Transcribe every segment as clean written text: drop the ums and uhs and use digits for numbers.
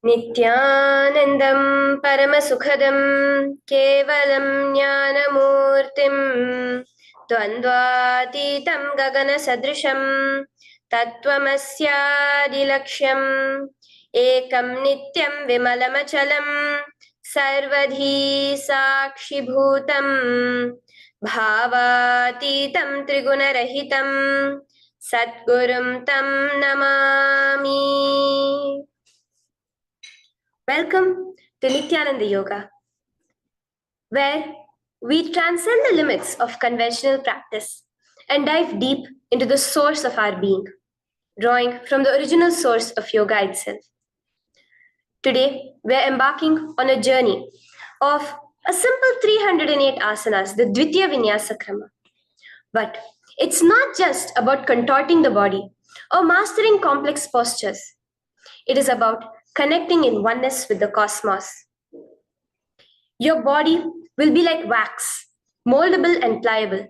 नित्यानन्दं परमसुखदं केवलं ज्ञानमूर्तिं द्वन्द्वातीतं गगनसदृशं तत्त्वमस्यादिलक्ष्यम् एकं नित्यं विमलमचलं सर्वधी साक्षिभूतं भावातीतं त्रिगुणरहितं सद्गुरुं तं Namami. Welcome to Nityananda Yoga, where we transcend the limits of conventional practice and dive deep into the source of our being, drawing from the original source of yoga itself. Today, we're embarking on a journey of a simple 308 asanas, the Dvitiya Vinyasa Krama. But it's not just about contorting the body or mastering complex postures. It is about connecting in oneness with the cosmos. Your body will be like wax, moldable and pliable.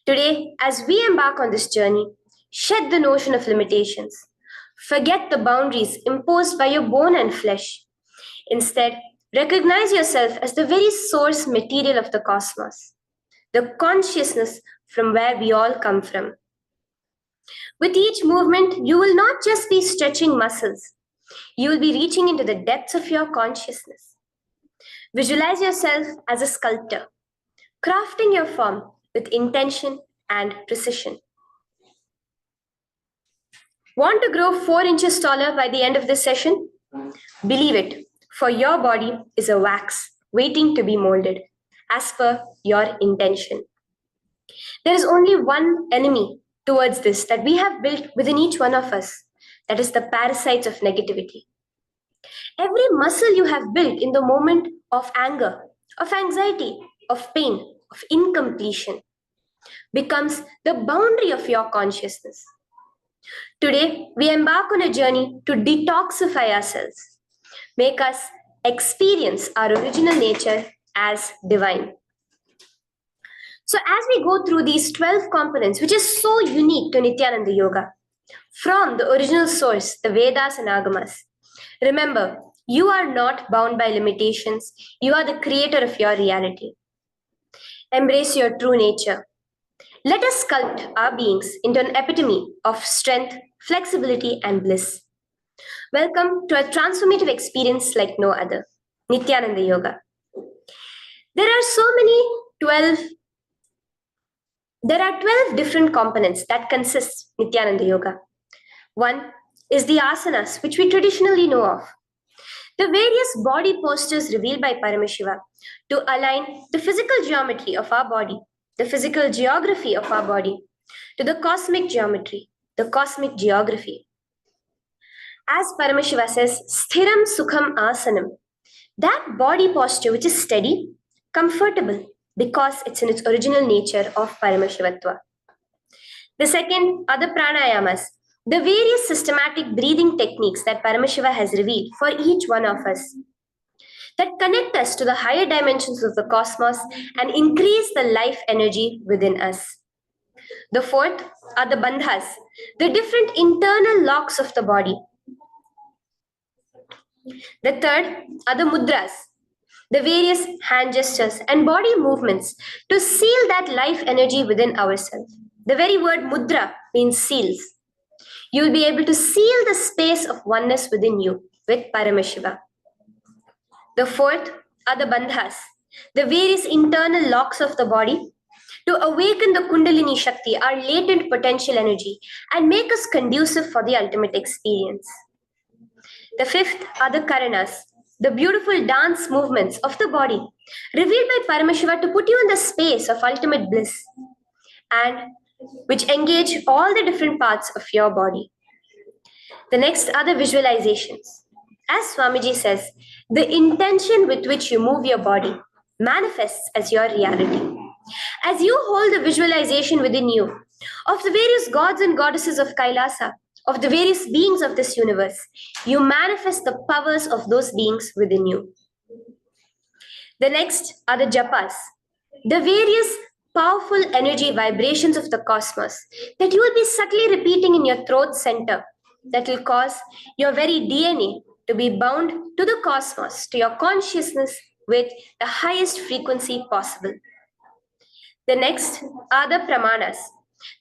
Today, as we embark on this journey, shed the notion of limitations. Forget the boundaries imposed by your bone and flesh. Instead, recognize yourself as the very source material of the cosmos, the consciousness from where we all come from. With each movement, you will not just be stretching muscles. You will be reaching into the depths of your consciousness. Visualize yourself as a sculptor, crafting your form with intention and precision. Want to grow 4 inches taller by the end of this session? Believe it, for your body is a wax waiting to be molded as per your intention. There is only one enemy towards this that we have built within each one of us. That is the parasites of negativity. Every muscle you have built in the moment of anger, of anxiety, of pain, of incompletion becomes the boundary of your consciousness. Today, we embark on a journey to detoxify ourselves, make us experience our original nature as divine. So as we go through these 12 components, which is so unique to Nityananda Yoga, from the original source, the Vedas and Agamas, remember, you are not bound by limitations. You are the creator of your reality. Embrace your true nature. Let us sculpt our beings into an epitome of strength, flexibility, and bliss. Welcome to a transformative experience like no other, Nityananda Yoga. There are 12 different components that consist Nityananda Yoga. One is the asanas, which we traditionally know of. The various body postures revealed by Paramashiva to align the physical geometry of our body, the physical geography of our body, to the cosmic geometry, the cosmic geography. As Paramashiva says, sthiram sukham asanam, that body posture which is steady, comfortable, because it's in its original nature of Paramashivatva. The second are the pranayamas, the various systematic breathing techniques that Paramashiva has revealed for each one of us, that connect us to the higher dimensions of the cosmos and increase the life energy within us. The fourth are the bandhas, the different internal locks of the body. The third are the mudras, the various hand gestures and body movements to seal that life energy within ourselves. The very word mudra means seals. You will be able to seal the space of oneness within you with Paramashiva. The fourth are the bandhas, the various internal locks of the body to awaken the Kundalini Shakti, our latent potential energy, and make us conducive for the ultimate experience. The fifth are the karanas, the beautiful dance movements of the body, revealed by Paramashiva to put you in the space of ultimate bliss, and which engage all the different parts of your body. The next are the visualizations. As Swamiji says, the intention with which you move your body manifests as your reality. As you hold the visualization within you of the various gods and goddesses of Kailasa, of the various beings of this universe, you manifest the powers of those beings within you. The next are the japas, the various powerful energy vibrations of the cosmos that you will be subtly repeating in your throat center that will cause your very DNA to be bound to the cosmos, to your consciousness with the highest frequency possible. The next are the pramanas,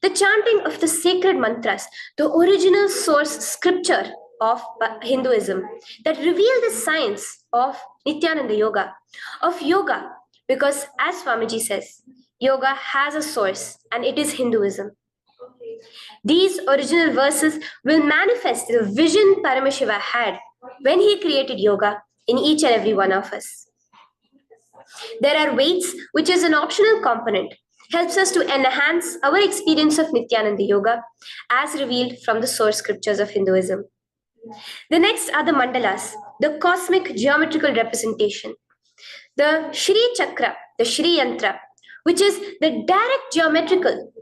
the chanting of the sacred mantras, the original source scripture of Hinduism that reveal the science of Nityananda Yoga, because as Swamiji says, yoga has a source and it is Hinduism. These original verses will manifest the vision Paramashiva had when he created yoga in each and every one of us. There are weights, which is an optional component, helps us to enhance our experience of Nityananda Yoga as revealed from the source scriptures of Hinduism. The next are the mandalas, the cosmic geometrical representation. The Shri Chakra, the Shri Yantra, which is the direct geometrical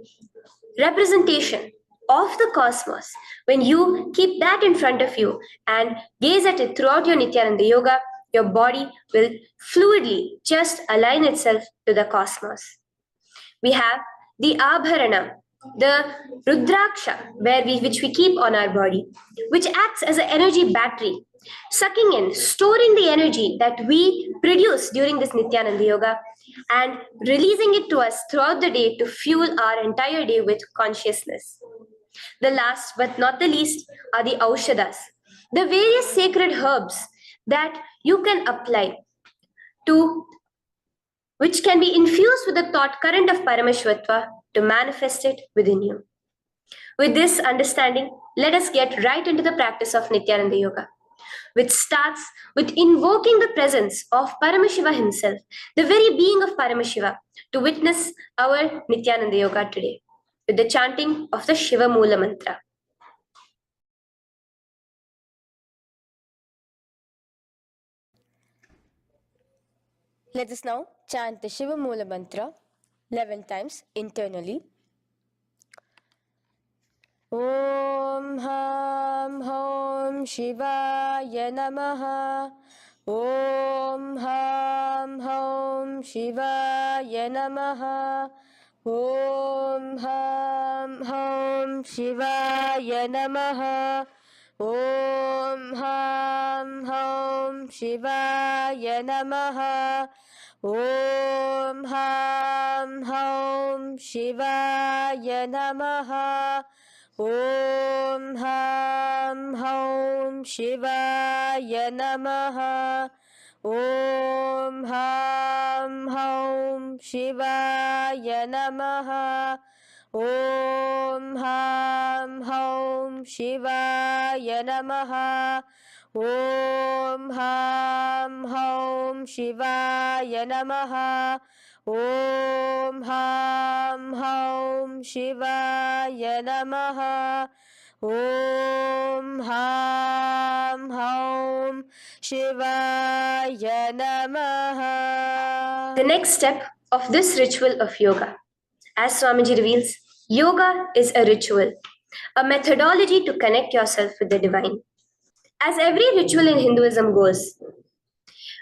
representation of the cosmos. When you keep that in front of you and gaze at it throughout your Nityananda Yoga, your body will fluidly just align itself to the cosmos. We have the Abharana, the Rudraksha, which we keep on our body, which acts as an energy battery, sucking in, storing the energy that we produce during this Nityananda Yoga and releasing it to us throughout the day to fuel our entire day with consciousness. The last but not the least are the Aushadas, the various sacred herbs that you can apply to, which can be infused with the thought current of Paramashvatva to manifest it within you. With this understanding, let us get right into the practice of Nityananda Yoga, which starts with invoking the presence of Paramashiva himself, the very being of Paramashiva, to witness our Nityananda Yoga today, with the chanting of the Shiva Mula Mantra. Let us now chant the Shiva Mula Mantra 11 times internally. Om Ham Hom Shivaya Namaha. Om Ham Hom Shivaya Namaha. Om Ham Hom Shivaya Namaha. Om Ham Hom Shivaya Namaha. Om Ham Hom Shivaya Namaha. Om Ham Hom Shivaya Namaha. Om Ham Hom Shivaya Namaha. Om Ham Hom Shivaya Namaha. Om Ham Hom Shivaya Namaha. Om Ham Hom Shivaya Namaha. Om Ham Hom Shivaya Namaha. The next step of this ritual of yoga, as Swamiji reveals, yoga is a ritual, a methodology to connect yourself with the divine. As every ritual in Hinduism goes,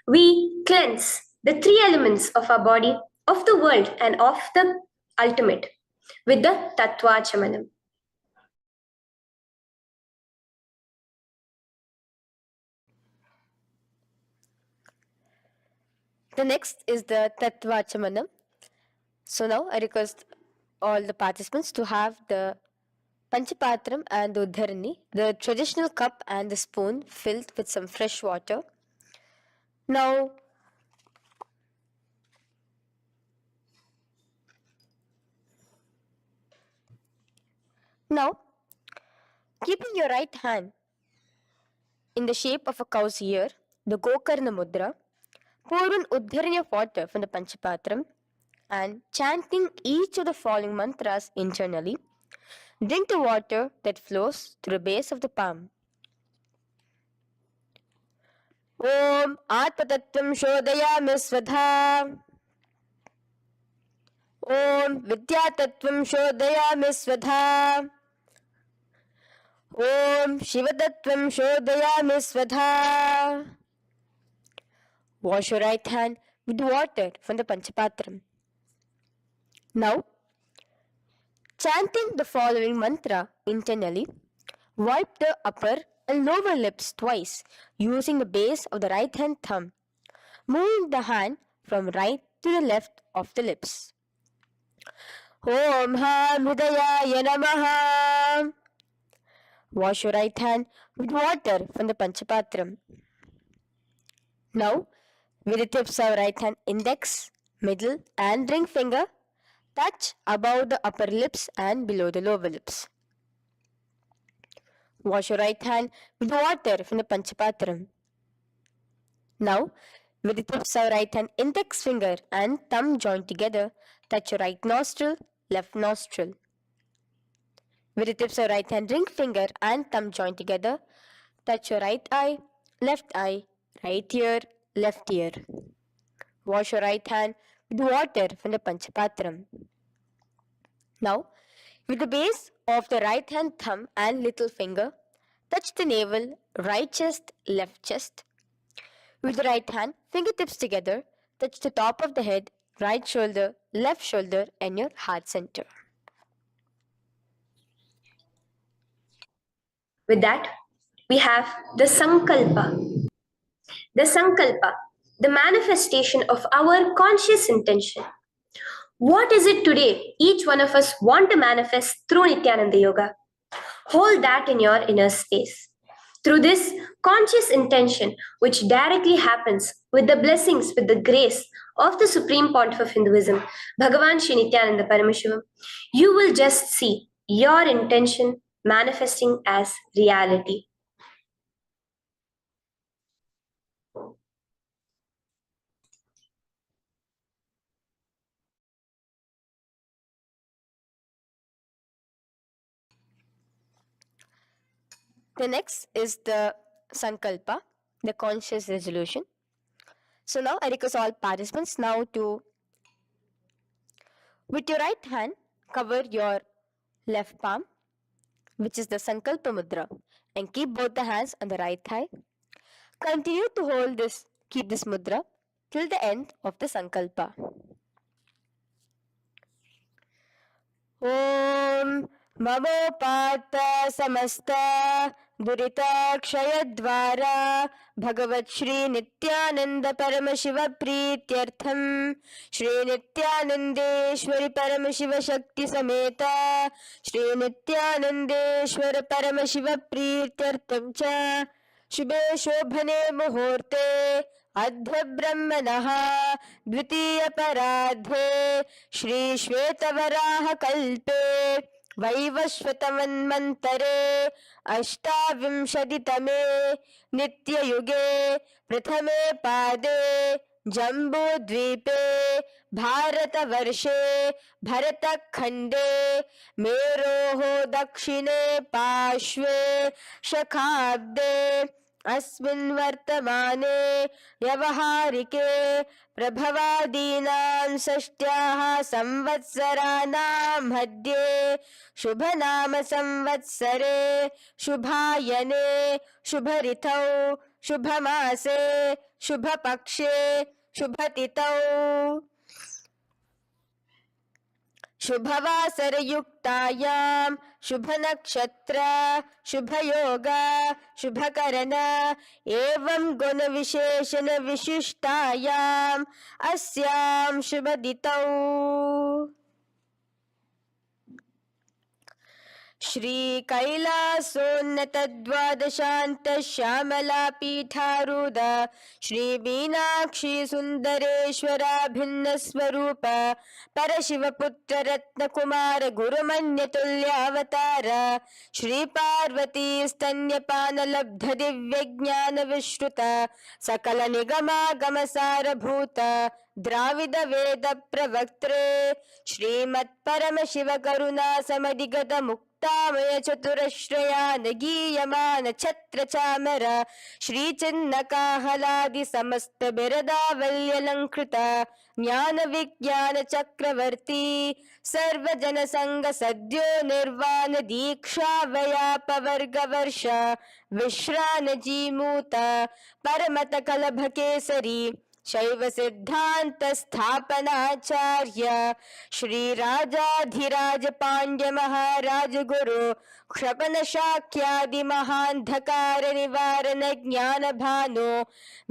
we cleanse the three elements of our body, of the world, and of the ultimate with the Tattvachamanam. The next is the Tattvachamanam. So now I request all the participants to have the Panchapatram and the Uddharani, the traditional cup and the spoon filled with some fresh water. Now, keeping your right hand in the shape of a cow's ear, the Gokarna Mudra, pour an Uddharani of water from the Panchapatram and chanting each of the following mantras internally, drink the water that flows through the base of the palm. Om Atmatattvam Shodayami Svadha. Om Vidyatattvam Shodayami Svadha. Om Shivatattvam Shodayami Svadha. Wash your right hand with water from the Panchapatram. Now, chanting the following mantra internally, wipe the upper and lower lips twice using the base of the right hand thumb, moving the hand from right to the left of the lips. Om Ham Hridayaya Namaha. Wash your right hand with water from the Panchapatram. Now, with the tips of right hand index, middle, and ring finger, touch above the upper lips and below the lower lips. Wash your right hand with water from the Panchapatram. Now, with the tips of right hand index finger and thumb joined together, touch your right nostril, left nostril. With the tips of right hand ring finger and thumb joined together, touch your right eye, right ear, left ear. Wash your right hand with water from the Panchapatram. Now, with the base of the right hand thumb and little finger, touch the navel, right chest, left chest. With the right hand, fingertips together, touch the top of the head, right shoulder, left shoulder, and your heart center. With that, we have the Sankalpa. The Sankalpa, the manifestation of our conscious intention. What is it today each one of us want to manifest through Nityananda Yoga? Hold that in your inner space. Through this conscious intention, which directly happens with the blessings, with the grace of the Supreme Pontiff of Hinduism, Bhagavan Shri Nityananda Paramashivoham, you will just see your intention manifesting as reality. The next is the Sankalpa, the conscious resolution. So now I request all participants now to, with your right hand, cover your left palm, which is the Sankalpa Mudra, and keep both the hands on the right thigh. Continue to keep this mudra till the end of the Sankalpa. Om Mavopata Samasta Duritakshayadrara Bhagavat Shri Nityananda Paramashiva Prityartham Shri Nityanandeshwari Paramashiva Shakti Sameta Shri Nityanandeshwara Paramashiva Prityartham Cha शुभे शोभने मुहूर्ते अद्य ब्रह्मणः द्वितीय पराधे श्री श्वेतवराह कल्पे वैवस्वतमन्वन्तरे अष्टाविंशतितमे नित्ययुगे प्रथमे पादे जम्बूद्वीपे भारतवर्षे भरतखण्डे मेरोः दक्षिणे पार्श्वे शखाब्दे अस्मिन् वर्तमाने व्यवहारिके प्रभवादीनां षष्ट्याः संवत्सराणां मध्ये शुभनाम संवत्सरे शुभायने शुभऋतौ शुभमासे शुभपक्षे शुभतिथौ शुभवासरयुक्तायां शुभनक्षत्र शुभयोग शुभकरण एवं गुणविशेषण विशिष्टायाम् अस्यां शुभदितौ श्री कैलासोन्नत द्वादशान्त श्यामला पीठारूढ़ श्री मीनाक्षी सुंदरेश्वरा भिन्न स्वरूप परशिवपुत्र रत्न कुमार गुरुमन्यतुल्य अवतार श्री पार्वती स्तन्यपान लब्ध दिव्य ज्ञान विश्रुत सकल निगमागम सारभूत द्राविड वेद प्रवक्त्रे श्रीमत् परम शिव करुणा समधिगत मुक्तामय चतुरश्रयान गीयमान छत्र चामर श्री चिन्ह काहलादि समस्त बिरदावल्यलंकृत ज्ञान विज्ञान चक्रवर्ती सर्वजन संग सद्यो निर्वाण दीक्षा व्याप वर्ग वर्ष विश्रान जीमूत परमत कलभ केसरी शैव सिद्धांत स्थापनाचार्य श्री राजाधिराज पांड्य महाराज गुरु क्षपन शाक्यादि महांधकार निवारण ज्ञान भानु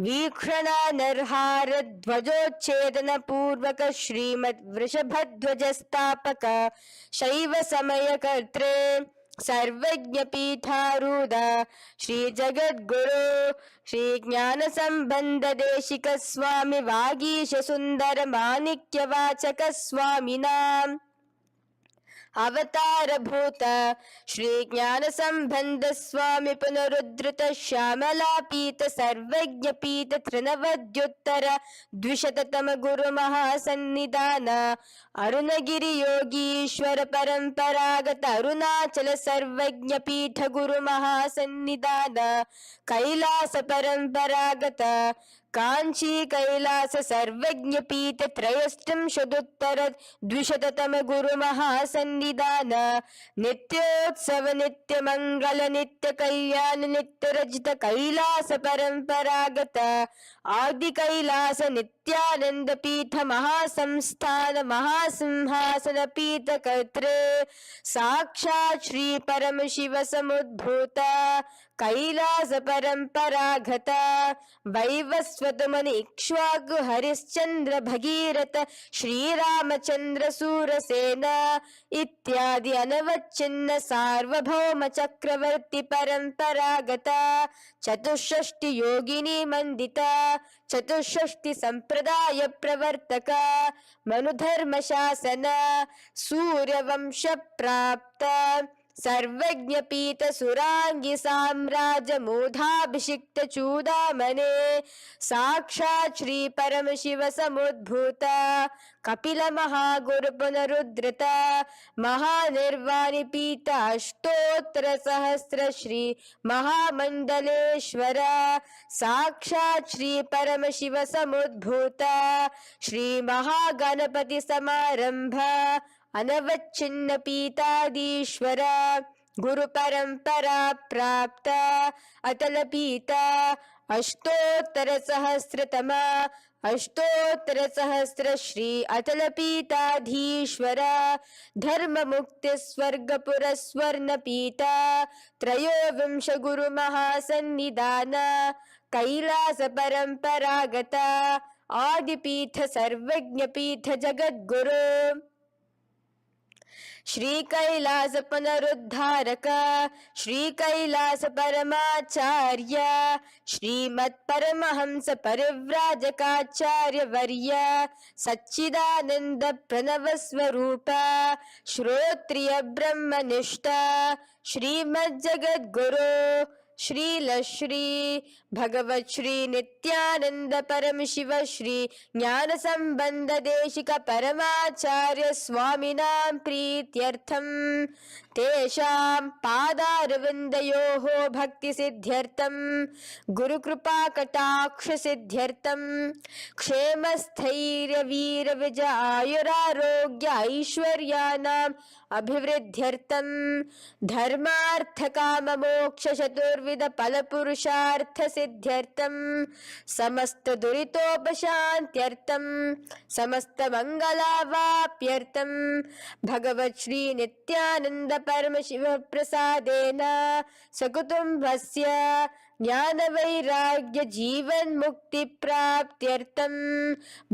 वीक्षण नरहार ध्वजोच्छेदन पूर्वक श्रीमद वृषभध्वज स्थापक शैव समय कर्त्रे सर्वज्ञ पीठारूढ़ श्री जगद्गुरु श्री ज्ञान संबंध देशिक स्वामी वागीश सुंदर माणिक्य वाचक स्वामी नाम अवतार भूत श्री ज्ञान संबंध स्वामी पुनरुद्धृत श्यामला पीत सर्वज्ञ पीत तृणवद्युत्तर द्विशततम गुरु महासन्निधान अरुणगिरि योगीश्वर परंपरागत अरुणाचल सर्वज्ञ पीठ गुरु महासन्निधान कैलास परंपरागत कांची कैलास सर्वज्ञ पीठ त्रयस्त्रिंशदुत्तर द्विशततम गुरु महासन्निधान नित्योत्सव नित्य मंगल नित्य कल्याण नित्य रजित कैलास परंपरागत आदि कैलास नित्यानंद पीठ महासंस्थान महासिंहासन पीठ कर्त्रे साक्षात् श्री परम शिव समुद्भूत कैलास परंपरागत वैवस्वत मुनि इक्ष्वाकु हरिश्चंद्र भगीरथ श्रीरामचंद्र सूरसेन इत्यादि अनवच्छिन्न सार्वभौम चक्रवर्ती परंपरागत चतुष्षष्टि योगिनी मंडित चतुष्षष्टि संप्रदाय प्रवर्तक मनुधर्म शासन सूर्यवंश प्राप्त सर्वज्ञ पीठ सुरांगी साम्राज्य मूधाभिषिक्त चूडामणे साक्षात् श्री परम शिव समुद्भूत कपिल महागुरु पुनरुद्धृत महानिर्वाणि पीठ अष्टोत्तर सहस्र श्री महामंडलेश्वर साक्षात् श्री परम शिव समुद्भूत श्री महागणपति समारंभ अनवच्छिन्न पीताधीश्वर गुरु परंपरा प्राप्त अतल पीठ अष्टोत्तर सहस्रतम अष्टोत्तर सहस्र श्री अतल पीठाधीश्वर धर्म मुक्ति स्वर्गपुर स्वर्ण पीठ त्रयोविंश गुरु महासन्निधान कैलास परंपरागत आदिपीठ सर्वज्ञ पीठ जगद्गुरु श्री कैलास पुनरुद्धारक श्री कैलास परमाचार्य श्रीमत् परमहंस परिव्राजकाचार्य वर्य सच्चिदानंद प्रणव स्वरूप श्रोत्रिय ब्रह्मनिष्ठ श्रीमद् जगद्गुरु श्रील श्री भगवत श्री नित्यानंद परम शिव श्री ज्ञान संबंध देशिक परमाचार्य स्वामिनां प्रीत्यर्थम तेषां पादारविन्दयोः भक्ति सिद्ध्यर्थम गुरु कृपा कटाक्ष सिद्ध्यर्थम क्षेम स्थैर्य वीर विजय आयुरारोग्य ऐश्वर्यानां अभिवृद्ध्यर्थम धर्मार्थ काम मोक्ष चतुर्विध फल पुरुषार्थ सिद्ध्यर्थम समस्त दुरितोपशांत्यर्थम समस्त मंगलावाप्यर्थम भगवत श्री नित्यानंद परम शिव प्रसादेन सकुटुंबस्य ज्ञान वैराग्य जीवन मुक्ति प्राप्त्यर्थम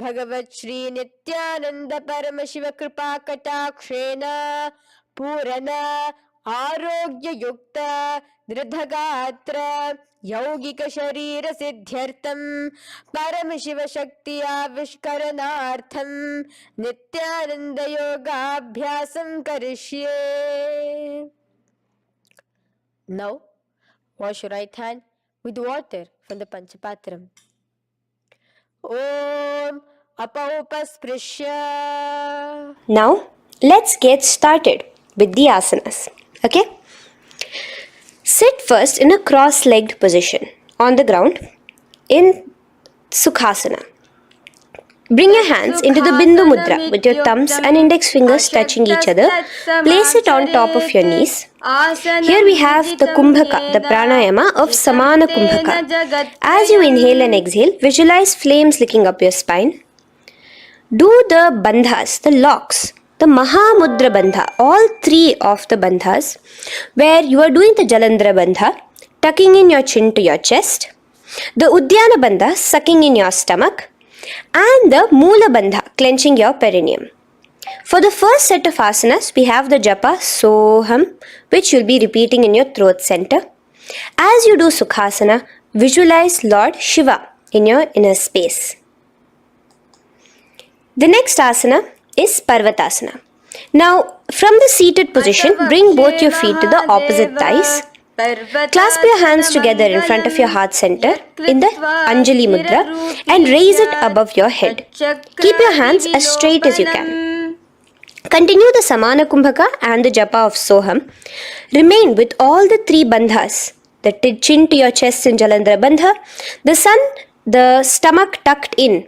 भगवत श्री नित्यानंद परम शिव कृपा कटाक्षेन पूर्ण आरोग्य युक्त दृढ़गात्र यौगिक शरीर सिद्ध्यर्थम परम शिव शक्ति आविष्करणार्थम नित्यानंद योगाभ्यासं करिष्ये. Now wash your right hand with water from the Panchapatram. Om Apaupasprisya. Now, let's get started with the asanas. Okay? Sit first in a cross-legged position on the ground in Sukhasana. Bring your hands into the Bindu Mudra with your thumbs and index fingers touching each other. Place it on top of your knees. Here we have the Kumbhaka, the pranayama of Samana Kumbhaka. As you inhale and exhale, visualize flames licking up your spine. Do the bandhas, the locks, the Mahamudra Bandha, all three of the bandhas, where you are doing the Jalandhara Bandha, tucking in your chin to your chest, the Udyana Bandha, sucking in your stomach, and the Moola Bandha, clenching your perineum. For the first set of asanas, we have the japa Soham, which you'll be repeating in your throat center. As you do Sukhasana, visualize Lord Shiva in your inner space. The next asana is Parvatasana. Now, from the seated position, bring both your feet to the opposite thighs. Clasp your hands together in front of your heart center in the Anjali Mudra and raise it above your head. Keep your hands as straight as you can. Continue the Samana Kumbhaka and the Japa of Soham. Remain with all the three bandhas, the chin to your chest in Jalandhara Bandha, the stomach tucked in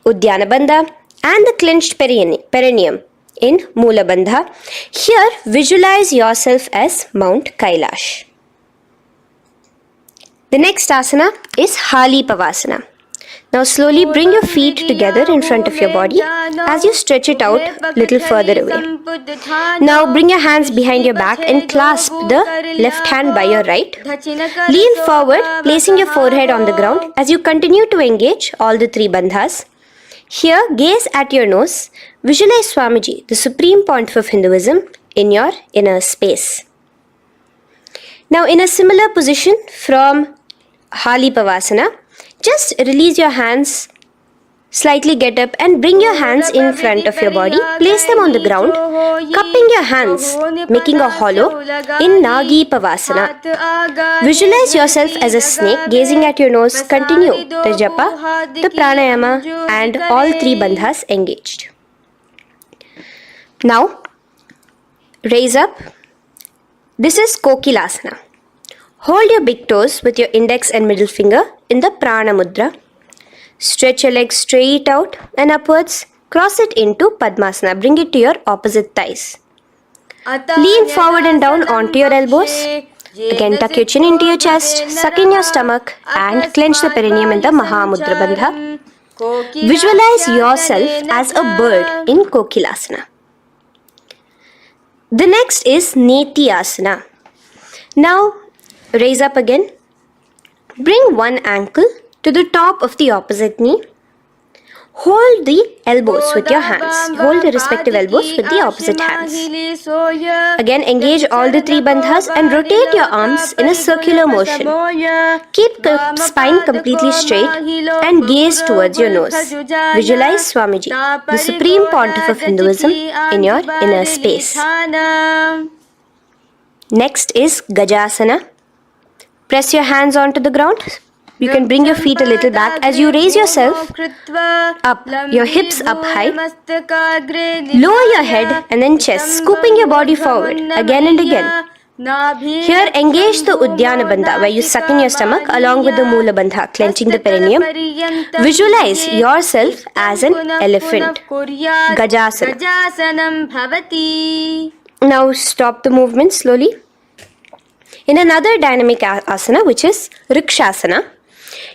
Udyana Bandha, and the clenched perineum in Moola Bandha. Here, visualize yourself as Mount Kailash. The next asana is Hali Pavasana. Now slowly bring your feet together in front of your body as you stretch it out a little further away. Now bring your hands behind your back and clasp the left hand by your right. Lean forward, placing your forehead on the ground as you continue to engage all the three bandhas. Here, gaze at your nose. Visualize Swamiji, the Supreme Pontiff of Hinduism, in your inner space. Now, in a similar position from Hali Pavasana, just release your hands, slightly get up and bring your hands in front of your body. Place them on the ground, cupping your hands, making a hollow in Nagi Pavasana. Visualize yourself as a snake, gazing at your nose. Continue the japa, the pranayama, and all three bandhas engaged. Now, raise up. This is Kokilasana. Hold your big toes with your index and middle finger in the Prana Mudra. Stretch your legs straight out and upwards. Cross it into Padmasana. Bring it to your opposite thighs. Lean forward and down onto your elbows. Again, tuck your chin into your chest, suck in your stomach, and clench the perineum in the Mahamudra Bandha. Visualize yourself as a bird in Kokilasana. The next is Neti Asana. Now, raise up again. Bring one ankle to the top of the opposite knee. Hold the elbows with your hands. Hold the respective elbows with the opposite hands. Again, engage all the three bandhas and rotate your arms in a circular motion. Keep the spine completely straight and gaze towards your nose. Visualize Swamiji, the Supreme Pontiff of Hinduism, in your inner space. Next is Gajasana. Press your hands onto the ground. You can bring your feet a little back as you raise yourself up, your hips up high. Lower your head and then chest, scooping your body forward again and again. Here, engage the Udyana Bandha, where you suck in your stomach along with the Moola Bandha, clenching the perineum. Visualize yourself as an elephant. Gajasana. Now stop the movement slowly. In another dynamic asana, which is Rikshasana,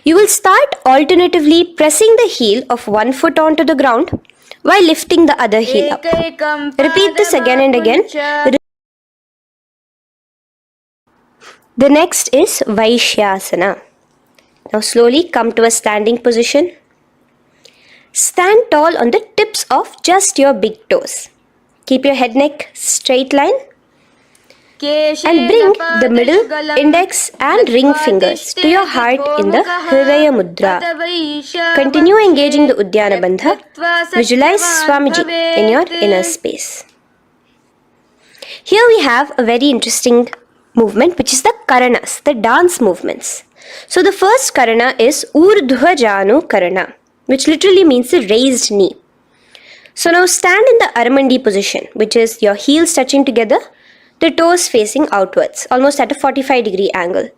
you will start alternatively pressing the heel of one foot onto the ground while lifting the other heel up. Repeat this again and again. The next is Vaishyasana. Now slowly come to a standing position. Stand tall on the tips of just your big toes. Keep your head neck straight line. And bring the middle, index and ring fingers to your heart in the Hridaya Mudra. Continue engaging the Udyana Bandha. Visualize Swamiji in your inner space. Here we have a very interesting movement, which is the Karanas, the dance movements. So the first Karana is Urdhva Janu Karana, which literally means the raised knee. So now stand in the Aramandi position, which is your heels touching together, the toes facing outwards, almost at a 45-degree angle.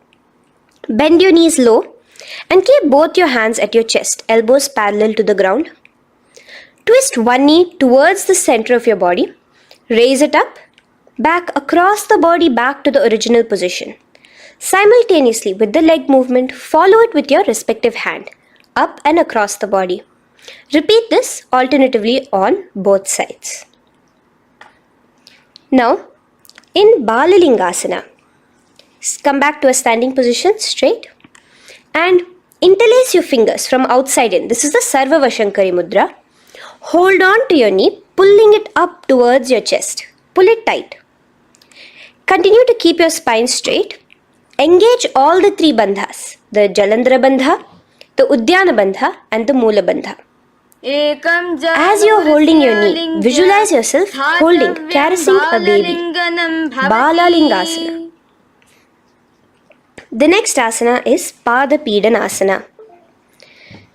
Bend your knees low And keep both your hands at your chest, elbows parallel to the ground. Twist one knee towards the center of your body. Raise it up, back across the body back to the original position. Simultaneously with the leg movement, follow it with your respective hand, up and across the body. Repeat this alternatively on both sides. Now, in Balalingasana, come back to a standing position straight and interlace your fingers from outside in. This is the Sarva Vashankari Mudra. Hold on to your knee, pulling it up towards your chest. Pull it tight. Continue to keep your spine straight. Engage all the three bandhas, the Jalandhara Bandha, the Udyana Bandha and the Moola Bandha. As you are holding your knee, visualize yourself holding, caressing a baby. Balalingasana. The next asana is Pada Pidanasana.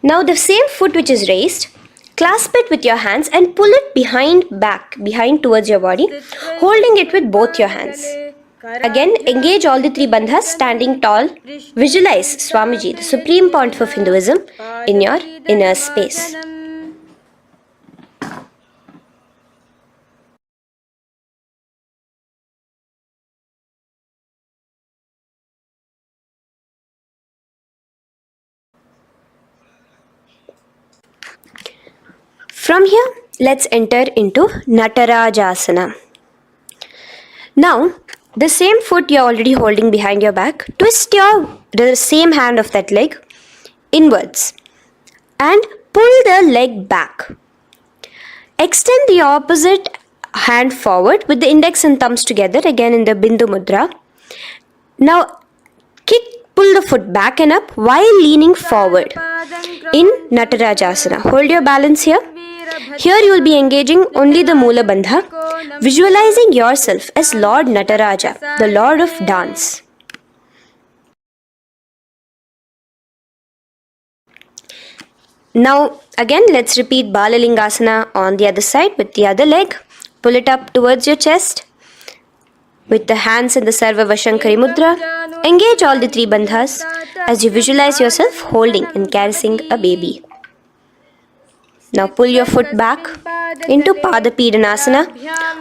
Now the same foot which is raised, clasp it with your hands and pull it behind towards your body, holding it with both your hands. Again, engage all the three bandhas, standing tall. Visualize Swamiji, the Supreme Pontiff of Hinduism, in your inner space. From here, let's enter into Natarajasana. Now, the same foot you're already holding behind your back, twist the same hand of that leg inwards and pull the leg back. Extend the opposite hand forward with the index and thumbs together, again in the Bindu Mudra. Now, pull the foot back and up while leaning forward in Natarajasana. Hold your balance here. Here you will be engaging only the Moola Bandha, visualizing yourself as Lord Nataraja, the Lord of Dance. Now again let's repeat Balalingasana on the other side with the other leg. Pull it up towards your chest with the hands in the Sarva Vashankari Mudra. Engage all the three bandhas as you visualize yourself holding and caressing a baby. Now pull your foot back into Pada Pidanasana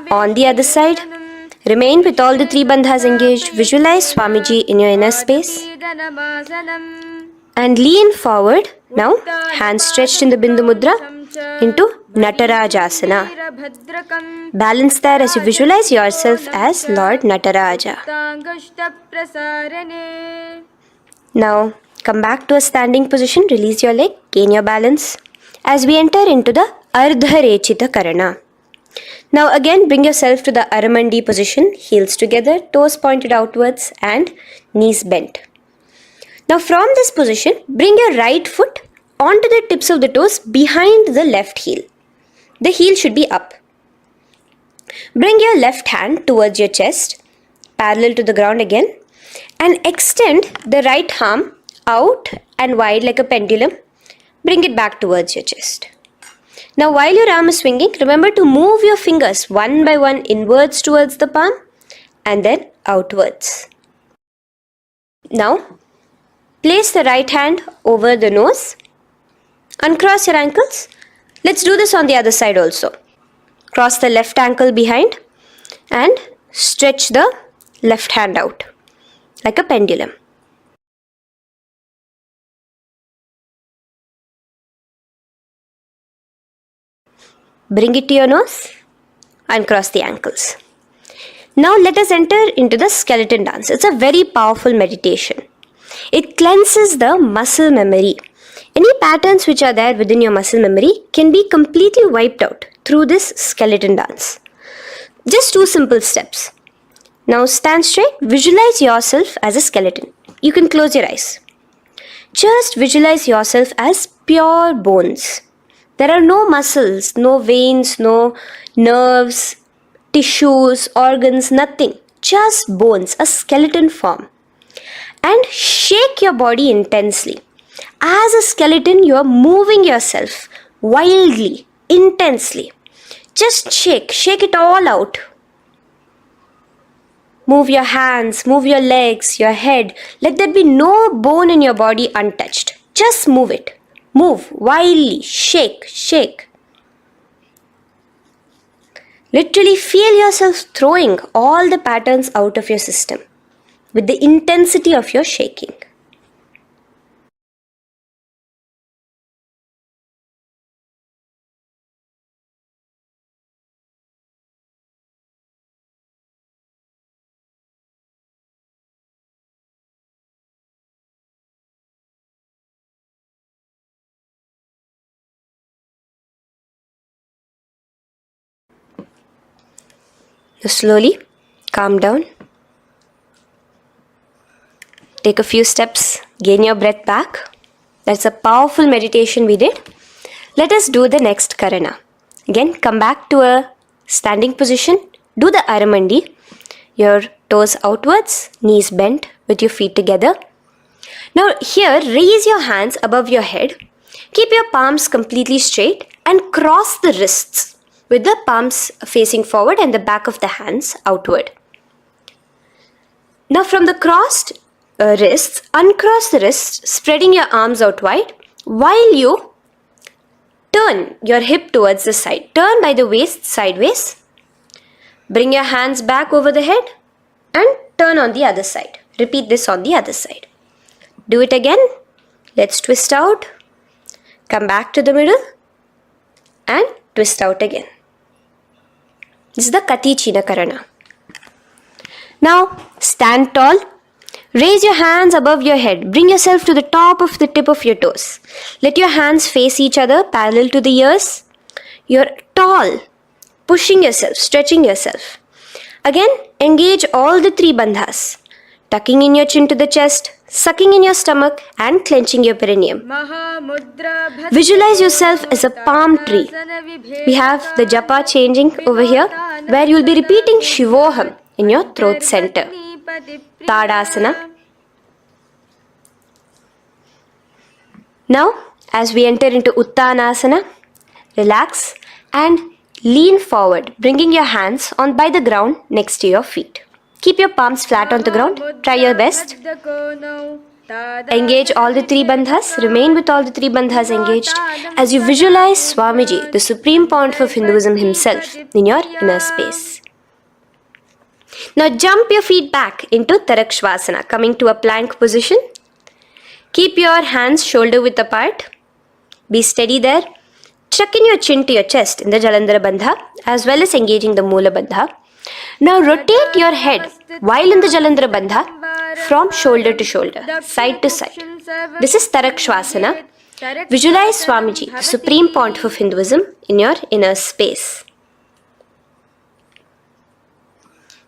on the other side. Remain with all the three bandhas engaged. Visualize Swamiji in your inner space. And lean forward. Now, hands stretched in the Bindu Mudra into Natarajasana. Balance there as you visualize yourself as Lord Nataraja. Now, come back to a standing position. Release your leg. Gain your balance. As we enter into the Ardharechita Karana. Now again bring yourself to the Aramandi position, heels together, toes pointed outwards and knees bent. Now from this position, bring your right foot onto the tips of the toes behind the left heel. The heel should be up. Bring your left hand towards your chest, parallel to the ground again, and extend the right arm out and wide like a pendulum. Bring it back towards your chest. Now while your arm is swinging, remember to move your fingers one by one inwards towards the palm and then outwards. Now place the right hand over the nose. Uncross your ankles. Let's do this on the other side also. Cross the left ankle behind and stretch the left hand out like a pendulum. Bring it to your nose and cross the ankles. Now let us enter into the skeleton dance. It's a very powerful meditation. It cleanses the muscle memory. Any patterns which are there within your muscle memory can be completely wiped out through this skeleton dance. Just 2 simple steps. Now stand straight. Visualize yourself as a skeleton. You can close your eyes. Just visualize yourself as pure bones. There are no muscles, no veins, no nerves, tissues, organs, nothing. Just bones, a skeleton form. And shake your body intensely. As a skeleton, you are moving yourself wildly, intensely. Just shake it all out. Move your hands, move your legs, your head. Let there be no bone in your body untouched. Just move it. Move wildly. Shake, shake. Literally feel yourself throwing all the patterns out of your system with the intensity of your shaking. Now slowly calm down. Take a few steps, gain your breath back. That's a powerful meditation we did. Let us do the next karana. Again, come back to a standing position. Do the aramandi. Your toes outwards, knees bent with your feet together. Now here, raise your hands above your head. Keep your palms completely straight and cross the wrists with the palms facing forward and the back of the hands outward. Now from the crossed wrists, uncross the wrists, spreading your arms out wide while you turn your hip towards the side. Turn by the waist sideways. Bring your hands back over the head and turn on the other side. Repeat this on the other side. Do it again. Let's twist out. Come back to the middle and twist out again. This is the Kati China Karana. Now stand tall. Raise your hands above your head. Bring yourself to the top of the tip of your toes. Let your hands face each other parallel to the ears. You're tall, pushing yourself, stretching yourself. Again, engage all the three bandhas. Tucking in your chin to the chest, sucking in your stomach and clenching your perineum. Visualize yourself as a palm tree. We have the japa changing over here where you will be repeating Shivoham in your throat center. Tadasana. Now, as we enter into Uttanasana, relax and lean forward, bringing your hands on by the ground next to your feet. Keep your palms flat on the ground. Try your best. Engage all the three bandhas. Remain with all the three bandhas engaged as you visualize Swamiji, the Supreme Pontiff of Hinduism himself, in your inner space. Now jump your feet back into Tarakshvasana, coming to a plank position. Keep your hands shoulder width apart. Be steady there. Tuck in your chin to your chest in the Jalandhara Bandha as well as engaging the Moola Bandha. Now rotate your head while in the Jalandhara Bandha from shoulder to shoulder, side to side. This is Tarakshvasana. Visualize Swamiji, the Supreme Pontiff of Hinduism, in your inner space.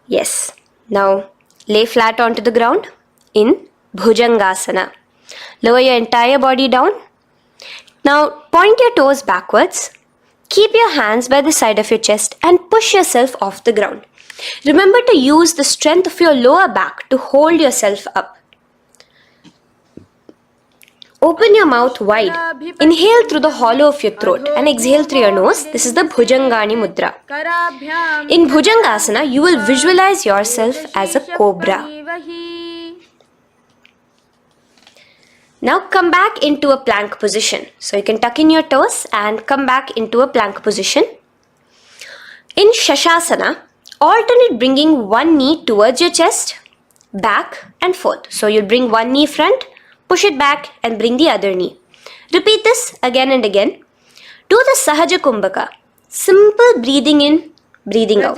Yes. Now lay flat onto the ground in Bhujangasana. Lower your entire body down. Now point your toes backwards. Keep your hands by the side of your chest and push yourself off the ground. Remember to use the strength of your lower back to hold yourself up. Open your mouth wide. Inhale through the hollow of your throat and exhale through your nose. This is the Bhujangani Mudra. In Bhujangasana, you will visualize yourself as a cobra. Now come back into a plank position. So you can tuck in your toes and come back into a plank position. In Shashasana, alternate bringing one knee towards your chest, back and forth. So you'll bring one knee front, push it back and bring the other knee. Repeat this again and again. Do the Sahaja Kumbhaka. Simple breathing in, breathing out.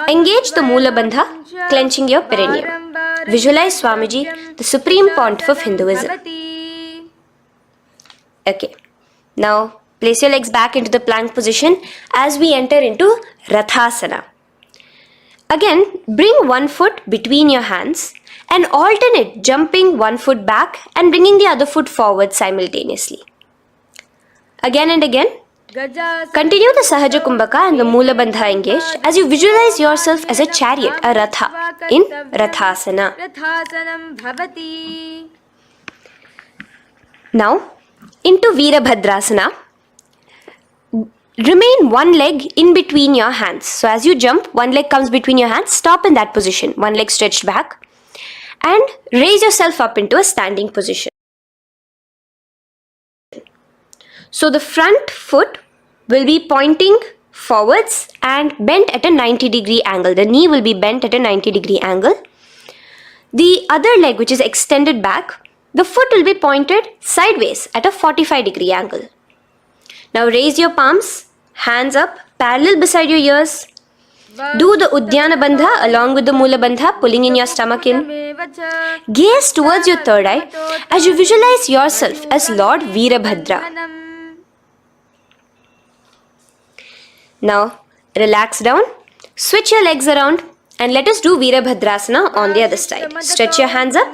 Engage the Moola Bandha, clenching your perineum. Visualize Swamiji, the Supreme Pontiff of Hinduism. Okay. Now place your legs back into the plank position as we enter into Rathasana. Again, bring one foot between your hands and alternate jumping one foot back and bringing the other foot forward simultaneously. Again and again. Continue the Sahaja Kumbhaka and the Moola Bandha engaged as you visualize yourself as a chariot, a Ratha, in Rathasana. Now, into Veerabhadrasana. remain one leg in between your hands. So as you jump, one leg comes between your hands, stop in that position, one leg stretched back, and raise yourself up into a standing position. So the front foot will be pointing forwards and bent at a 90-degree angle. The knee will be bent at a 90-degree angle. The other leg, which is extended back, the foot will be pointed sideways at a 45-degree angle. Now raise your palms, hands up, parallel beside your ears. Do the Uddiyana Bandha along with the Mula Bandha, pulling in your stomach in. Gaze towards your third eye as you visualize yourself as Lord Veerabhadra. Now relax down, switch your legs around, and let us do Veerabhadrasana on the other side. Stretch your hands up,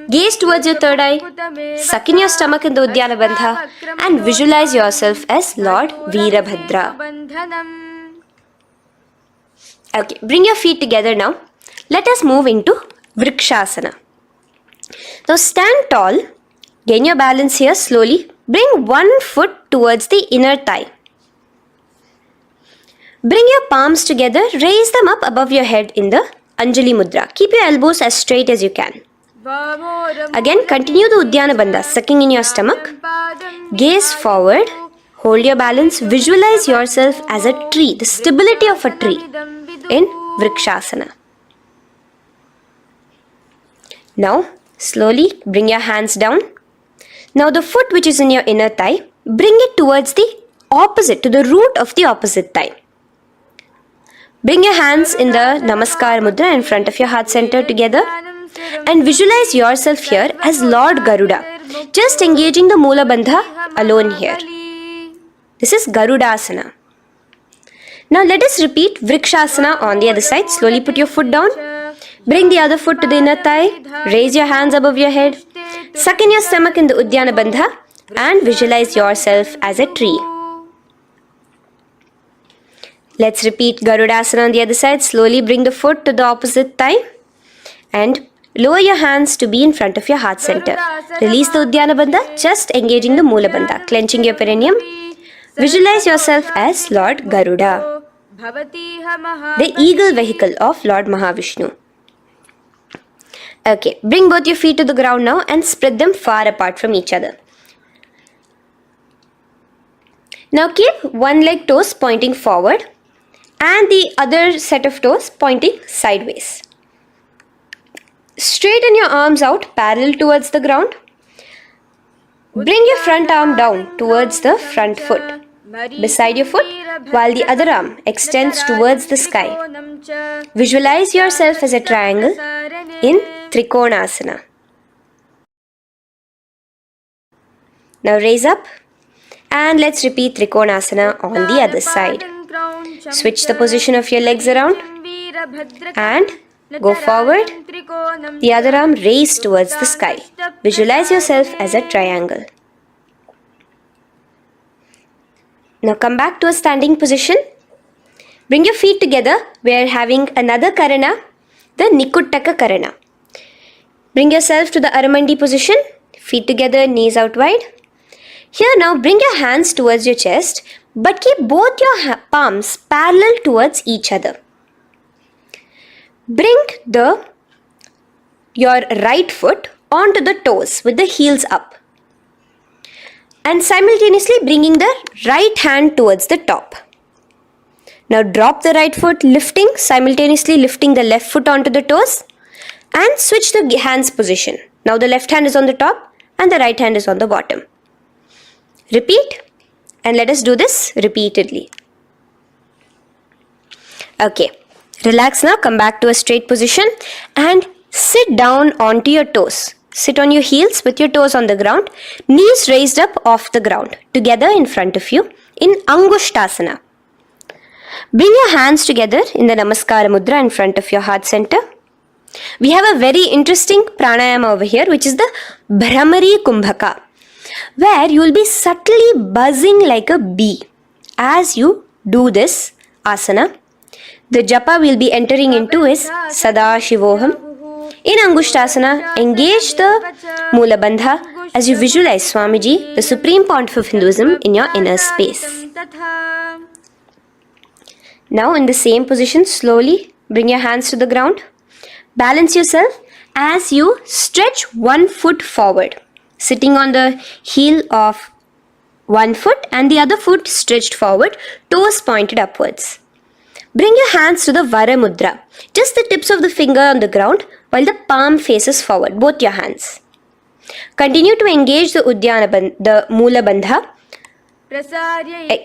gaze towards your third eye, suck in your stomach in the Uddiyana Bandha, and visualize yourself as Lord Veerabhadra. Okay, bring your feet together now. Let us move into Vrikshasana. Now stand tall, gain your balance here slowly. Bring one foot towards the inner thigh. Bring your palms together, raise them up above your head in the Anjali Mudra. Keep your elbows as straight as you can. Again, continue the Uddiyana Bandha, sucking in your stomach. Gaze forward, hold your balance, visualize yourself as a tree, the stability of a tree in Vrikshasana. Now, slowly bring your hands down. Now the foot which is in your inner thigh, bring it towards the opposite, to the root of the opposite thigh. Bring your hands in the Namaskar Mudra in front of your heart center together and visualize yourself here as Lord Garuda, just engaging the Mula Bandha alone here. This is Garudasana. Now let us repeat Vrikshasana on the other side. Slowly put your foot down, bring the other foot to the inner thigh, raise your hands above your head, suck in your stomach in the Uddiyana Bandha and visualize yourself as a tree. Let's repeat Garudasana on the other side. Slowly bring the foot to the opposite thigh and lower your hands to be in front of your heart center. Release the Uddiyana Bandha, just engaging the Mula Bandha, clenching your perineum. Visualize yourself as Lord Garuda, the eagle vehicle of Lord Mahavishnu. Okay, bring both your feet to the ground now and spread them far apart from each other. Now keep one leg toes pointing forward and the other set of toes pointing sideways. Straighten your arms out parallel towards the ground. Bring your front arm down towards the front foot, beside your foot, while the other arm extends towards the sky. Visualize yourself as a triangle in Trikonasana. Now raise up and let's repeat Trikonasana on the other side. Switch the position of your legs around and go forward. The other arm raised towards the sky. Visualize yourself as a triangle. Now come back to a standing position. Bring your feet together. We are having another Karana, the Nikuttaka Karana. Bring yourself to the Aramandi position. Feet together, knees out wide. Here now bring your hands towards your chest, but keep both your palms parallel towards each other. Bring your right foot onto the toes with the heels up. And simultaneously bringing the right hand towards the top. Now drop the right foot, simultaneously lifting the left foot onto the toes and switch the hands position. Now the left hand is on the top and the right hand is on the bottom. Repeat and let us do this repeatedly. Okay, relax now, come back to a straight position and sit down onto your toes. Sit on your heels with your toes on the ground, knees raised up off the ground, together in front of you in Angushtasana. Bring your hands together in the Namaskara Mudra in front of your heart center. We have a very interesting pranayama over here, which is the Bhramari Kumbhaka, where you will be subtly buzzing like a bee as you do this asana. The japa we will be entering into is Sadashivoham. In Angushtasana, engage the Mula Bandha as you visualize Swamiji, the Supreme Pontiff of Hinduism, in your inner space. Now in the same position, slowly bring your hands to the ground. Balance yourself as you stretch one foot forward, sitting on the heel of one foot and the other foot stretched forward, toes pointed upwards. Bring your hands to the Vara Mudra, just the tips of the finger on the ground while the palm faces forward, both your hands. Continue to engage the Mula Bandha,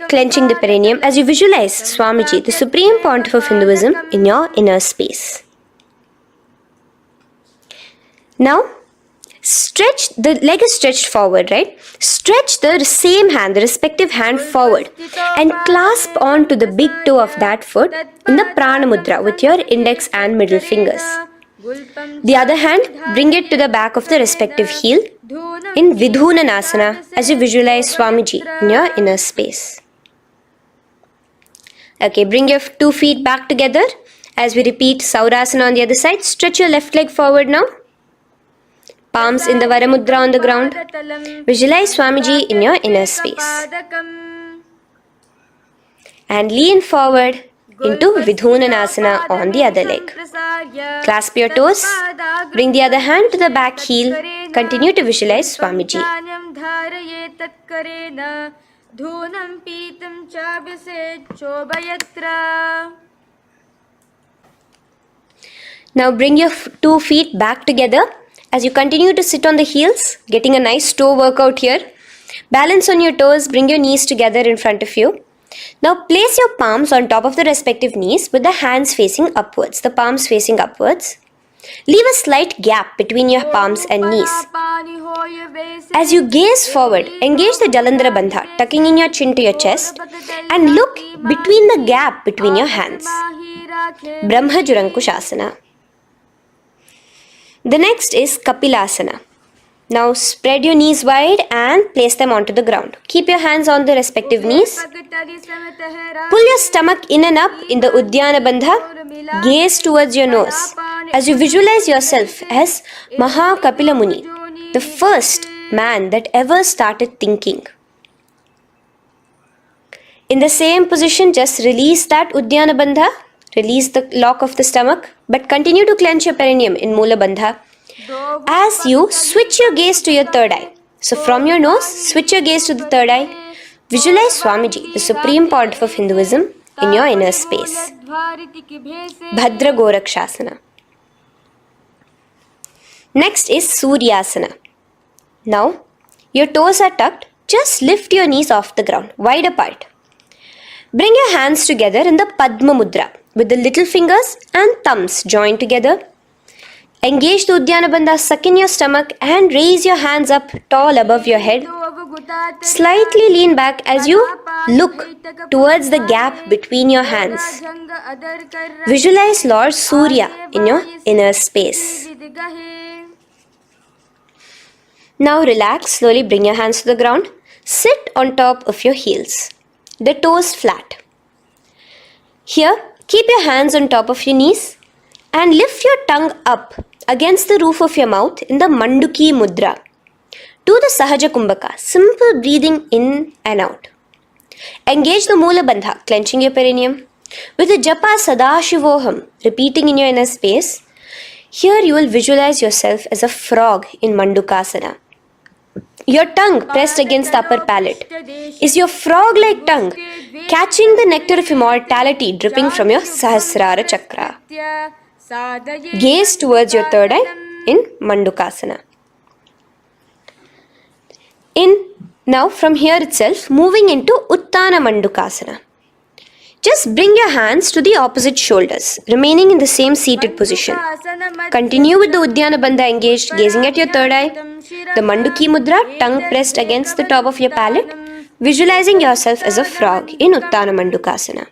clenching the perineum as you visualize Swamiji, the Supreme Pontiff of Hinduism, in your inner space. Now, stretch, the leg is stretched forward, right? Stretch the same hand, the respective hand forward and clasp onto the big toe of that foot in the Prana Mudra with your index and middle fingers. The other hand, bring it to the back of the respective heel in Vidhunanasana as you visualize Swamiji in your inner space. Okay, bring your 2 feet back together as we repeat Saurasana on the other side. Stretch your left leg forward now. Palms in the Vara Mudra on the ground. Visualize Swamiji in your inner space. And lean forward into Vidhunanasana on the other leg. Clasp your toes. Bring the other hand to the back heel. Continue to visualize Swamiji. Now bring your 2 feet back together as you continue to sit on the heels, getting a nice toe workout here. Balance on your toes, bring your knees together in front of you. Now place your palms on top of the respective knees with the hands facing upwards, the palms facing upwards. Leave a slight gap between your palms and knees. As you gaze forward, engage the Jalandhara Bandha, tucking in your chin to your chest, and look between the gap between your hands. Brahma Jurankushasana. The next is Kapilasana. Now spread your knees wide and place them onto the ground. Keep your hands on the respective knees. Pull your stomach in and up in the Uddiyana Bandha. Gaze towards your nose as you visualize yourself as Maha Kapila Muni, the first man that ever started thinking. In the same position, just release that Uddiyana Bandha. Release the lock of the stomach, but continue to clench your perineum in Mula Bandha as you switch your gaze to your third eye. So from your nose, switch your gaze to the third eye. Visualize Swamiji, the Supreme Pontiff of Hinduism, in your inner space. Bhadra Gorakshasana. Next is Suryasana. Now, your toes are tucked. Just lift your knees off the ground, wide apart. Bring your hands together in the Padma Mudra with the little fingers and thumbs joined together. Engage the Uddiyana Bandha, suck in your stomach and raise your hands up tall above your head. Slightly lean back as you look towards the gap between your hands. Visualize Lord Surya in your inner space. Now relax, slowly bring your hands to the ground. Sit on top of your heels, the toes flat. Here, keep your hands on top of your knees and lift your tongue up against the roof of your mouth in the Manduki Mudra. Do the Sahaja Kumbhaka, simple breathing in and out. Engage the Mula Bandha, clenching your perineum. With the Japa Sadashivoham, repeating in your inner space, here you will visualize yourself as a frog in Mandukasana. Your tongue pressed against the upper palate. Is your frog-like tongue catching the nectar of immortality dripping from your Sahasrara Chakra? Gaze towards your third eye in Mandukasana. Now from here itself, moving into Uttana Mandukasana. Just bring your hands to the opposite shoulders, remaining in the same seated position. Continue with the Uddiyana Bandha engaged, gazing at your third eye. The Manduki Mudra, tongue pressed against the top of your palate, visualizing yourself as a frog in Uttana Mandukasana.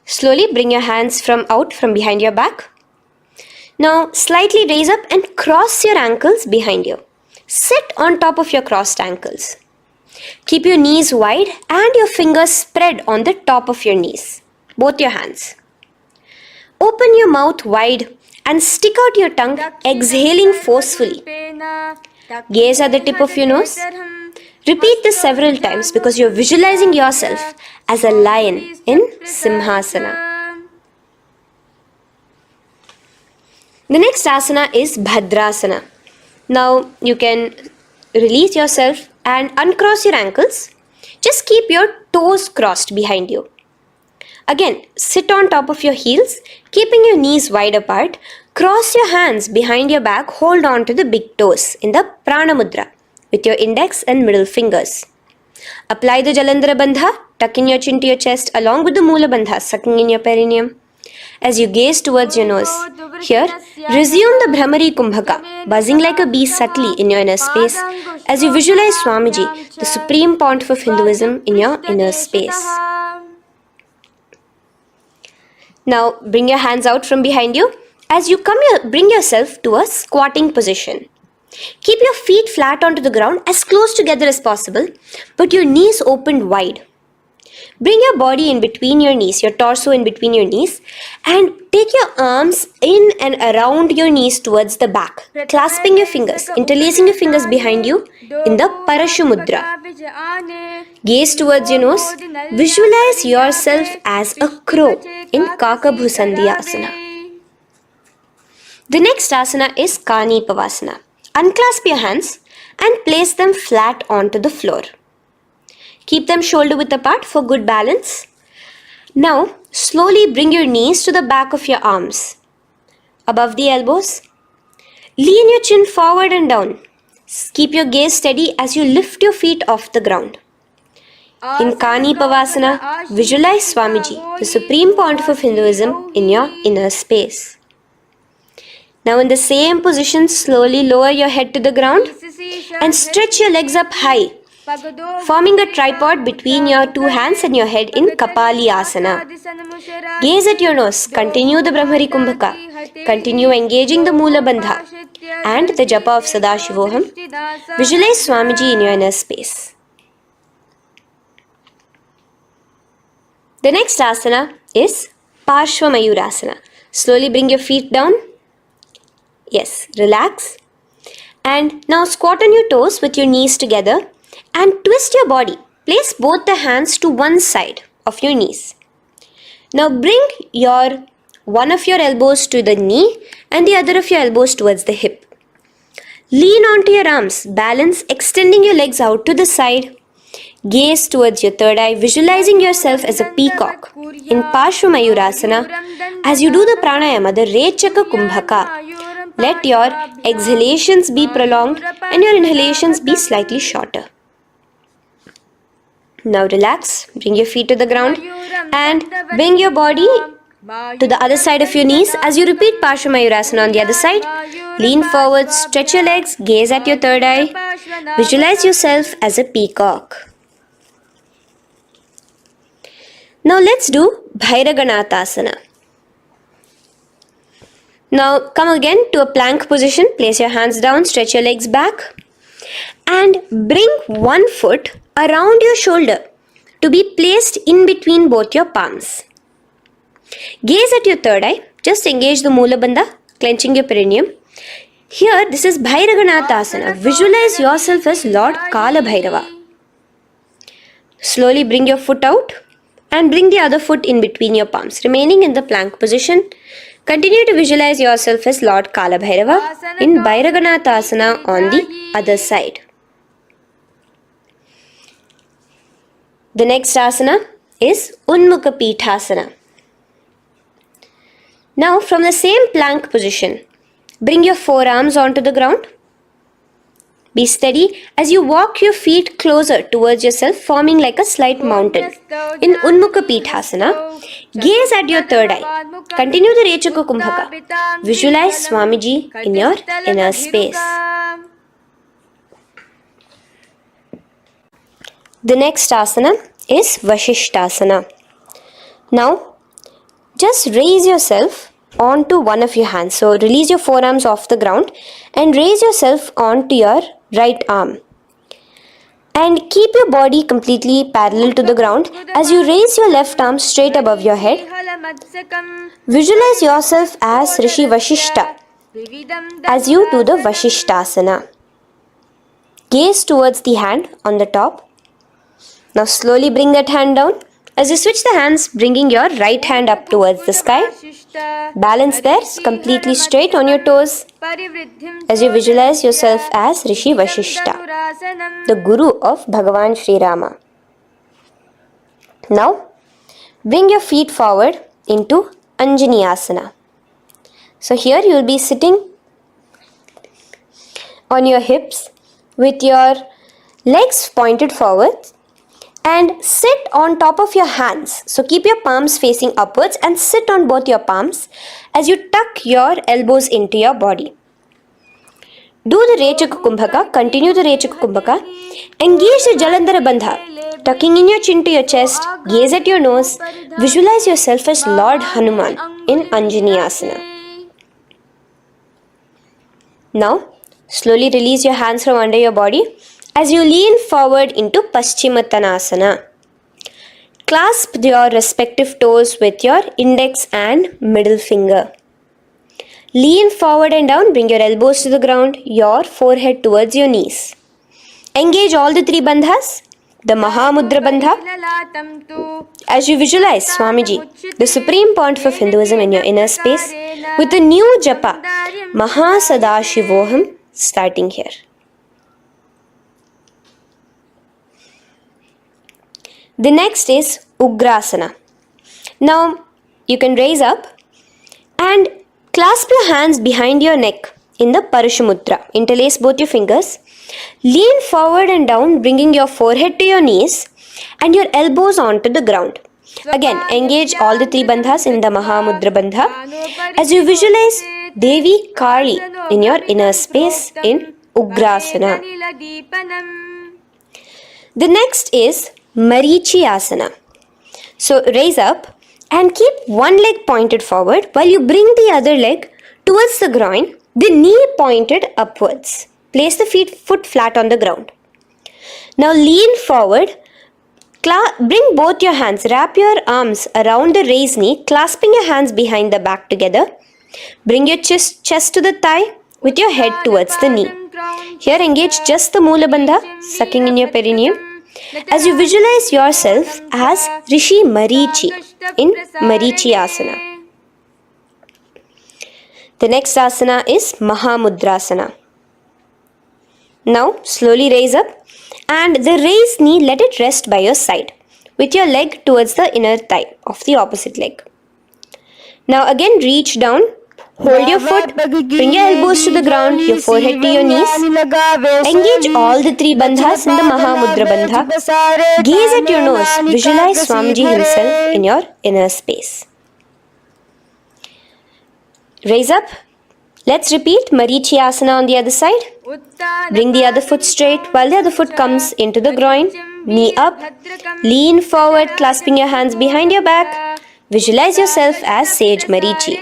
Slowly bring your hands out from behind your back. Now slightly raise up and cross your ankles behind you. Sit on top of your crossed ankles. Keep your knees wide and your fingers spread on the top of your knees, both your hands. Open your mouth wide and stick out your tongue, exhaling forcefully. Gaze at the tip of your nose. Repeat this several times because you're visualizing yourself as a lion in Simhasana. The next asana is Bhadrasana. Now you can release yourself and uncross your ankles. Just keep your toes crossed behind you. Again, sit on top of your heels, keeping your knees wide apart. Cross your hands behind your back, hold on to the big toes in the Prana Mudra with your index and middle fingers. Apply the Jalandhara Bandha, tuck in your chin to your chest along with the Mula Bandha, sucking in your perineum. As you gaze towards your nose, here, resume the Brahmari Kumbhaka, buzzing like a bee subtly in your inner space as you visualize Swamiji, the Supreme Pontiff of Hinduism, in your inner space. Now, bring your hands out from behind you. As you bring yourself to a squatting position. Keep your feet flat onto the ground as close together as possible, but your knees opened wide. Bring your body in between your knees, your torso in between your knees, and take your arms in and around your knees towards the back, clasping your fingers, interlacing your fingers behind you in the Parashu Mudra. Gaze towards your nose. Visualize yourself as a crow in Kakabhusandhyasana. The next asana is Kani Pavasana. Unclasp your hands and place them flat onto the floor. Keep them shoulder width apart for good balance. Now, slowly bring your knees to the back of your arms, above the elbows. Lean your chin forward and down. Keep your gaze steady as you lift your feet off the ground. In Kani Pavasana, visualize Swamiji, the Supreme Pontiff of Hinduism, in your inner space. Now in the same position, slowly lower your head to the ground and stretch your legs up high, forming a tripod between your two hands and your head in Kapali Asana. Gaze at your nose, continue the Brahmari Kumbhaka, continue engaging the Mula Bandha and the Japa of Sadashivoham. Visualize Swamiji in your inner space. The next asana is Parshva Mayurasana. Slowly bring your feet down. Yes, relax. And now squat on your toes with your knees together and twist your body. Place both the hands to one side of your knees. Now bring one of your elbows to the knee and the other of your elbows towards the hip. Lean onto your arms, balance, extending your legs out to the side. Gaze towards your third eye, visualizing yourself as a peacock in Parshva Mayurasana. As you do the pranayama, the Rechaka Kumbhaka, let your exhalations be prolonged and your inhalations be slightly shorter. Now relax, bring your feet to the ground and bring your body to the other side of your knees. As you repeat Parshva Mayurasana on the other side, lean forward, stretch your legs, gaze at your third eye, visualize yourself as a peacock. Now let's do Bhairaganathasana. Now come again to a plank position. Place your hands down, stretch your legs back and bring one foot around your shoulder to be placed in between both your palms. Gaze at your third eye. Just engage the Mula Bandha, clenching your perineum. Here, this is Bhairaganathasana. Visualize yourself as Lord Kala Bhairava. Slowly bring your foot out and bring the other foot in between your palms, remaining in the plank position. Continue to visualize yourself as Lord Kala Bhairava in Bhairaganathasana on the other side. The next asana is Unmukha Pithasana. Now from the same plank position, bring your forearms onto the ground. Be steady as you walk your feet closer towards yourself, forming like a slight mountain. In Unmukha Pithasana, gaze at your third eye. Continue the Rechaka Kumbhaka. Visualize Swamiji in your inner space. The next asana is Vashishthasana. Now, just raise yourself onto one of your hands. So, release your forearms off the ground and raise yourself onto your right arm. And keep your body completely parallel to the ground as you raise your left arm straight above your head. Visualize yourself as Rishi Vashishta as you do the Vashishthasana. Gaze towards the hand on the top. Now slowly bring that hand down. As you switch the hands, bringing your right hand up towards the sky. Balance there, completely straight on your toes. As you visualize yourself as Rishi Vashishta, the Guru of Bhagavan Sri Rama. Now, bring your feet forward into Anjaneyasana. So here you will be sitting on your hips with your legs pointed forward and sit on top of your hands. So keep your palms facing upwards and sit on both your palms as you tuck your elbows into your body. Do the Rechaka Kumbhaka, continue the Rechaka Kumbhaka. Engage the Jalandhara Bandha, tucking in your chin to your chest, gaze at your nose, visualize yourself as Lord Hanuman in Anjaneyasana. Now, slowly release your hands from under your body as you lean forward into Paschimottanasana. Clasp your respective toes with your index and middle finger. Lean forward and down, bring your elbows to the ground, your forehead towards your knees. Engage all the three bandhas, the Mahamudra Bandha. As you visualize Swamiji, the Supreme Pontiff of Hinduism in your inner space, with a new japa, Mahasadashivoham, starting here. The next is Ugrasana. Now, you can raise up and clasp your hands behind your neck in the Parashamudra. Interlace both your fingers. Lean forward and down, bringing your forehead to your knees and your elbows onto the ground. Again, engage all the three bandhas in the Mahamudra Bandha as you visualize Devi Kali in your inner space in Ugrasana. The next is Marichyasana. So raise up and keep one leg pointed forward while you bring the other leg towards the groin, the knee pointed upwards. Place the foot flat on the ground. Now lean forward, bring both your hands, wrap your arms around the raised knee, clasping your hands behind the back together. Bring your chest to the thigh with your head towards the knee. Here engage just the Moola Bandha, sucking in your perineum, as you visualize yourself as Rishi Marichi in Marichyasana. The next asana is Mahamudrasana. Now slowly raise up and the raised knee, let it rest by your side with your leg towards the inner thigh of the opposite leg. Now again reach down, hold your foot, bring your elbows to the ground, your forehead to your knees. Engage all the three bandhas in the Mahamudra Bandha. Gaze at your nose, visualize Swamiji himself in your inner space. Raise up. Let's repeat Marichyasana on the other side. Bring the other foot straight while the other foot comes into the groin. Knee up. Lean forward, clasping your hands behind your back. Visualize yourself as Sage Marichi.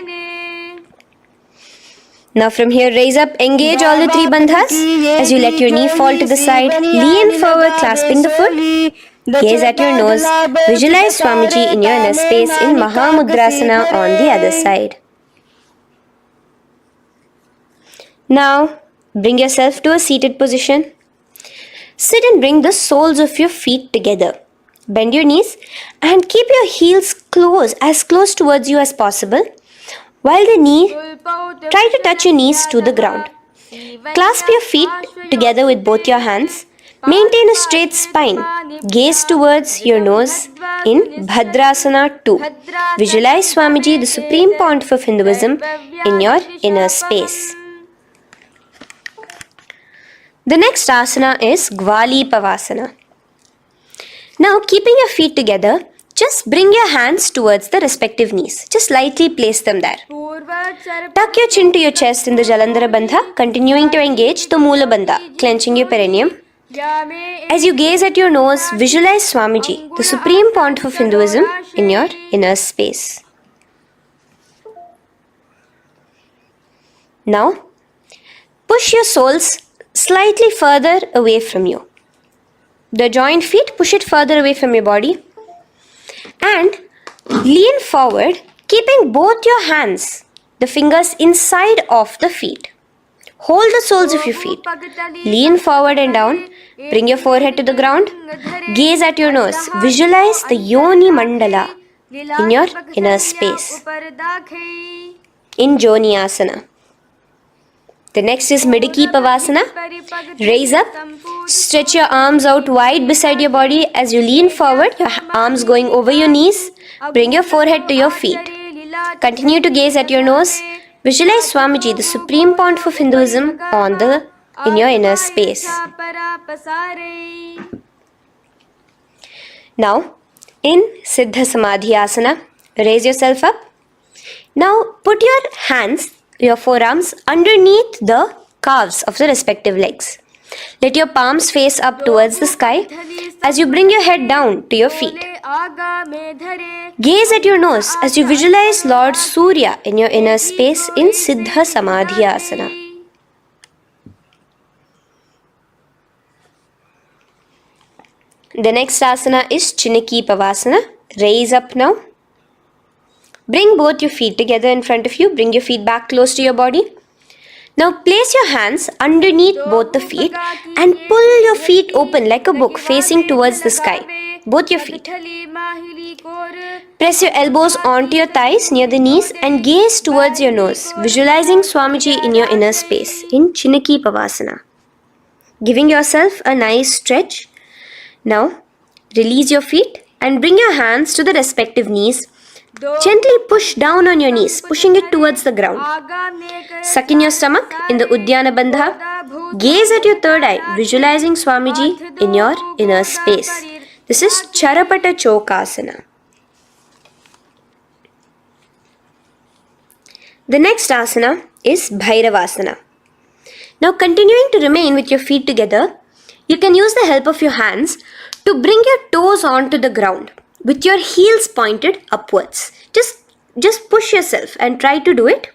Now from here, raise up, engage all the three bandhas. As you let your knee fall to the side, lean forward, clasping the foot. Gaze at your nose. Visualize Swamiji in your inner space in Mahamudrasana on the other side. Now, bring yourself to a seated position. Sit and bring the soles of your feet together. Bend your knees and keep your heels as close towards you as possible. While try to touch your knees to the ground. Clasp your feet together with both your hands. Maintain a straight spine. Gaze towards your nose in Bhadrasana 2. Visualize Swamiji, the Supreme Pontiff of Hinduism, in your inner space. The next asana is Gwali Pavasana. Now, keeping your feet together, just bring your hands towards the respective knees. Just lightly place them there. Tuck your chin to your chest in the Jalandhara Bandha, continuing to engage the Moola Bandha, clenching your perineum. As you gaze at your nose, visualize Swamiji, the Supreme Pontiff of Hinduism, in your inner space. Now, push your soles slightly further away from you. The joined feet, push it further away from your body. And lean forward, keeping both your hands, the fingers inside of the feet. Hold the soles of your feet. Lean forward and down. Bring your forehead to the ground. Gaze at your nose. Visualize the Yoni Mandala in your inner space. In Joni Asana. The next is Midiki Pavasana. Raise up. Stretch your arms out wide beside your body as you lean forward, your arms going over your knees. Bring your forehead to your feet. Continue to gaze at your nose. Visualize Swamiji, the Supreme Pontiff of Hinduism, in your inner space. Now, in Siddha Samadhi Asana, raise yourself up. Now, put your forearms underneath the calves of the respective legs. Let your palms face up towards the sky as you bring your head down to your feet. Gaze at your nose as you visualize Lord Surya in your inner space in Siddha Samadhi Asana. The next asana is Chiniki Pavasana. Raise up now. Bring both your feet together in front of you. Bring your feet back close to your body. Now place your hands underneath both the feet and pull your feet open like a book facing towards the sky. Both your feet. Press your elbows onto your thighs near the knees and gaze towards your nose, visualizing Swamiji in your inner space in Chiniki Pavasana. Giving yourself a nice stretch. Now release your feet and bring your hands to the respective knees. Gently push down on your knees, pushing it towards the ground. Suck in your stomach in the Uddiyana Bandha. Gaze at your third eye, visualizing Swamiji in your inner space. This is Charapata Chokasana. The next asana is Bhairavasana. Now continuing to remain with your feet together, you can use the help of your hands to bring your toes onto the ground with your heels pointed upwards. Just push yourself and try to do it.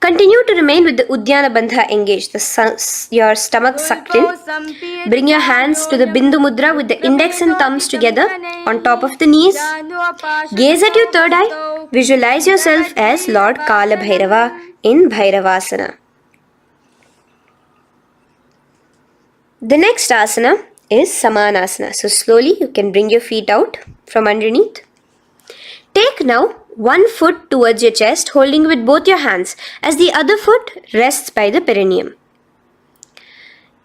Continue to remain with the Uddiyana Bandha engaged, your stomach sucked in. Bring your hands to the Bindu Mudra with the index and thumbs together on top of the knees. Gaze at your third eye. Visualize yourself as Lord Kala Bhairava in Bhairavasana. The next asana is Samanasana. So slowly you can bring your feet out from underneath. Take now one foot towards your chest, holding with both your hands as the other foot rests by the perineum.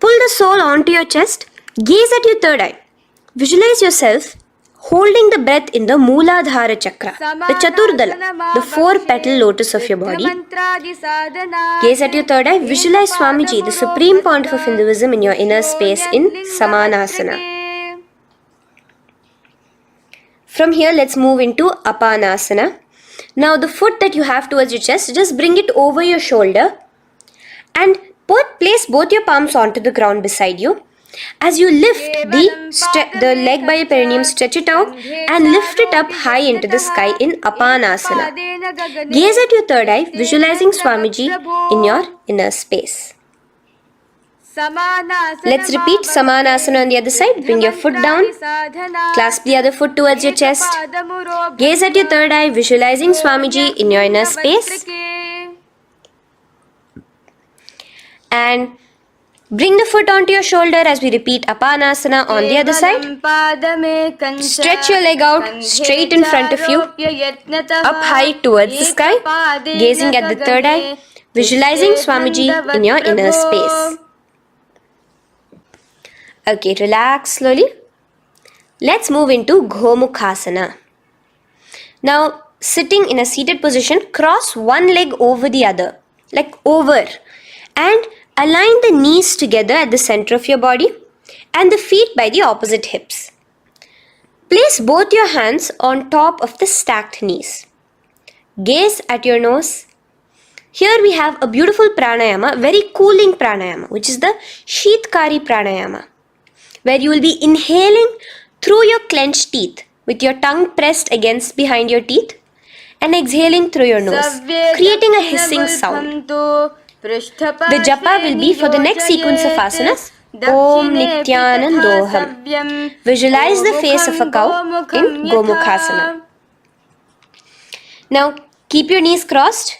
Pull the sole onto your chest. Gaze at your third eye. Visualize yourself holding the breath in the Mooladhara Chakra, the Chaturdala, the 4-petal lotus of your body. Gaze at your third eye. Visualize Swamiji, the Supreme Pontiff of Hinduism, in your inner space in Samanasana. From here, let's move into Apanasana. Now, the foot that you have towards your chest, just bring it over your shoulder and place both your palms onto the ground beside you. As you lift the leg by your perineum, stretch it out and lift it up high into the sky in Apanasana. Gaze at your third eye, visualizing Swamiji in your inner space. Let's repeat Samanasana on the other side. Bring your foot down. Clasp the other foot towards your chest. Gaze at your third eye, visualizing Swamiji in your inner space. And bring the foot onto your shoulder as we repeat Apanasana on the other side. Stretch your leg out straight in front of you, up high towards the sky, gazing at the third eye, visualizing Swamiji in your inner space. Okay, relax slowly. Let's move into Gomukhasana. Now, sitting in a seated position, cross one leg over the other, like over, and align the knees together at the center of your body and the feet by the opposite hips. Place both your hands on top of the stacked knees. Gaze at your nose. Here we have a beautiful pranayama, very cooling pranayama, which is the Sheetkari pranayama, where you will be inhaling through your clenched teeth with your tongue pressed against behind your teeth and exhaling through your nose, creating a hissing sound. The japa will be for the next sequence of asanas. Om Nityanandoham. Visualize the face of a cow in Gomukhasana. Now keep your knees crossed.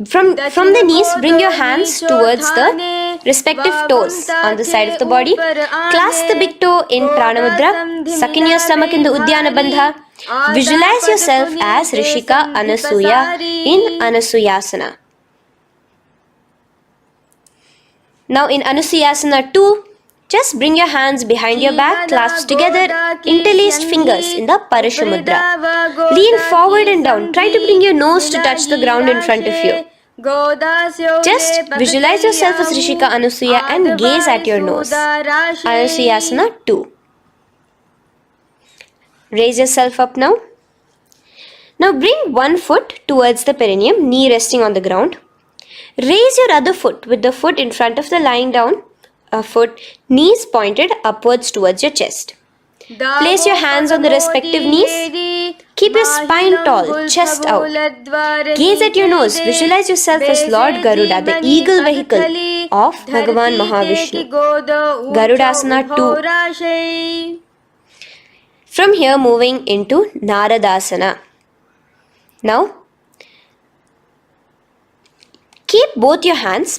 From the knees, bring your hands towards the respective toes on the side of the body. Clasp the big toe in Prana Mudra. Suck in your stomach in the Udyana Bandha. Visualize yourself as Rishika Anasuya in Anasuyasana. Now in Anasuyasana 2, just bring your hands behind your back, clasped together, interlaced fingers in the Parashamudra. Lean forward and down. Try to bring your nose to touch the ground in front of you. Just visualize yourself as Rishika Anasuya and gaze at your nose. Anasuyasana 2. Raise yourself up now. Now bring one foot towards the perineum, knee resting on the ground. Raise your other foot with the foot in front of the lying down, knees pointed upwards towards your chest. Place your hands on the respective knees. Keep your spine tall, chest out. Gaze at your nose. Visualize yourself as Lord Garuda, the eagle vehicle of Bhagavan Mahavishnu. Garudasana 2. From here, moving into Naradasana. Now, bring both your hands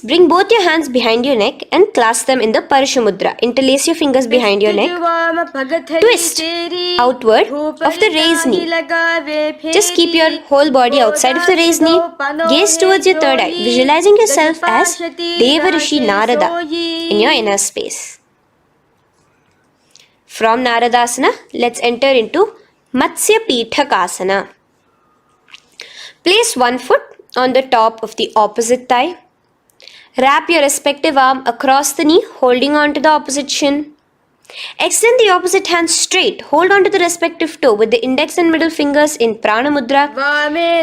behind your neck and clasp them in the Parashamudra. Interlace your fingers behind your neck. Twist outward of the raised knee. Just keep your whole body outside of the raised knee. Gaze towards your third eye, visualizing yourself as Devarishi Narada in your inner space. From Naradasana, let's enter into Matsya Pithakasana. Place one foot on the top of the opposite thigh. Wrap your respective arm across the knee, holding on to the opposite shin. Extend the opposite hand straight. Hold on to the respective toe with the index and middle fingers in Prana Mudra.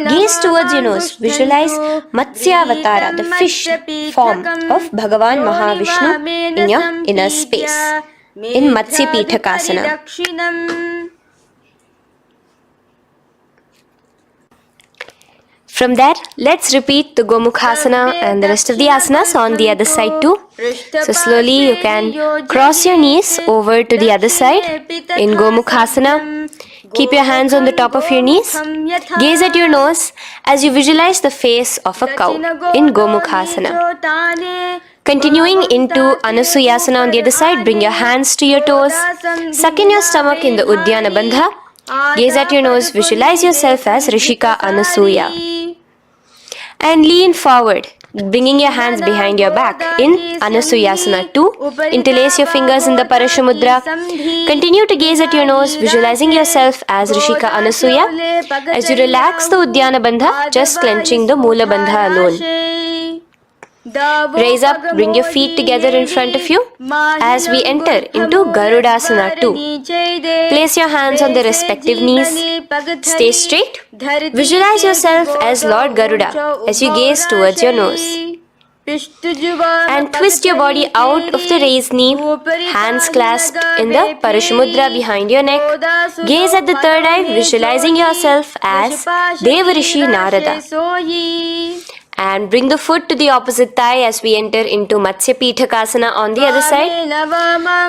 Gaze towards your nose. Visualize Matsya Avatara, the fish form of Bhagavan Mahavishnu in your inner space in Matsya Pithakasana. From there, let's repeat the Gomukhasana and the rest of the asanas on the other side too. So slowly you can cross your knees over to the other side in Gomukhasana. Keep your hands on the top of your knees. Gaze at your nose as you visualize the face of a cow in Gomukhasana. Continuing into Anasuyasana on the other side, bring your hands to your toes. Suck in your stomach in the Udyana Bandha. Gaze at your nose, visualize yourself as Rishika Anasuya. And lean forward, bringing your hands behind your back in Anasuyasana 2. Interlace your fingers in the Parashamudra. Continue to gaze at your nose, visualizing yourself as Rishika Anasuya. As you relax the Udyana Bandha, just clenching the Mula Bandha alone. Raise up, bring your feet together in front of you as we enter into Garudasana 2. Place your hands on the respective knees. Stay straight. Visualize yourself as Lord Garuda as you gaze towards your nose. And twist your body out of the raised knee, hands clasped in the Parashamudra behind your neck. Gaze at the third eye, visualizing yourself as Devarishi Narada. And bring the foot to the opposite thigh as we enter into Matsya Pithakasana on the other side.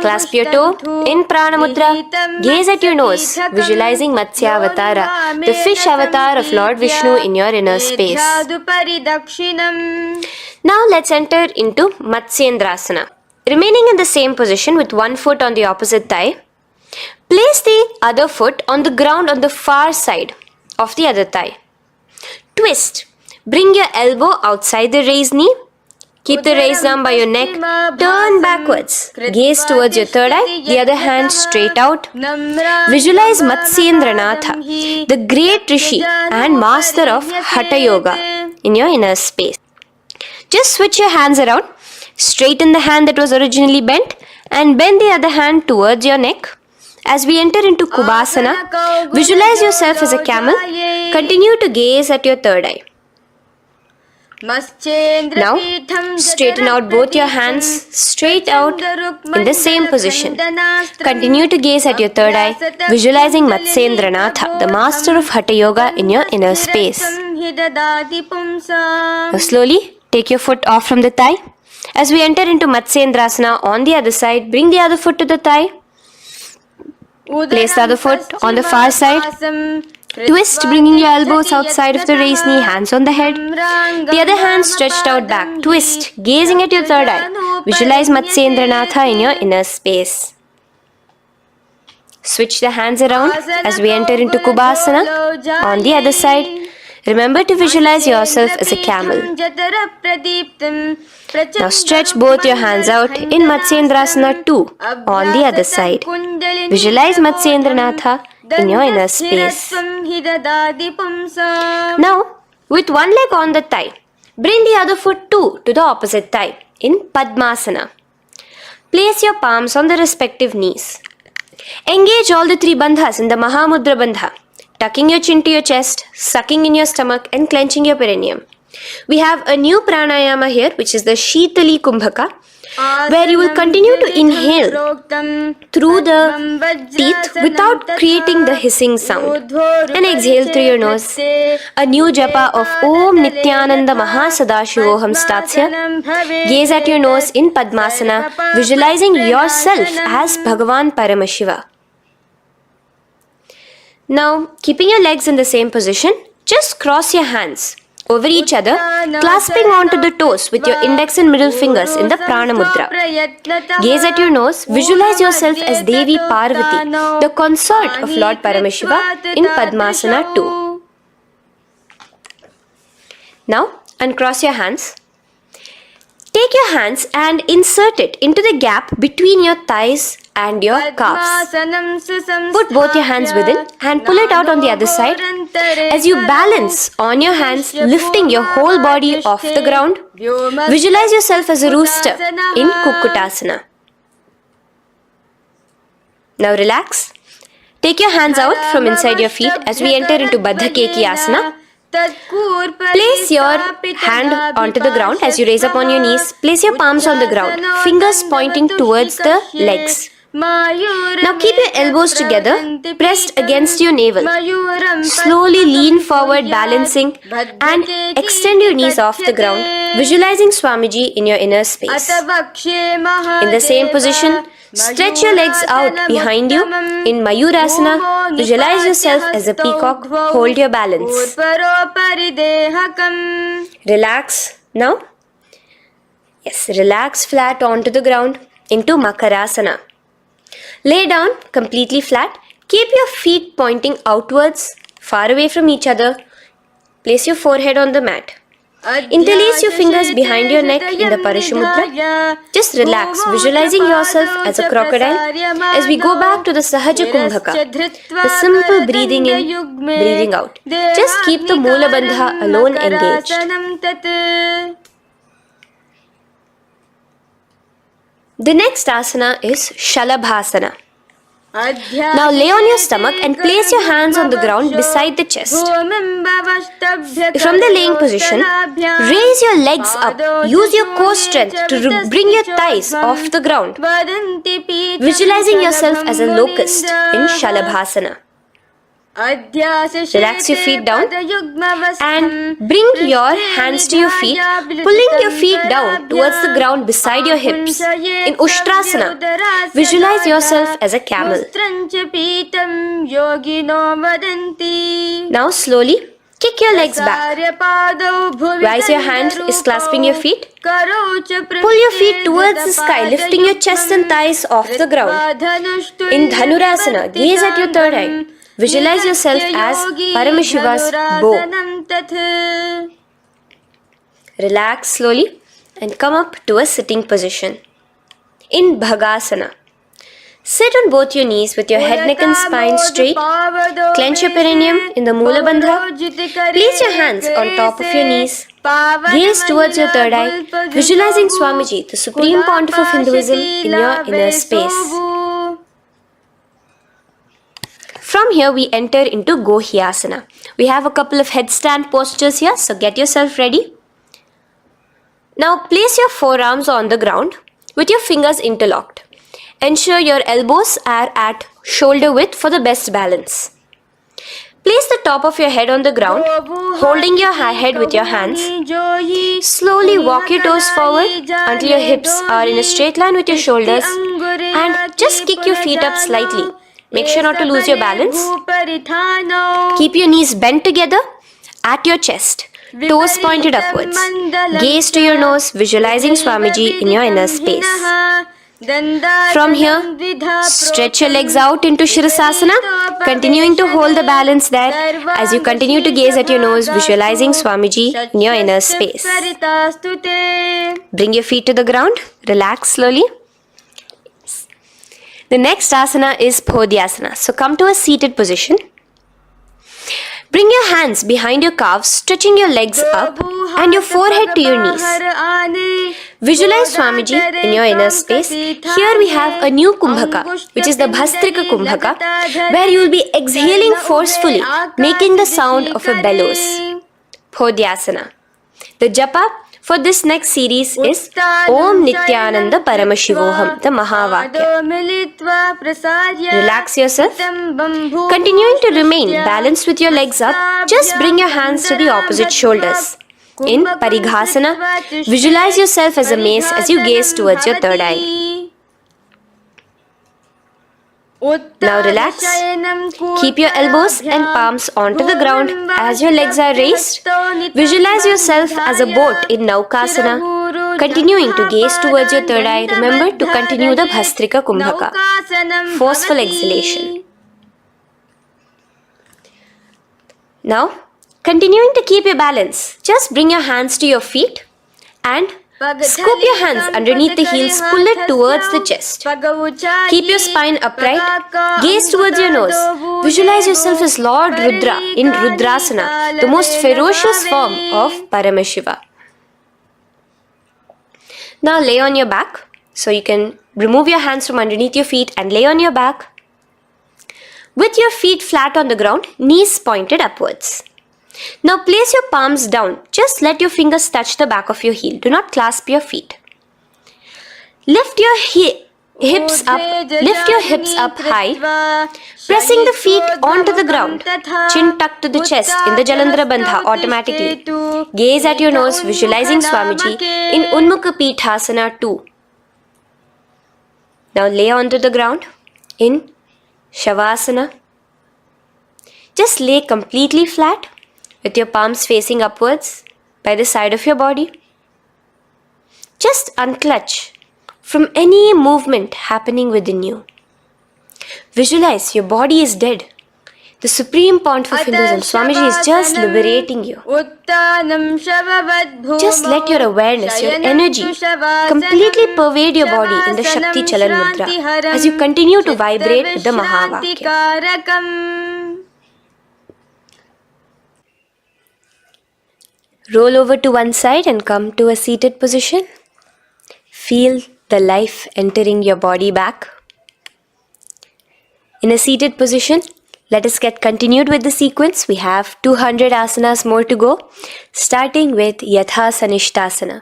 Clasp your toe in Prana Mudra. Gaze at your nose, visualizing Matsya Avatara, the fish avatar of Lord Vishnu in your inner space. Now let's enter into Matsyendrasana. Remaining in the same position with one foot on the opposite thigh, place the other foot on the ground on the far side of the other thigh. Twist. Bring your elbow outside the raised knee. Keep the raised arm by your neck. Turn backwards. Gaze towards your third eye, the other hand straight out. Visualize Matsyendranatha, the great Rishi and master of Hatha Yoga in your inner space. Just switch your hands around. Straighten the hand that was originally bent and bend the other hand towards your neck. As we enter into Kubhasana, visualize yourself as a camel. Continue to gaze at your third eye. Now, straighten out both your hands straight out in the same position. Continue to gaze at your third eye, visualizing Matsyendranatha, the master of Hatha Yoga in your inner space. Now, slowly take your foot off from the thigh. As we enter into Matsyendrasana on the other side, bring the other foot to the thigh. Place the other foot on the far side. Twist, bringing your elbows outside of the raised knee, hands on the head. The other hand stretched out back. Twist, gazing at your third eye. Visualize Matsyendranatha in your inner space. Switch the hands around as we enter into Kubhasana on the other side. Remember to visualize yourself as a camel. Now stretch both your hands out in Matsyendrasana 2 on the other side. Visualize Matsyendranatha in your inner space. Now, with one leg on the thigh, bring the other foot too to the opposite thigh in Padmasana. Place your palms on the respective knees. Engage all the three bandhas in the Mahamudra Bandha, tucking your chin to your chest, sucking in your stomach and clenching your perineum. We have a new pranayama here, which is the Shitali Kumbhaka, where you will continue to inhale through the teeth without creating the hissing sound, and exhale through your nose. A new japa of Om Nityananda Mahasadashivoham starts here. Gaze at your nose in Padmasana, visualizing yourself as Bhagavan Paramashiva. Now, keeping your legs in the same position, just cross your hands over each other, clasping onto the toes with your index and middle fingers in the Prana Mudra. Gaze at your nose, visualize yourself as Devi Parvati, the consort of Lord Paramashiva in Padmasana 2. Now, uncross your hands. Take your hands and insert it into the gap between your thighs and your calves. Put both your hands within and pull it out on the other side. As you balance on your hands, lifting your whole body off the ground, visualize yourself as a rooster in Kukkutasana. Now relax. Take your hands out from inside your feet as we enter into Baddha Keki Asana. Place your hand onto the ground as you raise up on your knees. Place your palms on the ground, fingers pointing towards the legs. Now keep your elbows together, pressed against your navel. Slowly lean forward, balancing, and extend your knees off the ground, visualizing Swamiji in your inner space. In the same position, stretch your legs out behind you. In Mayurasana, visualize yourself as a peacock. Hold your balance. Relax now. Yes, relax flat onto the ground into Makarasana. Lay down completely flat. Keep your feet pointing outwards, far away from each other. Place your forehead on the mat. Interlace your fingers behind your neck in the Parishamudra. Just relax, visualizing yourself as a crocodile as we go back to the Sahaja Kumbhaka, the simple breathing in, breathing out. Just keep the Moola Bandha alone engaged. The next asana is Shalabhasana. Now lay on your stomach and place your hands on the ground beside the chest. From the laying position, raise your legs up. Use your core strength to bring your thighs off the ground. Visualizing yourself as a locust in Shalabhasana. Relax your feet down and bring your hands to your feet, pulling your feet down towards the ground beside your hips. In Ushtrasana, visualize yourself as a camel. Now slowly kick your legs back. Rise your hand is clasping your feet. Pull your feet towards the sky, lifting your chest and thighs off the ground. In Dhanurasana, gaze at your third eye. Visualize yourself as Paramashiva's bow. Relax slowly and come up to a sitting position. In Bhagasana, sit on both your knees with your head, neck and spine straight. Clench your perineum in the Moola Bandha. Place your hands on top of your knees. Gaze towards your third eye, visualizing Swamiji, the Supreme Pontiff of Hinduism, in your inner space. From here we enter into Gohyasana. We have a couple of headstand postures here, so get yourself ready. Now place your forearms on the ground with your fingers interlocked. Ensure your elbows are at shoulder width for the best balance. Place the top of your head on the ground, holding your head with your hands. Slowly walk your toes forward until your hips are in a straight line with your shoulders, and just kick your feet up slightly, Make sure not to lose your balance. Keep your knees bent together at your chest. Toes pointed upwards. Gaze to your nose, visualizing Swamiji in your inner space. From here, stretch your legs out into Shirasasana, continuing to hold the balance there as you continue to gaze at your nose, visualizing Swamiji in your inner space. Bring your feet to the ground, relax slowly. The next asana is Podhyasana. So come to a seated position. Bring your hands behind your calves, stretching your legs up and your forehead to your knees. Visualize Swamiji in your inner space. Here we have a new Kumbhaka, which is the Bhastrika Kumbhaka, where you will be exhaling forcefully, making the sound of a bellows. Podhyasana. The japa for this next series is Om Nityananda Paramashivoham, the Mahavakya. Relax yourself. Continuing to remain balanced with your legs up, just bring your hands to the opposite shoulders. In Parighasana, visualize yourself as a mace as you gaze towards your third eye. Now relax. Keep your elbows and palms onto the ground as your legs are raised. Visualize yourself as a boat in Naukasana. Continuing to gaze towards your third eye, remember to continue the Bhastrika Kumbhaka. Forceful exhalation. Now, continuing to keep your balance, just bring your hands to your feet and scoop your hands underneath the heels, pull it towards the chest. Keep your spine upright, gaze towards your nose. Visualize yourself as Lord Rudra in Rudrasana, the most ferocious form of Paramashiva. Now lay on your back. So you can remove your hands from underneath your feet and lay on your back. With your feet flat on the ground, knees pointed upwards. Now place your palms down. Just let your fingers touch the back of your heel. Do not clasp your feet. Lift your hips up high, pressing the feet onto the ground. Chin tucked to the chest in the Jalandhara Bandha automatically. Gaze at your nose, visualizing Swamiji in Unmukha Pithasana 2. Now lay onto the ground in Shavasana. Just lay completely flat with your palms facing upwards by the side of your body. Just unclutch from any movement happening within you. Visualize your body is dead. The Supreme Pontiff of Hinduism, Swamiji, is just liberating you. Just let your awareness, your energy completely pervade your body in the Shakti Chalan Mudra as you continue to vibrate with the Mahavakya. Roll over to one side and come to a seated position. Feel the life entering your body back. In a seated position, let us get continued with the sequence. We have 200 asanas more to go, starting with Yatha Sanishtasana.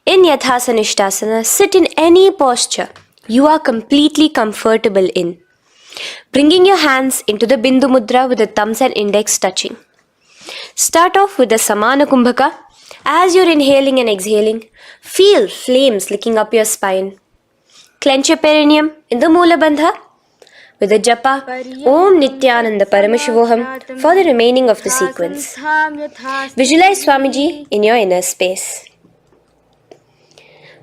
In Yatha Sanishtasana, sit in any posture you are completely comfortable in. Bringing your hands into the Bindu Mudra with the thumbs and index touching. Start off with the Samana Kumbhaka. As you're inhaling and exhaling, feel flames licking up your spine. Clench your perineum in the Moola Bandha with the japa Om Nityananda Paramashivoham for the remaining of the sequence. Visualize Swamiji in your inner space.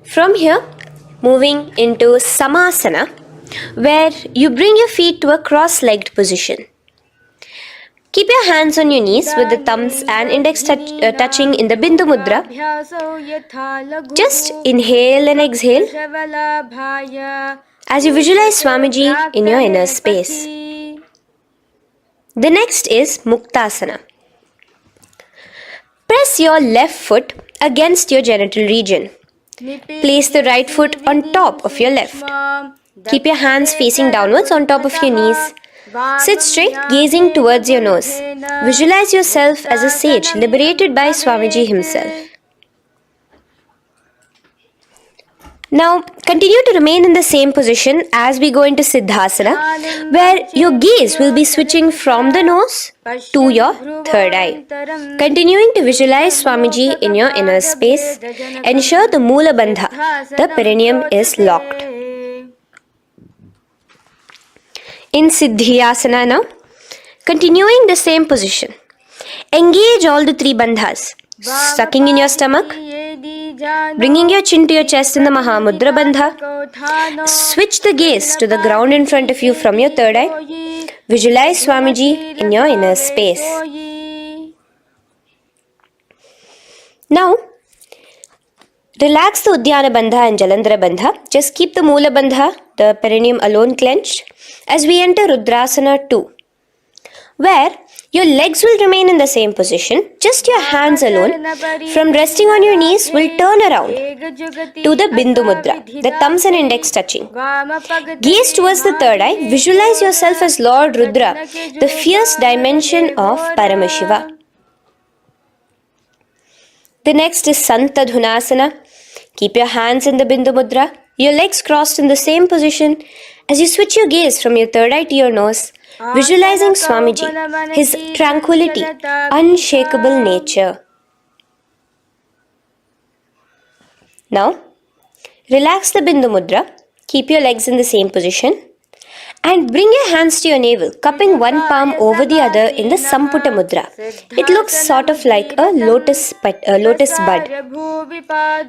From here, moving into Samasana, where you bring your feet to a cross-legged position. Keep your hands on your knees with the thumbs and index touching in the Bindu Mudra. Just inhale and exhale as you visualize Swamiji in your inner space. The next is Muktasana. Press your left foot against your genital region. Place the right foot on top of your left. Keep your hands facing downwards on top of your knees. Sit straight, gazing towards your nose. Visualize yourself as a sage liberated by Swamiji himself. Now, continue to remain in the same position as we go into Siddhasana, where your gaze will be switching from the nose to your third eye. Continuing to visualize Swamiji in your inner space, ensure the Moola Bandha, the perineum, is locked. in Siddhyasana now. Continuing the same position. Engage all the three bandhas. Sucking in your stomach, bringing your chin to your chest in the Mahamudra Bandha. Switch the gaze to the ground in front of you from your third eye. Visualize Swamiji in your inner space. Now, relax the Udyana Bandha and Jalandhara Bandha. Just keep the Moola Bandha, the perineum alone clenched, as we enter Rudrasana 2, where your legs will remain in the same position, just your hands alone, from resting on your knees, will turn around to the Bindu Mudra, the thumbs and index touching. Gaze towards the third eye, visualize yourself as Lord Rudra, the fierce dimension of Paramashiva. The next is Santadhunasana. Keep your hands in the Bindu Mudra, your legs crossed in the same position. As you switch your gaze from your third eye to your nose, visualizing Swamiji, his tranquility, unshakable nature. Now, relax the Bindu Mudra, keep your legs in the same position, and bring your hands to your navel, cupping one palm over the other in the Samputa Mudra. It looks sort of like a lotus bud.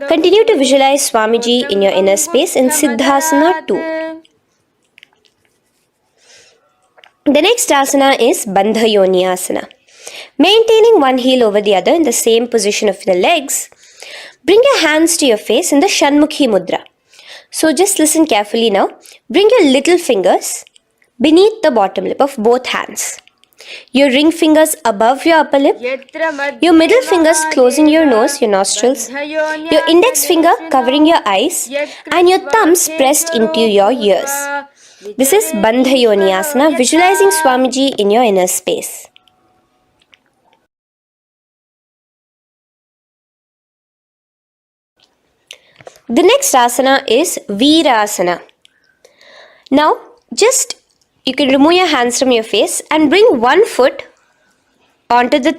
Continue to visualize Swamiji in your inner space in Siddhasana 2. The next asana is Bandha Yoni Asana. Maintaining one heel over the other in the same position of the legs, bring your hands to your face in the Shanmukhi Mudra. So just listen carefully now. Bring your little fingers beneath the bottom lip of both hands. Your ring fingers above your upper lip. Your middle fingers closing your nose, your nostrils. Your index finger covering your eyes. And your thumbs pressed into your ears. This is Bandha Yoni Asana, visualizing Swamiji in your inner space. The next asana is Virasana. Now, you can remove your hands from your face and bring one foot onto the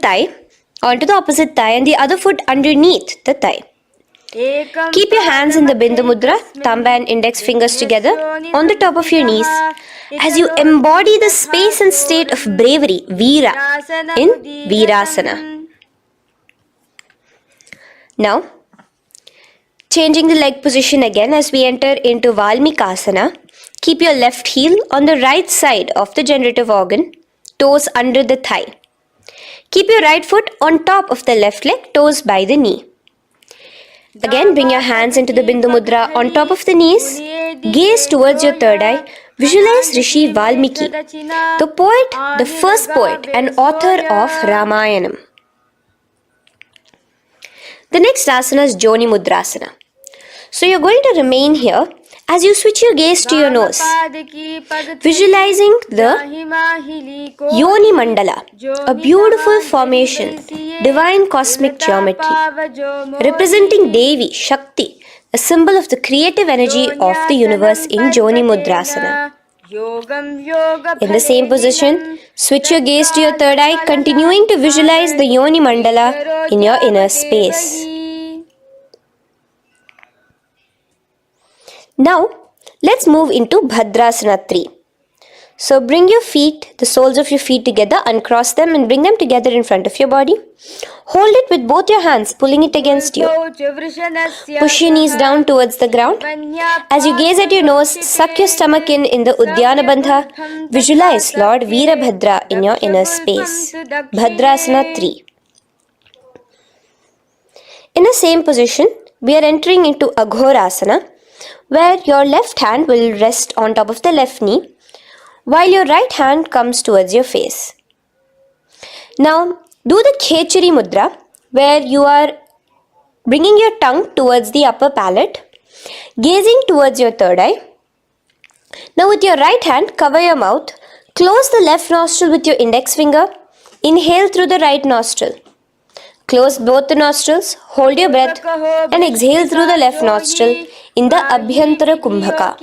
opposite thigh, and the other foot underneath the thigh. Keep your hands in the Bindu Mudra, thumb and index fingers together on the top of your knees as you embody the space and state of bravery, Veera, in Virasana. Now, changing the leg position again as we enter into Valmikasana. Keep your left heel on the right side of the generative organ, toes under the thigh. Keep your right foot on top of the left leg, toes by the knee. Again, bring your hands into the Bindu Mudra on top of the knees. Gaze towards your third eye. Visualize Rishi Valmiki, the poet, the first poet and author of Ramayanam. The next asana is Joni Mudrasana. So you're going to remain here as you switch your gaze to your nose, visualizing the Yoni Mandala, a beautiful formation, divine cosmic geometry, representing Devi, Shakti, a symbol of the creative energy of the universe in Joni Mudrasana. In the same position, switch your gaze to your third eye, continuing to visualize the Yoni Mandala in your inner space. Now, let's move into Bhadrasana 3. So bring your feet, the soles of your feet together, uncross them and bring them together in front of your body. Hold it with both your hands, pulling it against you. Push your knees down towards the ground. As you gaze at your nose, suck your stomach in the Udyana Bandha. Visualize Lord Veerabhadra in your inner space. Bhadrasana 3. In the same position, we are entering into Aghorasana, where your left hand will rest on top of the left knee, while your right hand comes towards your face. Now, do the Khechari Mudra, where you are bringing your tongue towards the upper palate, gazing towards your third eye. Now, with your right hand, cover your mouth, close the left nostril with your index finger, inhale through the right nostril. Close both the nostrils, hold your breath and exhale through the left nostril in the Abhyantara Kumbhaka.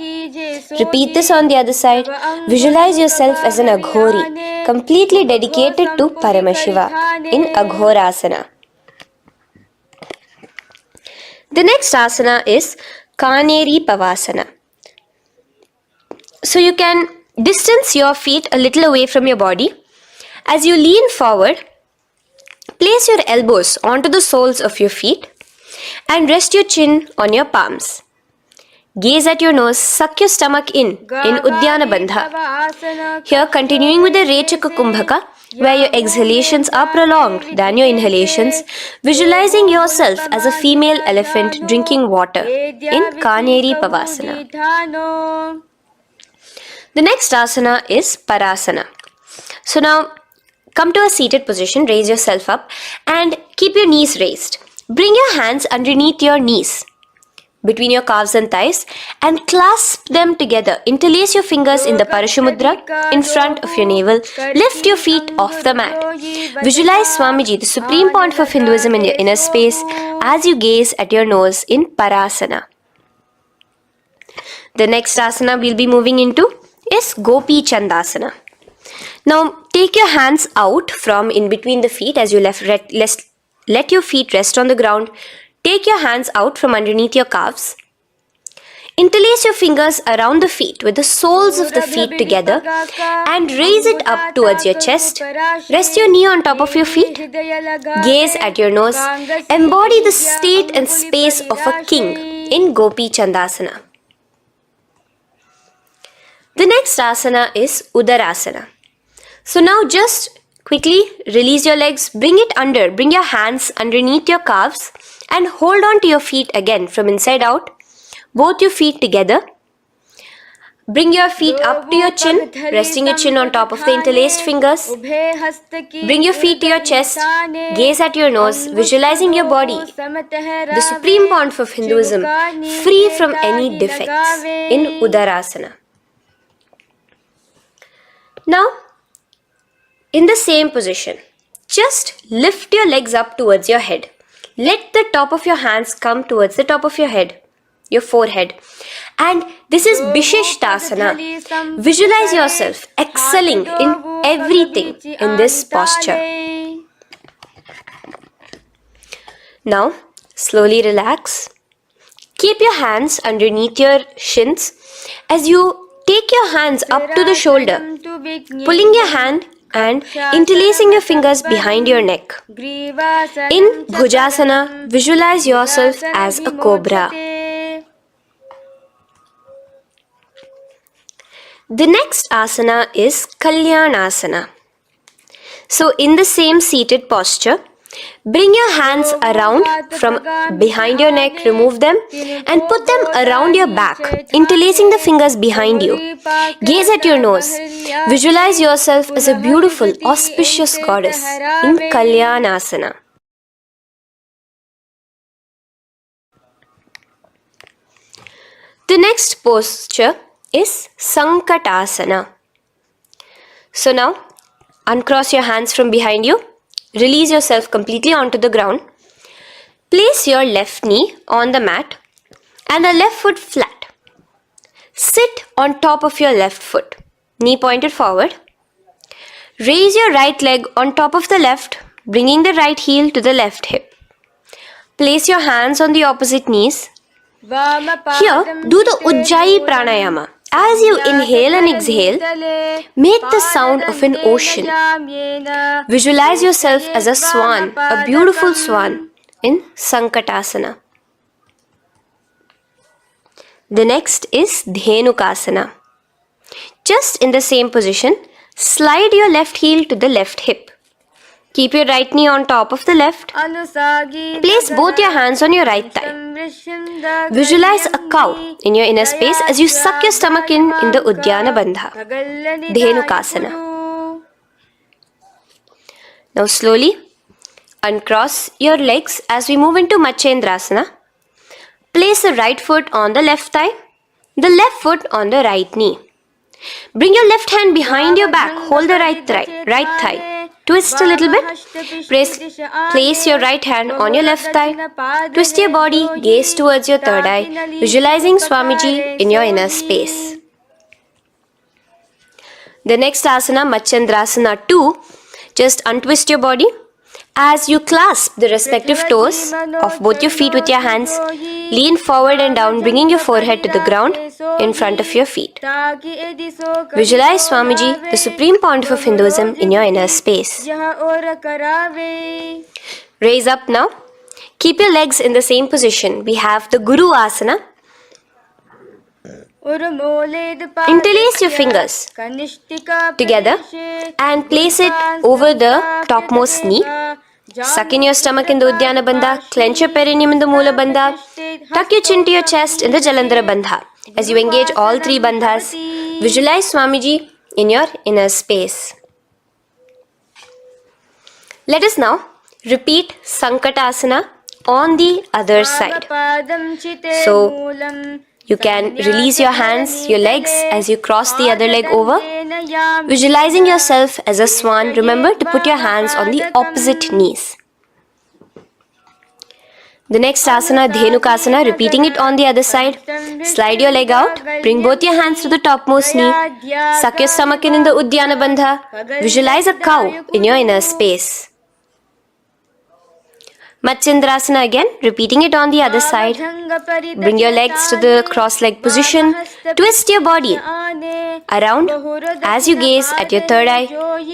Repeat this on the other side. Visualize yourself as an Aghori, completely dedicated to Paramashiva in Aghorasana. The next asana is Kaneri Pavasana. So you can Distance your feet a little away from your body. As you lean forward, place your elbows onto the soles of your feet and rest your chin on your palms. Gaze at your nose, suck your stomach in Uddiyana Bandha. Here, continuing with the Rechaka Kumbhaka, where your exhalations are prolonged than your inhalations, visualizing yourself as a female elephant drinking water in Kaneri Pavasana. The next asana is Parasana. So now, come to a seated position, raise yourself up and keep your knees raised. Bring your hands underneath your knees, between your calves and thighs, and clasp them together. Interlace your fingers in the Parashamudra in front of your navel. Lift your feet off the mat. Visualize Swamiji, the Supreme Pontiff of Hinduism, in your inner space as you gaze at your nose in Parasana. The next asana we'll be moving into is Gopi Chandasana. Now take your hands out from in between the feet as you let your feet rest on the ground. Take your hands out from underneath your calves. Interlace your fingers around the feet with the soles of the feet together and raise it up towards your chest. Rest your knee on top of your feet. Gaze at your nose. Embody the state and space of a king in Gopi Chandasana. The next asana is Udarasana. So now just quickly release your legs, bring your hands underneath your calves and hold on to your feet again from inside out. Both your feet together. Bring your feet up to your chin, resting your chin on top of the interlaced fingers. Bring your feet to your chest, gaze at your nose, visualizing your body, the Supreme Pontiff of Hinduism, free from any defects in Udarasana. Now, in the same position, just lift your legs up towards your head. Let the top of your hands come towards the top of your head, your forehead. And this is Vishishtasana. Visualize yourself excelling in everything in this posture. Now, slowly relax. Keep your hands underneath your shins as you take your hands up to the shoulder, pulling your hand and interlacing your fingers behind your neck. In Bhujasana, visualize yourself as a cobra. The next asana is Kalyanasana. So in the same seated posture, bring your hands around from behind your neck, remove them and put them around your back, interlacing the fingers behind you. Gaze at your nose. Visualize yourself as a beautiful, auspicious goddess in Kalyanasana. The next posture is Sankatasana. So now, uncross your hands from behind you. Release yourself completely onto the ground. Place your left knee on the mat and the left foot flat. Sit on top of your left foot, knee pointed forward. Raise your right leg on top of the left, bringing the right heel to the left hip. Place your hands on the opposite knees. Here, do the Ujjayi Pranayama. As you inhale and exhale, make the sound of an ocean. Visualize yourself as a swan, a beautiful swan in Sankatasana. The next is Dhenukasana. Just in the same position, slide your left heel to the left hip. Keep your right knee on top of the left. Place both your hands on your right thigh. Visualize a cow in your inner space as you suck your stomach in the Uddiyana Bandha, Dhenukasana. Now slowly uncross your legs as we move into Matsyendrasana. Place the right foot on the left thigh, the left foot on the right knee. Bring your left hand behind your back, hold the right thigh. Twist a little bit. Place your right hand on your left thigh. Twist your body, gaze towards your third eye, visualizing Swamiji in your inner space. The next asana, Matsyendrasana 2. Just untwist your body. As you clasp the respective toes of both your feet with your hands, lean forward and down, bringing your forehead to the ground in front of your feet. Visualize Swamiji, the Supreme Pontiff of Hinduism, in your inner space. Raise up now. Keep your legs in the same position. We have the Guru Asana. Interlace your fingers together and place it over the topmost knee. Suck in your stomach in the Uddiyana Bandha, clench your perineum in the Moola Bandha, tuck your chin to your chest in the Jalandhara Bandha. As you engage all three bandhas, visualize Swamiji in your inner space. Let us now repeat Sankatasana on the other side. So, you can release your hands, your legs as you cross the other leg over. Visualizing yourself as a swan, remember to put your hands on the opposite knees. The next asana, Dhenukasana, repeating it on the other side. Slide your leg out, bring both your hands to the topmost knee. Suck your stomach in the Uddiyana Bandha. Visualize a cow in your inner space. Matsyendrasana again, repeating it on the other side. Bring your legs to the cross-leg position. Twist your body around as you gaze at your third eye,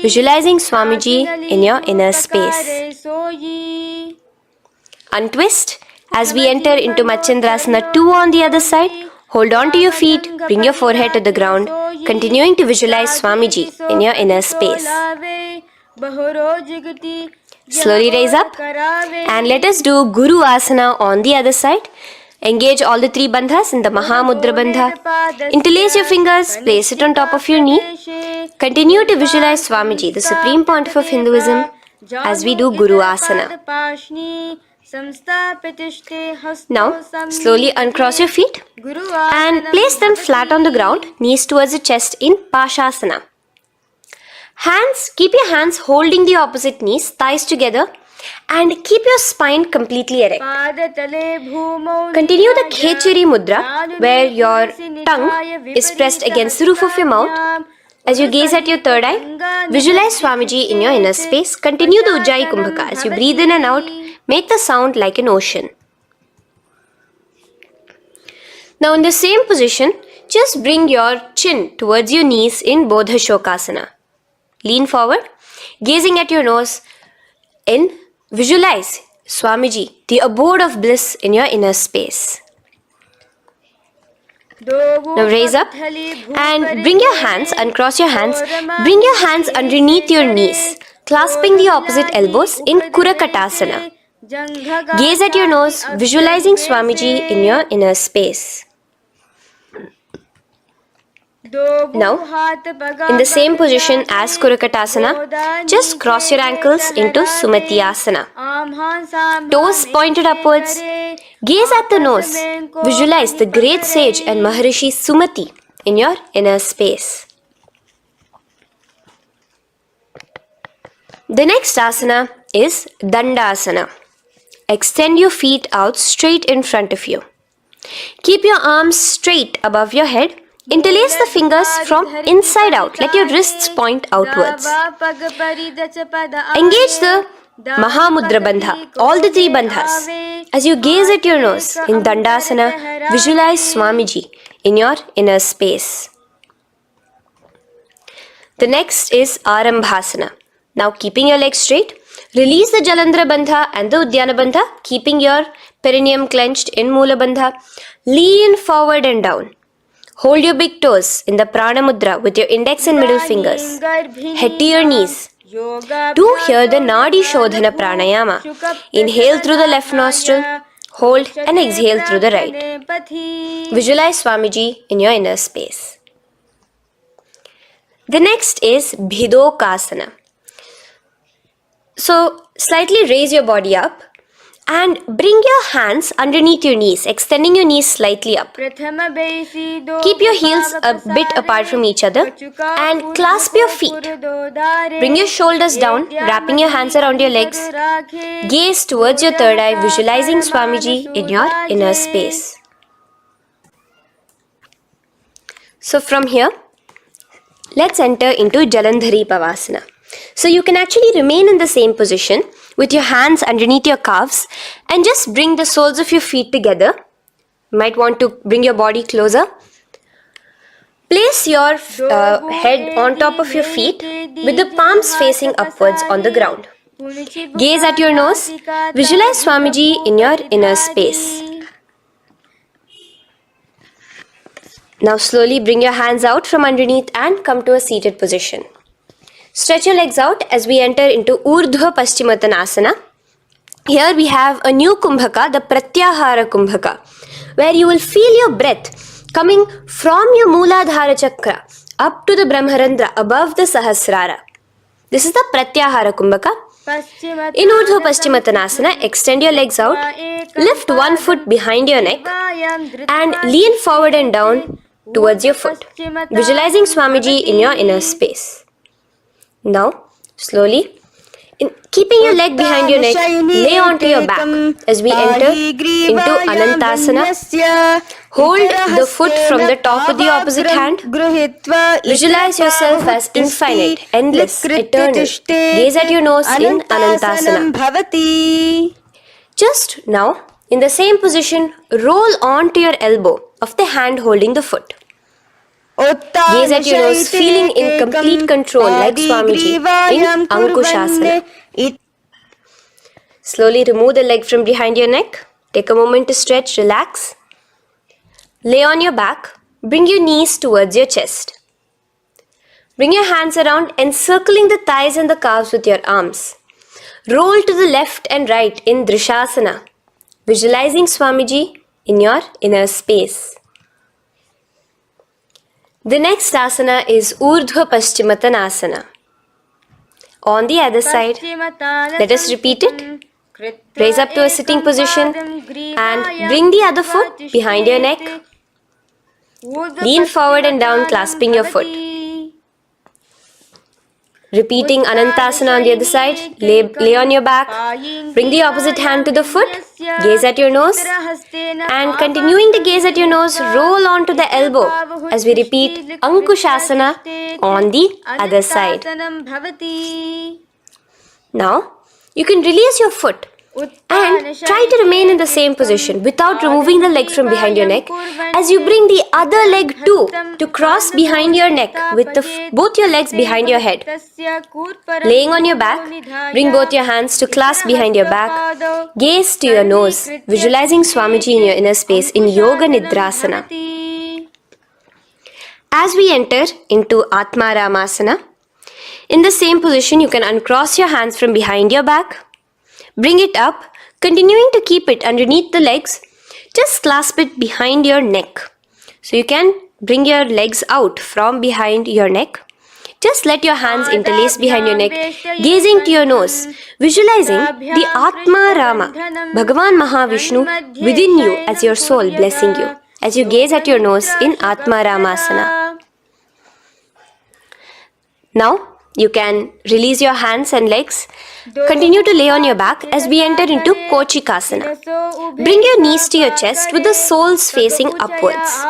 visualizing Swamiji in your inner space. Untwist as we enter into Matsyendrasana 2 on the other side. Hold on to your feet, bring your forehead to the ground, continuing to visualize Swamiji in your inner space. Slowly raise up and let us do Guru Asana on the other side. Engage all the three bandhas in the Mahamudra Bandha. Interlace your fingers, place it on top of your knee. Continue to visualize Swamiji, the Supreme Pontiff of Hinduism, as we do Guru Asana. Now, slowly uncross your feet and place them flat on the ground, knees towards the chest in Pashasana. Keep your hands holding the opposite knees, thighs together, and keep your spine completely erect. Continue the Khechari Mudra, where your tongue is pressed against the roof of your mouth. As you gaze at your third eye, visualize Swamiji in your inner space. Continue the Ujjayi Kumbhaka. As you breathe in and out, make the sound like an ocean. Now in the same position, just bring your chin towards your knees in Bodha Shokasana. Lean forward, gazing at your nose, and visualize Swamiji, the abode of bliss in your inner space. Now raise up and bring your hands, uncross your hands, bring your hands underneath your knees, clasping the opposite elbows in Kurakatasana. Gaze at your nose, visualizing Swamiji in your inner space. Now, in the same position as Kurakatasana, just cross your ankles into Sumati Asana. Toes pointed upwards. Gaze at the nose. Visualize the great sage and Maharishi Sumati in your inner space. The next asana is Dandasana. Extend your feet out straight in front of you. Keep your arms straight above your head. Interlace the fingers from inside out. Let your wrists point outwards. Engage the Mahamudra Bandha, all the three bandhas. As you gaze at your nose in Dandasana, visualize Swamiji in your inner space. The next is Arambhasana. Now keeping your legs straight, release the Jalandhara Bandha and the Uddiyana Bandha, keeping your perineum clenched in Moola Bandha. Lean forward and down. Hold your big toes in the Prana Mudra with your index and middle fingers. Head to your knees. Do here the Nadi Shodhana Pranayama. Inhale through the left nostril, hold and exhale through the right. Visualize Swamiji in your inner space. The next is Bhidokasana. So, slightly raise your body up and bring your hands underneath your knees, extending your knees slightly up. Keep your heels a bit apart from each other and clasp your feet. Bring your shoulders down, wrapping your hands around your legs. Gaze towards your third eye, visualizing Swamiji in your inner space. So from here, let's enter into Jalandhari Pavasana. So you can actually remain in the same position with your hands underneath your calves and just bring the soles of your feet together. You might want to bring your body closer. Place your head on top of your feet with the palms facing upwards on the ground. Gaze at your nose. Visualize Swamiji in your inner space. Now slowly bring your hands out from underneath and come to a seated position. Stretch your legs out as we enter into Urdhva Paschimottanasana. Here we have a new Kumbhaka, the Pratyahara Kumbhaka, where you will feel your breath coming from your Mooladhara Chakra up to the Brahmarandra above the Sahasrara. This is the Pratyahara Kumbhaka. In Urdhva Paschimottanasana, extend your legs out, lift one foot behind your neck and lean forward and down towards your foot, visualizing Swamiji in your inner space. Now, slowly, keeping your leg behind your neck, lay onto your back as we enter into Anantasana. Hold the foot from the top of the opposite hand. Visualize yourself as infinite, endless, eternal. Gaze at your nose in Anantasana. Just now, in the same position, roll onto your elbow of the hand holding the foot. Gaze at your nose, feeling in complete control like Swamiji in Ankushasana. Slowly remove the leg from behind your neck. Take a moment to stretch, relax. Lay on your back. Bring your knees towards your chest. Bring your hands around, encircling the thighs and the calves with your arms. Roll to the left and right in Drishasana, visualizing Swamiji in your inner space. The next asana is Urdhva Paschimottanasana. On the other side, let us repeat it. Raise up to a sitting position and bring the other foot behind your neck. Lean forward and down, clasping your foot. Repeating Anantasana on the other side, lay on your back, bring the opposite hand to the foot, gaze at your nose, and continuing to gaze at your nose, roll onto the elbow as we repeat Ankushasana on the other side. Now, you can release your foot and try to remain in the same position without removing the leg from behind your neck as you bring the other leg too to cross behind your neck with both your legs behind your head. Laying on your back, bring both your hands to clasp behind your back. Gaze to your nose, visualizing Swamiji in your inner space in Yoga Nidrasana. As we enter into Atmaramasana, in the same position you can uncross your hands from behind your back. Bring it up, continuing to keep it underneath the legs. Just clasp it behind your neck. So you can bring your legs out from behind your neck. Just let your hands interlace behind your neck, gazing to your nose, visualizing the Atma Rama, Bhagavan Mahavishnu within you as your soul blessing you, as you gaze at your nose in Atma Ramasana. Now, you can release your hands and legs. Continue to lay on your back as we enter into Kochikasana. Bring your knees to your chest with the soles facing upwards.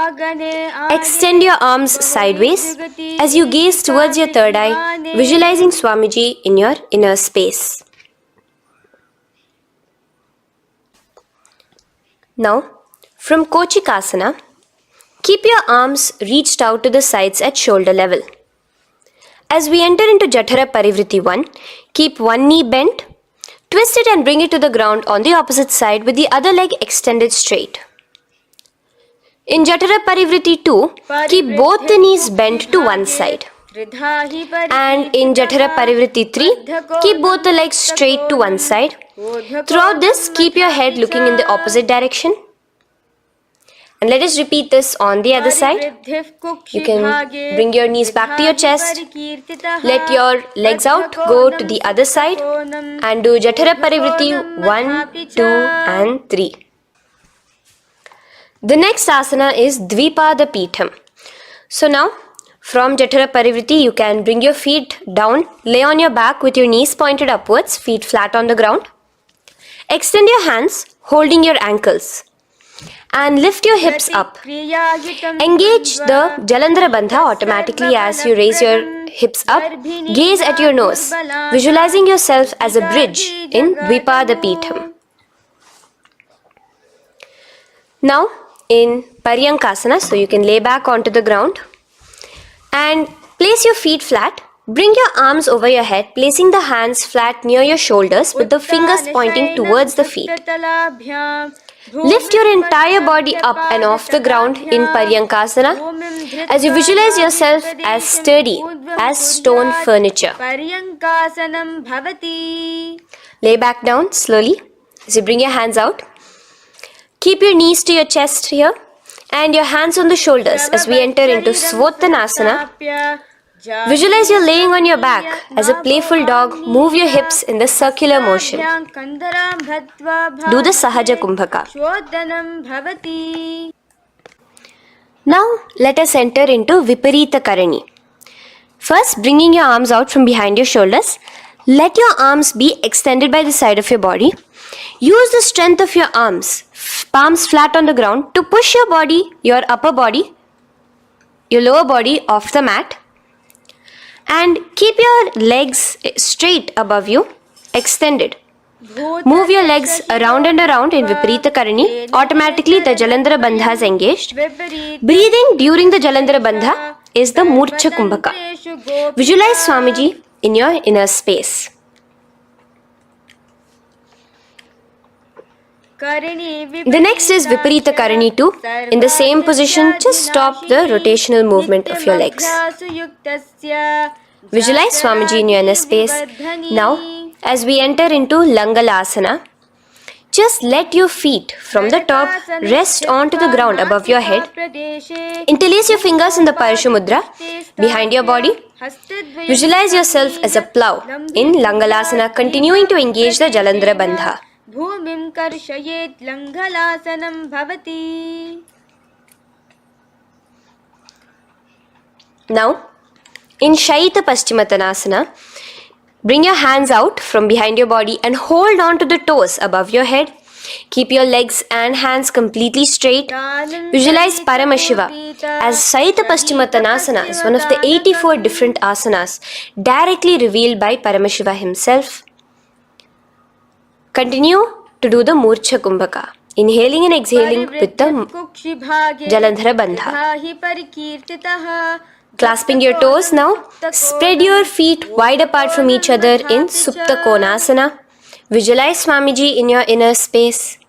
Extend your arms sideways as you gaze towards your third eye, visualizing Swamiji in your inner space. Now, from Kochikasana, keep your arms reached out to the sides at shoulder level. As we enter into Jatara Parivriti 1, keep one knee bent, twist it and bring it to the ground on the opposite side with the other leg extended straight. In Jatara Parivriti 2, keep both the knees bent to one side. And in Jatara Parivriti 3, keep both the legs straight to one side. Throughout this, keep your head looking in the opposite direction. And let us repeat this on the other side. You can bring your knees back to your chest. Let your legs out, go to the other side and do Jatara Parivriti 1, 2 and 3. The next asana is Dvipada Pitham. So now, from Jatara Parivriti, you can bring your feet down, lay on your back with your knees pointed upwards, feet flat on the ground. Extend your hands, holding your ankles. And lift your hips up. Engage the Jalandhara Bandha automatically as you raise your hips up, gaze at your nose, visualizing yourself as a bridge in Dvipada-pitham. Now in Paryankasana, so you can lay back onto the ground and place your feet flat. Bring your arms over your head, placing the hands flat near your shoulders with the fingers pointing towards the feet. Lift your entire body up and off the ground in Paryankasana as you visualize yourself as sturdy as stone furniture. Lay back down slowly as you bring your hands out. Keep your knees to your chest here and your hands on the shoulders as we enter into Svottanasana. Visualize you're laying on your back as a playful dog. Move your hips in the circular motion. Do the Sahaja Kumbhaka. Now let us enter into Viparita Karani. First, bringing your arms out from behind your shoulders. Let your arms be extended by the side of your body. Use the strength of your arms, palms flat on the ground, to push your body, your upper body, your lower body off the mat. And keep your legs straight above you, extended. Move your legs around and around in Viparita Karani. Automatically the Jalandhara Bandha is engaged. Breathing during the Jalandhara Bandha is the Murcha Kumbhaka. Visualize Swamiji in your inner space. The next is Viparita Karani 2. In the same position, just stop the rotational movement of your legs. Visualize Swamiji in your inner space. Now, as we enter into Langalasana, just let your feet from the top rest onto the ground above your head. Interlace your fingers in the Parashu Mudra behind your body. Visualize yourself as a plow in Langalasana, continuing to engage the Jalandhara Bandha. भूमिं कर्षयेत् लङ्घलासनं भवति. Now, in Shaita Paschimottanasana, bring your hands out from behind your body and hold on to the toes above your head. Keep your legs and hands completely straight. Visualize Paramashiva as Shaita Paschimottanasana is one of the 84 different asanas directly revealed by Paramashiva himself. Continue to do the Murcha Kumbhaka, inhaling and exhaling with the Jalandhara Bandha. Clasping your toes now, spread your feet wide apart from each other in Supta Konasana. Visualize Swamiji in your inner space.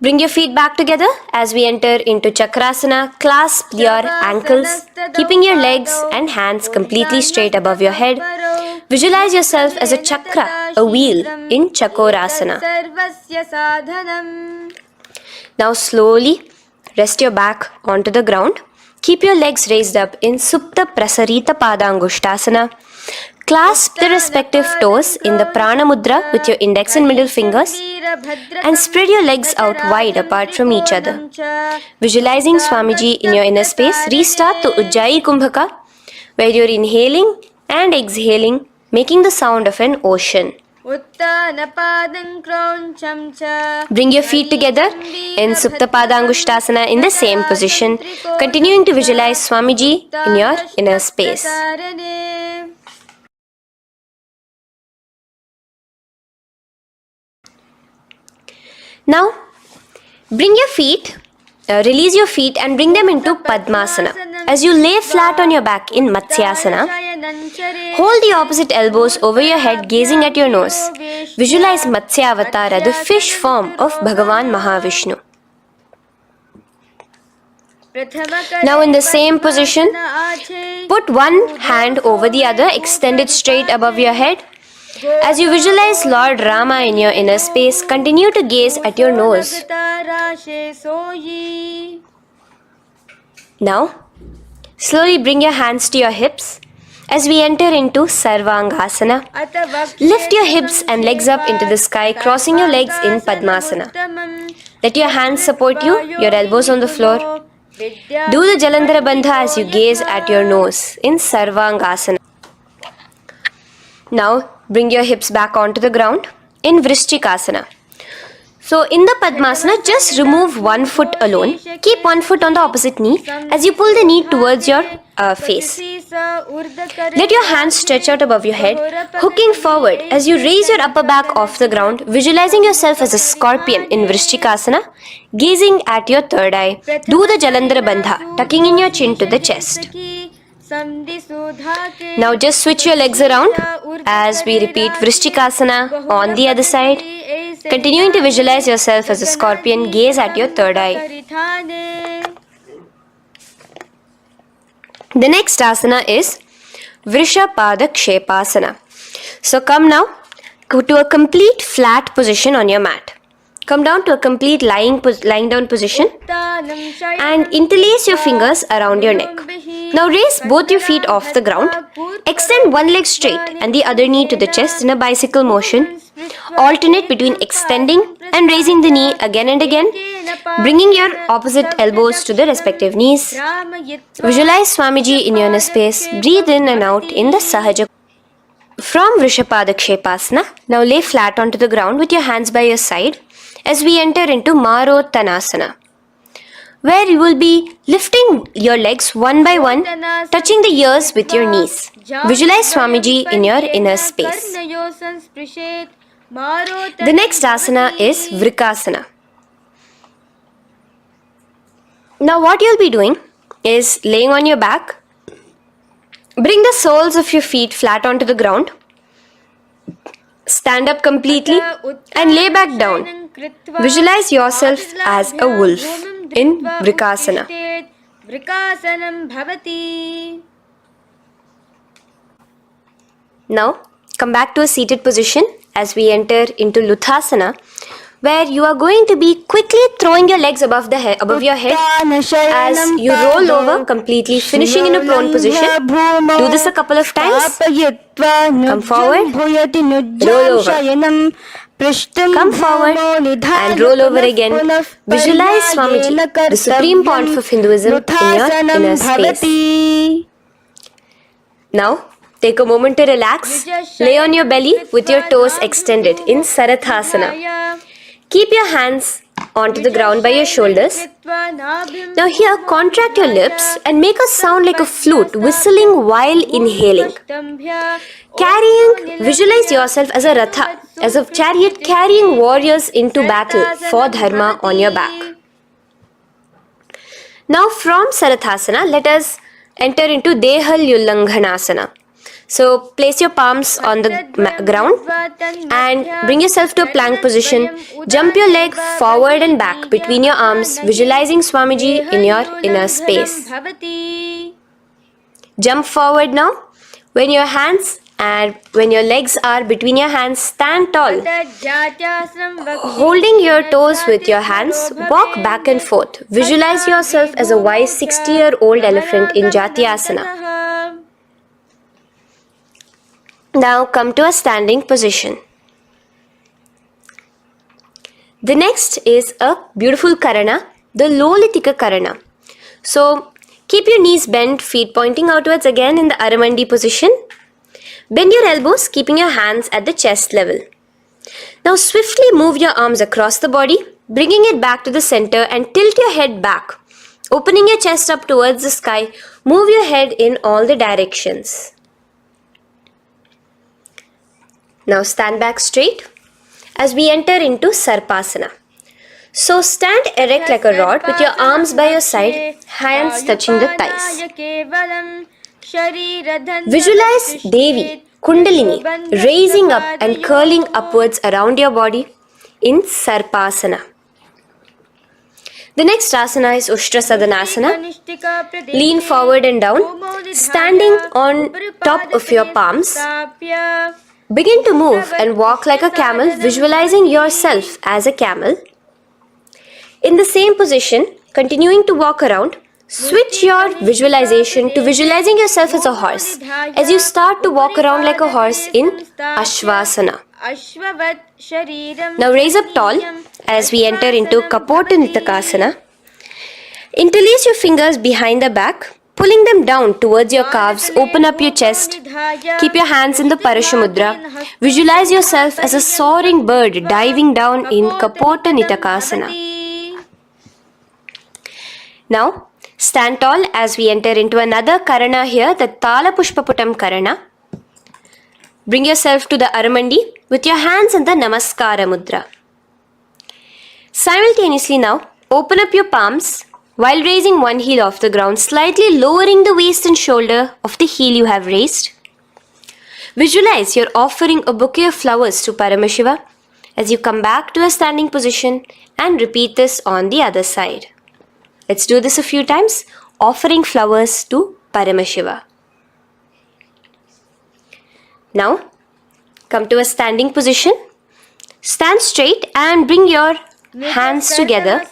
Bring your feet back together as we enter into Chakrasana. Clasp your ankles, keeping your legs and hands completely straight above your head. Visualize yourself as a chakra, a wheel in Chakorasana. Now slowly rest your back onto the ground. Keep your legs raised up in Supta Prasarita Padangushtasana. Clasp the respective toes in the Prana Mudra with your index and middle fingers and spread your legs out wide apart from each other. Visualizing Swamiji in your inner space, restart the Ujjayi Kumbhaka where you're inhaling and exhaling, making the sound of an ocean. Bring your feet together in Supta Padangushtasana in the same position, continuing to visualize Swamiji in your inner space. Now, bring your feet, release your feet and bring them into Padmasana. As you lay flat on your back in Matsyasana, hold the opposite elbows over your head, gazing at your nose. Visualize Matsyavatara, the fish form of Bhagavan Mahavishnu. Now in the same position, put one hand over the other, extend it straight above your head. As you visualize Lord Rama in your inner space, continue to gaze at your nose. Now, slowly bring your hands to your hips as we enter into Sarvangasana. Lift your hips and legs up into the sky, crossing your legs in Padmasana. Let your hands support you, your elbows on the floor. Do the Jalandhara Bandha as you gaze at your nose in Sarvangasana. Now, bring your hips back onto the ground in Vrishchikasana. So, in the Padmasana, just remove one foot alone. Keep one foot on the opposite knee as you pull the knee towards your face. Let your hands stretch out above your head, hooking forward as you raise your upper back off the ground, visualizing yourself as a scorpion in Vrishchikasana, gazing at your third eye. Do the Jalandhara Bandha, tucking in your chin to the chest. Now just switch your legs around as we repeat Vrishchikasana on the other side. Continuing to visualize yourself as a scorpion, gaze at your third eye. The next asana is Vrishapada Kshepasana. So come now to a complete flat position on your mat. Come down to a complete lying down position and interlace your fingers around your neck. Now raise both your feet off the ground. Extend one leg straight and the other knee to the chest in a bicycle motion. Alternate between extending and raising the knee again and again, bringing your opposite elbows to the respective knees. Visualize Swamiji in your inner space. Breathe in and out in the Sahaja. From Vrishapada Kshepasana, now lay flat onto the ground with your hands by your side as we enter into Marottanasana, where you will be lifting your legs one by one, touching the ears with your knees. Visualize Swamiji in your inner space. The next asana is Vrikasana. Now what you'll be doing is laying on your back. Bring the soles of your feet flat onto the ground. Stand up completely and lay back down. Visualize yourself as a wolf in Vrikasana. Now come back to a seated position as we enter into Luthasana, where you are going to be quickly throwing your legs above your head as you roll over completely, finishing in a prone position. Do this a couple of times. Come forward, roll over. Come forward and roll over again. Visualize Swamiji, the Supreme Pontiff of Hinduism, in your inner space. Now, take a moment to relax. Lay on your belly with your toes extended in Sarathasana. Keep your hands onto the ground by your shoulders. Now here, contract your lips and make a sound like a flute, whistling while inhaling. Visualize yourself as a ratha, as a chariot carrying warriors into battle for dharma on your back. Now from Sarathasana, let us enter into Dehal Ullanghanasana. So place your palms on the ground and bring yourself to a plank position. Jump your leg forward and back between your arms, visualizing Swamiji in your inner space. Jump forward now. When your legs are between your hands, stand tall. Holding your toes with your hands, walk back and forth. Visualize yourself as a wise 60-year-old elephant in Jatyasana. Now come to a standing position. The next is a beautiful Karana, the Lolitika Karana. So keep your knees bent, feet pointing outwards again in the Aramandi position. Bend your elbows, keeping your hands at the chest level. Now swiftly move your arms across the body, bringing it back to the center and tilt your head back. Opening your chest up towards the sky, move your head in all the directions. Now stand back straight as we enter into Sarpasana. So stand erect like a rod with your arms by your side, hands touching the thighs. Visualize Devi, Kundalini, raising up and curling upwards around your body in Sarpasana. The next asana is Ushtra Sadanasana. Lean forward and down, standing on top of your palms. Begin to move and walk like a camel, visualizing yourself as a camel. In the same position, continuing to walk around, switch your visualization to visualizing yourself as a horse as you start to walk around like a horse in Ashvasana. Now raise up tall as we enter into Kapota Nitakasana. Interlace your fingers behind the back, pulling them down towards your calves. Open up your chest. Keep your hands in the Parashamudra. Visualize yourself as a soaring bird diving down in Kapota Nitakasana. Now, Stand tall as we enter into another karana here, the Tala Pushpaputam karana. Bring yourself to the Aramandi with your hands in the Namaskara mudra. Simultaneously now, open up your palms while raising one heel off the ground, slightly lowering the waist and shoulder of the heel you have raised. Visualize you're offering a bouquet of flowers to Paramashiva as you come back to a standing position, and repeat this on the other side. Let's do this a few times, offering flowers to Paramashiva. Now, come to a standing position. Stand straight and bring your hands together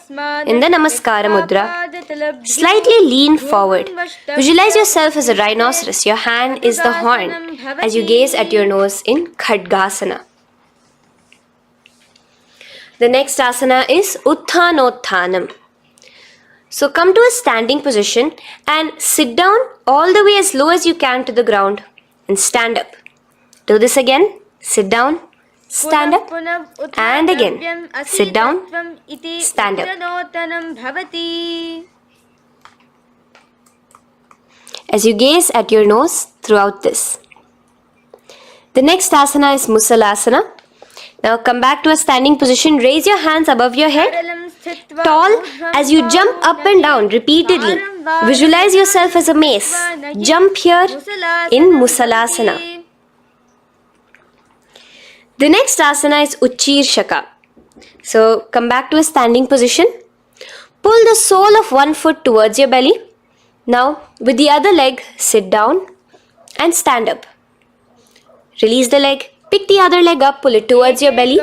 in the Namaskara mudra. Slightly lean forward. Visualize yourself as a rhinoceros. Your hand is the horn as you gaze at your nose in Khadgasana. The next asana is Utthanotthanam. So come to a standing position and sit down all the way as low as you can to the ground and stand up. Do this again. Sit down, stand up, and again. Sit down, stand up. As you gaze at your nose throughout this. The next asana is Musalasana. Now come back to a standing position. Raise your hands above your head, tall as you jump up and down repeatedly. Visualize yourself as a mace. Jump here in Musalasana. The next asana is Uchirshaka. So come back to a standing position. Pull the sole of one foot towards your belly. Now with the other leg, sit down and stand up. Release the leg. Pick the other leg up, pull it towards your belly,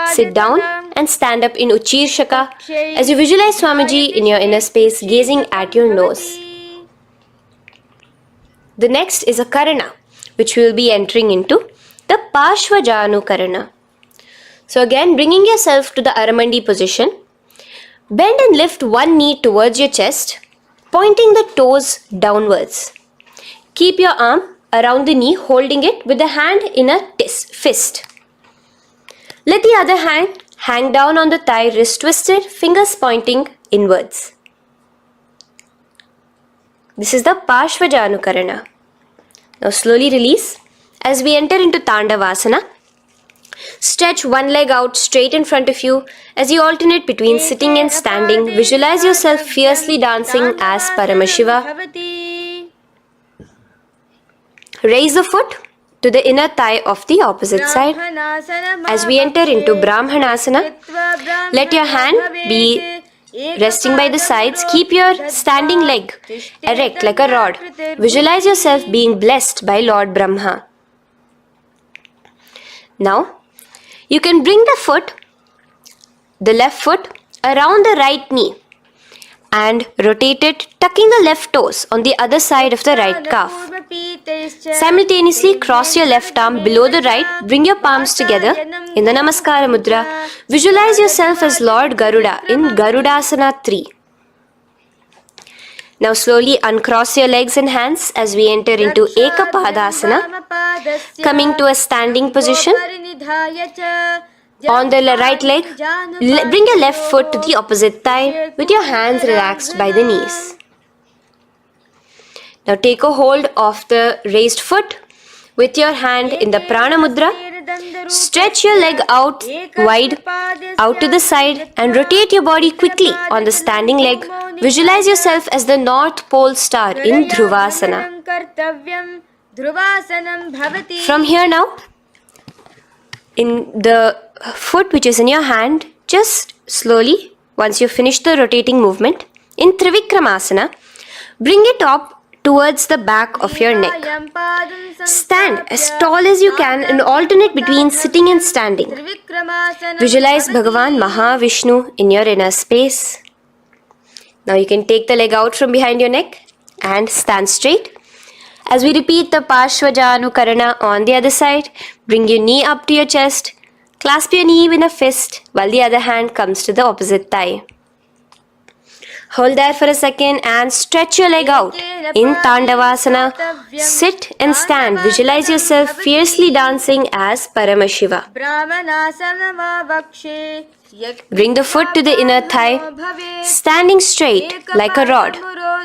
sit down and stand up in Uchirshaka as you visualize Swamiji in your inner space gazing at your nose. The next is a Karana, which we will be entering into, the Parshvajanu Karana. So again, bringing yourself to the Aramandi position, bend and lift one knee towards your chest, pointing the toes downwards. Keep your arm around the knee, holding it with the hand in a fist. Let the other hand hang down on the thigh, wrist twisted, fingers pointing inwards. This is the Parshvajanu Karana. Now slowly release as we enter into Tandavasana. Stretch one leg out straight in front of you as you alternate between sitting and standing. Visualize yourself fiercely dancing as Paramashiva. Raise the foot to the inner thigh of the opposite side. As we enter into Brahmanasana, let your hand be resting by the sides. Keep your standing leg erect like a rod. Visualize yourself being blessed by Lord Brahma. Now, you can bring the left foot around the right knee and rotate it, tucking the left toes on the other side of the right calf. Simultaneously cross your left arm below the right, bring your palms together in the Namaskara Mudra. Visualize yourself as Lord Garuda in Garudasana 3. Now slowly uncross your legs and hands as we enter into Ekapadasana, coming to a standing position. On the right leg, bring your left foot to the opposite thigh with your hands relaxed by the knees. Now take a hold of the raised foot with your hand in the Prana Mudra. Stretch your leg out wide, out to the side and rotate your body quickly on the standing leg. Visualize yourself as the North Pole star in Dhruvasana. From here now, in the foot which is in your hand, just slowly, once you finish the rotating movement, in Trivikramasana, bring it up towards the back of your neck. Stand as tall as you can and alternate between sitting and standing. Visualize Bhagavan Mahavishnu in your inner space. Now you can take the leg out from behind your neck and stand straight. As we repeat the Parshvajanu Karana on the other side, bring your knee up to your chest, clasp your knee in a fist while the other hand comes to the opposite thigh. Hold there for a second and stretch your leg out. In Tandavasana, sit and stand. Visualize yourself fiercely dancing as Paramashiva. Bring the foot to the inner thigh, standing straight like a rod.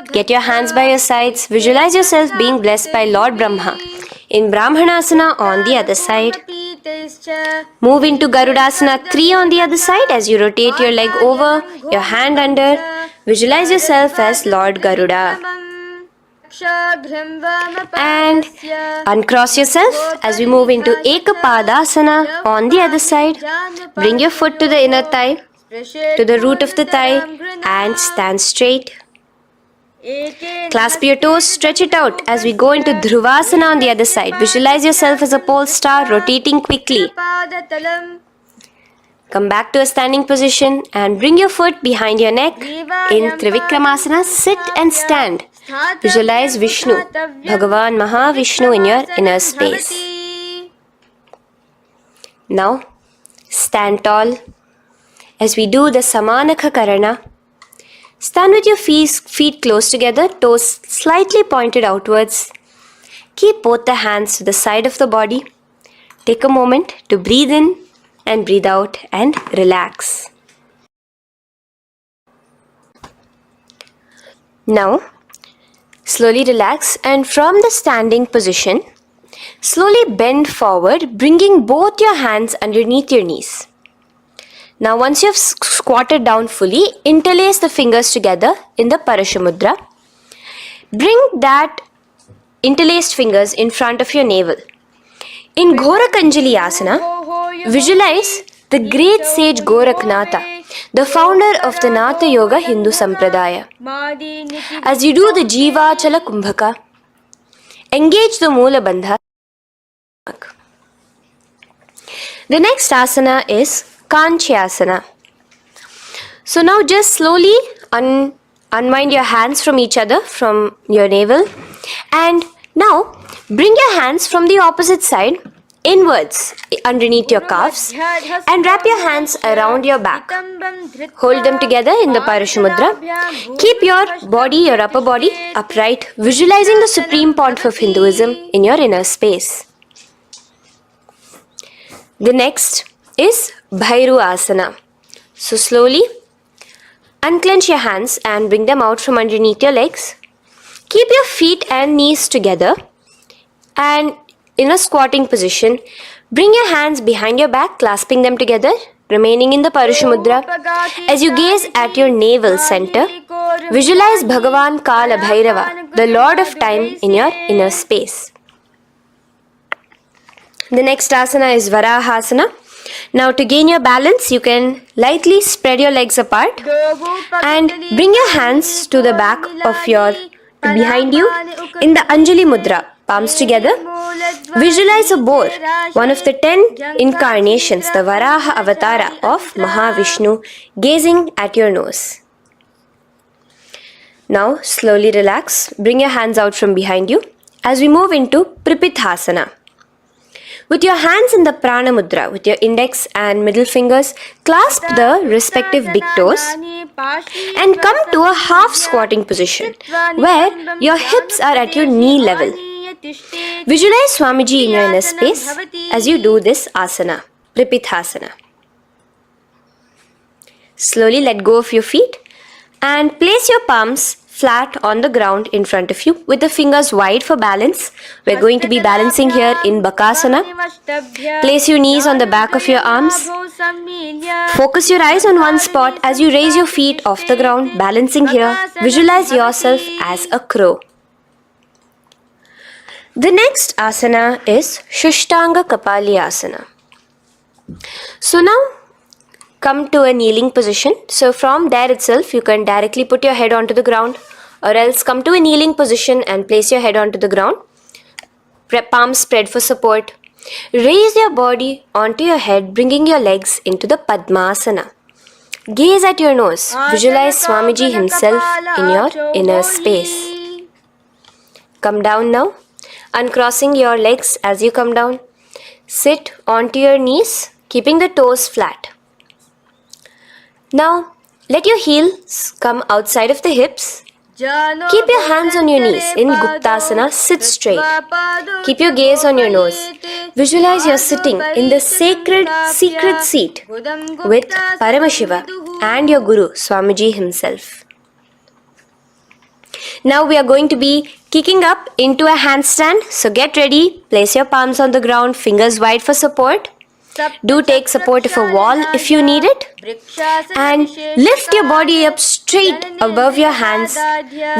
Get your hands by your sides. Visualize yourself being blessed by Lord Brahma. In Brahmanasana on the other side. Move into Garudasana 3 on the other side as you rotate your leg over, your hand under. Visualize yourself as Lord Garuda. And uncross yourself as we move into Ekapadasana on the other side. Bring your foot to the inner thigh, to the root of the thigh, and stand straight. Clasp your toes, stretch it out as we go into Dhruvasana on the other side. Visualize yourself as a pole star rotating quickly. Come back to a standing position and bring your foot behind your neck. In Trivikramasana, sit and stand. Visualize Vishnu, Bhagavan Mahavishnu in your inner space. Now, stand tall as we do the Samanakha Karana. Stand with your feet close together, toes slightly pointed outwards. Keep both the hands to the side of the body. Take a moment to breathe in and breathe out and relax. Now, slowly relax and from the standing position, slowly bend forward, bringing both your hands underneath your knees. Now once you have squatted down fully, interlace the fingers together in the Parashamudra. Bring that interlaced fingers in front of your navel. In Ghorakanjali Asana, visualize the great sage Goraknatha, the founder of the Natha Yoga Hindu Sampradaya. As you do the Jiva Chala Kumbhaka, engage the Moola Bandha. The next asana is Kanchyasana. So now just slowly unwind your hands from each other, from your navel, and now bring your hands from the opposite side inwards underneath your calves and wrap your hands around your back. Hold them together in the Parashamudra. Keep your body, your upper body upright, visualizing the Supreme Pontiff of Hinduism in your inner space. The next is Bhairu Asana. So slowly unclench your hands and bring them out from underneath your legs. Keep your feet and knees together and in a squatting position, bring your hands behind your back, clasping them together, remaining in the Parashamudra. As you gaze at your navel center, visualize Bhagavan Kala Bhairava, the Lord of Time, in your inner space. The next asana is Varahasana. Now to gain your balance, you can lightly spread your legs apart and bring your hands to the back of your behind you in the Anjali Mudra, palms together. Visualize a boar, one of the 10 incarnations, the Varaha Avatara of Mahavishnu, gazing at your nose. Now slowly relax, bring your hands out from behind you as we move into Pripithasana. With your hands in the Prana Mudra, with your index and middle fingers, clasp the respective big toes and come to a half squatting position where your hips are at your knee level. Visualize Swamiji in your inner space as you do this asana, Pripithasana. Slowly let go of your feet and place your palms flat on the ground in front of you with the fingers wide for balance. We're going to be balancing here in Bakasana. Place your knees on the back of your arms. Focus your eyes on one spot as you raise your feet off the ground, balancing here. Visualize yourself as a crow. The next asana is Shushtanga Kapali Asana. So now come to a kneeling position. So from there itself, you can directly put your head onto the ground, or else come to a kneeling position and place your head onto the ground. Palms spread for support. Raise your body onto your head, bringing your legs into the Padmasana. Gaze at your nose. Visualize Swamiji himself in your inner space. Come down now, uncrossing your legs as you come down. Sit onto your knees, keeping the toes flat. Now, let your heels come outside of the hips. Keep your hands on your knees. In Guptasana, sit straight. Keep your gaze on your nose. Visualize you're sitting in the sacred secret seat with Paramashiva and your Guru, Swamiji himself. Now we are going to be kicking up into a handstand. So get ready. Place your palms on the ground, fingers wide for support. Do take support of a wall if you need it. And lift your body up straight above your hands.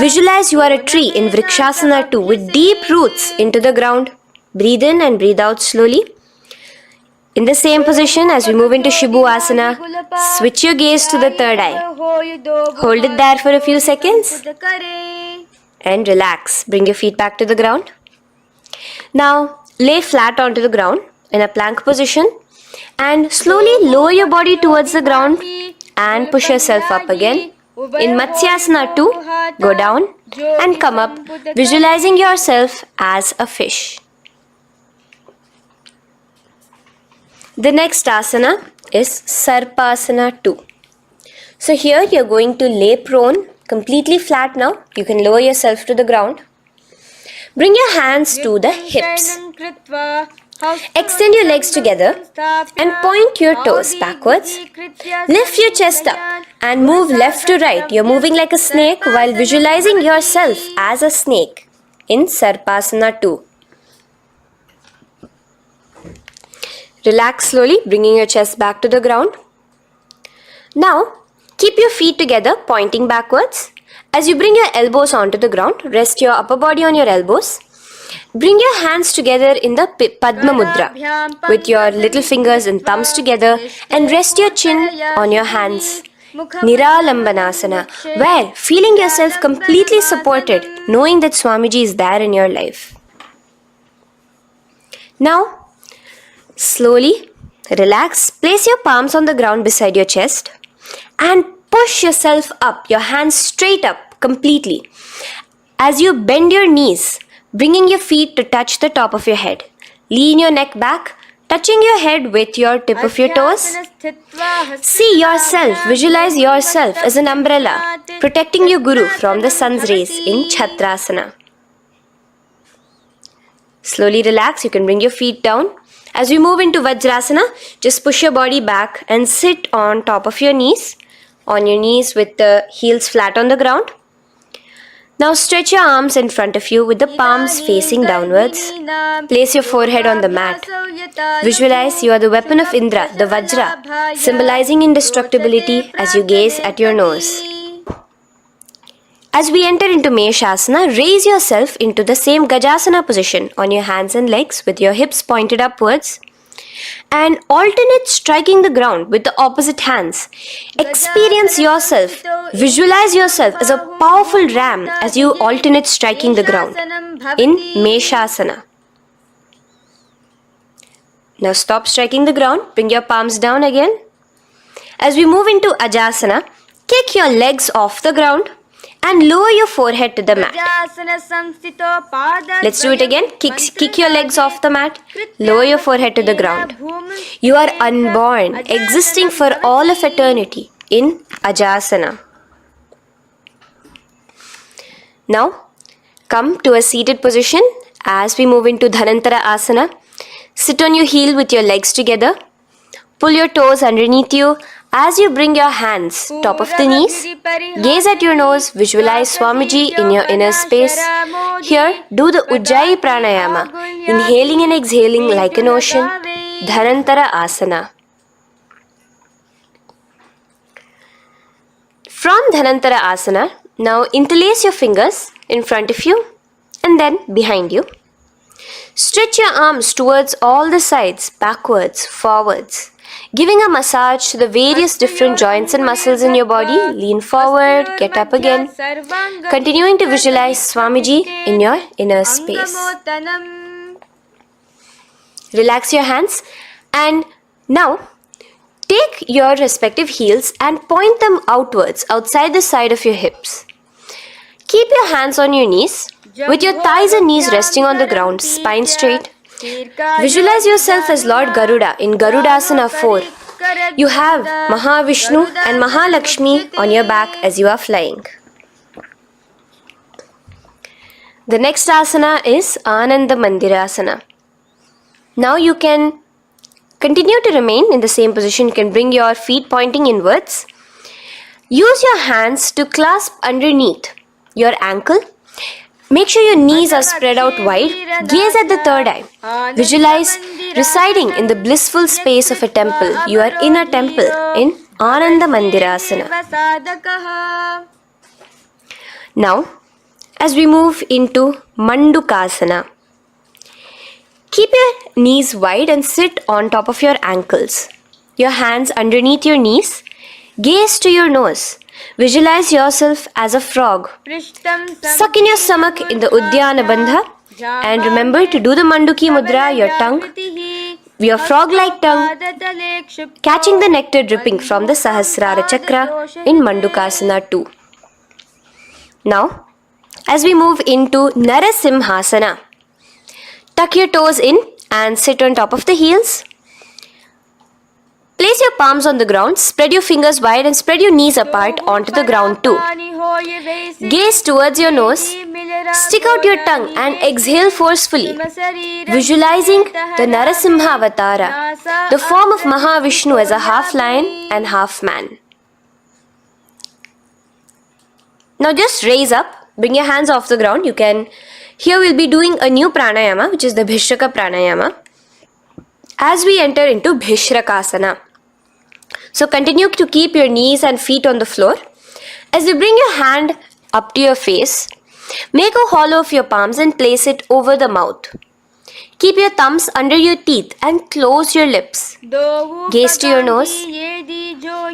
Visualize you are a tree in Vrikshasana 2 with deep roots into the ground. Breathe in and breathe out slowly. In the same position as we move into Shibhuasana, switch your gaze to the third eye. Hold it there for a few seconds and relax. Bring your feet back to the ground. Now lay flat onto the ground in a plank position and slowly lower your body towards the ground and push yourself up again. In Matsyasana 2, go down and come up, visualizing yourself as a fish. The next asana is Sarpasana 2. So here you're going to lay prone, completely flat now. You can lower yourself to the ground. Bring your hands to the hips. Extend your legs together and point your toes backwards. Lift your chest up and move left to right. You're moving like a snake while visualizing yourself as a snake in Sarpasana 2. Relax slowly, bringing your chest back to the ground. Now, keep your feet together, pointing backwards. As you bring your elbows onto the ground, rest your upper body on your elbows. Bring your hands together in the Padma Mudra with your little fingers and thumbs together and rest your chin on your hands. Niralambanasana, where feeling yourself completely supported, knowing that Swamiji is there in your life. Now, slowly relax, place your palms on the ground beside your chest and push yourself up, your hands straight up completely. As you bend your knees, bringing your feet to touch the top of your head. Lean your neck back, touching your head with your tip of your toes. See yourself, visualize yourself as an umbrella, protecting your Guru from the sun's rays in Chhatrasana. Slowly relax, you can bring your feet down. As we move into Vajrasana, just push your body back and sit on top of your knees, with the heels flat on the ground. Now stretch your arms in front of you with the palms facing downwards. Place your forehead on the mat. Visualize you are the weapon of Indra, the Vajra, symbolizing indestructibility as you gaze at your nose. As we enter into Meshasana, raise yourself into the same Gajasana position on your hands and legs with your hips pointed upwards and alternate striking the ground with the opposite hands. Experience yourself, visualize yourself as a powerful ram as you alternate striking the ground in Meshasana. Now stop striking the ground, bring your palms down again. As we move into Ajasana, kick your legs off the ground and lower your forehead to the mat. Let's do it again. Kick your legs off the mat. Lower your forehead to the ground. You are unborn, existing for all of eternity in Ajasana. Now, come to a seated position as we move into Dhanantara Asana. Sit on your heel with your legs together. Pull your toes underneath you. As you bring your hands top of the knees, gaze at your nose, visualize Swamiji in your inner space. Here, do the Ujjayi Pranayama, inhaling and exhaling like an ocean, Dhanantara Asana. From Dhanantara Asana, now interlace your fingers in front of you and then behind you. Stretch your arms towards all the sides, backwards, forwards. Giving a massage to the various different joints and muscles in your body. Lean forward, get up again. Continuing to visualize Swamiji in your inner space. Relax your hands and now take your respective heels and point them outwards, outside the side of your hips. Keep your hands on your knees with your thighs and knees resting on the ground, spine straight. Visualize yourself as Lord Garuda in Garudasana 4. You have Mahavishnu and Mahalakshmi on your back as you are flying. The next asana is Ananda Mandirasana. Now you can continue to remain in the same position. You can bring your feet pointing inwards. Use your hands to clasp underneath your ankle. Make sure your knees are spread out wide. Gaze at the third eye. Visualize residing in the blissful space of a temple. You are in a temple in Ananda Mandirasana. Now, as we move into Mandukasana, keep your knees wide and sit on top of your ankles. Your hands underneath your knees. Gaze to your nose. Visualize yourself as a frog. Suck in your stomach in the Udyana Bandha. And remember to do the Manduki Mudra, your tongue, your frog-like tongue, catching the nectar dripping from the Sahasrara Chakra in Mandukasana 2. Now, as we move into Narasimhasana, tuck your toes in and sit on top of the heels. Place your palms on the ground, spread your fingers wide and spread your knees apart onto the ground too. Gaze towards your nose, stick out your tongue and exhale forcefully, visualizing the Narasimha Avatara, the form of Mahavishnu as a half lion and half man. Now just raise up, bring your hands off the ground. Here we'll be doing a new pranayama, which is the Bhishraka pranayama, as we enter into Bhishrakasana. So continue to keep your knees and feet on the floor. As you bring your hand up to your face, make a hollow of your palms and place it over the mouth. Keep your thumbs under your teeth and close your lips. Gaze to your nose.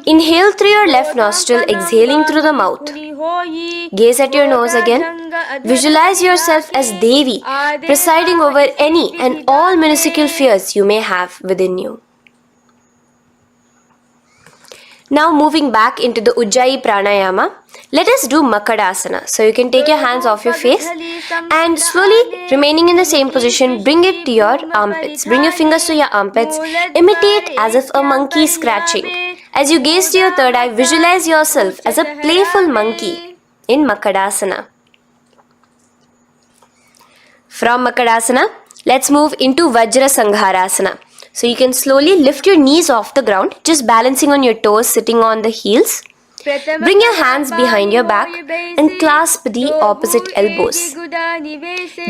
Inhale through your left nostril, exhaling through the mouth. Gaze at your nose again. Visualize yourself as Devi, presiding over any and all minuscule fears you may have within you. Now moving back into the Ujjayi Pranayama, let us do Makadasana. So you can take your hands off your face and slowly remaining in the same position, bring it to your armpits. Bring your fingers to your armpits. Imitate as if a monkey is scratching. As you gaze to your third eye, visualize yourself as a playful monkey in Makadasana. From Makadasana, let's move into Vajra Sangharasana. So you can slowly lift your knees off the ground, just balancing on your toes, sitting on the heels. Bring your hands behind your back and clasp the opposite elbows.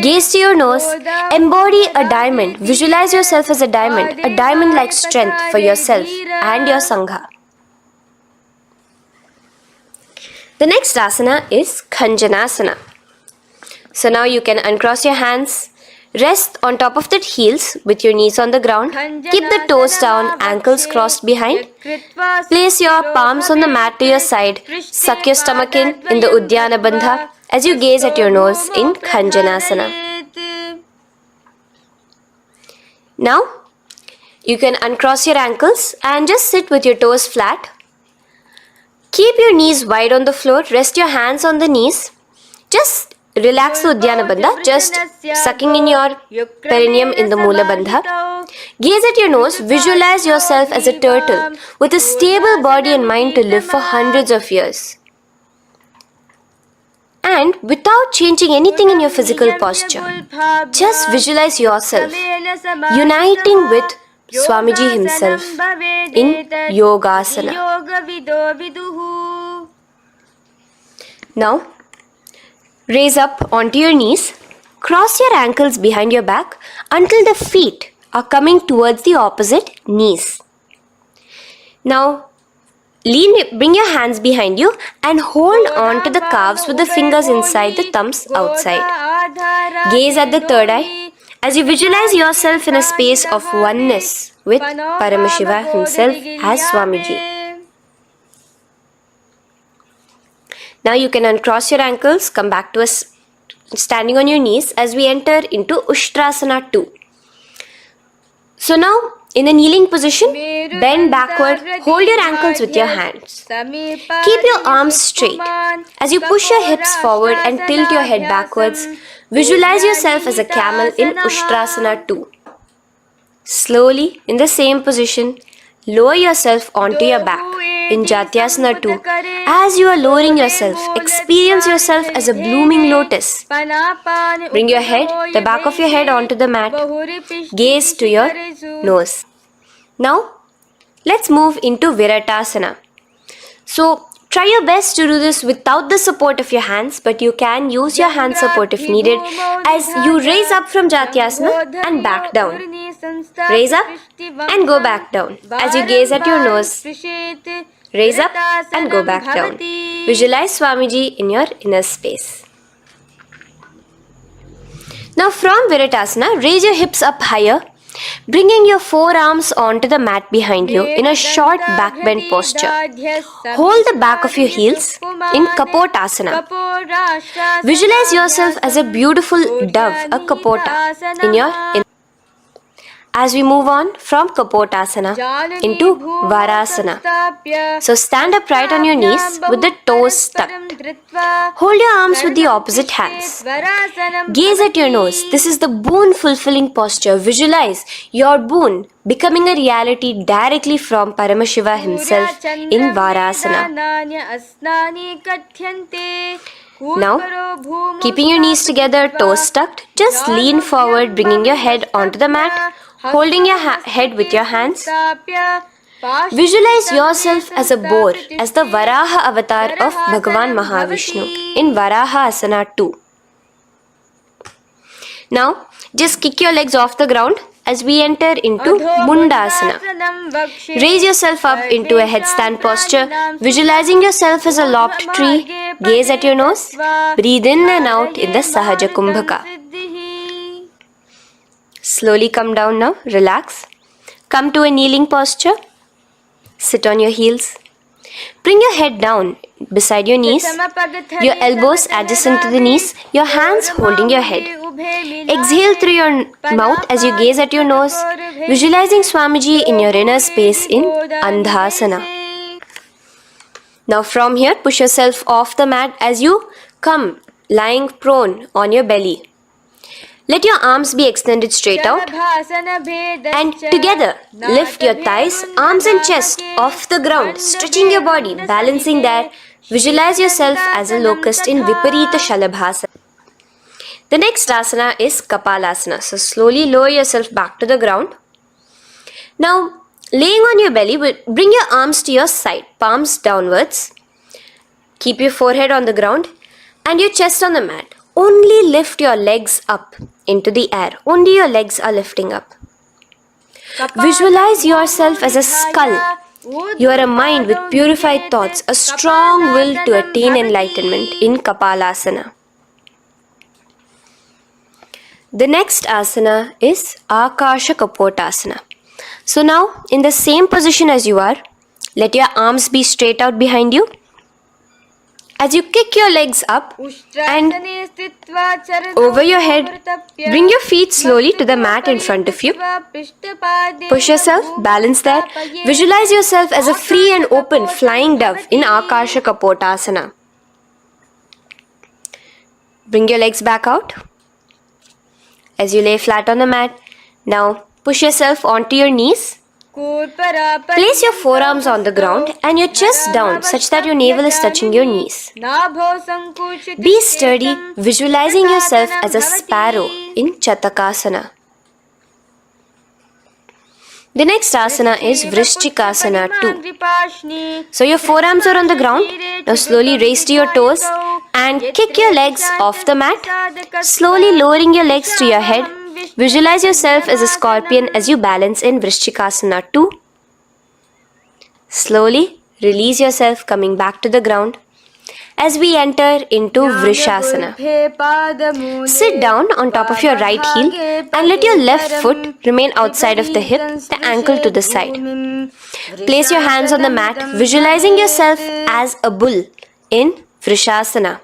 Gaze to your nose, embody a diamond, visualize yourself as a diamond-like strength for yourself and your Sangha. The next asana is Khanjanasana. So now you can uncross your hands, rest on top of the heels with your knees on the ground. Keep the toes down, ankles crossed behind. Place your palms on the mat to your side. Suck your stomach in the Udyana Bandha as you gaze at your nose in Khanjanasana. Now, you can uncross your ankles and just sit with your toes flat. Keep your knees wide on the floor. Rest your hands on the knees. Just relax the Udyana Bandha, just sucking in your perineum in the Mula Bandha. Gaze at your nose, visualize yourself as a turtle with a stable body and mind to live for hundreds of years. And without changing anything in your physical posture, just visualize yourself uniting with Swamiji himself in Yogasana. Now, raise up onto your knees, cross your ankles behind your back until the feet are coming towards the opposite knees. Now, bring your hands behind you and hold on to the calves with the fingers inside, the thumbs outside. Gaze at the third eye as you visualize yourself in a space of oneness with Paramashivoham himself as Swamiji. Now you can uncross your ankles, come back to standing on your knees as we enter into Ushtrasana 2. So now, in a kneeling position, bend backward, hold your ankles with your hands. Keep your arms straight. As you push your hips forward and tilt your head backwards, visualize yourself as a camel in Ushtrasana 2. Slowly, in the same position, lower yourself onto your back in Jatyasana 2. As you are lowering yourself, experience yourself as a blooming lotus. Bring your head, the back of your head onto the mat. Gaze to your nose. Now, let's move into Viratasana. So, Try your best to do this without the support of your hands, but you can use your hand support if needed as you raise up from Jatyasana and back down. Raise up and go back down as you gaze at your nose. Raise up and go back down. Visualize Swamiji in your inner space. Now from Viritasana, raise your hips up higher, bringing your forearms onto the mat behind you in a short back bend posture. Hold the back of your heels in Kapotasana. Visualize yourself as a beautiful dove, a Kapota, in your as we move on from Kapotasana into Varasana. So stand upright on your knees with the toes tucked. Hold your arms with the opposite hands. Gaze at your nose. This is the boon fulfilling posture. Visualize your boon becoming a reality directly from Paramashiva himself in Varasana. Now, keeping your knees together, toes tucked, just lean forward, bringing your head onto the mat, holding your head with your hands. Visualize yourself as a boar, as the Varaha avatar of Bhagavan Mahavishnu in Varaha Asana 2. Now, just kick your legs off the ground as we enter into Mundasana. Raise yourself up into a headstand posture, visualizing yourself as a lopped tree. Gaze at your nose. Breathe in and out in the Sahaja Kumbhaka. Slowly come down now. Relax. Come to a kneeling posture. Sit on your heels. Bring your head down beside your knees, your elbows adjacent to the knees, your hands holding your head. Exhale through your mouth as you gaze at your nose, visualizing Swamiji in your inner space in Andhasana. Now from here, push yourself off the mat as you come lying prone on your belly. Let your arms be extended straight out and together lift your thighs, arms and chest off the ground, stretching your body, balancing there. Visualize yourself as a locust in Viparita Shalabhasana. The next asana is Kapalasana. So slowly lower yourself back to the ground. Now laying on your belly, bring your arms to your side, palms downwards. Keep your forehead on the ground and your chest on the mat. Only lift your legs up into the air. Only your legs are lifting up. Visualize yourself as a skull. You are a mind with purified thoughts, a strong will to attain enlightenment in Kapalasana. The next asana is Akasha Kapotasana. So now, in the same position as you are, let your arms be straight out behind you. As you kick your legs up and over your head, bring your feet slowly to the mat in front of you. Push yourself, balance there. Visualize yourself as a free and open flying dove in Akasha Kapotasana. Bring your legs back out as you lay flat on the mat. Now push yourself onto your knees. Place your forearms on the ground and your chest down such that your navel is touching your knees. Be sturdy, visualizing yourself as a sparrow in Chatakasana. The next asana is Vrishchikasana 2. So your forearms are on the ground. Now slowly raise to your toes and kick your legs off the mat. Slowly lowering your legs to your head. Visualize yourself as a scorpion as you balance in Vrishchikasana 2. Slowly release yourself, coming back to the ground as we enter into Vrishasana. Sit down on top of your right heel and let your left foot remain outside of the hip, the ankle to the side. Place your hands on the mat, visualizing yourself as a bull in Vrishasana.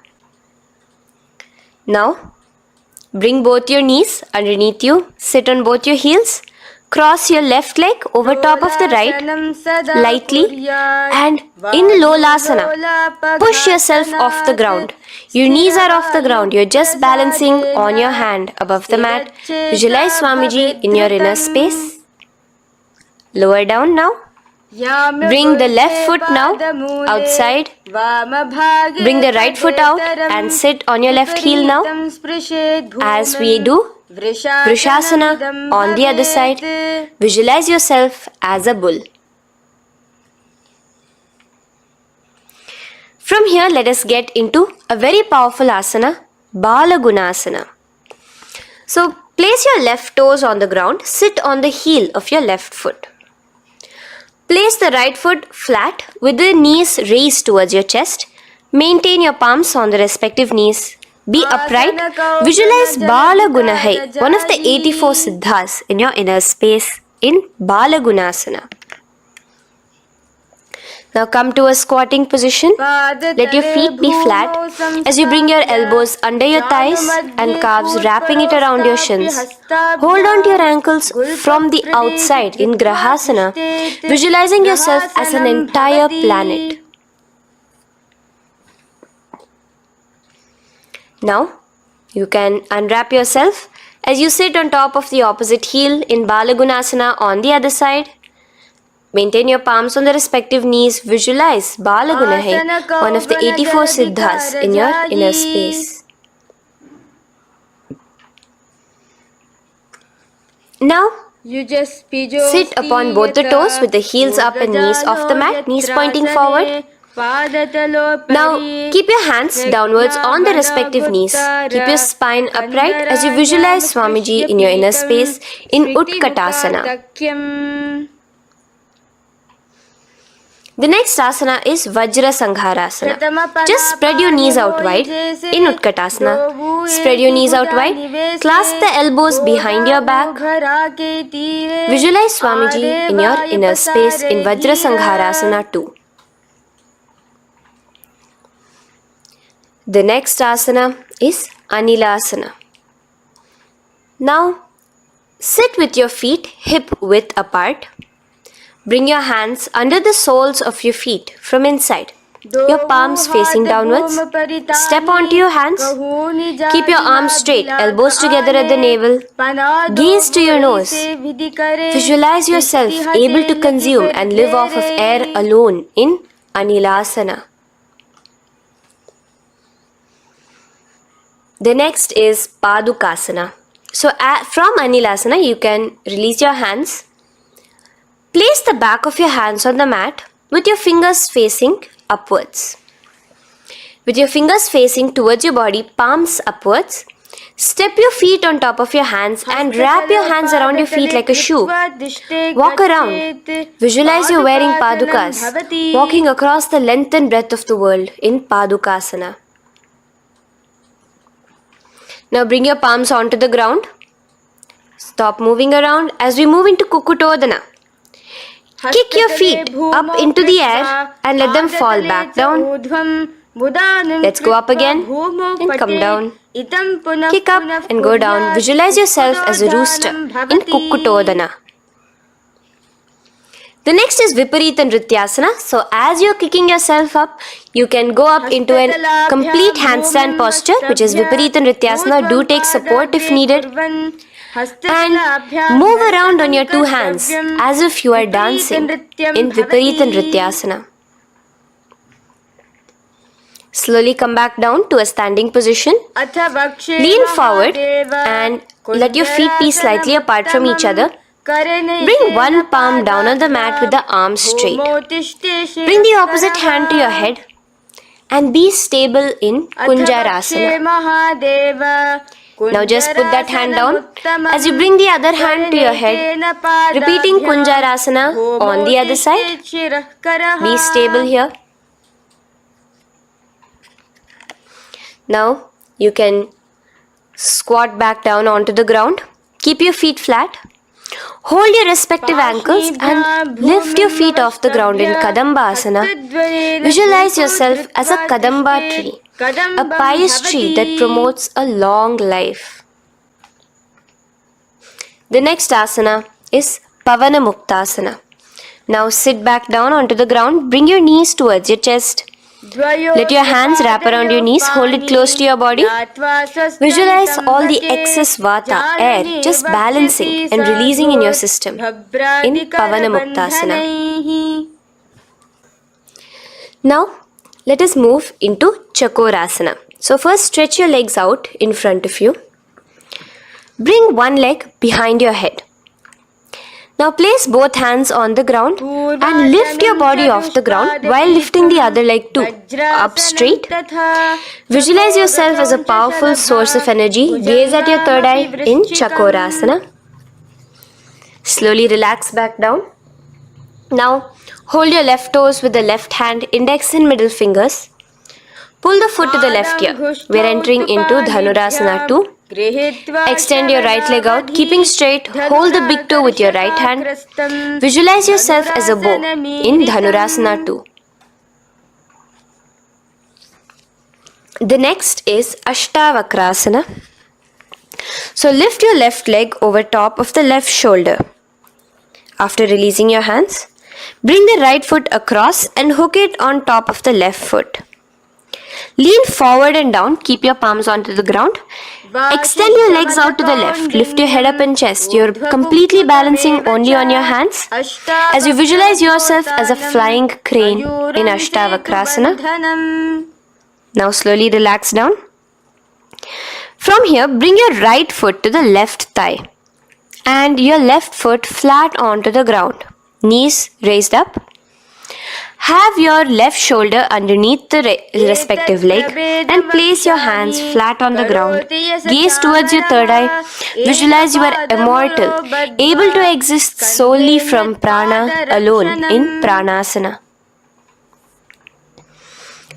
Now, bring both your knees underneath you, sit on both your heels, cross your left leg over top of the right lightly and in Lolasana, push yourself off the ground. Your knees are off the ground, you're just balancing on your hand above the mat. Visualize Swamiji in your inner space. Lower down now. Bring the left foot now outside. Bring the right foot out and sit on your left heel now as we do Vrishasana on the other side. Visualize yourself as a bull. From here, let us get into a very powerful asana, Balagunasana. So, place your left toes on the ground, sit on the heel of your left foot. Place the right foot flat with the knees raised towards your chest. Maintain your palms on the respective knees. Be upright. Visualize Balagunahai, one of the 84 siddhas in your inner space in Balagunasana. Now come to a squatting position. Let your feet be flat as you bring your elbows under your thighs and calves, wrapping it around your shins. Hold on to your ankles from the outside in Grahasana, visualizing yourself as an entire planet. Now, you can unwrap yourself as you sit on top of the opposite heel in Balagunasana on the other side. Maintain your palms on the respective knees. Visualize Balagunahai, one of the 84 siddhas in your inner space. Now, sit upon both the toes with the heels up and knees off the mat, knees pointing forward. Now, keep your hands downwards on the respective knees. Keep your spine upright as you visualize Swamiji in your inner space in Utkatasana. The next asana is Vajra Sangharasana. Just spread your knees out wide in Utkatasana. Spread your knees out wide. Clasp the elbows behind your back. Visualize Swamiji in your inner space in Vajra Sangharasana 2. The next asana is Anilasana. Now, sit with your feet hip width apart. Bring your hands under the soles of your feet from inside. Your palms facing downwards. Step onto your hands. Keep your arms straight, elbows together at the navel. Gaze to your nose. Visualize yourself able to consume and live off of air alone in Anilasana. The next is Padukasana. So from Anilasana, you can release your hands. Place the back of your hands on the mat with your fingers facing upwards. With your fingers facing towards your body, palms upwards. Step your feet on top of your hands and wrap your hands around your feet like a shoe. Walk around. Visualize you're wearing padukas, walking across the length and breadth of the world in Padukasana. Now bring your palms onto the ground. Stop moving around as we move into Kukutodana. Kick your feet up into the air and let them fall back down. Let's go up again and come down. Kick up and go down. Visualize yourself as a rooster in Kukutodana. The next is Viparita Nrityasana. So as you're kicking yourself up, you can go up into a complete handstand posture, which is Viparita Nrityasana. Do take support if needed. And move around on your two hands as if you are dancing in Viparita Nrityasana. Slowly come back down to a standing position. Lean forward and let your feet be slightly apart from each other. Bring one palm down on the mat with the arms straight. Bring the opposite hand to your head and be stable in Kunjarasana. Now just put that hand down as you bring the other hand to your head, repeating Kunjarasana on the other side. Be stable here. Now you can squat back down onto the ground. Keep your feet flat. Hold your respective ankles and lift your feet off the ground in Kadamba Asana. Visualize yourself as a Kadamba tree, a pious tree that promotes a long life. The next asana is Pavana Muktasana. Now sit back down onto the ground, bring your knees towards your chest. Let your hands wrap around your knees, hold it close to your body. Visualize all the excess vata, air, just balancing and releasing in your system in Pavana Muktasana. Now, let us move into Chakorasana. So first stretch your legs out in front of you. Bring one leg behind your head. Now place both hands on the ground and lift your body off the ground while lifting the other leg too, up straight. Visualize yourself as a powerful source of energy. Gaze at your third eye in Chakorasana. Slowly relax back down. Now hold your left toes with the left hand, index and middle fingers. Pull the foot to the left ear. We are entering into Dhanurasana 2. Extend your right leg out, keeping straight. Hold the big toe with your right hand. Visualize yourself as a bow in Dhanurasana 2. The next is Ashtavakrasana. So lift your left leg over top of the left shoulder. After releasing your hands, bring the right foot across and hook it on top of the left foot. Lean forward and down, keep your palms onto the ground. Extend your legs out to the left, lift your head up and chest. You're completely balancing only on your hands as you visualize yourself as a flying crane in Ashtavakrasana. Now slowly relax down. From here, bring your right foot to the left thigh and your left foot flat onto the ground. Knees raised up. Have your left shoulder underneath the respective leg and place your hands flat on the ground. Gaze towards your third eye. Visualize you are immortal, able to exist solely from prana alone in Pranasana.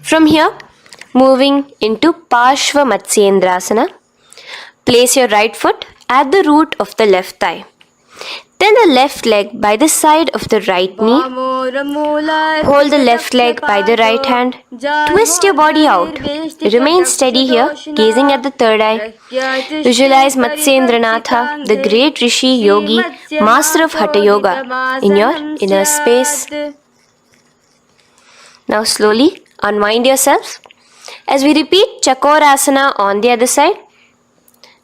From here, moving into Parshva Matsyendrasana. Place your right foot at the root of the left thigh. Then the left leg by the side of the right knee. Hold the left leg by the right hand. Twist your body out. Remain steady here, gazing at the third eye. Visualize Matsyendranatha, the great Rishi, Yogi, master of Hatha Yoga, in your inner space. Now slowly unwind yourself. As we repeat Chakorasana on the other side,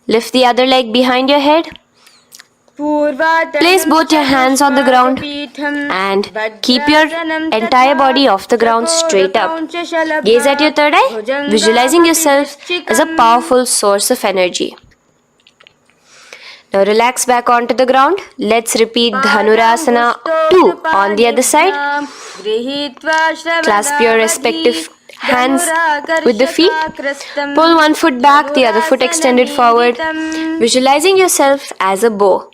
lift the other leg behind your head. Place both your hands on the ground and keep your entire body off the ground straight up. Gaze at your third eye, visualizing yourself as a powerful source of energy. Now relax back onto the ground. Let's repeat Dhanurasana 2 on the other side. Clasp your respective hands with the feet. Pull one foot back, the other foot extended forward. Visualizing yourself as a bow.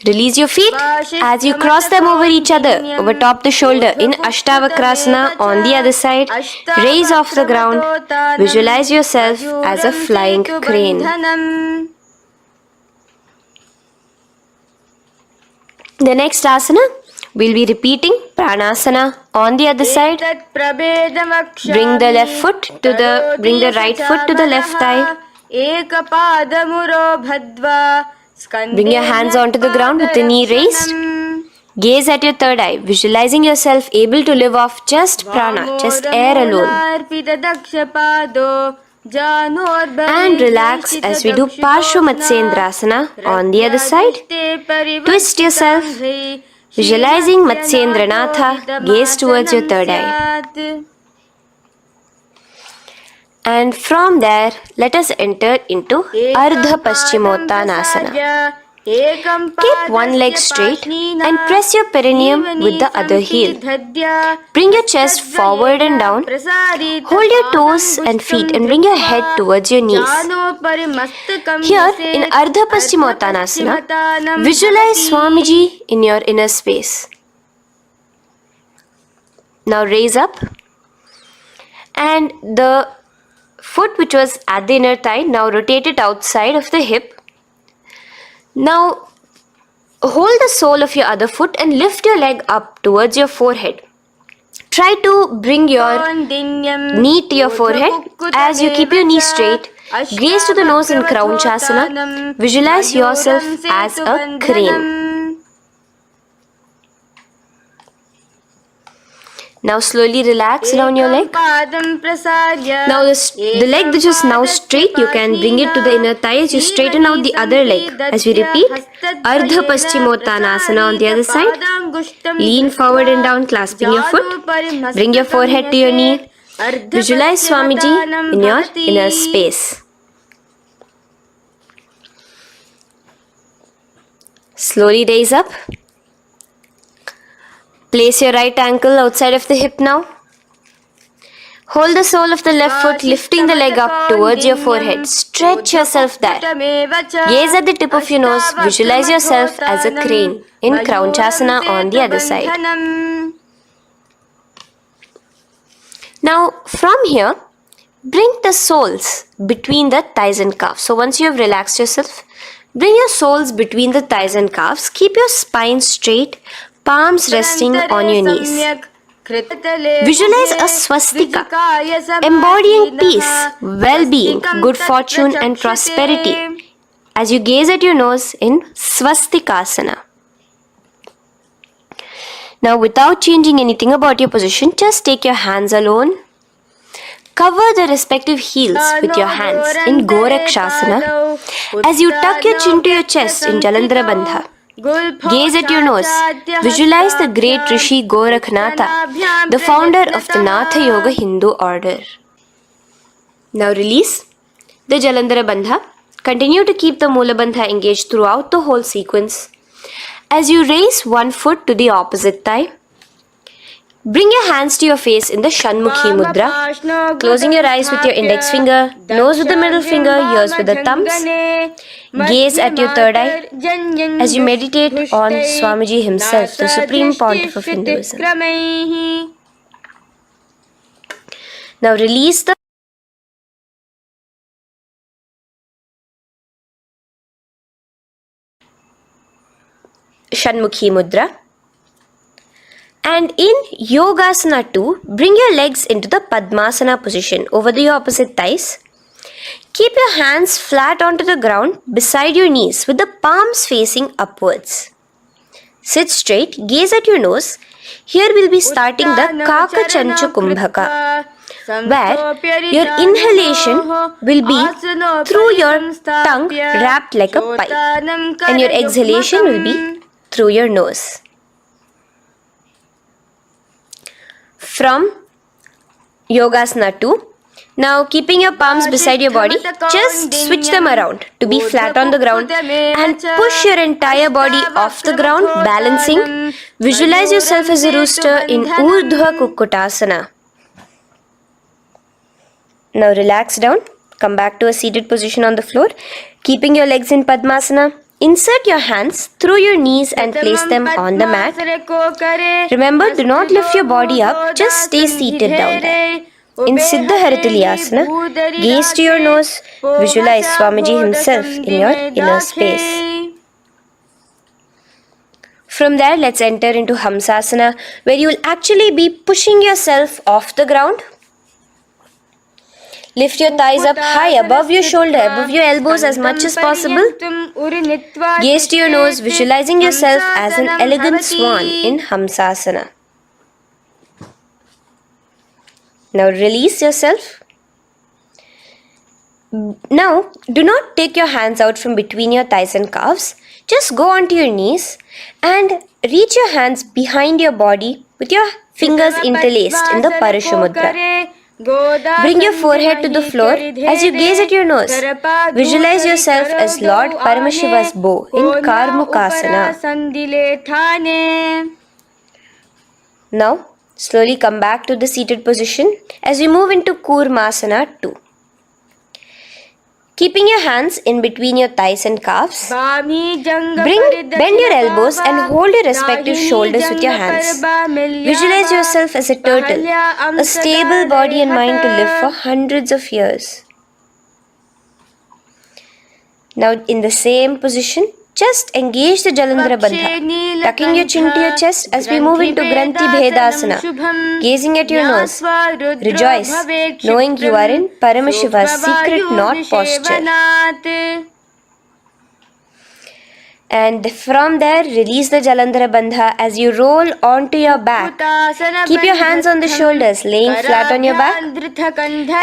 Release your feet as you cross them over each other, over top the shoulder in Ashtavakrasana on the other side. Raise off the ground. Visualize yourself as a flying crane. The next asana, we'll be repeating Pranasana on the other side. Bring the right foot to the left thigh. Bring your hands onto the ground with the knee raised. Gaze at your third eye, visualizing yourself able to live off just prana, just air alone. And relax as we do Parshva Matsyendrasana on the other side. Twist yourself, visualizing Matsyendranatha, gaze towards your third eye. And from there, let us enter into Ardha Paschimottanasana. Keep one leg straight and press your perineum with the other heel. Bring your chest forward and down. Hold your toes and feet and bring your head towards your knees. Here in Ardha Paschimottanasana, visualize Swamiji in your inner space. Now raise up and the foot which was at the inner thigh, now rotate it outside of the hip. Now hold the sole of your other foot and lift your leg up towards your forehead. Try to bring your knee to your forehead as you keep your knee straight. Gaze to the nose in Kraunchasana. Visualize yourself as a crane. Now slowly relax down your leg. Now the leg that is now straight, you can bring it to the inner thigh as you straighten out the other leg. As we repeat, Ardha Paschimottanasana on the other side. Lean forward and down, clasping your foot. Bring your forehead to your knee. Visualize Swamiji in your inner space. Slowly raise up. Place your right ankle outside of the hip now. Hold the sole of the left foot, lifting the leg up towards your forehead. Stretch yourself there. Gaze at the tip of your nose. Visualize yourself as a crane in Kraunchasana on the other side. Now, from here, bring the soles between the thighs and calves. So once you have relaxed yourself, bring your soles between the thighs and calves. Keep your spine straight, palms resting on your knees. Visualize a swastika, embodying peace, well-being, good fortune and prosperity as you gaze at your nose in swastikasana. Now, without changing anything about your position, just take your hands alone. Cover the respective heels with your hands in Gorakshasana as you tuck your chin to your chest in Jalandhara Bandha. Gaze at your nose. Visualize the great Rishi Gorakhnatha, the founder of the Natha Yoga Hindu order. Now release the Jalandhara Bandha. Continue to keep the Mula Bandha engaged throughout the whole sequence. As you raise one foot to the opposite thigh, bring your hands to your face in the Shanmukhi Mudra, closing your eyes with your index finger, nose with the middle finger, ears with the thumbs. Gaze at your third eye as you meditate on Swamiji himself, the Supreme Pontiff of Hinduism. Now release the Shanmukhi Mudra. And in Yogasana 2, bring your legs into the Padmasana position over the opposite thighs. Keep your hands flat onto the ground beside your knees with the palms facing upwards. Sit straight, gaze at your nose. Here we'll be starting the Kaka Chanchu Kumbhaka, where your inhalation will be through your tongue wrapped like a pipe, and your exhalation will be through your nose. From Yogasana 2, now keeping your palms beside your body, just switch them around to be flat on the ground and push your entire body off the ground, balancing. Visualize yourself as a rooster in Urdhva Kukkutasana. Now relax down, come back to a seated position on the floor, keeping your legs in Padmasana. Insert your hands through your knees and place them on the mat. Remember, do not lift your body up, just stay seated down there. In Siddha Harituliyasana, gaze to your nose, visualize Swamiji himself in your inner space. From there, let's enter into Hamsasana, where you will actually be pushing yourself off the ground. Lift your thighs up high above your shoulder, above your elbows as much as possible. Gaze to your nose, visualizing yourself as an elegant swan in Hamsasana. Now release yourself. Now, do not take your hands out from between your thighs and calves. Just go onto your knees and reach your hands behind your body with your fingers interlaced in the Parashu Mudra. Bring your forehead to the floor as you gaze at your nose. Visualize yourself as Lord Paramashiva's bow in Karmukasana. Now, slowly come back to the seated position as we move into Kurmasana 2. Keeping your hands in between your thighs and calves, bend your elbows and hold your respective shoulders with your hands. Visualize yourself as a turtle, a stable body and mind to live for hundreds of years. Now in the same position, just engage the Jalandhara Bandha, tucking your chin to your chest as we move into Granthi Bhedasana, gazing at your nose. Rejoice, knowing you are in Paramashiva's secret knot posture. And from there, release the Jalandhara Bandha as you roll onto your back. Keep your hands on the shoulders, laying flat on your back.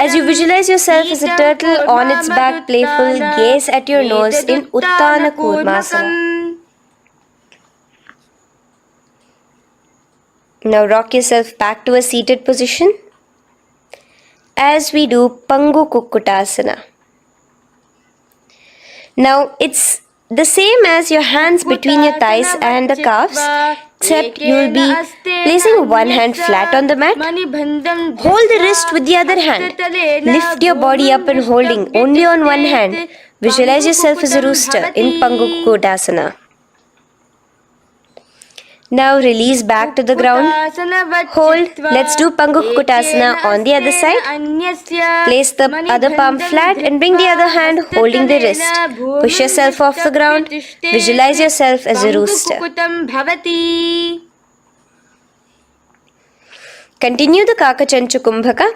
As you visualize yourself as a turtle on its back, playful, gaze at your nose in Uttana Kurmasana. Now rock yourself back to a seated position as we do Pangu Kukkutasana. Now it's the same as your hands between your thighs and the calves, except you will be placing one hand flat on the mat. Hold the wrist with the other hand. Lift your body up and holding only on one hand. Visualize yourself as a rooster in Pangukukotasana. Now release back to the ground. Hold. Let's do Pangukukotasana on the other side. Place the other palm flat and bring the other hand holding the wrist. Push yourself off the ground. Visualize yourself as a rooster. Continue the Kakachanchu Kumbhaka,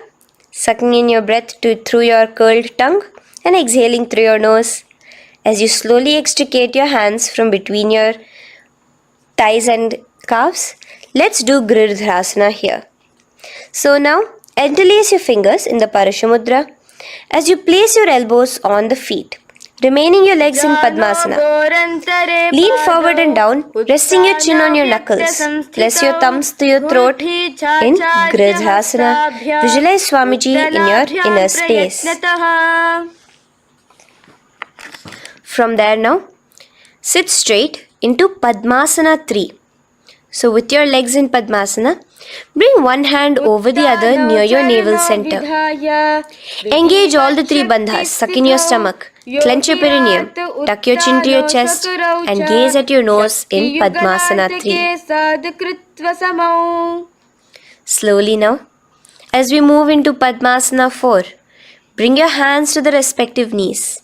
sucking in your breath through your curled tongue and exhaling through your nose. As you slowly extricate your hands from between your thighs and calves, let's do Girdharasana here. So now, interlace your fingers in the Parashamudra as you place your elbows on the feet, remaining your legs in Padmasana. Lean forward and down, resting your chin on your knuckles. Place your thumbs to your throat in Girdharasana. Visualize Swamiji in your inner space. From there now, sit straight into Padmasana 3. So with your legs in Padmasana, bring one hand over the other near your navel center. Engage all the three bandhas, suck in your stomach, clench your perineum, tuck your chin to your chest and gaze at your nose in Padmasana 3. Slowly now, as we move into Padmasana 4, bring your hands to the respective knees.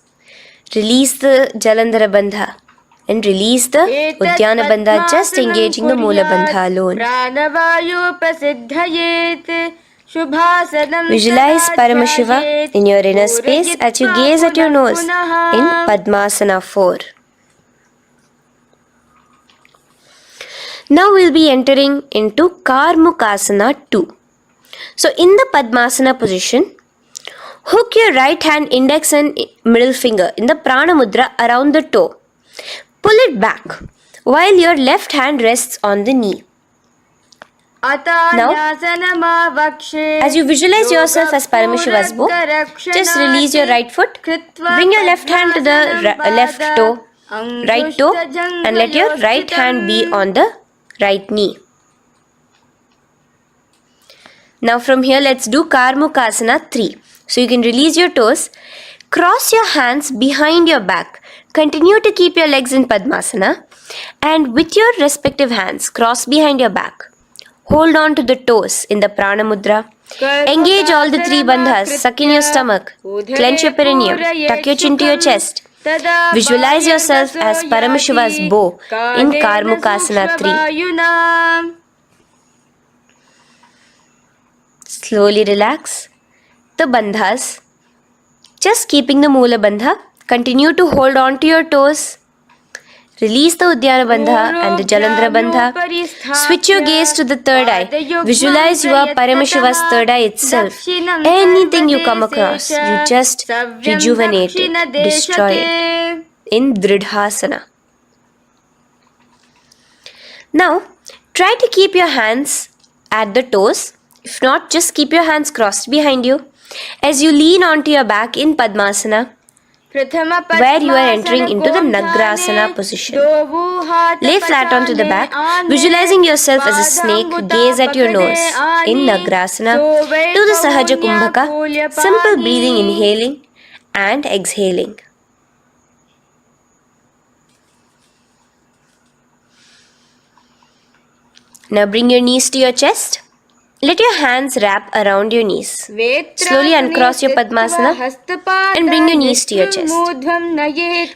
Release the Jalandhara Bandha and release the Udyana Bandha, just engaging the Moola Bandha alone. Visualize Paramashiva in your inner space as you gaze at your nose in Padmasana 4. Now we'll be entering into Karmukasana 2. So in the Padmasana position, hook your right hand index and middle finger in the Prana Mudra around the toe. Pull it back while your left hand rests on the knee. Now, as you visualize yourself as Paramashiva's bow, just release your right foot, bring your left hand to the left toe, right toe, and let your right hand be on the right knee. Now from here, let's do Karmukasana 3. So you can release your toes, cross your hands behind your back, continue to keep your legs in Padmasana, and with your respective hands, cross behind your back. Hold on to the toes in the Prana Mudra. Engage all the three bandhas, suck in your stomach, clench your perineum, tuck your chin to your chest. Visualize yourself as Paramashiva's bow in Karmukasana 3. Slowly relax the bandhas, just keeping the Moola Bandha. Continue to hold on to your toes. Release the Udyana Bandha and the Jalandhara Bandha. Switch your gaze to the third eye. Visualize you are Paramashiva's third eye itself. Anything you come across, you just rejuvenate it, destroy it in Dridhasana. Now, try to keep your hands at the toes. If not, just keep your hands crossed behind you as you lean onto your back in Padmasana, where you are entering into the Nagrasana position. Lay flat onto the back, visualizing yourself as a snake, gaze at your nose in Nagrasana. Do the Sahaja Kumbhaka, simple breathing, inhaling and exhaling. Now bring your knees to your chest. Let your hands wrap around your knees. Slowly uncross your Padmasana and bring your knees to your chest.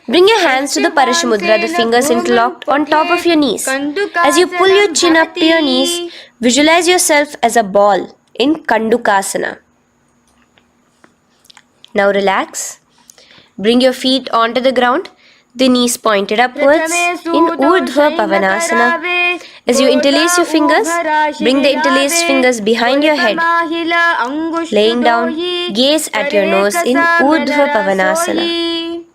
Bring your hands to the Parashamudra, the fingers interlocked on top of your knees. As you pull your chin up to your knees, visualize yourself as a ball in Kandukasana. Now relax. Bring your feet onto the ground, the knees pointed upwards in Urdhva Pavanasana. As you interlace your fingers, bring the interlaced fingers behind your head. Laying down, gaze at your nose in Urdhva Pavanasana.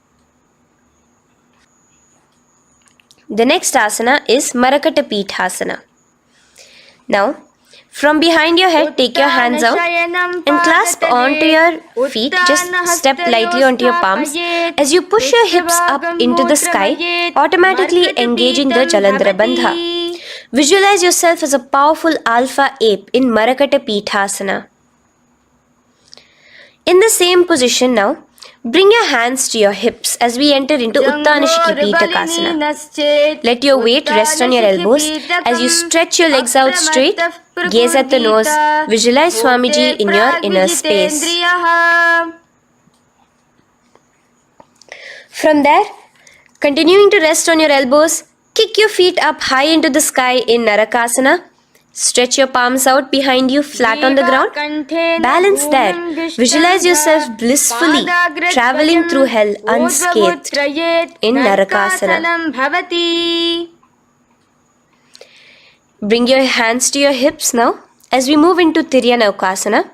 The next asana is Marakata Pithasana. Now, From behind your head, take your hands out and clasp onto your feet. Just step lightly onto your palms. As you push your hips up into the sky, automatically engaging the Jalandhara Bandha. Visualize yourself as a powerful alpha ape in Marakata Pithasana. In the same position now, bring your hands to your hips as we enter into Uttanashiki Pitakasana. Let your weight rest on your elbows as you stretch your legs out straight. Gaze at the nose. Visualize Swamiji in your inner space. From there, continuing to rest on your elbows, kick your feet up high into the sky in Narakasana. Stretch your palms out behind you, flat on the ground. Balance there. Visualize yourself blissfully traveling through hell unscathed in Narakasana. Bring your hands to your hips now as we move into Tiryanaukasana.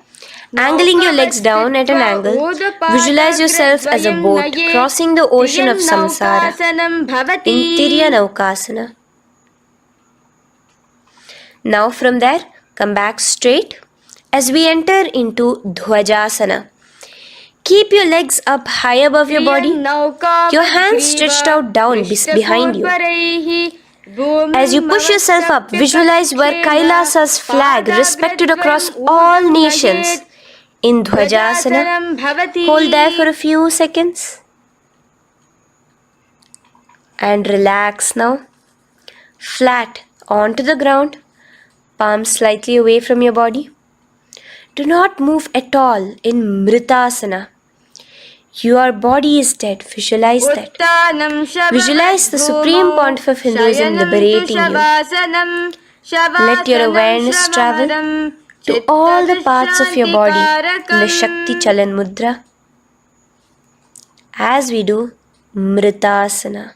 Angling your legs down at an angle, visualize yourself as a boat crossing the ocean of samsara in Tiryanaukasana. Now from there, come back straight as we enter into Dhwajasana. Keep your legs up high above your body, your hands stretched out down behind you. As you push yourself up, visualize where Kailasa's flag respected across all nations in Dhwajasana. Hold there for a few seconds. And relax now. Flat onto the ground, palms slightly away from your body. Do not move at all in Mritasana. Your body is dead. Visualize that. Visualize the Supreme Pontiff of Hinduism liberating you. Let your awareness travel to all the parts of your body in the Shakti Chalan Mudra as we do Mritasana.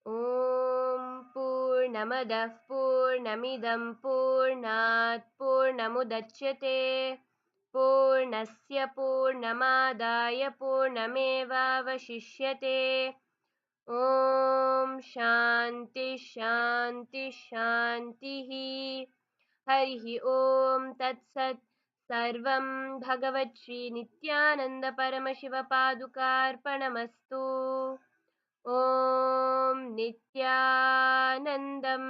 ॐ पूर्णमदः पूर्णमिदं पूर्णात् पूर्णमुदच्यते पूर्णस्य पूर्णमादाय पूर्णमेवावशिष्यते ॐ शान्ति शान्ति शान्तिः हरिः ॐ तत्सत् सर्वं भगवच्छ्रीनित्यानन्दपरमशिवपादुकार्पणमस्तु ॐ नित्यानन्दम्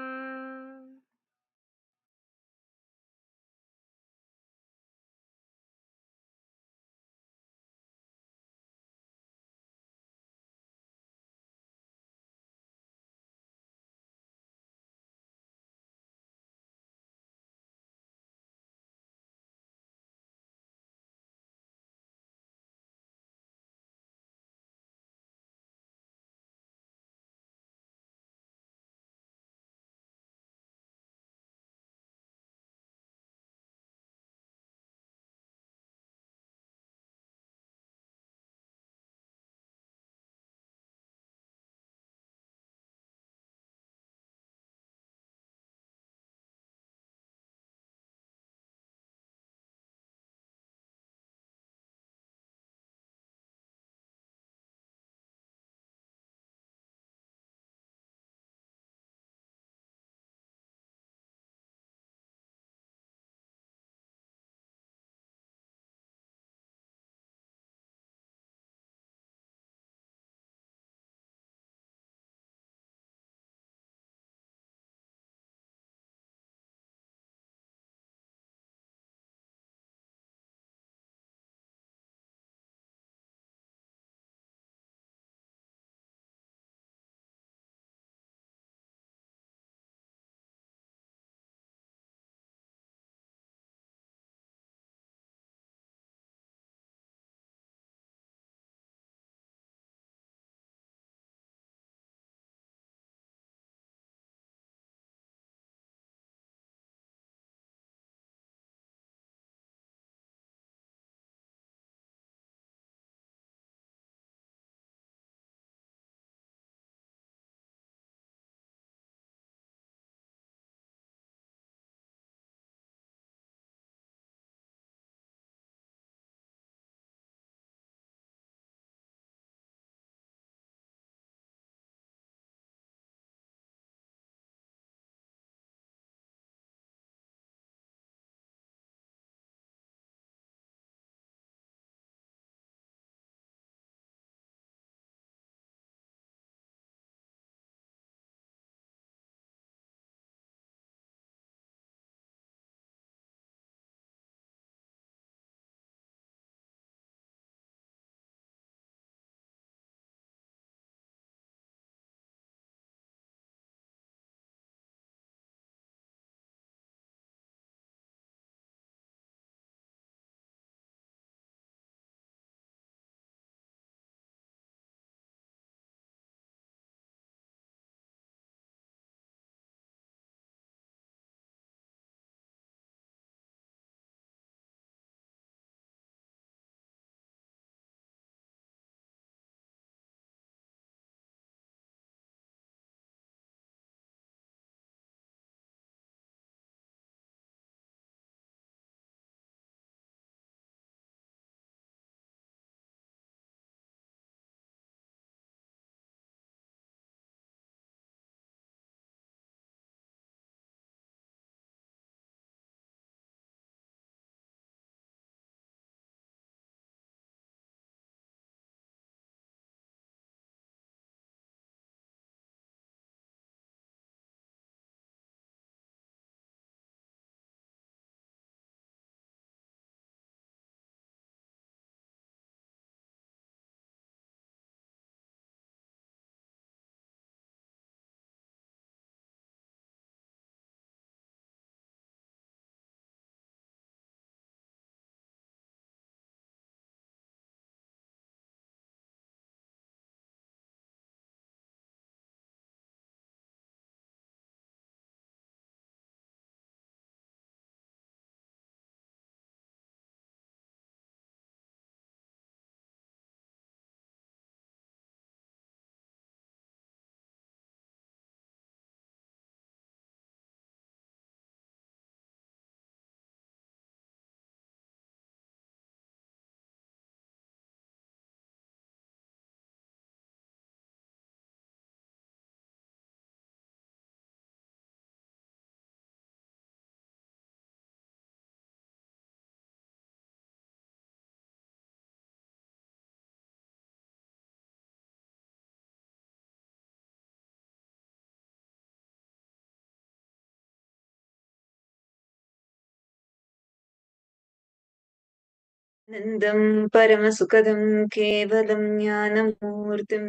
नन्दं परमसुखदं केवलं ज्ञानमूर्तिं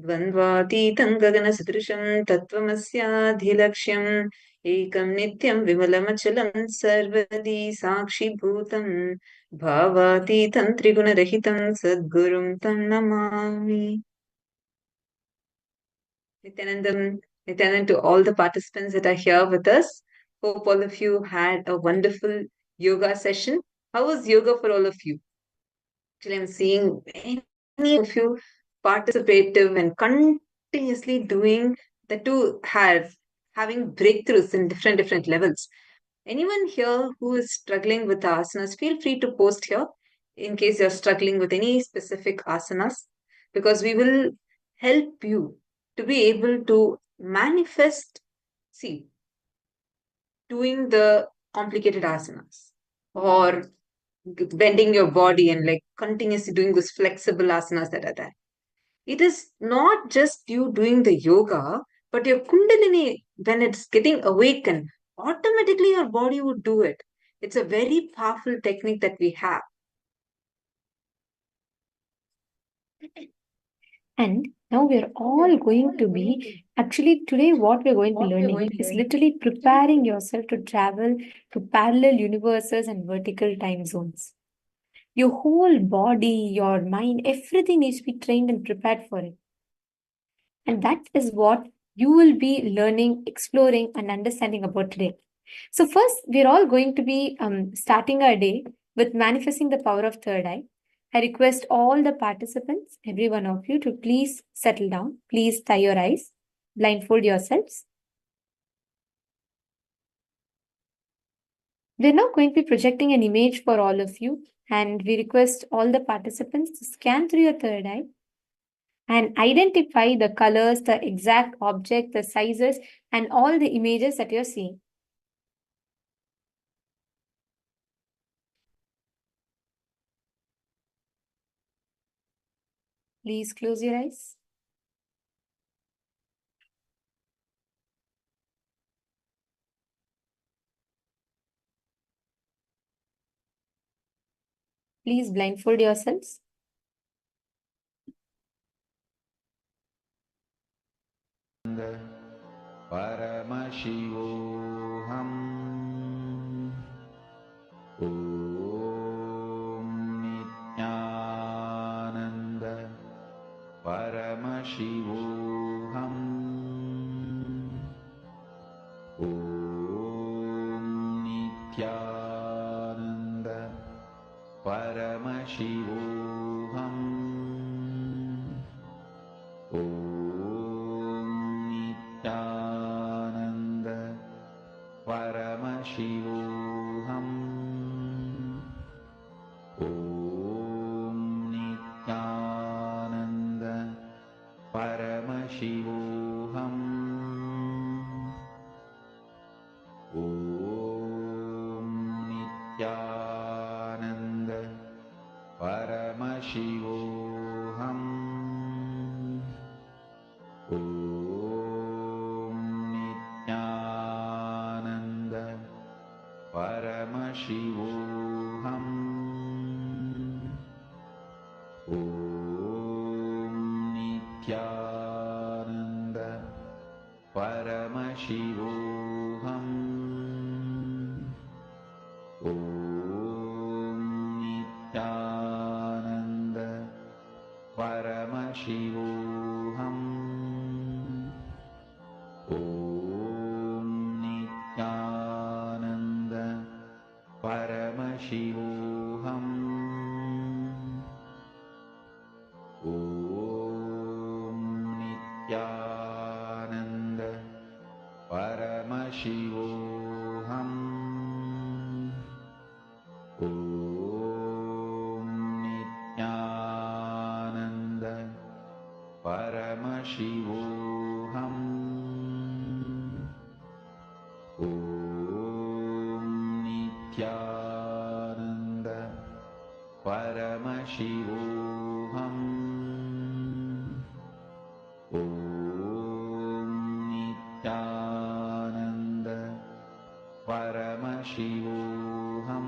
द्वन्द्वातीतं गगनसदृशं तत्त्वमस्याधिलक्ष्यम् एकं नित्यं विमलमचलं सर्वदी साक्षिभूतं भावातीतं त्रिगुणरहितं सद्गुरुं तं Namami. Nityanand, to all the participants that are here with us. Hope all of you had a wonderful yoga session. How was yoga for all of you? Actually, I'm seeing many of you participative and continuously doing the two having breakthroughs in different levels. Anyone here who is struggling with asanas, feel free to post here in case you're struggling with any specific asanas, because we will help you to be able to manifest, see, doing the complicated asanas or bending your body and like continuously doing those flexible asanas that are there. It is not just you doing the yoga, but your kundalini, when it's getting awakened, automatically your body would do it. It's a very powerful technique that we have. And now we're all going to be, actually, today, what we're going to be learning is literally preparing yourself to travel to parallel universes and vertical time zones. Your whole body, your mind, everything needs to be trained and prepared for it. And that is what you will be learning, exploring, and understanding about today. So, first, we're all going to be starting our day with manifesting the power of third eye. I request all the participants, every one of you, to please settle down. Please tie your eyes, blindfold yourselves. We're now going to be projecting an image for all of you, and we request all the participants to scan through your third eye and identify the colors, the exact object, the sizes, and all the images that you're seeing. Please close your eyes. Please blindfold yourselves. Paramashivoham Om Nityananda Paramashivoham Om Nityananda Paramashivoham Om Nityananda Paramashivoham Om Nityananda Paramashivoham Om Nityananda Paramashivoham Om Nityananda Paramashivoham Om Nityananda Paramashivoham Om Nityananda Paramashivoham Om Nityananda Paramashivoham Om Nityananda Paramashivoham Om Nityananda Paramashivoham Om Nityananda Paramashivoham Om Nityananda Paramashivoham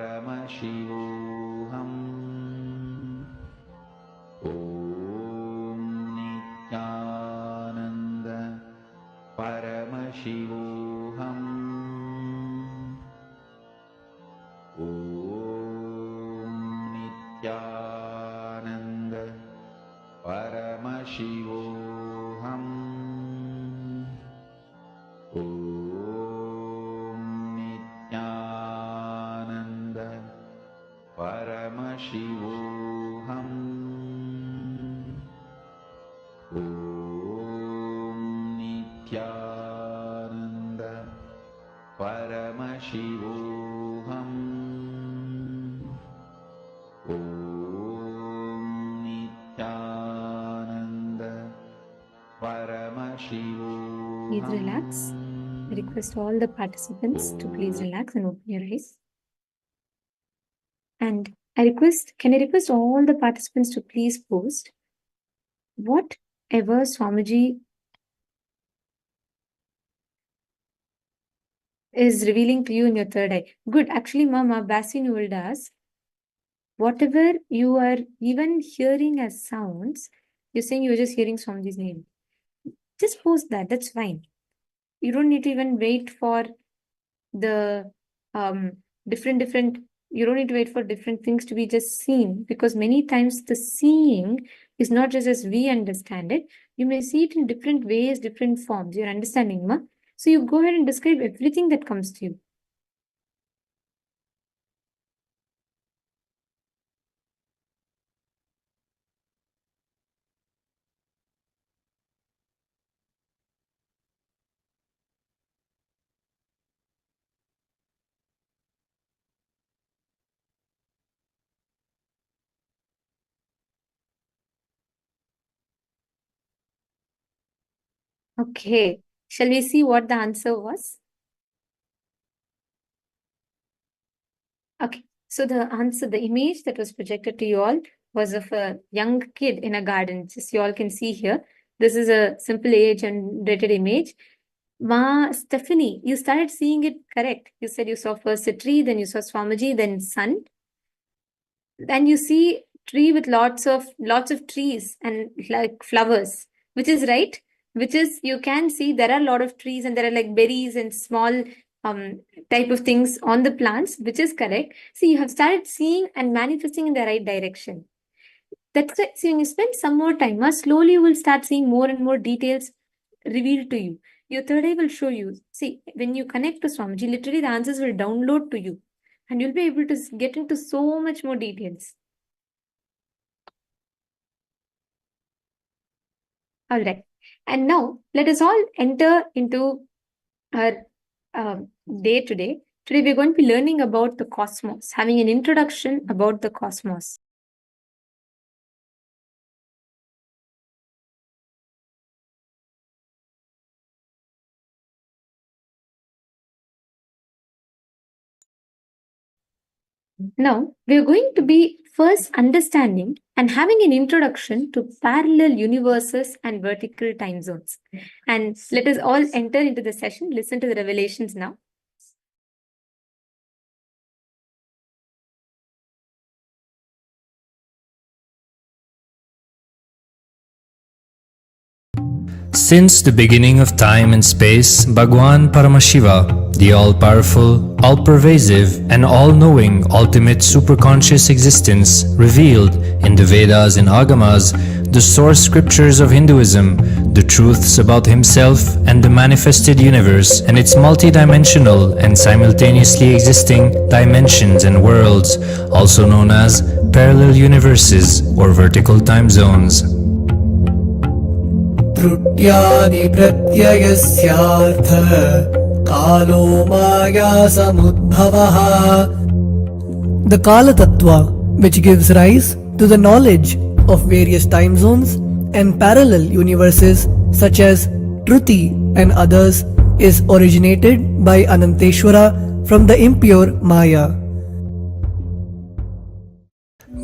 Paramashivoham Om Nityananda Paramashivoham Om Nityananda Paramashivoham Om Nityananda Paramashivoham Om Nityananda Paramashivoham Om Nityananda Paramashivoham. Please relax. I request all the participants to please relax and open your eyes. And can I request all the participants to please post whatever Swamiji is revealing to you in your third eye. Good. Actually, Mama, Basin will does. Whatever you are even hearing as sounds, you're saying you're just hearing Swamiji's name. Just post that. That's fine. You don't need to even wait for the different you don't need to wait for different things to be just seen, because many times the seeing is not just as we understand it. You may see it in different ways, different forms. You're understanding, Ma? So you go ahead and describe everything that comes to you. Okay. Shall we see what the answer was? Okay. So the image that was projected to you all was of a young kid in a garden. Just you all can see here. This is a simple age-generated image. Ma, Stephanie, you started seeing it correct. You said you saw first a tree, then you saw Swamiji, then sun. Then you see tree with lots of trees and like flowers, which is right. Which is, you can see there are a lot of trees and there are like berries and small type of things on the plants, which is correct. So you have started seeing and manifesting in the right direction. That's right. So you spend some more time, slowly you will start seeing more and more details revealed to you. Your third eye will show you. See, when you connect to Swamiji, literally the answers will download to you. And you'll be able to get into so much more details. All right. And now, let us all enter into our day today. Today, we're going to be learning about the cosmos, having an introduction about the cosmos. Now, we're going to be first understanding and having an introduction to parallel universes and vertical time zones. And let us all enter into the session, listen to the revelations now. Since the beginning of time and space, Bhagwan Paramashiva, the all-powerful, all-pervasive, and all-knowing ultimate superconscious existence, revealed in the Vedas and Agamas, the source scriptures of Hinduism, the truths about himself and the manifested universe and its multidimensional and simultaneously existing dimensions and worlds, also known as parallel universes or vertical time zones. त्रुट्यादि प्रत्ययस्यार्थ कालो माया समुद्भवः. The Kala Tattva, which gives rise to the knowledge of various time zones and parallel universes such as Truti and others, is originated by Ananteshwara from the impure Maya.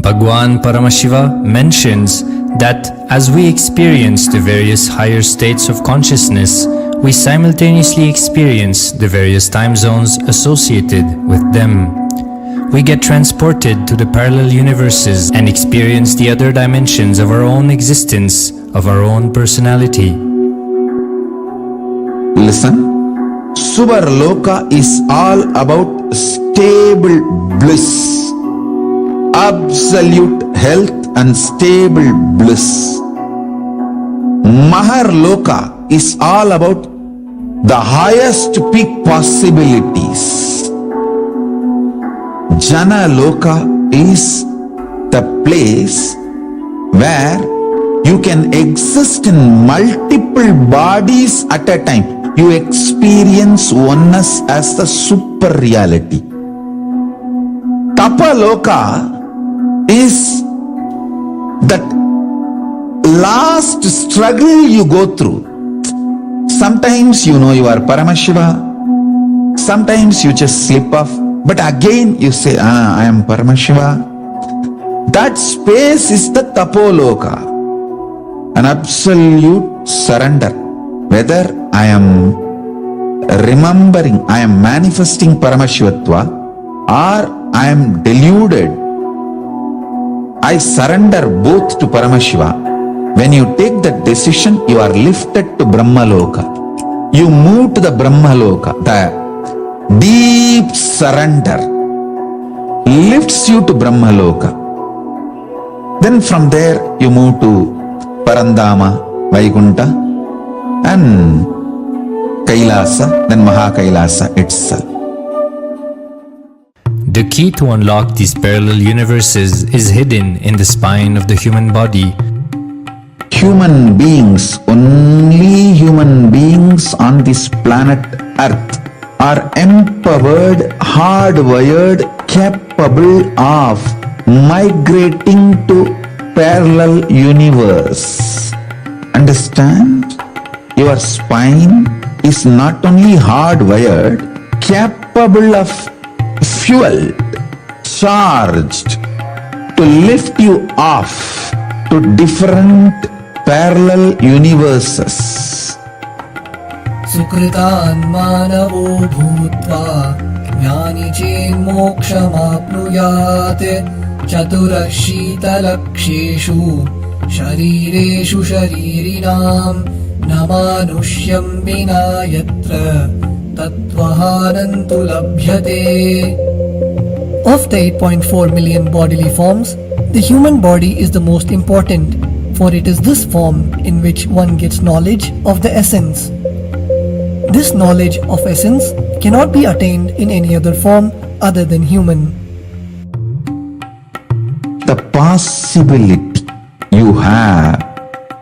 Bhagwan Paramashiva mentions that as we experience the various higher states of consciousness, we simultaneously experience the various time zones associated with them. we get transported to the parallel universes and experience the other dimensions of our own existence, of our own personality. Listen, Subarloka is all about stable bliss, absolute health and stable bliss. Maharloka is all about the highest peak possibilities. Jana Loka is the place where you can exist in multiple bodies at a time. You experience oneness as the super reality. Tapaloka is that last struggle you go through. Sometimes you know you are Paramashiva, sometimes you just slip off, but again you say, I am Paramashiva. That space is the Tapoloka, an absolute surrender. Whether I am remembering, I am manifesting Paramashivatva, or I am deluded, I surrender both to Paramashiva. When you take that decision, you are lifted to Brahmaloka. You move to the Brahmaloka. The deep surrender lifts you to Brahmaloka. Then from there you move to Parandama, Vaikunta, and Kailasa, then Mahakailasa itself. The key to unlock these parallel universes is hidden in the spine of the human body. Human beings, only human beings on this planet Earth are empowered, hardwired, capable of migrating to parallel universe. Understand? Your spine is not only hardwired, capable of fuel, charged to lift you off to different parallel universes. Sukritan manavo bhutva jnani chen mokshamapnuyat chaturashita-laksheshu sharireshu sharirinam namanusyam vina yatra tattvahanantu labhyate. Of the 8.4 million bodily forms, the human body is the most important, for it is this form in which one gets knowledge of the essence. This knowledge of essence cannot be attained in any other form other than human. The possibility you have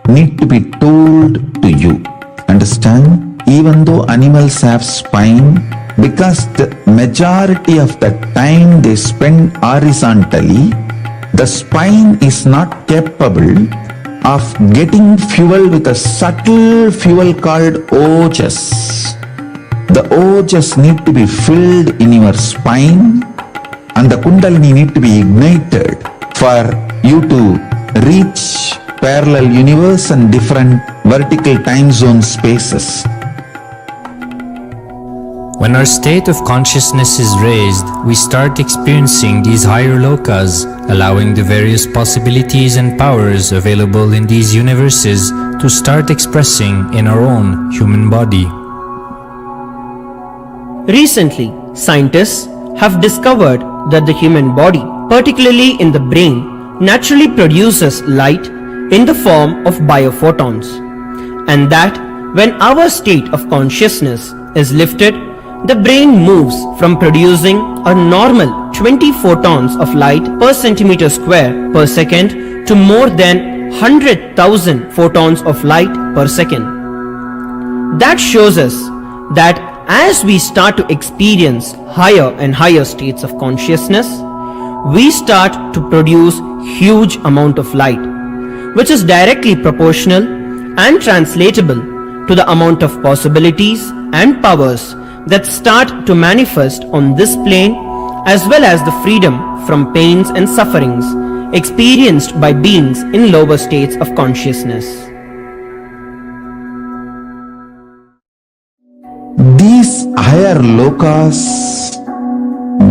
need to be told to you. Understand? Even though animals have spine, because the majority of the time they spend horizontally, the spine is not capable of getting fuel with a subtle fuel called ojas. The ojas need to be filled in your spine, and the kundalini need to be ignited for you to reach parallel universe and different vertical time zone spaces. When our state of consciousness is raised, we start experiencing these higher lokas, allowing the various possibilities and powers available in these universes to start expressing in our own human body. Recently, scientists have discovered that the human body, particularly in the brain, naturally produces light in the form of biophotons, and that when our state of consciousness is lifted, the brain moves from producing a normal 20 photons of light per centimeter square per second to more than 100,000 photons of light per second. That shows us that as we start to experience higher and higher states of consciousness, we start to produce huge amount of light, which is directly proportional and translatable to the amount of possibilities and powers that start to manifest on this plane, as well as the freedom from pains and sufferings experienced by beings in lower states of consciousness. These higher lokas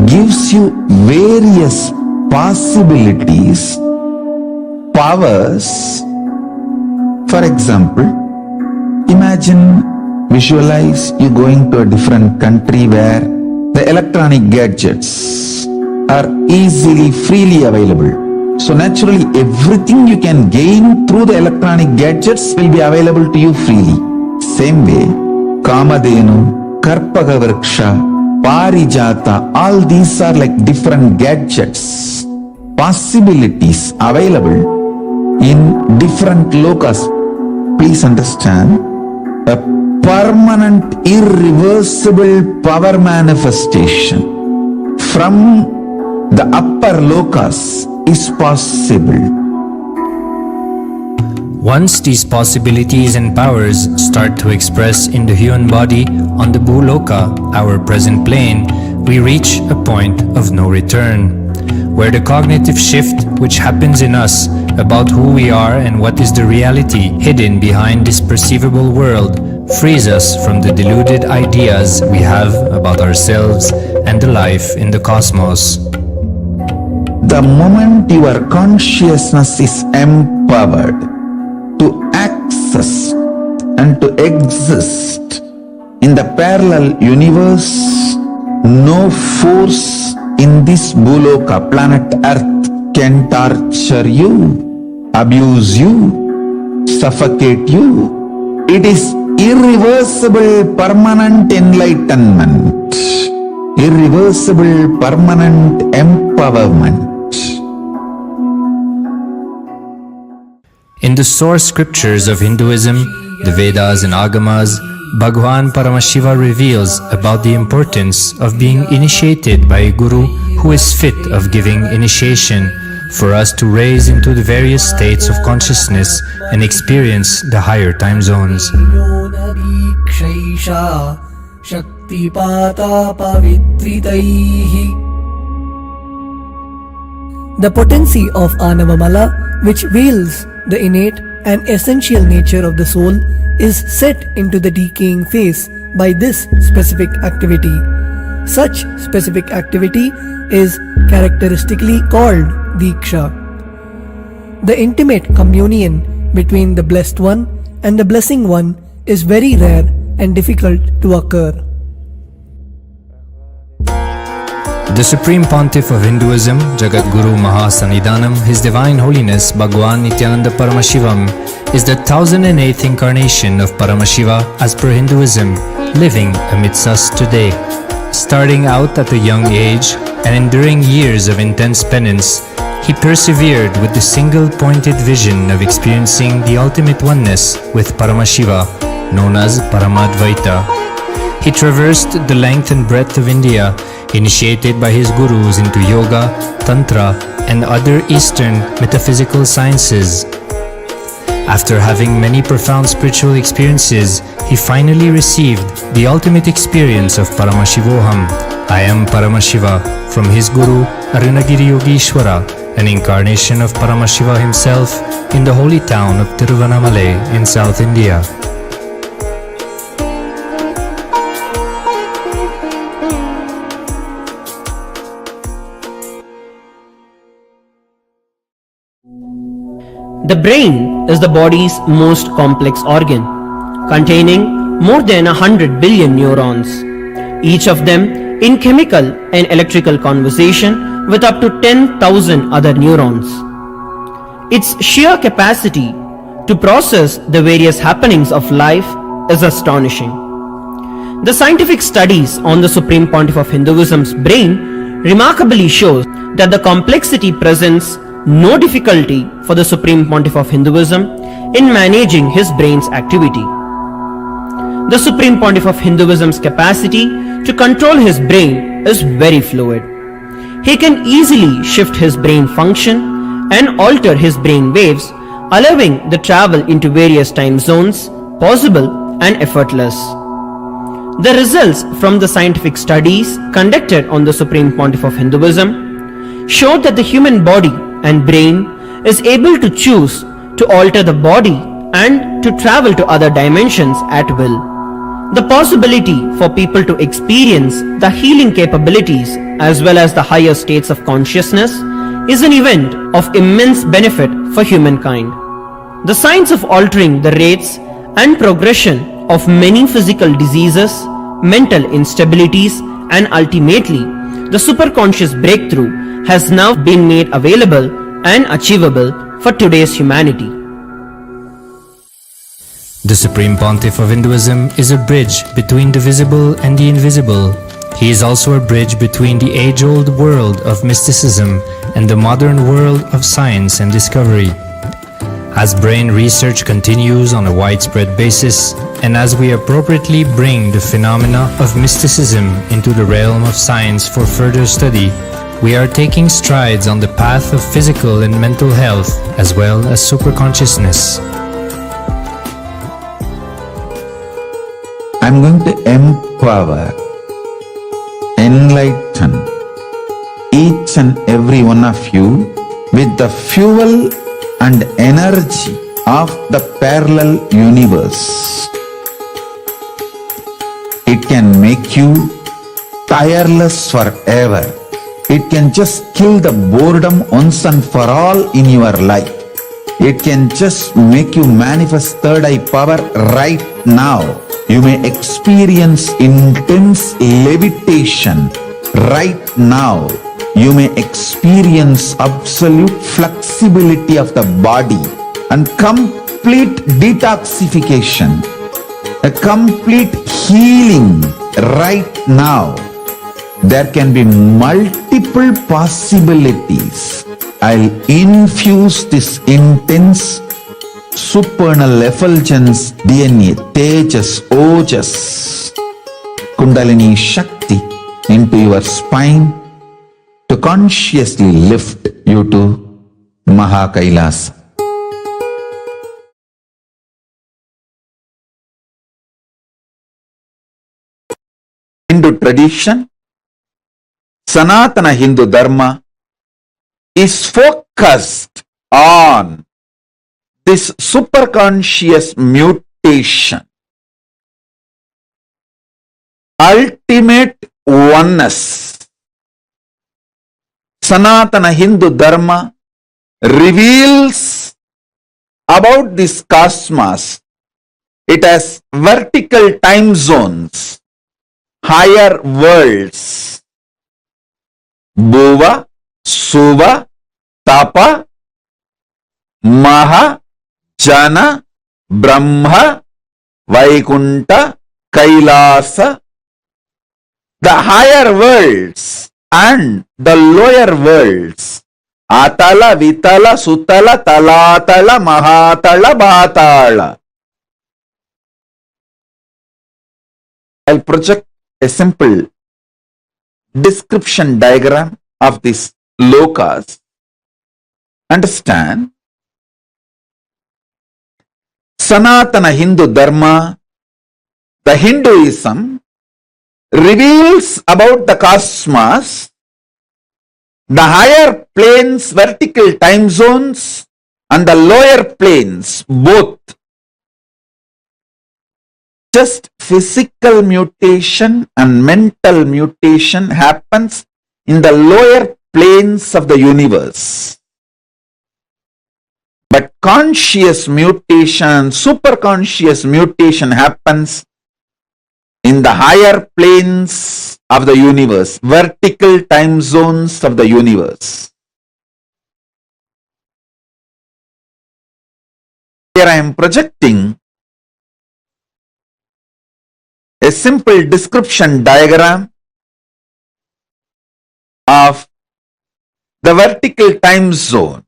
gives you various possibilities, powers. For example, visualize you going to a different country where the electronic gadgets are easily, freely available. So naturally, everything you can gain through the electronic gadgets will be available to you freely. Same way, Kamadhenu, Karpaga Vriksha, Parijata, all these are like different gadgets, possibilities available in different lokas. Please understand, a permanent, irreversible power manifestation from the upper lokas is possible. Once these possibilities and powers start to express in the human body on the Bhuloka, our present plane, we reach a point of no return, where the cognitive shift which happens in us about who we are and what is the reality hidden behind this perceivable world frees us from the deluded ideas we have about ourselves and the life in the cosmos. The moment your consciousness is empowered to access and to exist in the parallel universe, no force in this Bhuloka, planet Earth, can torture you, abuse you, suffocate you. It is irreversible, permanent enlightenment, irreversible, permanent empowerment. In the source scriptures of Hinduism, the Vedas and Agamas, Bhagwan Paramashiva reveals about the importance of being initiated by a guru who is fit of giving initiation for us to raise into the various states of consciousness and experience the higher time zones. The potency of Anavamala, which veils the innate and essential nature of the soul, is set into the decaying phase by this specific activity. Such specific activity is characteristically called Diksha. The intimate communion between the Blessed One and the Blessing One is very rare and difficult to occur. The Supreme Pontiff of Hinduism, Jagat Guru Mahasannidhanam, His Divine Holiness Bhagwan Nityananda Paramashivam, is the 1008th incarnation of Paramashiva as per Hinduism, living amidst us today. Starting out at a young age and enduring years of intense penance, he persevered with the single-pointed vision of experiencing the ultimate oneness with Paramashiva, known as Paramadvaita. He traversed the length and breadth of India, initiated by his gurus into yoga, tantra, and other Eastern metaphysical sciences. After having many profound spiritual experiences, he finally received the ultimate experience of Paramashivoham, I am Paramashiva, from his guru Arunagiri Yogeshwara, an incarnation of Paramashiva himself in the holy town of Tiruvannamalai in South India. The brain is the body's most complex organ, containing more than 100 billion neurons, each of them in chemical and electrical conversation with up to 10,000 other neurons. Its sheer capacity to process the various happenings of life is astonishing. The scientific studies on the Supreme Pontiff of Hinduism's brain remarkably shows that the complexity presents no difficulty for the Supreme Pontiff of Hinduism in managing his brain's activity. The Supreme Pontiff of Hinduism's capacity to control his brain is very fluid. He can easily shift his brain function and alter his brain waves, allowing the travel into various time zones possible and effortless. The results from the scientific studies conducted on the Supreme Pontiff of Hinduism showed that the human body and brain is able to choose to alter the body and to travel to other dimensions at will. The possibility for people to experience the healing capabilities as well as the higher states of consciousness is an event of immense benefit for humankind. The science of altering the rates and progression of many physical diseases, mental instabilities, and ultimately the superconscious breakthrough has now been made available and achievable for today's humanity. The Supreme Pontiff of Hinduism is a bridge between the visible and the invisible. He is also a bridge between the age-old world of mysticism and the modern world of science and discovery. As brain research continues on a widespread basis, and as we appropriately bring the phenomena of mysticism into the realm of science for further study, we are taking strides on the path of physical and mental health as well as superconsciousness. I'm going to empower, enlighten each and every one of you with the fuel and energy of the parallel universe. It can make you tireless forever. It can just kill the boredom once and for all in your life. It can just make you manifest third eye power right now. You may experience intense levitation right now. You may experience absolute flexibility of the body and complete detoxification, a complete healing right now. There can be multiple possibilities. I'll infuse this intense supernal effulgence DNA, Tejas, Ojas, Kundalini Shakti into your spine to consciously lift you to Mahakailas. Hindu tradition, Sanatana Hindu Dharma is focused on this superconscious mutation, ultimate oneness. Sanatana Hindu Dharma reveals about this cosmos. It has vertical time zones, higher worlds, Bhuva, Suva, Tapa, Maha, Jana, Brahma, Vaikunta, Kailasa, the higher worlds and the lower worlds, Atala, Vitala, Sutala, Talatala, Mahatala, Bhatala. I'll project a simple description diagram of this lokas. Understand? Sanatana Hindu Dharma, the Hinduism, reveals about the cosmos, the higher planes, vertical time zones, and the lower planes, both. Just physical mutation and mental mutation happens in the lower planes of the universe. But conscious mutation, superconscious mutation happens in the higher planes of the universe, vertical time zones of the universe. Here I am projecting a simple description diagram of the vertical time zone.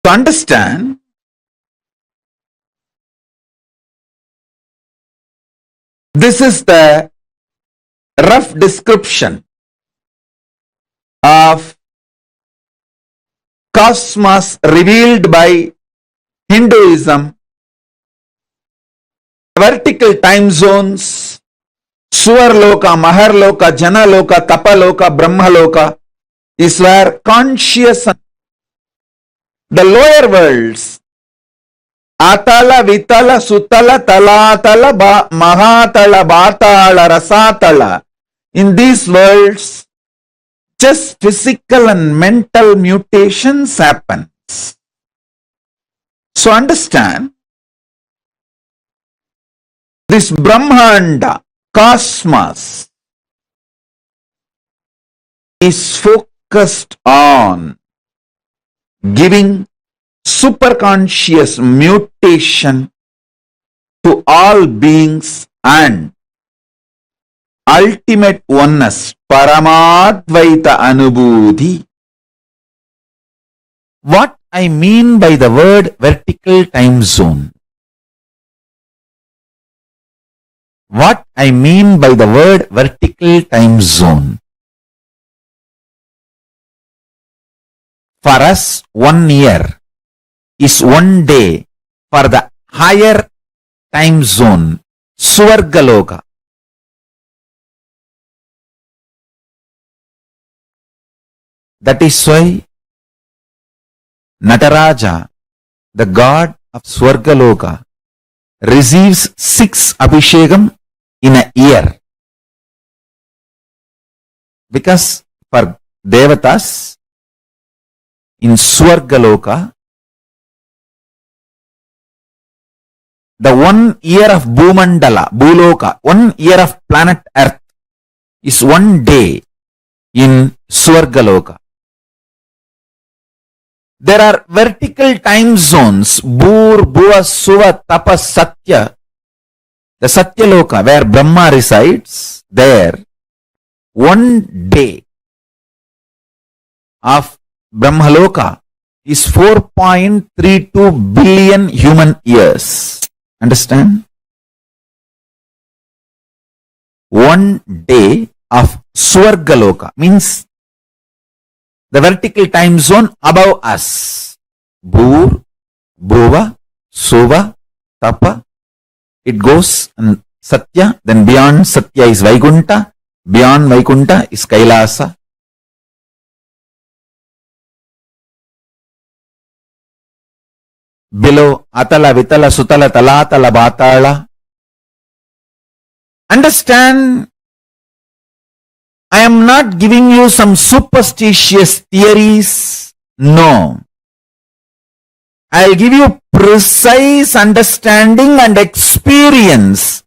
To understand, this is the rough description of cosmos revealed by Hinduism, vertical time zones, Suvarloka, Maharloka, Janaloka, Tapaloka, Brahmaloka is where conscious, the lower worlds, Atala, Vitala, Sutala, Talatala, Mahatala, Batala, Rasatala, in these worlds, just physical and mental mutations happen. So understand, this Brahmanda, cosmos, is focused on giving superconscious mutation to all beings and ultimate oneness, Paramadvaita Anubhuti. What I mean by the word vertical time zone? What I mean by the word vertical time zone? For us, 1 year is 1 day for the higher time zone, Swargaloka. That is why Nataraja, the god of Swargaloka, receives 6 Abhishekam in a year. Because for Devatas in Swargaloka, the 1 year of Bhumandala, Bhuloka, 1 year of planet Earth is 1 day in Swargaloka. There are vertical time zones, Bhur, Bhuva, Suva, Tapa, Satya. The Satyaloka, where Brahma resides, there 1 day of Brahmaloka is 4.32 billion human years. Understand? 1 day of Swargaloka means the vertical time zone above us. Bhur, Bhuva, Suva, Tapa. It goes and Satya, then beyond Satya is Vaikunta, beyond Vaikunta is Kailasa. Below Atala, Vitala, Sutala, Talatala, Batala. Understand, I am not giving you some superstitious theories. No. I'll give you precise understanding and experience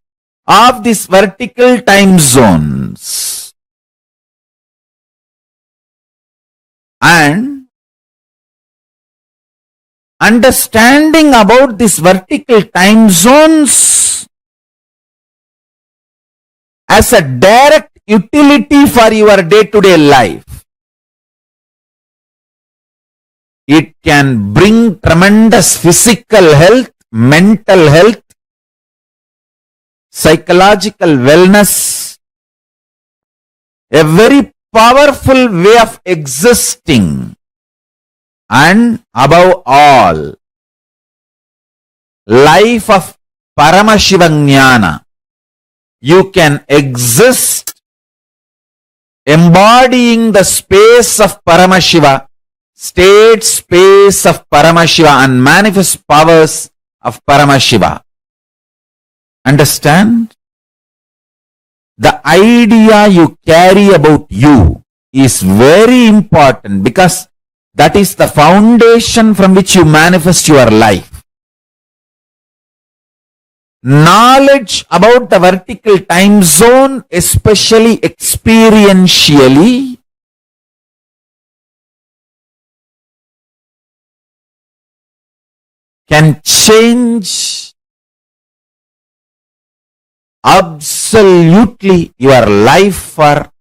of these vertical time zones. And understanding about these vertical time zones as a direct utility for your day-to-day life. It can bring tremendous physical health, mental health, psychological wellness, a very powerful way of existing, and above all, life of Paramashivoham. You can exist embodying the space of Paramashiva, state space of Paramashiva, and manifest powers of Paramashiva. Understand? The idea you carry about you is very important because that is the foundation from which you manifest your life. Knowledge about the vertical time zone, especially experientially, can change absolutely your life for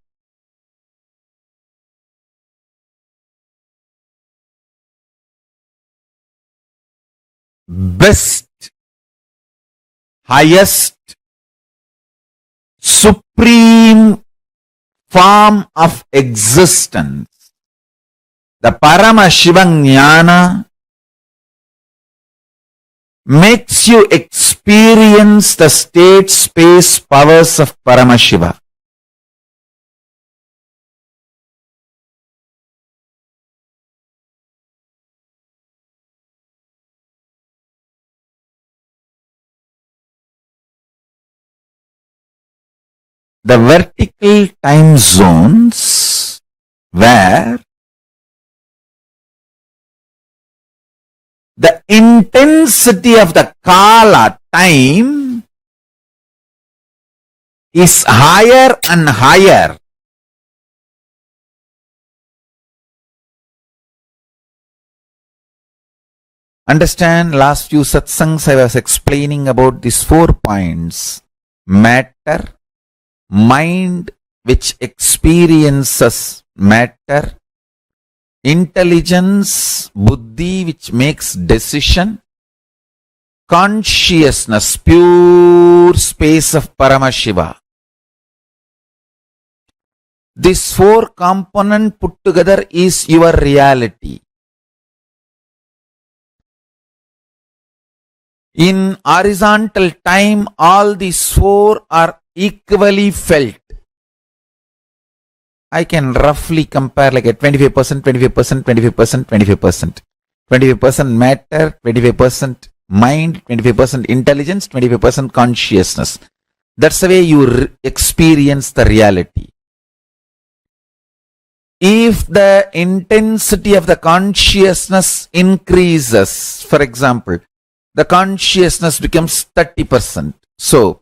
best, highest, supreme form of existence. the Paramashiva Jnana makes you experience the state space powers of Paramashiva. The vertical time zones where the intensity of the Kala time is higher and higher. Understand, last few satsangs I was explaining about these 4 points. Matter, mind which experiences matter, intelligence, buddhi which makes decision, consciousness, pure space of Paramashiva. This 4 component put together is your reality. In horizontal time, all these 4 are equally felt. I can roughly compare like a 25%, 25%, 25%, 25%. 25% matter, 25% mind, 25% intelligence, 25% consciousness. That's the way you experience the reality. If the intensity of the consciousness increases, for example, the consciousness becomes 30%. So,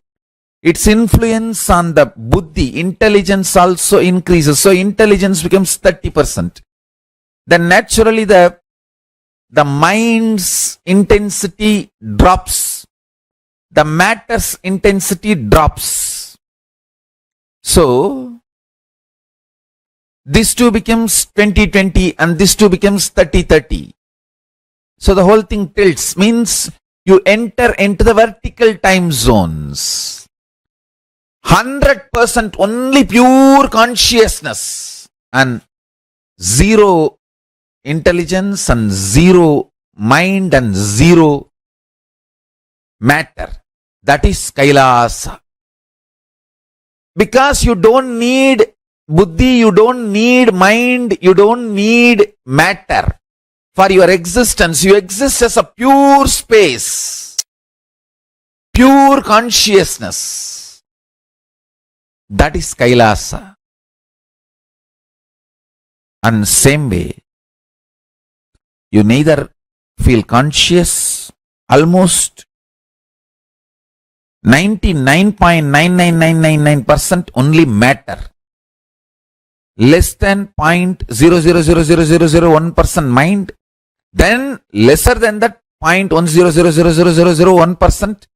its influence on the buddhi, intelligence also increases. So, intelligence becomes 30%. Then naturally the mind's intensity drops. The matter's intensity drops. So, this two becomes 20-20 and this two becomes 30-30. So, the whole thing tilts, means you enter into the vertical time zones. 100% only pure consciousness and zero intelligence and zero mind and zero matter. That is Kailasa. Because you don't need buddhi, you don't need mind, you don't need matter for your existence. You exist as a pure space, pure consciousness. That is Kailasa. And same way, you neither feel conscious, almost 99.99999% only matter, less than 0.0000001% mind, then lesser than that 0.1000001%,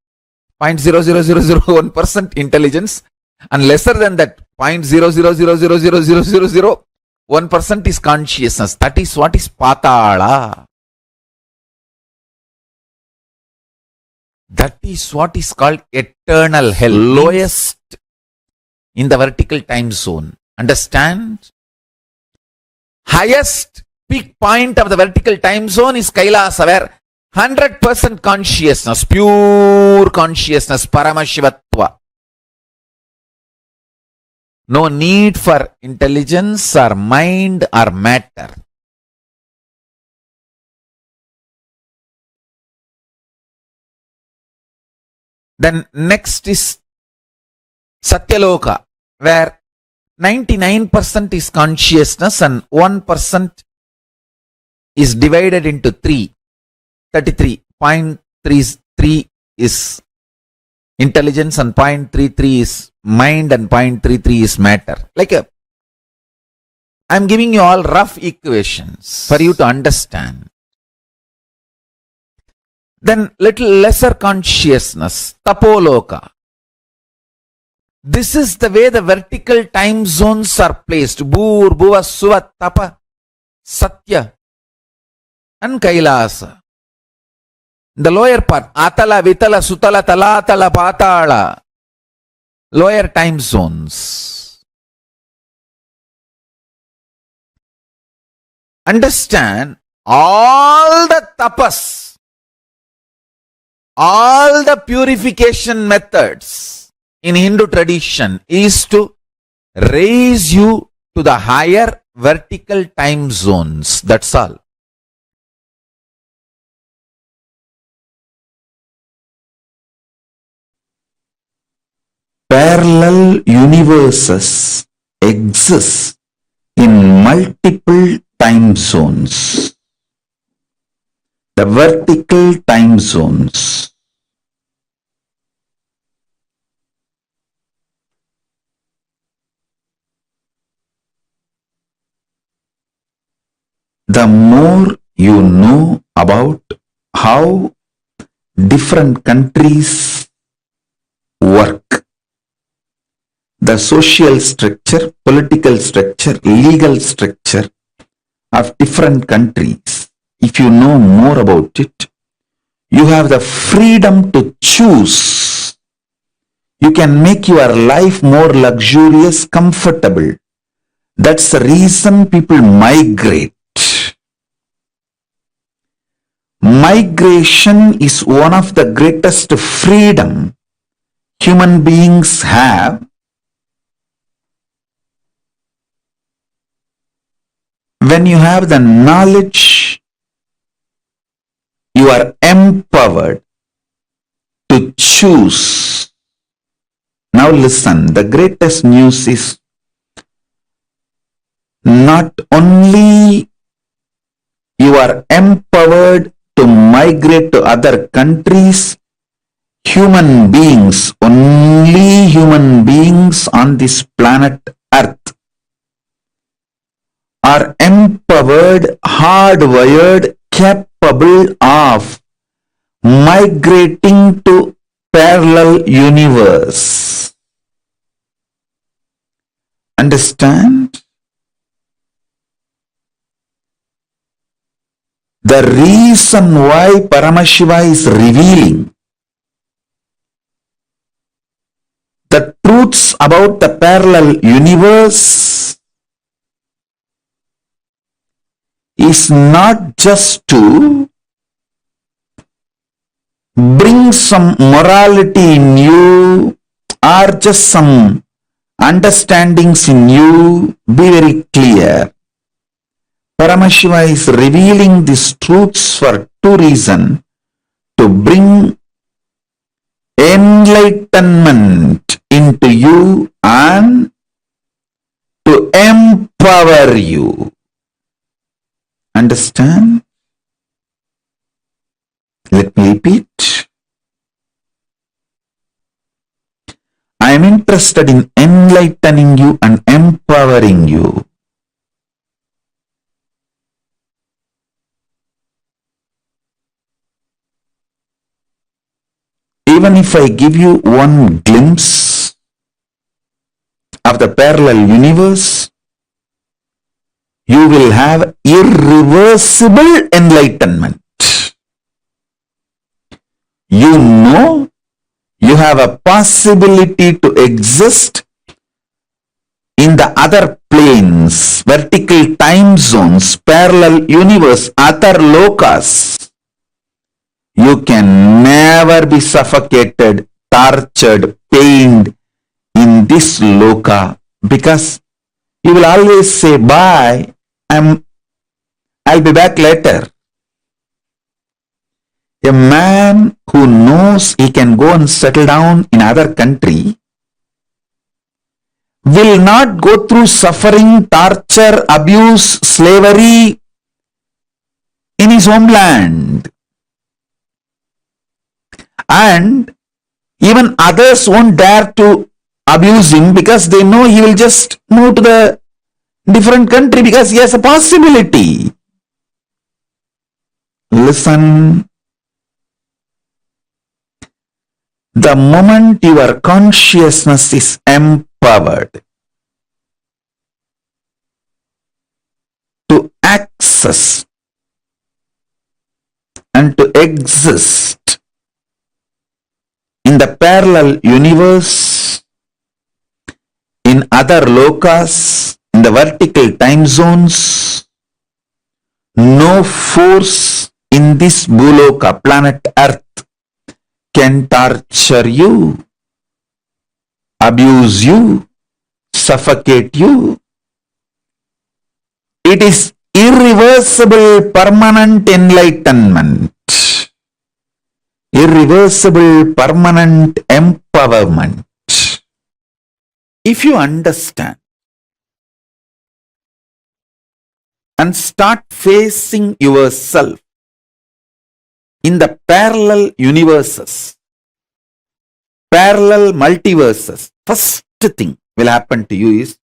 0.00001% intelligence, and lesser than that 0.0000001% is consciousness. That is what is Patala. That is what is called eternal hell, lowest in the vertical time zone. Understand? Highest peak point of the vertical time zone is Kailasa, where 100% consciousness, pure consciousness, Paramashivatva. No need for intelligence or mind or matter. Then next is Satyaloka, where 99% is consciousness and 1% is divided into 3. 33.33 is intelligence and 0.33 is mind and 0.33 is matter. Like I'm giving you all rough equations for you to understand. Then little lesser consciousness, Tapoloka. This is the way the vertical time zones are placed. Bhur, Bhuva, Suva, Tapa, Satya and Kailasa. The lower part, Atala, Vitala, Sutala, Talatala, Patala. Lower time zones. Understand, all the tapas, all the purification methods in Hindu tradition is to raise you to the higher vertical time zones. That's all. Parallel universes exist in multiple time zones. The vertical time zones. The more you know about how different countries work, the social structure, political structure, legal structure of different countries, if you know more about it, you have the freedom to choose. You can make your life more luxurious, comfortable. That's the reason people migrate. Migration is one of the greatest freedom human beings have. When you have the knowledge, you are empowered to choose. Now listen, the greatest news is not only you are empowered to migrate to other countries, human beings, only human beings on this planet Earth are empowered, hardwired, capable of migrating to parallel universe. Understand? The reason why Paramashiva is revealing the truths about the parallel universe is not just to bring some morality in you or just some understandings in you. Be very clear. Paramashiva is revealing these truths for two reasons: to bring enlightenment into you and to empower you. Understand? Let me repeat. I am interested in enlightening you and empowering you. Even if I give you one glimpse of the parallel universe, you will have irreversible enlightenment. You know you have a possibility to exist in the other planes, vertical time zones, parallel universe, other lokas. You can never be suffocated, tortured, pained in this loka, because you will always say, bye, I'll be back later. A man who knows he can go and settle down in other country will not go through suffering, torture, abuse, slavery in his homeland. And even others won't dare to abuse him because they know he will just move to the different country because he has a possibility. Listen. The moment your consciousness is empowered to access and to exist in the parallel universe, in other lokas, in the vertical time zones, No force in this Bhuloka, planet Earth, can torture you, abuse you, suffocate you. It is irreversible, permanent enlightenment, irreversible, permanent empowerment. If you understand and start facing yourself in the parallel universes, parallel multiverses, first thing will happen to you is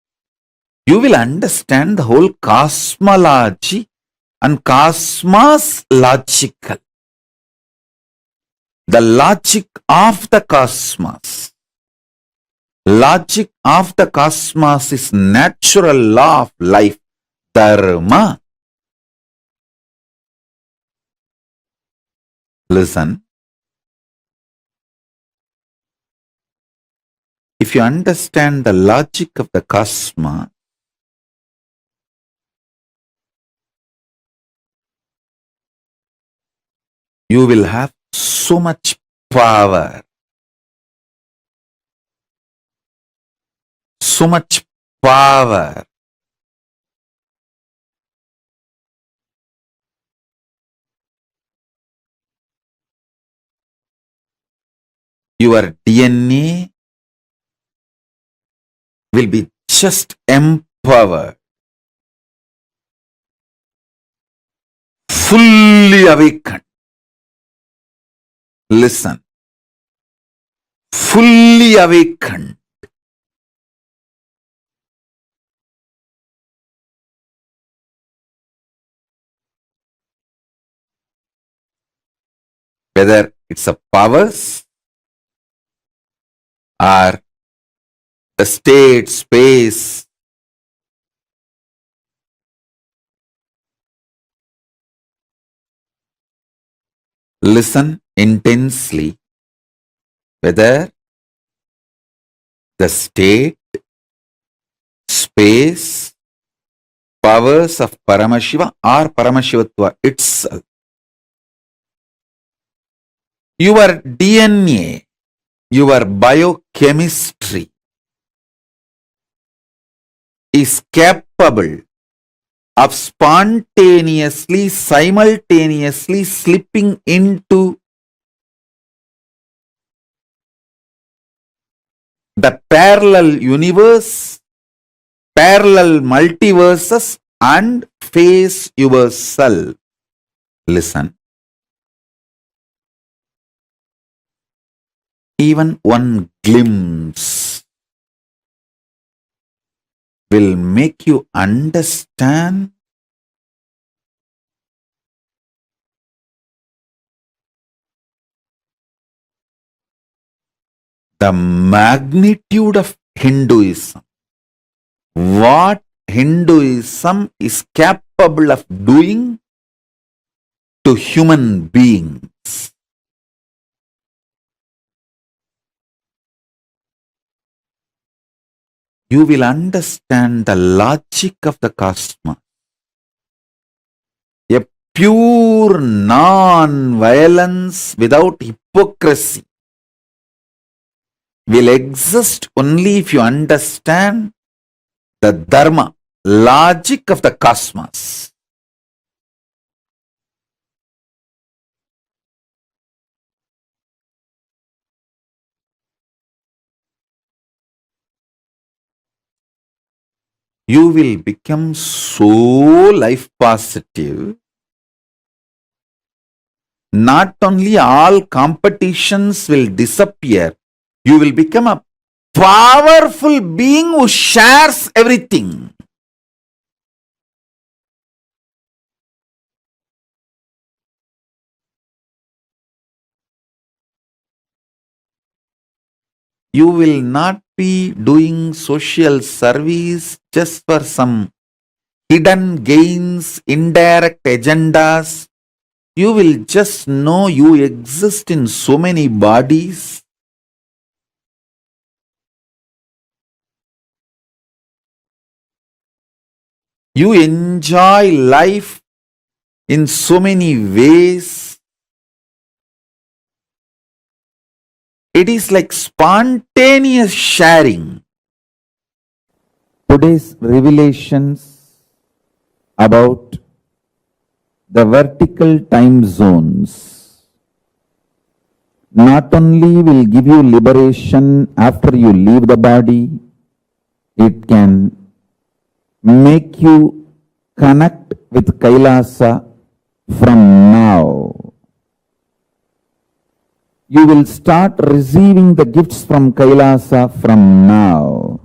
you will understand the whole cosmology and cosmos logical. The logic of the cosmos. Logic of the cosmos is natural law of life, dharma. Listen. If you understand the logic of the cosmos, you will have so much power. So much power. Your DNA will be just empowered, fully awakened. Listen, fully awakened. Whether it's a powers or the state, space, listen intensely, whether the state, space, powers of Paramashiva or Paramashivatva itself. Your DNA, your biochemistry is capable of spontaneously, simultaneously slipping into the parallel universe, parallel multiverses, and face yourself. Listen. Even one glimpse will make you understand the magnitude of Hinduism. What Hinduism is capable of doing to human beings. You will understand the logic of the cosmos. A pure non-violence without hypocrisy will exist only if you understand the dharma, logic of the cosmos. You will become so life positive. Not only all competitions will disappear, you will become a powerful being who shares everything. You will not be doing social service just for some hidden gains, indirect agendas. You will just know you exist in so many bodies. You enjoy life in so many ways. It is like spontaneous sharing. Today's revelations about the vertical time zones not only will give you liberation after you leave the body, it can make you connect with Kailasa from now. You will start receiving the gifts from Kailasa from now.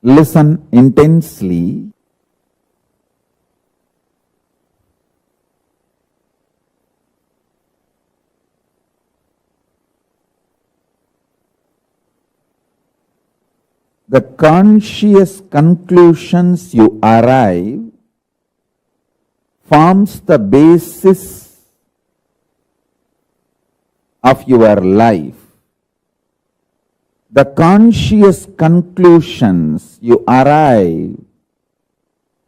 Listen intensely. The conscious conclusions you arrive forms the basis of your life. The conscious conclusions you arrive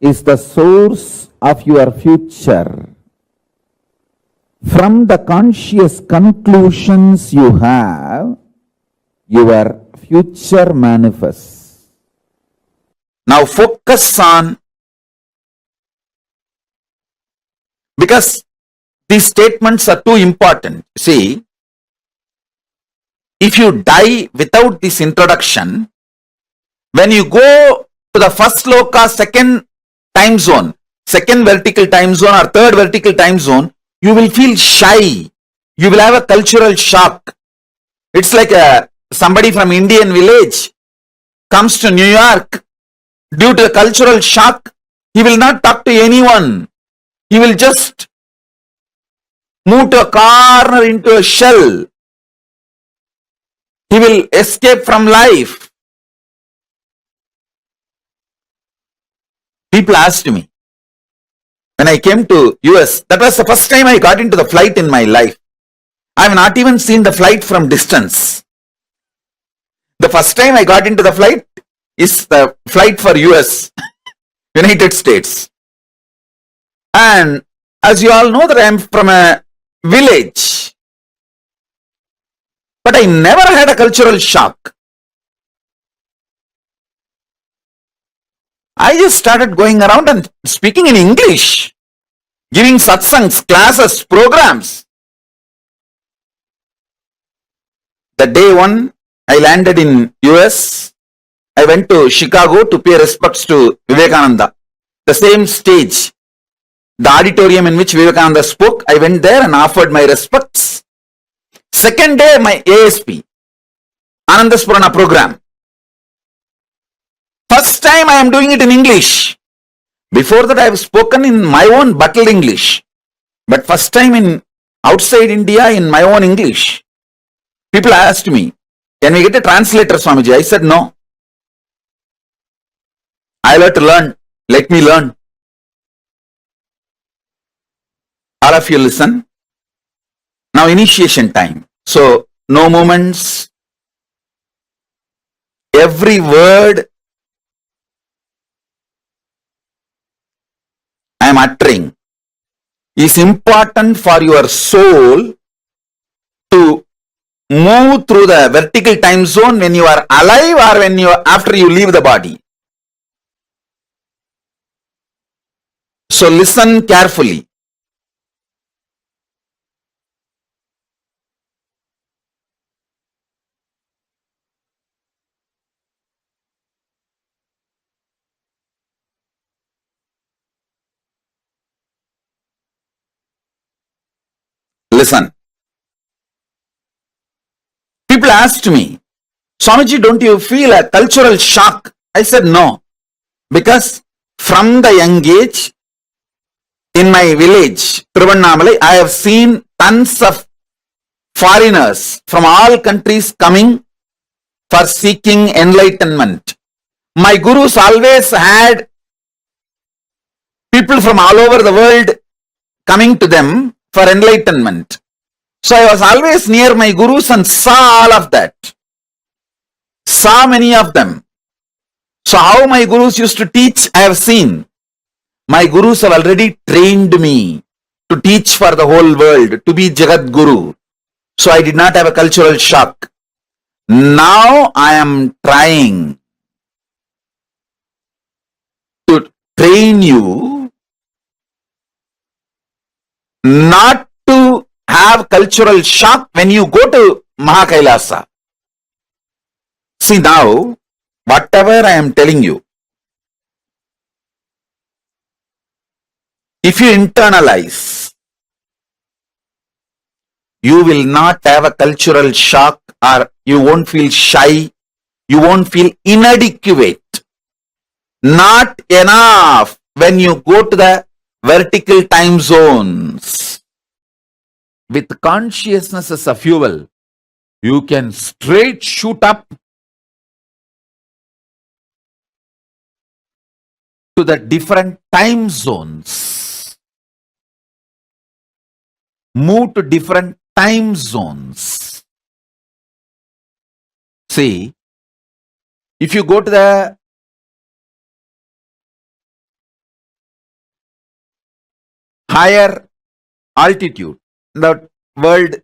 is the source of your future. From the conscious conclusions you have, your future manifests. Now focus on, because these statements are too important. See, if you die without this introduction, when you go to the first loka, second time zone, second vertical time zone or third vertical time zone, you will feel shy. You will have a cultural shock. It's like somebody from Indian village comes to New York. Due to a cultural shock, he will not talk to anyone. He will just move to a corner into a shell. He will escape from life. People asked me, when I came to US, that was the first time I got into the flight in my life. I have not even seen the flight from distance. The first time I got into the flight is the flight for US, United States. And as you all know that I am from a village, but I never had a cultural shock. I just started going around and speaking in English, giving satsangs, classes, programs. The day one I landed in US, I went to Chicago to pay respects to Vivekananda. The same stage, the auditorium in which Vivekananda spoke, I went there and offered my respects. Second day, my ASP, Anandaspurana program. First time I am doing it in English. Before that I have spoken in my own bottled English. But first time in outside India in my own English. People asked me, can we get a translator, Swamiji? I said no. I'll have to learn. Let me learn. All of you listen. Now initiation time. So no moments. Every word I am uttering is important for your soul to move through the vertical time zone when you are alive or when you after you leave the body. So listen carefully. Listen. People asked me, Swamiji, don't you feel a cultural shock? I said no. Because from the young age, in my village, Tiruvannamalai, I have seen tons of foreigners from all countries coming for seeking enlightenment. My gurus always had people from all over the world coming to them for enlightenment. So I was always near my gurus and saw all of that. Saw many of them. So how my gurus used to teach, I have seen. My gurus have already trained me to teach for the whole world, to be Jagat Guru. So I did not have a cultural shock. Now I am trying to train you not to have cultural shock when you go to Mahakailasa. See now, whatever I am telling you, if you internalize, you will not have a cultural shock, or you won't feel shy, you won't feel inadequate, not enough when you go to the vertical time zones. With consciousness as a fuel, you can straight shoot up to the different time zones, move to different time zones. See, if you go to the higher altitude, the world,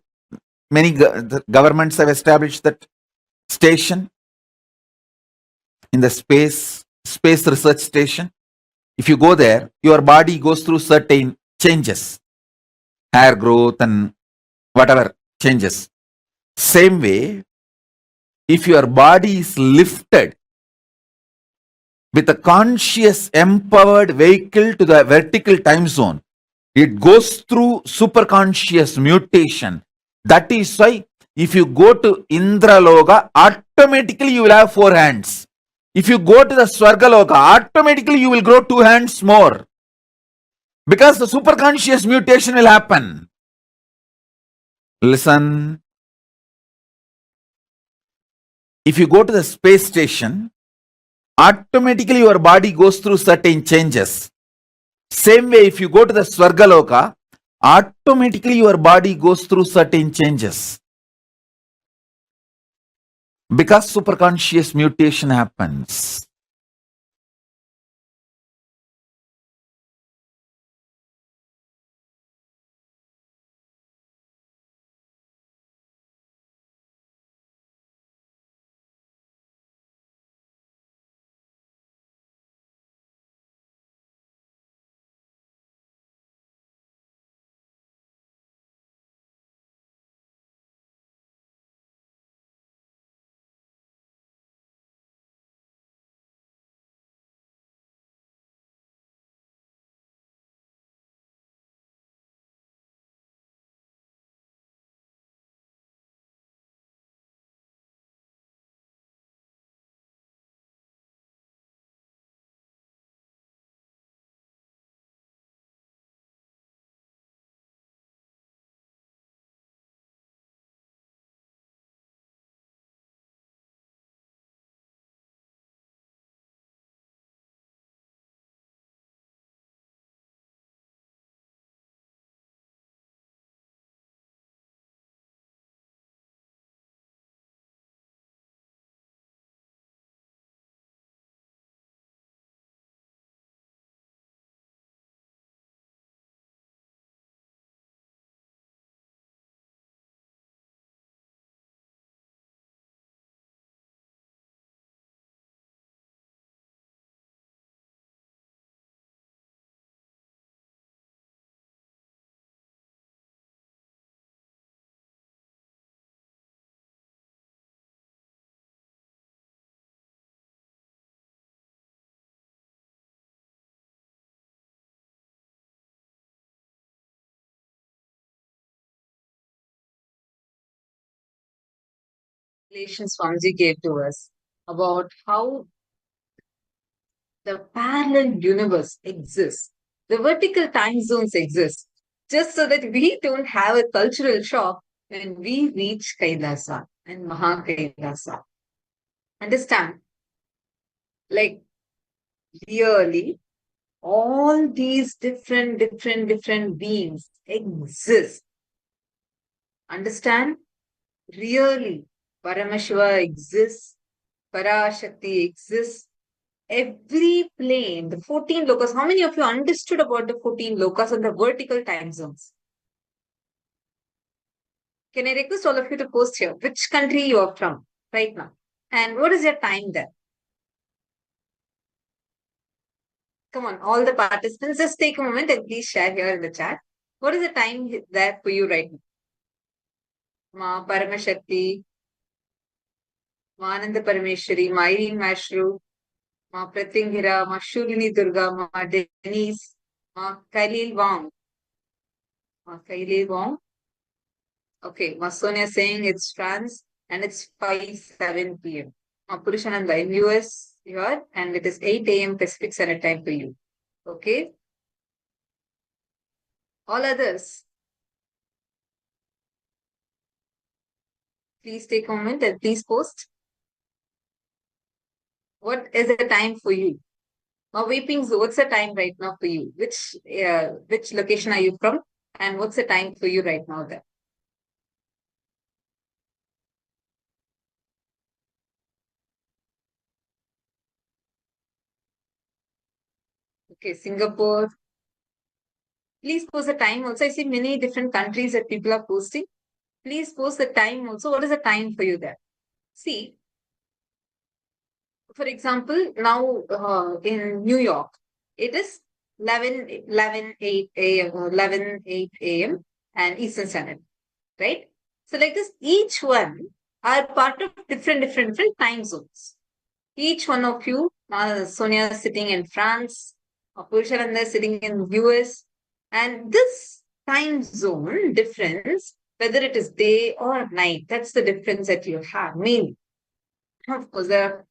many the governments have established that station in the space research station. If you go there, your body goes through certain changes, hair growth and whatever changes. Same way, if your body is lifted with a conscious empowered vehicle to the vertical time zone, it goes through superconscious mutation. That is why if you go to Indraloka, automatically you will have 4 hands. If you go to the Swargaloka, automatically you will grow 2 hands more. Because the superconscious mutation will happen. Listen. If you go to the space station, automatically your body goes through certain changes. Same way, if you go to the Swargaloka, automatically your body goes through certain changes. Because superconscious mutation happens. Relations Swamiji gave to us about how the parallel universe exists, the vertical time zones exist, just so that we don't have a cultural shock when we reach Kailasa and Mahakailasa. Understand? Like, really, all these different beings exist. Understand? Really, Paramashiva exists, Parashakti exists, every plane, the 14 lokas. How many of you understood about the 14 lokas and the vertical time zones? Can I request all of you to post here which country you are from right now? And what is your time there? Come on, all the participants, just take a moment and please share here in the chat. What is the time there for you right now? Ma Paramashakti, Ma Ananda Parameshwari, Ma Irene Mashru, Ma Pratingira, Ma Shulini Durga, Ma Denise, Ma Khalil Wong. Ma Khalil Wong. Okay, Ma Sonia saying it's France and it's 5:07 p.m. Ma Purushananda in US here and it is 8 a.m. Pacific Standard Time for you. Okay. All others, please take a moment and please post. What is the time for you? Now, Vaping Zoo, what's the time right now for you? Which location are you from? And what's the time for you right now there? Okay, Singapore. Please post the time also. I see many different countries that people are posting. Please post the time also. What is the time for you there? See, for example, now in New York, it is 8 a.m. 8 a.m. and Eastern Standard, right? So like this, each one are part of different time zones. Each one of you, Sonia is sitting in France, Purushananda is sitting in US, and this time zone difference, whether it is day or night, that's the difference that you have. Mainly, of course, there are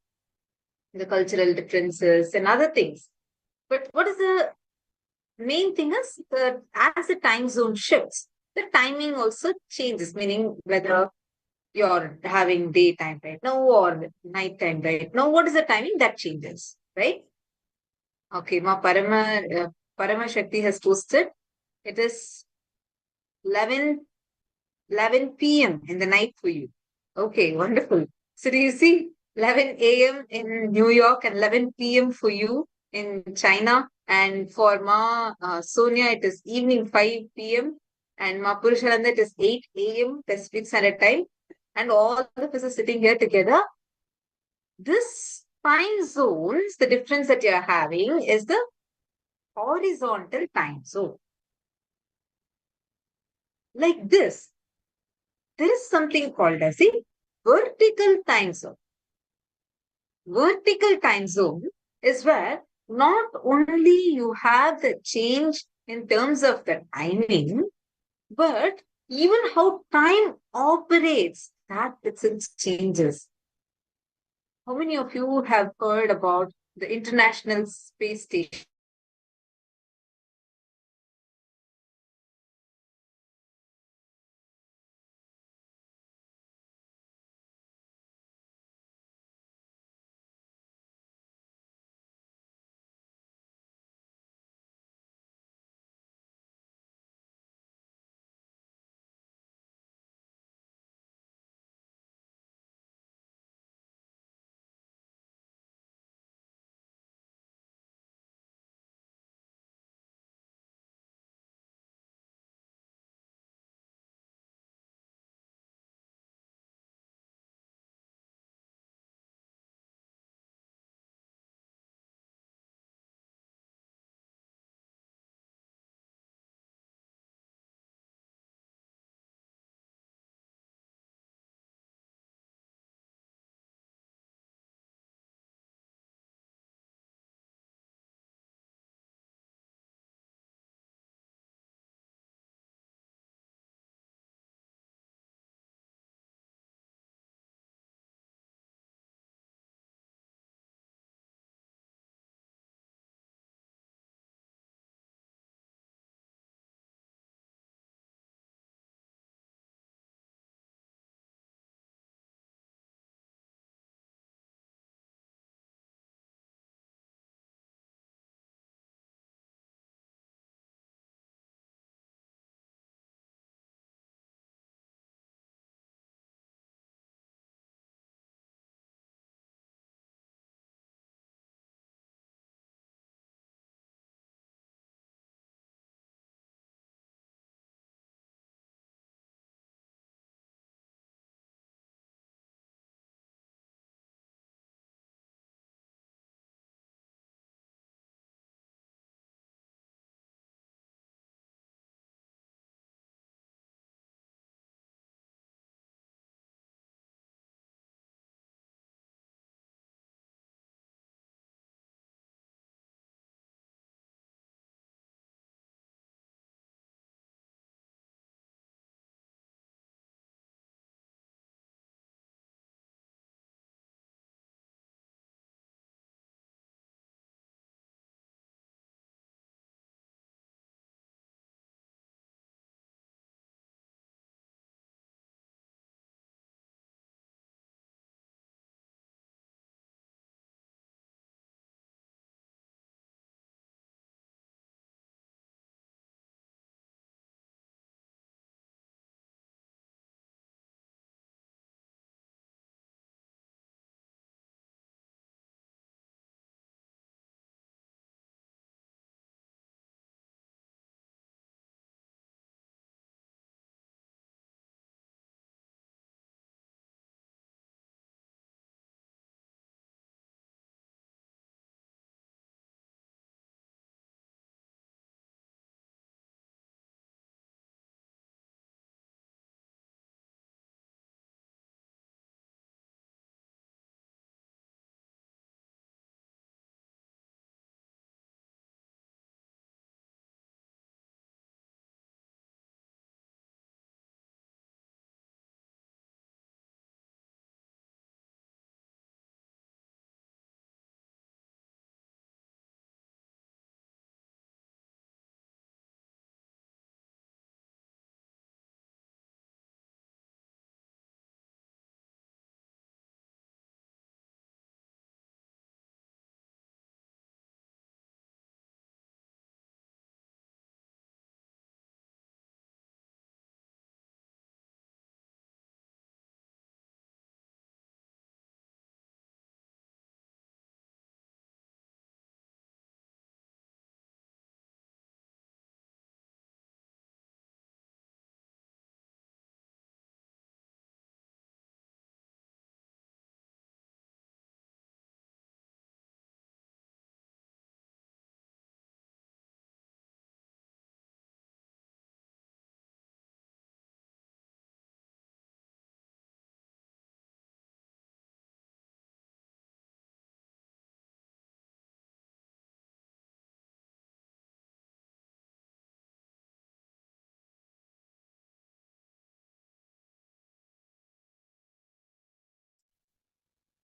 the cultural differences and other things. But what is the main thing is that as the time zone shifts, the timing also changes, meaning whether you're having daytime right now or nighttime right now, what is the timing that changes, right? Okay, Parama Shakti has posted. It is 11 p.m. in the night for you. Okay, wonderful. So do you see 11 a.m. in New York and 11 p.m. for you in China? And for Sonia, it is evening 5 p.m. And Ma Purushananda, it is 8 a.m. Pacific Standard Time. And all of us are sitting here together. This time zones, the difference that you're having is the horizontal time zone. Like this, there is something called as a vertical time zone. Vertical time zone is where not only you have the change in terms of the timing, but even how time operates, that itself changes. How many of you have heard about the International Space Station?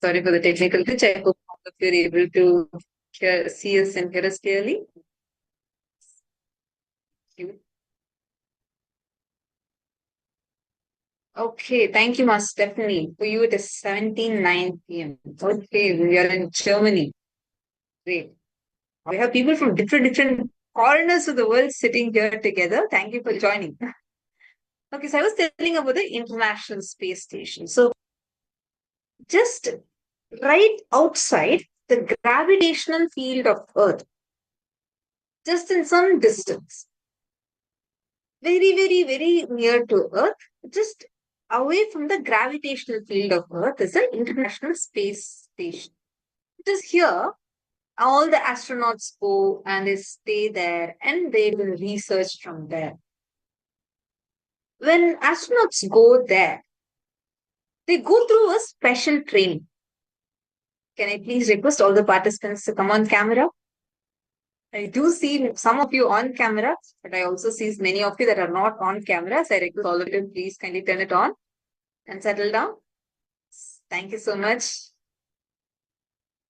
Sorry for the technical glitch. I hope all of you are able to see us and hear us clearly. Okay, thank you, Master. Definitely. For you, it is 17:09 p.m. Okay, we are in Germany. Great. We have people from different corners of the world sitting here together. Thank you for joining. Okay, so I was telling about the International Space Station. So just right outside the gravitational field of Earth, just in some distance, very near to Earth, just away from the gravitational field of Earth is the International Space Station. Just here, all the astronauts go and they stay there and they will research from there. When astronauts go there, they go through a special training. Can I please request all the participants to come on camera? I do see some of you on camera, but I also see many of you that are not on camera. So I request all of you to please kindly turn it on and settle down. Thank you so much.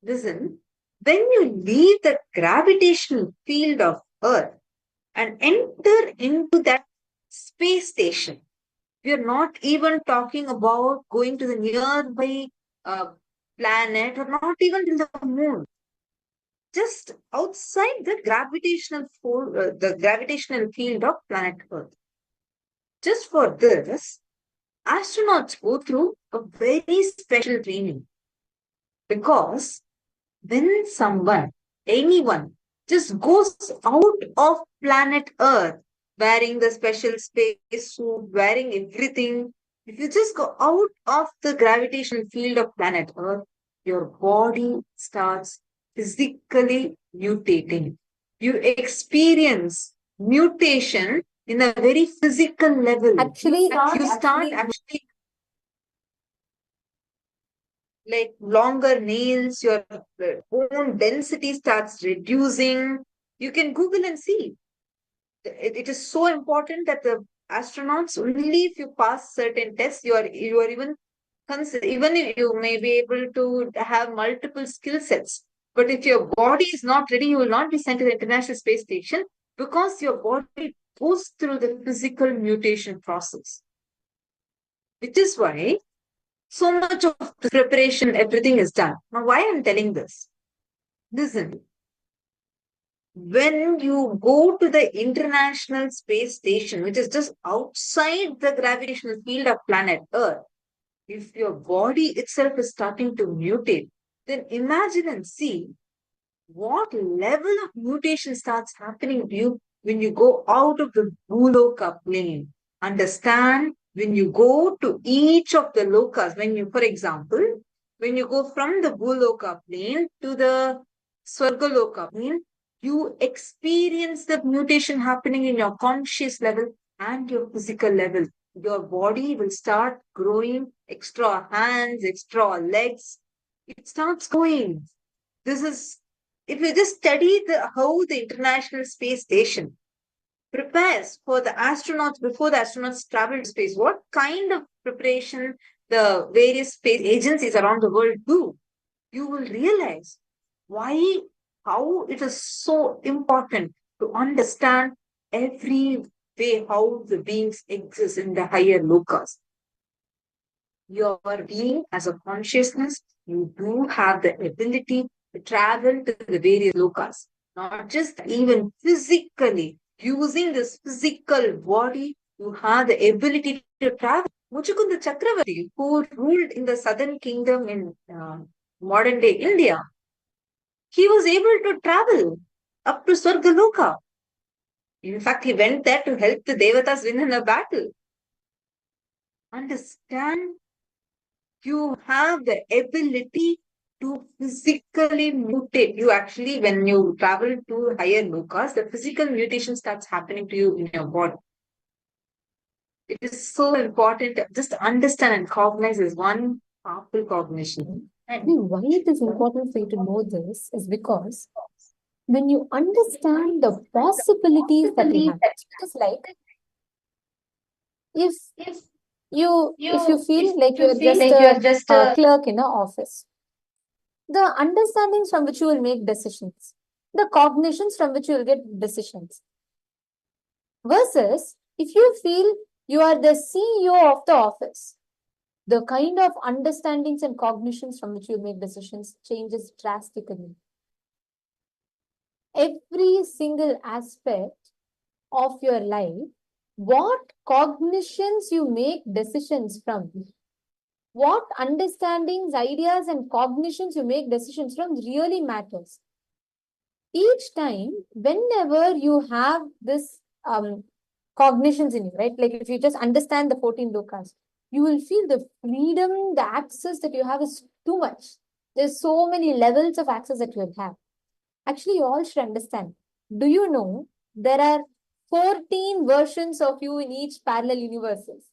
Listen, when you leave the gravitational field of Earth and enter into that space station, we are not even talking about going to the nearby planet or not even to the moon. Just outside the gravitational field of planet Earth. Just for this, astronauts go through a very special training because when anyone, just goes out of planet Earth wearing the special space suit, wearing everything, if you just go out of the gravitational field of planet Earth, your body starts physically mutating. You experience mutation in a very physical level. Actually, you start actually like longer nails, your bone density starts reducing. You can Google and see. It is so important that the astronauts, only if you pass certain tests, you are even even if you may be able to have multiple skill sets. But if your body is not ready, you will not be sent to the International Space Station because your body goes through the physical mutation process. Which is why so much of preparation, everything is done. Now, why I'm telling this? Listen, when you go to the International Space Station, which is just outside the gravitational field of planet Earth, if your body itself is starting to mutate, then imagine and see what level of mutation starts happening to you when you go out of the Bhuloka plane. Understand, when you go to each of the lokas, for example, when you go from the Bhuloka plane to the Swargaloka plane, you experience the mutation happening in your conscious level and your physical level. Your body will start growing extra hands, extra legs. It starts growing. This is, if you just study how the International Space Station prepares for the astronauts before the astronauts travel to space, what kind of preparation the various space agencies around the world do, you will realize how it is so important to understand every way how the beings exist in the higher lokas. Your being as a consciousness, you do have the ability to travel to the various lokas, not just even physically. Using this physical body, you have the ability to travel. Muchukunda Chakravarti, who ruled in the southern kingdom in modern day India, he was able to travel up to Swargaloka. In fact, he went there to help the Devatas win in a battle. Understand? You have the ability to physically mutate. You actually, when you travel to higher lokas, the physical mutation starts happening to you in your body. It is so important to just understand and cognize is one powerful cognition. why it is important for you to know this is because when you understand the possibilities that you have, it is like if you feel like you're just a clerk in an office, the understandings from which you will make decisions, the cognitions from which you will get decisions. Versus, if you feel you are the CEO of the office, the kind of understandings and cognitions from which you make decisions changes drastically. Every single aspect of your life, what cognitions you make decisions from, what understandings, ideas, and cognitions you make decisions from really matters. Each time, whenever you have this cognitions in you, right? Like if you just understand the 14 lokas, you will feel the freedom, the access that you have is too much. There's so many levels of access that you will have. Actually, you all should understand. Do you know there are 14 versions of you in each parallel universes?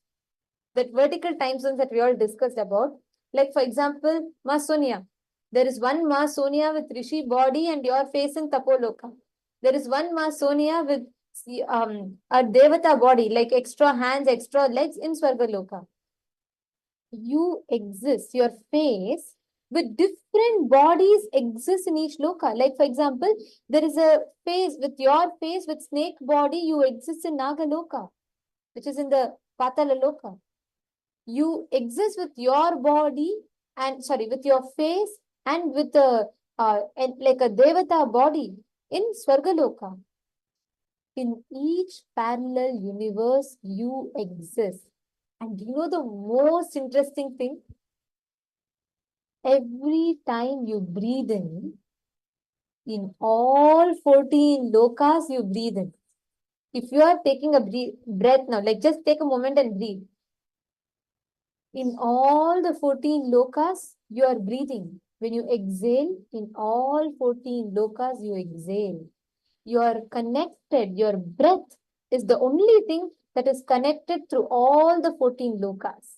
That vertical time zones that we all discussed about. Like for example, Ma Sonia. There is one Ma Sonia with Rishi body and your face in Tapoloka. There is one Ma Sonia with a Devata body, like extra hands, extra legs in Swargaloka. You exist, your face with different bodies exists in each loka. Like for example, there is a face with your face with snake body, you exist in Nagaloka, which is in the Patala Loka. You exist with your body and with your face and with like a Devata body in Swargaloka. In each parallel universe, you exist. And you know the most interesting thing? Every time you breathe in all 14 lokas, you breathe in. If you are taking a breath now, like just take a moment and breathe. In all the 14 lokas, you are breathing. When you exhale, in all 14 lokas, you exhale. You are connected. Your breath is the only thing that is connected through all the 14 lokas.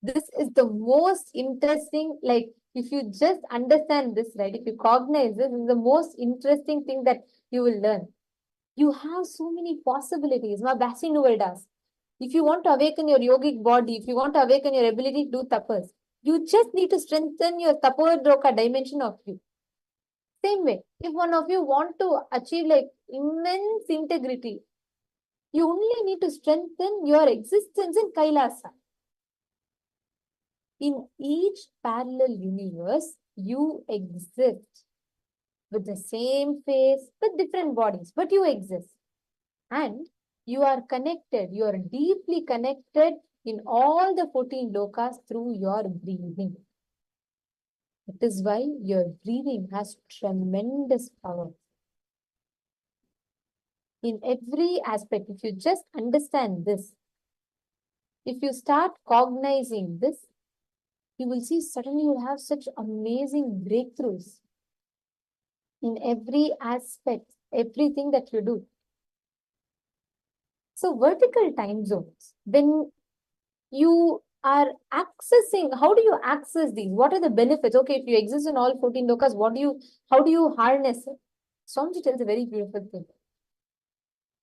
This is the most interesting, like, if you just understand this, right? If you cognize this is the most interesting thing that you will learn. You have so many possibilities. Ma Basi Novel does. If you want to awaken your yogic body, if you want to awaken your ability to do tapas, you just need to strengthen your tapadroka dimension of you. Same way, if one of you want to achieve like immense integrity, you only need to strengthen your existence in Kailasa. In each parallel universe, you exist with the same face, with different bodies, but you exist. And you are connected, you are deeply connected in all the 14 lokas through your breathing. That is why your breathing has tremendous power. In every aspect, if you just understand this, if you start cognizing this, you will see suddenly you'll have such amazing breakthroughs in every aspect, everything that you do. So vertical time zones, when you are accessing, how do you access these? What are the benefits? Okay, if you exist in all 14 lokas, how do you harness it? Swamiji tells a very beautiful thing.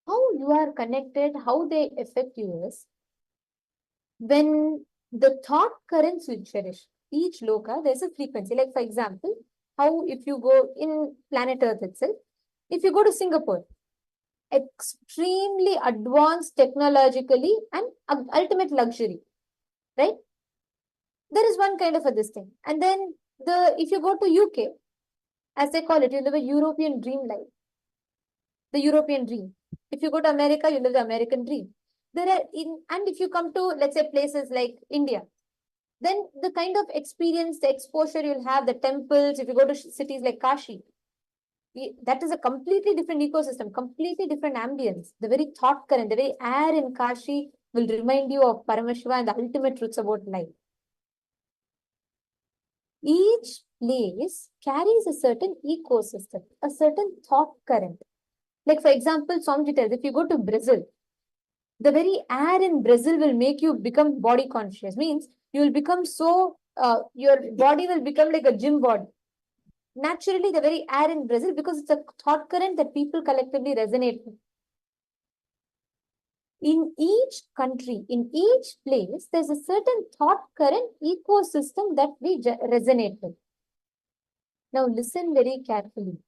How you are connected, how they affect you is, when the thought currents you cherish, each loka, there's a frequency. Like for example, how if you go in planet Earth itself, if you go to Singapore, extremely advanced technologically and ultimate luxury, right? There is one kind of a this thing. And then if you go to UK, as they call it, you live a European dream life. The European dream. If you go to America, you live the American dream. And if you come to, let's say, places like India, then the kind of experience, the exposure you'll have, the temples, if you go to cities like Kashi, that is a completely different ecosystem, completely different ambience. The very thought current, the very air in Kashi will remind you of Paramashiva and the ultimate truths about life. Each place carries a certain ecosystem, a certain thought current. Like for example, Swamiji tells, if you go to Brazil, the very air in Brazil will make you become body conscious. Means you will become your body will become like a gym body. Naturally, the very air in Brazil, because it's a thought current that people collectively resonate with. In each country, in each place, there's a certain thought current ecosystem that we resonate with. Now listen very carefully.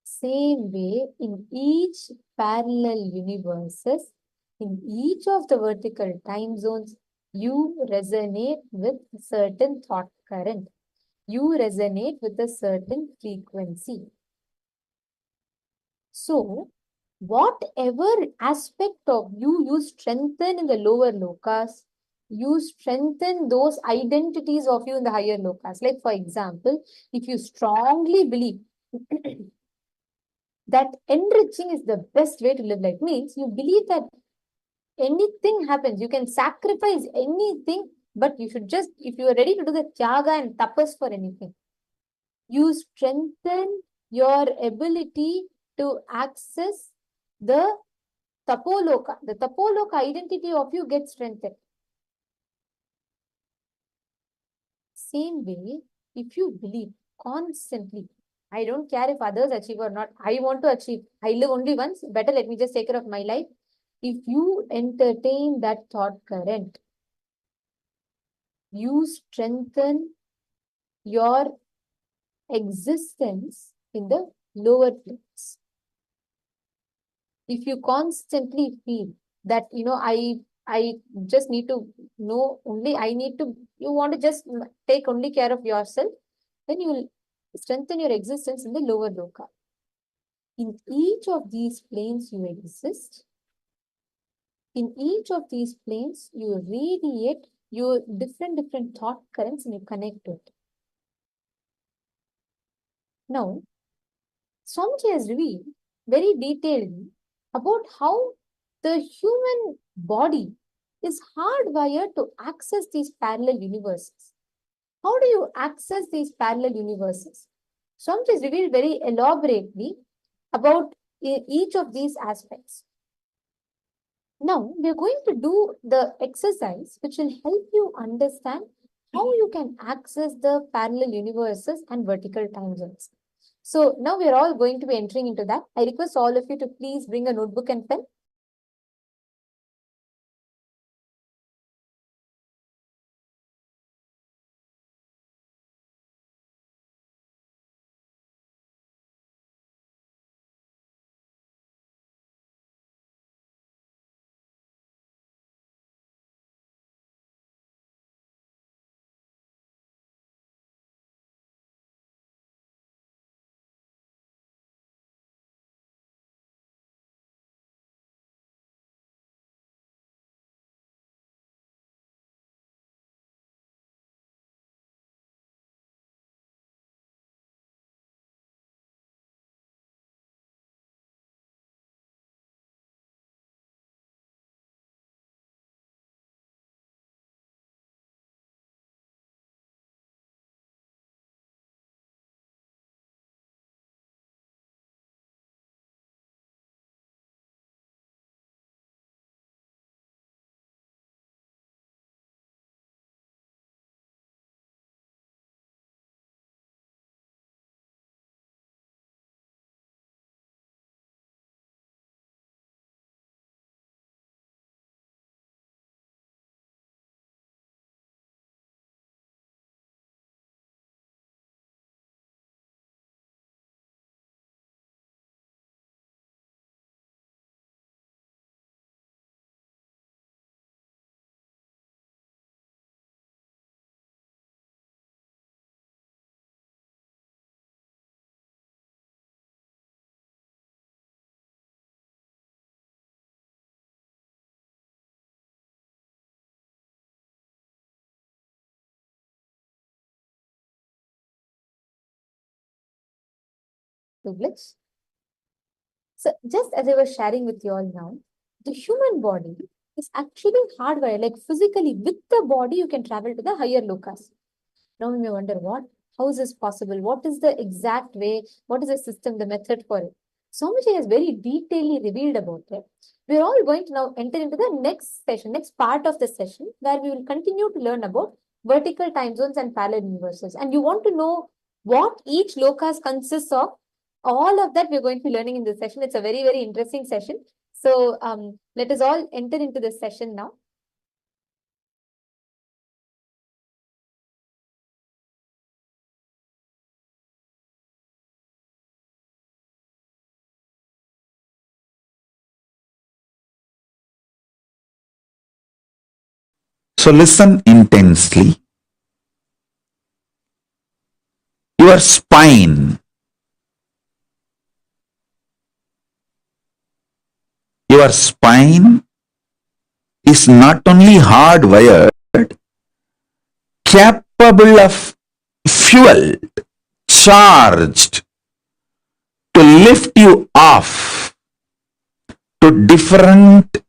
Same way, in each parallel universes, in each of the vertical time zones, you resonate with a certain thought current. You resonate with a certain frequency. So, whatever aspect of you strengthen in the lower lokas, you strengthen those identities of you in the higher lokas. Like, for example, if you strongly believe that enriching is the best way to live life, means you believe that anything happens, you can sacrifice anything, but you should just, if you are ready to do the tyaga and tapas for anything, you strengthen your ability to access the tapoloka. The tapoloka identity of you gets strengthened. Same way, if you believe constantly, I don't care if others achieve or not, I want to achieve, I live only once, better let me just take care of my life. If you entertain that thought current, you strengthen your existence in the lower planes. If you constantly feel that, I just need to know only, you want to just take only care of yourself, then you will strengthen your existence in the lower loka. In each of these planes you exist. In each of these planes, you radiate your different thought currents and you connect to it. Now, Swamiji has revealed very detailedly about how the human body is hardwired to access these parallel universes. How do you access these parallel universes? Swamiji has revealed very elaborately about each of these aspects. Now, we are going to do the exercise which will help you understand how you can access the parallel universes and vertical time zones. So now we are all going to be entering into that. I request all of you to please bring a notebook and pen. Privilege. So just as I was sharing with you all now, the human body is actually hardwired, like physically with the body, you can travel to the higher lokas. Now you may wonder what, how is this possible? What is the exact way? What is the system, the method for it? Swamiji has very detailedly revealed about it. We are all going to now enter into the next session, next part of the session, where we will continue to learn about vertical time zones and parallel universes. And you want to know what each lokas consists of, all of that we're going to be learning in this session. It's a very interesting session. So let us all enter into this session now. So listen intensely. Your spine. Your spine is not only hardwired, capable of fuel, charged to lift you off to different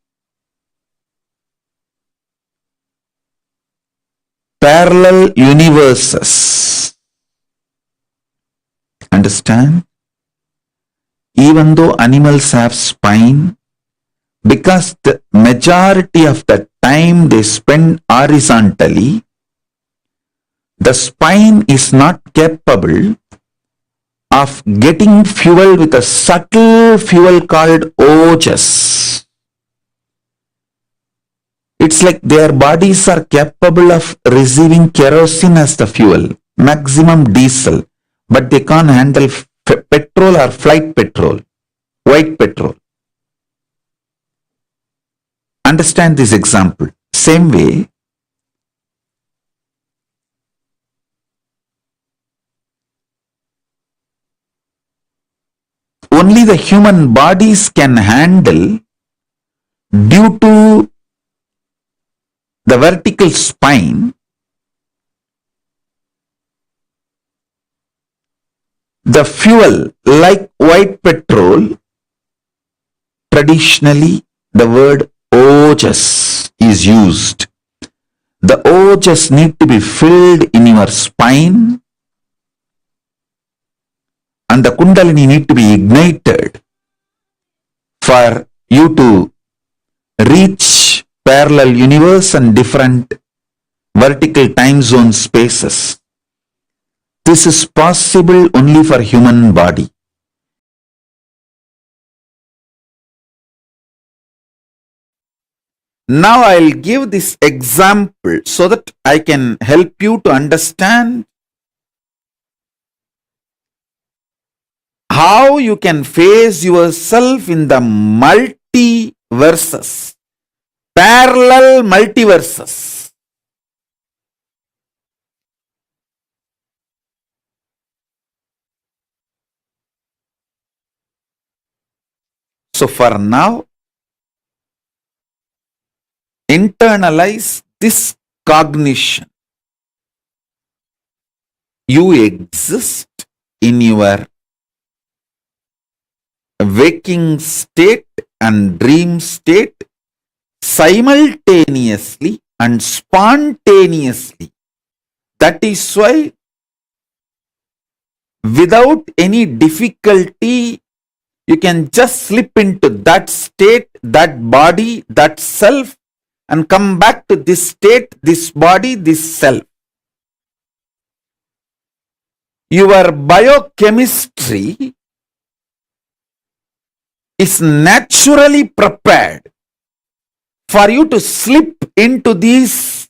parallel universes. Understand? Even though animals have spine, because the majority of the time they spend horizontally, the spine is not capable of getting fuel with a subtle fuel called ojas. It's like their bodies are capable of receiving kerosene as the fuel, maximum diesel, but they can't handle petrol or flight petrol, white petrol. Understand this example. Same way, only the human bodies can handle, due to the vertical spine, the fuel like white petrol. Traditionally, the word ojas is used. The ojas need to be filled in your spine, and the kundalini need to be ignited for you to reach parallel universe and different vertical time zone spaces. This is possible only for human body. Now I'll give this example so that I can help you to understand how you can face yourself in the multiverses, parallel multiverses. So for now, internalize this cognition. You exist in your waking state and dream state simultaneously and spontaneously. That is why without any difficulty you can just slip into that state, that body, that self, and come back to this state, this body, this self. Your biochemistry is naturally prepared for you to slip into these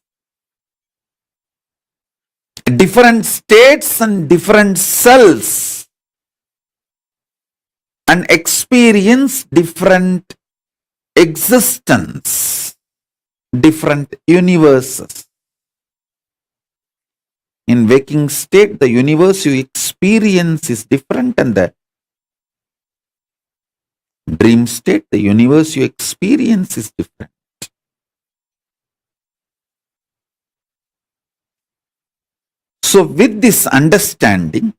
different states and different cells and experience different existence, different universes. In waking state, the universe you experience is different, and the dream state, the universe you experience is different. So with this understanding,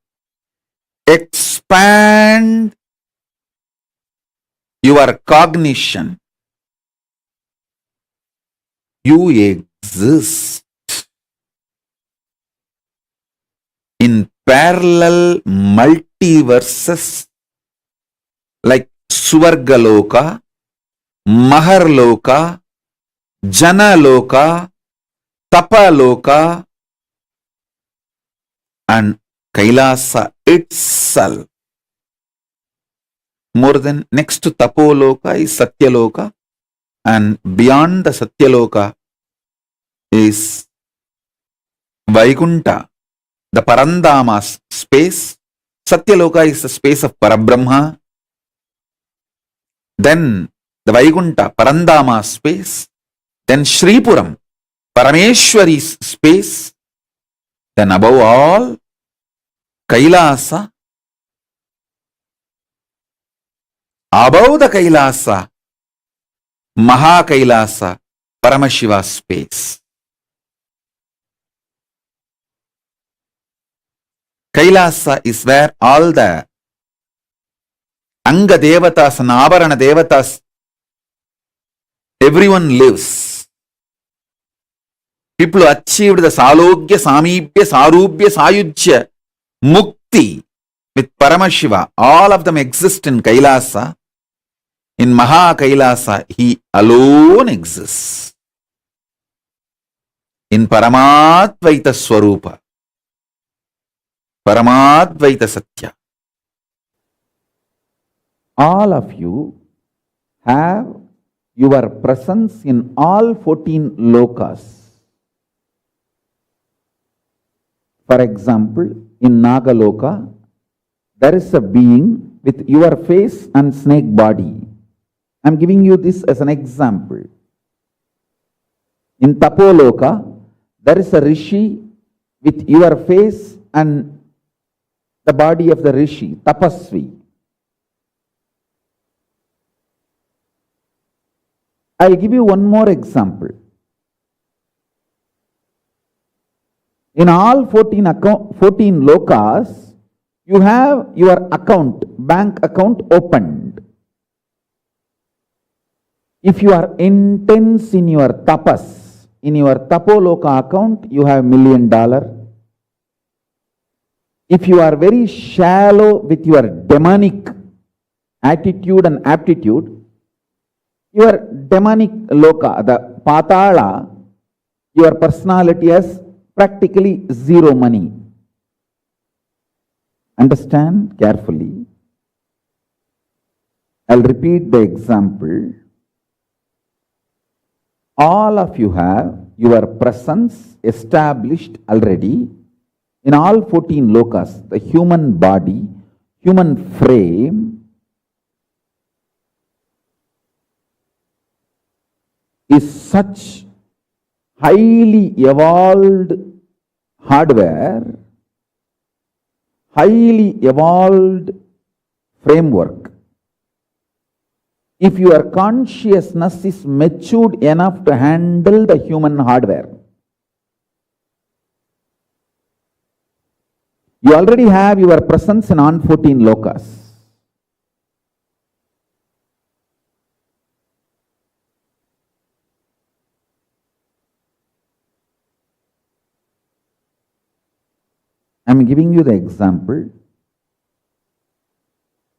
expand your cognition. You exist in parallel multiverses like Suvargaloka, Maharloka, Janaloka, Tapaloka, and Kailasa itself. More than next to Tapoloka is Satyaloka, and beyond the Satyaloka is Vaikunta, the Parandama space. Satyaloka is the space of Parabrahma. Then the Vaikunta, Parandama space. Then Shripuram, Parameshwari's space, then above all, Kailasa, above the Kailasa, Maha Kailasa, Paramashiva's space. Kailasa is where all the Anga Devatas and Avarana Devatas, everyone lives. People who achieved the Salogya, Samibhya, Sarubhya, Sayujya, Mukti with Paramashiva, all of them exist in Kailasa. In Maha Kailasa, he alone exists. In Paramadvaita Swarupa, Paramadvaita Satya. All of you have your presence in all 14 lokas. For example, in Nagaloka, there is a being with your face and snake body. I am giving you this as an example. In Tapoloka, there is a Rishi with your face and the body of the Rishi, Tapasvi. I'll give you one more example. In all 14 lokas, you have your bank account opened. If you are intense in your tapas, in your tapoloka account, you have $1 million. If you are very shallow with your demonic attitude and aptitude, your demonic loka, the patala, your personality has practically zero money. Understand carefully. I'll repeat the example. All of you have your presence established already in all 14 lokas. The human body, human frame is such highly evolved hardware, highly evolved framework. If your consciousness is matured enough to handle the human hardware, you already have your presence in all 14 lokas. I am giving you the example.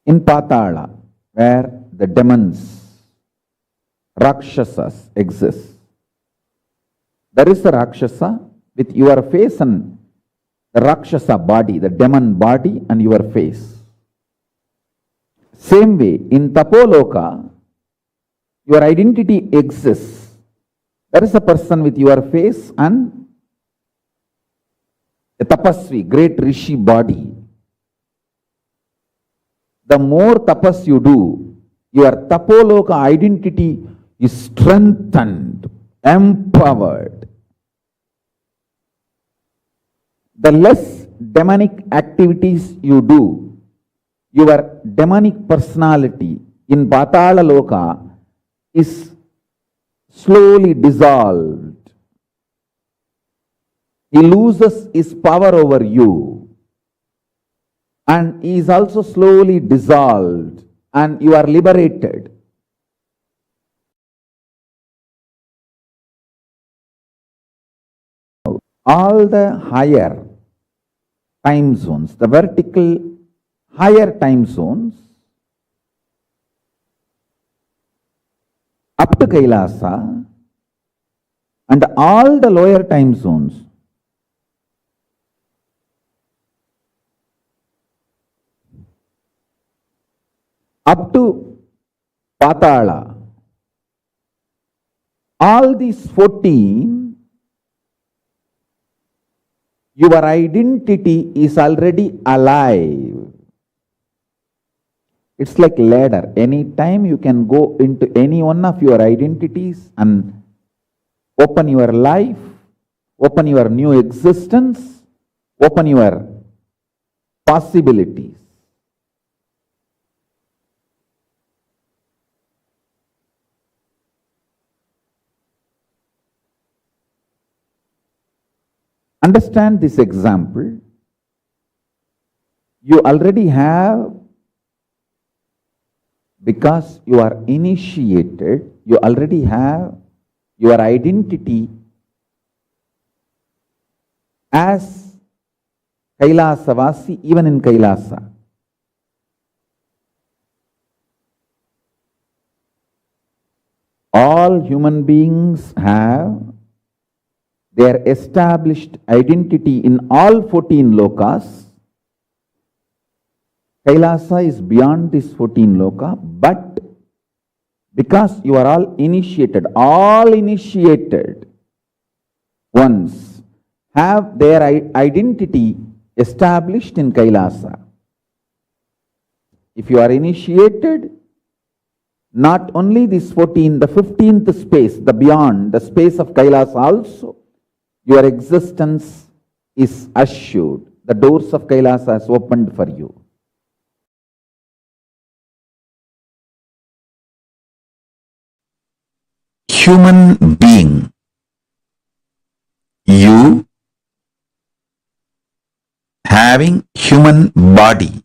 In Patala, where the demons, Rakshasas exist, there is a Rakshasa with your face and the Rakshasa body, the demon body and your face. Same way, in Tapoloka, your identity exists. There is a person with your face and a tapasvi, great rishi body. The more tapas you do, your tapoloka identity is strengthened, empowered. The less demonic activities you do, your demonic personality in Patala Loka is slowly dissolved. He loses his power over you and he is also slowly dissolved and you are liberated. All the higher time zones, the vertical higher time zones up to Kailasa and all the lower time zones up to Patala, all these 14, your identity is already alive. It's like ladder. Anytime you can go into any one of your identities and open your life, open your new existence, open your possibilities. Understand this example. You already have, because you are initiated, you already have your identity as Kailasavasi, even in Kailasa. All human beings have their established identity in all 14 lokas. Kailasa is beyond this 14 loka, but because you are all initiated ones have their identity established in Kailasa. If you are initiated, not only this 14, the 15th space, the beyond, the space of Kailasa also, your existence is assured. The doors of Kailasa is opened for you. Human being, you having human body,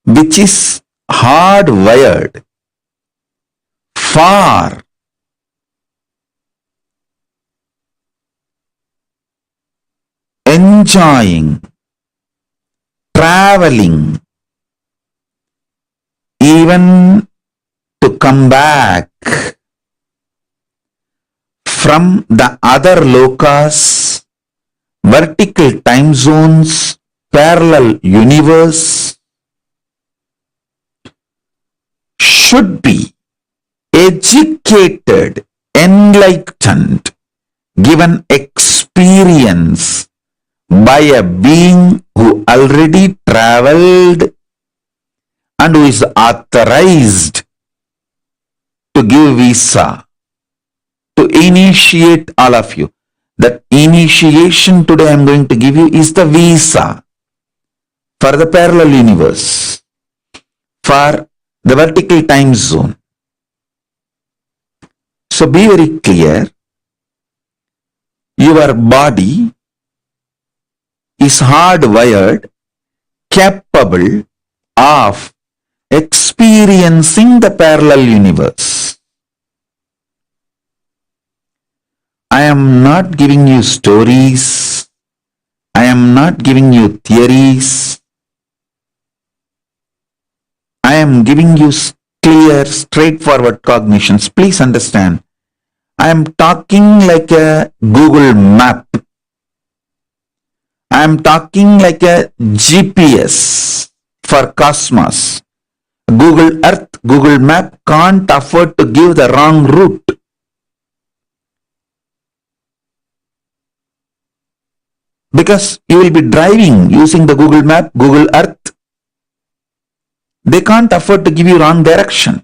which is hardwired for enjoying, traveling, even to come back from the other lokas, vertical time zones, parallel universe, should be educated, enlightened, given experience by a being who already traveled and who is authorized to give visa, to initiate all of you. That initiation today I am going to give you is the visa for the parallel universe, for the vertical time zone. So be very clear, your body is hardwired, capable of experiencing the parallel universe. I am not giving you stories. I am not giving you theories. I am giving you clear, straightforward cognitions. Please understand. I am talking like a Google map. I am talking like a GPS for cosmos. Google Earth, Google Map can't afford to give the wrong route. Because you will be driving using the Google Map, Google Earth. They can't afford to give you wrong direction.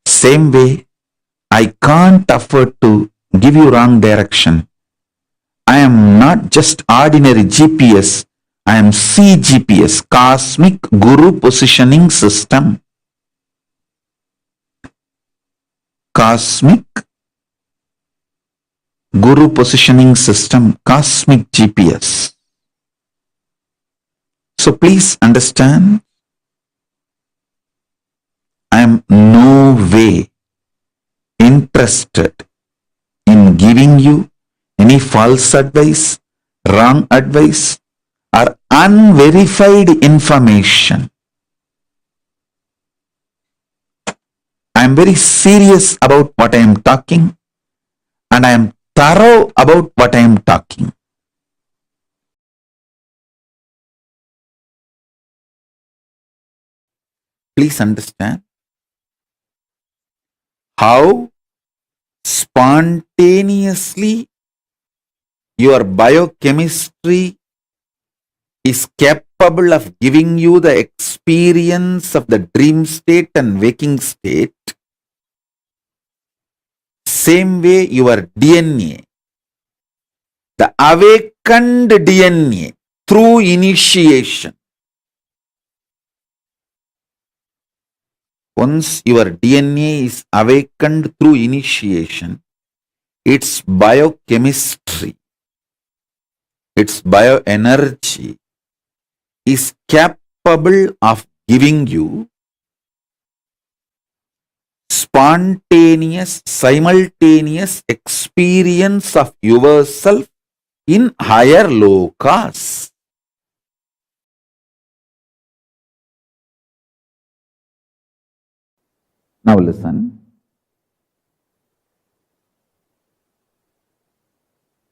Same way, I can't afford to give you wrong direction. I am not just ordinary GPS. I am CGPS, Cosmic Guru Positioning System. Cosmic Guru Positioning System, Cosmic GPS. So please understand, I am no way interested in giving you any false advice, wrong advice, or unverified information. I am very serious about what I am talking, and I am thorough about what I am talking. Please understand how spontaneously your biochemistry is kept capable of giving you the experience of the dream state and waking state, same way your DNA, the awakened DNA through initiation. Once your DNA is awakened through initiation, its biochemistry, its bioenergy is capable of giving you spontaneous, simultaneous experience of yourself in higher lokas. Now listen.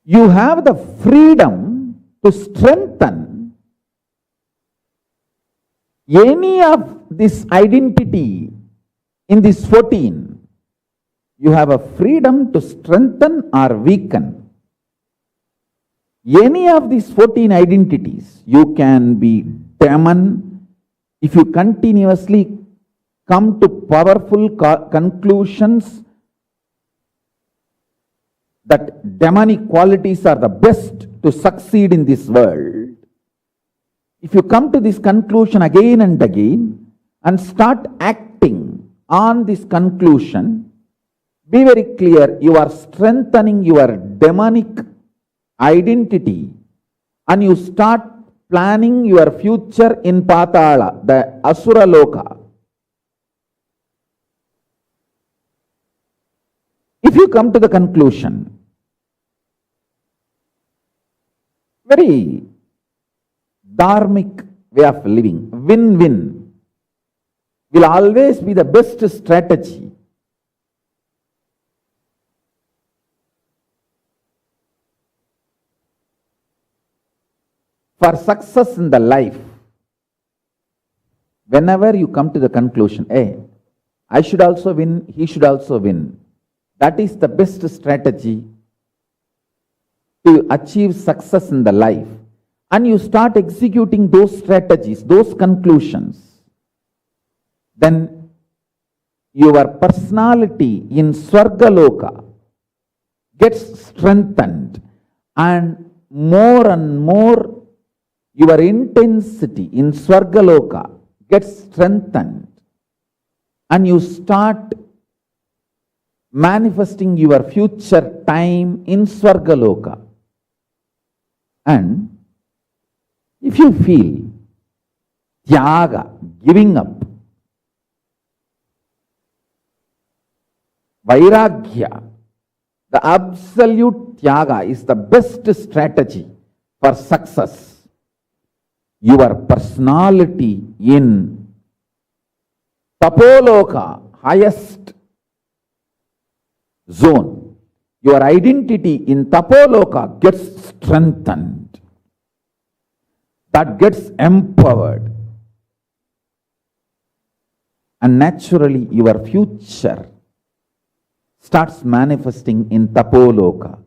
You have the freedom to strengthen any of this identity in this 14. You have a freedom to strengthen or weaken any of these 14 identities. You can be demon if you continuously come to powerful conclusions that demonic qualities are the best to succeed in this world. If you come to this conclusion again and again and start acting on this conclusion, be very clear, you are strengthening your demonic identity and you start planning your future in Patala, the Asura Loka. If you come to the conclusion, very dharmic way of living, win-win, will always be the best strategy. For success in the life. Whenever you come to the conclusion, hey, I should also win, he should also win, that is the best strategy to achieve success in the life. And you start executing those strategies, those conclusions, then your personality in Swargaloka gets strengthened, and more your intensity in Swargaloka gets strengthened, and you start manifesting your future time in Swargaloka. And if you feel tyaga, giving up, vairagya, the absolute tyaga is the best strategy for success. Your personality in Tapoloka, highest zone, your identity in Tapoloka gets strengthened. That gets empowered. And naturally your future starts manifesting in Tapoloka.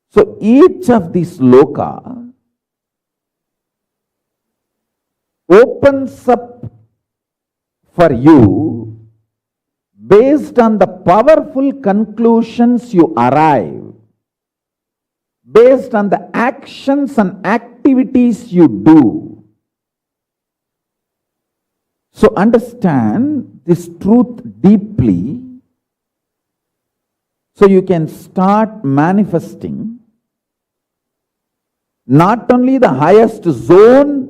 So each of these loka opens up for you based on the powerful conclusions you arrive, based on the actions and activities you do. So understand this truth deeply, so you can start manifesting not only the highest zone,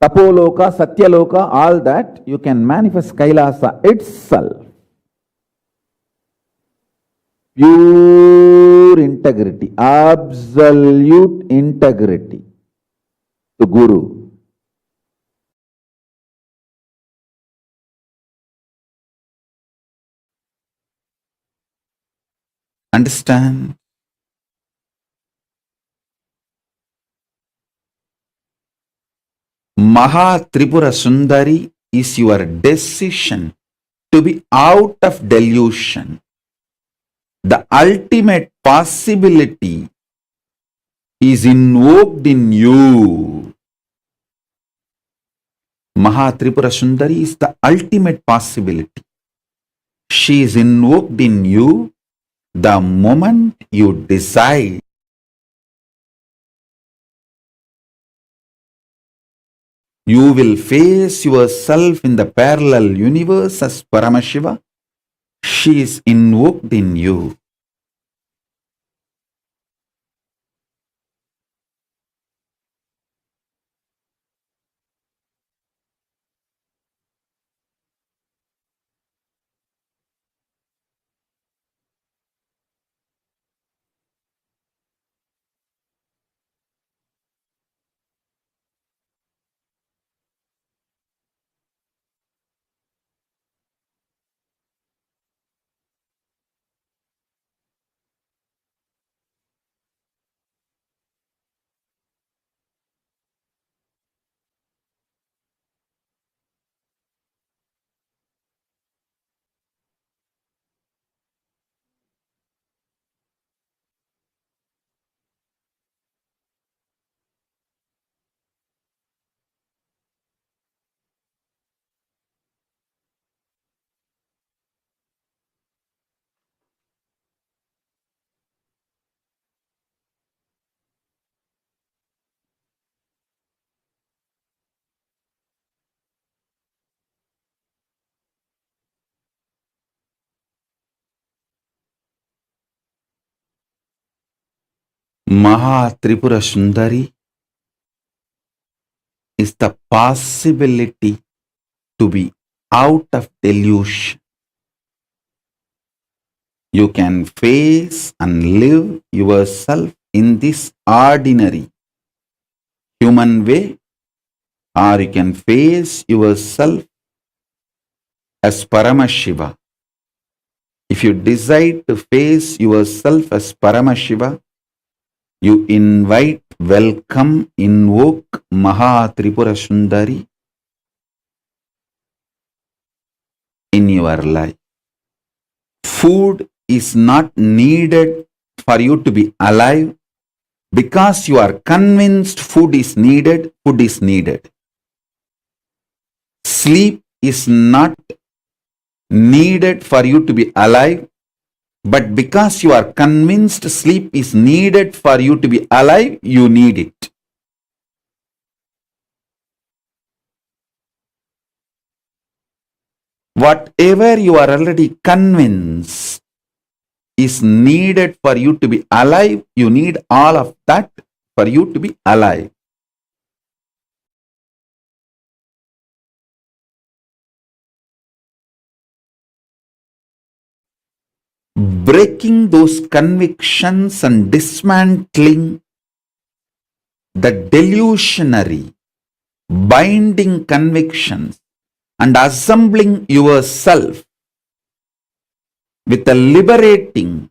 Tapoloka, Satyaloka, all that, you can manifest Kailasa itself. Pure integrity, absolute integrity to Guru. Understand? Maha Tripura Sundari is your decision to be out of delusion. The ultimate possibility is invoked in you. Mahatripura Sundari is the ultimate possibility. She is invoked in you the moment you decide. You will face yourself in the parallel universe as Paramashiva. She is invoked in you. Mahatripura Sundari is the possibility to be out of delusion. You can face and live yourself in this ordinary human way, or you can face yourself as Paramashiva. If you decide to face yourself as Paramashiva, you invite, welcome, invoke Mahatripura Sundari in your life. Food is not needed for you to be alive because you are convinced food is needed, food is needed. Sleep is not needed for you to be alive, but because you are convinced sleep is needed for you to be alive, you need it. Whatever you are already convinced is needed for you to be alive, you need all of that for you to be alive. Breaking those convictions and dismantling the delusionary, binding convictions and assembling yourself with a liberating,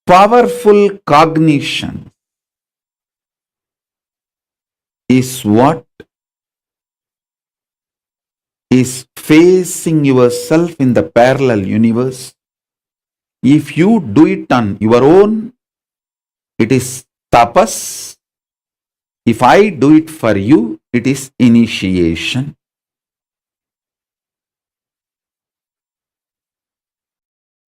powerful cognition is what is facing yourself in the parallel universe. If you do it on your own, it is tapas. If I do it for you, it is initiation.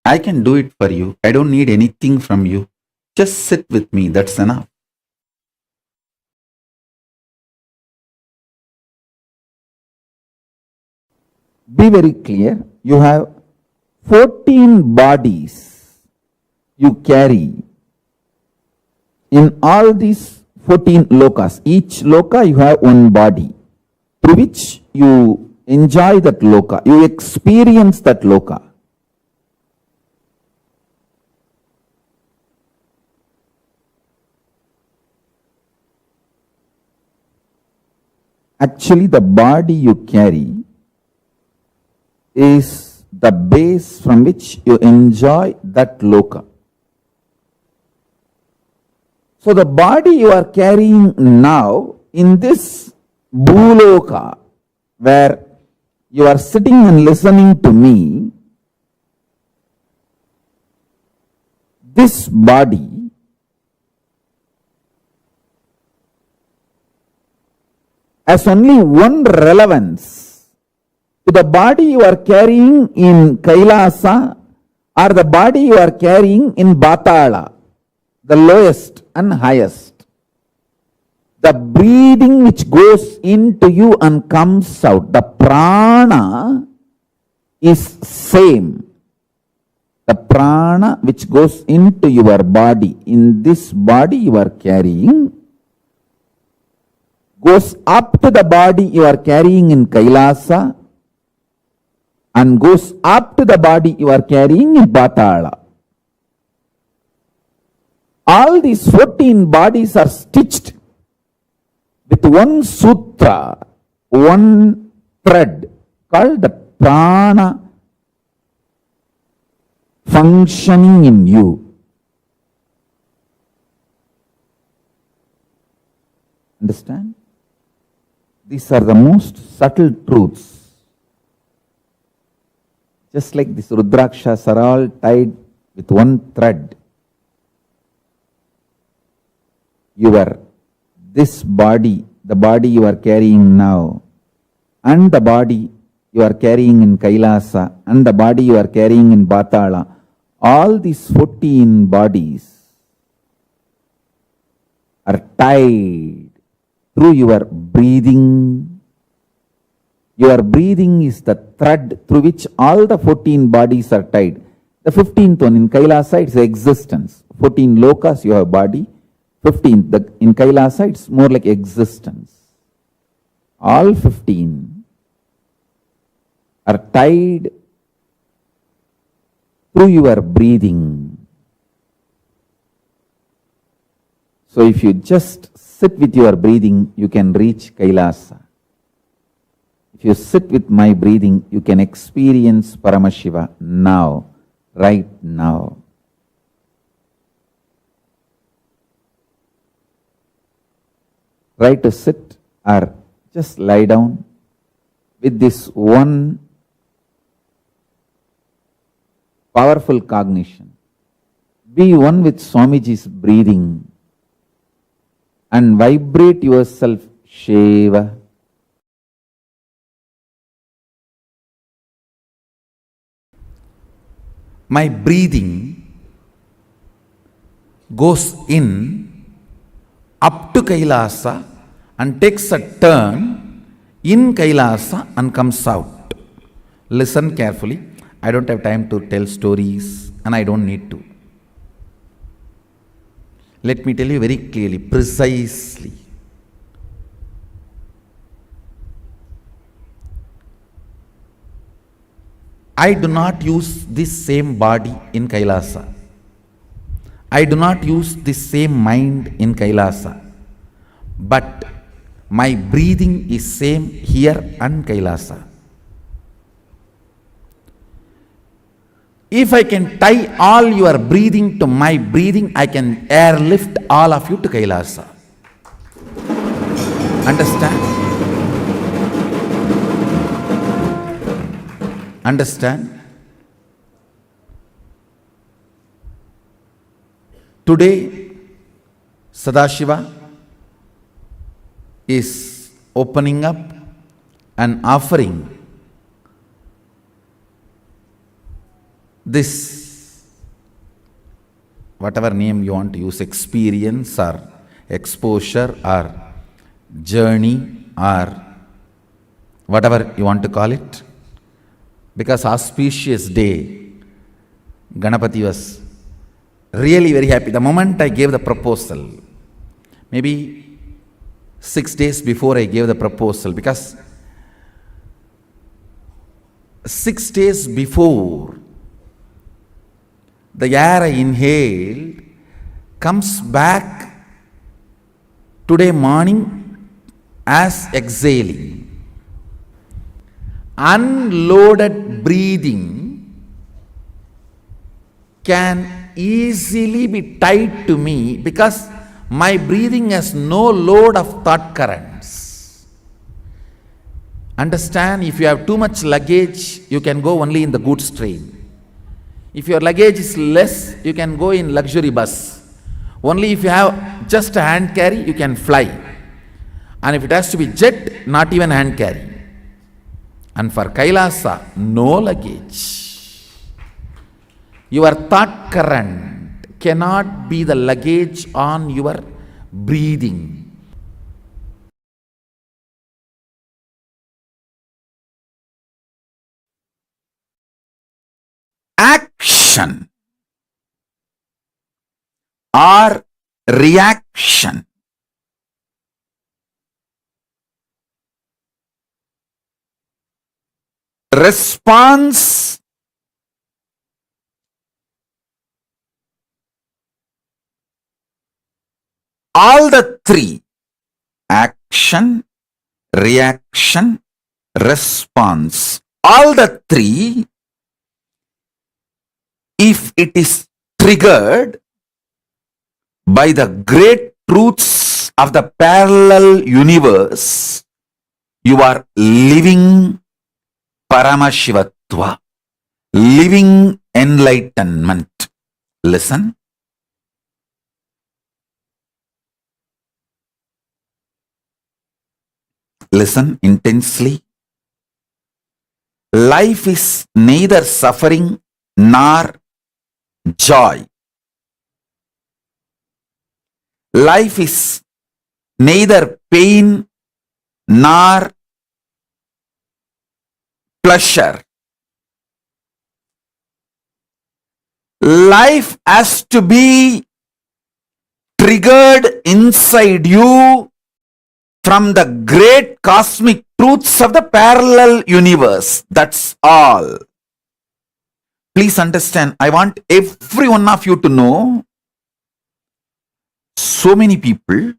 I can do it for you. I don't need anything from you. Just sit with me. That's enough. Be very clear. You have 14 bodies you carry in all these 14 lokas. Each loka you have one body through which you enjoy that loka. You experience that loka. Actually, the body you carry is the base from which you enjoy that loka. So the body you are carrying now in this bhuloka, where you are sitting and listening to me, this body has only one relevance to the body you are carrying in Kailasa or the body you are carrying in Batala, the lowest and highest. The breathing which goes into you and comes out, the prana is same. The prana which goes into your body, in this body you are carrying, goes up to the body you are carrying in Kailasa and goes up to the body you are carrying in Patala. All these 14 bodies are stitched with one sutra, one thread called the prana functioning in you. Understand? These are the most subtle truths. Just like these Rudrakshas are all tied with one thread. This body, the body you are carrying now, and the body you are carrying in Kailasa, and the body you are carrying in Batala, all these 14 bodies are tied through your breathing. Your breathing is the thread through which all the 14 bodies are tied. The 15th one in Kailasa, it's existence. 14 lokas, you have body. 15th, in Kailasa, it's more like existence. All 15 are tied through your breathing. So if you just sit with your breathing, you can reach Kailasa. If you sit with my breathing, you can experience Paramashiva now, right now. Try to sit or just lie down with this one powerful cognition. Be one with Swamiji's breathing and vibrate yourself, Shiva. My breathing goes in up to Kailasa and takes a turn in Kailasa and comes out. Listen carefully. I don't have time to tell stories and I don't need to. Let me tell you very clearly, precisely. I do not use this same body in Kailasa. I do not use this same mind in Kailasa. But my breathing is same here and Kailasa. If I can tie all your breathing to my breathing, I can airlift all of you to Kailasa. Understand? Understand? Today, Sadashiva is opening up and offering this, whatever name you want to use, experience or exposure or journey or whatever you want to call it. Because auspicious day, Ganapati was really very happy. The moment I gave the proposal, maybe 6 days before I gave the proposal, because 6 days before, the air I inhaled comes back today morning as exhaling. Unloaded breathing can easily be tied to me because my breathing has no load of thought currents. Understand? If you have too much luggage, you can go only in the goods train. If your luggage is less, you can go in luxury bus. Only if you have just a hand carry, you can fly. And if it has to be jet, not even hand carry. And for Kailasa, no luggage. Your thought current cannot be the luggage on your breathing. Action or reaction. Response all the three: action, reaction, response. All the three, if it is triggered by the great truths of the parallel universe, you are living Paramashivatva, living enlightenment. Listen. Listen intensely. Life is neither suffering nor joy. Life is neither pain nor pleasure. Life has to be triggered inside you from the great cosmic truths of the parallel universe. That's all. Please understand, I want every one of you to know, so many people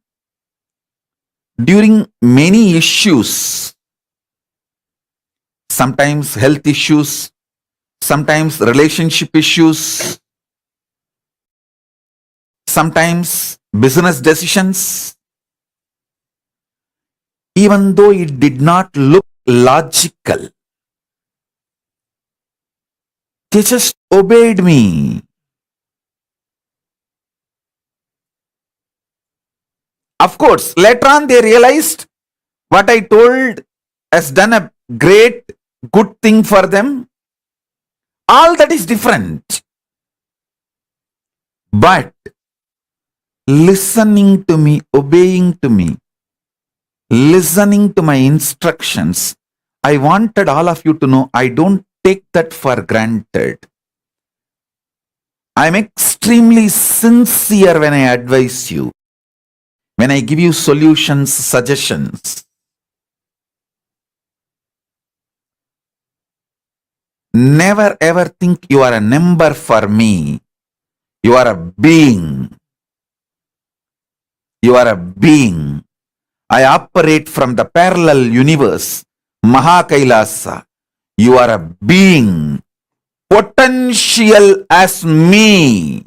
during many issues, sometimes health issues, sometimes relationship issues, sometimes business decisions, even though it did not look logical, they just obeyed me. Of course, later on they realized what I told has done a great good thing for them. All that is different. But listening to me, obeying to me, listening to my instructions, I wanted all of you to know I don't take that for granted. I'm extremely sincere when I advise you, when I give you solutions, suggestions. Never ever think you are a number for me. You are a being. You are a being. I operate from the parallel universe, Mahakailasa. You are a being, potential as me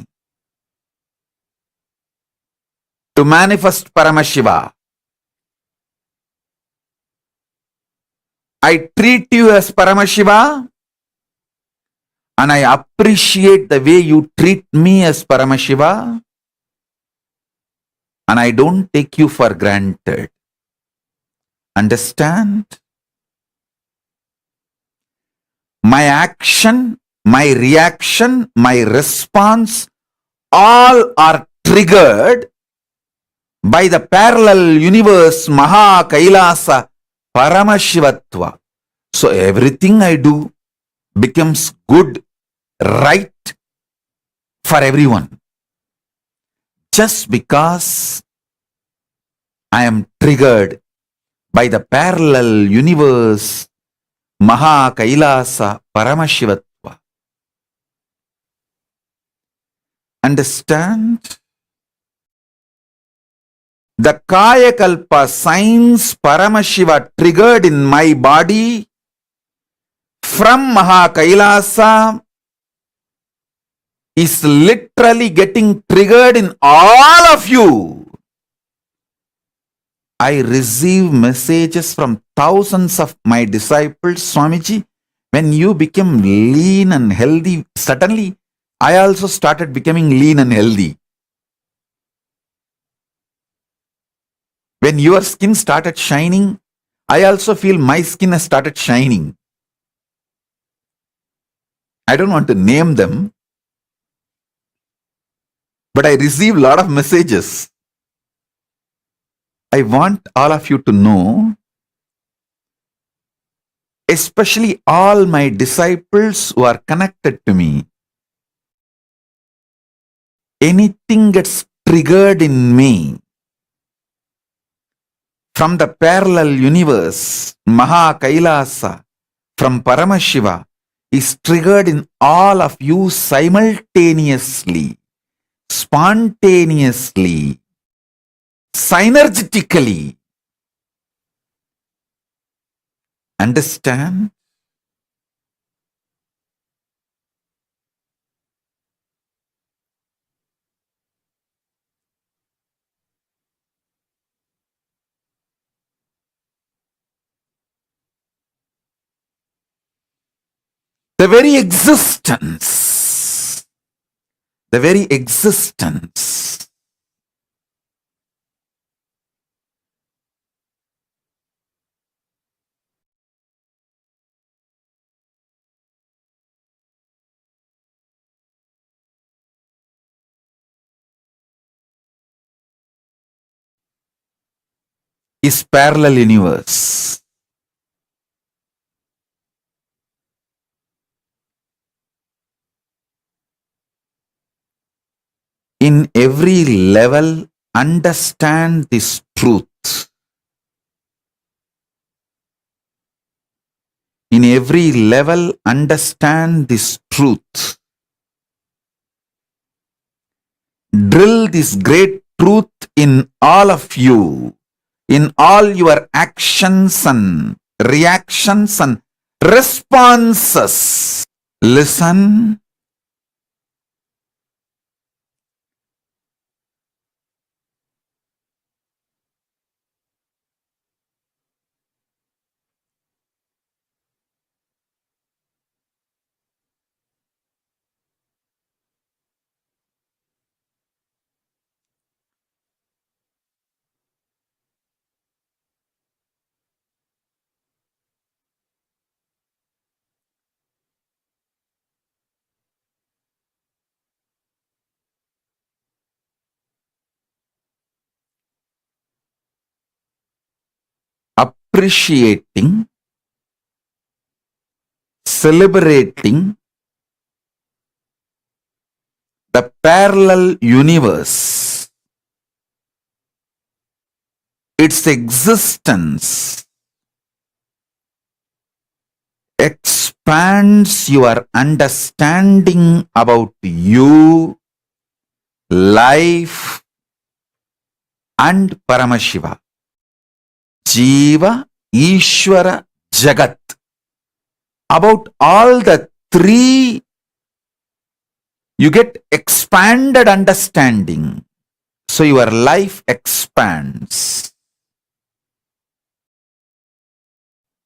to manifest Paramashiva. I treat you as Paramashiva and I appreciate the way you treat me as Paramashiva, and I don't take you for granted. Understand? My action, my reaction, my response, all are triggered by the parallel universe, Maha Kailasa, Paramashivatva. So everything I do becomes good, right for everyone. Just because I am triggered by the parallel universe, Maha Kailasa, Paramashivatva. Understand? The Kayakalpa signs Paramashiva triggered in my body from Maha Kailasa is literally getting triggered in all of you. I receive messages from thousands of my disciples, Swamiji. When you became lean and healthy, suddenly I also started becoming lean and healthy. When your skin started shining, I also feel my skin has started shining. I don't want to name them, but I receive a lot of messages. I want all of you to know, especially all my disciples who are connected to me, anything gets triggered in me from the parallel universe, Maha Kailasa, from Paramashiva, is triggered in all of you simultaneously, spontaneously, synergetically. Understand? The very existence is parallel universe. In every level, understand this truth. In every level, understand this truth. Drill this great truth in all of you, in all your actions and reactions and responses. Listen. Appreciating, celebrating the parallel universe, its existence expands your understanding about you, life, and Paramashiva. Jiva, Ishvara, Jagat. About all the three, you get expanded understanding. So your life expands.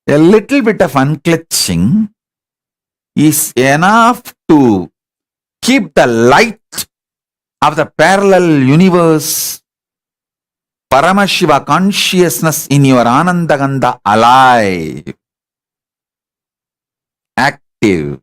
A little bit of unclutching is enough to keep the light of the parallel universe, Paramashiva consciousness in your Anandagandha alive, active.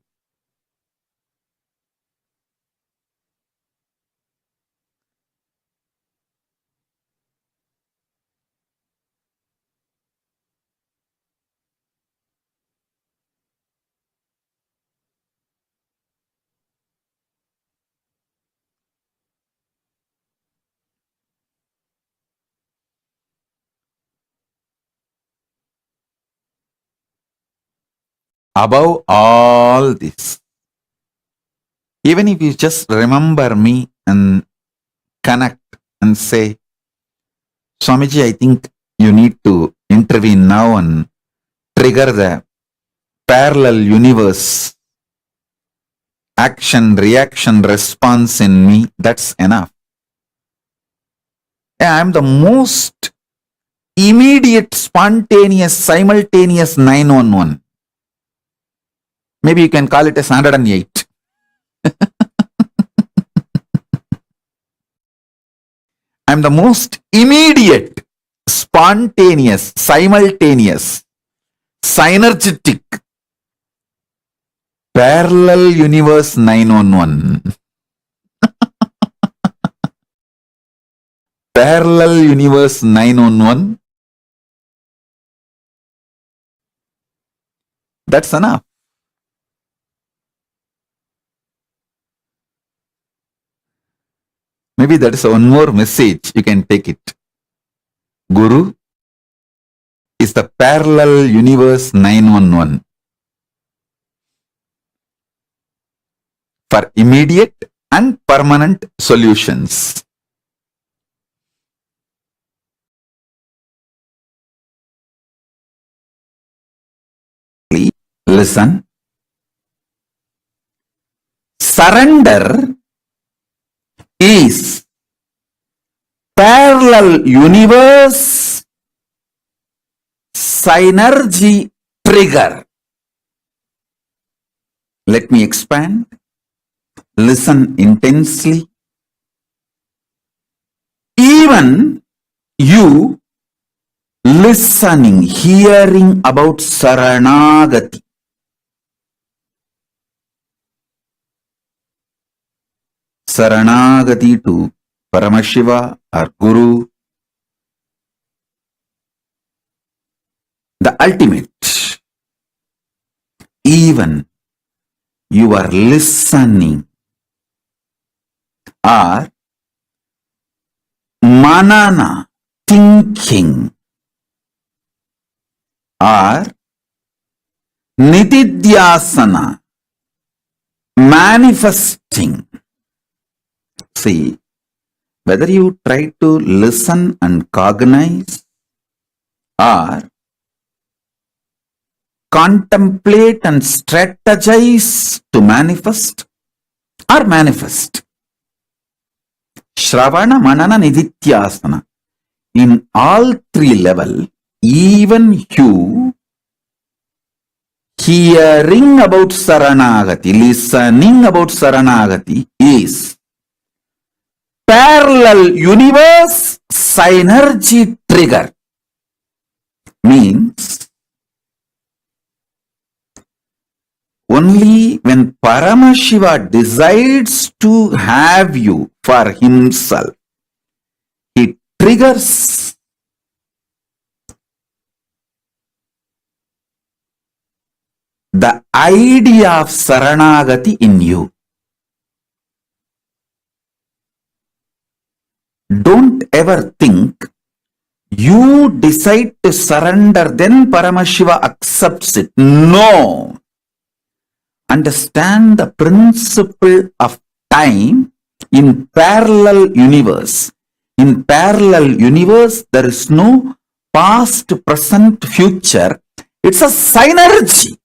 Above all this, even if you just remember me and connect and say, Swamiji, I think you need to intervene now and trigger the parallel universe action, reaction, response in me, that's enough. I am the most immediate, spontaneous, simultaneous 911. Maybe you can call it as 108. I am the most immediate spontaneous, simultaneous, synergetic, parallel universe 911. Parallel universe 911. That's enough. Maybe that is one more message. You can take it. Guru is the parallel universe 911 for immediate and permanent solutions. Listen. Surrender is parallel universe synergy trigger. Let me expand. Listen intensely. Even you listening, hearing about Saranagati, Saranagati to Paramashiva or Guru, the ultimate. Even you are listening or manana, thinking, or nitidhyasana, manifesting. See, whether you try to listen and cognize or contemplate and strategize to manifest or manifest. Shravana, Manana, Nididhyasana. In all three levels, even you hearing about Saranagati, listening about Saranagati is parallel universe synergy trigger. Means only when Paramashiva decides to have you for himself, he triggers the idea of Saranagati in you. Don't ever think you decide to surrender, then Paramashiva accepts it. No. Understand the principle of time in parallel universe. In parallel universe, there is no past, present, future. It's a synergy.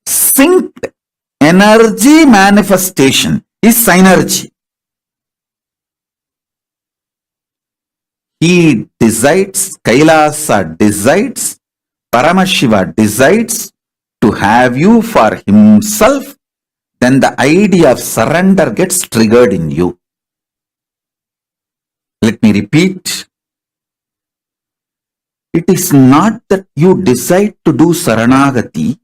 Synced energy manifestation is synergy. He decides, Kailasa decides, Paramashiva decides to have you for himself, then the idea of surrender gets triggered in you. Let me repeat. It is not that you decide to do Saranagati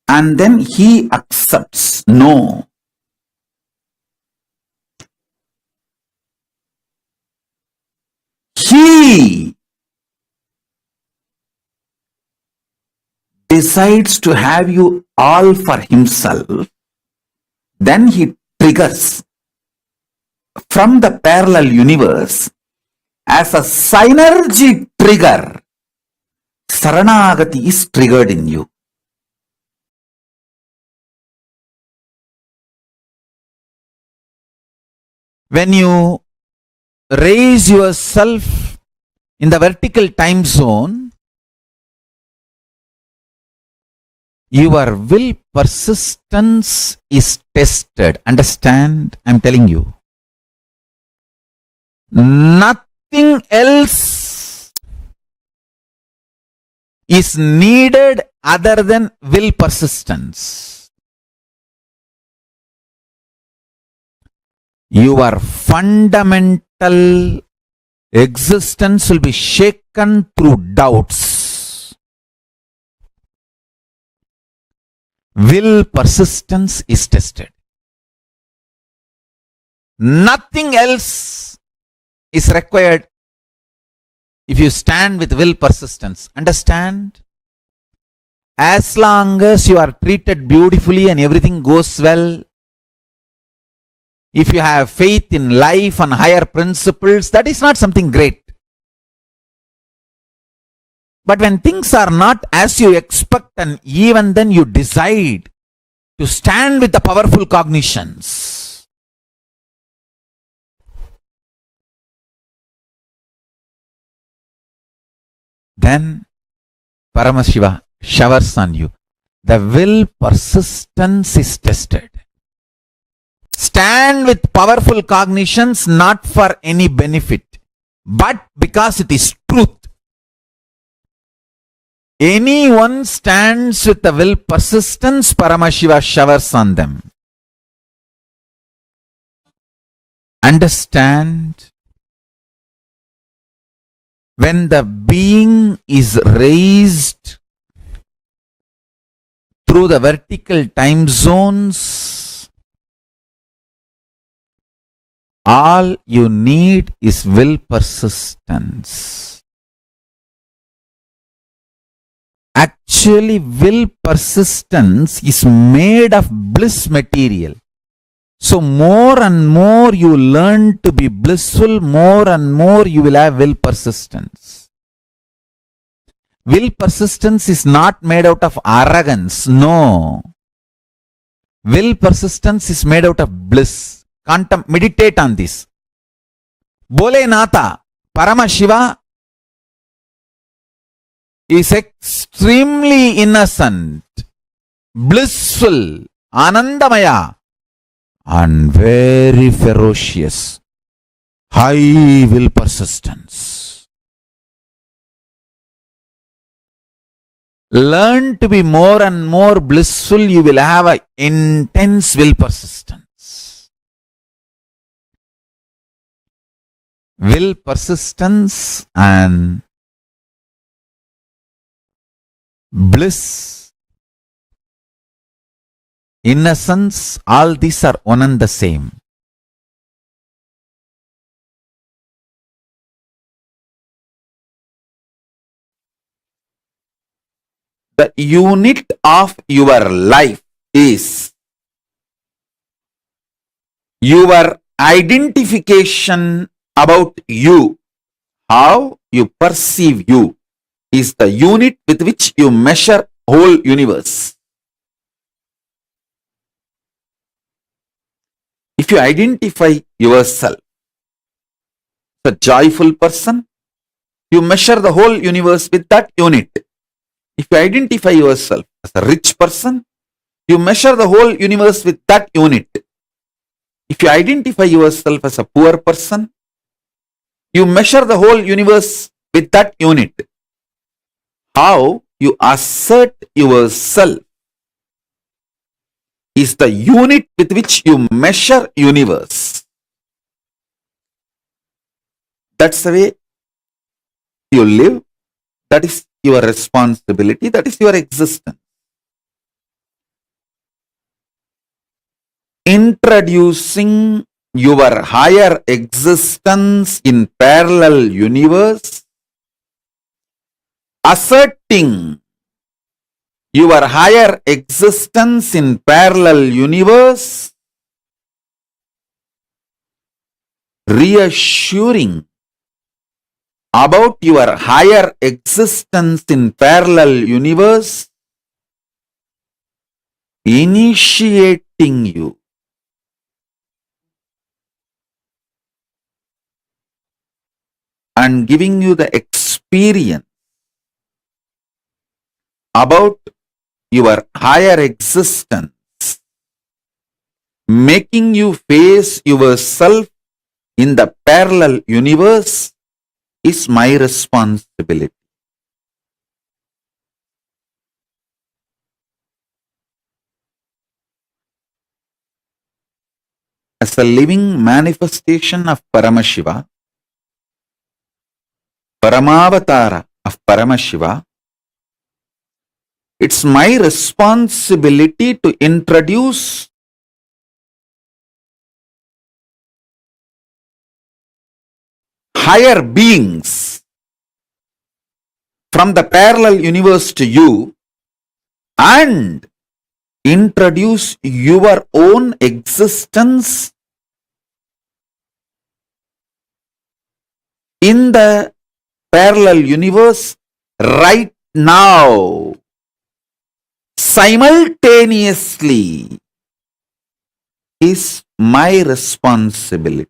and then he accepts. No. He decides to have you all for himself, then he triggers from the parallel universe as a synergy trigger. Saranagati is triggered in you. When you raise yourself in the vertical time zone, your will persistence is tested. Understand? I'm telling you. Nothing else is needed other than will persistence. Your fundamental existence will be shaken overtaken through doubts, will persistence is tested. Nothing else is required if you stand with will persistence. Understand? As long as you are treated beautifully and everything goes well, if you have faith in life and higher principles, that is not something great. But when things are not as you expect, and even then you decide to stand with the powerful cognitions, then Paramashiva showers on you. The will persistence is tested. Stand with powerful cognitions not for any benefit, but because it is truth. Anyone stands with the will persistence, Paramashiva showers on them. Understand? When the being is raised through the vertical time zones, all you need is will persistence. Actually, will persistence is made of bliss material. So more and more you learn to be blissful, more and more you will have will persistence. Will persistence is not made out of arrogance. No. Will persistence is made out of bliss. Meditate on this. Bole Nata, Paramashiva is extremely innocent, blissful, Anandamaya, and very ferocious, high will persistence. Learn to be more and more blissful, you will have an intense will persistence. Will persistence and bliss, innocence, all these are one and the same. The unit of your life is your identification about you, how you perceive you, is the unit with which you measure whole universe. If you identify yourself as a joyful person, you measure the whole universe with that unit. If you identify yourself as a rich person, you measure the whole universe with that unit. If you identify yourself as a poor person, you measure the whole universe with that unit. How you assert yourself is the unit with which you measure universe. That's the way you live. That is your responsibility. That is your existence. Introducing your higher existence in parallel universe, asserting your higher existence in parallel universe, reassuring about your higher existence in parallel universe, initiating you and giving you the experience about your higher existence, making you face yourself in the parallel universe is my responsibility. As a living manifestation of Paramashiva, Paramavatara of Paramashiva, it's my responsibility to introduce higher beings from the parallel universe to you and introduce your own existence in the parallel universe right now, simultaneously, is my responsibility.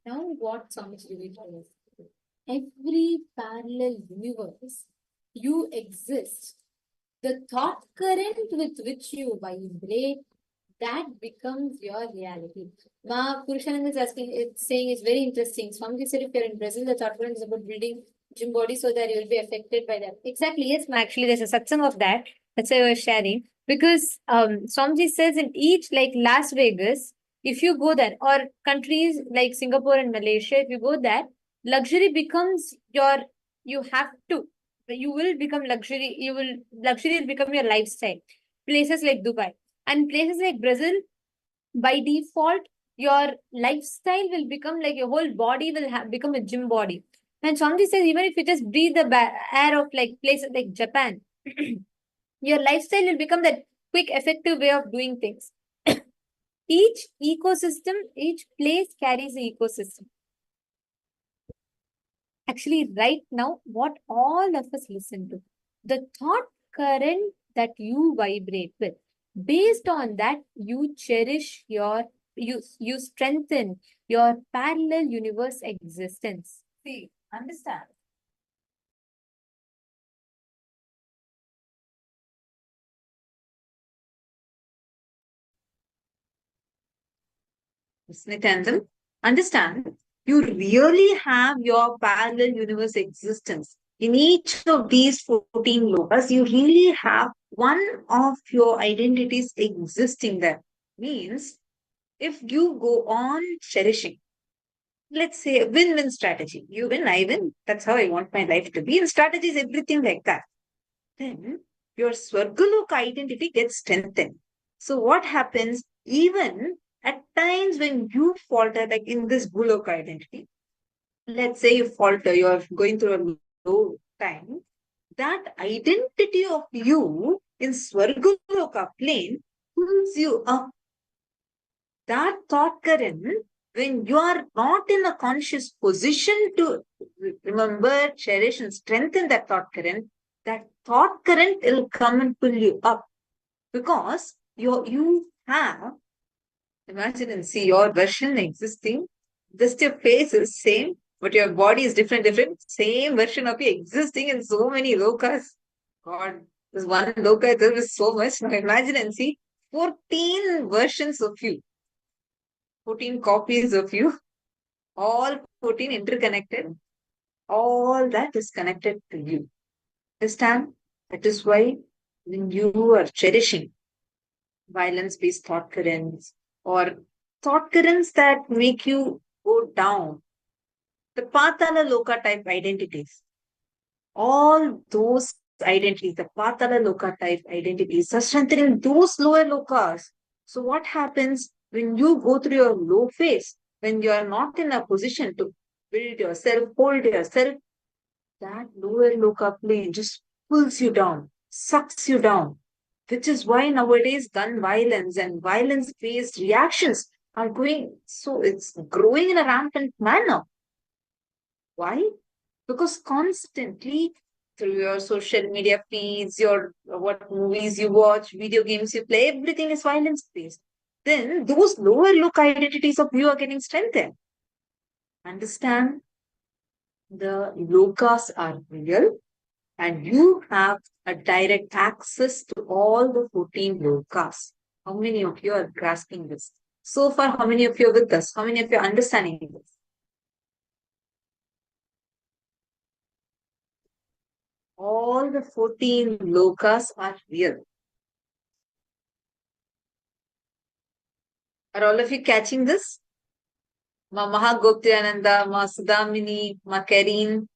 Now, what sounds really funny? Every parallel universe you exist, the thought current with which you vibrate, that becomes your reality. Ma Purushanand is asking, it's saying it's very interesting. Swamiji said if you're in Brazil, the thought current is about building gym body so that you'll be affected by that. Exactly, yes, ma. Actually, there's a satsang of that. That's why I was sharing. Because Swamiji says in each, like Las Vegas, if you go there, or countries like Singapore and Malaysia, if you go there, luxury becomes your, you have to, you will become luxury, luxury will become your lifestyle. Places like Dubai and places like Brazil, by default, your lifestyle will become like your whole body will become a gym body. And Swamiji says, even if you just breathe the air of like places like Japan, your lifestyle will become that quick, effective way of doing things. Each ecosystem, each place carries an ecosystem. Actually, right now, what all of us listen to, the thought current that you vibrate with, based on that, you cherish your, you strengthen your parallel universe existence. See, understand. Nityanand, understand, you really have your parallel universe existence. In each of these 14 lokas, you really have one of your identities existing there. Means, if you go on cherishing, let's say a win-win strategy. You win, I win. That's how I want my life to be. And strategy is everything like that. Then your Swargaloka identity gets strengthened. So what happens even at times when you falter, like in this Bhuloka identity, let's say you falter, you're going through a low time, that identity of you in Swargaloka plane pulls you up. That thought current, when you are not in a conscious position to remember, cherish, and strengthen that thought current will come and pull you up. Because you have, imagine and see your version existing, just your face is same, but your body is different, same version of you existing in so many lokas. God, this one loka there is so much. Now imagine and see 14 versions of you, 14 copies of you, all 14 interconnected. All that is connected to you. Understand? That is why when you are cherishing violence-based thought currents or thought currents that make you go down, the Patala Loka type identities, all those identities, the Patala Loka type identities are strengthening those lower lokas. So what happens when you go through your low phase, when you are not in a position to build yourself, hold yourself, that lower loka plane just pulls you down, sucks you down, which is why nowadays gun violence and violence based reactions are going, so it's growing in a rampant manner. Why? Because constantly through your social media feeds, your what movies you watch, video games you play, everything is violence based. Then those lower look identities of you are getting strengthened. Understand? The lokas are real and you have a direct access to all the 14 lokas. How many of you are grasping this? So far, how many of you are with us? How many of you are understanding this? All the 14 lokas are real. Are all of you catching this? Ma Mahagoptiananda, Ma Sudamini, Ma Kareen,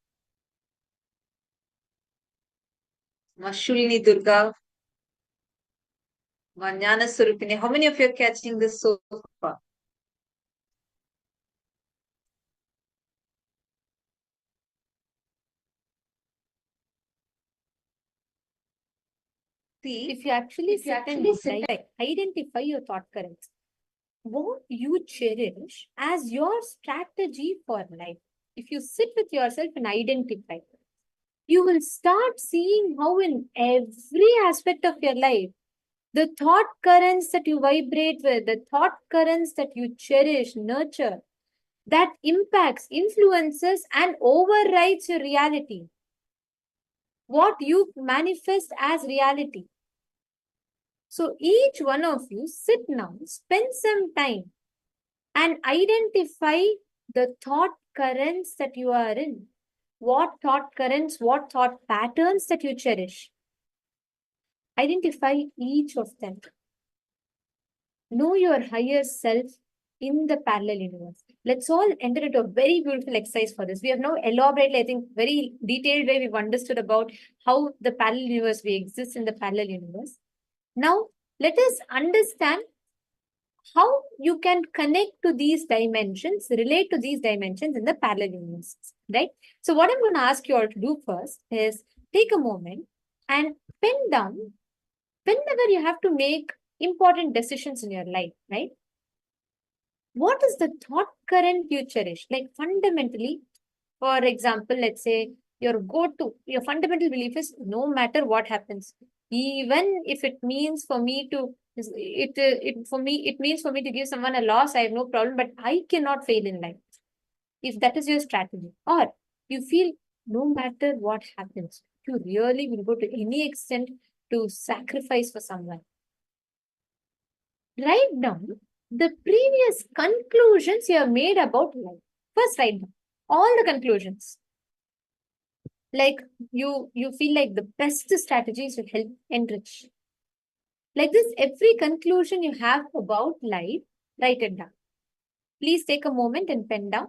Ma Shulini Durga, Ma Jnana Surupini. How many of you are catching this so far? See, If you actually sit and identify your thought currents, what you cherish as your strategy for life. If you sit with yourself and identify, you will start seeing how in every aspect of your life, the thought currents that you vibrate with, the thought currents that you cherish, nurture, that impacts, influences, and overrides your reality. What you manifest as reality. So each one of you sit now, spend some time and identify the thought currents that you are in. What thought currents, what thought patterns that you cherish. Identify each of them. Know your higher self in the parallel universe. Let's all enter into a very beautiful exercise for this. We have now elaborated, I think, very detailed way we've understood about how the parallel universe, we exist in the parallel universe. Now, let us understand how you can connect to these dimensions, relate to these dimensions in the parallel universes, right? So what I'm going to ask you all to do first is take a moment and pen down whenever you have to make important decisions in your life, right? What is the thought current you cherish? Like fundamentally, for example, let's say your fundamental belief is no matter what happens, even if it means for me to, it means for me to give someone a loss, I have no problem, but I cannot fail in life. If that is your strategy, or you feel no matter what happens, you really will go to any extent to sacrifice for someone. Write down the previous conclusions you have made about life. First, write down all the conclusions. Like you feel like the best strategies will help enrich. Like this, every conclusion you have about life, write it down. Please take a moment and pen down.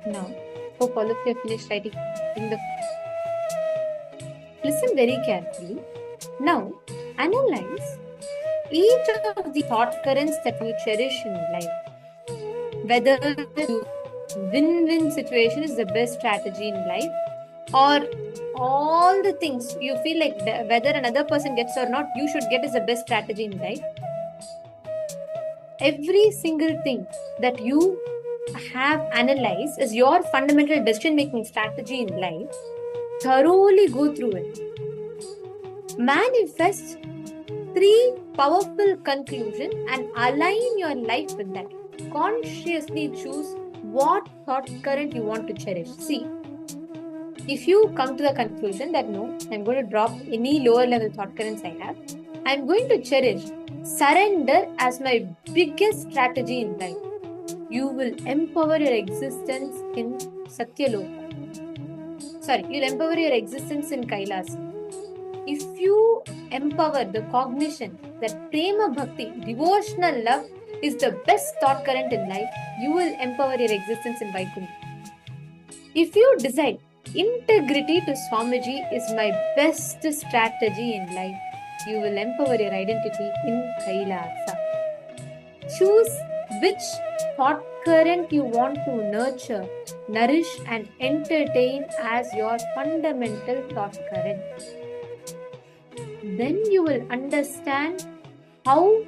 Now, hope all of you have finished writing the. Listen very carefully. Now, analyze each of the thought currents that you cherish in life. Whether the win-win situation is the best strategy in life, or all the things you feel like whether another person gets or not, you should get is the best strategy in life. Every single thing that you have analyzed is your fundamental decision-making strategy in life. Thoroughly go through it. Manifest 3 powerful conclusions and align your life with that. Consciously choose what thought current you want to cherish. See, if you come to the conclusion that no, I'm going to drop any lower level thought currents I have, I'm going to cherish surrender as my biggest strategy in life. You will empower your existence in Satyaloka. You'll empower your existence in Kailas. If you empower the cognition that Prema Bhakti, devotional love, is the best thought current in life, you will empower your existence in Vaikuntha. If you decide Integrity to Swamiji is my best strategy in life. You will empower your identity in Kailasa. Choose which thought current you want to nurture, nourish, and entertain as your fundamental thought current. Then you will understand how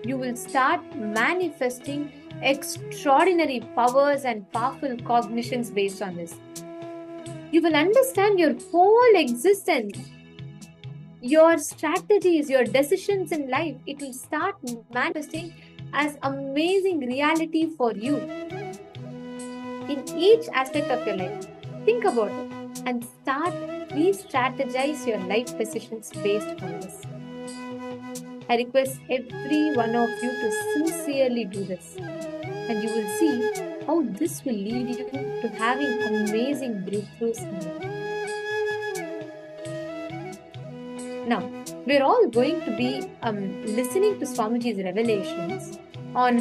you will start manifesting extraordinary powers and powerful cognitions based on this. You will understand your whole existence, your strategies, your decisions in life. It will start manifesting as amazing reality for you in each aspect of your life. Think about it and start re-strategize your life decisions based on this. I request every one of you to sincerely do this, and you will see how this will lead you to having amazing breakthroughs in life. Now, we're all going to be listening to Swamiji's revelations on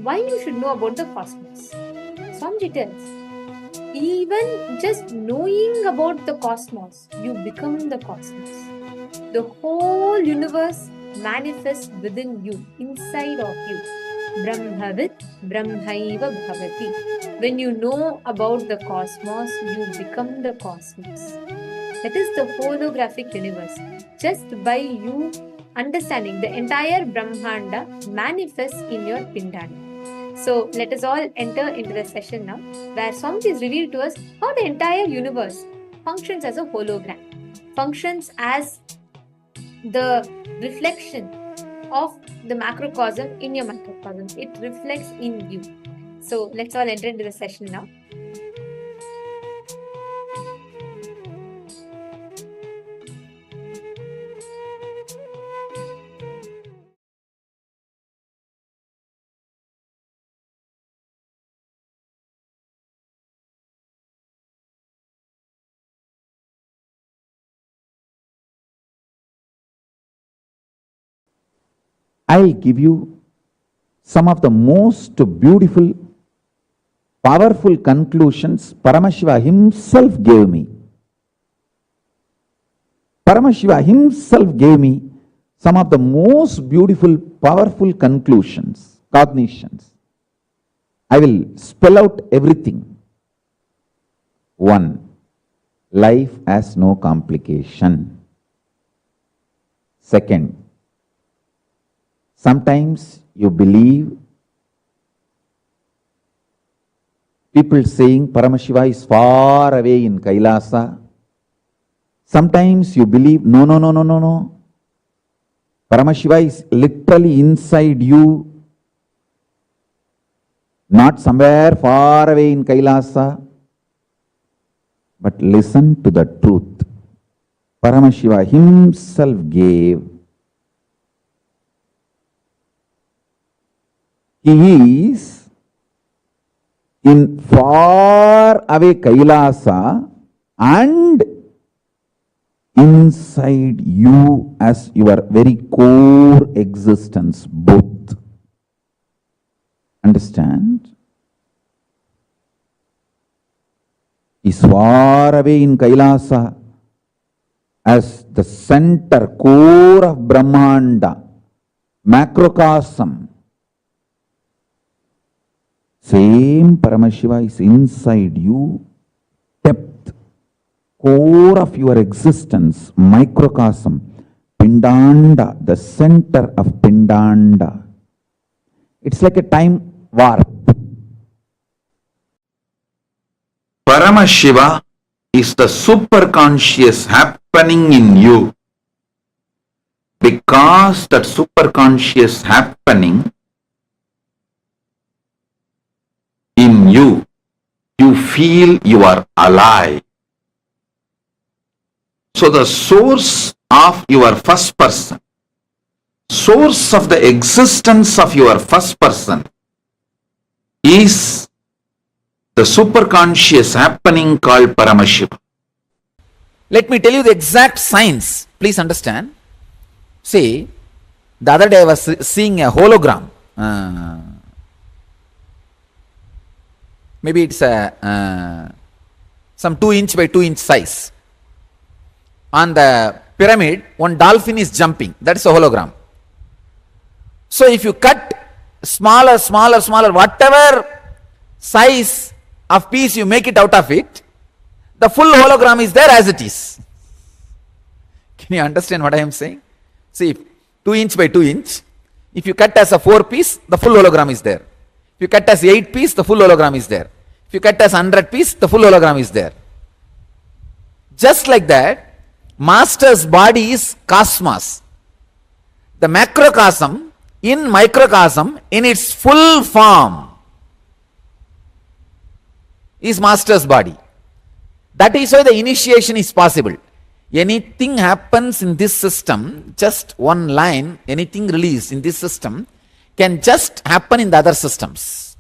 why you should know about the cosmos. Swamiji tells, even just knowing about the cosmos, you become the cosmos. The whole universe manifests within you, inside of you. Brahmavit Brahmaiva Bhavati. When you know about the cosmos, you become the cosmos. That is the holographic universe. Just by you understanding, the entire Brahmanda manifests in your Pindanda. So let us all enter into the session now, where Swamiji is revealed to us how the entire universe functions as a hologram, functions as the reflection of the macrocosm in your microcosm. It reflects in you. So let's all enter into the session now. I'll give you some of the most beautiful, powerful conclusions Paramashiva himself gave me. Paramashiva himself gave me some of the most beautiful, powerful conclusions, cognitions. I will spell out everything. 1. Life has no complication. Second, sometimes you believe people saying Paramashiva is far away in Kailasa. Sometimes you believe, no. Paramashiva is literally inside you, not somewhere far away in Kailasa. But listen to the truth. Paramashiva himself gave. He is in far away Kailasa and inside you as your very core existence, both. Understand? He is far away in Kailasa as the center, core of Brahmanda, macrocosm. Same Paramashiva is inside you, depth, core of your existence, microcosm, Pindanda, the center of Pindanda. It's like a time warp. Paramashiva is the superconscious happening in you. Because that superconscious happening in you, you feel you are alive. So the source of your first person, source of the existence of your first person is the superconscious happening called Paramashiva. Let me tell you the exact science. Please understand. See, the other day I was seeing a hologram. maybe it's a some 2-inch by 2-inch size. On the pyramid, one dolphin is jumping. That's a hologram. So if you cut smaller, whatever size of piece you make it out of it, the full hologram is there as it is. Can you understand what I am saying? See, 2-inch by 2-inch, if you cut as a 4-piece, the full hologram is there. If you cut as 8-piece, the full hologram is there. If you cut as 100-piece, the full hologram is there. Just like that, Master's body is cosmos. The macrocosm in microcosm in its full form is Master's body. That is why the initiation is possible. Anything happens in this system, just one line, anything released in this system can just happen in the other systems.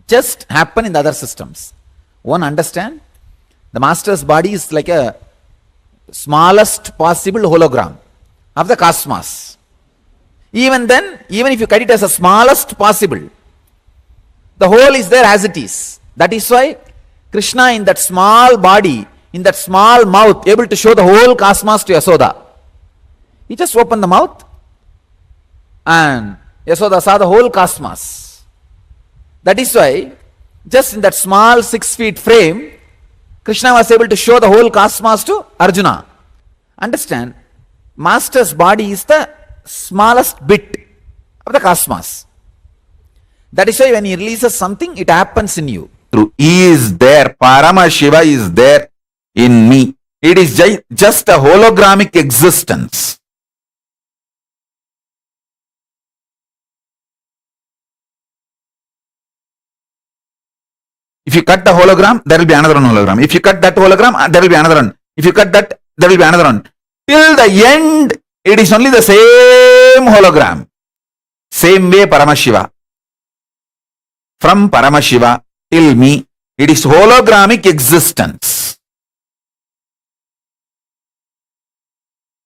Just happen in the other systems. One understand? The Master's body is like a smallest possible hologram of the cosmos. Even then, even if you cut it as the smallest possible, the whole is there as it is. That is why Krishna in that small body, in that small mouth, able to show the whole cosmos to Yasoda. He just opened the mouth and Yasoda saw the whole cosmos. That is why, just in that small 6 feet frame, Krishna was able to show the whole cosmos to Arjuna. Understand? Master's body is the smallest bit of the cosmos. That is why when he releases something, it happens in you. He is there. Paramashiva is there in me. It is just a hologramic existence. If you cut the hologram, there will be another one hologram. If you cut that hologram, there will be another one. If you cut that, there will be another one. Till the end, it is only the same hologram. Same way Paramashiva. From Paramashiva till me, it is hologramic existence.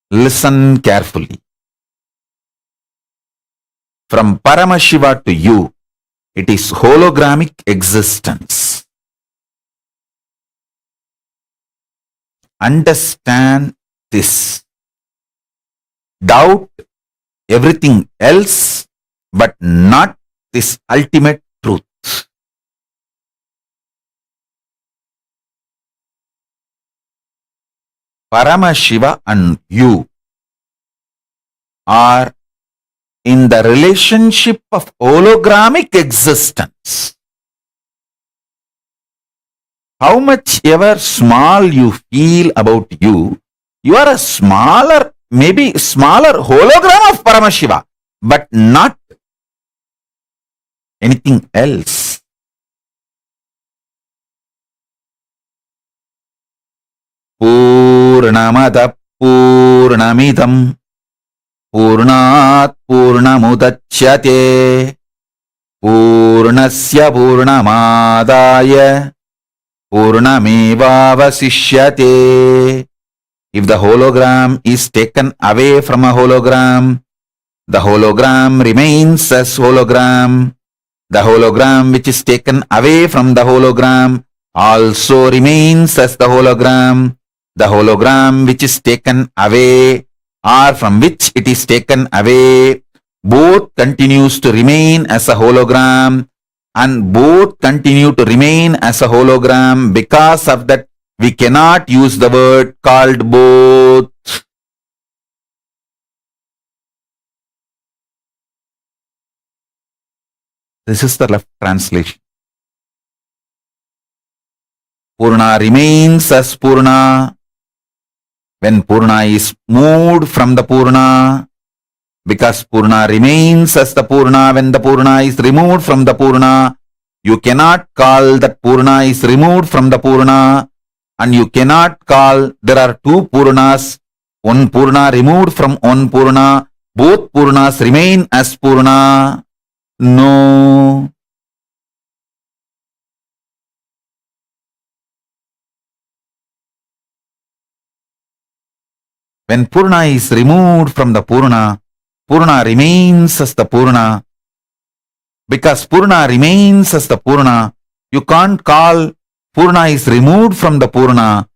Listen carefully. From Paramashiva to you, it is hologramic existence. Understand this. Doubt everything else, but not this ultimate truth. Paramashiva and you are in the relationship of hologramic existence. How much ever small you feel about you, you are a smaller, maybe smaller hologram of Paramashiva, but not anything else. Purnamada Purnamidam Purnat Purnamudachyate Purnasya Purnamadaya Purnamevavasishyate. If the hologram is taken away from a hologram, the hologram remains as hologram. The hologram which is taken away from the hologram also remains as the hologram. The hologram which is taken away or from which it is taken away, both continues to remain as a hologram, and both continue to remain as a hologram. Because of that, we cannot use the word called both. This is the left translation. Purna remains as Purna when Purna is moved from the Purna, because Purna remains as the Purna when the Purna is removed from the Purna. You cannot call that Purna is removed from the Purna, and you cannot call there are two Purnas, one Purna removed from one Purna, both Purnas remain as Purna. No. When Purna is removed from the Purna, Purna remains as the Purna. Because Purna remains as the Purna, You can't call Purna is removed from the Purna.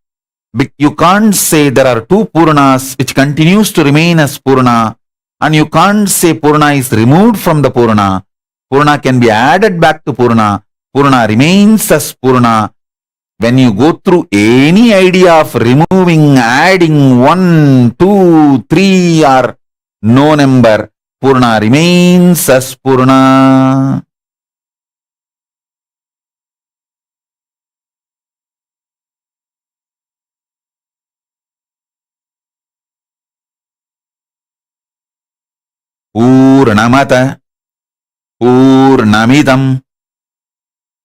You can't say there are two Purnas which continues to remain as Purna, and you can't say Purna is removed from the Purna. Purna can be added back to Purna. Purna remains as Purna. When you go through any idea of removing, adding 1, 2, 3 or no number, Purna remains as Purna. Purnamata Purnamidam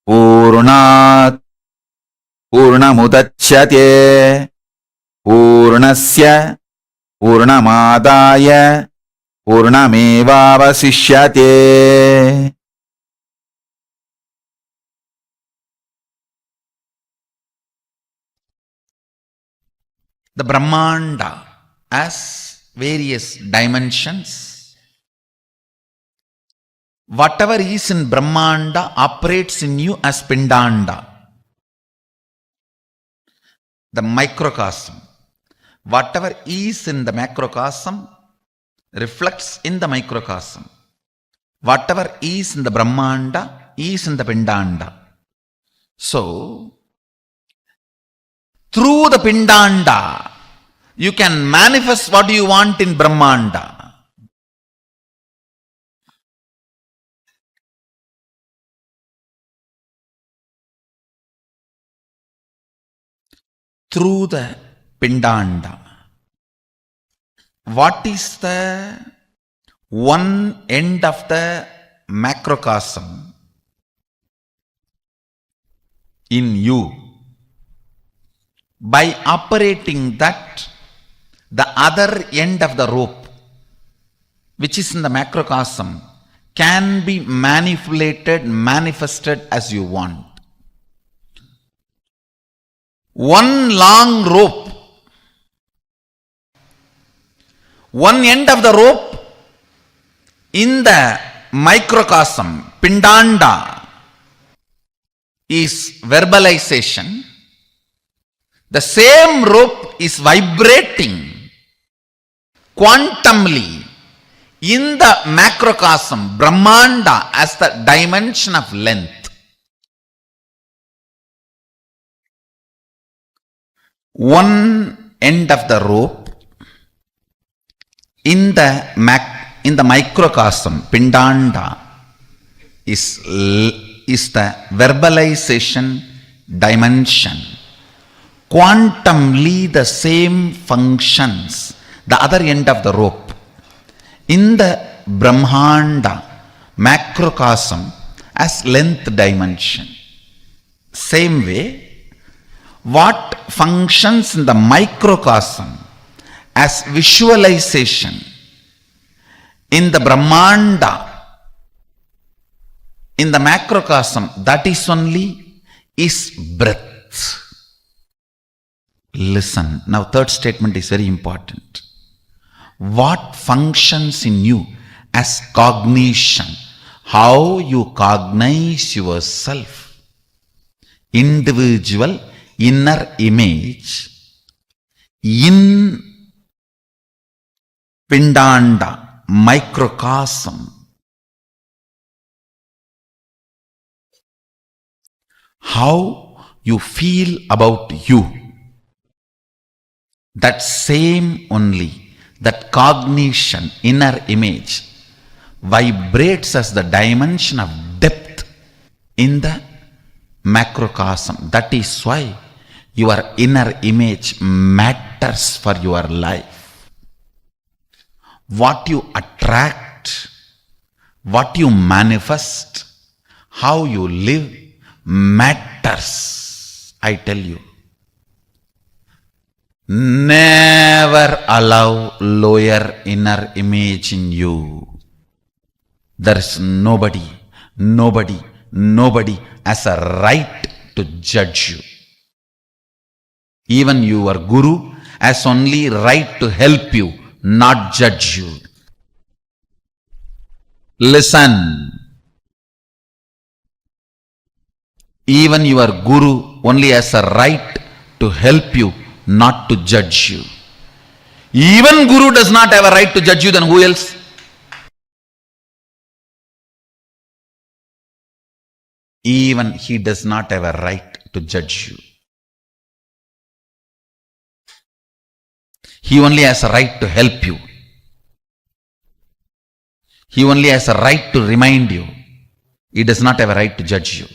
Purnat Purnamudachyate Purnasya Purnamadaya Purnamevavasishyate. The Brahmanda has various dimensions. Whatever is in Brahmanda operates in you as Pindanda, the microcosm. Whatever is in the macrocosm reflects in the microcosm. Whatever is in the Brahmanda is in the Pindanda. So, through the Pindanda, you can manifest what you want in Brahmanda. Through the Pindanda. What is the one end of the macrocosm in you? By operating that, the other end of the rope, which is in the macrocosm, can be manifested as you want. One long rope, one end of the rope in the microcosm, Pindanda, is verbalization. The same rope is vibrating quantumly in the macrocosm, Brahmanda, as the dimension of length. One end of the rope in the microcosm, Pindanda, is the verbalization dimension. Quantumly the same functions, the other end of the rope, in the Brahmanda macrocosm as length dimension. Same way, what functions in the microcosm as visualization in the Brahmanda, in the macrocosm, that is only is breath. Listen, now third statement is very important. What functions in you as cognition, how you cognize yourself, individual inner image in Pindanda microcosm. How you feel about you, that same only, that cognition, inner image, vibrates as the dimension of depth in the macrocosm. That is why your inner image matters for your life. What you attract, what you manifest, how you live matters, I tell you. Never allow lower inner image in you. There is nobody has a right to judge you. Even your guru has only right to help you, not judge you. Listen. Even your guru only has a right to help you, not to judge you. Even guru does not have a right to judge you, then who else? Even he does not have a right to judge you. He only has a right to help you. He only has a right to remind you. He does not have a right to judge you.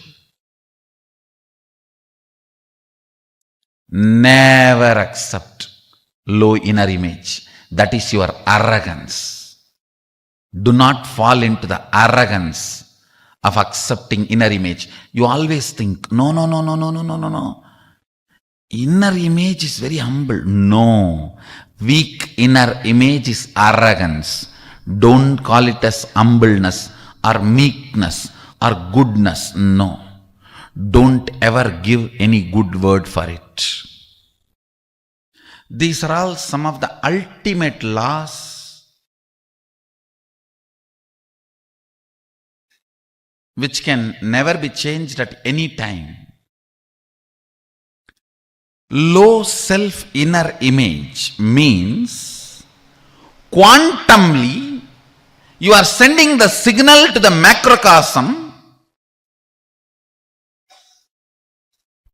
Never accept low inner image. That is your arrogance. Do not fall into the arrogance of accepting inner image. You always think, no. Inner image is very humble. No. Weak inner image is arrogance. Don't call it as humbleness or meekness or goodness. No. Don't ever give any good word for it. These are all some of the ultimate laws which can never be changed at any time. Low self inner image means quantumly you are sending the signal to the macrocosm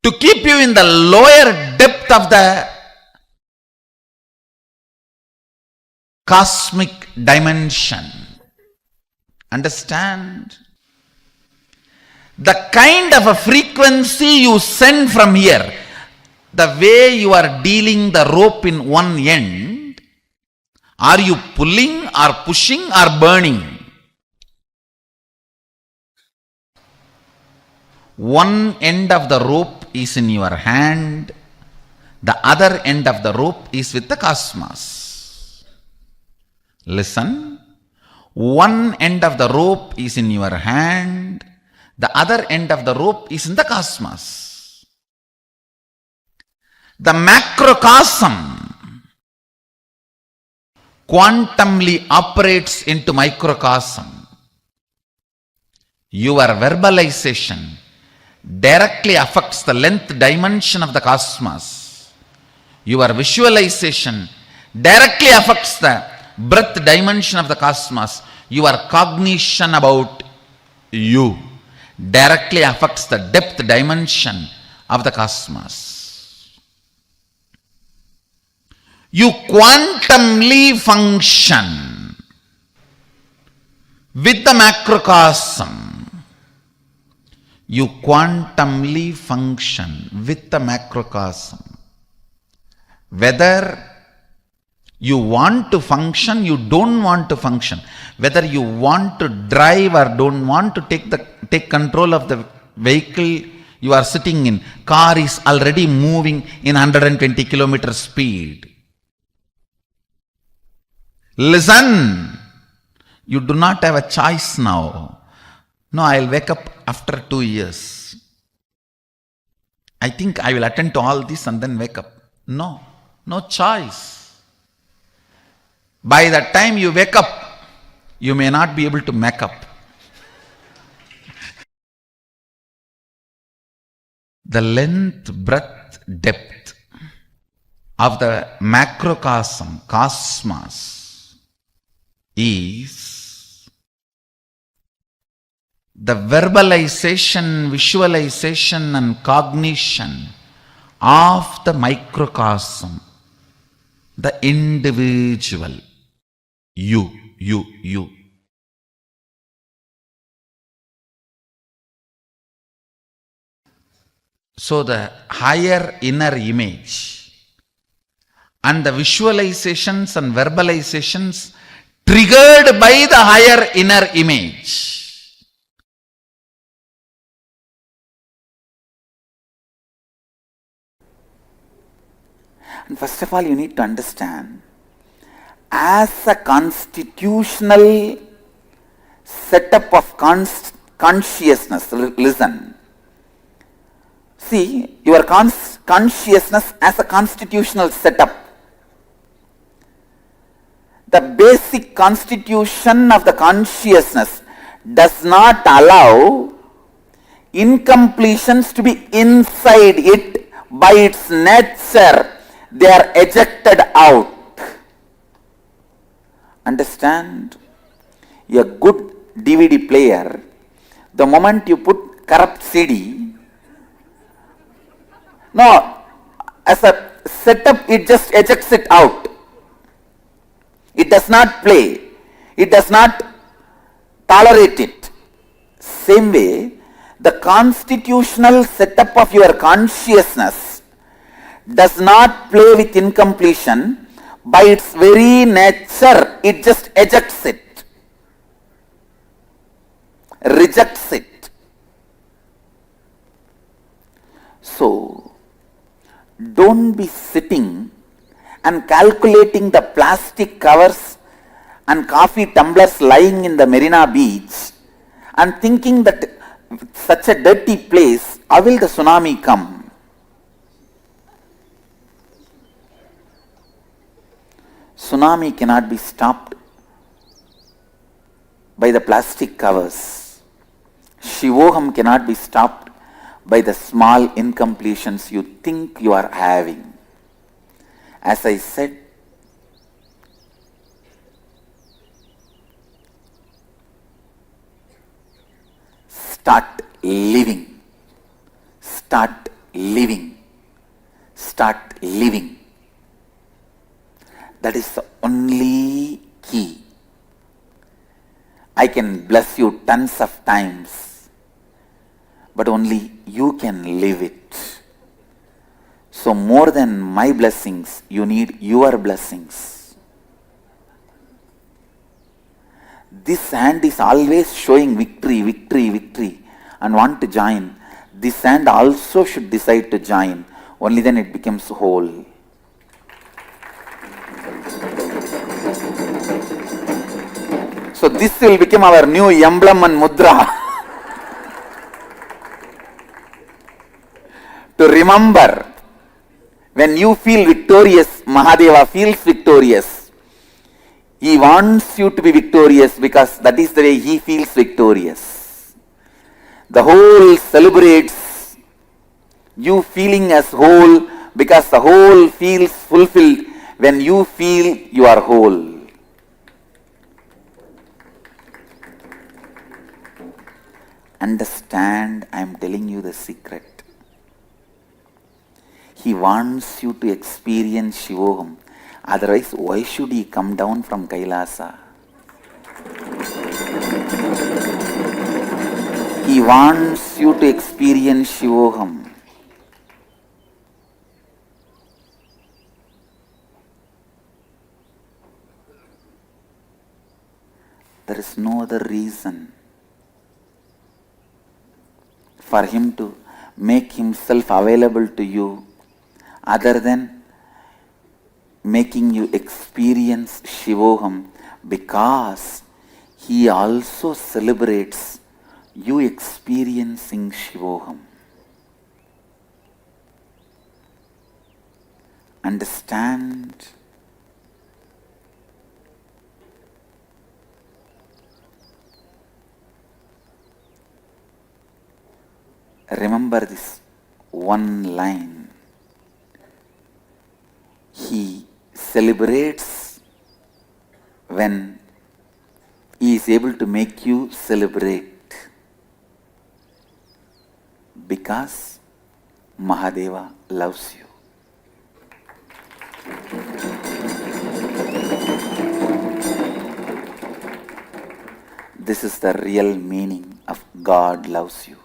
to keep you in the lower depth of the cosmic dimension. Understand? The kind of a frequency you send from here, the way you are dealing the rope in one end, are you pulling or pushing or burning? One end of the rope is in your hand, the other end of the rope is with the cosmos. Listen, one end of the rope is in your hand, the other end of the rope is in the cosmos. The macrocosm quantumly operates into microcosm. Your verbalization directly affects the length dimension of the cosmos. Your visualization directly affects the breadth dimension of the cosmos. Your cognition about you directly affects the depth dimension of the cosmos. You quantumly function with the macrocosm. You quantumly function with the macrocosm. Whether you want to function, you don't want to function. Whether you want to drive or don't want to take control of the vehicle you are sitting in. Car is already moving in 120 kilometer speed. Listen, you do not have a choice now. No, I'll wake up after 2 years. I think I will attend to all this and then wake up. No choice. By the time you wake up, you may not be able to make up. The length, breadth, depth of the macrocosm, cosmos, is the verbalization, visualization and cognition of the microcosm, the individual. You. So the higher inner image and the visualizations and verbalizations triggered by the higher inner image and first of all you need to understand, as a constitutional setup of consciousness, listen. See, your consciousness as a constitutional setup. The basic constitution of the consciousness does not allow incompletions to be inside it by its nature. They are ejected out. Understand? A good DVD player, the moment you put corrupt CD, no, as a setup, it just ejects it out. It does not play. It does not tolerate it. Same way, the constitutional setup of your consciousness does not play with incompletion. By its very nature, it just ejects it, rejects it. So, don't be sitting and calculating the plastic covers and coffee tumblers lying in the Marina Beach and thinking that such a dirty place, how will the tsunami come? Tsunami cannot be stopped by the plastic covers. Shivoham cannot be stopped by the small incompletions you think you are having. As I said, start living, start living, start living. That is the only key. I can bless you tons of times, but only you can live it. So more than my blessings, you need your blessings. This hand is always showing victory, victory, victory and want to join. This hand also should decide to join. Only then it becomes whole. So this will become our new emblem and mudra. To remember, when you feel victorious, Mahadeva feels victorious. He wants you to be victorious because that is the way he feels victorious. The whole celebrates you feeling as whole because the whole feels fulfilled when you feel you are whole. Understand, I am telling you the secret. He wants you to experience Shivoham. Otherwise, why should he come down from Kailasa? He wants you to experience Shivoham. There is no other reason for him to make himself available to you other than making you experience Shivoham, because he also celebrates you experiencing Shivoham. Understand? Remember this one line. He celebrates when he is able to make you celebrate, because Mahadeva loves you. This is the real meaning of God loves you.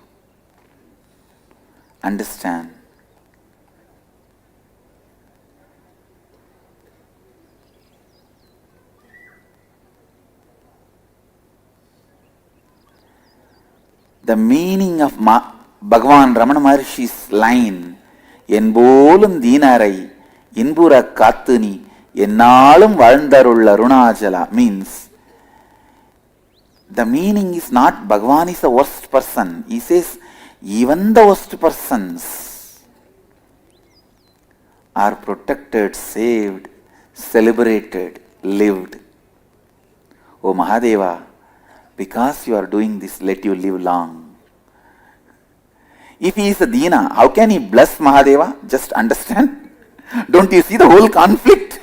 Understand? The meaning of Bhagavan Ramana Maharshi's line, Enbolum Dinarai, Inbura Katuni, Ennalum Valdarulla Runajala, means the meaning is not Bhagavan is the worst person. He says, even the worst persons are protected, saved, celebrated, lived. O Mahadeva, because you are doing this, let you live long. If he is a Dina, how can he bless Mahadeva? Just understand. Don't you see the whole conflict?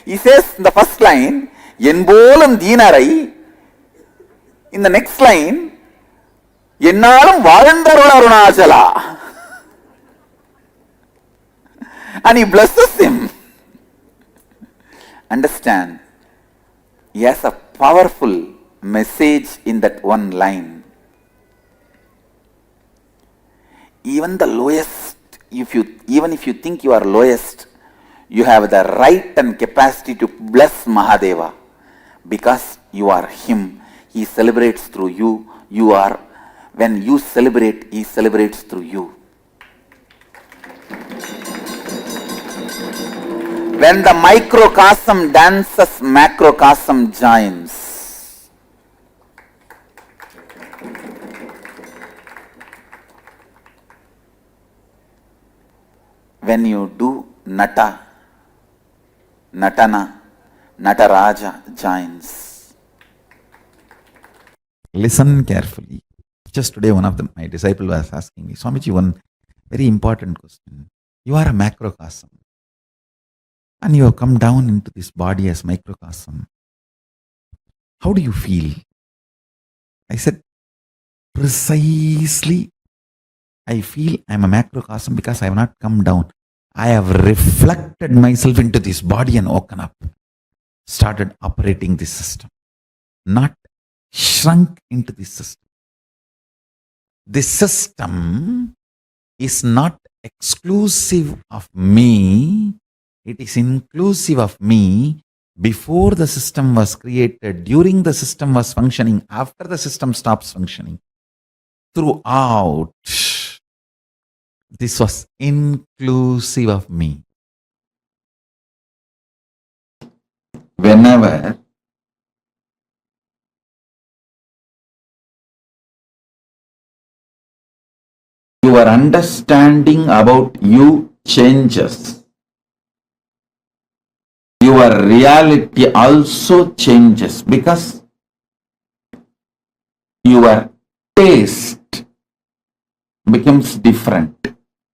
He says in the first line, Yenbolam Dinarai. In the next line, Yennalam Valandarula Arunachala. And he blesses him. Understand? He has a powerful message in that one line. Even the lowest, even if you think you are lowest, you have the right and capacity to bless Mahadeva because you are him. He celebrates through you. You are, when you celebrate, he celebrates through you. When the microcosm dances, macrocosm joins. When you do Natana, Nataraja joins. Listen carefully. Just today, one of my disciples was asking me, Swamiji, one very important question. You are a macrocosm. And you have come down into this body as microcosm. How do you feel? I said, precisely, I feel I am a macrocosm because I have not come down. I have reflected myself into this body and woken up. Started operating this system. Not shrunk into this system. This system is not exclusive of me. It is inclusive of me before the system was created, during the system was functioning, after the system stops functioning. Throughout, this was inclusive of me. Whenever your understanding about you changes, your reality also changes because your taste becomes different.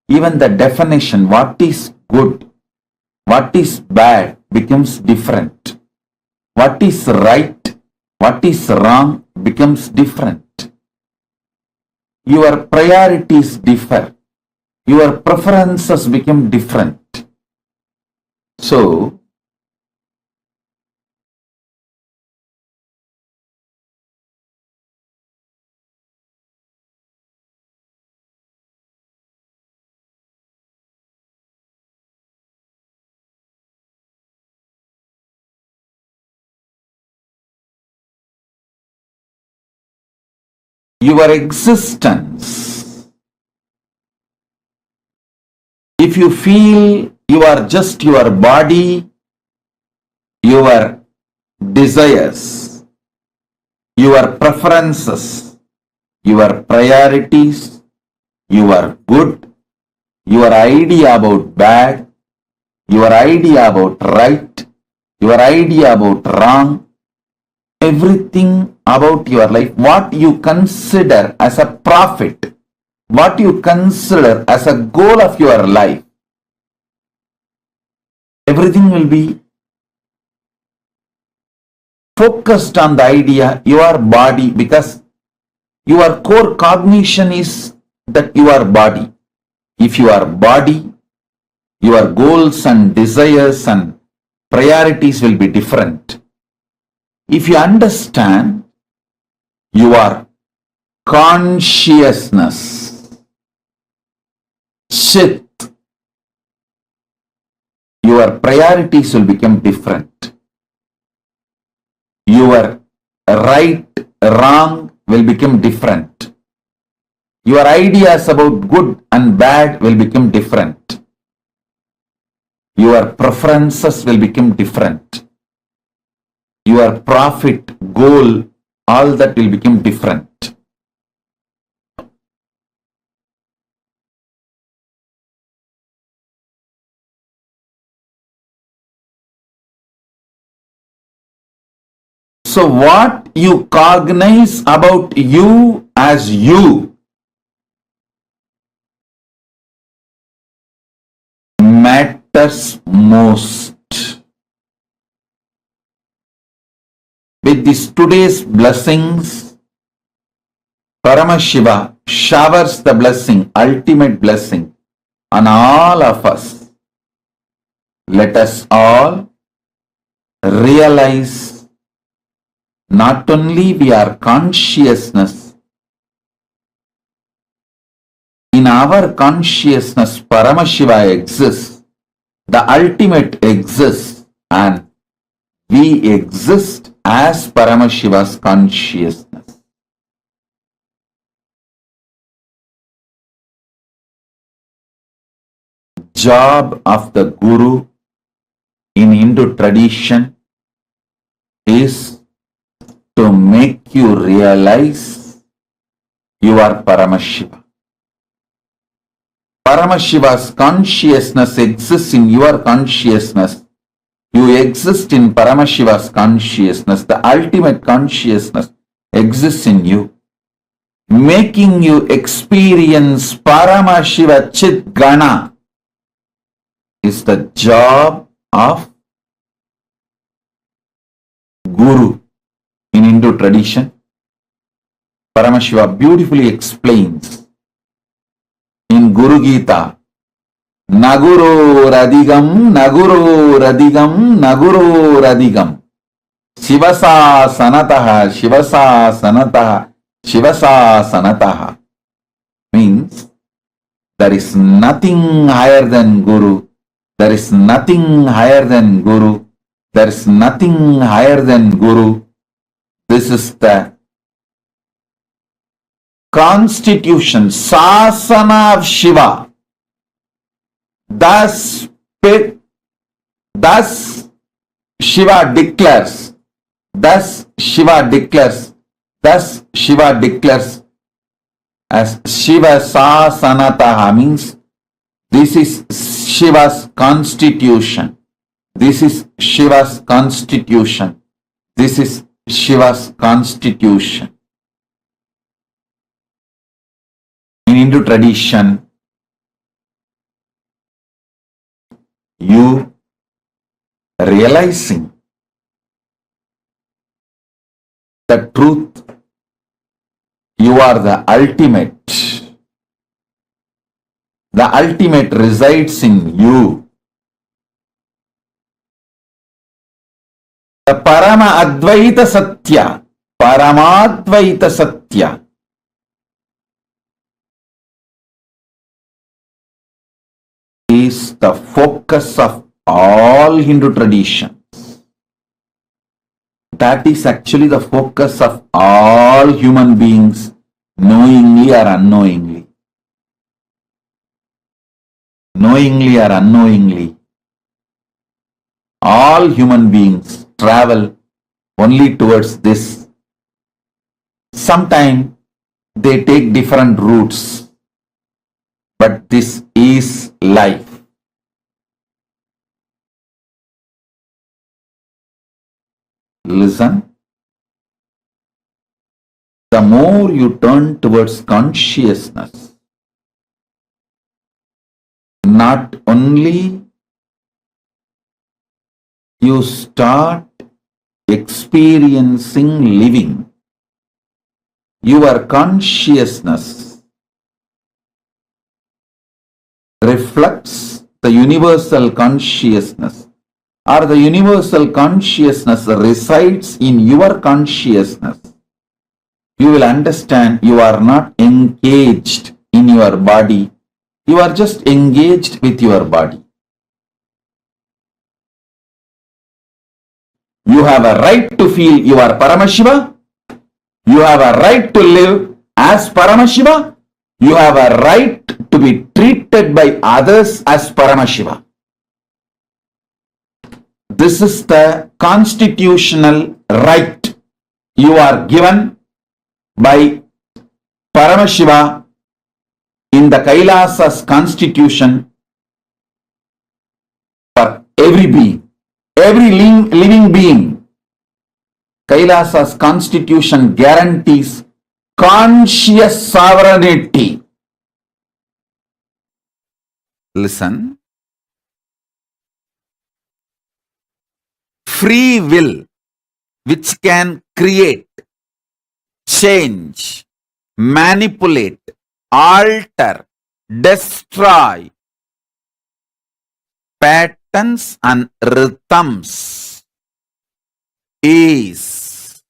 Even the definition, what is good, what is bad, becomes different. What is right, what is wrong, becomes different. Your priorities differ. Your preferences become different. So, your existence, if you feel you are just your body, your desires, your preferences, your priorities, your good, your idea about bad, your idea about right, your idea about wrong, everything about your life, what you consider as a profit, what you consider as a goal of your life, everything will be focused on the idea, your body, because your core cognition is that you are body. If you are body, your goals and desires and priorities will be different. If you understand your consciousness, Chit, your priorities will become different. Your right, wrong will become different. Your ideas about good and bad will become different. Your preferences will become different. Your profit, goal, all that will become different. So what you cognize about you as you matters most. With these today's blessings, Paramashiva showers the blessing, ultimate blessing, on all of us. Let us all realize not only we are consciousness, in our consciousness Paramashiva exists, the ultimate exists, and we exist as Paramashiva's consciousness. Job of the Guru in Hindu tradition is to make you realize you are Paramashiva. Paramashiva's consciousness exists in your consciousness. You exist in Paramashiva's consciousness. The ultimate consciousness exists in you, making you experience Paramashiva Chit Gana is the job of Guru in Hindu tradition. Paramashiva beautifully explains in Guru Gita, Naguro Radigam, Naguro Radigam, Naguro Radigam, Shivasa Sanataha, Shivasa Sanataha, Shivasa Sanataha. Means there is nothing higher than Guru. There is nothing higher than Guru. There is nothing higher than Guru. This is the constitution, Sasana of Shiva. Thus Shiva declares, thus Shiva declares as Shiva Sasanataha, means this is Shiva's constitution. This is Shiva's constitution. This is Shiva's constitution. In Hindu tradition, you realizing the truth, you are the ultimate. The ultimate resides in you. The Parama Advaita Satya, Paramadvaita Satya, is the focus of all Hindu traditions. That is actually the focus of all human beings, knowingly or unknowingly. Knowingly or unknowingly, all human beings travel only towards this. Sometimes they take different routes, but this is life. Listen. The more you turn towards consciousness, not only you start experiencing living, your consciousness reflects the universal consciousness, or the universal consciousness resides in your consciousness. You will understand you are not engaged in your body. You are just engaged with your body. You have a right to feel you are Paramashiva. You have a right to live as Paramashiva. You have a right to be treated by others as Paramashiva. This is the constitutional right you are given by Paramashiva in the Kailasa's constitution for every being, every living being. Kailasa's constitution guarantees conscious sovereignty. Listen. free will which can create, change, manipulate, alter, destroy patterns and rhythms is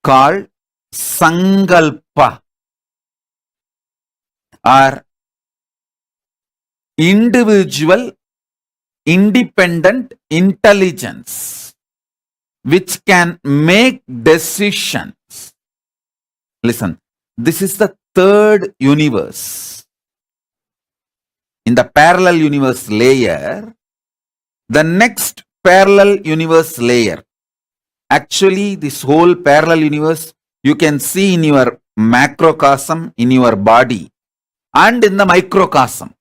called sankalpa, or individual independent intelligence which can make decisions. Listen, this is the third universe. In the parallel universe layer, the next parallel universe layer. Actually, this whole parallel universe you can see in your macrocosm, in your body, and in the microcosm.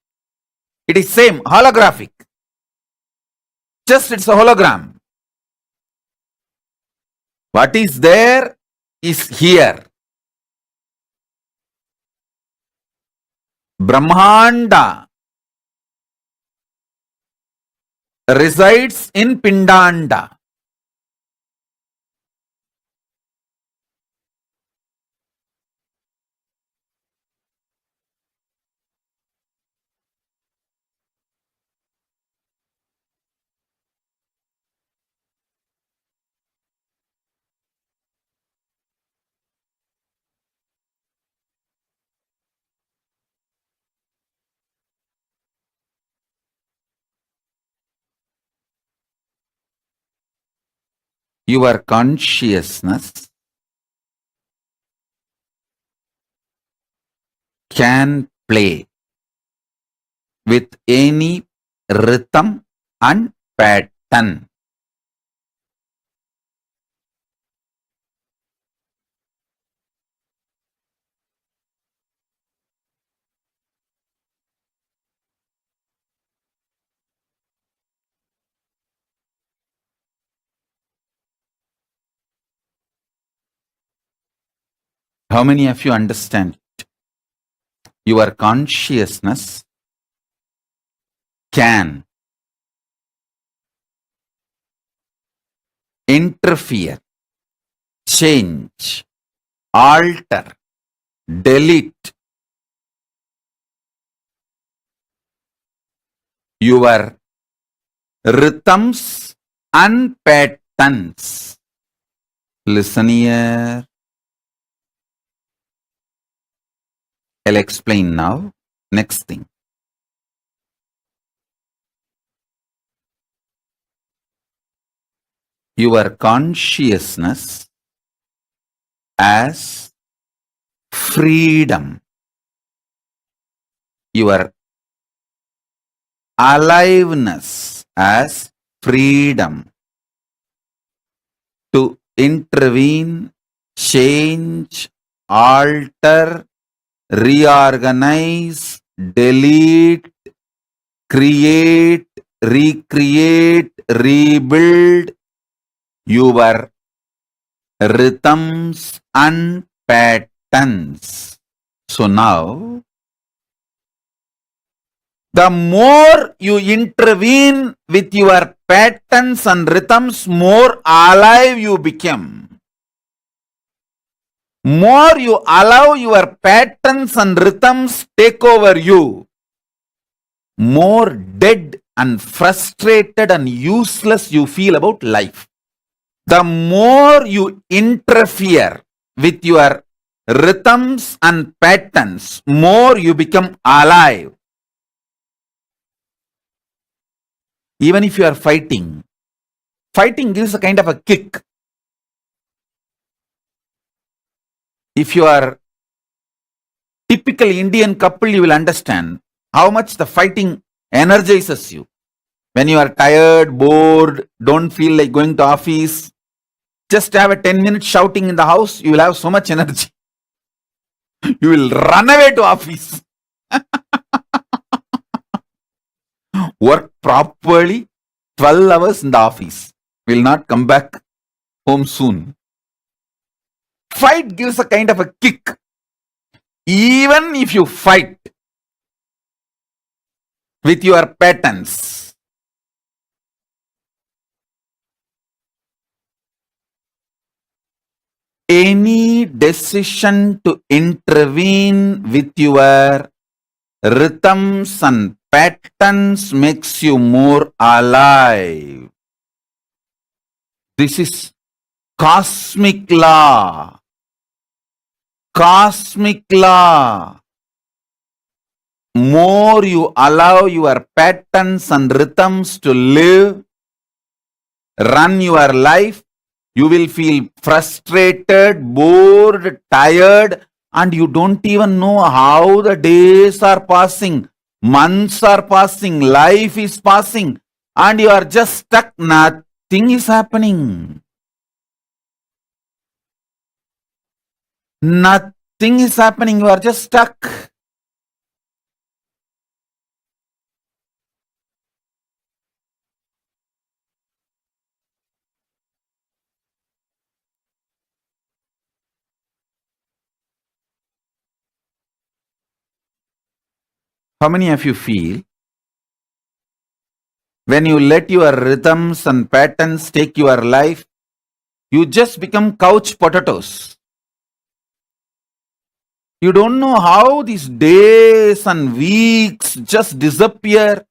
It is same, holographic. Just it's a hologram. What is there is here. Brahmanda resides in Pindanda. Your consciousness can play with any rhythm and pattern. How many of you understand it? Your consciousness can interfere, change, alter, delete your rhythms and patterns. Listen here. I'll explain now. Next thing. Your consciousness as freedom. Your aliveness as freedom to intervene, change, alter, reorganize, delete, create, recreate, rebuild your rhythms and patterns. So now, the more you intervene with your patterns and rhythms, more alive you become. More you allow your patterns and rhythms take over you, more dead and frustrated and useless you feel about life. The more you interfere with your rhythms and patterns, more you become alive. Even if you are fighting, fighting gives a kind of a kick. If you are typical Indian couple, you will understand how much the fighting energizes you. When you are tired, bored, don't feel like going to office, just have a 10-minute shouting in the house, you will have so much energy. You will run away to office. Work properly, 12 hours in the office. Will not come back home soon. Fight gives a kind of a kick. Even if you fight, with your patterns. Any decision to intervene with your rhythms and patterns makes you more alive. This is cosmic law. Cosmic law. More you allow your patterns and rhythms to live, run your life, you will feel frustrated, bored, tired, and you don't even know how the days are passing, months are passing, life is passing, and you are just stuck. Nothing is happening. Nothing is happening. You are just stuck. How many of you feel when you let your rhythms and patterns take your life, you just become couch potatoes? You don't know how these days and weeks just disappear.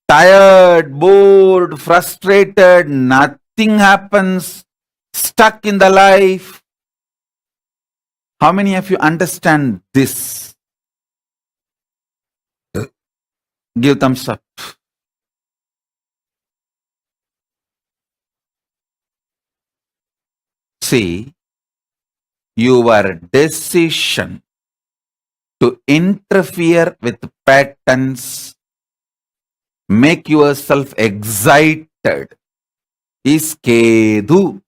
Tired, bored, frustrated, nothing happens, stuck in the life. How many of you understand this? Give thumbs up. See, your decision to interfere with patterns, make yourself excited, is Kedu.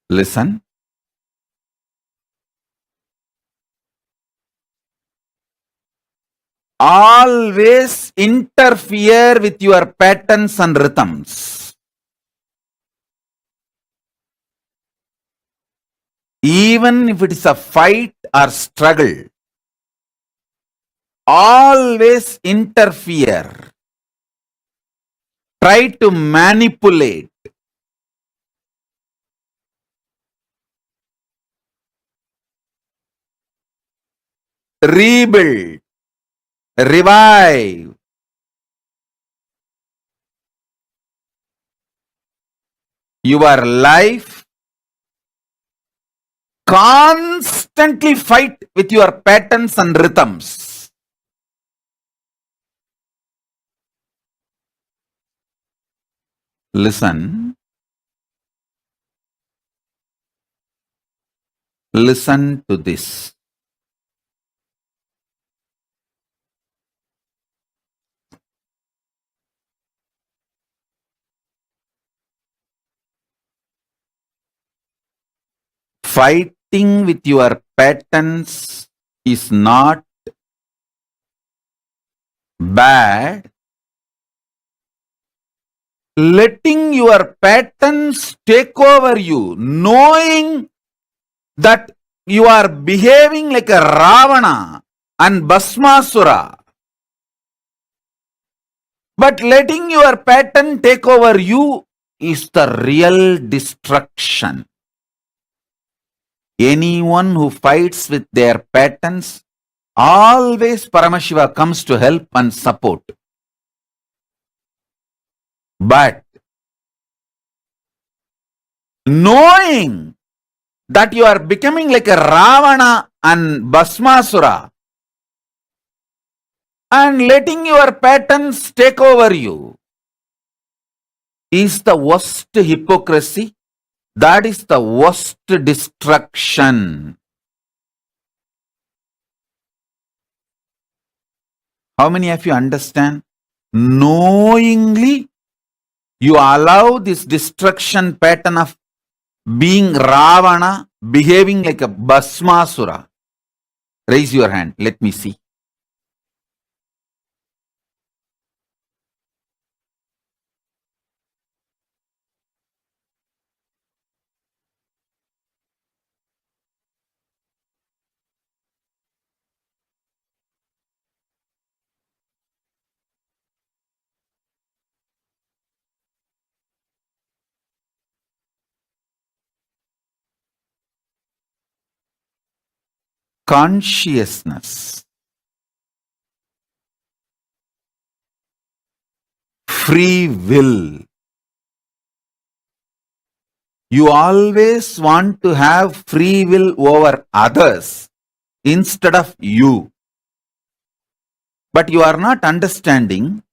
Listen. Always interfere with your patterns and rhythms. Even if it is a fight or struggle, always interfere. Try to manipulate. Rebuild. Revive. Your life. Constantly fight with your patterns and rhythms. Listen. Listen to this. Fighting with your patterns is not bad. Letting your patterns take over you, knowing that you are behaving like a Ravana and Bhasmasura, but letting your pattern take over you is the real destruction. Anyone who fights with their patterns, always Paramashiva comes to help and support. But knowing that you are becoming like a Ravana and Bhasmasura and letting your patterns take over you is the worst hypocrisy. That is the worst destruction. How many of you understand? Knowingly, you allow this destruction pattern of being Ravana, behaving like a Bhasmasura. Raise your hand. Let me see. consciousness, free will. You always want to have free will over others instead of you. But you are not understanding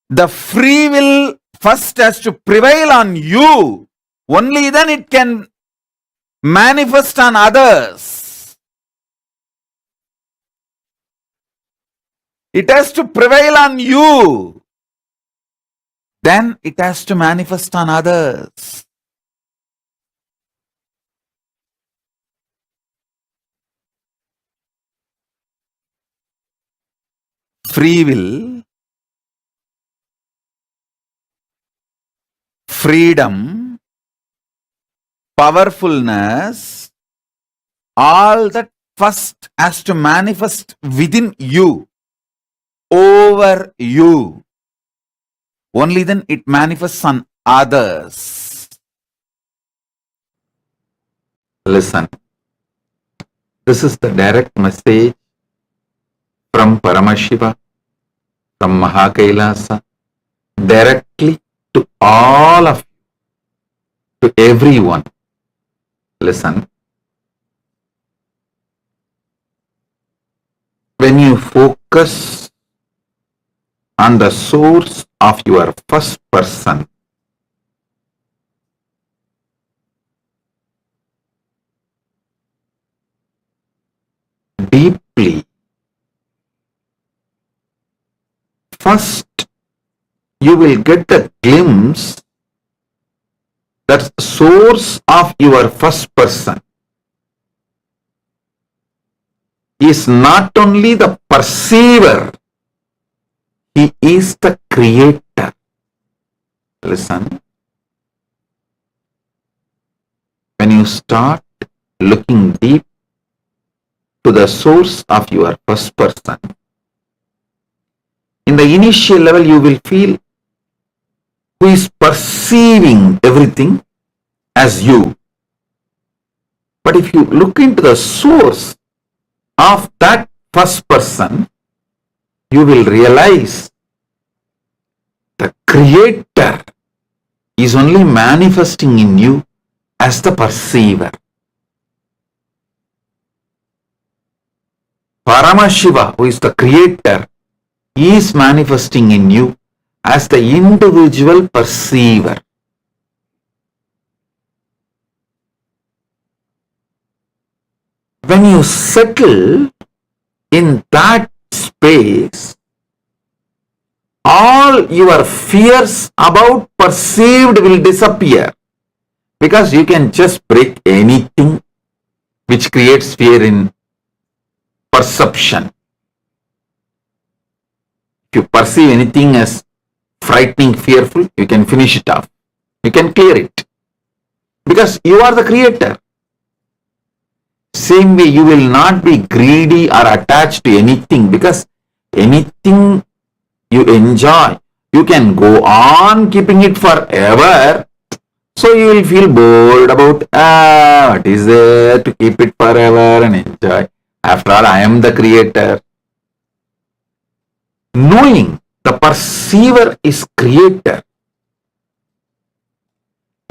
the free will first has to prevail on you. Only then it can manifest on others. It has to prevail on you. Then it has to manifest on others. Free will, freedom, powerfulness, all that first has to manifest within you, over you. Only then it manifests on others. Listen, this is the direct message from Paramashiva, from Mahakailasa, directly to all of you, to everyone. Listen, when you focus on the source of your first person, deeply, first you will get the glimpse that source of your first person is not only the perceiver, he is the creator. Listen, when you start looking deep to the source of your first person, in the initial level you will feel who is perceiving everything as you. But if you look into the source of that first person, you will realize the creator is only manifesting in you as the perceiver. Paramashiva, who is the creator, is manifesting in you as the individual perceiver. When you settle in that space, all your fears about perceived will disappear, because you can just break anything which creates fear in perception. If you perceive anything as frightening, fearful, you can finish it off. You can clear it, because you are the creator. Same way, you will not be greedy or attached to anything, because anything you enjoy, you can go on keeping it forever. So you will feel bored about, what is there to keep it forever and enjoy? After all, I am the creator. Knowing the perceiver is creator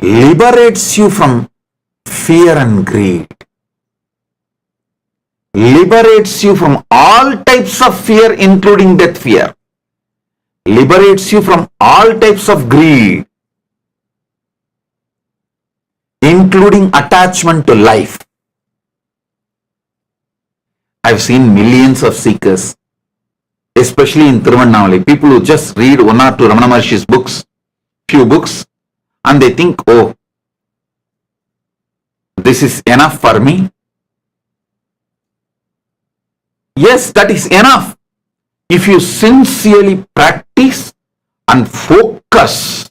liberates you from fear and greed. Liberates you from all types of fear, including death fear. Liberates you from all types of greed, including attachment to life. I've seen millions of seekers, especially in Tiruvannamalai, people who just read one or two Ramana Maharshi's books, few books, and they think, oh, this is enough for me. Yes, that is enough. If you sincerely practice and focus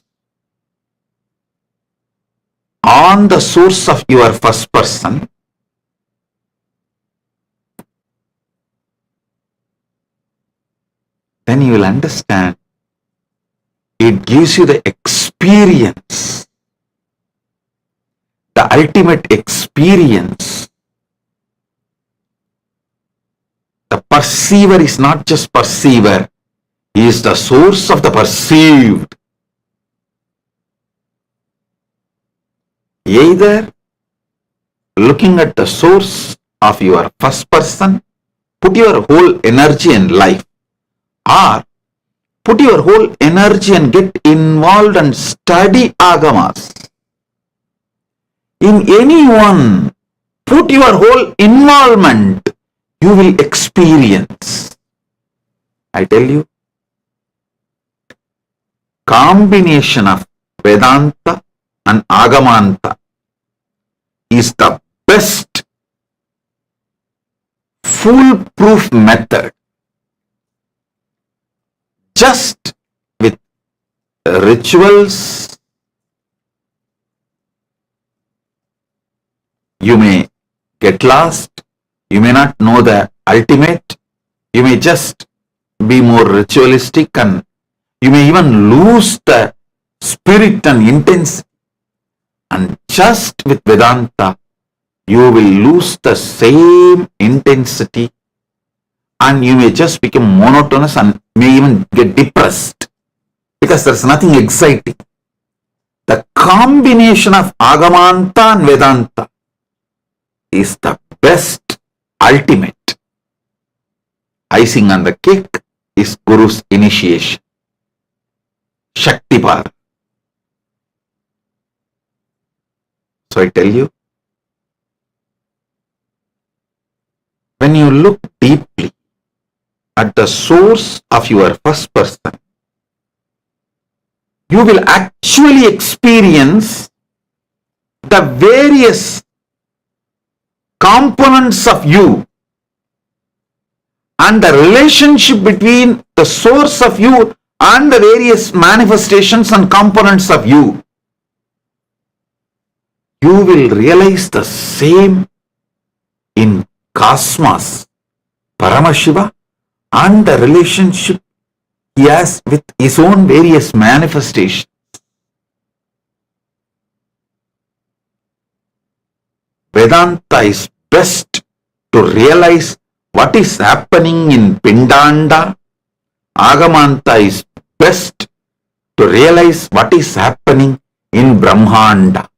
on the source of your first person, then you will understand. It gives you the experience, the ultimate experience The perceiver is not just perceiver, he is the source of the perceived. Either looking at the source of your first person, put your whole energy and life, or put your whole energy and get involved and study agamas. In any one, put your whole involvement, you will experience. I tell you, combination of Vedanta and Agamanta is the best foolproof method. Just with rituals, you may get lost, you may not know the ultimate, you may just be more ritualistic, and you may even lose the spirit and intensity. And just with Vedanta, you will lose the same intensity, and you may just become monotonous and may even get depressed because there's nothing exciting. The combination of Agamanta and Vedanta is the best ultimate. Icing on the cake is Guru's initiation. Shaktipada. So I tell you, when you look deeply at the source of your first person, you will actually experience the various components of you and the relationship between the source of you and the various manifestations and components of you. You will realize the same in cosmos, Paramashiva, and the relationship he has with his own various manifestations. Vedanta is best to realize what is happening in Pindanda. Agamanta is best to realize what is happening in Brahmanda.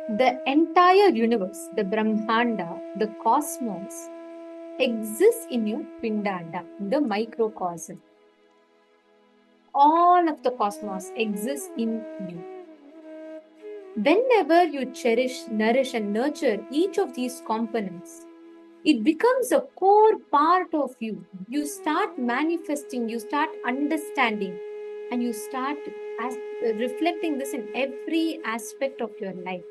The entire universe, the Brahmanda, the cosmos, exists in your Pindanda, the microcosm. All of the cosmos exists in you. Whenever you cherish, nourish, and nurture each of these components, it becomes a core part of you. You start manifesting, you start understanding, and you start reflecting this in every aspect of your life.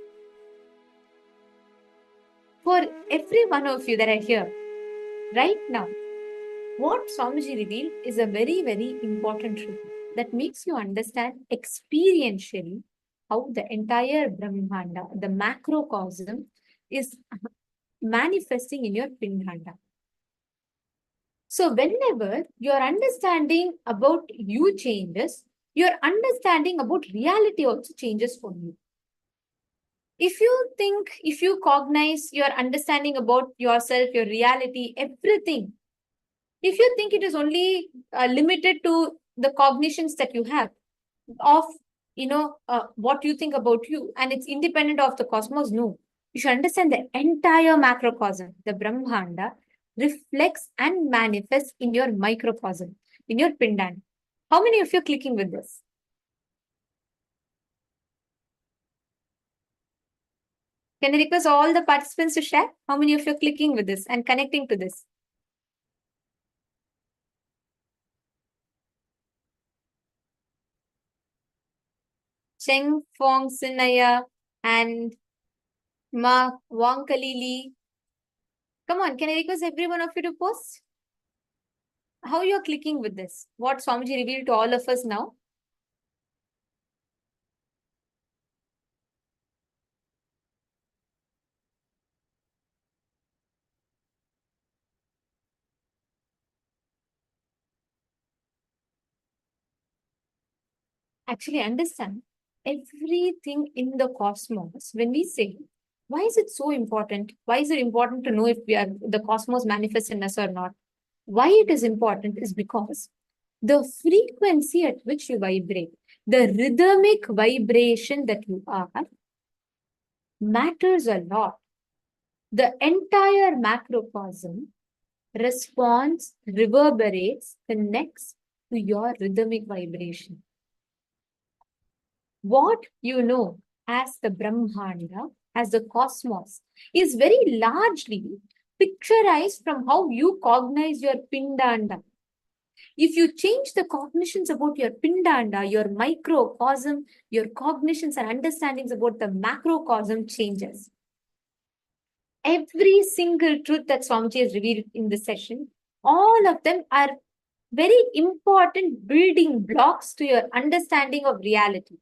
For every one of you that are here, right now, what Swamiji revealed is a very, very important truth that makes you understand experientially how the entire Brahmanda, the macrocosm, is manifesting in your Pindanda. So whenever your understanding about you changes, your understanding about reality also changes for you. If you think, if you cognize your understanding about yourself, your reality, everything, if you think it is only limited to the cognitions that you have of, what you think about you, and it's independent of the cosmos, no. You should understand the entire macrocosm, the Brahmanda, reflects and manifests in your microcosm, in your Pindanda. How many of you are clicking with this? Can I request all the participants to share? How many of you are clicking with this and connecting to this? Cheng Fong Sinaya and Ma Wang Kalili. Come on, can I request every one of you to post? How you are clicking with this? What Swamiji revealed to all of us now? Actually understand everything in the cosmos. When we say, why is it so important? Why is it important to know if the cosmos manifests in us or not? Why it is important is because the frequency at which you vibrate, the rhythmic vibration that you are, matters a lot. The entire macrocosm responds, reverberates, connects to your rhythmic vibration. What you know as the Brahmanda, as the cosmos, is very largely picturized from how you cognize your Pindanda. If you change the cognitions about your Pindanda, your microcosm, your cognitions and understandings about the macrocosm changes. Every single truth that Swamiji has revealed in this session, all of them are very important building blocks to your understanding of reality.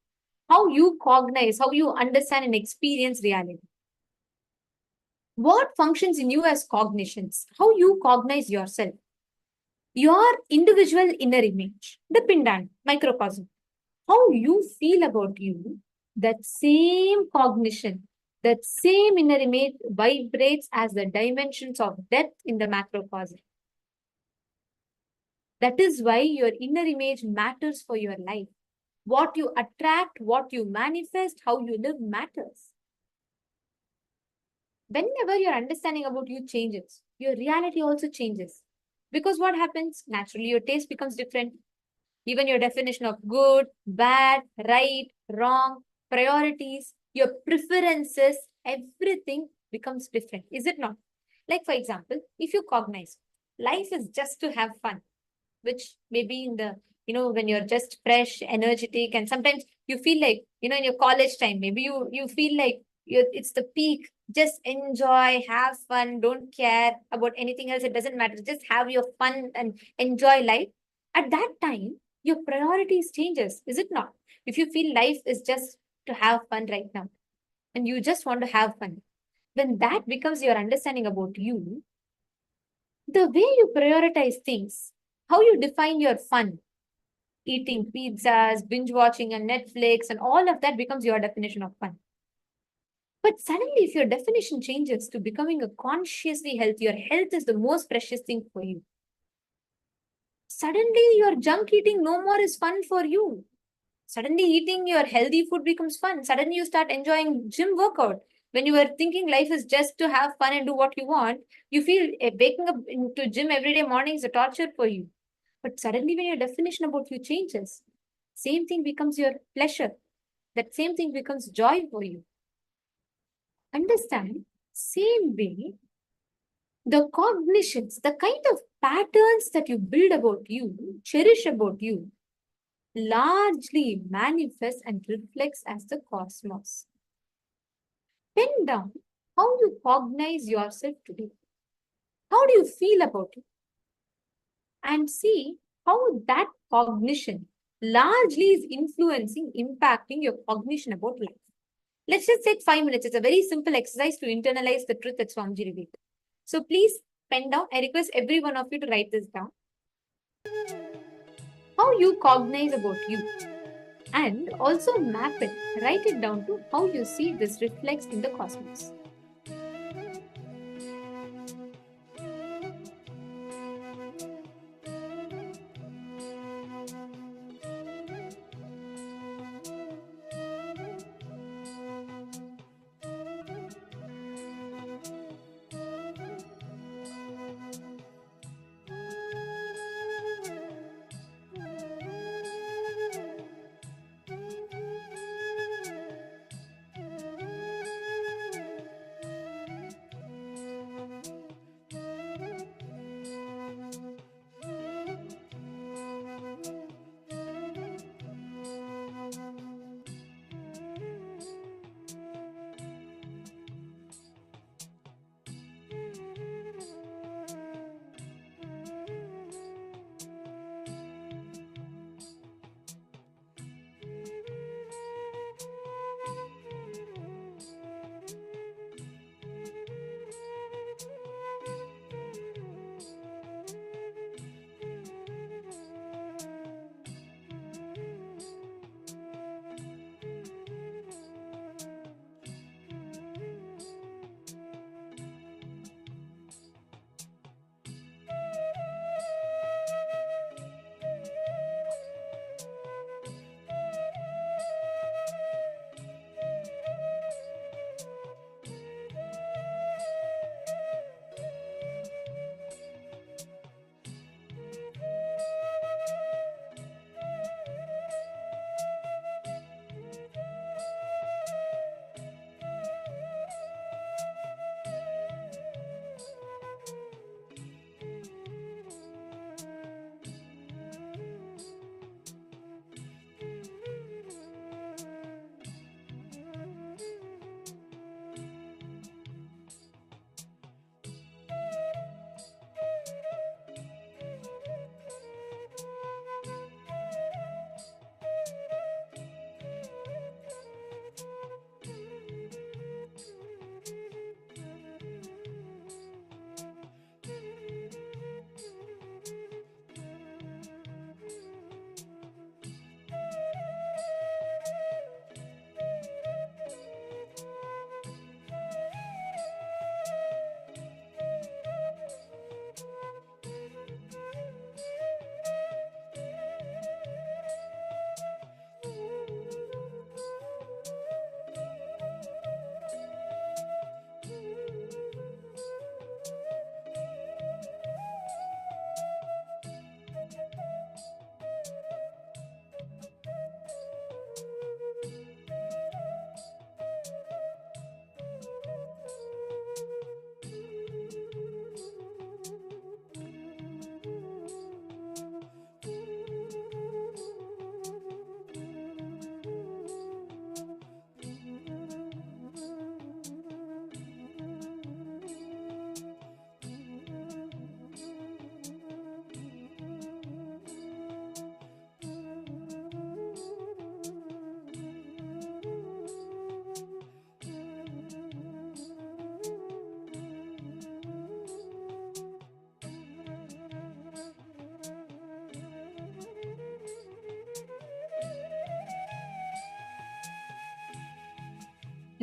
How you cognize, how you understand and experience reality. What functions in you as cognitions? How you cognize yourself. Your individual inner image, the Pindanda, microcosm. How you feel about you, that same cognition, that same inner image vibrates as the dimensions of depth in the macrocosm. That is why your inner image matters for your life. What you attract, what you manifest, how you live matters. Whenever your understanding about you changes, your reality also changes. Because what happens? Naturally, your taste becomes different. Even your definition of good, bad, right, wrong, priorities, your preferences, everything becomes different. Is it not? Like, for example, if you cognize, life is just to have fun, which maybe in the, when you're just fresh, energetic, and sometimes you feel like, in your college time, maybe you feel like it's the peak. Just enjoy, have fun, don't care about anything else. It doesn't matter. Just have your fun and enjoy life. At that time, your priorities changes, is it not? If you feel life is just to have fun right now, and you just want to have fun, when that becomes your understanding about you, the way you prioritize things, how you define your fun, eating pizzas, binge watching on Netflix, and all of that becomes your definition of fun. But suddenly, if your definition changes to becoming a consciously healthy, your health is the most precious thing for you. Suddenly, your junk eating no more is fun for you. Suddenly eating your healthy food becomes fun. Suddenly you start enjoying gym workout. When you were thinking life is just to have fun and do what you want, you feel waking up into gym every day morning is a torture for you. But suddenly when your definition about you changes, same thing becomes your pleasure. That same thing becomes joy for you. Understand, same way, the cognitions, the kind of patterns that you build about you, cherish about you, largely manifests and reflects as the cosmos. Pen down how you cognize yourself today. How do you feel about it? And see how that cognition largely is influencing, impacting your cognition about life. Let's just take 5 minutes. It's a very simple exercise to internalize the truth that Swamiji revealed. So please pen down. I request every one of you to write this down. How you cognize about you. And also map it, write it down to how you see this reflects in the cosmos.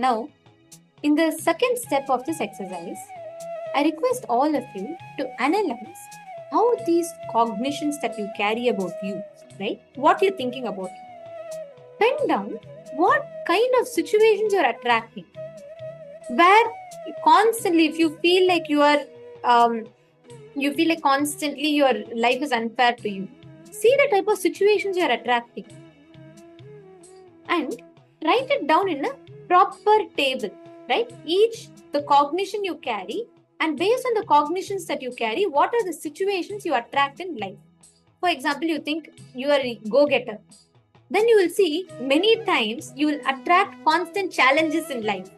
Now, in the second step of this exercise, I request all of you to analyze how these cognitions that you carry about you, right? What you're thinking about, pen down what kind of situations you're attracting. Where constantly, if you feel like constantly your life is unfair to you, see the type of situations you're attracting and write it down in a proper table, right? Each the cognition you carry, and based on the cognitions that you carry, what are the situations you attract in life? For example, you think you are a go-getter, then you will see many times you will attract constant challenges in life.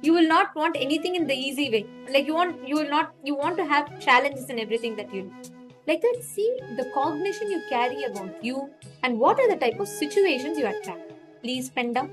You will not want anything in the easy way. Like you want to have challenges in everything that you do. Like that, see the cognition you carry about you and what are the type of situations you attract. Please pen down.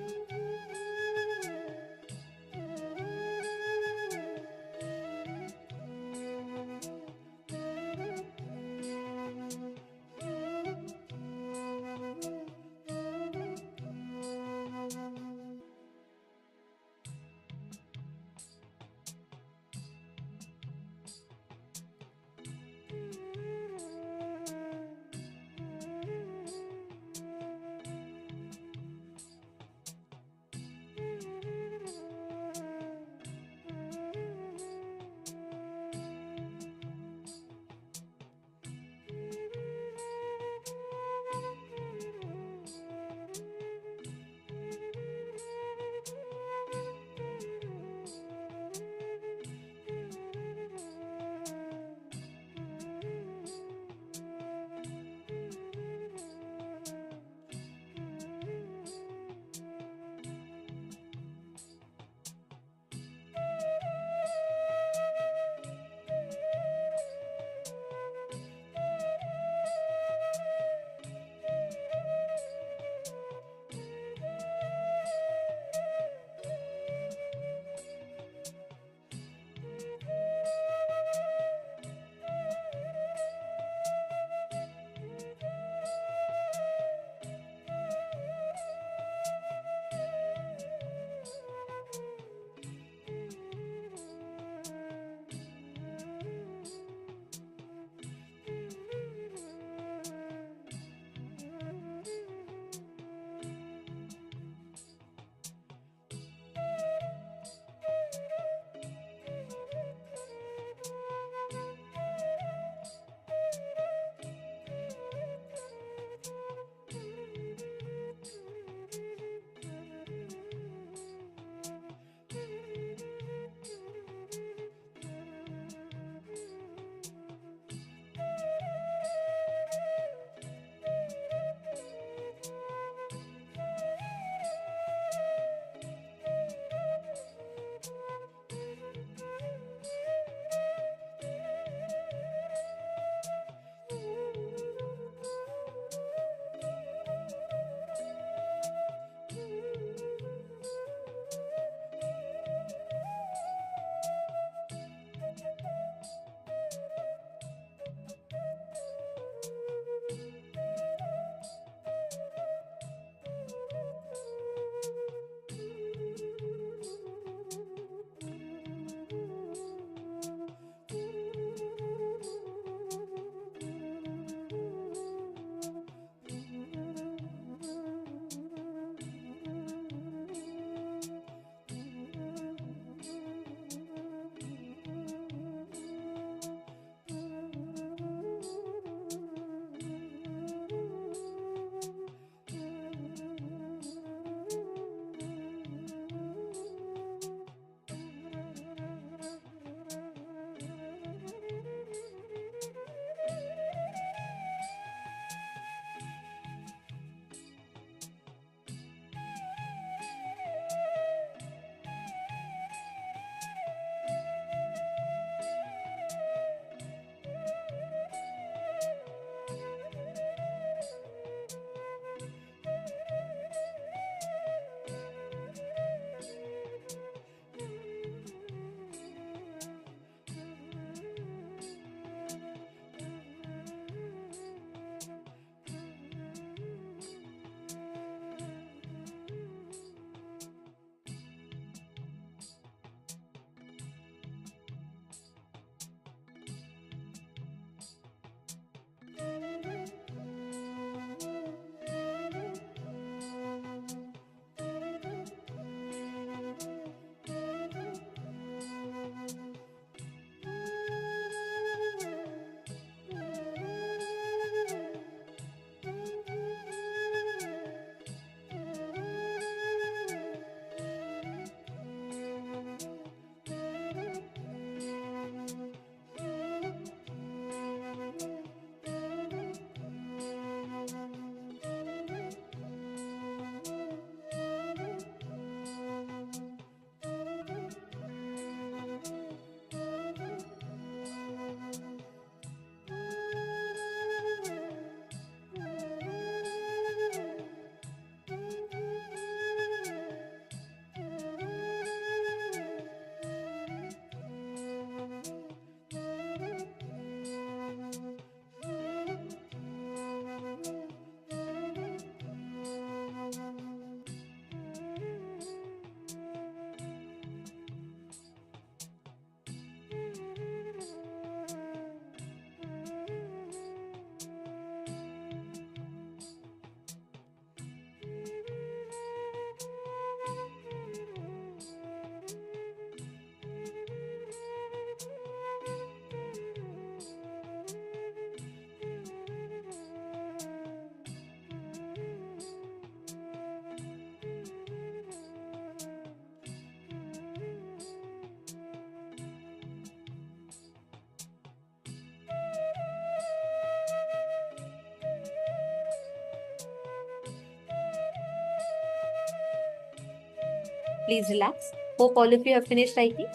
Please relax. Hope all of you have finished writing.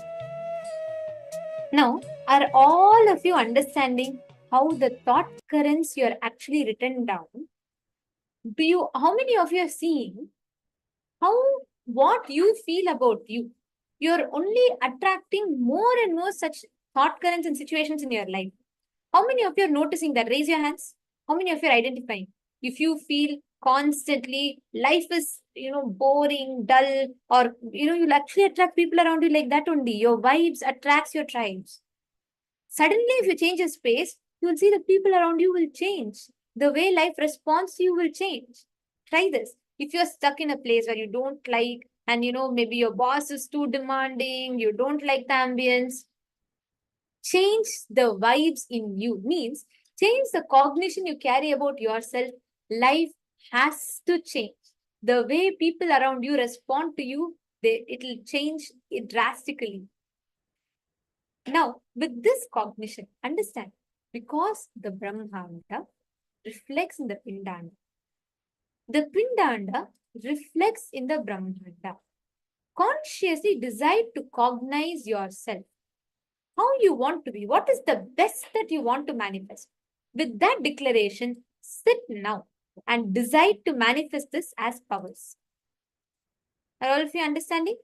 Now, are all of you understanding how the thought currents you are actually written down? How many of you are seeing what you feel about you? You're only attracting more and more such thought currents and situations in your life. How many of you are noticing that? Raise your hands. How many of you are identifying? If you feel constantly life is, boring, dull, or, you'll actually attract people around you like that only. Your vibes attracts your tribes. Suddenly, if you change your space, you will see the people around you will change. The way life responds to you will change. Try this. If you're stuck in a place where you don't like, and maybe your boss is too demanding, you don't like the ambience, change the vibes in you. Means change the cognition you carry about yourself. Life has to change. The way people around you respond to you, it will change it drastically. Now, with this cognition, understand, because the Brahmanda reflects in the Pindanda. The Pindanda reflects in the Brahmanda. Consciously decide to cognize yourself. How you want to be. What is the best that you want to manifest? With that declaration, sit now and decide to manifest this as powers. Are all of you understanding?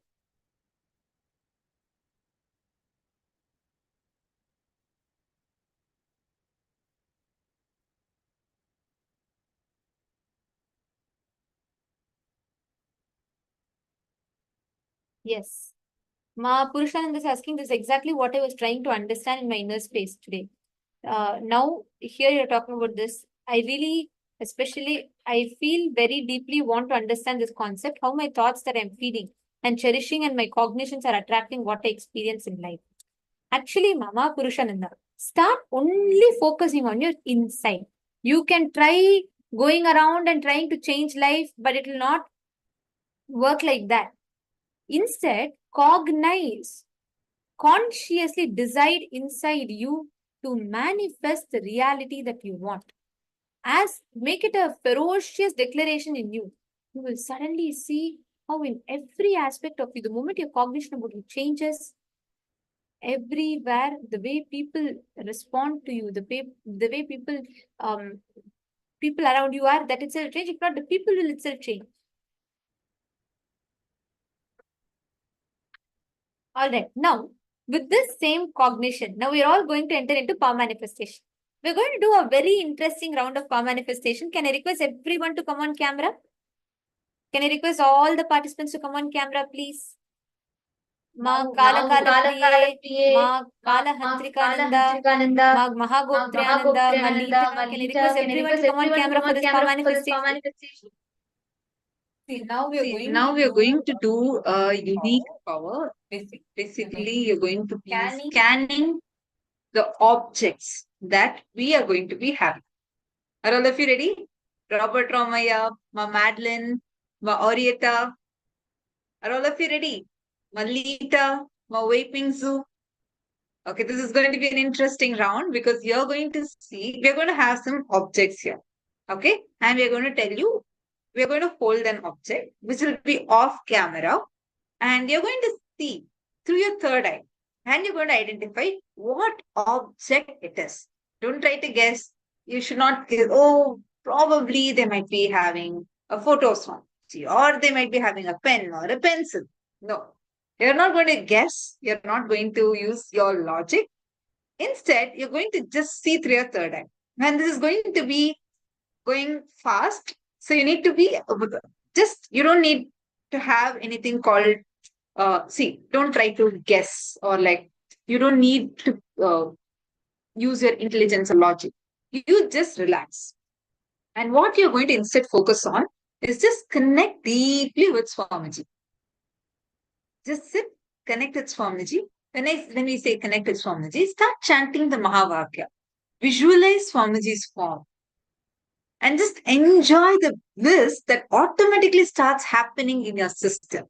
Yes. Ma Purushananda is asking this exactly what I was trying to understand in my inner space today. Now, here you're talking about this. I really, I feel very deeply want to understand this concept, how my thoughts that I'm feeding and cherishing and my cognitions are attracting what I experience in life. Actually, Mama Purushananda, start only focusing on your inside. You can try going around and trying to change life, but it will not work like that. Instead, cognize, consciously decide inside you to manifest the reality that you want. Make it a ferocious declaration in you. You will suddenly see how in every aspect of you, the moment your cognition about you changes, everywhere, the way people respond to you, the way people around you are, that itself change. If not, the people will itself change. All right. Now, with this same cognition, now we're all going to enter into power manifestation. We're going to do a very interesting round of power manifestation. Can I request everyone to come on camera? Can I request all the participants to come on camera, please? Ma Kala Priye, Ma Kala Hantrikananda, Ma Mahagoptriyananda, Malita. Can I request everyone to come on camera for this power manifestation? Now we are going to do a unique power. Basically, you're going to be scanning the objects that we are going to be having. Are all of you ready? Robert Romaya, Ma Madeline, Ma Orieta. Are all of you ready? Malita, Ma Waping Zoo. Okay, this is going to be an interesting round because you're going to see, we're going to have some objects here. Okay, and we're going to tell you, we're going to hold an object which will be off camera, and you're going to see through your third eye, and you're going to identify what object it is. Don't try to guess. You should not guess, oh, probably they might be having a photo swamp, or they might be having a pen or a pencil. No, you're not going to guess. You're not going to use your logic. Instead, you're going to just see through your third eye. And this is going to be going fast. So you need to be you don't need to have anything called, don't try to guess, or you don't need to use your intelligence or logic. You just relax. And what you're going to instead focus on is just connect deeply with Swamiji. Just sit, connect with Swamiji. When we say connect with Swamiji, start chanting the Mahavakya. Visualize Swamiji's form. And just enjoy the bliss that automatically starts happening in your system.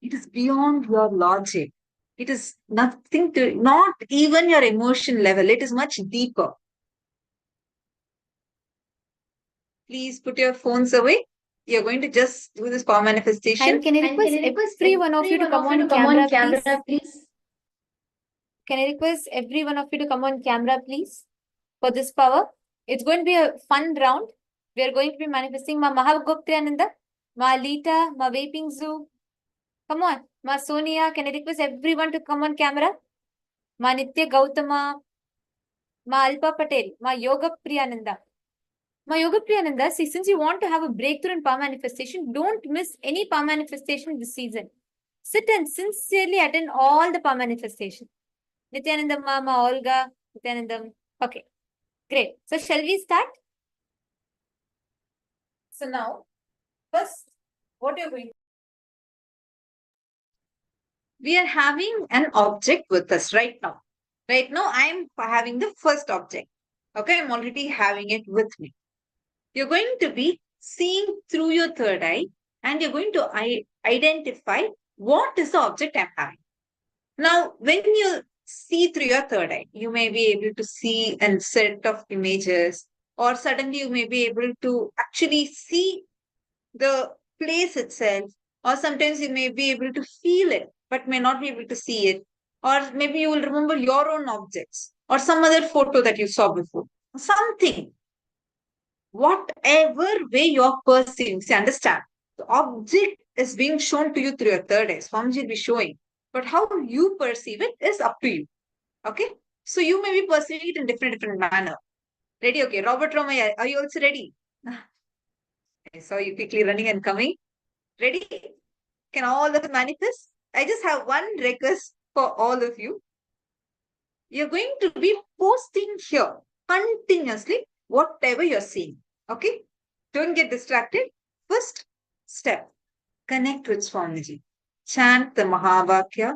It is beyond your logic. It is not even your emotion level. It is much deeper. Please put your phones away. You're going to just do this power manifestation. And can I request every one of you to come on camera, please? Can I request every one of you to come on camera, please, for this power? It's going to be a fun round. We are going to be manifesting Ma Mahavaguptriyananda, Ma Lita, Ma Vaping Zoo. Come on, Ma Sonia. Can I request everyone to come on camera? Ma Nitya Gautama, Ma Alpa Patel, Ma Yoga Priyananda. Ma Yoga Priyananda, see, since you want to have a breakthrough in power manifestation, don't miss any power manifestation this season. Sit and sincerely attend all the power manifestation. Nityanandam, Mama, Olga, Nityanandam. Okay, great. So shall we start? So now, first, what you're going to We are having an object with us right now. Right now, I'm having the first object. Okay, I'm already having it with me. You're going to be seeing through your third eye and you're going to identify what is the object I'm having. Now, when you see through your third eye, you may be able to see a set of images, or suddenly you may be able to actually see the place itself, or sometimes you may be able to feel it, but may not be able to see it, or maybe you will remember your own objects, or some other photo that you saw before, something. Whatever way you're perceiving, see, understand, the object is being shown to you through your third eye. Swamiji will be showing. But how you perceive it is up to you. Okay? So you may be perceiving it in different manner. Ready? Okay. Robert Romaya, are you also ready? I saw you quickly running and coming. Ready? Can all of us manifest? I just have one request for all of you. You're going to be posting here continuously whatever you're seeing. Okay? Don't get distracted. First step, connect with Swamiji. Chant the Mahavakya.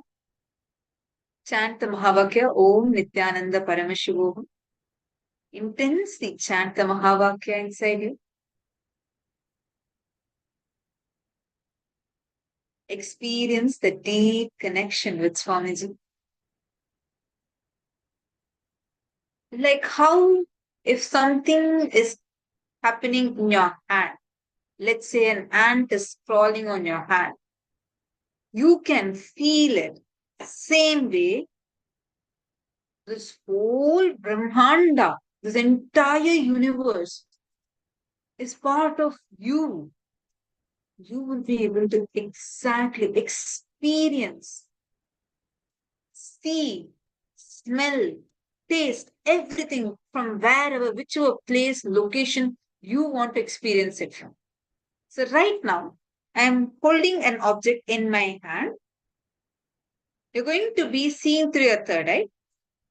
Chant the Mahavakya. Om Nityananda Paramashivoham. Intensely chant the Mahavakya inside you. Experience the deep connection with Swamiji. Like how if something is happening in your hand, let's say an ant is crawling on your hand, you can feel it. The same way, this whole Brahmanda, this entire universe is part of you. You will be able to exactly experience, see, smell, taste everything from wherever, whichever place, location you want to experience it from. So right now, I'm holding an object in my hand. You're going to be seeing through your third eye,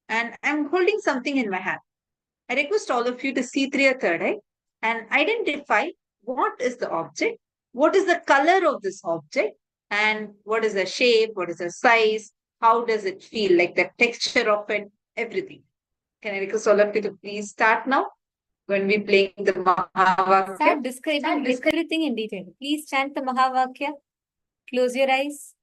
and I'm holding something in my hand. I request all of you to see through your third eye and identify what is the object, what is the color of this object, and what is the shape, what is the size, how does it feel, like the texture of it, everything. Can I request all of you to please start now? When we playing the Mahavakya. start describing everything in detail. Please chant the Mahavakya. Close your eyes.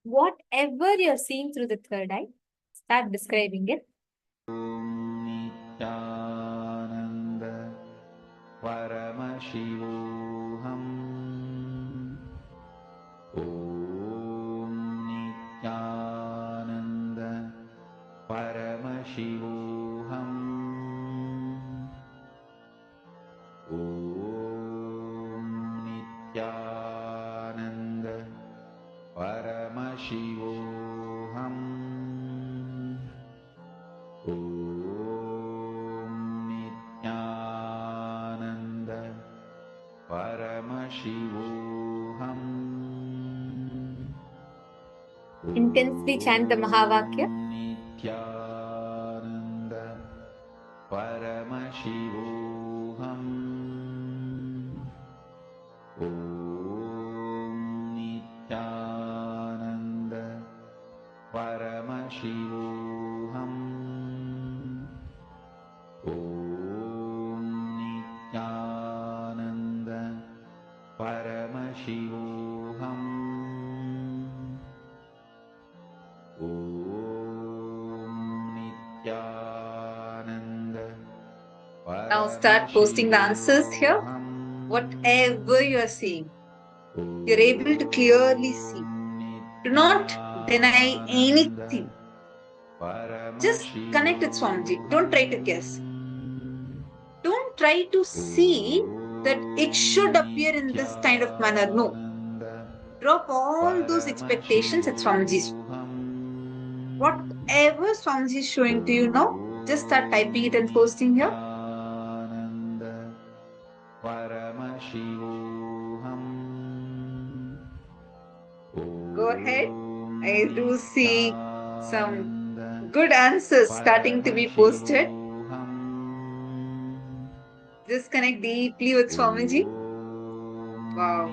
Whatever you're seeing through the third eye, start describing it. Nityananda Paramashivoham. Om Nityananda Paramashivoham. Om Nityananda Paramashivoham. Om Nityananda Paramashivoham. Intensely chant the Mahavakya. Nityananda Paramashivoham. Om Nityananda Paramashivoham. Om Nityananda Paramashivoham. Om Now start posting the answers here. Whatever you are seeing, you're able to clearly see. Do not deny anything. Just connect with Swamiji. Don't try to guess. Don't try to see that it should appear in this kind of manner. No. Drop all those expectations at Swamiji's. Whatever Swamiji is showing to you now, just start typing it and posting here. Go ahead. I do see some good answers starting to be posted. Just connect deeply with Swamiji. Wow.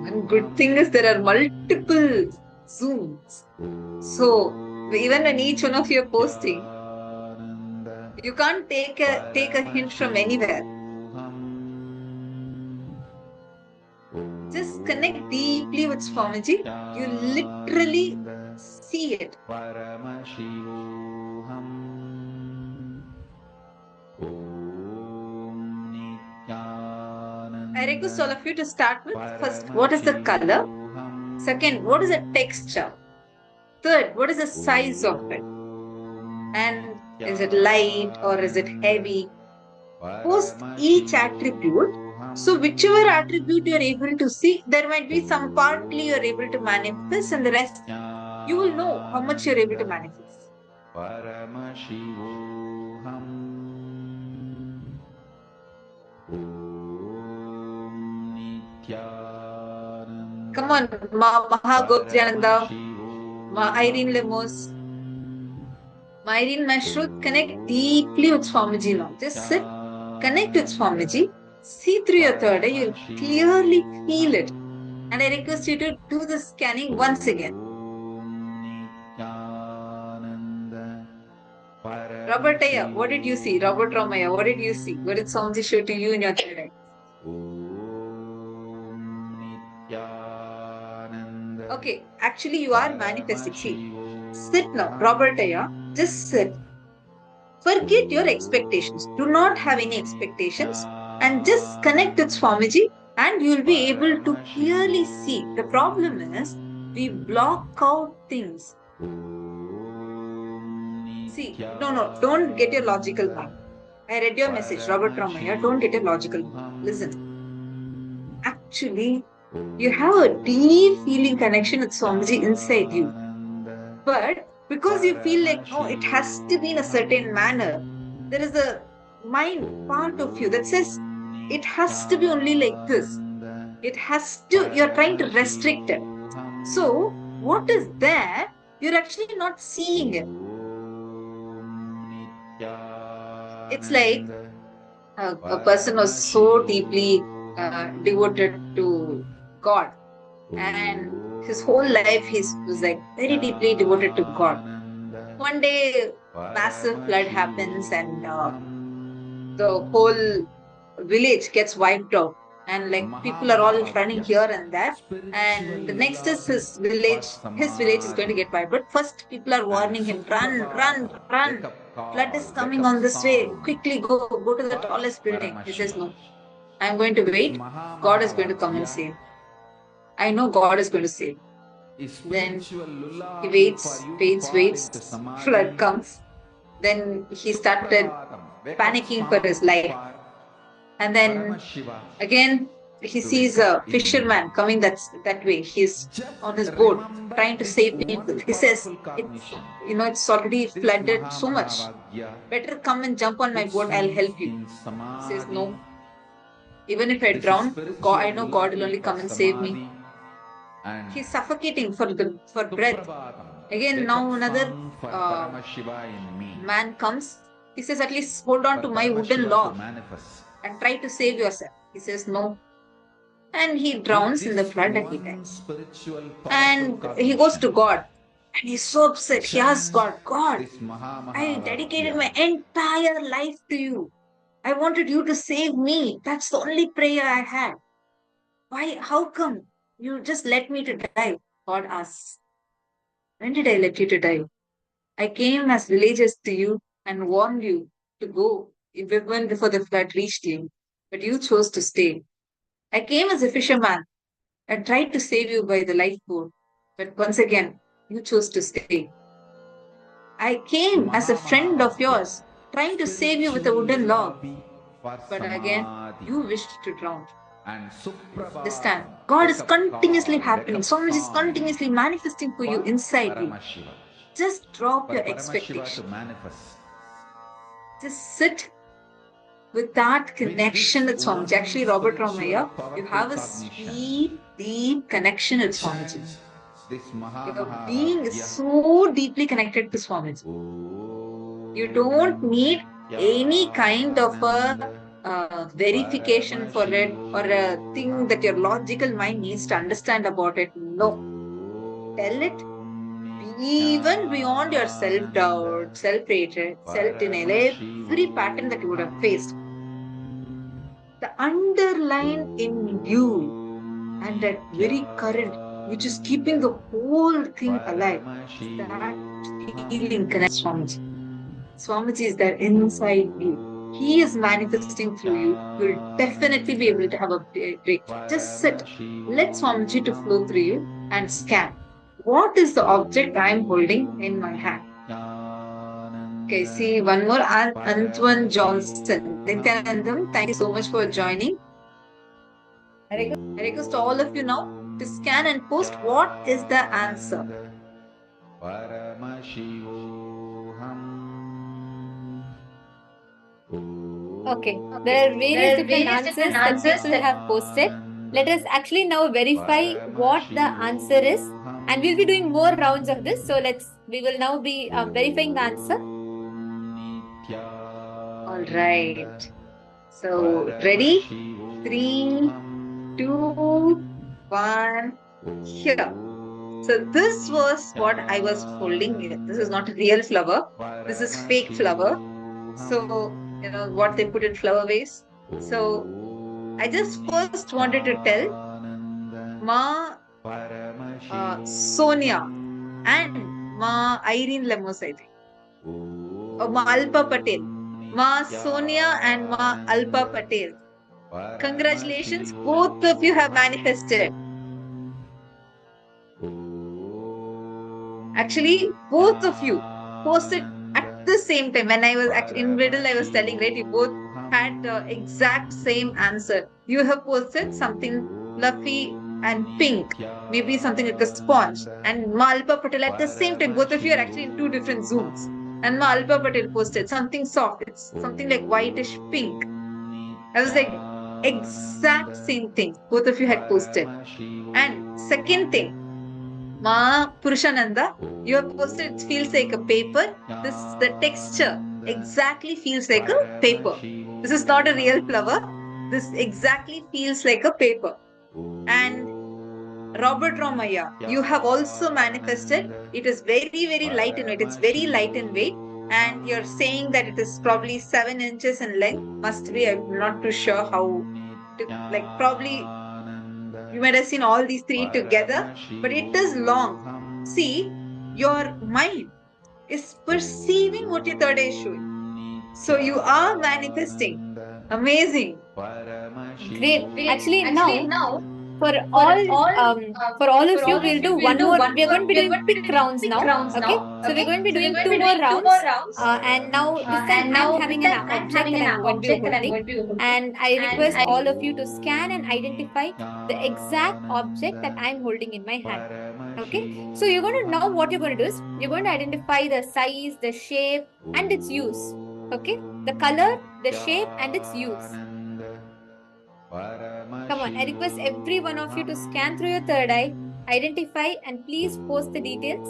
One good thing is there are multiple Zooms. So even when each one of you are posting, you can't take a hint from anywhere. Just connect deeply with Swamiji. You literally see it. I request all of you to start with first, what is the color? Second, what is the texture? Third, what is the size of it? And is it light or is it heavy? Post each attribute. So whichever attribute you are able to see, there might be some partly you are able to manifest and the rest you will know how much you are able to manifest. Come on, Mahagopjananda, Irene Lemos, Irene Mashrut, connect deeply with Swamiji now. Just sit, connect with Swamiji, see through your third eye, you'll clearly feel it. And I request you to do the scanning once again. Robert Aya, what did you see? Robert Ramaya, what did you see? What did Swamiji show to you in your third eye? Okay, actually you are manifesting. See, sit now, Robert Aya, just sit. Forget your expectations. Do not have any expectations and just connect with Swamiji and you will be able to clearly see. The problem is we block out things. See, no, don't get your logical mind. I read your message, Robert Ramaya, don't get your logical mind. Listen, actually, you have a deep feeling connection with Swamiji inside you. But because you feel like, no, it has to be in a certain manner, there is a mind part of you that says, it has to be only like this. It has to, you're trying to restrict it. So, what is there, you're actually not seeing it. It's like a person was so deeply devoted to God, and his whole life he was like very deeply devoted to God. One day, massive flood happens, and the whole village gets wiped out, and like people are all running here and there. And the next is his village. His village is going to get wiped out. First, people are warning him, run! Flood is coming on this way. Quickly go to the tallest building. He says, no, I'm going to wait. God is going to come and save. I know God is going to save. Then he waits. Flood comes. Then he started panicking for his life. And then again, he sees a fisherman coming that way. He's on his boat trying to save people. He says, it's already flooded so much. Better come and jump on my boat. I'll help you. He says, no. Even if I drown, I know God will only come and save me. He's suffocating for breath. Again, now another man comes. He says, at least hold on to my wooden log and try to save yourself. He says, no. And he drowns in the flood and he dies. And he goes to God. And he's so upset. He asks God, God, I dedicated my entire life to you. I wanted you to save me. That's the only prayer I had. Why? How come you just let me to die? God asks. When did I let you to die? I came as villagers to you and warned you to go even before the flood reached you. But you chose to stay. I came as a fisherman and tried to save you by the lifeboat. But once again, you chose to stay. I came as a friend of yours, trying to save you with a wooden log. But again, you wished to drown. Understand? God is continuously happening. So much is continuously manifesting for you inside you. Just drop your expectation. Just sit with that connection with Swamiji. Actually, Robert Ramaya, you have a sweet, deep connection with Swamiji. Your being is so deeply connected to Swamiji. You don't need any kind of a verification for it or a thing that your logical mind needs to understand about it. No. Tell it even beyond your self-doubt, self-hatred, self-denial, every pattern that you would have faced. The underlying in you and that very current which is keeping the whole thing alive, that feeling connects Swamiji. Swamiji is there inside you. He is manifesting through you. You'll definitely be able to have a break. Just sit. Let Swamiji to flow through you and scan. What is the object I'm holding in my hand? Okay, see one more. Antoine Johnson. Nityanandam, thank you so much for joining. I request all of you now to scan and post what is the answer. Okay, there are various different answers that people have posted. Let us actually now verify what the answer is, and we'll be doing more rounds of this. So we will now be verifying the answer. All right. So ready? 3, 2, 1. Here. So this was what I was holding. This is not a real flower. This is fake flower. So, you know, what they put in flower vase. So, I just first wanted to tell Ma Sonia and Ma Irene Lemos, I think. Or Ma Alpa Patel. Ma Sonia and Ma Alpa Patel. Congratulations, both of you have manifested. Actually, both of you posted at the same time. When I was actually in middle, I was telling, right, you both had the exact same answer. You have posted something fluffy and pink, maybe something like a sponge. And Malpa Patel at the same time, both of you are actually in two different zooms. And Malpa Patel posted something soft. It's something like whitish pink. I was like, exact same thing. Both of you had posted. And second thing, Ma Purushananda, you have posted it feels like a paper. The texture exactly feels like a paper. This is not a real flower. This exactly feels like a paper. And Robert Ramaya, you have also manifested. It is very, very light in weight. It's very light in weight. And you're saying that it is probably 7 inches in length. Must be, I'm not too sure how to, like, probably you might have seen all these three together, but it is long. See, your mind is perceiving what your third eye is showing. So you are manifesting. Amazing. Great. Actually, now for all of you, we'll do one more. We are going to be doing pick rounds now. Okay, so we're going to be doing 2 more rounds. And now this time I'm having an object that I'm going to be holding, and I request all of you to scan and identify the exact object that I'm holding in my hand. Okay, so you're going to know what you're going to do is you're going to identify the size, the shape, and its use. Okay, the color, the shape, and its use. Come on, I request every one of you to scan through your third eye, identify, and please post the details.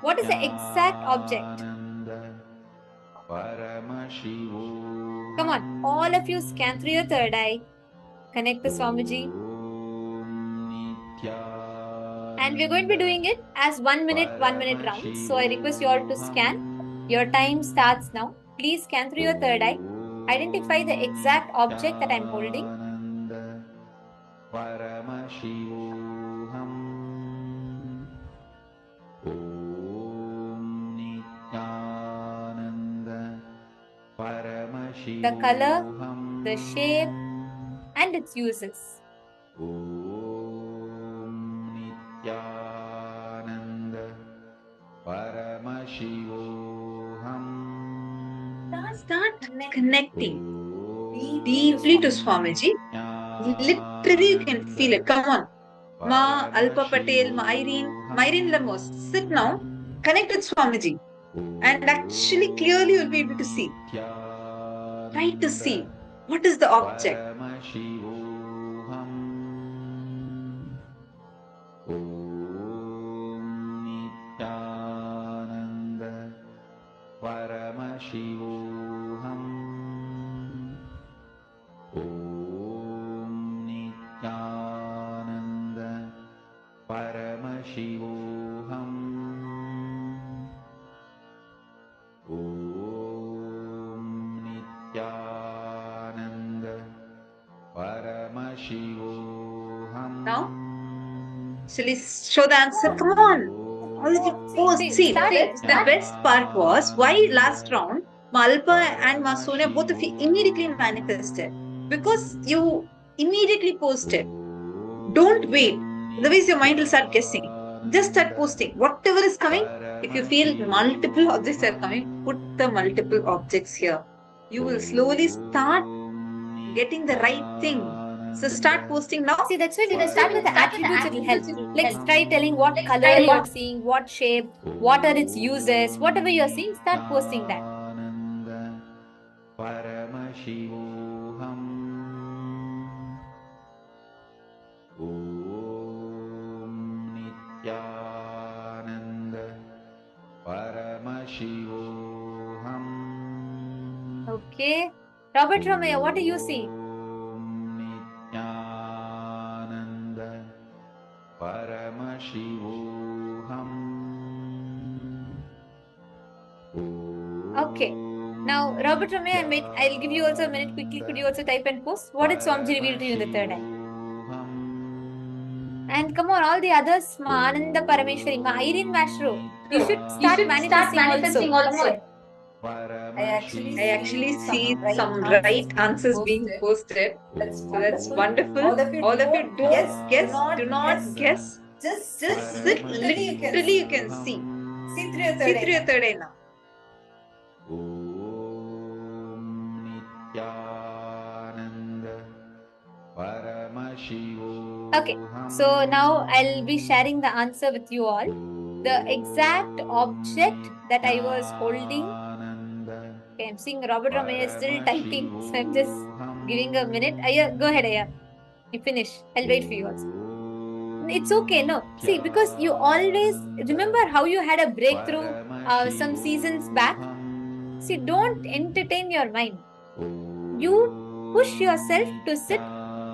What is the exact object? Come on, all of you scan through your third eye, connect to Swamiji, And we're going to be doing it as 1 minute rounds. So I request you all to scan. Your time starts now. Please scan through your third eye. Identify the exact object that I'm holding. Paramashivoham Om Nityananda The color, the shape, and its uses. Om Nityananda Paramashivoham. Start connecting deeply to Swamiji. Literally, you can feel it. Come on. Ma Alpa Patel, Ma Irene Lemos. Sit now. Connect with Swamiji. And actually, clearly, you'll be able to see. Try to see. What is the object? Paramashivoham Om Nityananda Paramashivoham Om Nityananda Paramashivoham. Now, shall we show the answer? Come on. All of you post. See, the best part was why last round, Malpa and Masonia, both of you immediately manifested. Because you immediately posted. Don't wait. Otherwise, your mind will start guessing. Just start posting. Whatever is coming, if you feel multiple objects are coming, put the multiple objects here. You will slowly start getting the right thing. So start posting now. See, that's why we start with the attributes, it will help. Like try telling what color you're seeing, what shape, what are its uses, whatever you're seeing, start posting that. Paramashivoham Om Nityananda Paramashivoham. Okay. Robert Romeo, what do you see? Nityananda Paramashivoham. Okay. Now, Robert Romeo, I'll give you also a minute quickly. Could you also type and post? What did Swamiji reveal to you in the third eye? And come on, all the others, Ma Ananda Parameshwari, Ma Irene Mashro, you should start manifesting also. I actually see some right answers being posted. So that's wonderful. All of you don't guess, do not guess. Just sit. Literally, you can see. See through your third eye now. Om Nityananda Paramashivoham. Okay, so now I'll be sharing the answer with you all. The exact object that I was holding. Okay, I'm seeing Robert Romeo is still typing, so I'm just giving a minute. Aya, go ahead, Aya. You finish. I'll wait for you also. It's okay, no. See, because you always remember how you had a breakthrough some seasons back. See, don't entertain your mind. You push yourself to sit.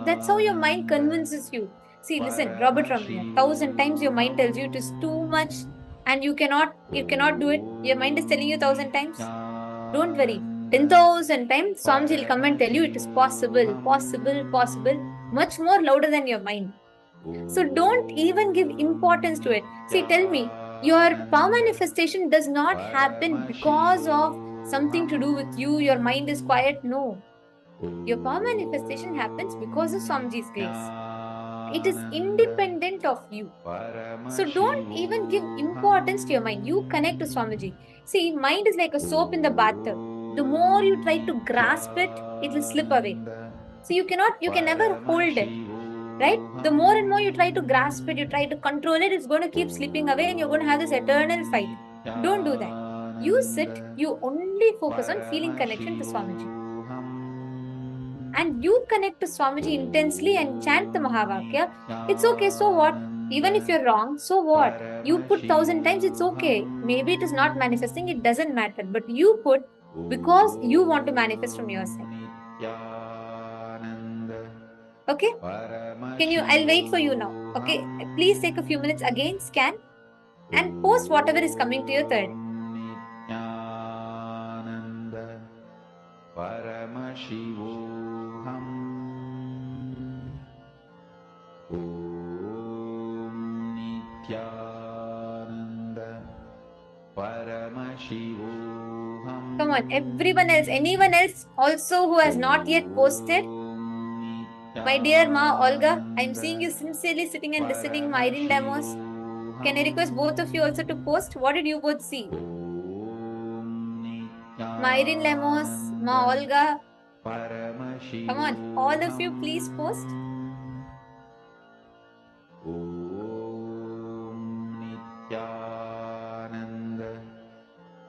That's how your mind convinces you. See, listen, Robert Romeo, 1,000 times your mind tells you it is too much and you cannot do it. Your mind is telling you 1,000 times. Don't worry. 10,000 times, Swamiji will come and tell you it is possible, much more louder than your mind. So don't even give importance to it. See, tell me, your power manifestation does not happen because of something to do with you, your mind is quiet. No. Your power manifestation happens because of Swamiji's grace. It is independent of you. So don't even give importance to your mind. You connect to Swamiji. See, mind is like a soap in the bathtub. The more you try to grasp it, it will slip away. So you can never hold it. Right? The more and more you try to grasp it, you try to control it, it's going to keep slipping away and you're going to have this eternal fight. Don't do that. You sit, you only focus on feeling connection to Swamiji. And you connect to Swamiji intensely and chant the Mahavakya. It's okay, so what? Even if you're wrong, so what? You put 1,000 times, it's okay. Maybe it is not manifesting, it doesn't matter. But you put because you want to manifest from your side. Okay? I'll wait for you now. Okay, please take a few minutes again, scan and post whatever is coming to your third. Nityananda Paramashivoham Om Nityananda Paramashivoham. Come on, everyone else, anyone else also who has not yet posted? My dear Ma Olga, I'm seeing you sincerely sitting and listening. Myrin Demos. Can I request both of you also to post? What did you both see? Myrin Lemos, Ma Olga. Come on, all of you, please post. Om Nityananda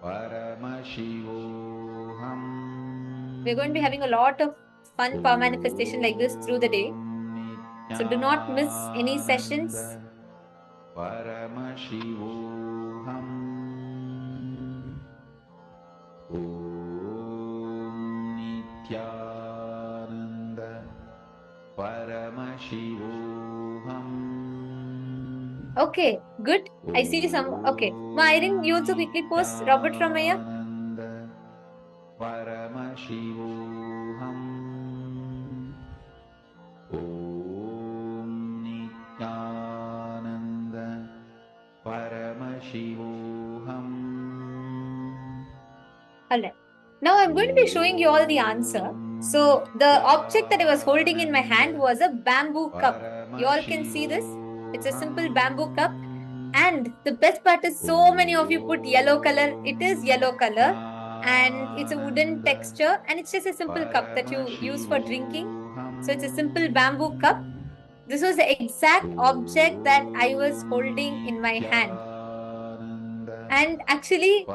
Paramashivoham. We're going to be having a lot of fun power manifestation like this through the day. So do not miss any sessions. Paramashivoham. Om Nityananda Paramashivoham. Okay, good. I see some. Okay. Ma Irene, you also quickly post. Robert Ramaya. Paramashivoham. Om Nityananda Paramashivoham. Alright. Now I'm going to be showing you all the answer. So the object that I was holding in my hand was a bamboo cup. You all can see this. It's a simple bamboo cup. And the best part is so many of you put yellow color. It is yellow color. And it's a wooden texture. And it's just a simple cup that you use for drinking. So it's a simple bamboo cup. This was the exact object that I was holding in my hand. And actually,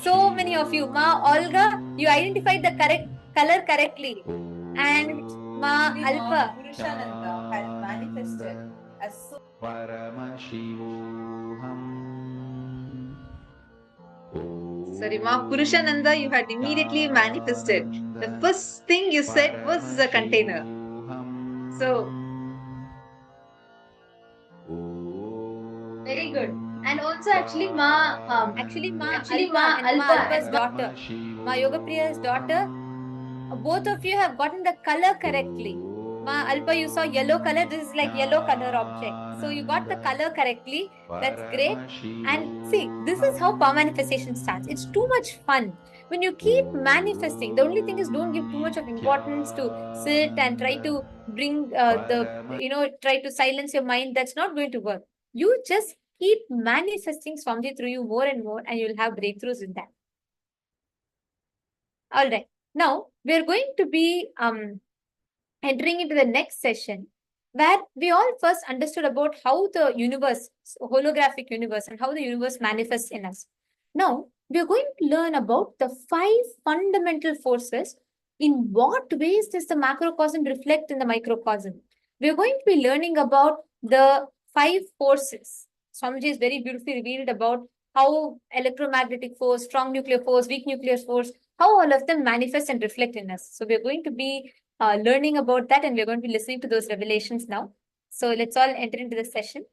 so many of you, Ma Olga, you identified the correct color correctly. And Ma Alpa Purushananda had manifested as so. Sorry, Ma Purushananda, you had immediately manifested. The first thing you said was a container. So, very good. And also, actually, Ma Alpa and Ma Alpa's daughter, Ma Yoga Priya's daughter, both of you have gotten the color correctly. Ma Alpa, you saw yellow color. This is like yellow color object. So you got the color correctly. That's great. And see, this is how power manifestation starts. It's too much fun. When you keep manifesting, the only thing is don't give too much of importance to sit and try to bring try to silence your mind. That's not going to work. You just keep manifesting Swamiji through you more and more, and you'll have breakthroughs in that. All right. Now, we're going to be entering into the next session where we all first understood about how the universe, holographic universe, and how the universe manifests in us. Now, we're going to learn about the 5 fundamental forces. In what ways does the macrocosm reflect in the microcosm? We're going to be learning about the 5 forces. Swamiji is very beautifully revealed about how electromagnetic force, strong nuclear force, weak nuclear force, how all of them manifest and reflect in us. So we're going to be learning about that, and we're going to be listening to those revelations now. So let's all enter into the session.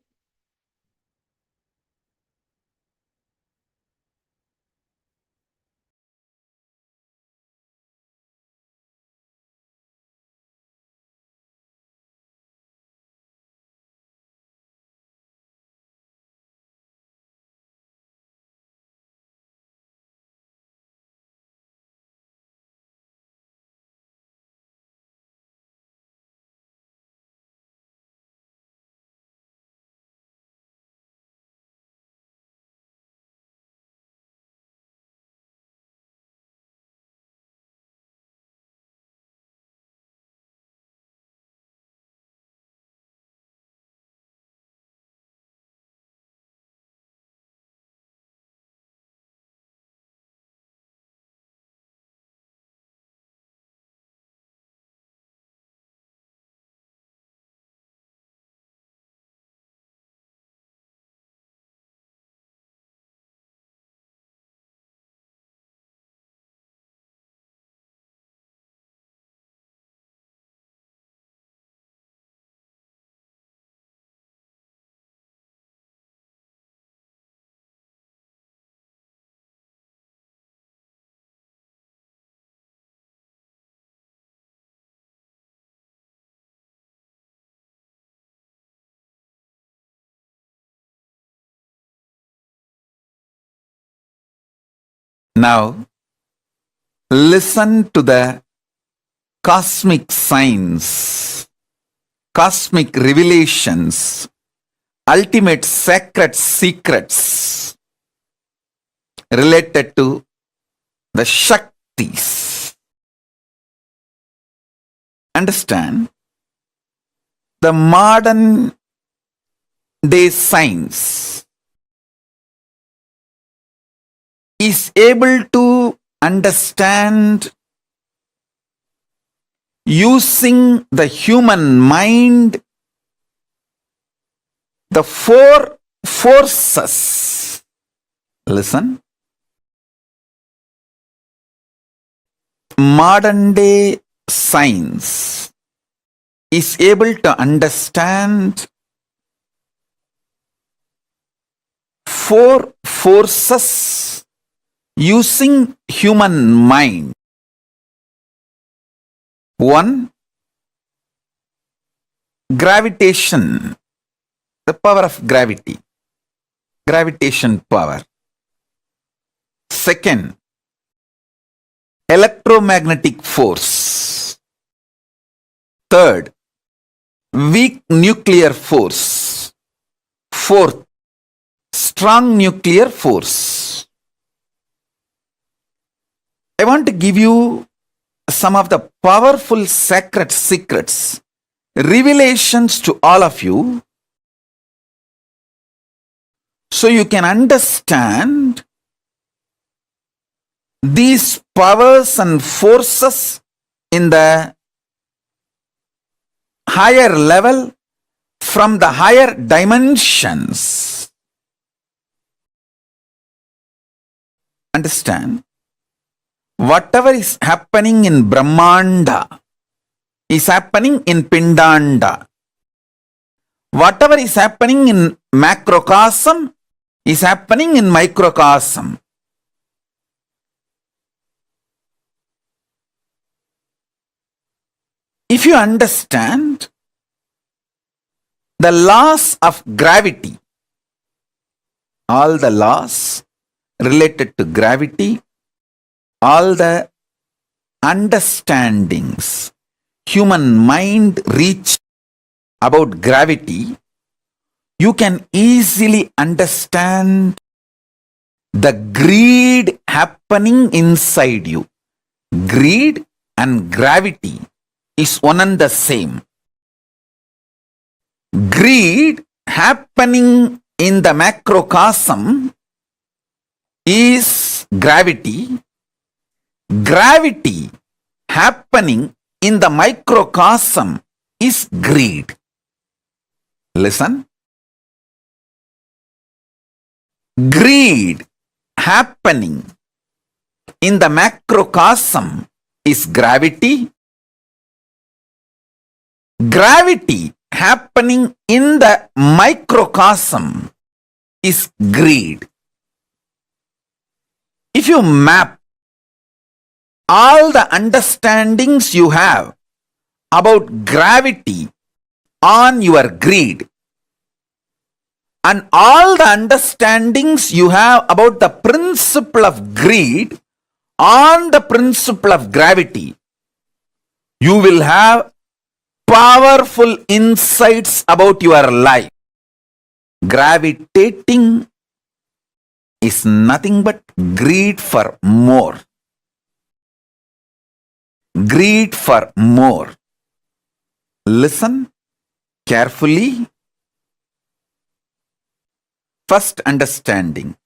Now, listen to the cosmic signs, cosmic revelations, ultimate sacred secrets related to the Shaktis. Understand? The modern day science is able to understand using the human mind the four forces. Listen. Modern day science is able to understand four forces using human mind. One, gravitation, the power of gravity, gravitation power. Second, electromagnetic force. Third, weak nuclear force. Fourth, strong nuclear force. I want to give you some of the powerful sacred secrets, revelations to all of you, so you can understand these powers and forces in the higher level, from the higher dimensions. Understand? Whatever is happening in Brahmanda is happening in Pindanda. Whatever is happening in macrocosm is happening in microcosm. If you understand the laws of gravity, all the laws related to gravity, all the understandings human mind reach about gravity, you can easily understand the greed happening inside you. Greed and gravity is one and the same. Greed happening in the macrocosm is gravity. Gravity happening in the microcosm is greed. Listen. Greed happening in the macrocosm is gravity. Gravity happening in the microcosm is greed. If you map all the understandings you have about gravity on your greed, and all the understandings you have about the principle of greed on the principle of gravity, you will have powerful insights about your life. Gravitating is nothing but greed for more. Greed for more. Listen carefully. First understanding.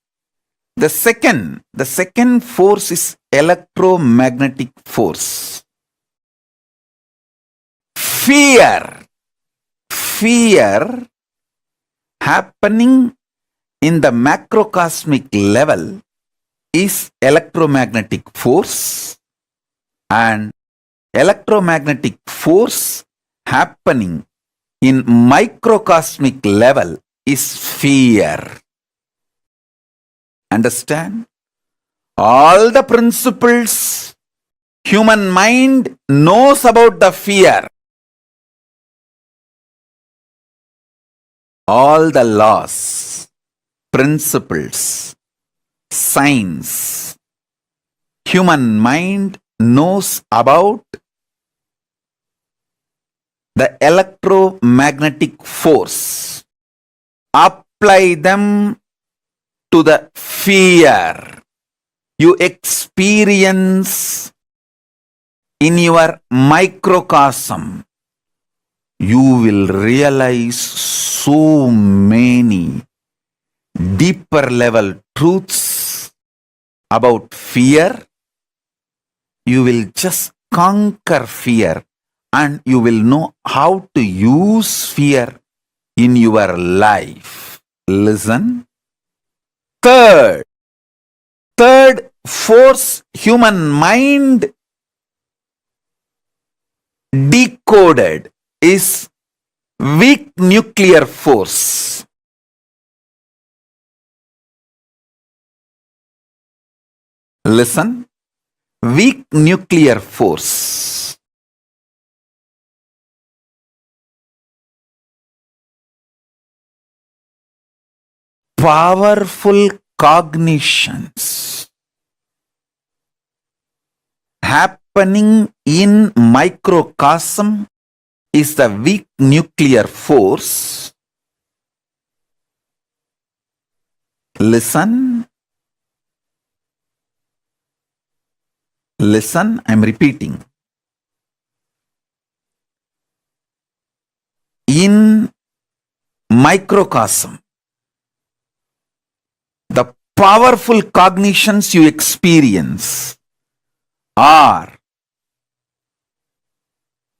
The second force is electromagnetic force. Fear happening in the macrocosmic level is electromagnetic force, and electromagnetic force happening in microcosmic level is fear. Understand? All the principles human mind knows about the fear. All the laws, principles, science, human mind knows about the electromagnetic force. Apply them to the fear you experience in your microcosm. You will realize so many deeper level truths about fear. You will just conquer fear and you will know how to use fear in your life. Listen. Third force human mind decoded is weak nuclear force. Listen. Weak nuclear force. Powerful cognitions happening in microcosm is the weak nuclear force. Listen. Listen, I'm repeating. In microcosm, the powerful cognitions you experience are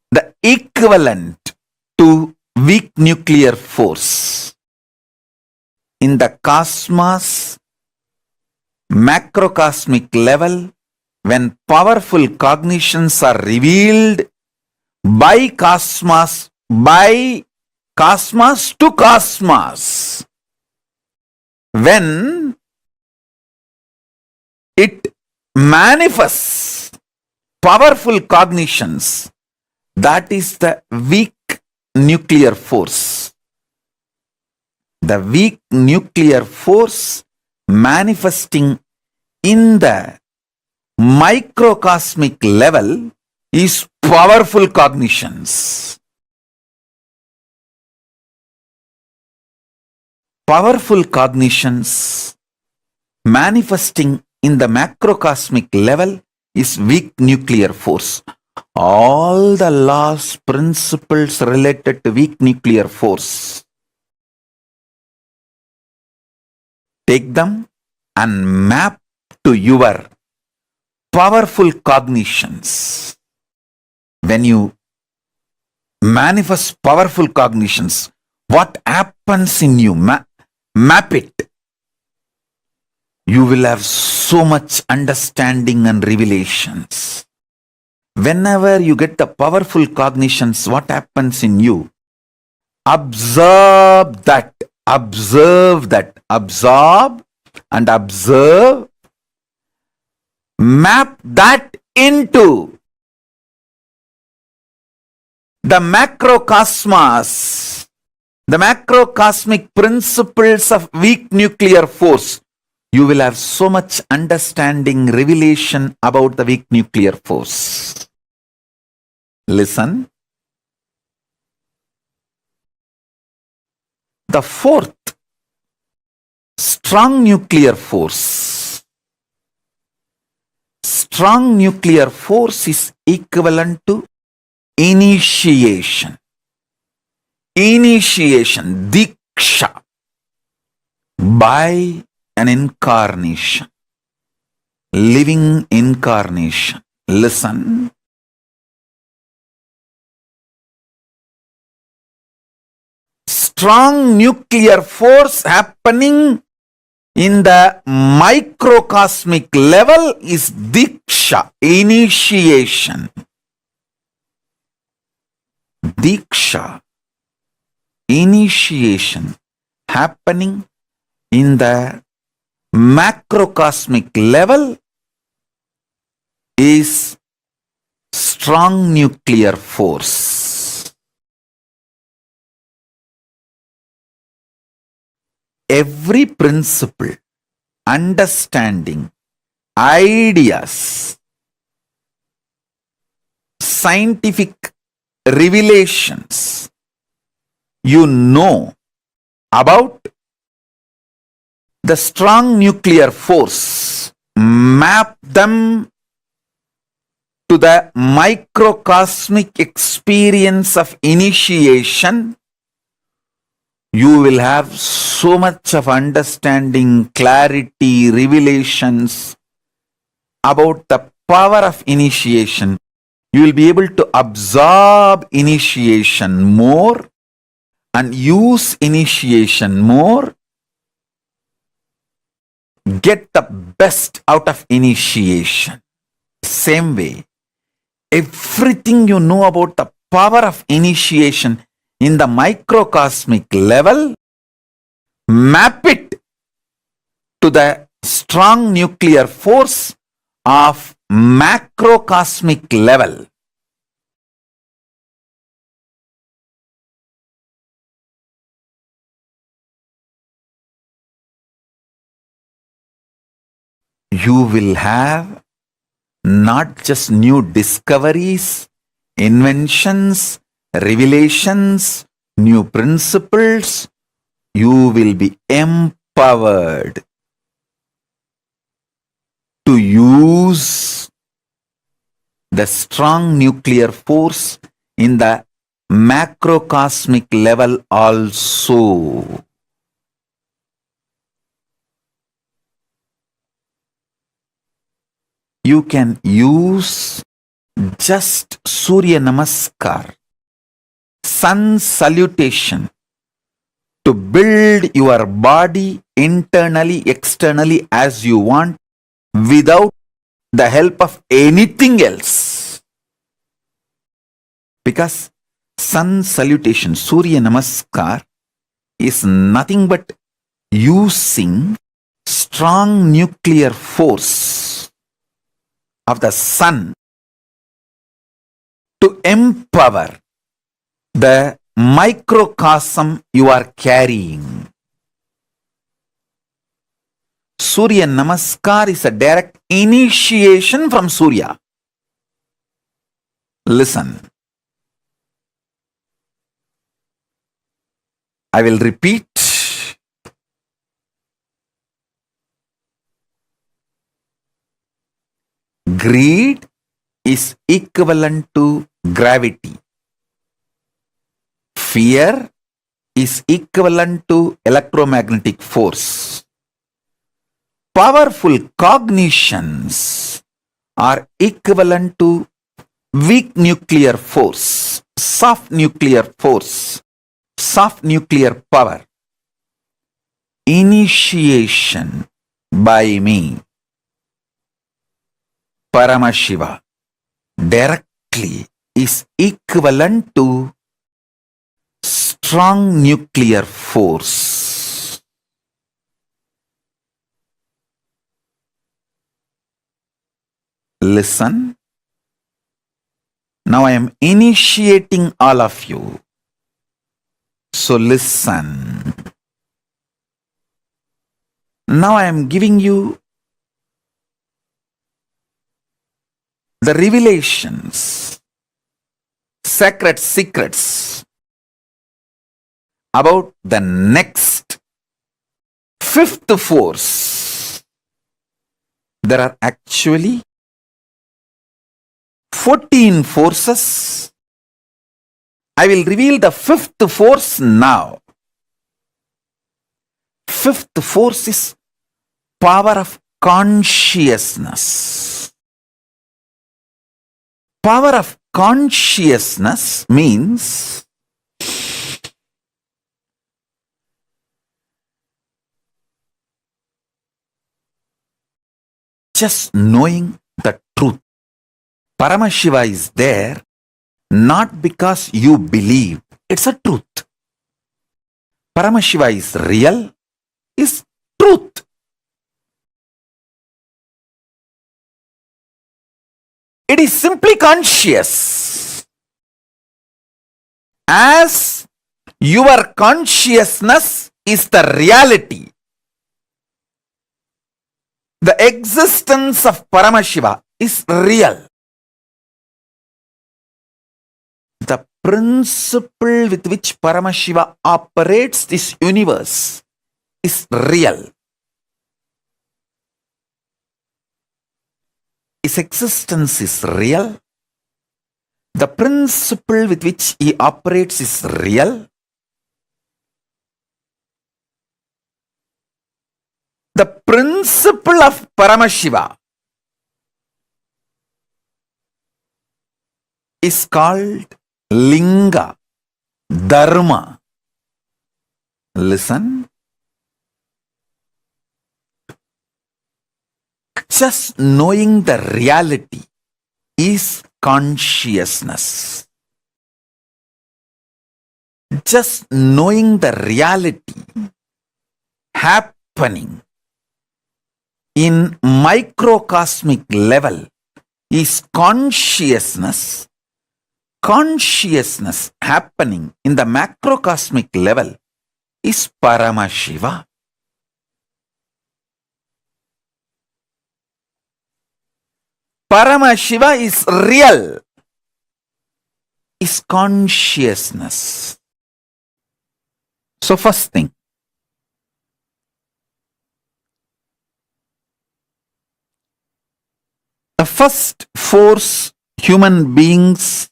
the equivalent to weak nuclear force. In the cosmos, macrocosmic level, when powerful cognitions are revealed by cosmos to cosmos, when it manifests powerful cognitions, that is the weak nuclear force. The weak nuclear force manifesting in the microcosmic level is powerful cognitions. Powerful cognitions manifesting in the macrocosmic level is weak nuclear force. All the laws, principles related to weak nuclear force, take them and map to your powerful cognitions. When you manifest powerful cognitions, what happens in you? Map it. You will have so much understanding and revelations. Whenever you get the powerful cognitions, what happens in you? Absorb that. Absorb and observe. Map that into the macrocosmos, the macrocosmic principles of weak nuclear force. You will have so much understanding, revelation about the weak nuclear force. Listen. The fourth, strong nuclear force. Strong nuclear force is equivalent to initiation. Initiation, diksha, by an incarnation, living incarnation. Listen. Strong nuclear force happening in the microcosmic level is diksha, initiation. Diksha, initiation happening in the macrocosmic level is strong nuclear force. Every principle, understanding, ideas, scientific revelations you know about the strong nuclear force, map them to the microcosmic experience of initiation, you will have so much of understanding, clarity, revelations about the power of initiation. You will be able to absorb initiation more and use initiation more, get the best out of initiation. Same way, everything you know about the power of initiation in the microcosmic level, map it to the strong nuclear force of macrocosmic level. You will have not just new discoveries, inventions, revelations, new principles, you will be empowered to use the strong nuclear force in the macrocosmic level also. You can use just Surya Namaskar, sun salutation, to build your body internally, externally as you want, without the help of anything else. Because sun salutation, Surya Namaskar, is nothing but using strong nuclear force of the sun to empower the microcosm you are carrying. Surya Namaskar is a direct initiation from Surya. Listen. I will repeat. Greed is equivalent to gravity. Fear is equivalent to electromagnetic force. Powerful cognitions are equivalent to weak nuclear force, soft nuclear force, soft nuclear power. Initiation by me, Paramashiva, directly is equivalent to strong nuclear force. Listen. Now I am initiating all of you. So listen. Now I am giving you the revelations, sacred secrets about the next fifth force. There are actually 14 forces. I will reveal the fifth force now. Fifth force is power of consciousness. Power of consciousness means just knowing the truth. Paramashiva is there not because you believe. It's a truth. Paramashiva is real, is truth. It is simply conscious. As your consciousness is the reality, The existence of Paramashiva is real. The principle with which Paramashiva operates this universe is real. His existence is real. The principle with which he operates is real. The principle of Paramashiva is called Linga, Dharma. Listen. Just knowing the reality is consciousness. Just knowing the reality happening in microcosmic level is consciousness. Consciousness happening in the macrocosmic level is Paramashiva. Paramashiva is real, is consciousness. So first thing, the first force human beings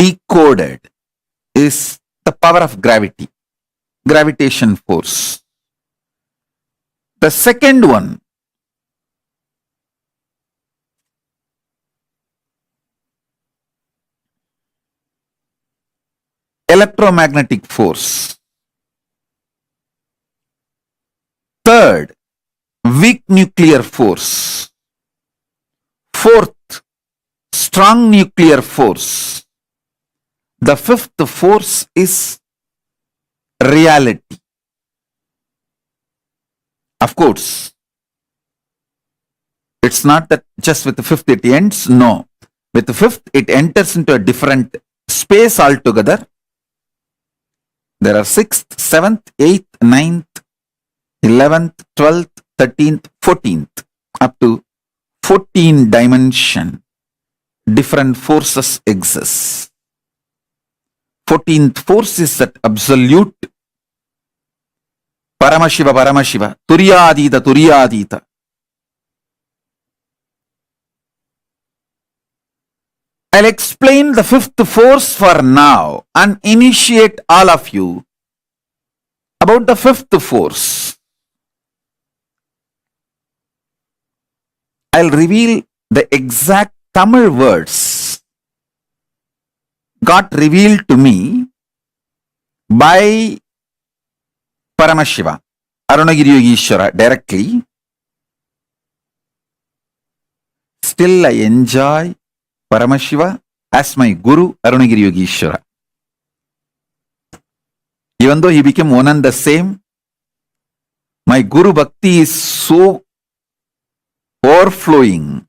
decoded is the power of gravity, gravitation force. The second one, electromagnetic force. Third, weak nuclear force. Fourth, strong nuclear force. The fifth force is reality. Of course, it's not that just with the fifth it ends. No. With the fifth, it enters into a different space altogether. There are 6th, 7th, 8th, 9th, 11th, 12th, 13th, 14th, up to 14 dimension. Different forces exist. 14th force is that absolute Paramashiva, Paramashiva, Turyadita, Turyadita. I'll explain the fifth force for now and initiate all of you about the fifth force. I'll reveal the exact Tamil words got revealed to me by Paramashiva, Arunagiri Yogeshwara directly. Still I enjoy Paramashiva as my Guru, Arunagiri Yogeshwara. Even though he became one and the same, my Guru Bhakti is so overflowing.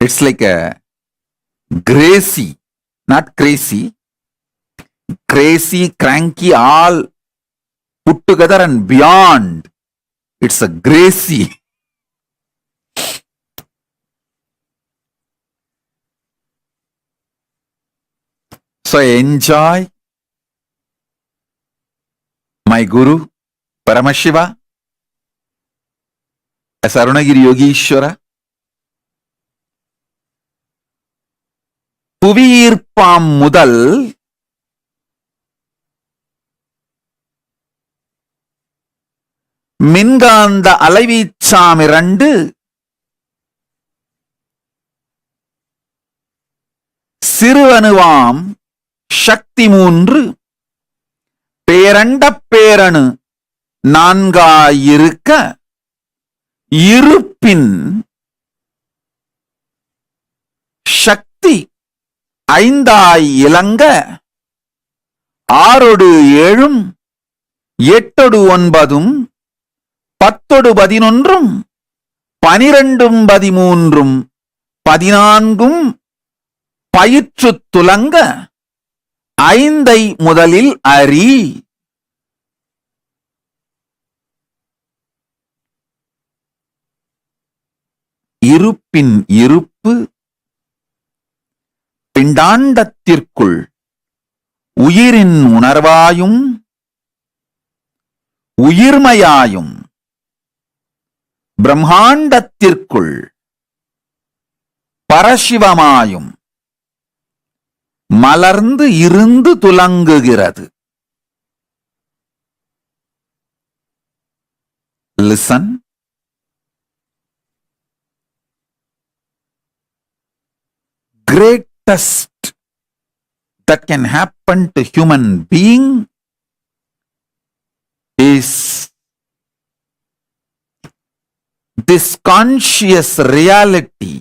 It's like a gracie, not crazy, crazy, cranky, all put together and beyond. It's a gracie. So I enjoy my Guru, Paramashiva, as Arunagiri Yogeshwara. புவியீர்ப்பாம் முதல் மின்காந்த அலைவீச்சாம் 2 சிறுவனுவாம் சக்தி 3 பேரண்ட பேரணு 4 இருப்பின் சக்தி 5 இலங்க 6 7 8 9 10 11 12 13 14 பயிற்று துலங்க 5 முதலில் அறி. இருப்பின் இருப்பு பிண்டாண்டத்திற்குள் உயிரின் உணர்வாயும் உயிர்மையாயும் பிரம்மாண்டத்திற்குள் பரசிவமாயும் மலர்ந்து இருந்து துலங்குகிறது. Listen. Greatest that can happen to human being is this conscious reality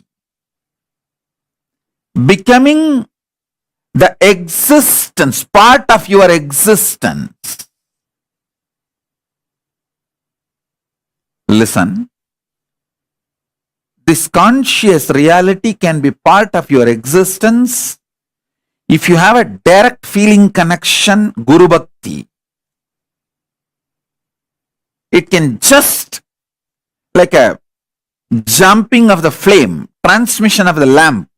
becoming the existence, part of your existence. Listen. This conscious reality can be part of your existence if you have a direct feeling connection, Guru Bhakti. It can just like a jumping of the flame, transmission of the lamp.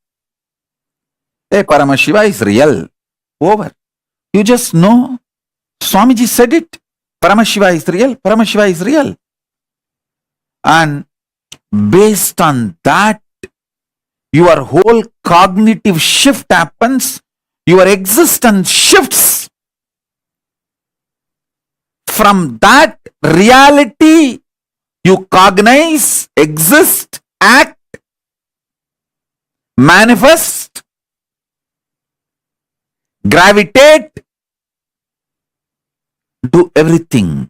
Hey, Paramashiva is real. Over. You just know. Swamiji said it. Paramashiva is real. Paramashiva is real. And based on that, your whole cognitive shift happens. Your existence shifts. From that reality, you cognize, exist, act, manifest, gravitate, do everything.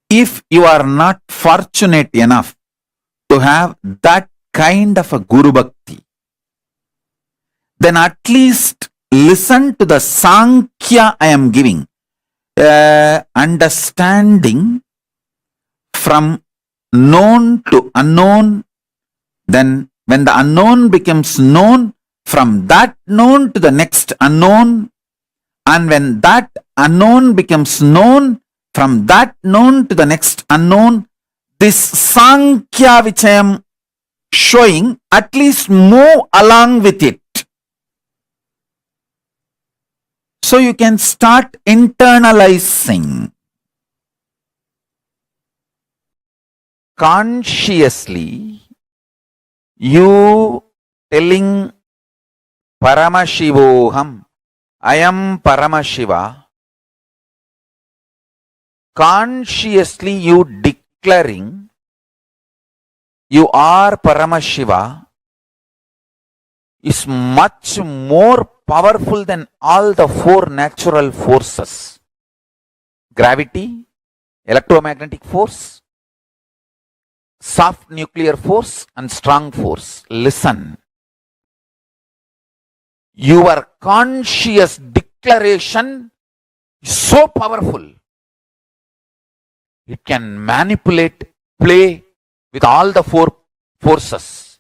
If you are not fortunate enough to have that kind of a Guru Bhakti, then at least listen to the Sankhya I am giving. Understanding from known to unknown, then when the unknown becomes known, from that known to the next unknown, and when that unknown becomes known, from that known to the next unknown, this Sankhya which I am showing, at least move along with it. So you can start internalizing. Consciously, you telling Paramashivoham, I am Paramashiva. Consciously you declaring you are Paramashiva is much more powerful than all the four natural forces. Gravity, electromagnetic force, soft nuclear force and strong force. Listen. Your conscious declaration is so powerful. It can manipulate, play with all the four forces.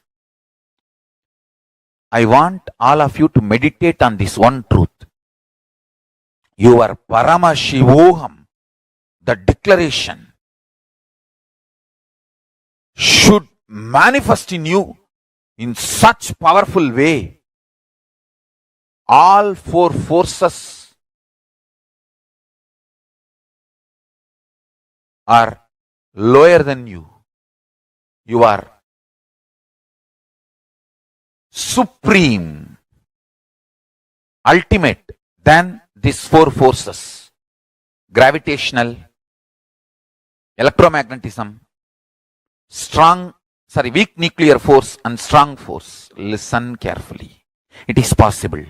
I want all of you to meditate on this one truth. Your Paramashivoham, the declaration, should manifest in you in such powerful way. All four forces are lower than you. You are supreme, ultimate than these four forces. Gravitational, electromagnetism, weak nuclear force and strong force. Listen carefully. It is possible.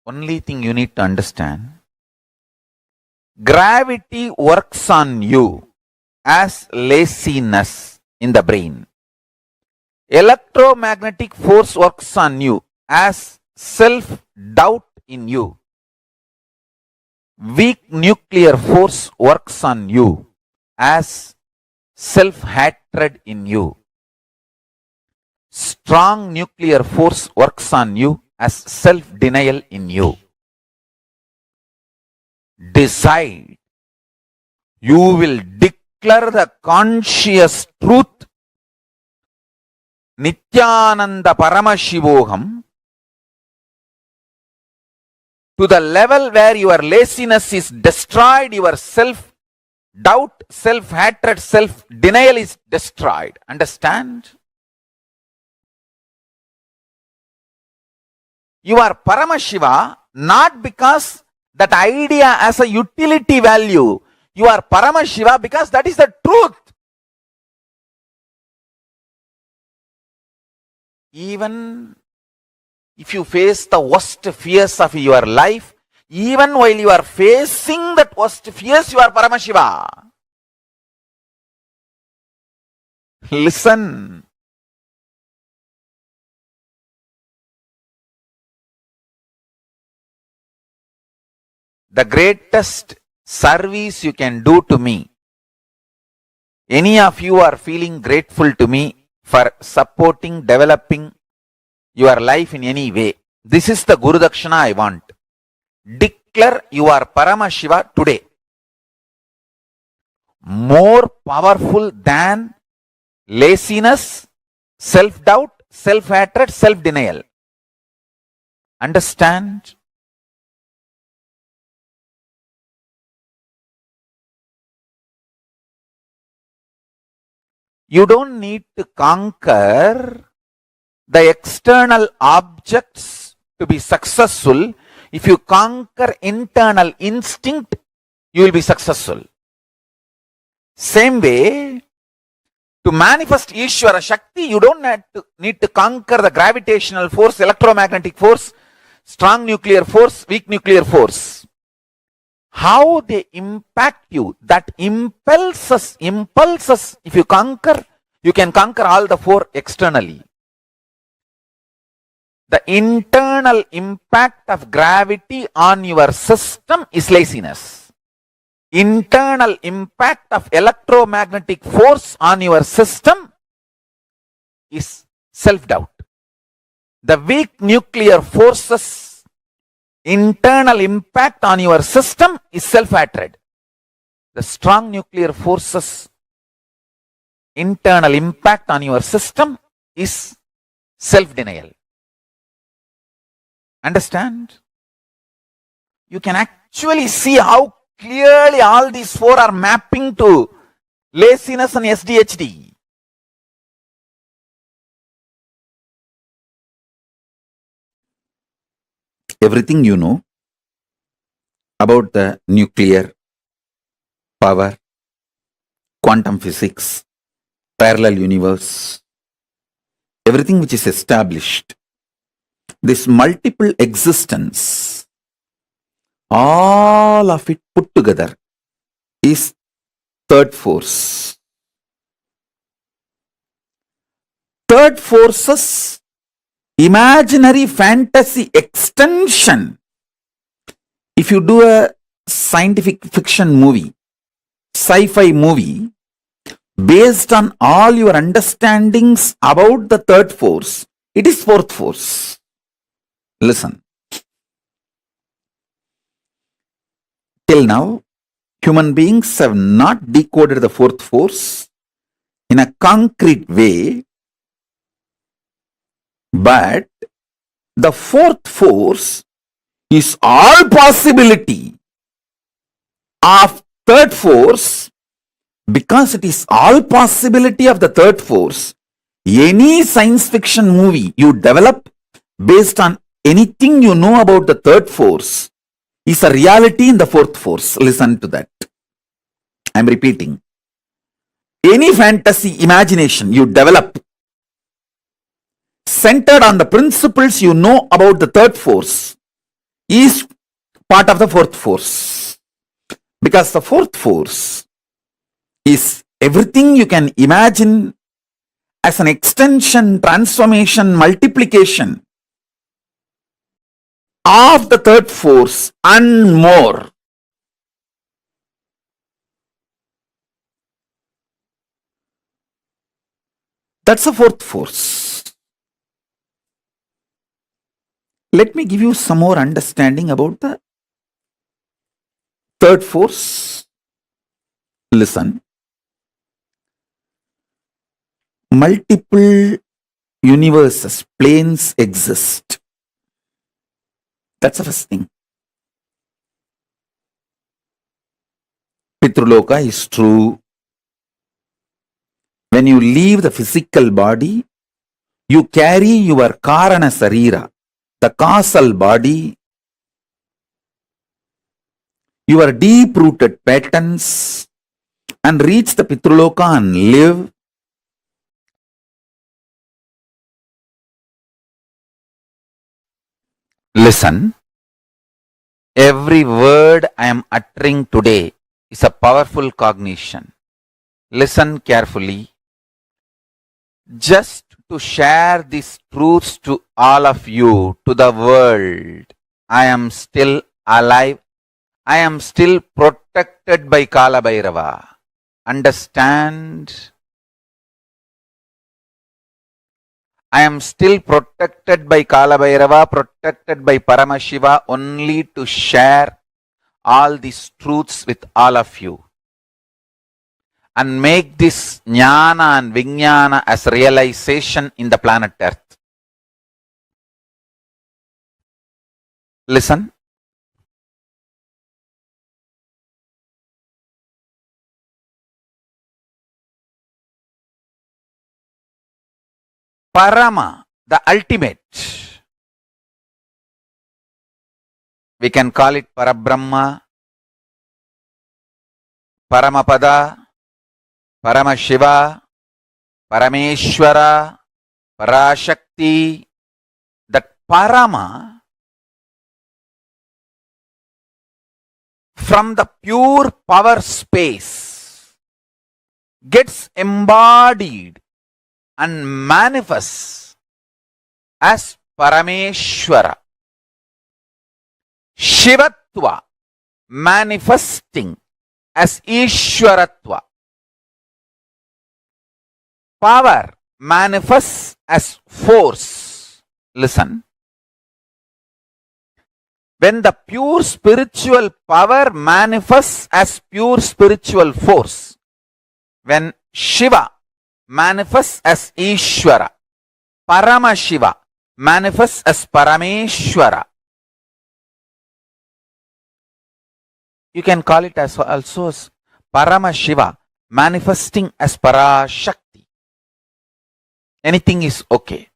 Only thing you need to understand, gravity works on you as laziness in the brain. Electromagnetic force works on you as self-doubt in you. Weak nuclear force works on you as self-hatred in you. Strong nuclear force works on you as self-denial in you. Decide. You will declare the conscious truth. Nityananda Paramashivoham, to the level where your laziness is destroyed, your self-doubt, self-hatred, self-denial is destroyed. Understand? You are Paramashiva not because that idea has a utility value. You are Paramashiva because that is the truth. Even if you face the worst fears of your life, even while you are facing that worst fears, you are Paramashiva. Listen. The greatest service you can do to me, any of you are feeling grateful to me for supporting, developing your life in any way. This is the Guru Dakshana I want. Declare you are Paramashiva today. More powerful than laziness, self-doubt, self-hatred, self-denial. Understand? You don't need to conquer the external objects to be successful. If you conquer internal instinct, you will be successful. Same way, to manifest Ishvara Shakti, you don't need to conquer the gravitational force, electromagnetic force, strong nuclear force, weak nuclear force. How they impact you, that impulses, if you conquer, you can conquer all the four externally. The internal impact of gravity on your system is laziness. Internal impact of electromagnetic force on your system is self-doubt. The weak nuclear forces internal impact on your system is self-hatred. The strong nuclear forces internal impact on your system is self-denial. Understand? You can actually see how clearly all these four are mapping to laziness and SDHD. Everything you know about the nuclear power, quantum physics, parallel universe, everything which is established, this multiple existence, all of it put together is third force. Third force's imaginary fantasy extension. If you do a scientific fiction movie, sci-fi movie, based on all your understandings about the third force, it is fourth force. Listen. Till now, human beings have not decoded the fourth force in a concrete way, but the fourth force is all possibility of third force. Because it is all possibility of the third force, any science fiction movie you develop based on anything you know about the third force is a reality in the fourth force. Listen to that. I am repeating. Any fantasy imagination you develop centered on the principles you know about the third force is part of the fourth force. Because the fourth force is everything you can imagine as an extension, transformation, multiplication of the third force and more. That's the fourth force. Let me give you some more understanding about the third force. Listen. Multiple universes, planes exist. That's the first thing. Pitruloka is true. When you leave the physical body, you carry your Karana Sarira, the causal body, your deep-rooted patterns, and reach the Pitruloka and live. Listen, every word I am uttering today is a powerful cognition. Listen carefully. Just to share these truths to all of you, to the world, I am still alive. I am still protected by Kala Bhairava. Understand? I am still protected by Kala Bhairava, protected by Paramashiva, only to share all these truths with all of you and make this jnana and vijnana as realization in the planet Earth. Listen. Parama, the ultimate. We can call it Parabrahma, Paramapada, Paramashiva, Parameshwara, Parashakti. That Parama, from the pure power space, gets embodied and manifests as Parameshwara. Shivatva, manifesting as Ishwaratva. Power manifests as force. Listen. When the pure spiritual power manifests as pure spiritual force, when Shiva manifests as Ishwara, Paramashiva manifests as Parameshwara. You can call it as also as Paramashiva manifesting as Parashakti. Anything is okay.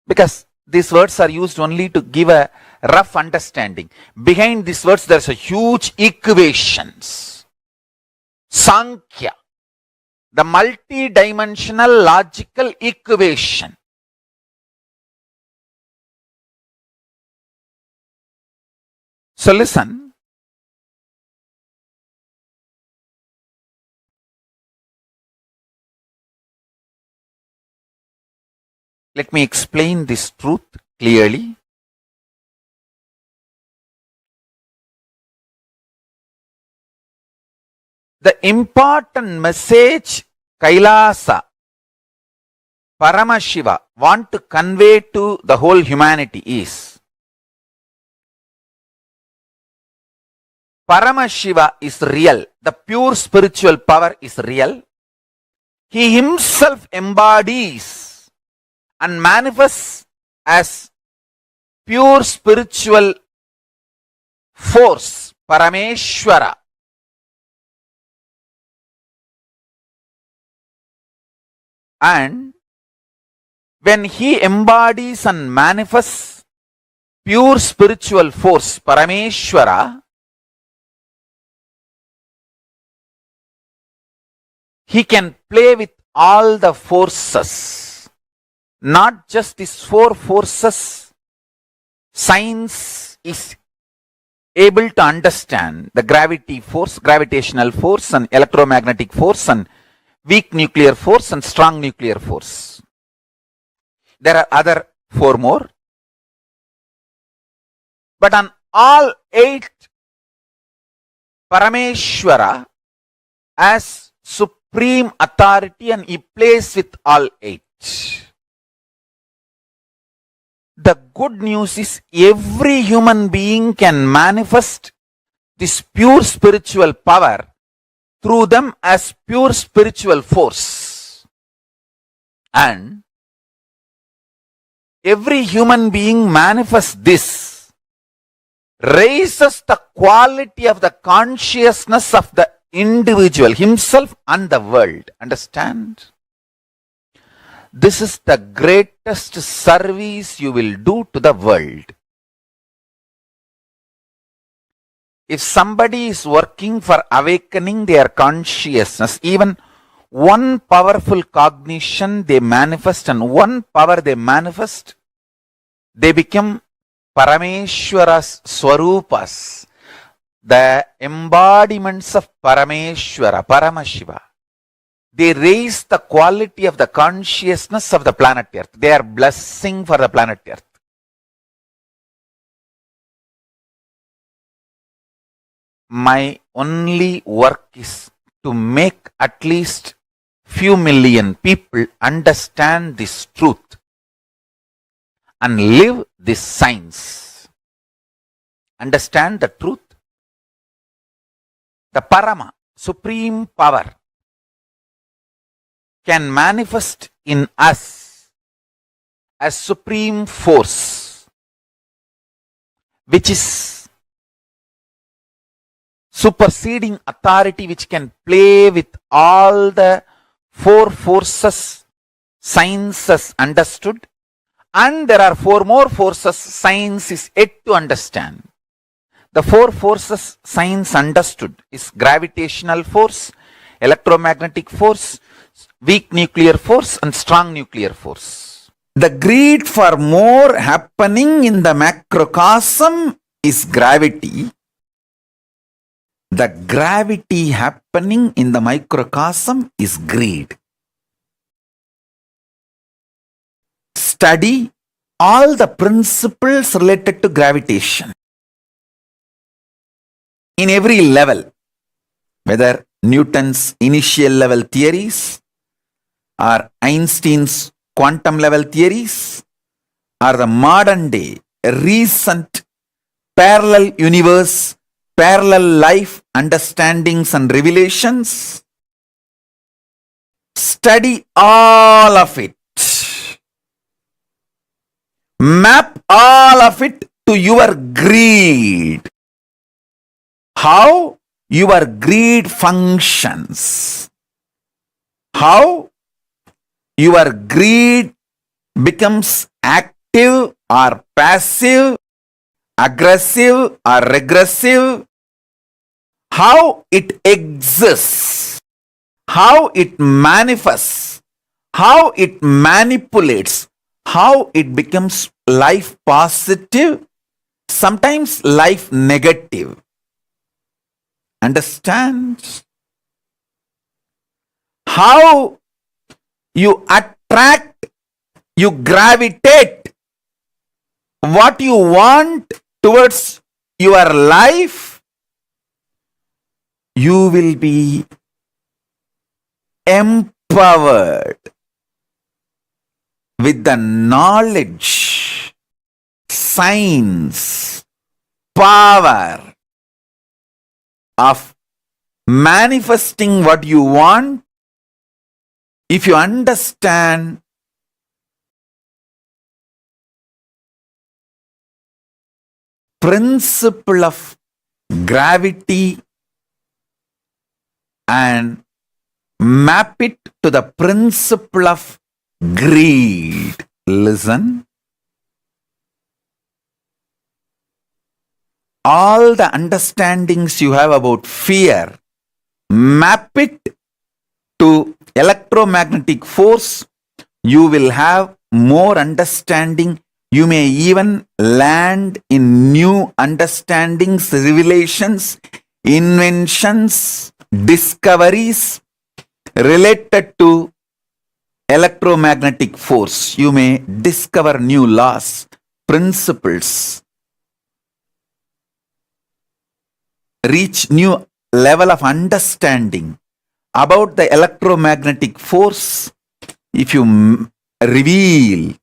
Because these words are used only to give a rough understanding. Behind these words there's a huge equations. Sankhya, the multi-dimensional logical equation. So listen. Let me explain this truth clearly. The important message Kailasa, Paramashiva want to convey to the whole humanity is Paramashiva is real. The pure spiritual power is real. He himself embodies and manifests as pure spiritual force, Parameshwara. And when he embodies and manifests pure spiritual force, Parameshwara, he can play with all the forces. Not just these four forces. Science is able to understand the gravity force, gravitational force, and electromagnetic force, and weak nuclear force, and strong nuclear force. There are other four more. But on all 8, Parameshwara as supreme supreme authority and he plays with all eight. The good news is every human being can manifest this pure spiritual power through them as pure spiritual force. And every human being manifests this, raises the quality of the consciousness of the individual, himself and the world. Understand? This is the greatest service you will do to the world. If somebody is working for awakening their consciousness, even one powerful cognition they manifest and one power they manifest, they become Parameshwara's Swarupas, the embodiments of Parameshwara, Paramashiva. They raise the quality of the consciousness of the planet Earth. They are blessing for the planet Earth. My only work is to make at least few million people understand this truth and live this science. Understand the truth. The Parama, supreme power, can manifest in us as supreme force, which is superseding authority, which can play with all the four forces science has understood, and there are four more forces science is yet to understand. The four forces science understood is gravitational force, electromagnetic force, weak nuclear force and strong nuclear force. The greed for more happening in the macrocosm is gravity. The gravity happening in the microcosm is greed. Study all the principles related to gravitation in every level, whether Newton's initial level theories or Einstein's quantum level theories or the modern day recent parallel universe, parallel life understandings and revelations. Study all of it. Map all of it to your greed. How your greed functions. How your greed becomes active or passive, aggressive or regressive, how it exists, how it manifests, how it manipulates, how it becomes life positive, sometimes life negative. Understand? How you attract, you gravitate what you want towards your life, you will be empowered with the knowledge, science, power of manifesting what you want. If you understand principle of gravity and map it to the principle of greed. Listen. All the understandings you have about fear, map it to electromagnetic force, you will have more understanding. You may even land in new understandings, revelations, inventions, discoveries related to electromagnetic force. You may discover new laws, principles, reach new level of understanding about the electromagnetic force, if you reveal,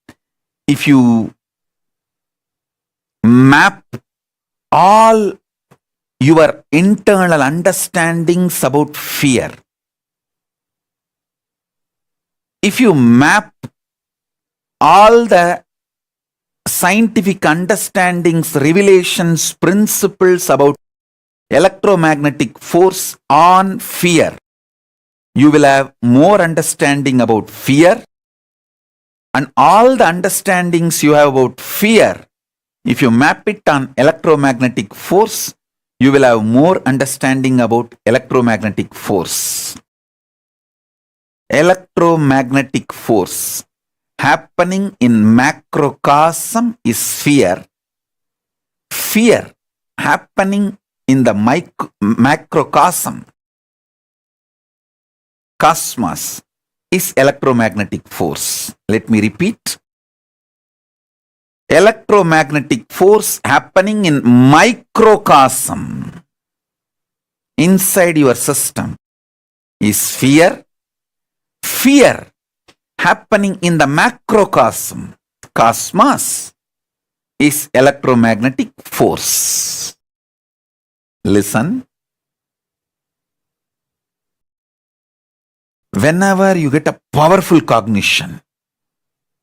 if you map all your internal understandings about fear, if you map all the scientific understandings, revelations, principles about electromagnetic force on fear, you will have more understanding about fear, and all the understandings you have about fear, if you map it on electromagnetic force, you will have more understanding about electromagnetic force. Electromagnetic force happening in macrocosm is fear. Fear happening in the macrocosm, cosmos, is electromagnetic force. Let me repeat. Electromagnetic force happening in microcosm, inside your system, is fear. Fear happening in the macrocosm, cosmos, is electromagnetic force. Listen. Whenever you get a powerful cognition,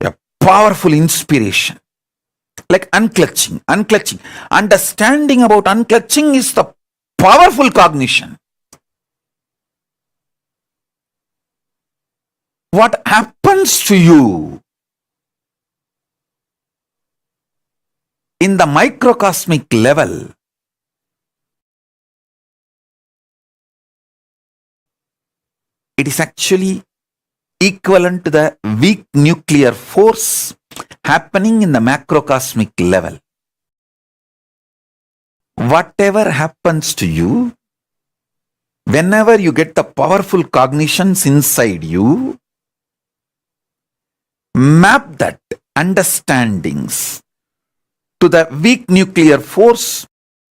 a powerful inspiration, like unclutching, understanding about unclutching is the powerful cognition. What happens to you in the microcosmic level? It is actually equivalent to the weak nuclear force happening in the macrocosmic level. Whatever happens to you, whenever you get the powerful cognitions inside you, map that understandings to the weak nuclear force,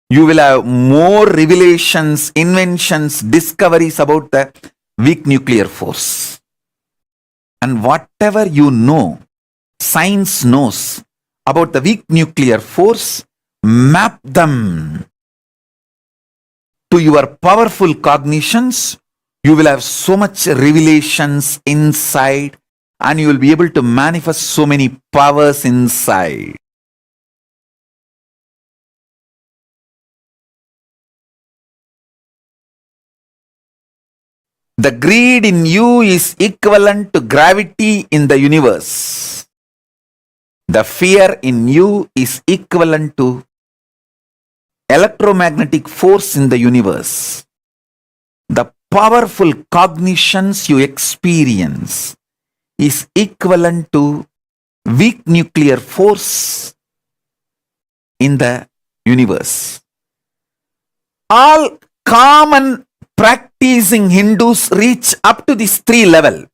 you will have more revelations, inventions, discoveries about the weak nuclear force. And whatever you know, science knows about the weak nuclear force, map them to your powerful cognitions. You will have so much revelations inside, and you will be able to manifest so many powers inside. The greed in you is equivalent to gravity in the universe. The fear in you is equivalent to electromagnetic force in the universe. The powerful cognitions you experience is equivalent to weak nuclear force in the universe. All common practicing Hindus reach up to this 3 level.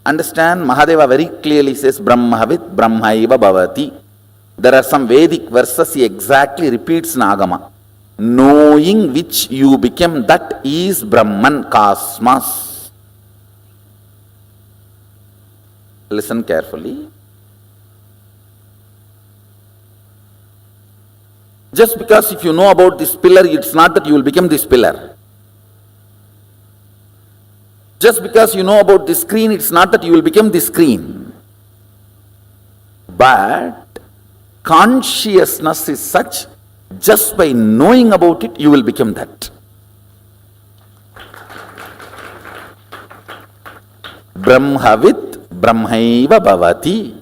Understand, Mahadeva very clearly says, Brahmavit Brahmaiva Bhavati. There are some Vedic verses he exactly repeats in Agama. Knowing which you became, that is Brahman, cosmos. Listen carefully. Just because if you know about this pillar, it's not that you will become this pillar. Just because you know about this screen, it's not that you will become this screen. But consciousness is such, just by knowing about it, you will become that. Brahmavit Brahmaiva Bhavati.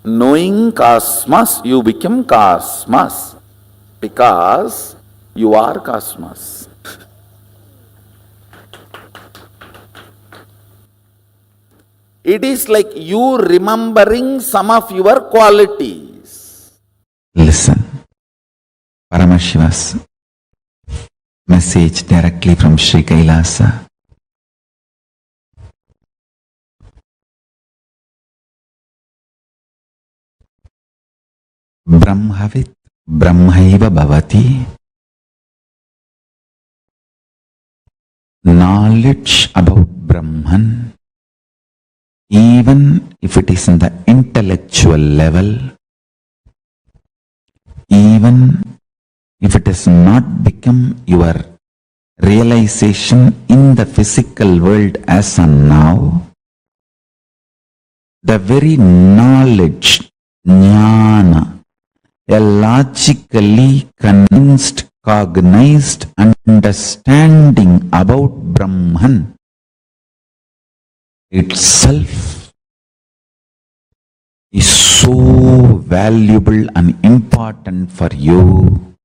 Knowing cosmos, you become cosmos, because you are cosmos. It is like you remembering some of your qualities. Listen, Paramashiva's message directly from Sri Kailasa. Brahmavit Brahmaiva Bhavati. Knowledge about Brahman, even if it is in the intellectual level, even if it has not become your realization in the physical world as on now, the very knowledge, jnana, a logically convinced, cognized understanding about Brahman itself is so valuable and important for you.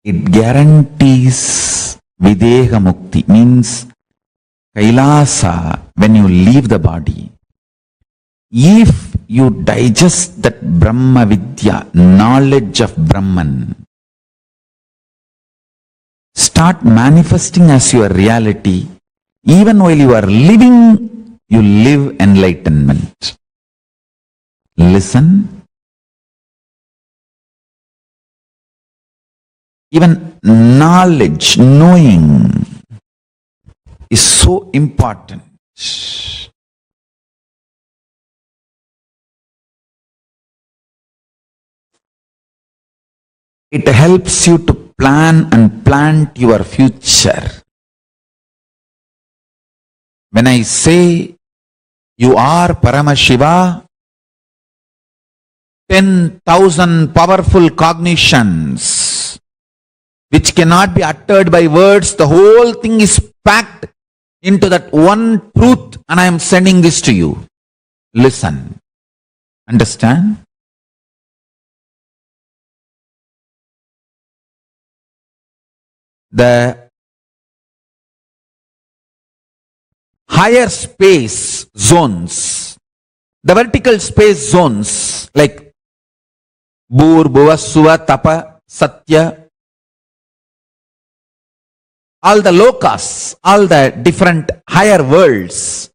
It guarantees Videha Mukti, means Kailasa, when you leave the body. If you digest that Brahma Vidya, knowledge of Brahman, start manifesting as your reality, even while you are living, you live enlightenment. Listen. Even knowledge, knowing is so important. It helps you to plan and plant your future. When I say you are Paramashiva, 10,000 powerful cognitions which cannot be uttered by words, the whole thing is packed into that one truth, and I am sending this to you. Listen. Understand? The higher space zones, the vertical space zones like Bhur, Bhuva, Suva, Tapa, Satya, all the lokas, all the different higher worlds,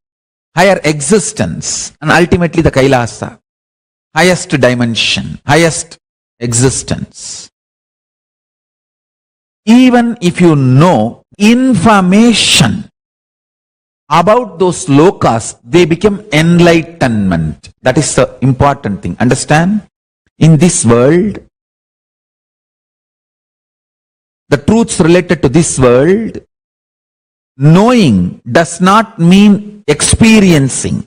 higher existence, and ultimately the Kailasa, highest dimension, highest existence. Even if you know information about those lokas, they become enlightenment. That is the important thing. Understand? In this world, the truths related to this world, knowing does not mean experiencing.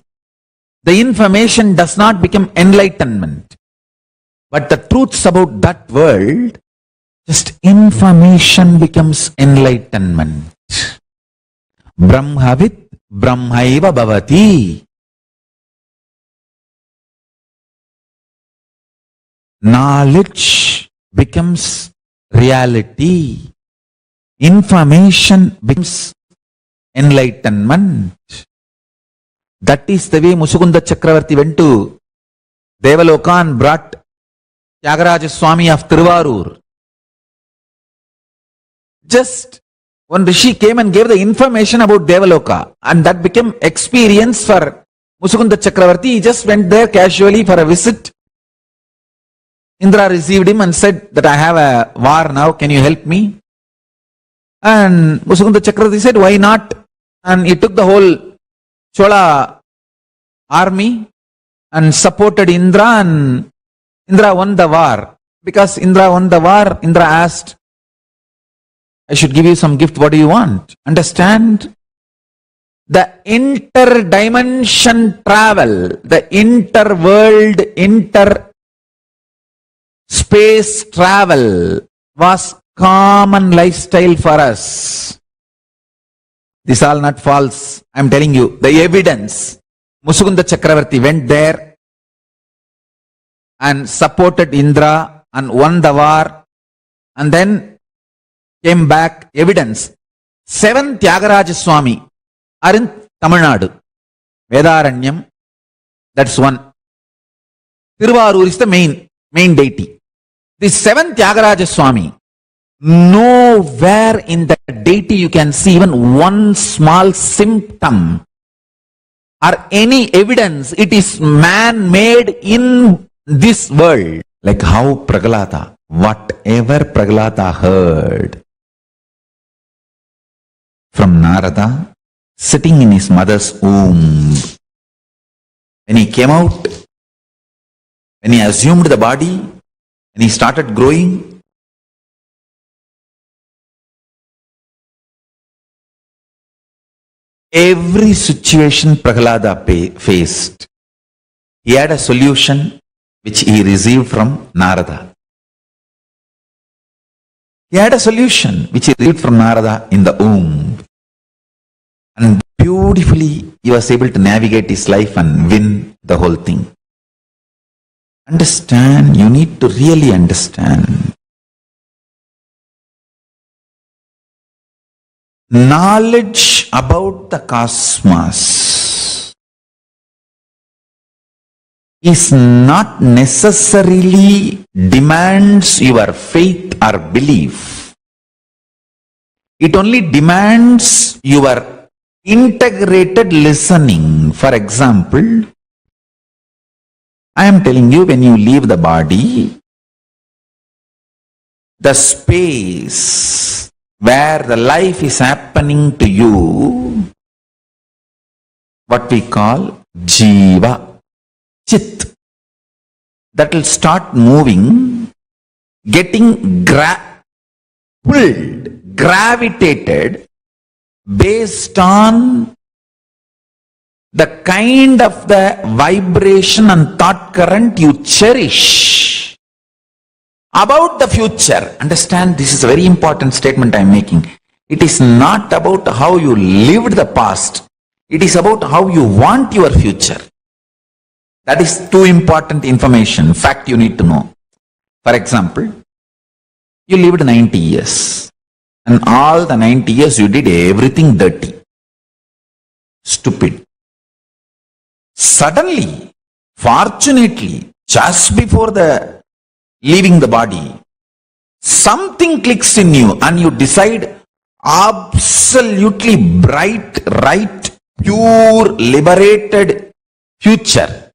The information does not become enlightenment. But the truths about that world, just information becomes enlightenment. Brahmavit Brahmaiva Bhavati. Knowledge becomes reality. Information becomes enlightenment. That is the way Mushukunda Chakravarti went to Devaloka and brought Tyagaraja Swami of Tiruvarur. Just one Rishi came and gave the information about Devaloka, and that became experience for Mushukunda Chakravarti. He just went there casually for a visit. Indra received him and said that I have a war now, can you help me? And Mushukunda Chakravarti said, why not? And he took the whole Chola army and supported Indra, and Indra won the war. Because Indra won the war, Indra asked, I should give you some gift, what do you want? Understand? the interdimension travel, the interworld, interspace travel was common lifestyle for us. This is all not false. I am telling you the evidence. Musukunda Chakravarti went there and supported Indra and won the war and then came back. Evidence. 7 Tyagaraja Swami are in Tamil Nadu. Vedaranyam, that's one. Tiruvarur is the main deity. This 7 Tyagaraja Swami, nowhere in the deity you can see even one small symptom or any evidence it is man-made in this world. Like how Prahlada, whatever Prahlada heard from Narada, sitting in his mother's womb, when he came out, when he assumed the body, when he started growing, every situation Prahlada faced, he had a solution which he received from Narada. He had a solution which he received from Narada in the womb. And beautifully he was able to navigate his life and win the whole thing. Understand, you need to really understand. Knowledge about the cosmos is not necessarily demands your faith or belief. It only demands your integrated listening. For example, I am telling you, when you leave the body, the space where the life is happening to you, what we call Jiva, Chit, that will start moving, getting pulled, gravitated based on the kind of the vibration and thought current you cherish about the future. Understand, this is a very important statement I am making. It is not about how you lived the past. It is about how you want your future. That is too important information, fact you need to know. For example, you lived 90 years and all the 90 years you did everything dirty, stupid. Suddenly, fortunately, just before the leaving the body, something clicks in you and you decide absolutely bright, right, pure, liberated future.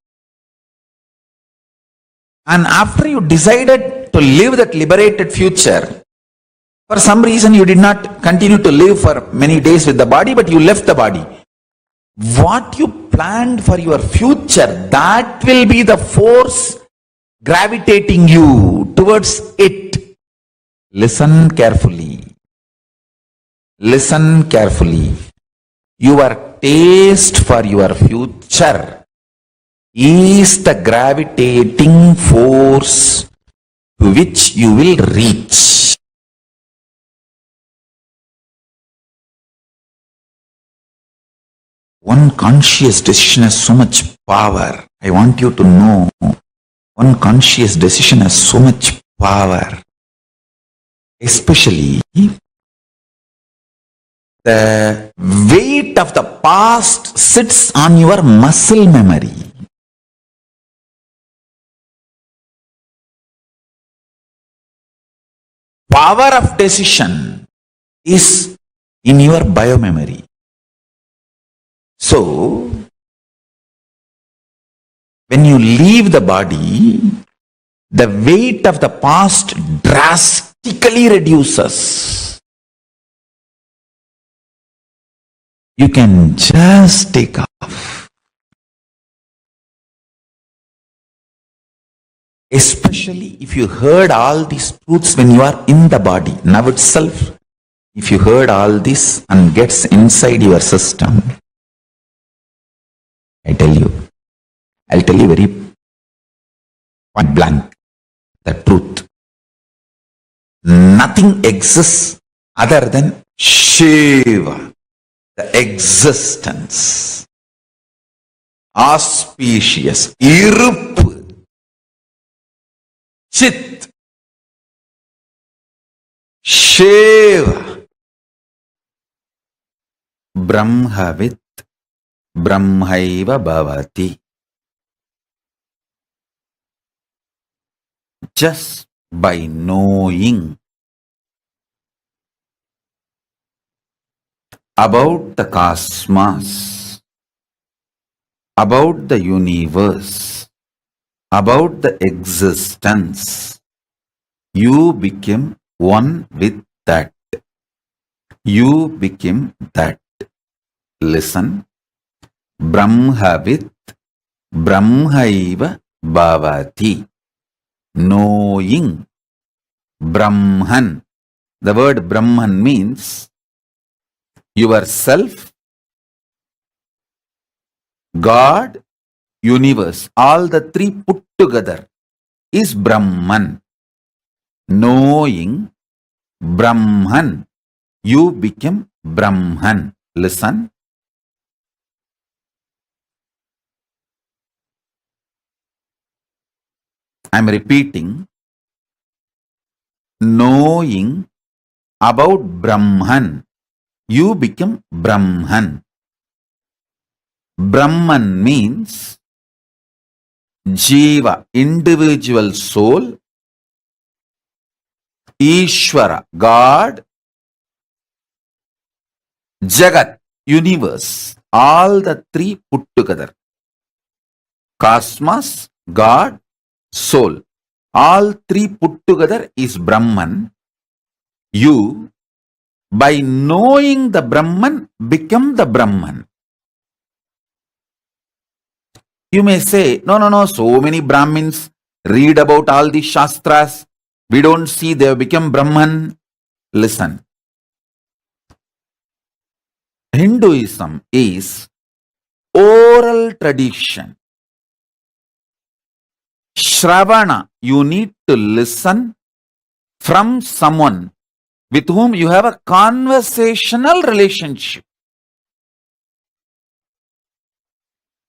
And after you decided to live that liberated future, for some reason you did not continue to live for many days with the body, but you left the body. What you planned for your future, that will be the force gravitating you towards it. Listen carefully. Listen carefully. Your taste for your future is the gravitating force to which you will reach. One conscious decision has so much power. I want you to know, one conscious decision has so much power. Especially the weight of the past sits on your muscle memory. Power of decision is in your biomemory. So, when you leave the body, the weight of the past drastically reduces. You can just take off. Especially if you heard all these truths when you are in the body. Now itself, if you heard all this and gets inside your system, I tell you. I'll tell you very point blank the truth. Nothing exists other than Shiva, the existence. Auspicious, iruppu, chit, Shiva, Brahmavit, Brahmaiva bhavati. Just by knowing about the cosmos, about the universe, about the existence, you became one with that. You became that. Listen. Brahmavit, Brahmaiva bhavati. Knowing. Brahman. The word Brahman means yourself, God, universe. All the three put together is Brahman. Knowing Brahman. You became Brahman. Listen. I'm repeating. Knowing about Brahman. You become Brahman. Brahman means Jiva, individual soul. Ishvara, God. Jagat, universe. All the three put together. Cosmos, God, soul. All three put together is Brahman. You, by knowing the Brahman, become the Brahman. You may say, no, so many Brahmins read about all these Shastras. We don't see they have become Brahman. Listen. Hinduism is oral tradition. Shravana, you need to listen from someone with whom you have a conversational relationship.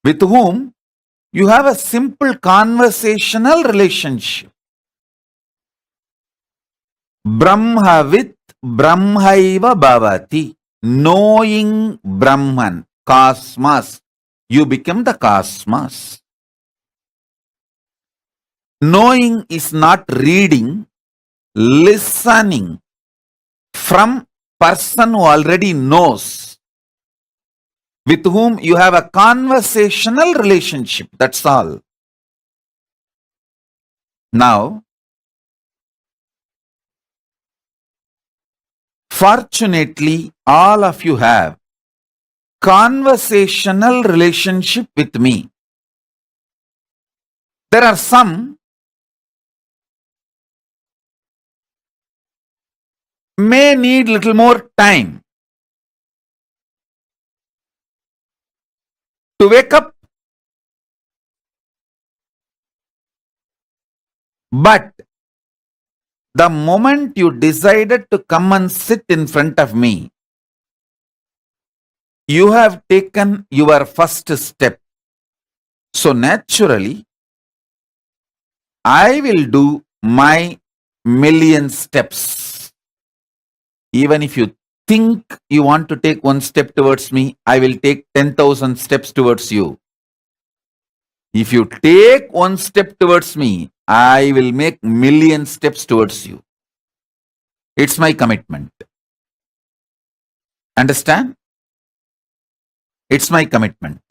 With whom you have a simple conversational relationship. Brahmavit Brahmaiva bhavati. Knowing Brahman, cosmos. You become the cosmos. Knowing is not reading, listening from person who already knows, with whom you have a conversational relationship. That's all. Now, fortunately, all of you have conversational relationship with me. There are some may need little more time to wake up, but the moment you decided to come and sit in front of me, you have taken your first step. So naturally, I will do my million steps. Even if you think you want to take one step towards me, I will take 10,000 steps towards you. If you take one step towards me, I will make million steps towards you. It's my commitment. Understand? It's my commitment.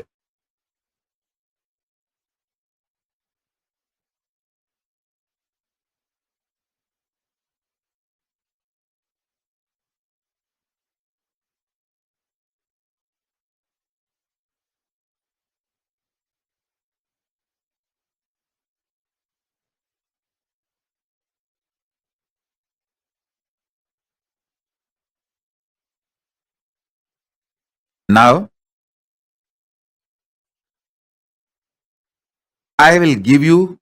Now, I will give you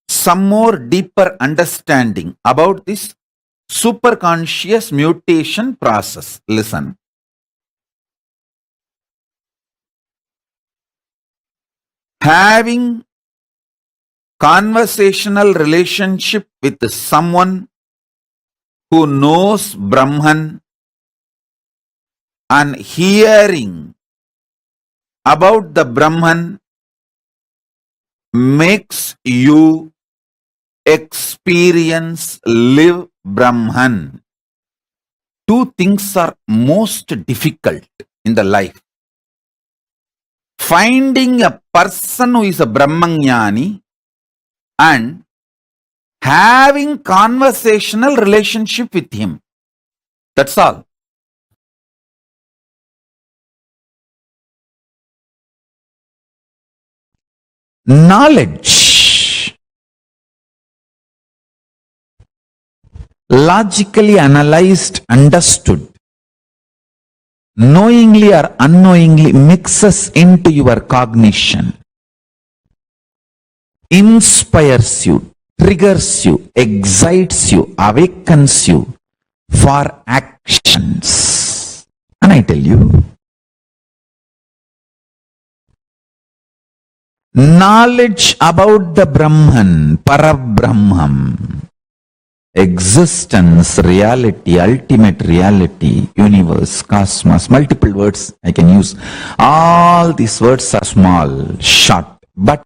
some more deeper understanding about this superconscious mutation process. Listen. Having conversational relationship with someone who knows Brahman and hearing about the Brahman makes you experience, live Brahman. Two things are most difficult in the life. Finding a person who is a Brahmanyani and having conversational relationship with him. That's all. Knowledge, logically analyzed, understood, knowingly or unknowingly mixes into your cognition, inspires you, triggers you, excites you, awakens you for actions. And I tell you, knowledge about the Brahman, Parabrahman, existence, reality, ultimate reality, universe, cosmos, multiple words I can use. All these words are small, short, but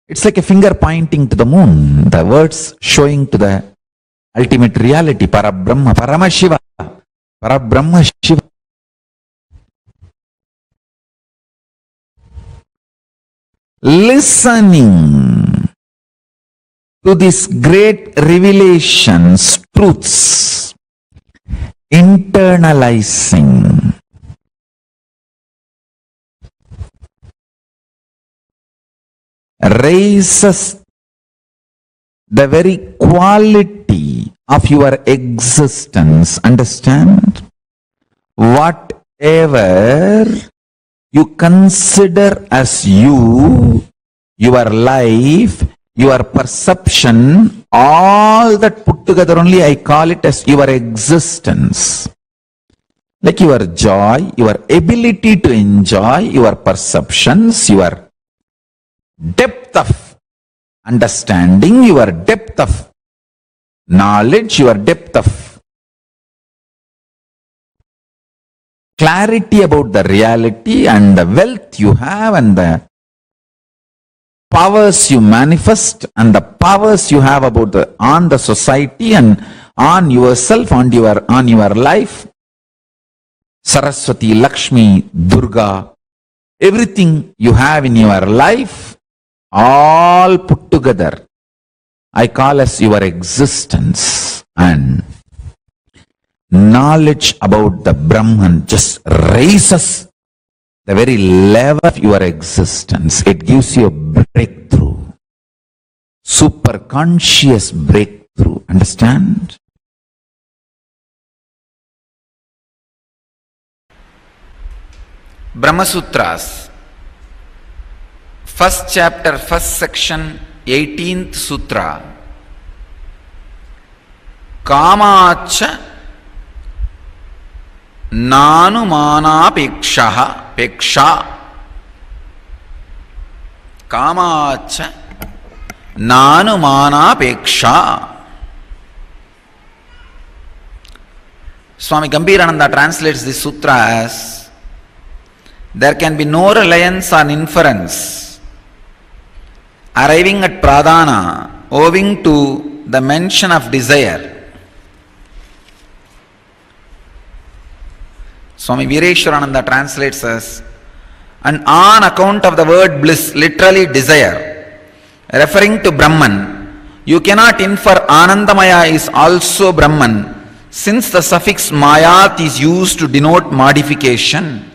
it's like a finger pointing to the moon. The words showing to the ultimate reality, Parabrahma, Paramashiva, Parabrahma Shiva. Listening to these great revelations, truths, internalizing, raises the very quality of your existence. Understand? Whatever you consider as you, your life, your perception, all that put together only I call it as your existence. Like your joy, your ability to enjoy, your perceptions, your depth of understanding, your depth of knowledge, your depth of clarity about the reality and the wealth you have and the powers you manifest and the powers you have about on the society and on yourself, on your life. Saraswati, Lakshmi, Durga, everything you have in your life, all put together, I call as your existence. And knowledge about the Brahman just raises the very level of your existence. It gives you a breakthrough, super conscious breakthrough. Understand? Brahma Sutras, first chapter, first section, 18th Sutra. Kamacha Nanumanapeksha Peksha. Kamacha Nanumanapeksha. Swami Gambhirananda translates this sutra as: there can be no reliance on inference arriving at pradhana owing to the mention of desire. Swami Veereshwarananda translates as: and on account of the word bliss, literally desire, referring to Brahman, you cannot infer Anandamaya is also Brahman, since the suffix mayat is used to denote modification.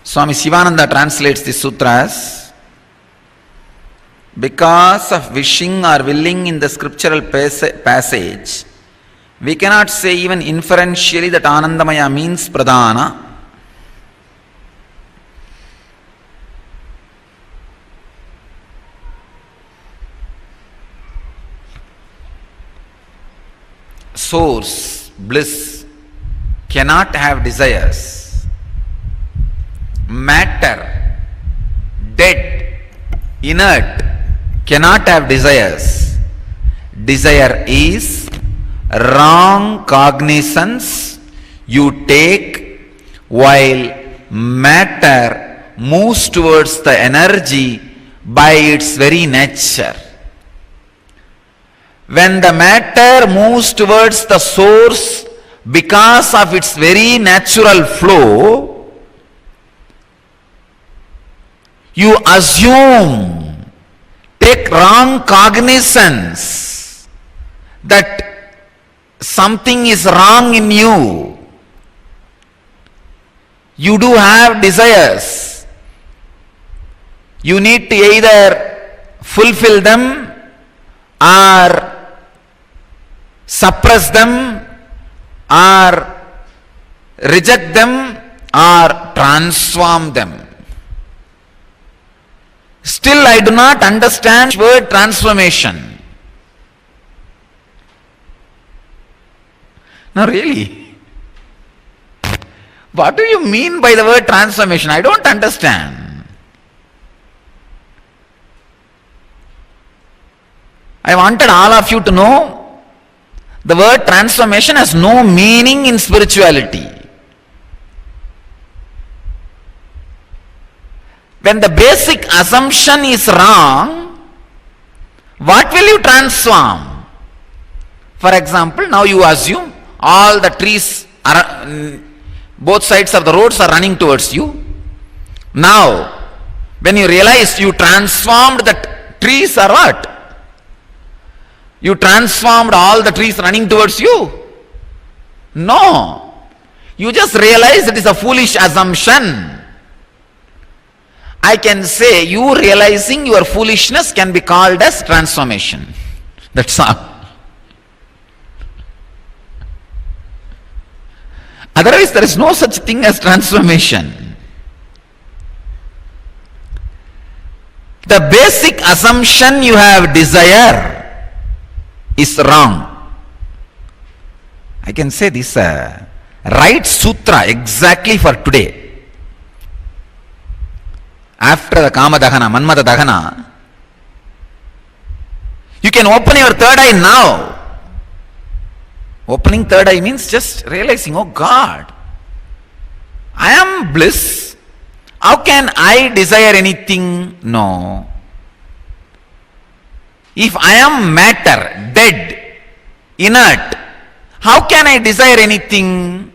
Swami Sivananda translates this sutra as: because of wishing or willing in the scriptural passage, we cannot say even inferentially that Anandamaya means Pradhana. Source, bliss, cannot have desires. Matter, dead, inert, cannot have desires. Desire is wrong cognizance you take while matter moves towards the energy by its very nature. When the matter moves towards the source because of its very natural flow, you assume, take wrong cognizance that something is wrong in you. You do have desires. You need to either fulfill them or suppress them or reject them or transform them. Still, I do not understand the word transformation. No, really. What do you mean by the word transformation? I don't understand. I wanted all of you to know the word transformation has no meaning in spirituality. When the basic assumption is wrong, what will you transform? For example, now you assume all the trees are, both sides of the roads are running towards you. Now, when you realize you transformed the trees or what? You transformed all the trees running towards you? No. You just realize it is a foolish assumption. I can say you realizing your foolishness can be called as transformation. That's all. Otherwise, there is no such thing as transformation. The basic assumption you have desire is wrong. I can say this right sutra exactly for today. After the Kama Dahana, Manmada Dahana, you can open your third eye now. Opening third eye means just realizing, oh God, I am bliss. How can I desire anything? No. If I am matter, dead, inert, how can I desire anything?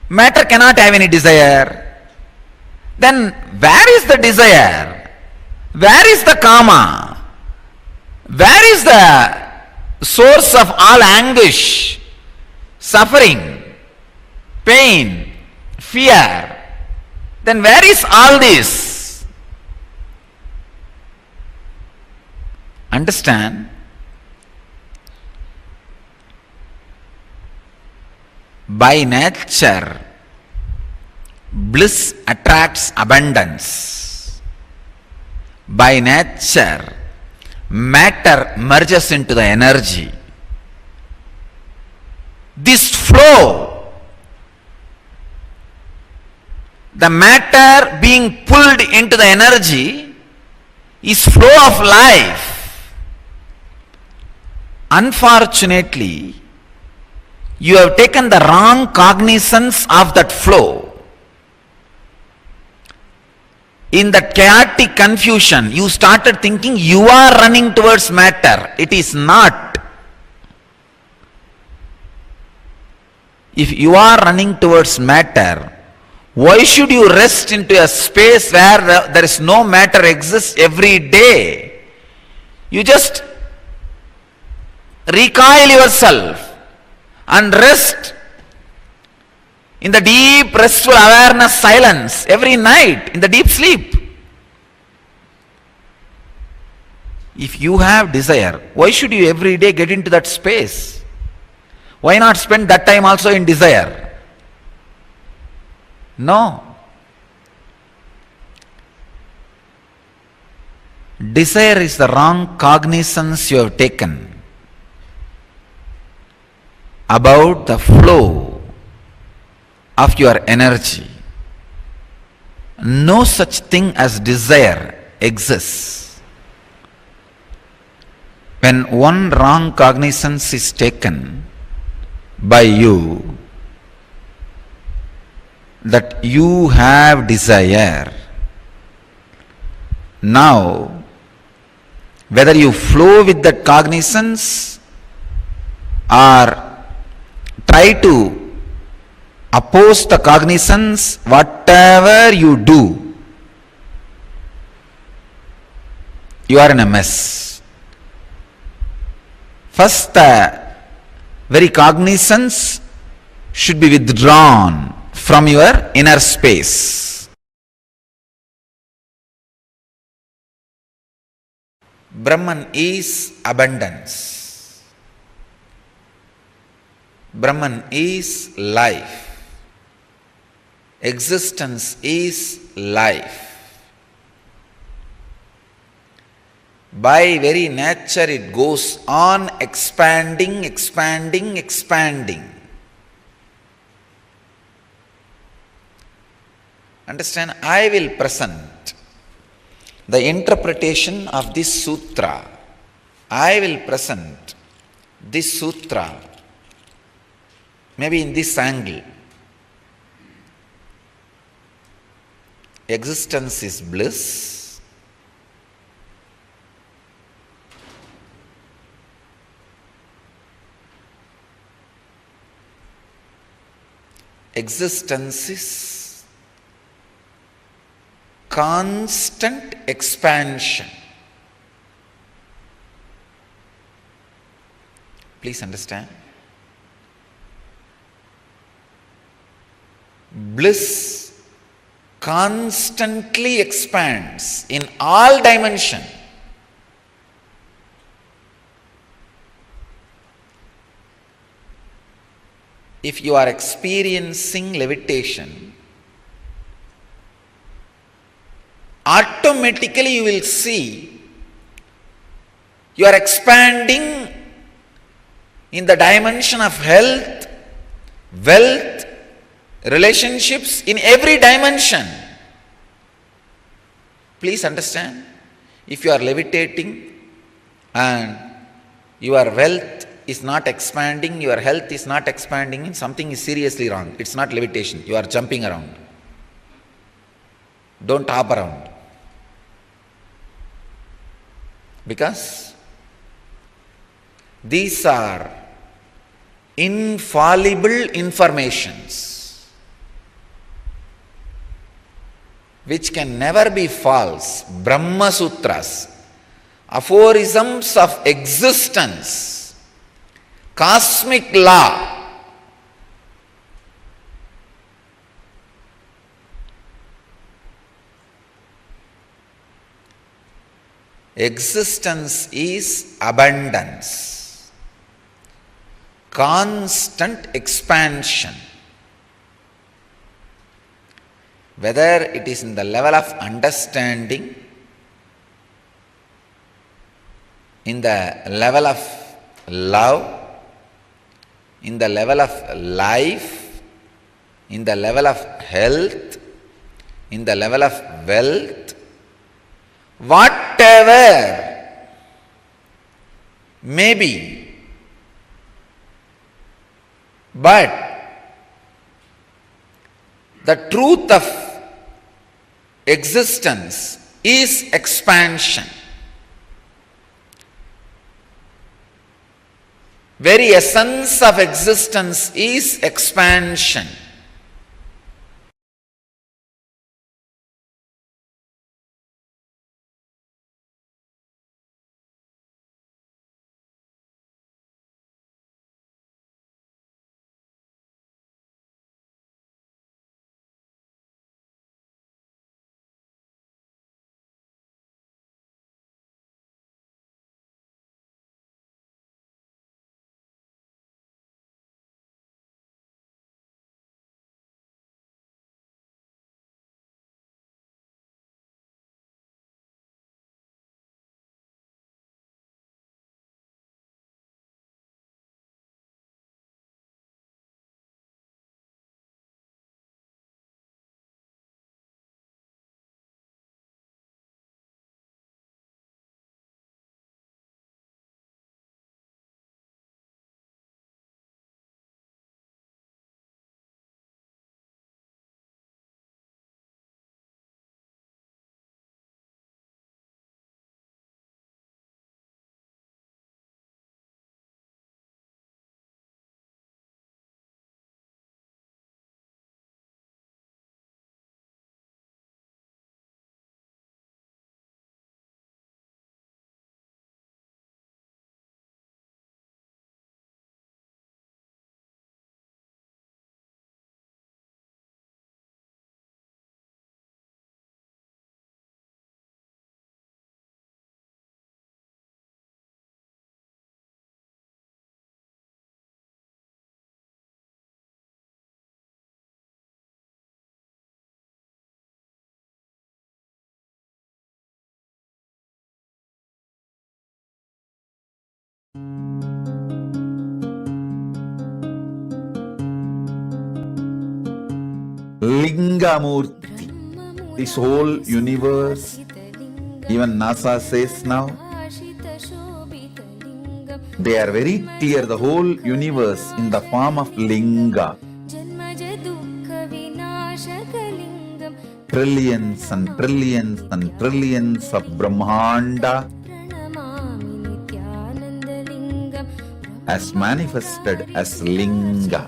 Matter cannot have any desire. Then where is the desire? Where is the karma? Where is the source of all anguish, suffering, pain, fear? Then where is all this? Understand? By nature, bliss attracts abundance. By nature, matter merges into the energy. This flow, the matter being pulled into the energy, is flow of life. Unfortunately, you have taken the wrong cognizance of that flow. In that chaotic confusion, you started thinking you are running towards matter. It is not. If you are running towards matter, why should you rest into a space where there is no matter exists every day? You just recoil yourself and rest in the deep restful awareness silence every night in the deep sleep. If you have desire, why should you every day get into that space? Why not spend that time also in desire? No. Desire is the wrong cognizance you have taken about the flow of your energy. No such thing as desire exists. When one wrong cognizance is taken by you that you have desire, now whether you flow with that cognizance or try to oppose the cognizance, whatever you do, you are in a mess. First, the very cognizance should be withdrawn from your inner space. Brahman is abundance. Brahman is life. Existence is life. By very nature it goes on expanding, expanding, expanding. Understand? I will present the interpretation of this sutra. I will present this sutra maybe in this angle. Existence is bliss. Existence is constant expansion. Please understand. Bliss constantly expands in all dimensions. If you are experiencing levitation, automatically you will see you are expanding in the dimension of health, wealth, relationships, in every dimension. Please understand, if you are levitating and your wealth is not expanding, your health is not expanding, something is seriously wrong. It's not levitation, you are jumping around. Don't hop around. Because these are infallible informations which can never be false. Brahma Sutras, aphorisms of existence, cosmic law. Existence is abundance, constant expansion. Whether it is in the level of understanding, in the level of love, in the level of life, in the level of health, in the level of wealth, whatever may be, but the truth of existence is expansion. Very essence of existence is expansion. Lingamurti. This whole universe, even NASA says now, they are very clear, the whole universe in the form of Linga. Trillions and trillions and trillions of Brahmanda as manifested as Linga.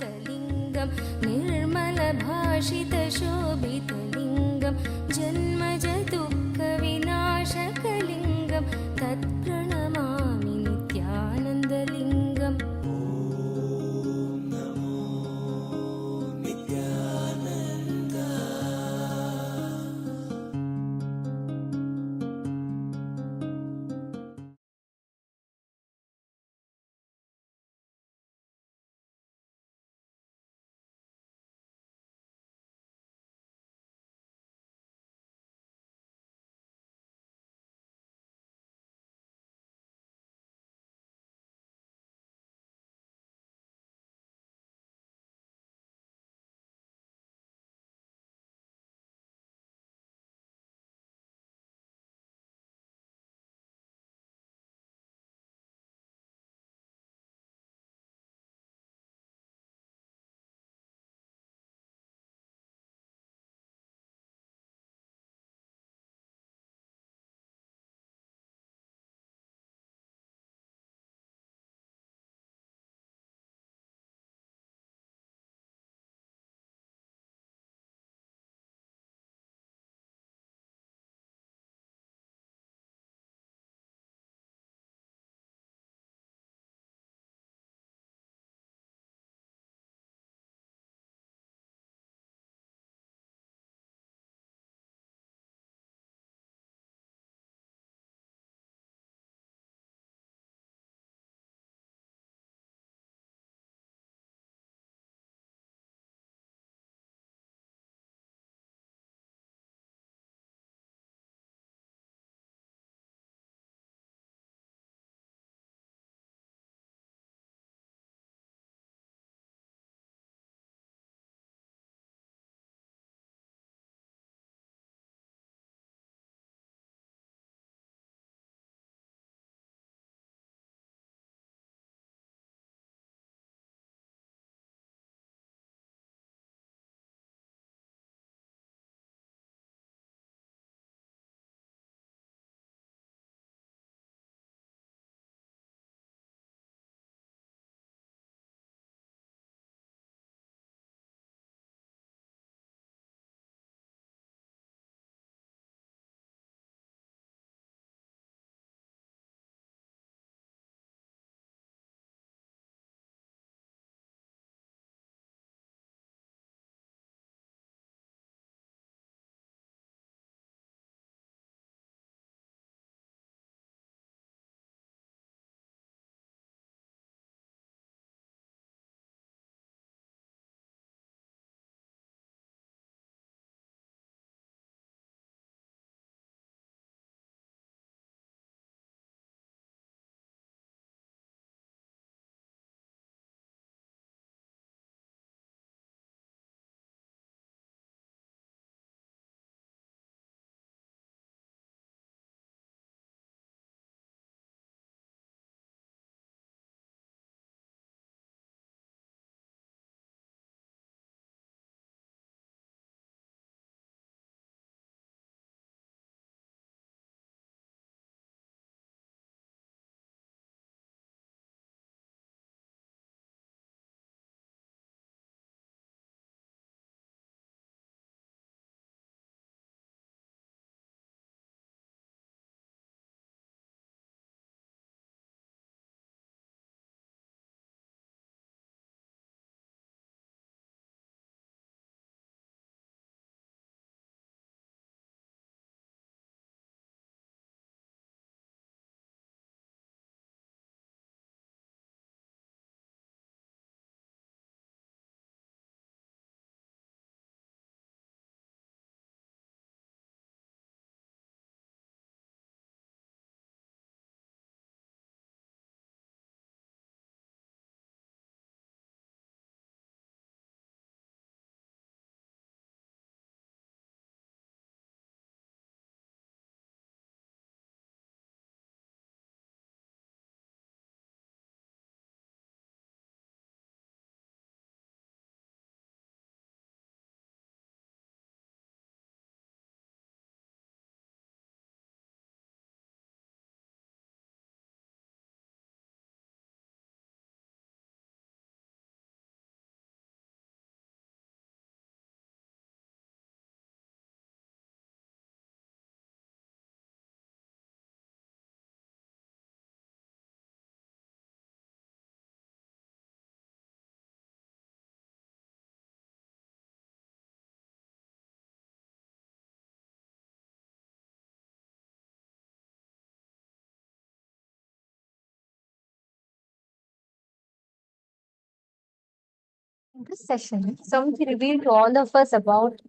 This session, Samji revealed to all of us about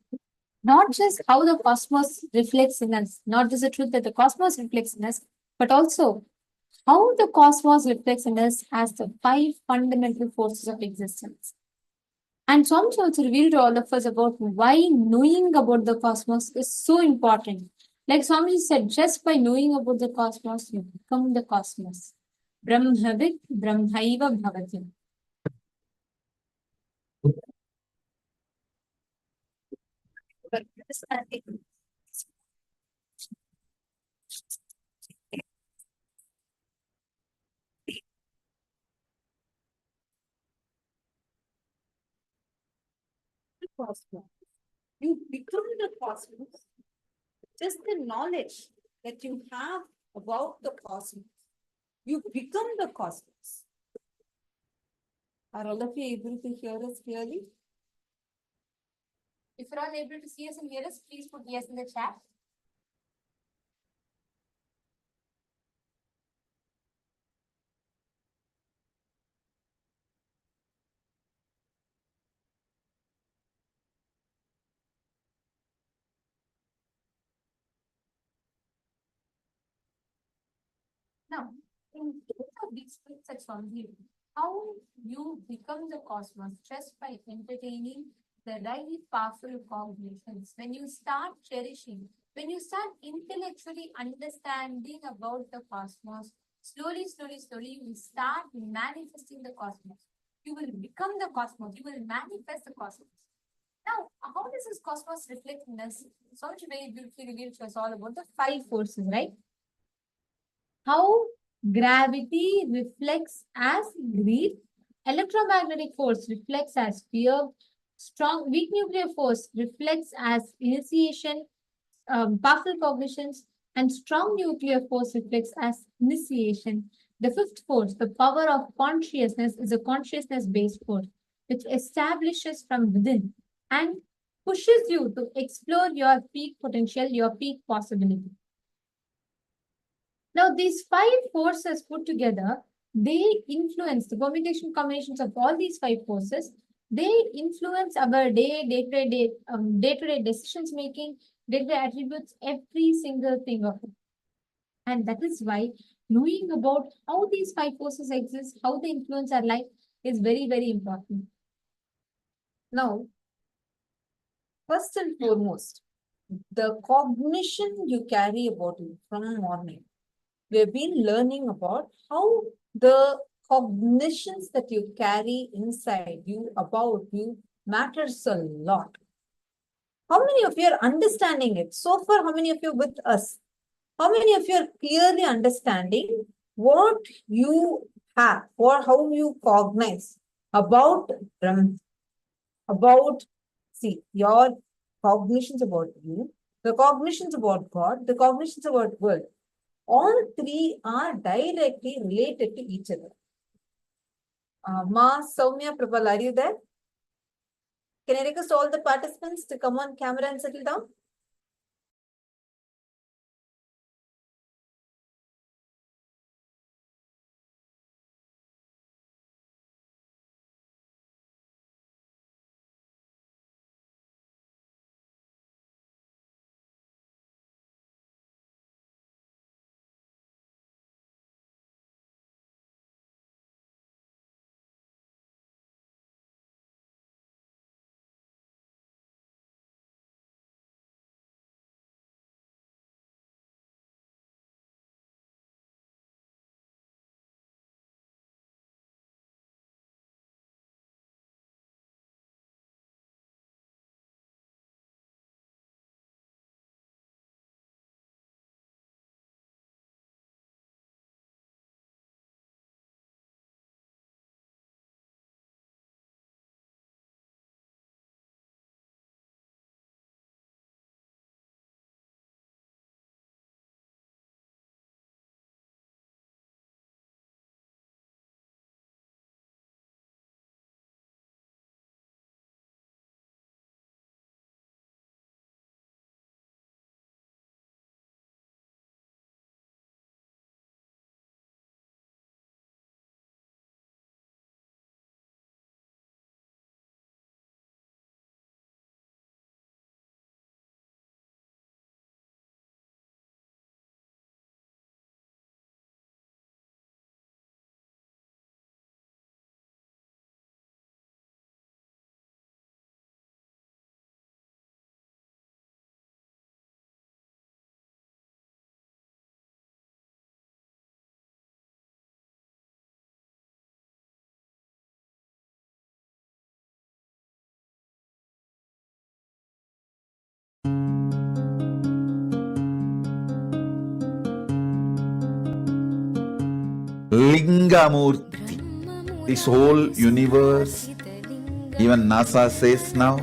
not just how the cosmos reflects in us, not just the truth that the cosmos reflects in us, but also how the cosmos reflects in us as the five fundamental forces of existence. And Swami also revealed to all of us about why knowing about the cosmos is so important. Like Swamiji said, just by knowing about the cosmos, you become the cosmos. Brahmavid Brahmaiva Bhavati. Cosmos. You become the cosmos. Just the knowledge that you have about the cosmos, you become the cosmos. Are all of you able to hear us clearly? If you're all able to see us and hear us, please put yes in the chat. Now, in case of these splits at Swami, how you become the cosmos just by entertaining the really powerful cognitions. When you start cherishing, when you start intellectually understanding about the cosmos, slowly, you will start manifesting the cosmos. You will become the cosmos. You will manifest the cosmos. Now, how does this cosmos reflect in us? Swami very beautifully revealed to us all about the five forces, right? How gravity reflects as greed, electromagnetic force reflects as fear, strong weak nuclear force reflects as initiation, powerful cognitions, and strong nuclear force reflects as initiation. The fifth force, the power of consciousness, is a consciousness-based force which establishes from within and pushes you to explore your peak potential, your peak possibility. Now, these five forces put together, they influence the permutation combinations of all these five forces. They influence our day-to-day decisions making, day-to-day attributes, every single thing of it. And that is why knowing about how these five forces exist, how they influence our life, is very, very important. Now, first and foremost, the cognition you carry about you from morning. We have been learning about how the cognitions that you carry inside you, about you, matters a lot. How many of you are understanding it? So far, how many of you with us? How many of you are clearly understanding what you have or how you cognize about see, your cognitions about you, the cognitions about God, the cognitions about world. All three are directly related to each other. Ma, Soumya, Prabal, are you there? Can I request all the participants to come on camera and settle down? Lingamurti. This whole universe, even NASA says now,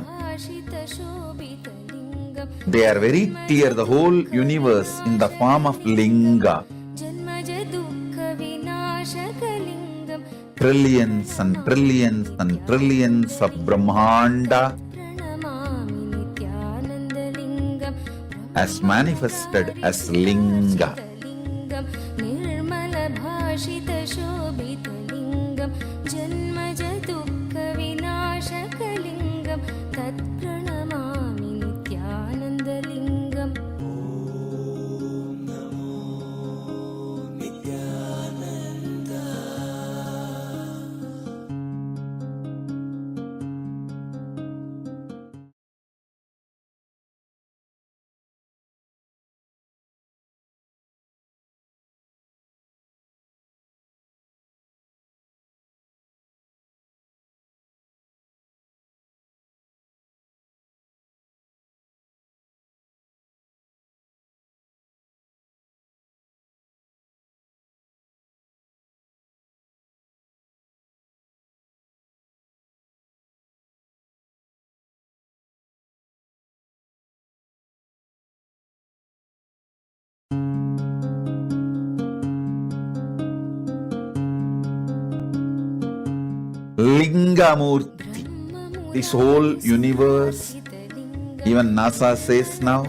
they are very clear, the whole universe in the form of Linga. Trillions and trillions and trillions of Brahmanda as manifested as Linga. Lingamurti. This whole universe, even NASA says now,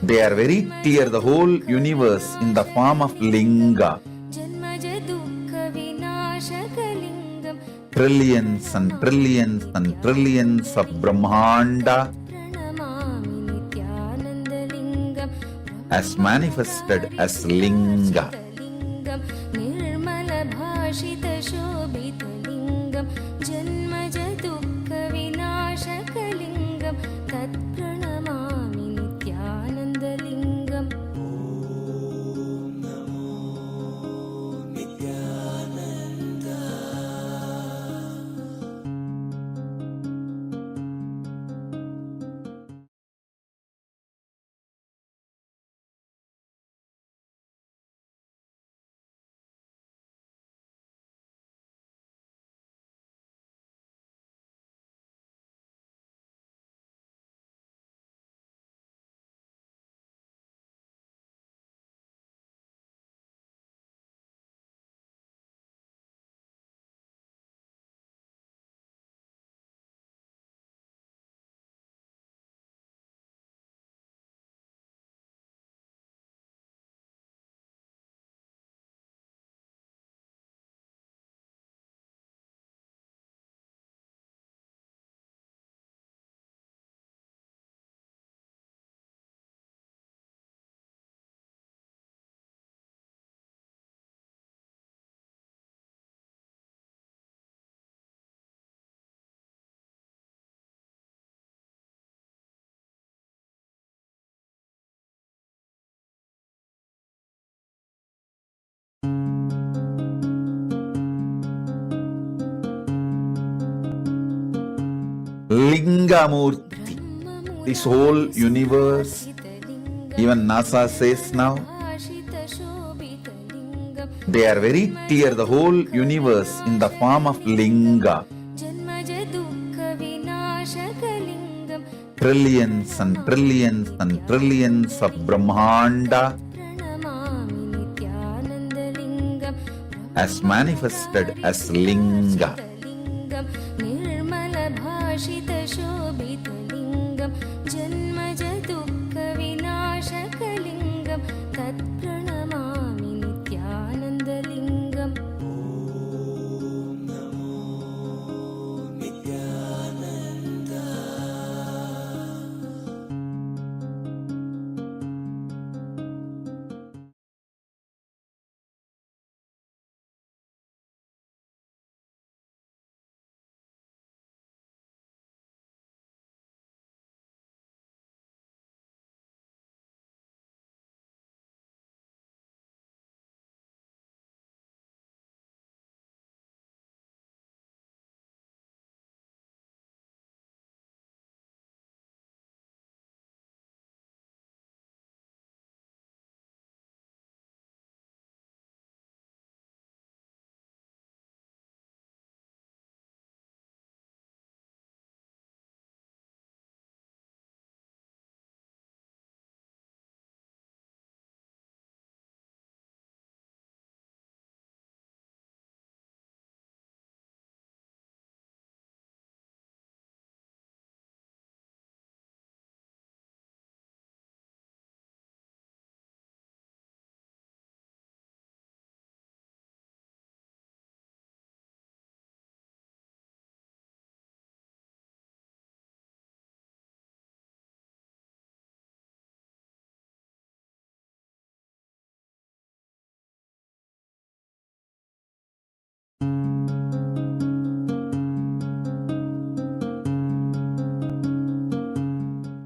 they are very clear, the whole universe in the form of Linga. Trillions and trillions and trillions of Brahmanda as manifested as Linga. Lingamurti. This whole universe, even NASA says now, they are very clear, the whole universe in the form of Linga. Trillions and trillions and trillions of Brahmanda as manifested as Linga.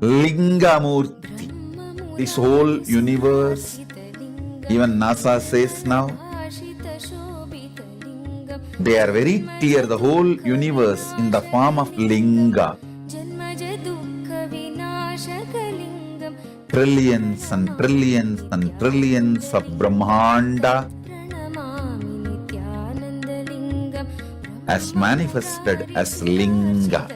Lingamurti. This whole universe, even NASA says now, they are very clear, the whole universe in the form of Linga. Trillions and trillions and trillions of Brahmanda as manifested as Linga.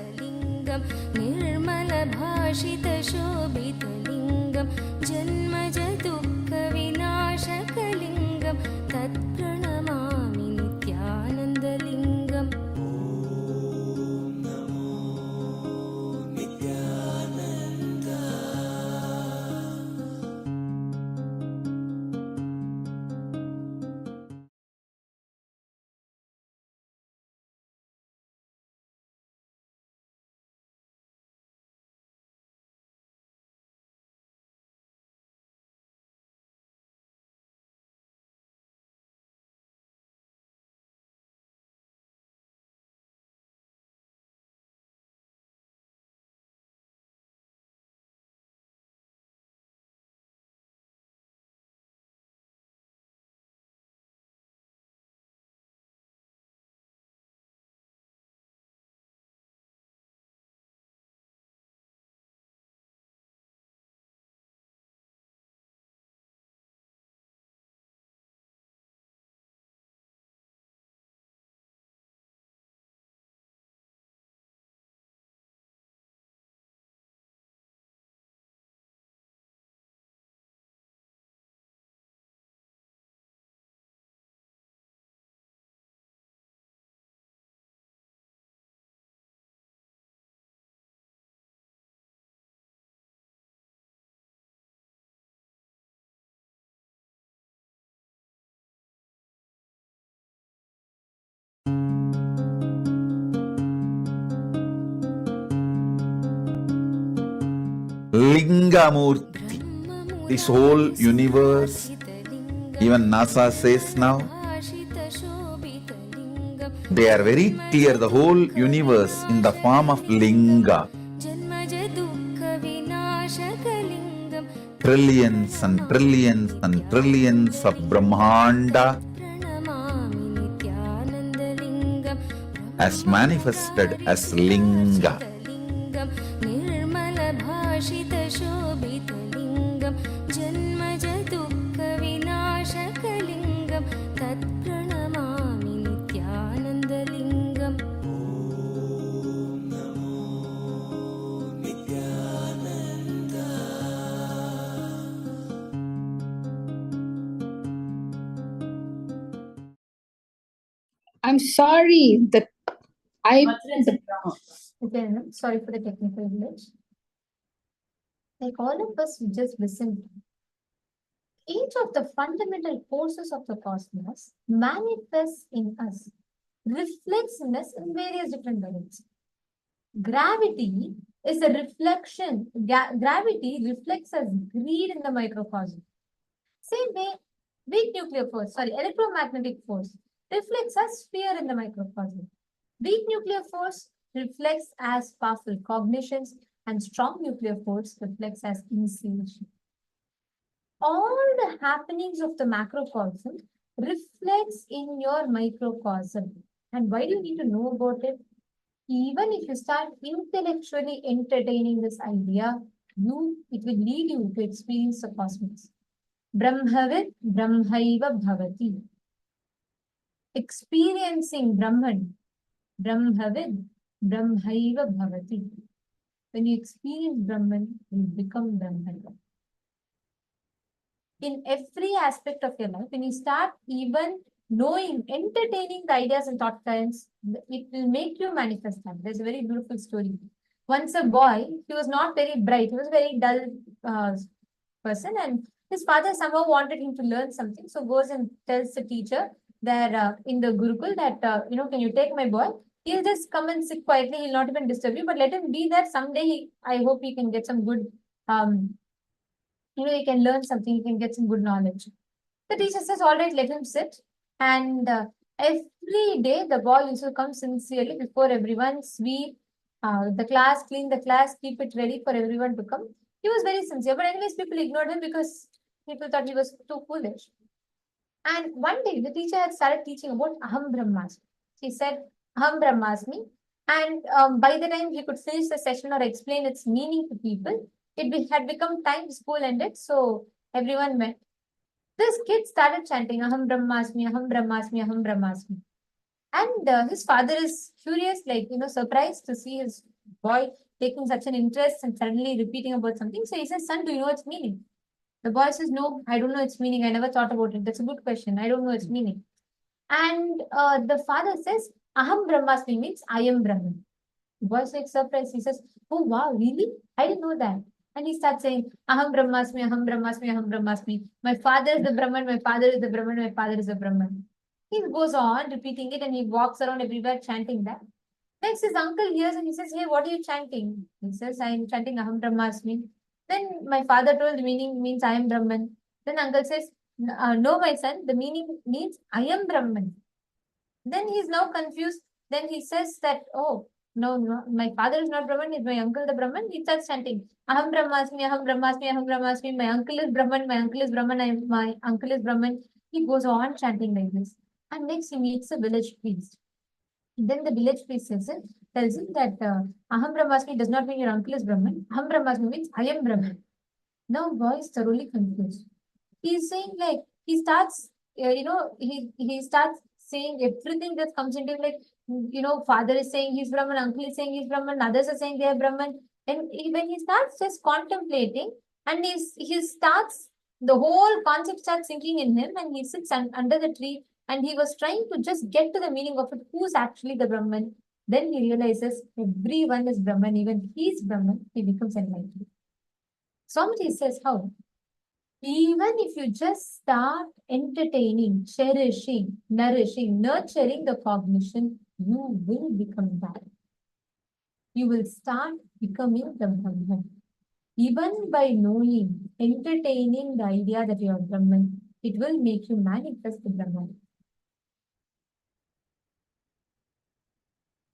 Lingamurti. This whole universe, even NASA says now, they are very clear, the whole universe in the form of Linga. Trillions and trillions and trillions of Brahmanda as manifested as Linga. I'm sorry that okay, sorry for the technical glitch. Like all of us, we just listened. Each of the fundamental forces of the cosmos manifests in us, reflects in us in various different directions. Gravity is a reflection. Gravity reflects as greed in the microcosm. Same way, electromagnetic force reflects as fear in the microcosm. Weak nuclear force reflects as powerful cognitions, and strong nuclear force reflects as initiation. All the happenings of the macrocosm reflects in your microcosm. And why do you need to know about it? Even if you start intellectually entertaining this idea, it will lead you to experience the cosmos. Brahmavid Brahmaiva Bhavati. Experiencing Brahman. Brahmavid Brahmaiva Bhavati. When you experience Brahman, you become Brahmaiva. In every aspect of your life, when you start even knowing, entertaining the ideas and thought currents, it will make you manifest that. There's a very beautiful story. Once a boy, he was not very bright, he was a very dull person, and his father somehow wanted him to learn something, so goes and tells the teacher that in the Gurukul that, can you take my boy? He'll just come and sit quietly, he'll not even disturb you, but let him be there someday. I hope he can get some good he can learn something, he can get some good knowledge. The teacher says, all right, let him sit. And every day, the boy used to come sincerely before everyone, sweep, the class, clean the class, keep it ready for everyone to come. He was very sincere, but anyways, people ignored him because people thought he was too foolish. And one day, the teacher had started teaching about Aham Brahmasmi. She said, Aham Brahmasmi. And by the time he could finish the session or explain its meaning to people, had become time, school ended, so everyone went. This kid started chanting, Aham Brahmasmi, Aham Brahmasmi, Aham Brahmasmi. And his father is curious, like, surprised to see his boy taking such an interest and suddenly repeating about something. So he says, son, do you know its meaning? The boy says, no, I don't know its meaning. I never thought about it. That's a good question. I don't know its meaning. And the father says, Aham Brahmasmi means I am Brahman. The boy is like surprised. He says, oh, wow, really? I didn't know that. And he starts saying, Aham Brahmasmi, Aham Brahmasmi, Aham Brahmasmi. My father is the Brahman, my father is the Brahman, my father is the Brahman. He goes on repeating it and he walks around everywhere chanting that. Next, his uncle hears and he says, hey, what are you chanting? He says, I am chanting Aham Brahmasmi. Then my father told the meaning means I am Brahman. Then uncle says, no, my son, the meaning means I am Brahman. Then he is now confused. Then he says that, oh, no, my father is not Brahman, it's my uncle the Brahman. He starts chanting, Aham Brahmasmi, Aham Brahmasmi, Aham Brahmasmi. My uncle is Brahman, my uncle is Brahman, my uncle is Brahman. He goes on chanting like this. And next he meets a village priest. Then the village priest tells him that Aham Brahmasmi does not mean your uncle is Brahman. Aham Brahmasmi means I am Brahman. Now boy is thoroughly confused. He's saying like, he starts, he starts saying everything that comes into him, like, father is saying he's Brahman, uncle is saying he's Brahman, others are saying they are Brahman. And when he starts just contemplating and he starts, the whole concept starts sinking in him and he sits under the tree and he was trying to just get to the meaning of it, who's actually the Brahman. Then he realizes everyone is Brahman, even he's Brahman, he becomes enlightened. Swamiji says how? Even if you just start entertaining, cherishing, nourishing, nurturing the cognition, you will become that. You will start becoming the Brahman. Even by knowing, entertaining the idea that you are Brahman, it will make you manifest the Brahman.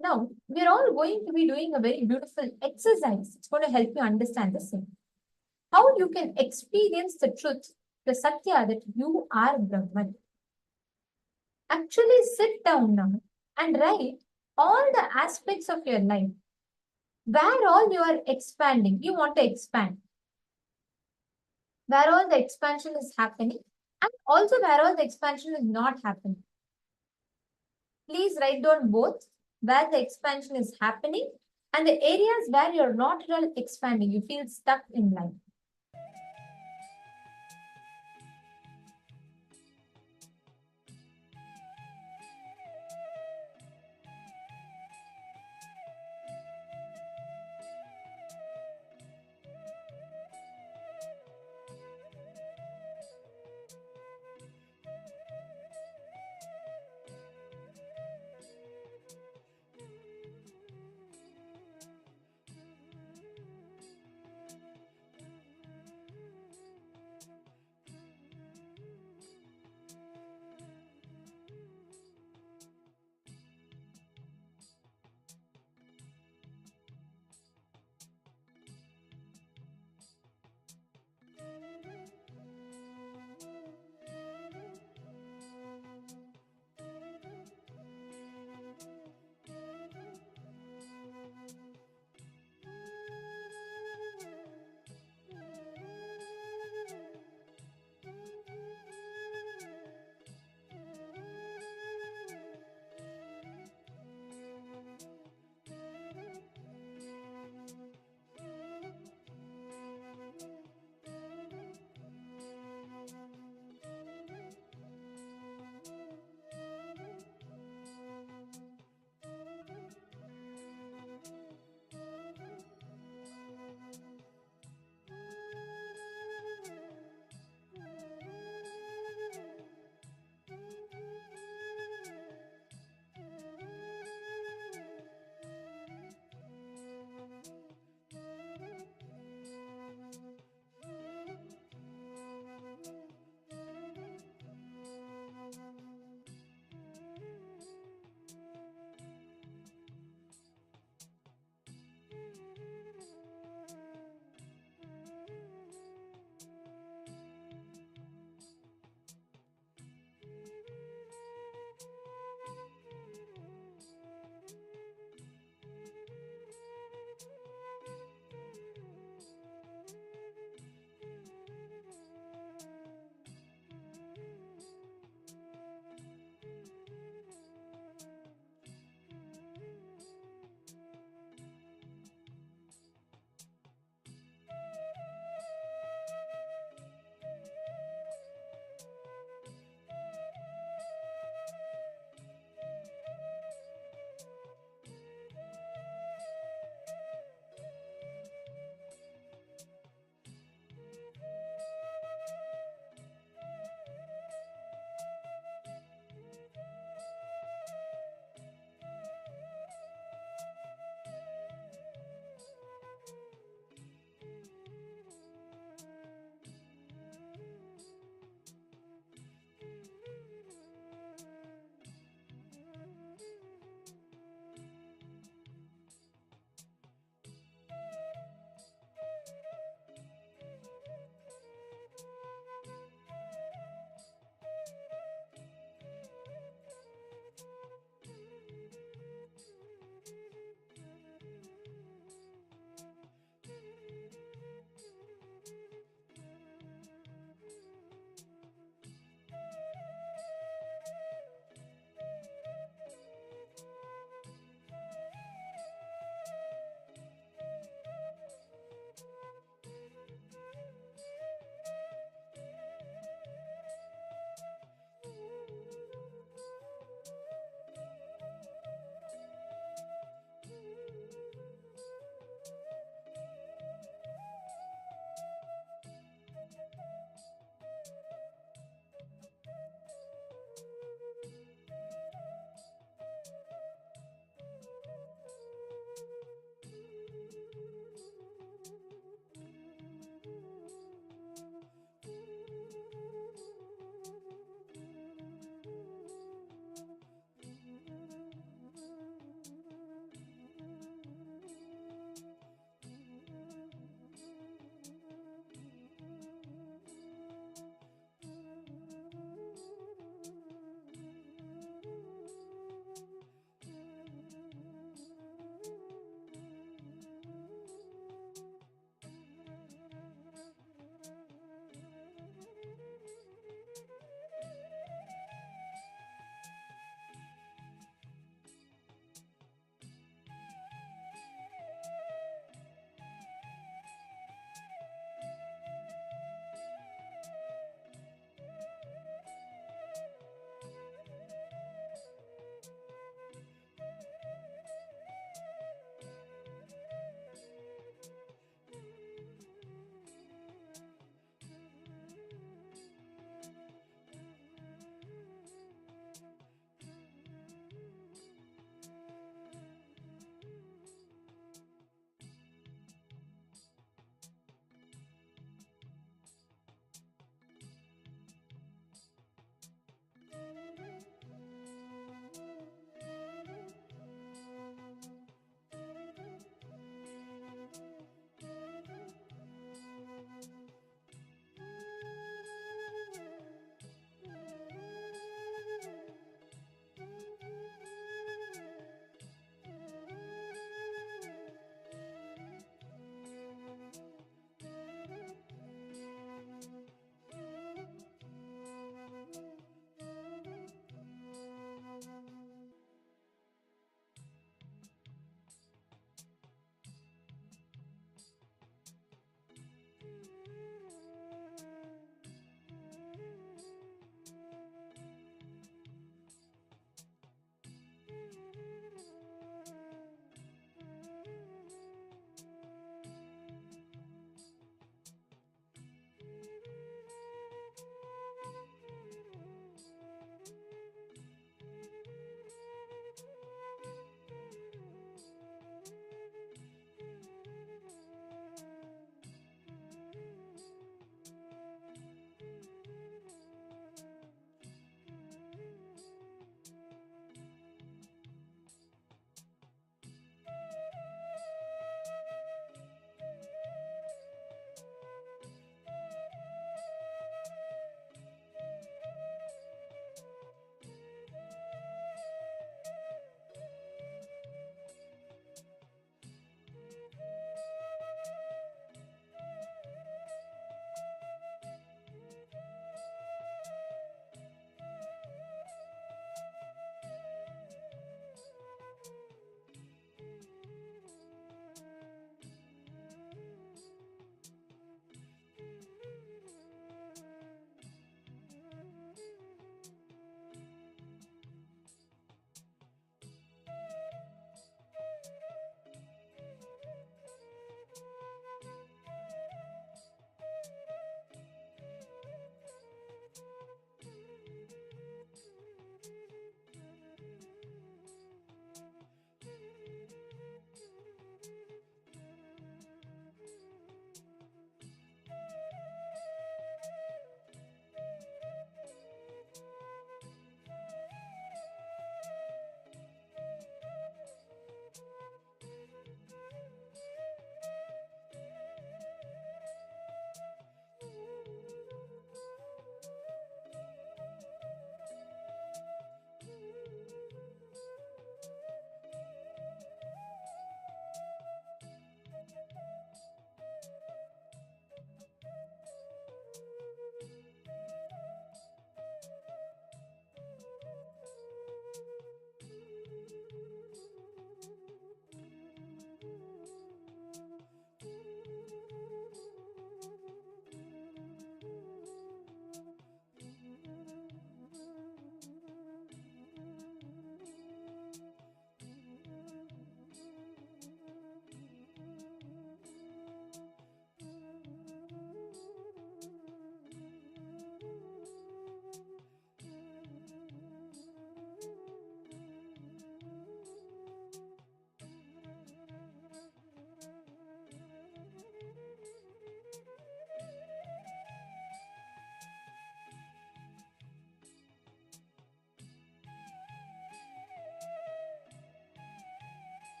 Now, we're all going to be doing a very beautiful exercise. It's going to help you understand the same. How you can experience the truth, the Satya, that you are Brahman. Actually sit down now and write all the aspects of your life where all you are expanding. You want to expand. Where all the expansion is happening and also where all the expansion is not happening. Please write down both where the expansion is happening and the areas where you're not at all expanding. You feel stuck in life.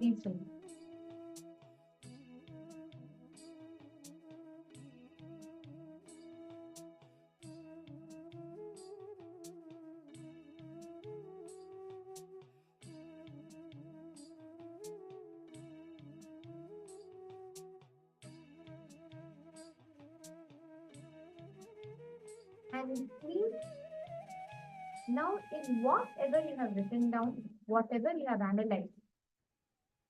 peaceful. And please, now in whatever you have written down, whatever you have analyzed,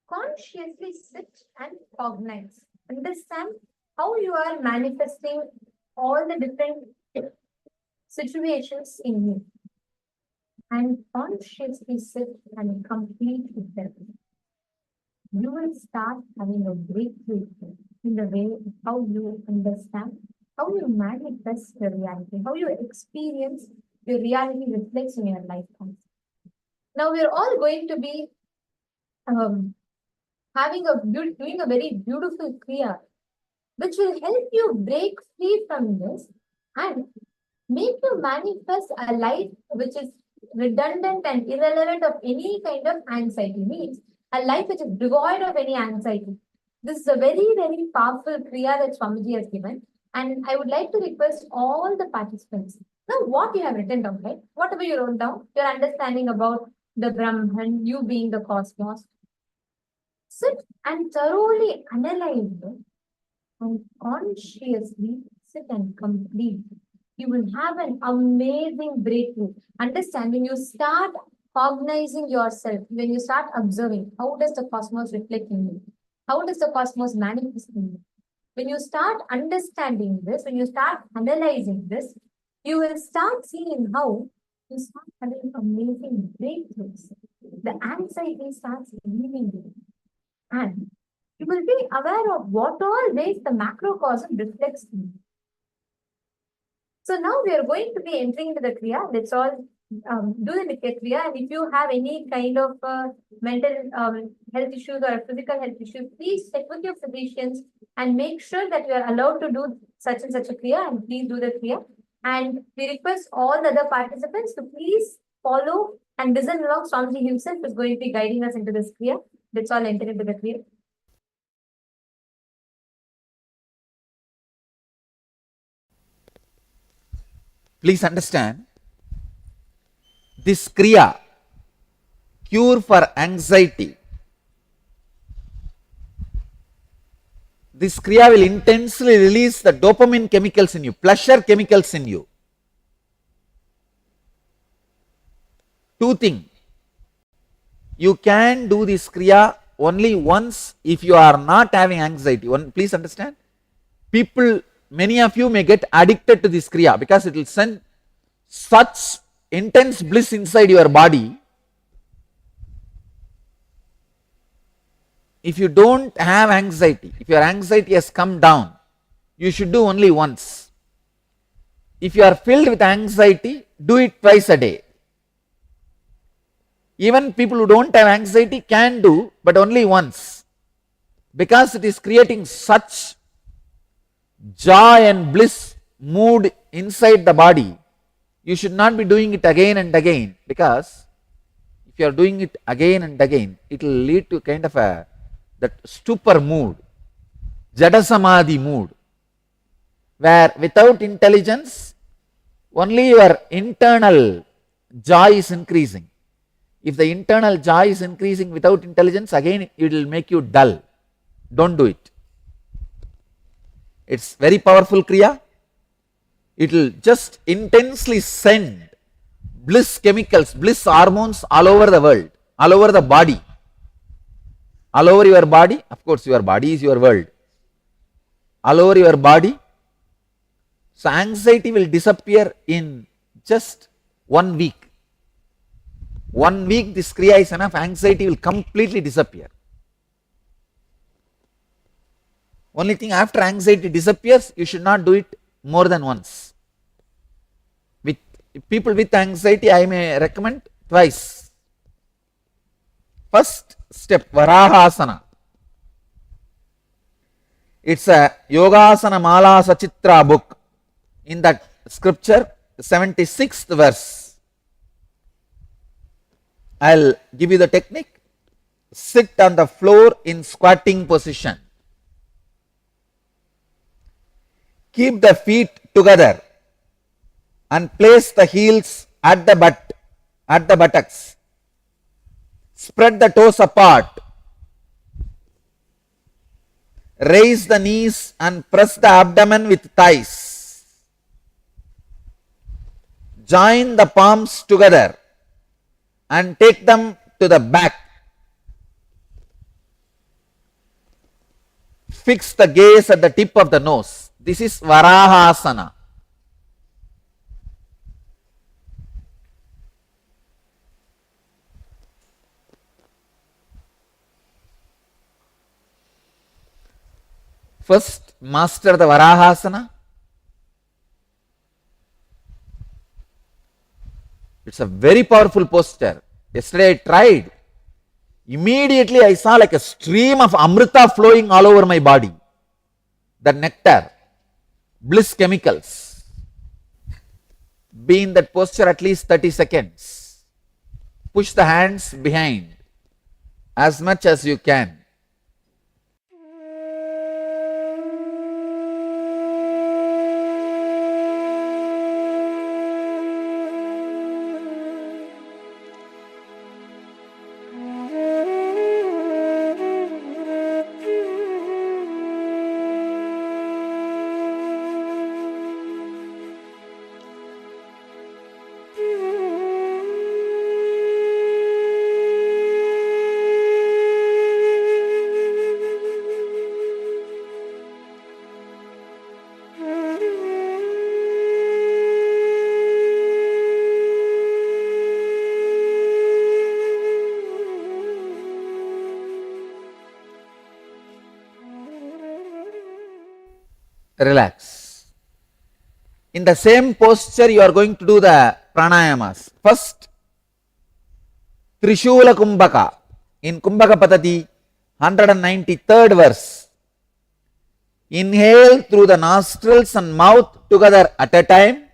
consciously sit and cognize. Understand how you are manifesting all the different situations in you. And consciously sit and complete with them. You will start having a breakthrough in the way how you understand, how you manifest the reality, how you experience your reality reflects in your lifetime. Now we're all going to be doing a very beautiful kriya, which will help you break free from this and make you manifest a life which is redundant and irrelevant of any kind of anxiety. Means a life which is devoid of any anxiety. This is a very, very powerful kriya that Swamiji has given. And I would like to request all the participants. Now, what you have written down, right? Whatever you wrote down, your understanding about the Brahman, you being the cosmos. Sit and thoroughly analyze it and consciously sit and complete. You will have an amazing breakthrough. Understand, when you start cognizing yourself, when you start observing, how does the cosmos reflect in you? How does the cosmos manifest in you? When you start understanding this, when you start analyzing this, you will start seeing how you start having amazing breakthroughs. The anxiety starts leaving you. And you will be aware of what all ways the macrocosm reflects in you. So now we are going to be entering into the kriya. Let's all do the Nitya kriya. And if you have any kind of mental health issues or physical health issues, please check with your physicians and make sure that you are allowed to do such and such a kriya, and please do the kriya. And we request all the other participants to please follow and listen along. Swamiji himself is going to be guiding us into this kriya. Let's all enter into the kriya. Please understand, this kriya, cure for anxiety, this kriya will intensely release the dopamine chemicals in you, pleasure chemicals in you. Two things. You can do this kriya only once if you are not having anxiety. Please understand, many of you may get addicted to this kriya because it will send such intense bliss inside your body. If you don't have anxiety, if your anxiety has come down, you should do only once. If you are filled with anxiety, do it twice a day. Even people who don't have anxiety can do, but only once, because it is creating such joy and bliss mood inside the body. You should not be doing it again and again, because if you are doing it again and again, it will lead to kind of that stupor mood, jada samadhi mood, where without intelligence only your internal joy is increasing. If the internal joy is increasing without intelligence, again it will make you dull. Don't do it. It's very powerful kriya. It will just intensely send bliss chemicals, bliss hormones all over the world, all over the body, all over your body. Of course, your body is your world. All over your body. So anxiety will disappear in just 1 week. 1 week this kriya is enough, anxiety will completely disappear. Only thing, after anxiety disappears, you should not do it more than once. With people with anxiety, I may recommend twice. First step, Varahasana. It's a Yogasana Mala Sachitra book. In that scripture, 76th verse. I'll give you the technique. sit on the floor in squatting position. Keep the feet together and place the heels at the buttocks. Spread the toes apart. Raise the knees and press the abdomen with thighs. Join the palms together and take them to the back. Fix the gaze at the tip of the nose. This is Varahasana. First, master the Varahasana. It's a very powerful posture. Yesterday I tried. Immediately I saw like a stream of Amrita flowing all over my body. The nectar, bliss chemicals. Be in that posture at least 30 seconds. Push the hands behind as much as you can. Relax. In the same posture, you are going to do the pranayamas. First, Trishula Kumbhaka. In Kumbhaka Patati, 193rd verse. Inhale through the nostrils and mouth together at a time.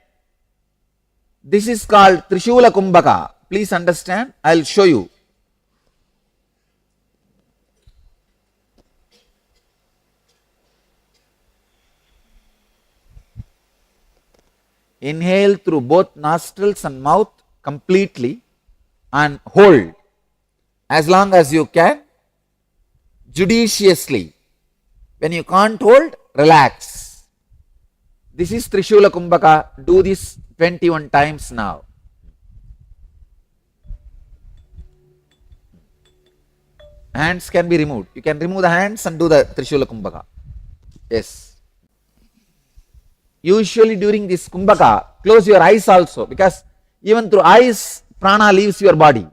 This is called Trishula Kumbhaka. Please understand, I will show you. Inhale through both nostrils and mouth completely and hold as long as you can, judiciously. When you can't hold, relax. This is Trishula Kumbhaka. Do this 21 times now. Hands can be removed. You can remove the hands and do the Trishula Kumbhaka. Yes. Usually during this Kumbhaka, close your eyes also, because even through eyes, prana leaves your body.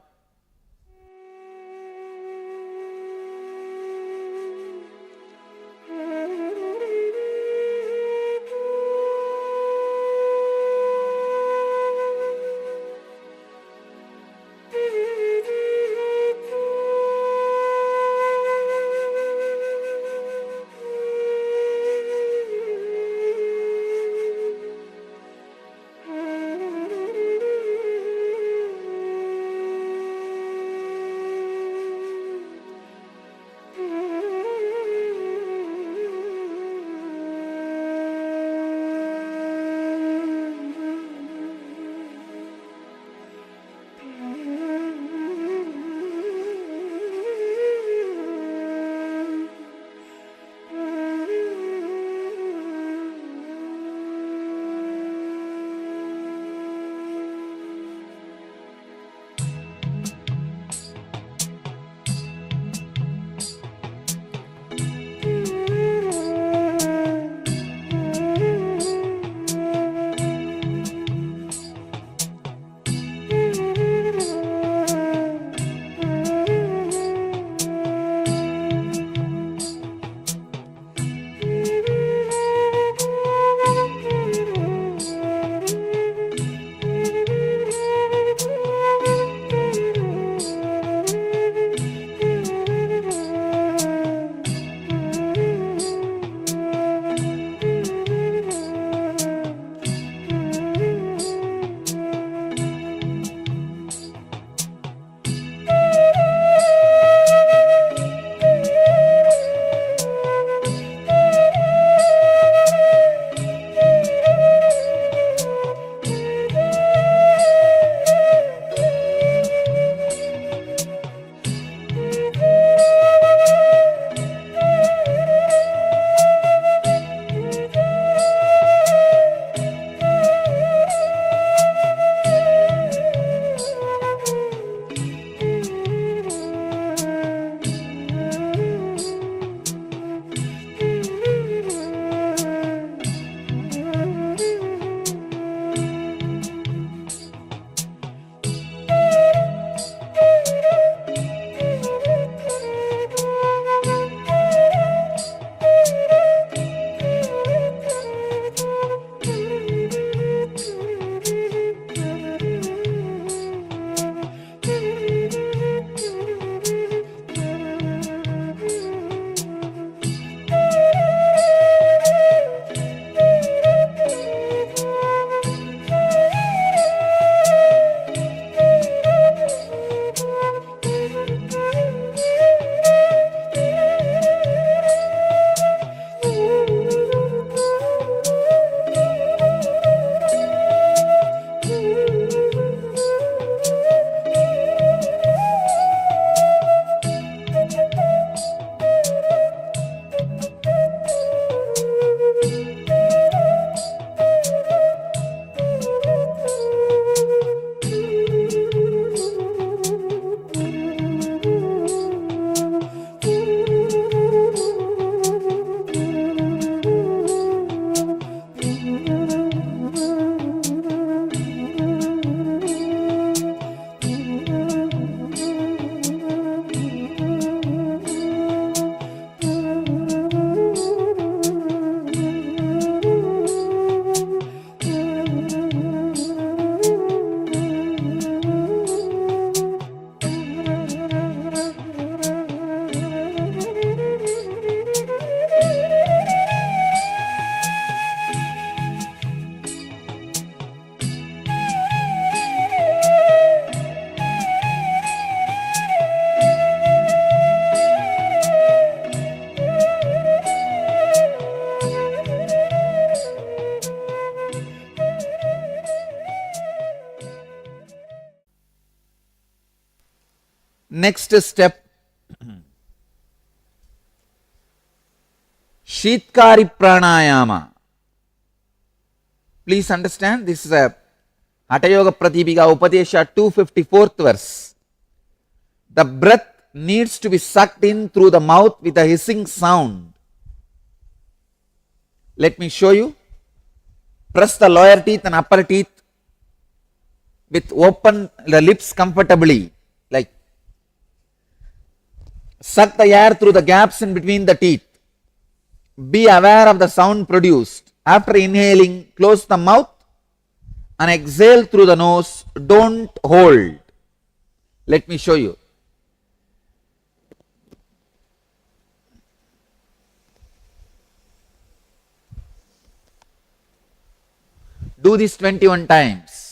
Next step, Shitkari Pranayama. Please understand, this is a Hatha Yoga Pratipika Upadesha 254th verse. The breath needs to be sucked in through the mouth with a hissing sound. Let me show you. Press the lower teeth and upper teeth with open the lips comfortably. Like suck the air through the gaps in between the teeth. Be aware of the sound produced. After inhaling, close the mouth and exhale through the nose. Don't hold. Let me show you. Do this 21 times.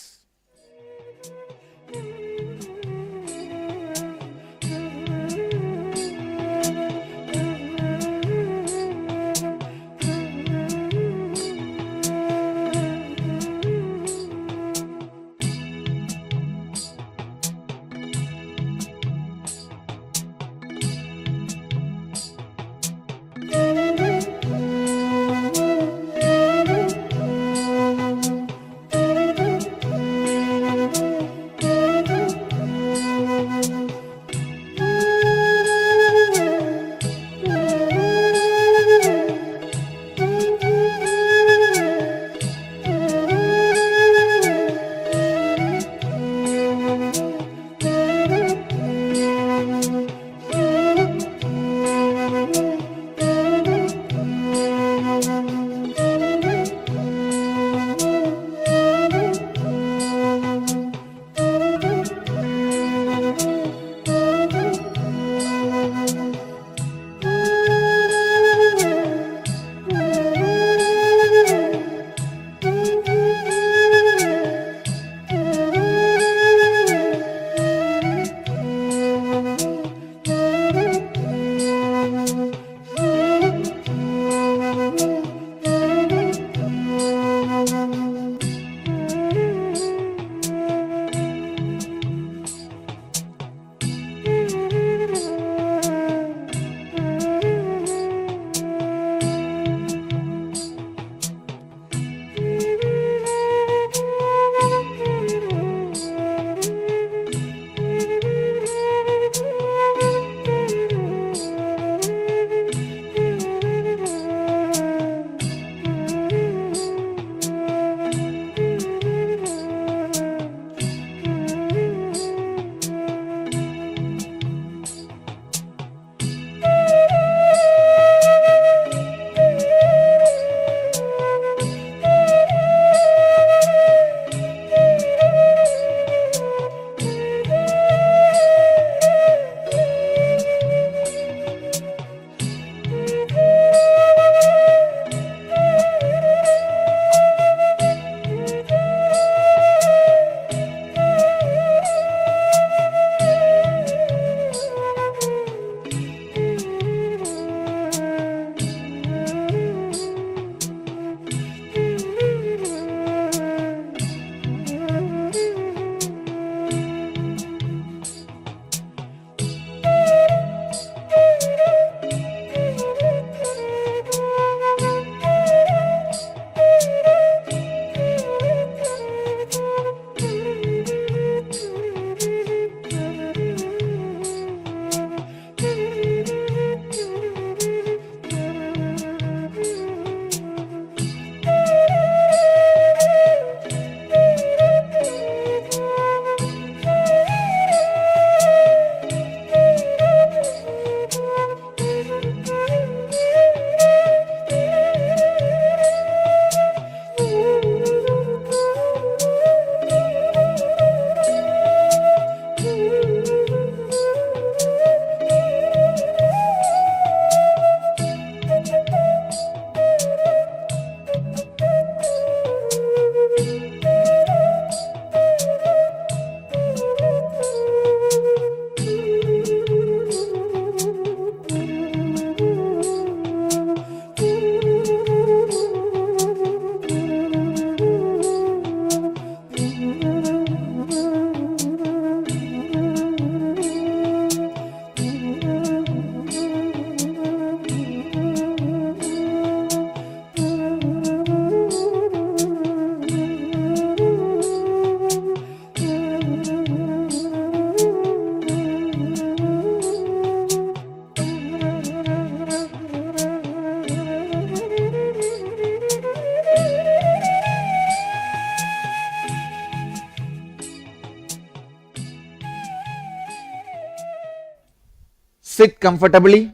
Sit comfortably.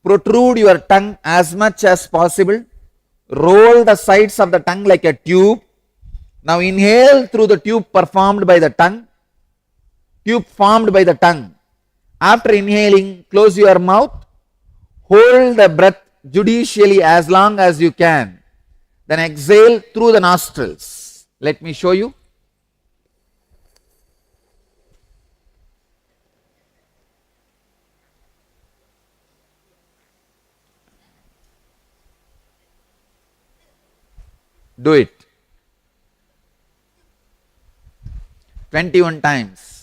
Protrude your tongue as much as possible. Roll the sides of the tongue like a tube. Now inhale through the tube formed by the tongue. After inhaling, close your mouth. Hold the breath judicially as long as you can. Then exhale through the nostrils. Let me show you. Do it 21 times.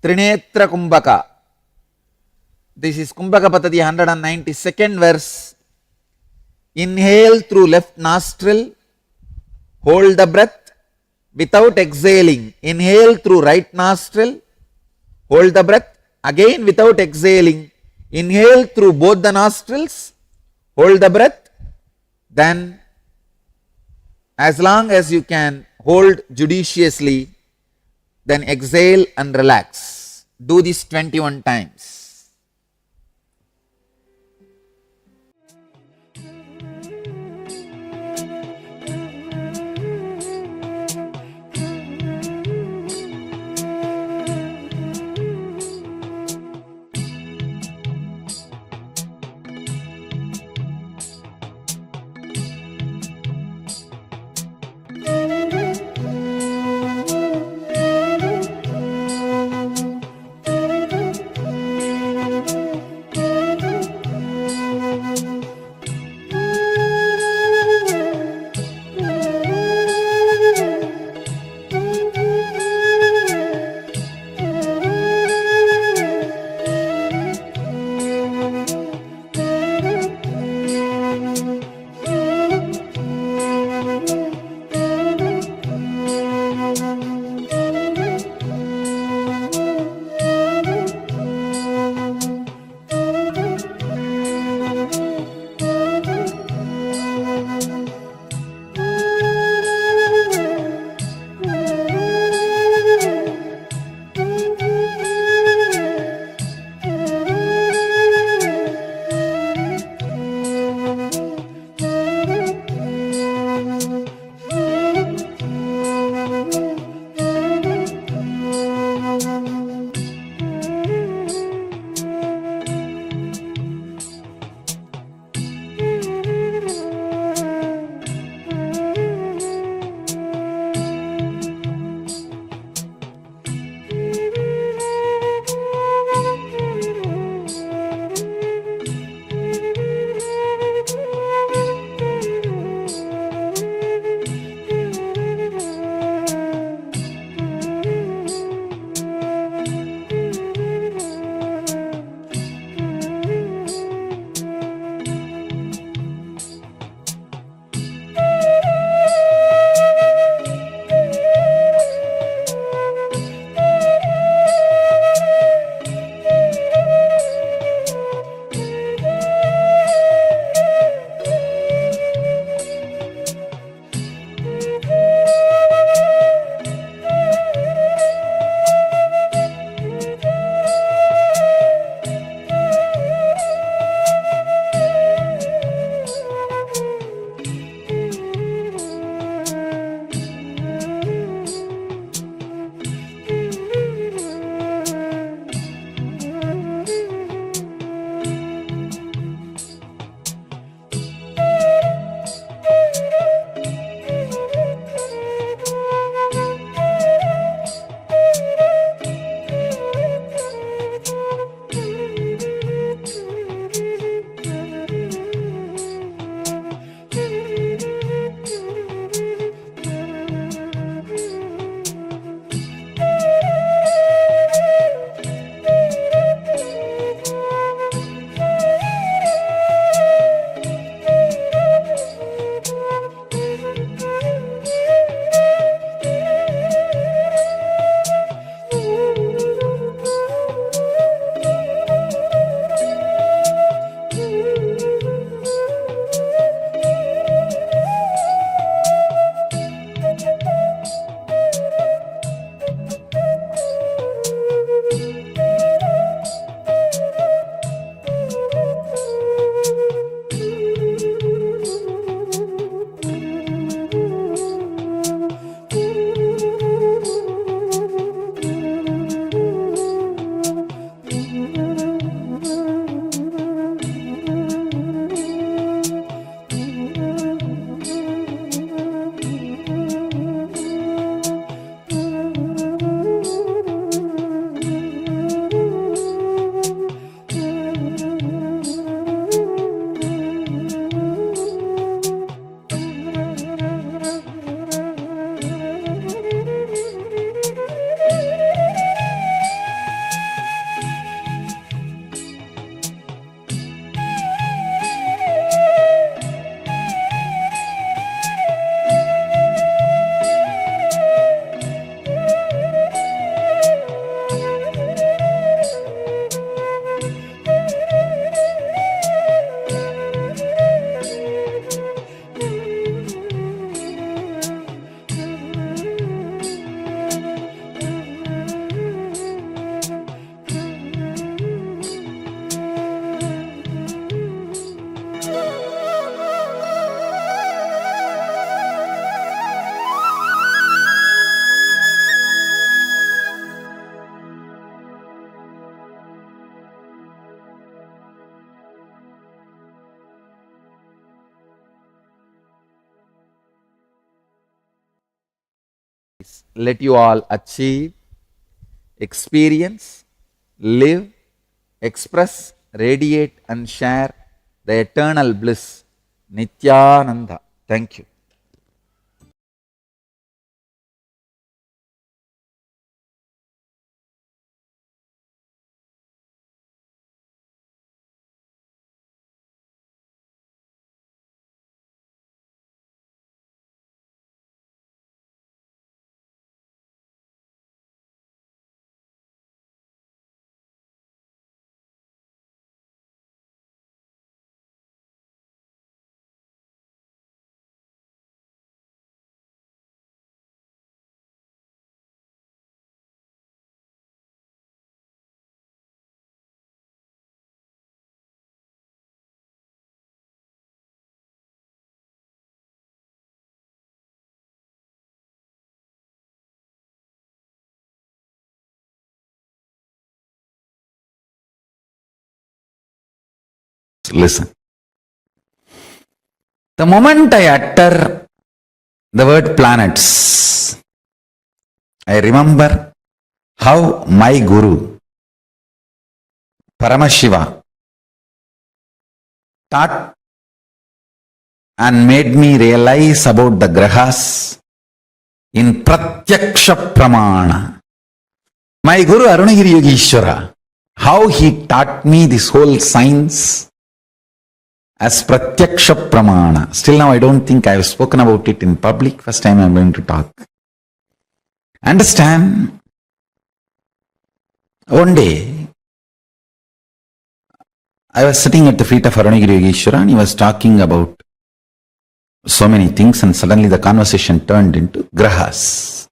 Trinetra Kumbhaka. This is Kumbhaka Patadi 192nd verse. Inhale through left nostril, hold the breath without exhaling. Inhale through right nostril, hold the breath again without exhaling. Inhale through both the nostrils, hold the breath. Then, as long as you can hold judiciously, then exhale and relax. Do this 21 times. let you all achieve, experience, live, express, radiate and share the eternal bliss. Nityananda. Thank you. Listen. The moment I utter the word planets, I remember how my Guru, Paramashiva, taught and made me realize about the grahas in Pratyaksha Pramana. My Guru Arunagiri Yogeshwara, how he taught me this whole science as Pratyaksha Pramana. Still now I don't think I have spoken about it in public. First time I am going to talk. Understand? One day, I was sitting at the feet of Arunagiri Yogeshwara and he was talking about so many things, and suddenly the conversation turned into grahas.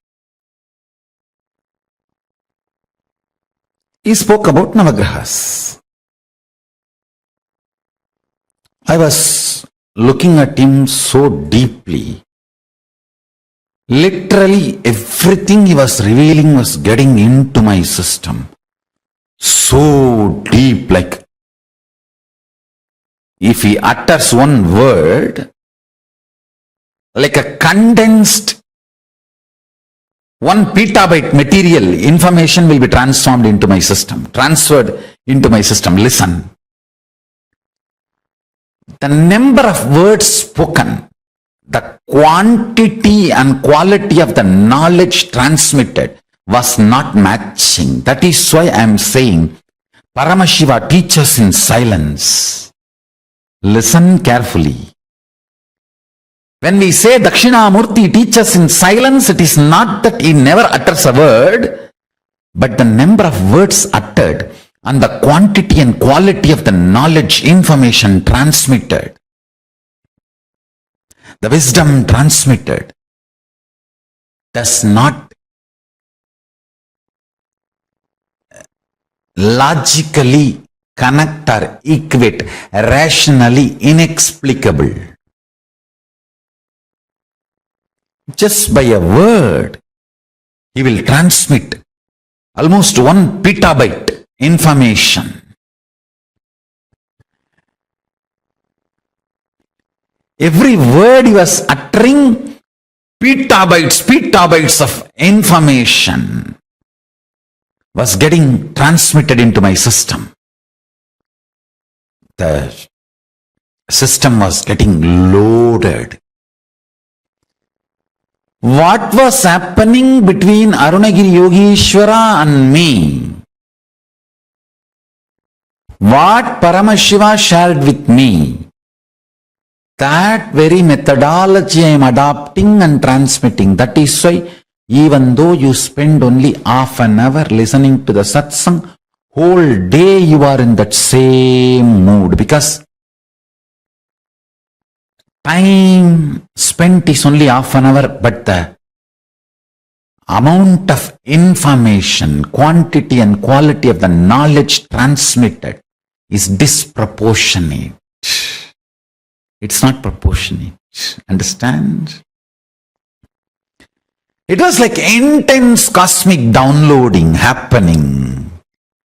He spoke about Navagrahas. I was looking at him so deeply. Literally everything he was revealing was getting into my system. So deep, like if he utters one word, like a condensed 1 petabyte material, information will be transformed into my system, transferred into my system. Listen. The number of words spoken, the quantity and quality of the knowledge transmitted was not matching. That is why I am saying Paramashiva teaches in silence. Listen carefully. When we say Dakshinamurti teaches in silence, it is not that he never utters a word, but the number of words uttered and the quantity and quality of the knowledge, information transmitted, the wisdom transmitted, does not logically connect or equate, rationally inexplicable. Just by a word, he will transmit almost 1 petabyte information. Every word he was uttering, petabytes of information was getting transmitted into my system. The system was getting loaded. What was happening between Arunagiri Yogeshwara and me? What Paramashiva shared with me, that very methodology I am adopting and transmitting. That is why even though you spend only half an hour listening to the satsang, whole day you are in that same mood, because time spent is only half an hour, but the amount of information, quantity and quality of the knowledge transmitted is disproportionate. It's not proportionate. Understand? It was like intense cosmic downloading happening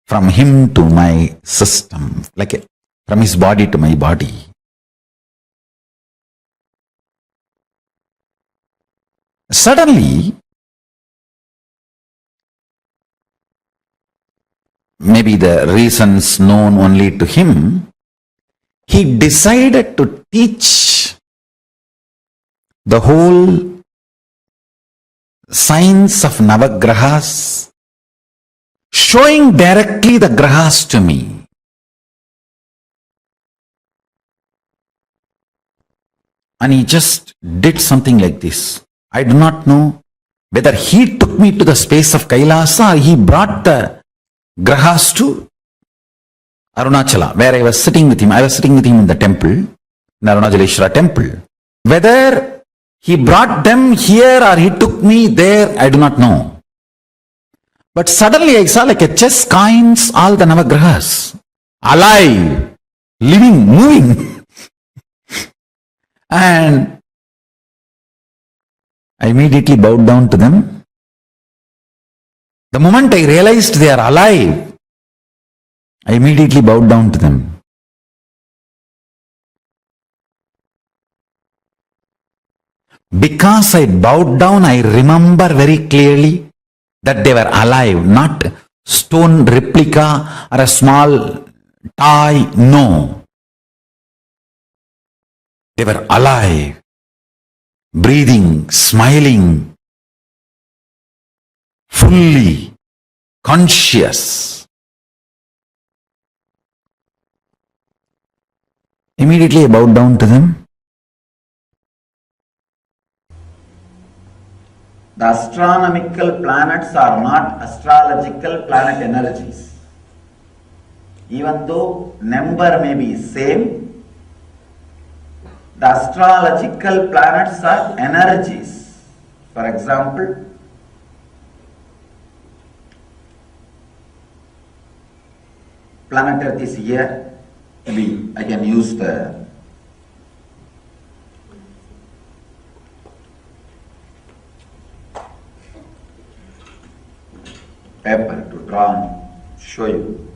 from him to my system, like from his body to my body. Suddenly, maybe the reasons known only to him, he decided to teach the whole science of Navagrahas, showing directly the grahas to me. And he just did something like this. I do not know whether he took me to the space of Kailasa or he brought the grahas to Arunachala, where I was sitting with him. I was sitting with him in the temple, in Arunachaleshwara temple. Whether he brought them here or he took me there, I do not know. But suddenly I saw like a chess coins all the Navagrahas, alive, living, moving. And I immediately bowed down to them. The moment I realized they are alive, I immediately bowed down to them. Because I bowed down, I remember very clearly that they were alive, not stone replica or a small toy. No. They were alive, breathing, smiling, fully conscious. Immediately I bowed down to them. The astronomical planets are not astrological planet energies. Even though number may be same, the astrological planets are energies. For example, planet Earth is here. Maybe I can use the paper to draw and show you.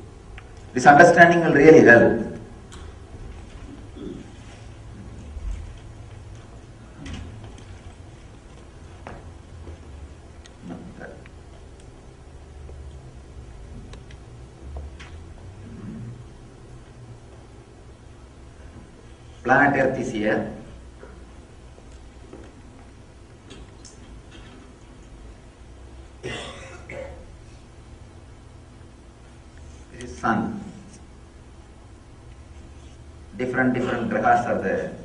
This understanding will really help. Planet Earth is here. This is Sun. Different grahas are there.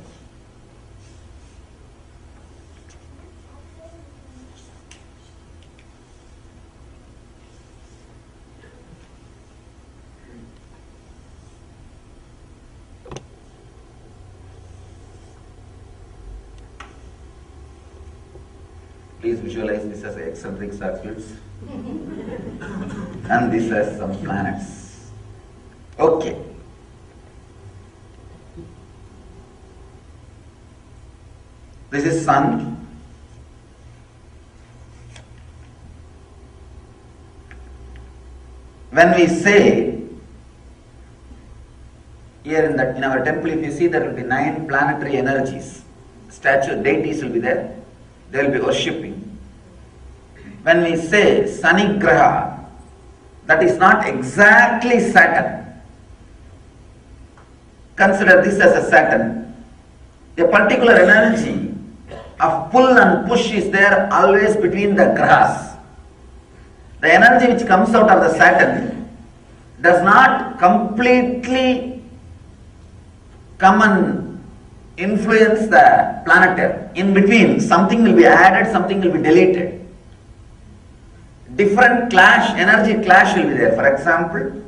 Please visualize this as eccentric circuits and this as some planets. Okay. This is Sun. When we say here in our temple, if you see, there will be 9 planetary energies. Statue deities will be there. They will be worshipping. When we say Sani Graha, that is not exactly Saturn. Consider this as a Saturn. A particular energy of pull and push is there always between the grahas. The energy which comes out of the Saturn does not completely come and influence the planet Earth. In between, something will be added, something will be deleted. Different energy clash will be there. For example,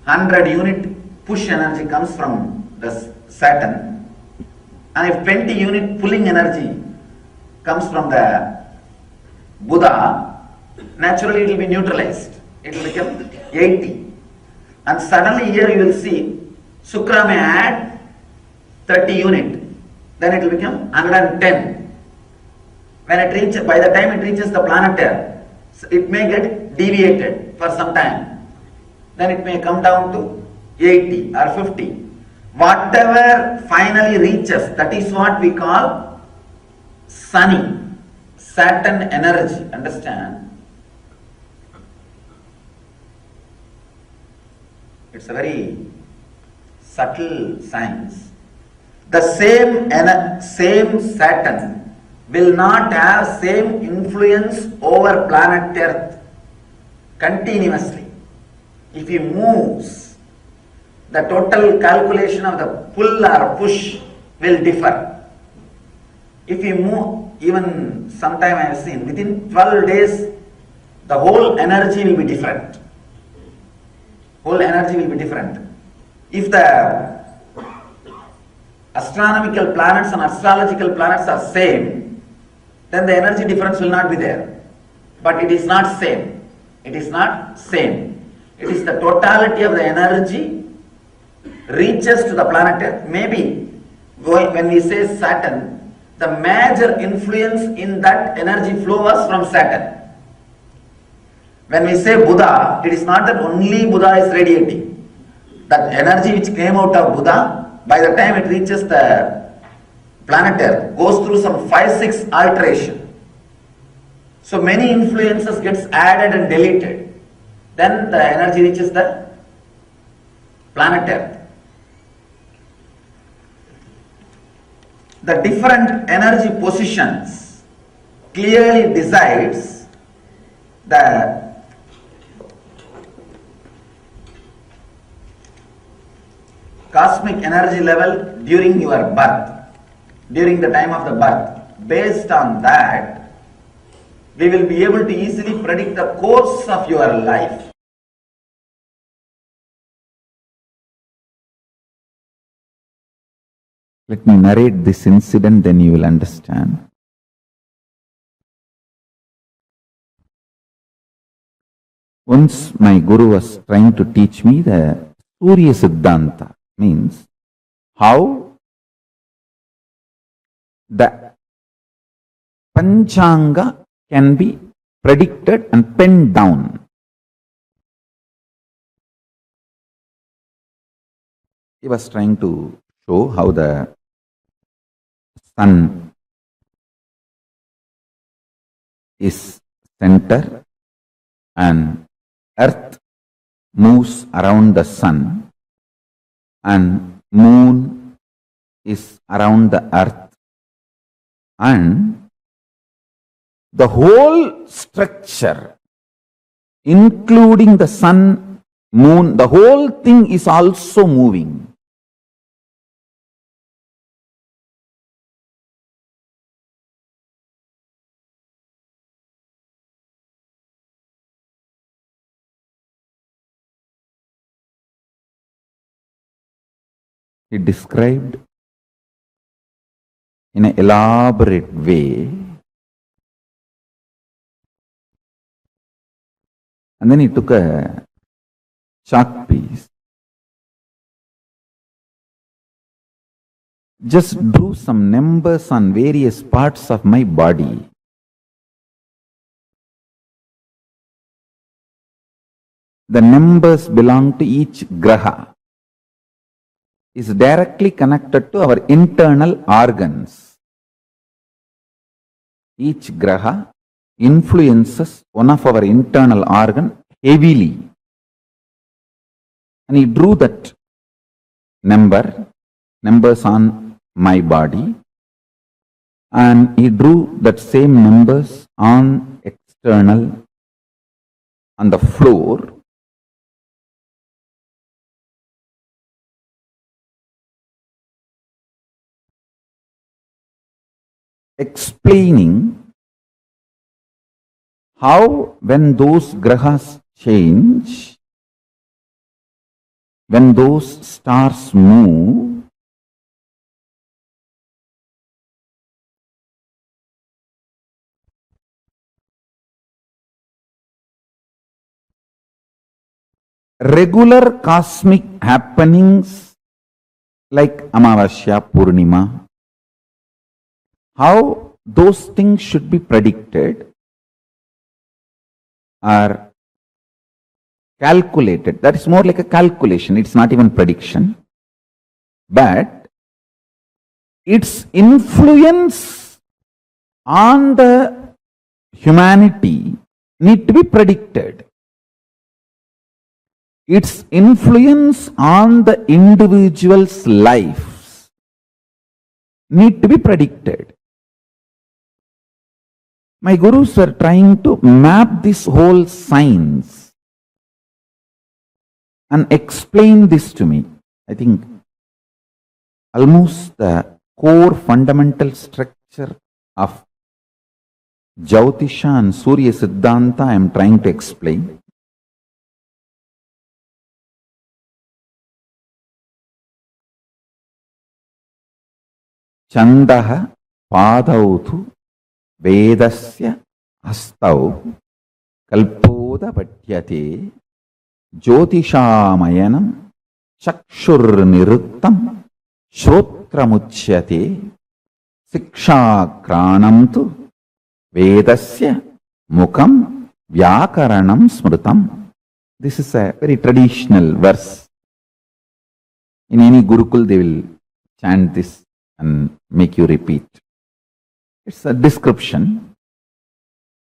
100 unit push energy comes from the Saturn, and if 20 unit pulling energy comes from the Buddha, naturally it will be neutralized. It will become 80. And suddenly here you will see Shukra may add 30 unit, then it will become 110. When it reaches, by the time it reaches the planet Earth, it may get deviated for some time. Then it may come down to 80 or 50. Whatever finally reaches, that is what we call Sunny, Saturn energy. Understand? It's a very subtle science. The same Saturn will not have same influence over planet Earth continuously. If he moves, the total calculation of the pull or push will differ. If you move, even sometime I have seen, within 12 days, the whole energy will be different. Whole energy will be different. If the astronomical planets and astrological planets are same, then the energy difference will not be there. But it is not same. It is not same. It is the totality of the energy reaches to the planet Earth. Maybe when we say Saturn, the major influence in that energy flow was from Saturn. When we say Buddha, it is not that only Buddha is radiating. That energy which came out of Buddha, by the time it reaches the planet Earth, goes through some 5-6 alteration. So many influences gets added and deleted. Then the energy reaches the planet Earth. The different energy positions clearly decides the cosmic energy level during your birth, during the time of the birth. Based on that, we will be able to easily predict the course of your life. Let me narrate this incident, then you will understand. Once my guru was trying to teach me the Surya Siddhanta, means how the Panchanga can be predicted and penned down. He was trying to show how the sun is center and earth moves around the sun and moon is around the earth, and the whole structure, including the sun, moon, the whole thing is also moving. He described in an elaborate way, and then he took a chalk piece, just drew some numbers on various parts of my body. The numbers belong to each graha, is directly connected to our internal organs. Each graha influences one of our internal organ heavily. And he drew that numbers on my body, and he drew that same numbers on external, on the floor. Explaining how when those grahas change, when those stars move, regular cosmic happenings like Amavasya, Purnima, how those things should be predicted are calculated. That is more like a calculation. It's not even prediction. But its influence on the humanity need to be predicted. its influence on the individual's life need to be predicted. My gurus are trying to map this whole science and explain this to me. I think almost the core fundamental structure of Jyotisha and Surya Siddhanta I am trying to explain. Chandaha padautu vedasya astau kalpoda patyate jyotishamayanam chakshur niruttam shrotramuchyate siksha kranam tu vedasya mukam vyakaranam smrutam. This is a very traditional verse. In any Gurukul they will chant this and make you repeat. It's a description.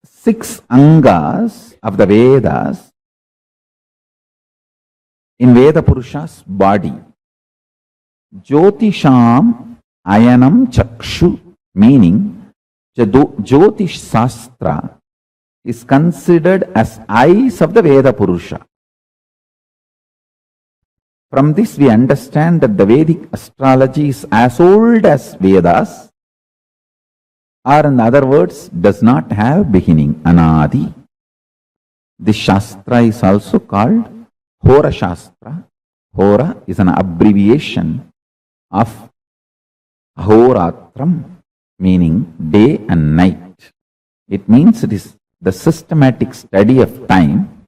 6 angas of the Vedas in Veda Purusha's body. Jyotisham ayanam chakshu, meaning Jyotish Sastra is considered as eyes of the Veda Purusha. From this we understand that the Vedic astrology is as old as Vedas, or in other words, does not have beginning, anadi. This Shastra is also called Hora Shastra. Hora is an abbreviation of Ahoratram, meaning day and night. It means it is the systematic study of time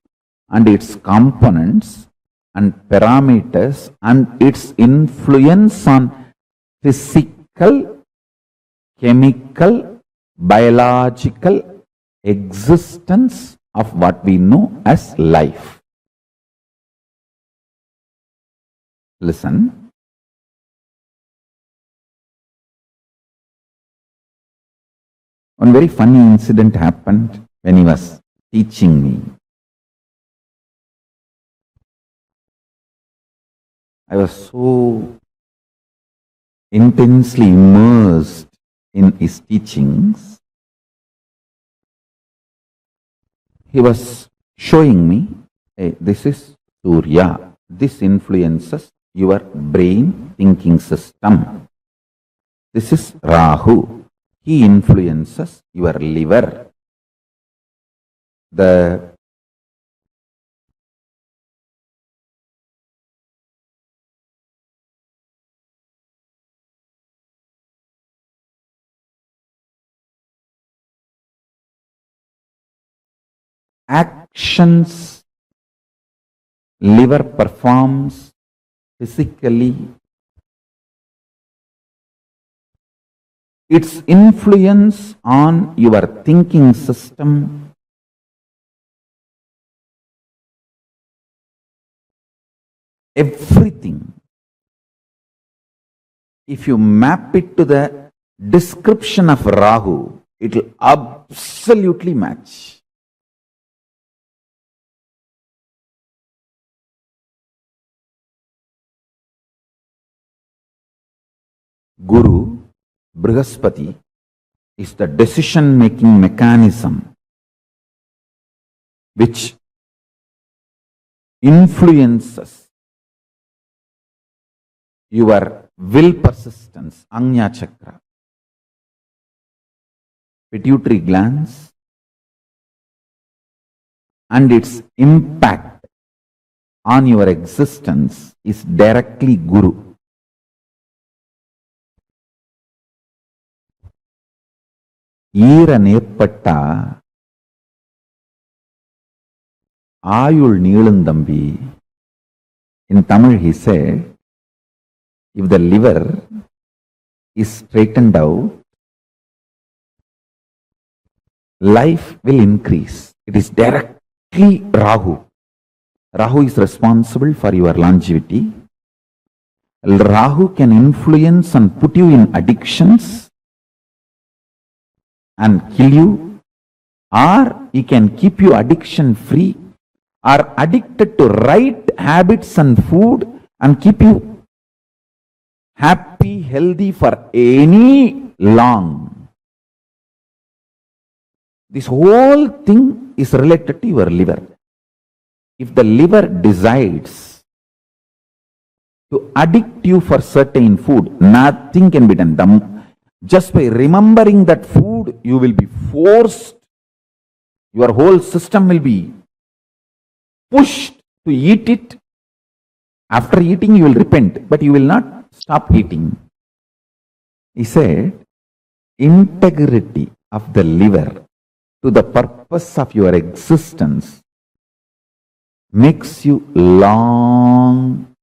and its components and parameters and its influence on physical, chemical, biological existence of what we know as life. Listen. One very funny incident happened when he was teaching me. I was so intensely immersed in his teachings. He was showing me, hey, this is Surya. This influences your brain thinking system. This is Rahu. He influences your liver. The actions liver performs physically, its influence on your thinking system, everything, if you map it to the description of Rahu, it will absolutely match. Guru, Brihaspati, is the decision-making mechanism which influences your will persistence, Agnya Chakra. Pituitary glands and its impact on your existence is directly Guru. ஈர நேர்பட்டா ஆயுள் நீளுந்தம்பி. In Tamil he said, if the liver is straightened out, life will increase. It is directly Rahu. Rahu is responsible for your longevity. Rahu can influence and put you in addictions and kill you, or he can keep you addiction free or addicted to right habits and food and keep you happy, healthy for any long. This whole thing is related to your liver. If the liver decides to addict you for certain food, nothing can be done. Just by remembering that food, you will be forced, your whole system will be pushed to eat it. After eating, you will repent, but you will not stop eating. He said, integrity of the liver to the purpose of your existence makes you long,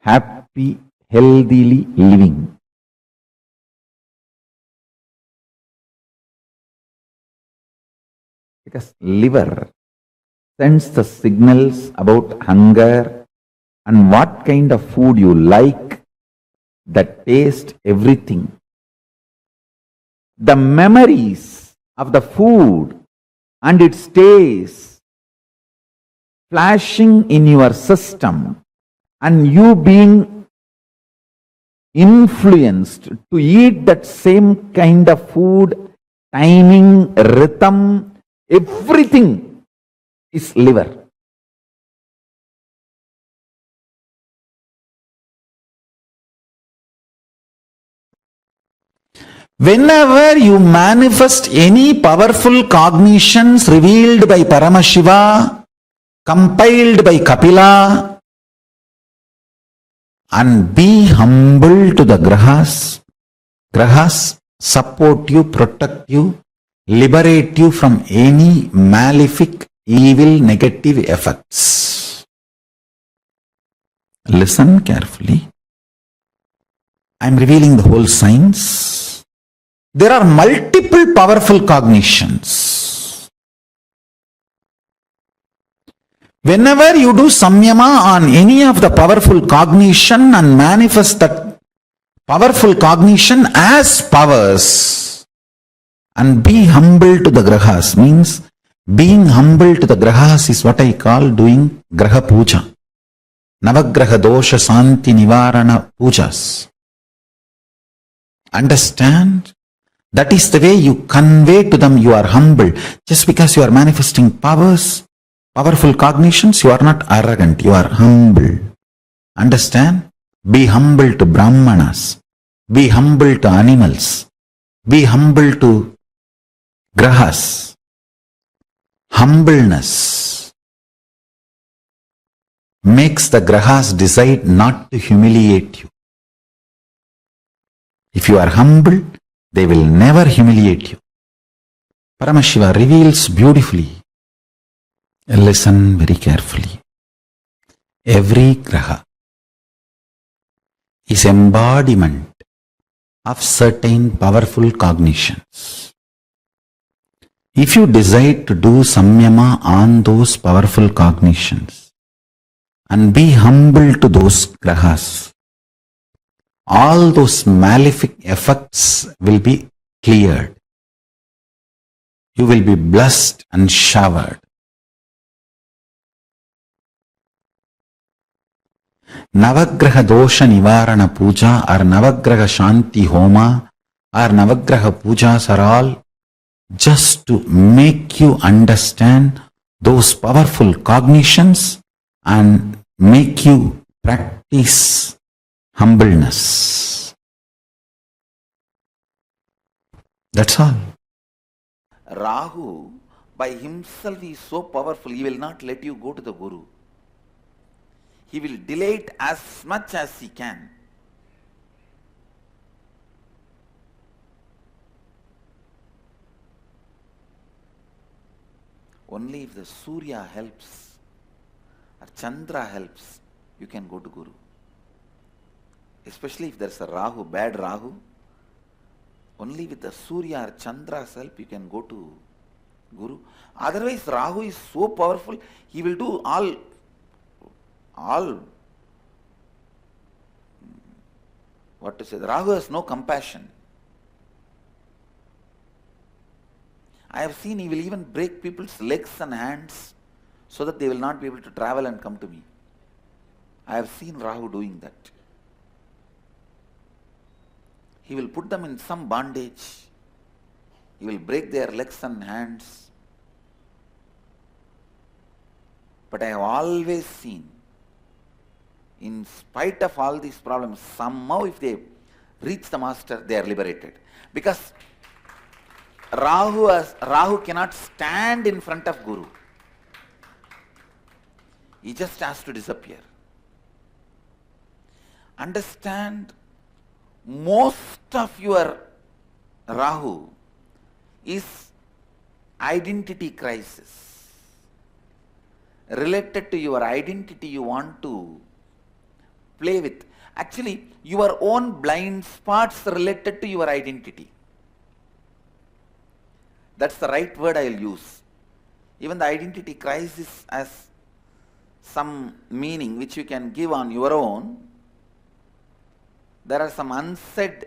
happy, healthily living. Because liver sends the signals about hunger and what kind of food you like, the taste, everything. The memories of the food and its taste flashing in your system and you being influenced to eat that same kind of food, timing, rhythm, everything is liver. Whenever you manifest any powerful cognitions revealed by Paramashiva, compiled by Kapila, and be humble to the grahas. Grahas support you, protect you, liberate you from any malefic, evil, negative effects. Listen carefully. I am revealing the whole science. There are multiple powerful cognitions. Whenever you do samyama on any of the powerful cognition and manifest that powerful cognition as powers and be humble to the grahas, means being humble to the grahas is what I call doing graha puja. Navagraha dosha santi nivarana pujas. Understand? That is the way you convey to them you are humble. Just because you are manifesting powers, powerful cognitions, you are not arrogant, you are humble. Understand? Be humble to Brahmanas. Be humble to animals. Be humble to grahas. Humbleness makes the grahas decide not to humiliate you. If you are humble, they will never humiliate you. Paramashiva reveals beautifully. Listen very carefully. Every graha is embodiment of certain powerful cognitions. If you decide to do samyama on those powerful cognitions and be humble to those grahas, all those malefic effects will be cleared. You will be blessed and showered. Navagraha dosha nivarana puja or Navagraha shanti homa or Navagraha pujas are all just to make you understand those powerful cognitions and make you practice humbleness. That's all. Rahu by himself is so powerful, he will not let you go to the Guru. He will delay it as much as he can. Only if the Surya helps or Chandra helps, you can go to Guru. Especially if there's a Rahu, bad Rahu, only with the Surya or Chandra's help you can go to Guru. Otherwise, Rahu is so powerful, he will do all what to say, Rahu has no compassion. I have seen he will even break people's legs and hands so that they will not be able to travel and come to me. I have seen Rahu doing that. He will put them in some bondage. He will break their legs and hands. But I have always seen, in spite of all these problems, somehow if they reach the master, they are liberated. Because Rahu cannot stand in front of Guru. He just has to disappear. Understand, most of your Rahu is identity crisis. Related to your identity you want to play with. Actually, your own blind spots related to your identity. That's the right word I will use. Even the identity crisis has some meaning which you can give on your own. There are some unsaid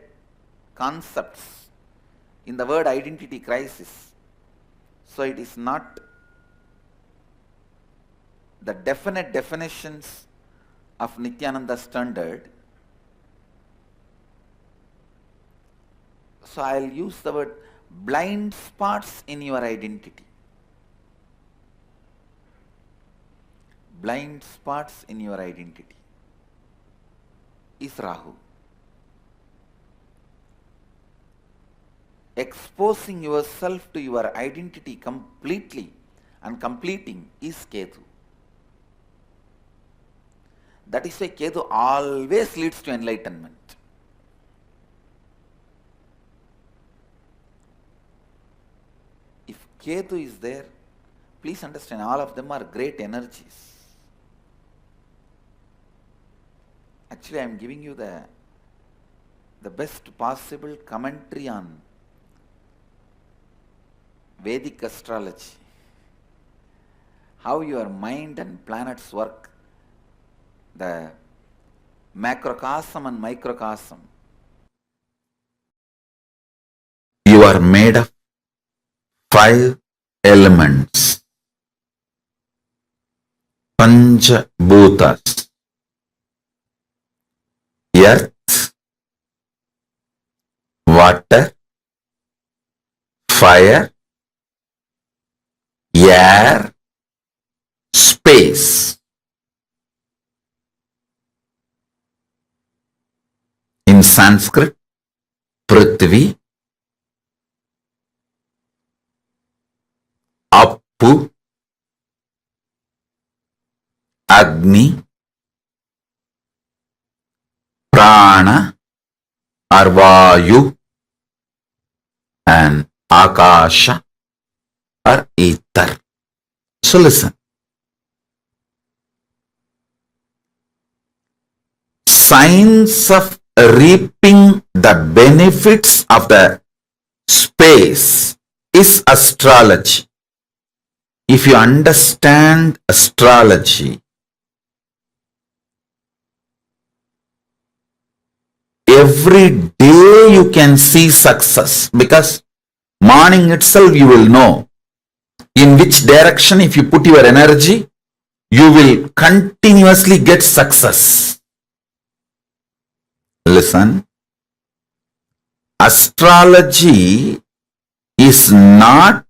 concepts in the word identity crisis. So it is not the definite definitions of Nityananda standard. So I will use the word blind spots in your identity. Blind spots in your identity is Rahu. Exposing yourself to your identity completely and completing is Ketu. That is why Ketu always leads to enlightenment. If Ketu is there, please understand, all of them are great energies. Actually, I am giving you the best possible commentary on Vedic astrology. How your mind and planets work. The macrocosm and microcosm. You are made of 5 elements. Pancha Bhutas. Earth, water, fire, air, space. In Sanskrit, Prithvi, Appu, Agni, Prana or Vayu, and Akasha or ether. So listen. Signs of reaping the benefits of the space is astrology. If you understand astrology, every day you can see success, because morning itself you will know in which direction if you put your energy, you will continuously get success. Listen, astrology is not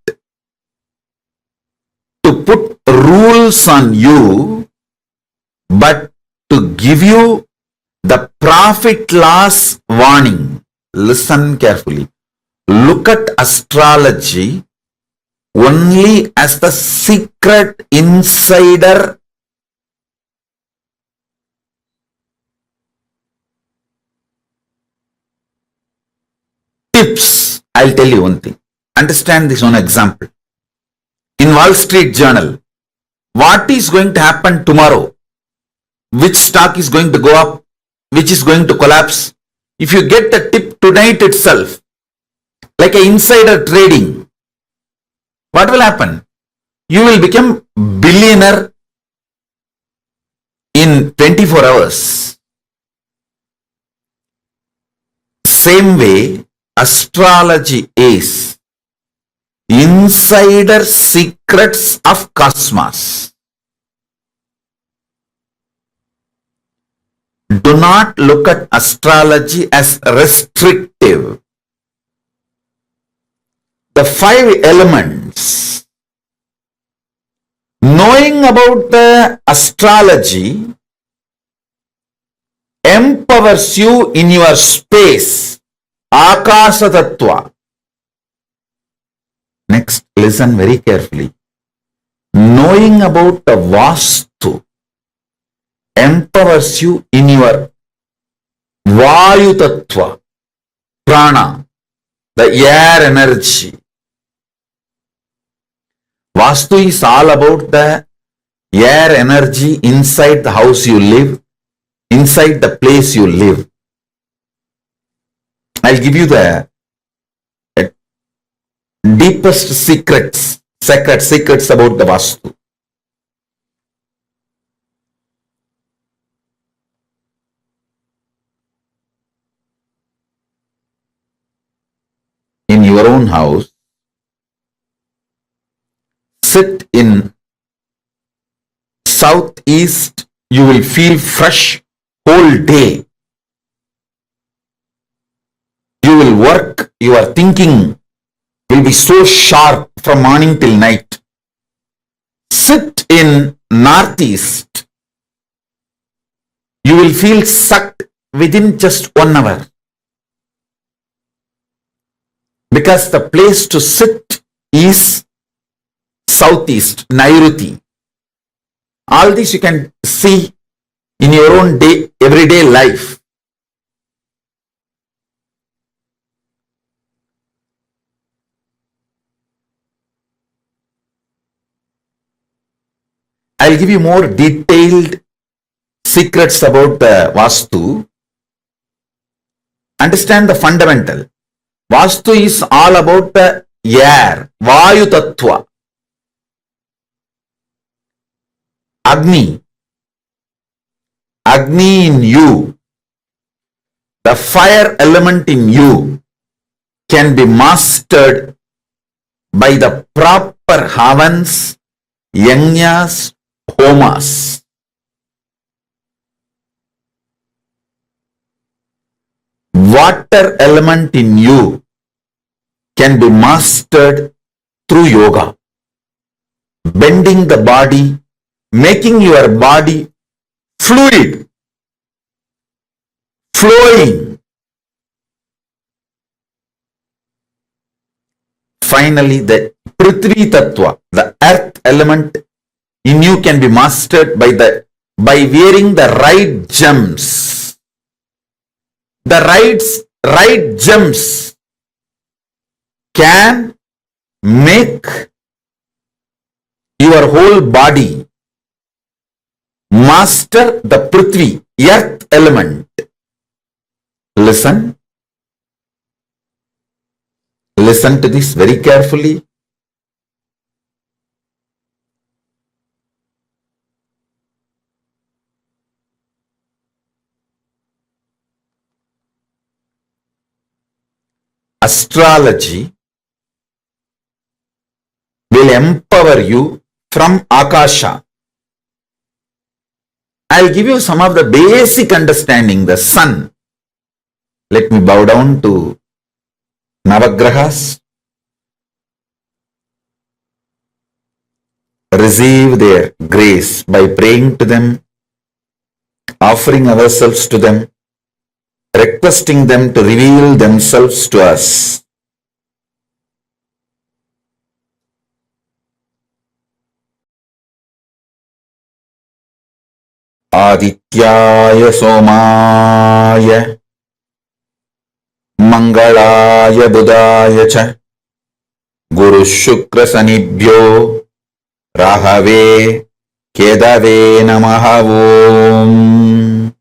to put rules on you, but to give you the profit loss warning. Listen carefully. Look at astrology only as the secret insider tips. I'll tell you one thing. Understand this one example. In Wall Street Journal, what is going to happen tomorrow? Which stock is going to go up? Which is going to collapse? If you get the tip tonight itself, like an insider trading, what will happen? You will become billionaire in 24 hours. Same way, astrology is insider secrets of cosmos. do not look at astrology as restrictive. The 5 elements. Knowing about the astrology empowers you in your space. Akasha Tattva. Next, listen very carefully. Knowing about the Vastu empowers you in your Vayu Tattva, Prana, the air energy. Vastu is all about the air energy inside the house you live, inside the place you live. I'll give you the deepest secrets about the Vastu. In your own house, sit in southeast, you will feel fresh whole day. You will work, your thinking will be so sharp from morning till night. Sit in northeast, you will feel sucked within just 1 hour. Because the place to sit is southeast, Nairuti. All this you can see in your own everyday life. I'll give you more detailed secrets about the Vastu. Understand the fundamental. Vastu is all about the air, Vayu Tattva. Agni in you, the fire element in you can be mastered by the proper havans, yajnas, homas. Water element in you can be mastered through yoga, bending the body, making your body fluid, flowing. Finally, the Prithvi Tattva, the earth element in you can be mastered by wearing the right gems. The right gems can make your whole body master the Prithvi, earth element. Listen to this very carefully. Astrology will empower you from Akasha. I'll give you some of the basic understanding. The sun. Let me bow down to Navagrahas. Receive their grace by praying to them, offering ourselves to them, requesting them to reveal themselves to us. Adityaya Somaya Mangalaya Budaya Cha Guru Shukra Sanibhyo Rahave Kedave Namaha Om.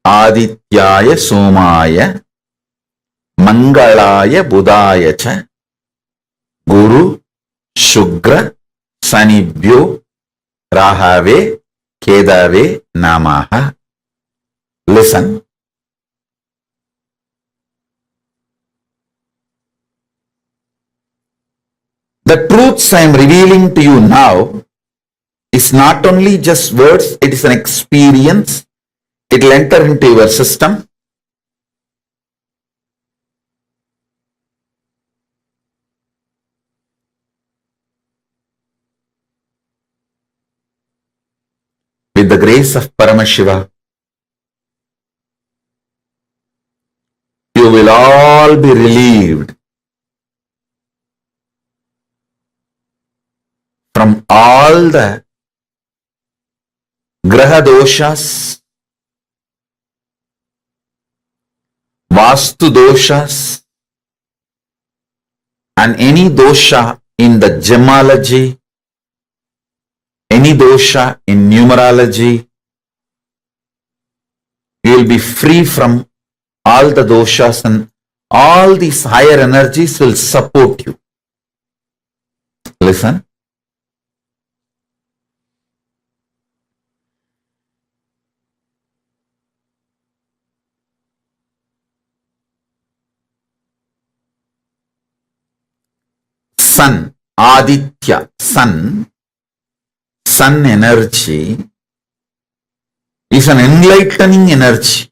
Adityaya Somaya Mangalaya Budaya Cha Guru Shukra Sanibhyo Rahave Kedave Namaha. Listen. The truths I am revealing to you now is not only just words, it is an experience. It will enter into your system. With the grace of Paramashiva, you will all be relieved from all the graha doshas, vastu doshas, and any dosha in the gemology, any dosha in numerology. You will be free from all the doshas, and all these higher energies will support you. Listen. Sun, Aditya, sun energy is an enlightening energy.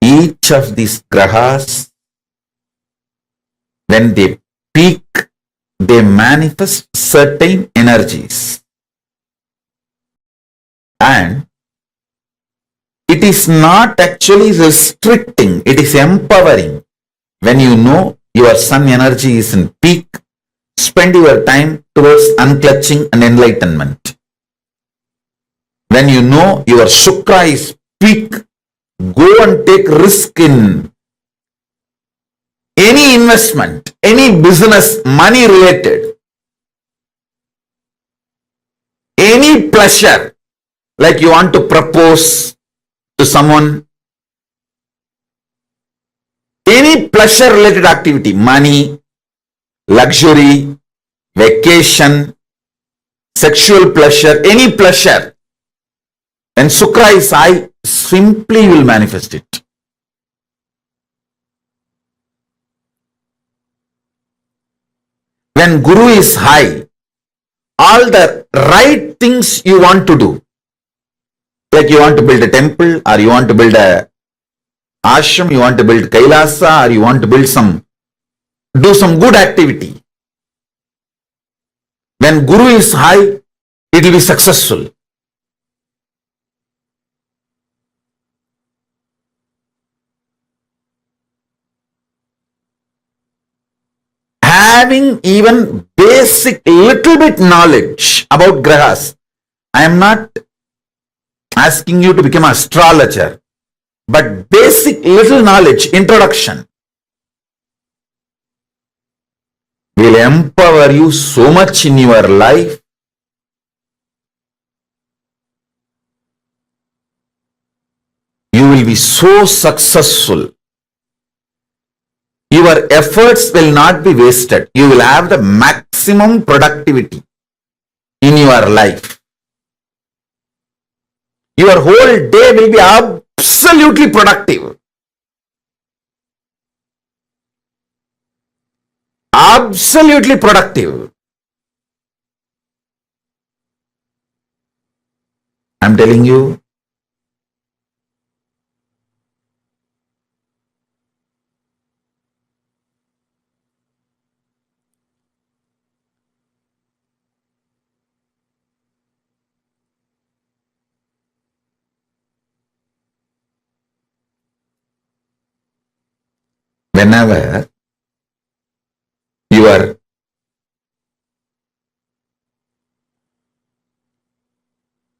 Each of these grahas, when they peak, they manifest certain energies. And it is not actually restricting, it is empowering. When you know your sun energy is in peak, spend your time towards unclutching and enlightenment. When you know your Shukra is peak, go and take risk in any investment, any business, money related, any pleasure, like you want to propose to someone, any pleasure related activity, money, luxury, vacation, sexual pleasure, any pleasure. When Shukra is high, simply will manifest it. When Guru is high, all the right things you want to do, like you want to build a temple, or you want to build a ashram, you want to build Kailasa, or you want to build do some good activity. When Guru is high, it will be successful. Having even basic little bit knowledge about grahas. I am not asking you to become an astrologer, but basic little knowledge, introduction, will empower you so much in your life. You will be so successful. Your efforts will not be wasted. You will have the maximum productivity in your life. Your whole day will be absolutely productive. Absolutely productive. I'm telling you, whenever your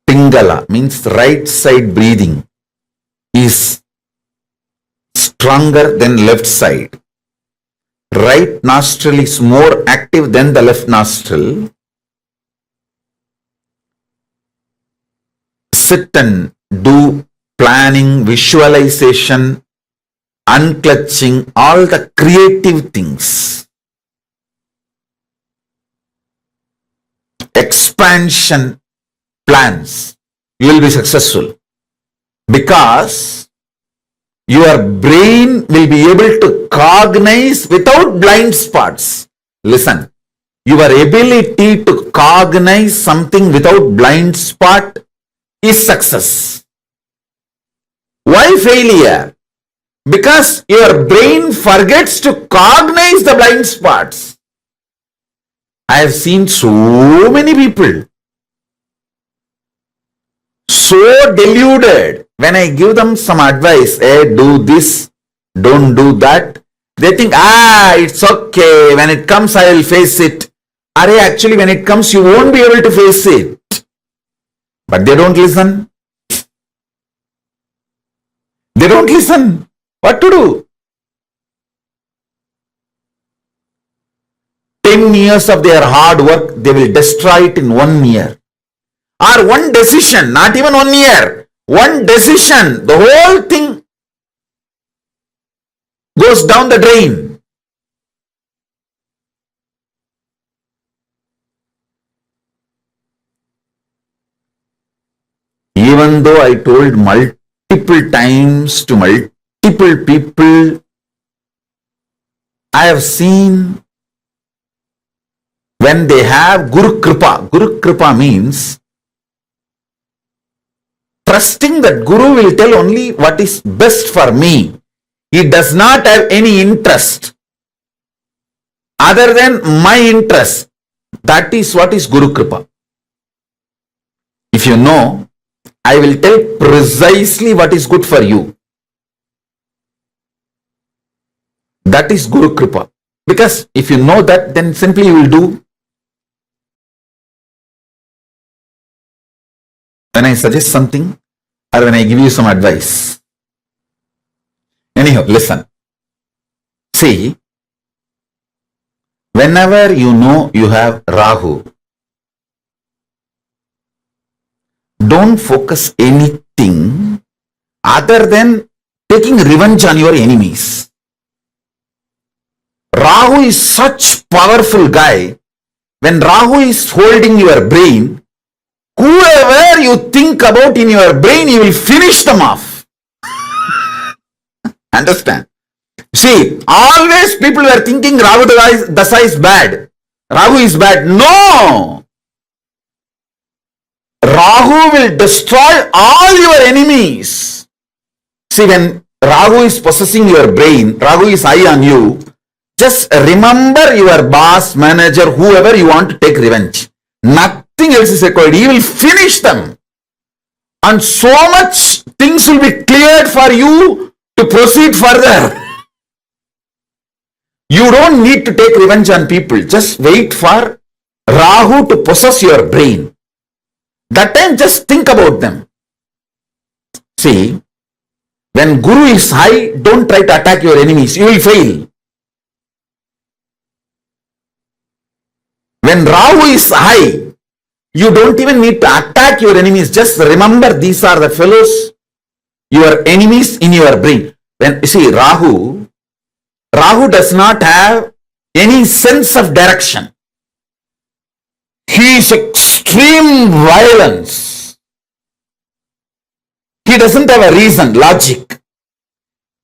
Pingala, means right side breathing, is stronger than left side. Right nostril is more active than the left nostril. Sit and do planning, visualization, unclutching, all the creative things. Expansion plans. You will be successful because your brain will be able to cognize without blind spots. Listen, your ability to cognize something without blind spot is success. Why failure? Because your brain forgets to cognize the blind spots. I have seen so many people so deluded. When I give them some advice, hey, do this, don't do that, they think, it's okay. When it comes, I will face it. Actually, when it comes, you won't be able to face it. But they don't listen. They don't listen. What to do? 10 years of their hard work, they will destroy it in 1 year. Or one decision, not even 1 year. One decision, the whole thing goes down the drain. Even though I told multiple times to multiple people, I have seen when they have Guru Kripa means trusting that Guru will tell only what is best for me. He does not have any interest other than my interest. That is what is Guru Kripa. If you know, I will tell precisely what is good for you. That is Guru Kripa. Because if you know that, then simply you will do. When I suggest something or when I give you some advice. Anyhow, listen. See, whenever you know you have Rahu, don't focus anything other than taking revenge on your enemies. Rahu is such powerful guy. When Rahu is holding your brain, whoever you think about in your brain, you will finish them off. Understand? See, always people were thinking Rahu Dasa is bad. Rahu is bad. No! Rahu will destroy all your enemies. See, when Rahu is possessing your brain, Rahu is high on you, just remember your boss, manager, whoever you want to take revenge. Nothing else is required. He will finish them. And so much things will be cleared for you to proceed further. You don't need to take revenge on people. Just wait for Rahu to possess your brain. That time just think about them. See, when Guru is high, don't try to attack your enemies. You will fail. When Rahu is high, you don't even need to attack your enemies. Just remember these are the fellows, your enemies in your brain. When you see Rahu does not have any sense of direction. He is extreme violence. He doesn't have a reason, logic.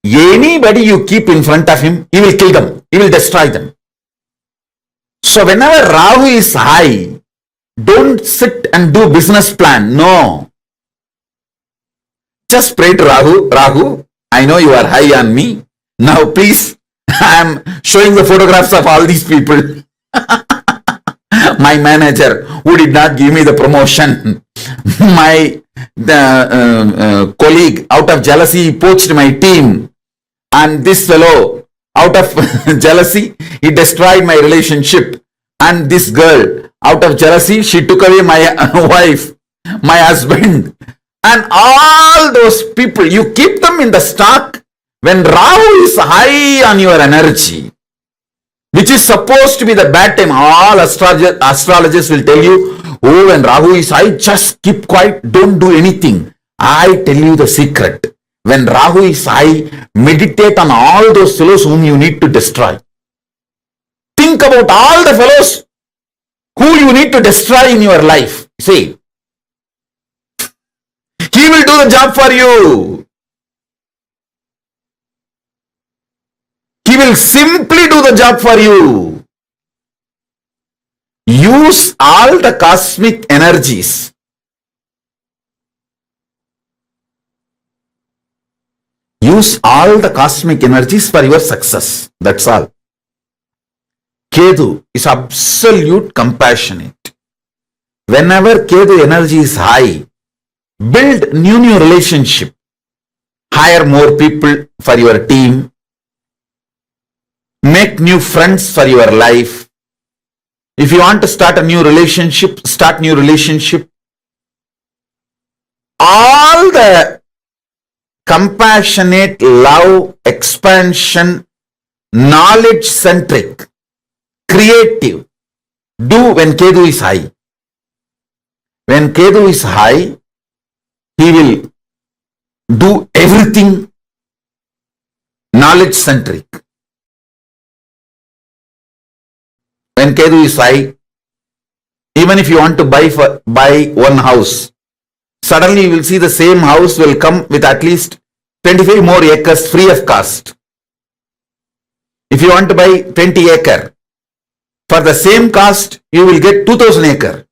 Anybody you keep in front of him, he will kill them. He will destroy them. So whenever Rahu is high, don't sit and do business plan. No. Just pray to Rahu. Rahu, I know you are high on me. Now please, I am showing the photographs of all these people. My manager who did not give me the promotion. My colleague out of jealousy poached my team. And this fellow out of jealousy, he destroyed my relationship. And this girl out of jealousy, she took away my wife, my husband. And all those people, you keep them in the stock when Rahu is high on your energy, which is supposed to be the bad time. All astrologers will tell you, oh, when Rahu is high, just keep quiet, don't do anything. I tell you the secret. When Rahu is high, meditate on all those fellows whom you need to destroy. Think about all the fellows who you need to destroy in your life. See, he will do the job for you. He will simply do the job for you. Use all the cosmic energies. Use all the cosmic energies for your success. That's all. Ketu is absolute compassionate. Whenever Ketu energy is high, build new relationship. Hire more people for your team. Make new friends for your life. If you want to start a new relationship, start new relationship. All the compassionate, love, expansion, knowledge centric, creative, do when Ketu is high. When Ketu is high, he will do everything knowledge centric. When Ketu is high, even if you want to buy one house, suddenly you will see the same house will come with at least 25 more acres free of cost. If you want to buy 20 acre, for the same cost, you will get 2000 acre.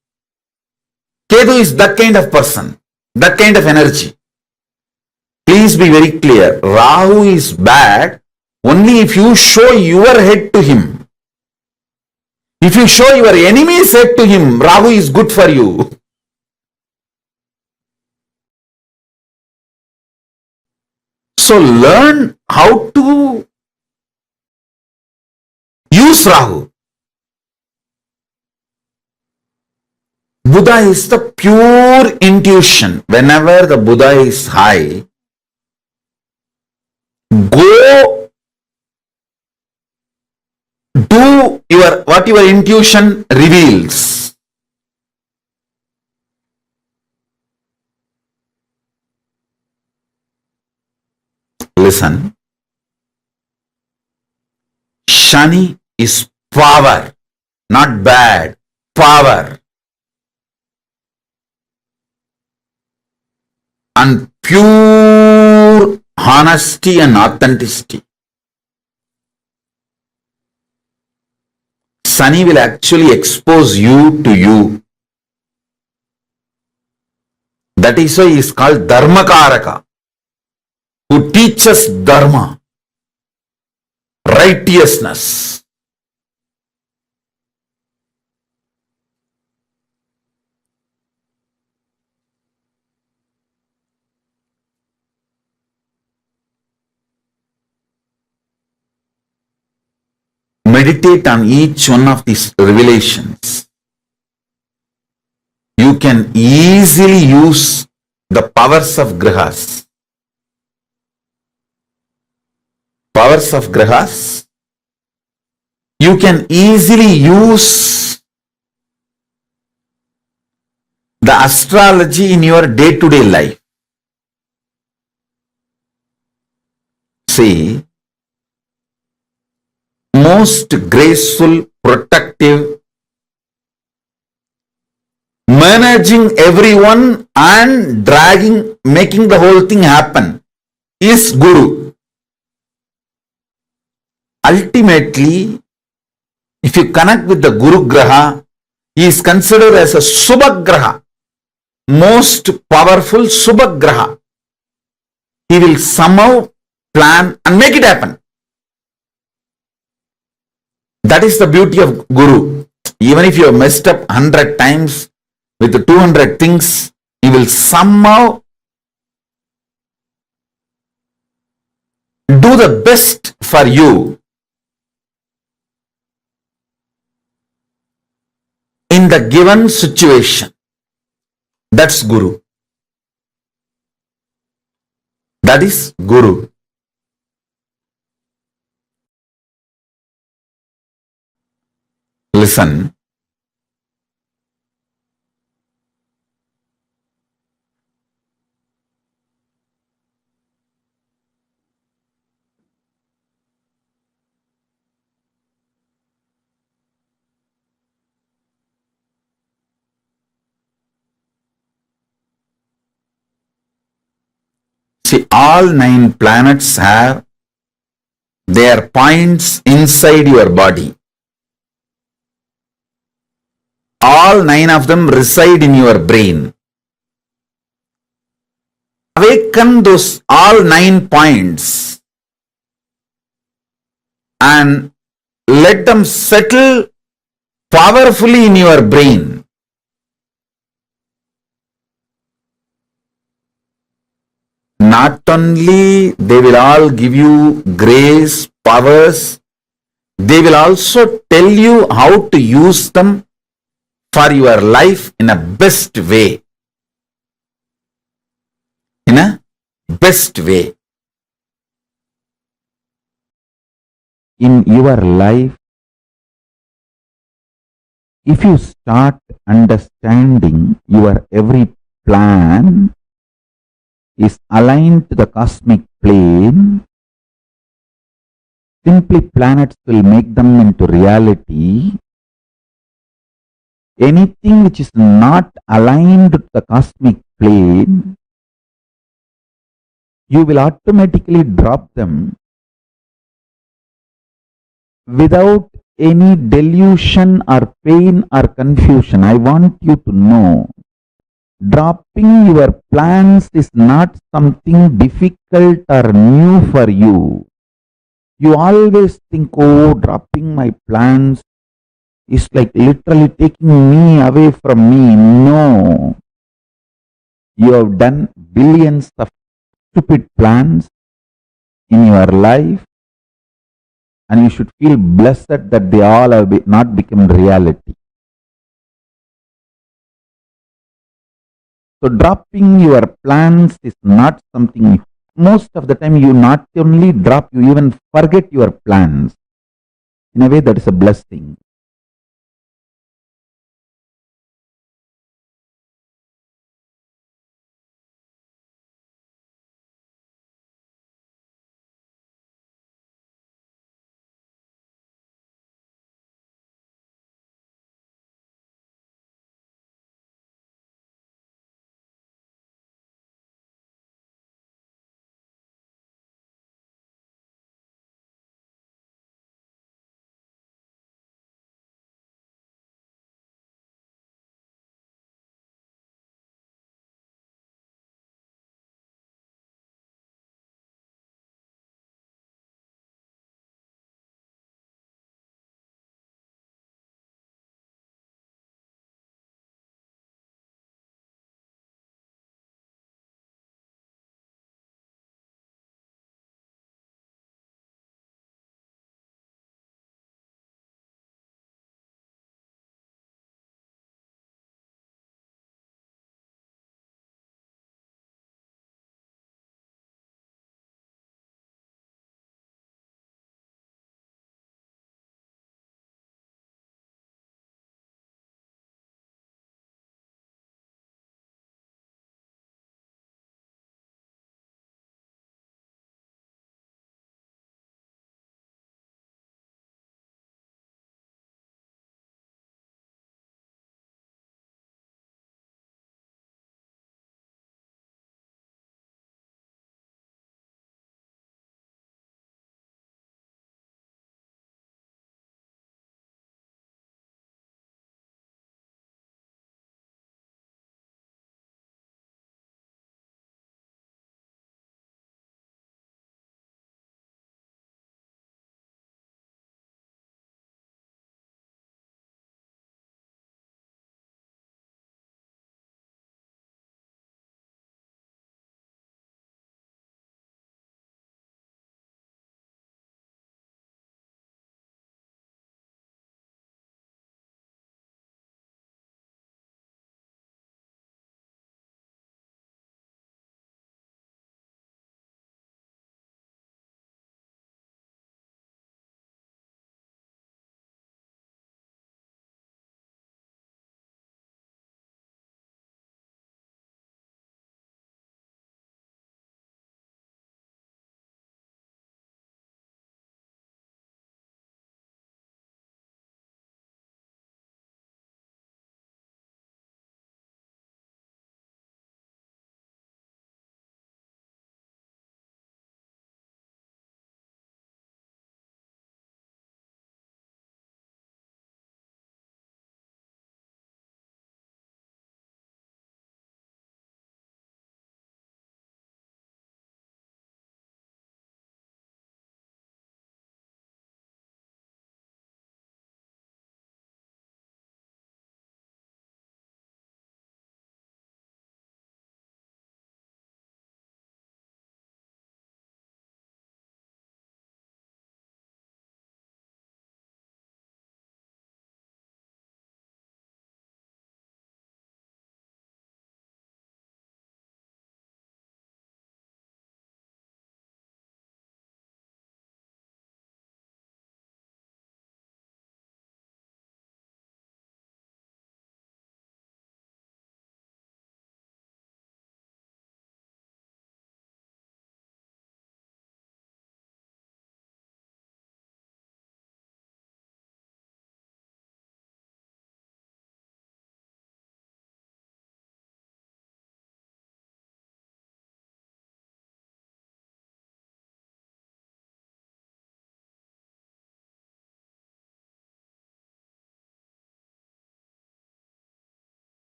Ketu is that kind of person, that kind of energy. Please be very clear. Rahu is bad only if you show your head to him. If you show your enemy's head to him, Rahu is good for you. So learn how to use Rahu. Buddha is the pure intuition. Whenever the Buddha is high, go do what your intuition reveals. Listen. Shani is power, not bad. Power. And pure honesty and authenticity. Sunny will actually expose you to you. That is why he is called Dharmakaraka, who teaches Dharma, righteousness. Meditate on each one of these revelations. You can easily use the powers of grihas. Powers of grihas. You can easily use the astrology in your day-to-day life. See, most graceful, protective, managing everyone and making the whole thing happen is Guru. Ultimately, if you connect with the Guru Graha, he is considered as a Subhagraha, most powerful Subhagraha. He will somehow plan and make it happen. That is the beauty of Guru. Even if you have messed up 100 times with the 200 things, he will somehow do the best for you in the given situation. That's Guru. That is Guru. Listen. See, all 9 planets have They are points inside your body. All 9 of them reside in your brain. Awaken those all 9 points and let them settle powerfully in your brain. Not only they will all give you grace, powers, they will also tell you how to use them for your life in a best way. In a best way. In your life, if you start understanding your every plan is aligned to the cosmic plane, simply planets will make them into reality. Anything which is not aligned to the cosmic plane, you will automatically drop them without any delusion or pain or confusion. I want you to know, dropping your plans is not something difficult or new for you. You always think, oh, dropping my plans is like literally taking me away from me. No. You have done billions of stupid plans in your life, and you should feel blessed that they all have not become reality. So dropping your plans is not something, most of the time you not only drop, you even forget your plans. In a way, that is a blessing.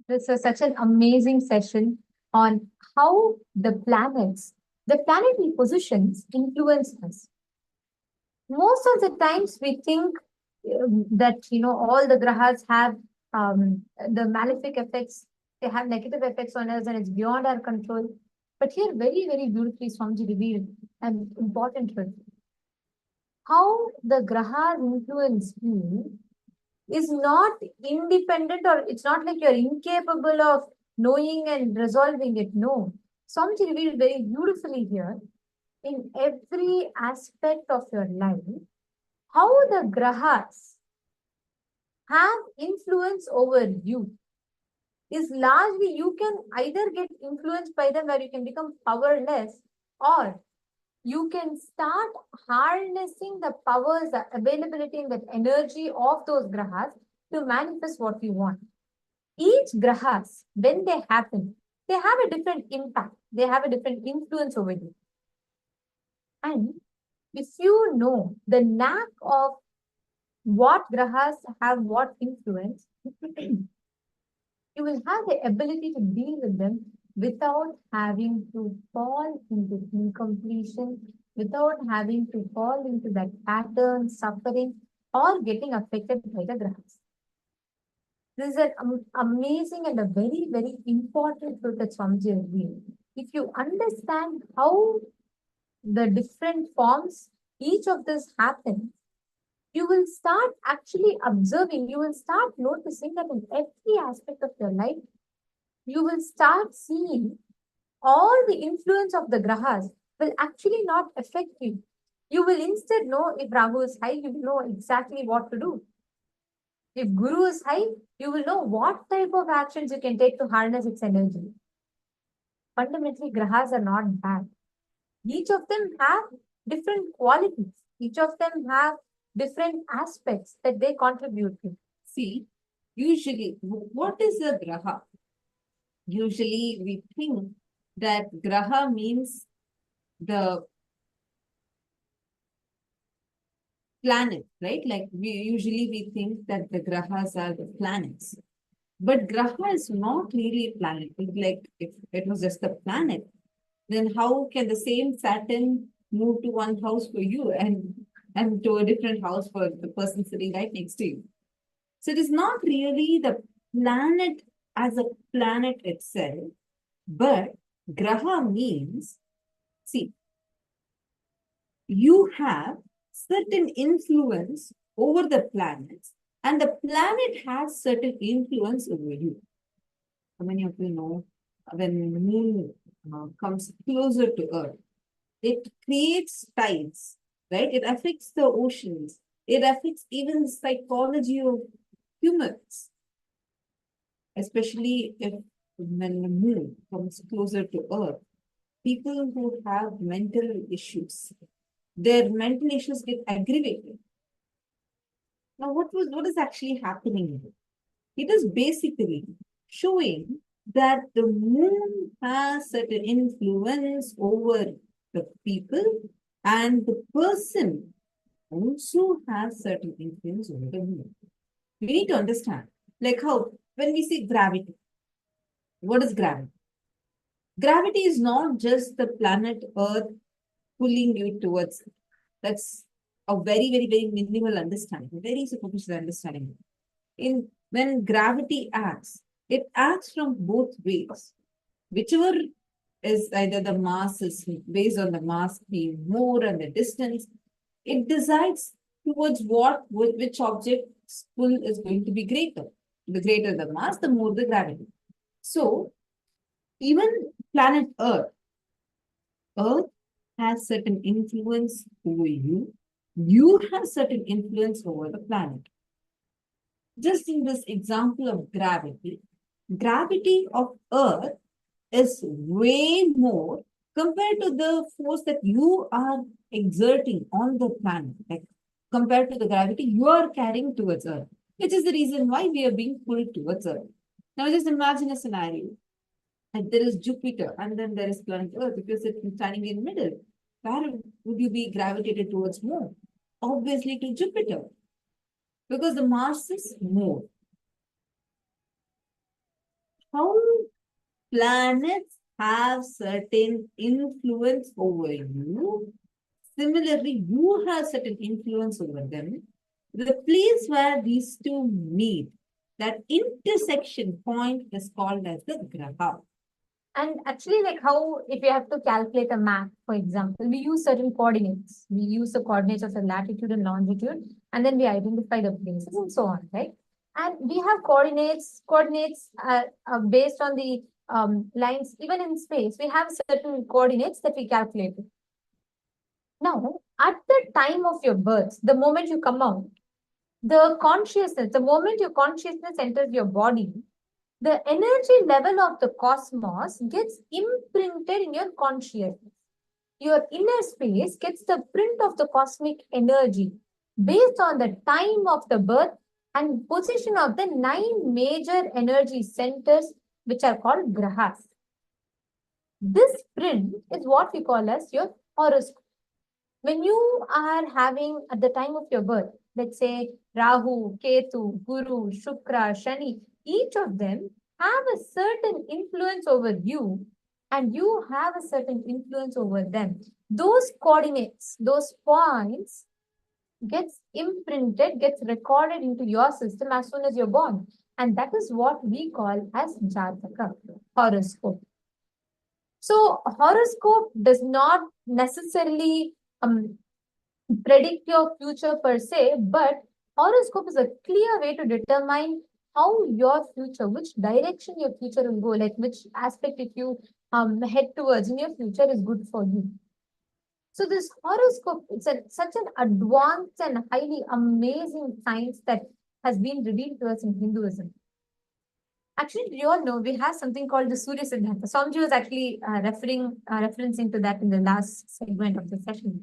This was such an amazing session on how the planetary positions influence us. Most of the times we think that all the grahas have the malefic effects, they have negative effects on us and it's beyond our control. But here very, very beautifully Swamiji revealed an important truth. How the grahas influence you is not independent, or it's not like you're incapable of knowing and resolving it. No. Swamiji revealed very beautifully here, in every aspect of your life, how the grahas have influence over you is largely you can either get influenced by them where you can become powerless, or you can start harnessing the powers, the availability, and that energy of those grahas to manifest what you want. Each grahas, when they happen, they have a different impact. They have a different influence over you. And if you know the knack of what grahas have what influence, you will have the ability to deal with them without having to fall into incompletion, without having to fall into that pattern, suffering, or getting affected by the grahas. This is an amazing and a very, very important truth that Swamiji revealed. If you understand how the different forms each of this happens, you will start actually observing, you will start noticing that in every aspect of your life, you will start seeing all the influence of the grahas will actually not affect you. You will instead know if Rahu is high, you will know exactly what to do. If Guru is high, you will know what type of actions you can take to harness its energy. Fundamentally, grahas are not bad. Each of them have different qualities. Each of them have different aspects that they contribute to. See, usually, what is a graha? Usually, we think that graha means the planet, right? Like we think that the grahas are the planets. But graha is not really a planet. Like if it was just a planet, then how can the same Saturn move to one house for you and to a different house for the person sitting right next to you? So it is not really the planet as a planet itself, but graha means, see, you have certain influence over the planets, and the planet has certain influence over you. How many of you know when the moon comes closer to Earth, it creates tides, right? It affects the oceans. It affects even the psychology of humans, especially if when the moon comes closer to Earth. People who have mental issues, their mental issues get aggravated. Now, what is actually happening here? It is basically showing that the moon has certain influence over the people, and the person also has certain influence over the moon. We need to understand, like how when we say gravity, what is gravity? Gravity is not just the planet Earth pulling you towards it. That's a very, very, very minimal understanding, very superficial understanding. When gravity acts, it acts from both ways. Whichever is either the mass is based on the mass being more and the distance, it decides towards which object's pull is going to be greater. The greater the mass, the more the gravity. So even planet Earth has certain influence over you. You have certain influence over the planet. Just in this example of gravity of Earth is way more compared to the force that you are exerting on the planet. Like compared to the gravity you are carrying towards Earth, which is the reason why we are being pulled towards Earth. Now just imagine a scenario. And there is Jupiter and then there is planet Earth, because it's standing in the middle. Where would you be gravitated towards more? Obviously to Jupiter, because the mass is more. how planets have certain influence over you. Similarly, you have certain influence over them. The place where these two meet, that intersection point, is called as the graha. And actually, like how if you have to calculate a map, for example, we use certain coordinates. We use the coordinates of the latitude and longitude, and then we identify the places and so on, right? And we have coordinates. Coordinates are based on the lines. Even in space, we have certain coordinates that we calculate. Now, at the time of your birth, the moment you come out, the moment your consciousness enters your body, the energy level of the cosmos gets imprinted in your consciousness. Your inner space gets the print of the cosmic energy based on the time of the birth and position of the 9 major energy centers, which are called grahas. This print is what we call as your horoscope. When you are having at the time of your birth, let's say Rahu, Ketu, Guru, Shukra, Shani, each of them have a certain influence over you and you have a certain influence over them. Those coordinates, those points gets imprinted, gets recorded into your system as soon as you're born. And that is what we call as Jataka, horoscope. So horoscope does not necessarily predict your future per se, but horoscope is a clear way to determine how your future, which direction your future will go, like which aspect if you head towards in your future is good for you. So this horoscope, it's such an advanced and highly amazing science that has been revealed to us in Hinduism. Actually, you all know we have something called the Surya Siddhanta. Somji was actually referencing to that in the last segment of the session.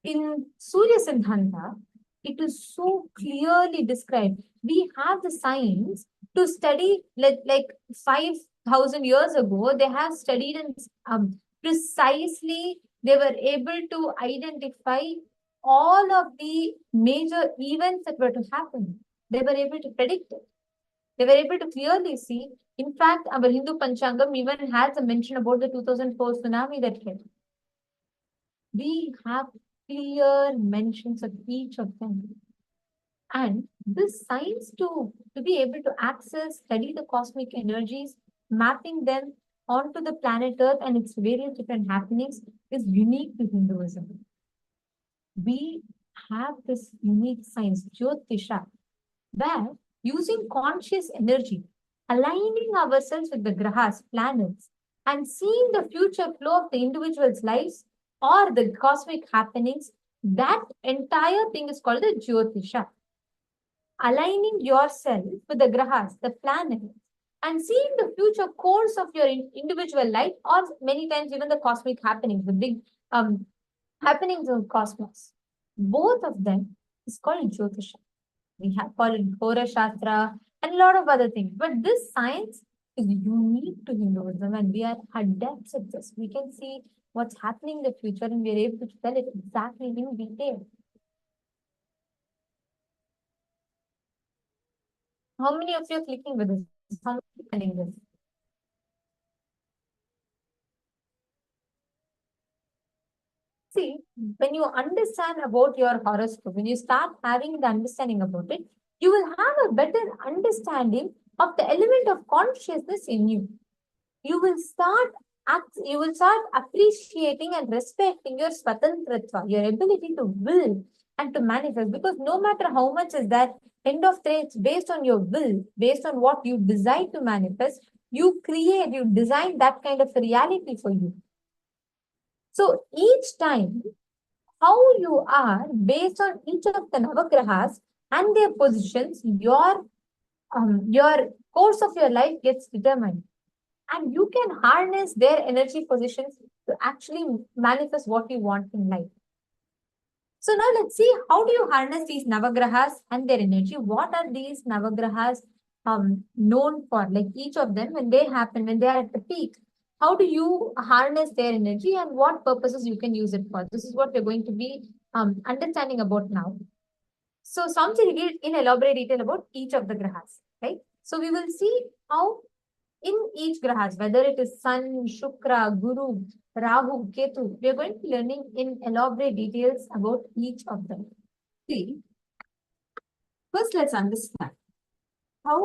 In Surya Siddhanta, it is so clearly described. We have the science to study, like 5,000 years ago, they have studied and precisely they were able to identify all of the major events that were to happen. They were able to predict it. They were able to clearly see. In fact, our Hindu Panchangam even has a mention about the 2004 tsunami that hit. We have clear mentions of each of them. And this science to be able to access, study the cosmic energies, mapping them onto the planet Earth and its various different happenings is unique to Hinduism. We have this unique science, Jyotisha, where using conscious energy, aligning ourselves with the grahas, planets, and seeing the future flow of the individual's lives or the cosmic happenings, that entire thing is called the Jyotisha. Aligning yourself with the grahas, the planets, and seeing the future course of your individual life, or many times even the cosmic happenings, the big happenings of cosmos. Both of them is called Jyotisha. We have called it Hora Shastra and a lot of other things. But this science is unique to Hinduism and we are adepts at this. We can see what's happening in the future and we are able to tell it exactly in detail. How many of you are clicking with this? How many are telling this? See, when you understand about your horoscope, when you start having the understanding about it, you will have a better understanding of the element of consciousness in you. You will start appreciating and respecting your swatantratva, your ability to will and to manifest. Because no matter how much is that, end of the day, it's based on your will, based on what you decide to manifest, you design that kind of a reality for you. So each time, how you are based on each of the navagrahas and their positions, your course of your life gets determined. And you can harness their energy positions to actually manifest what you want in life. So now let's see, how do you harness these navagrahas and their energy? What are these navagrahas known for? Like each of them, when they happen, when they are at the peak, how do you harness their energy and what purposes you can use it for? This is what we're going to be understanding about now. So Samji revealed in elaborate detail about each of the grahas, right? So we will see how in each grahas, whether it is Sun, Shukra, Guru, Rahu, Ketu, we are going to be learning in elaborate details about each of them. See, first let's understand how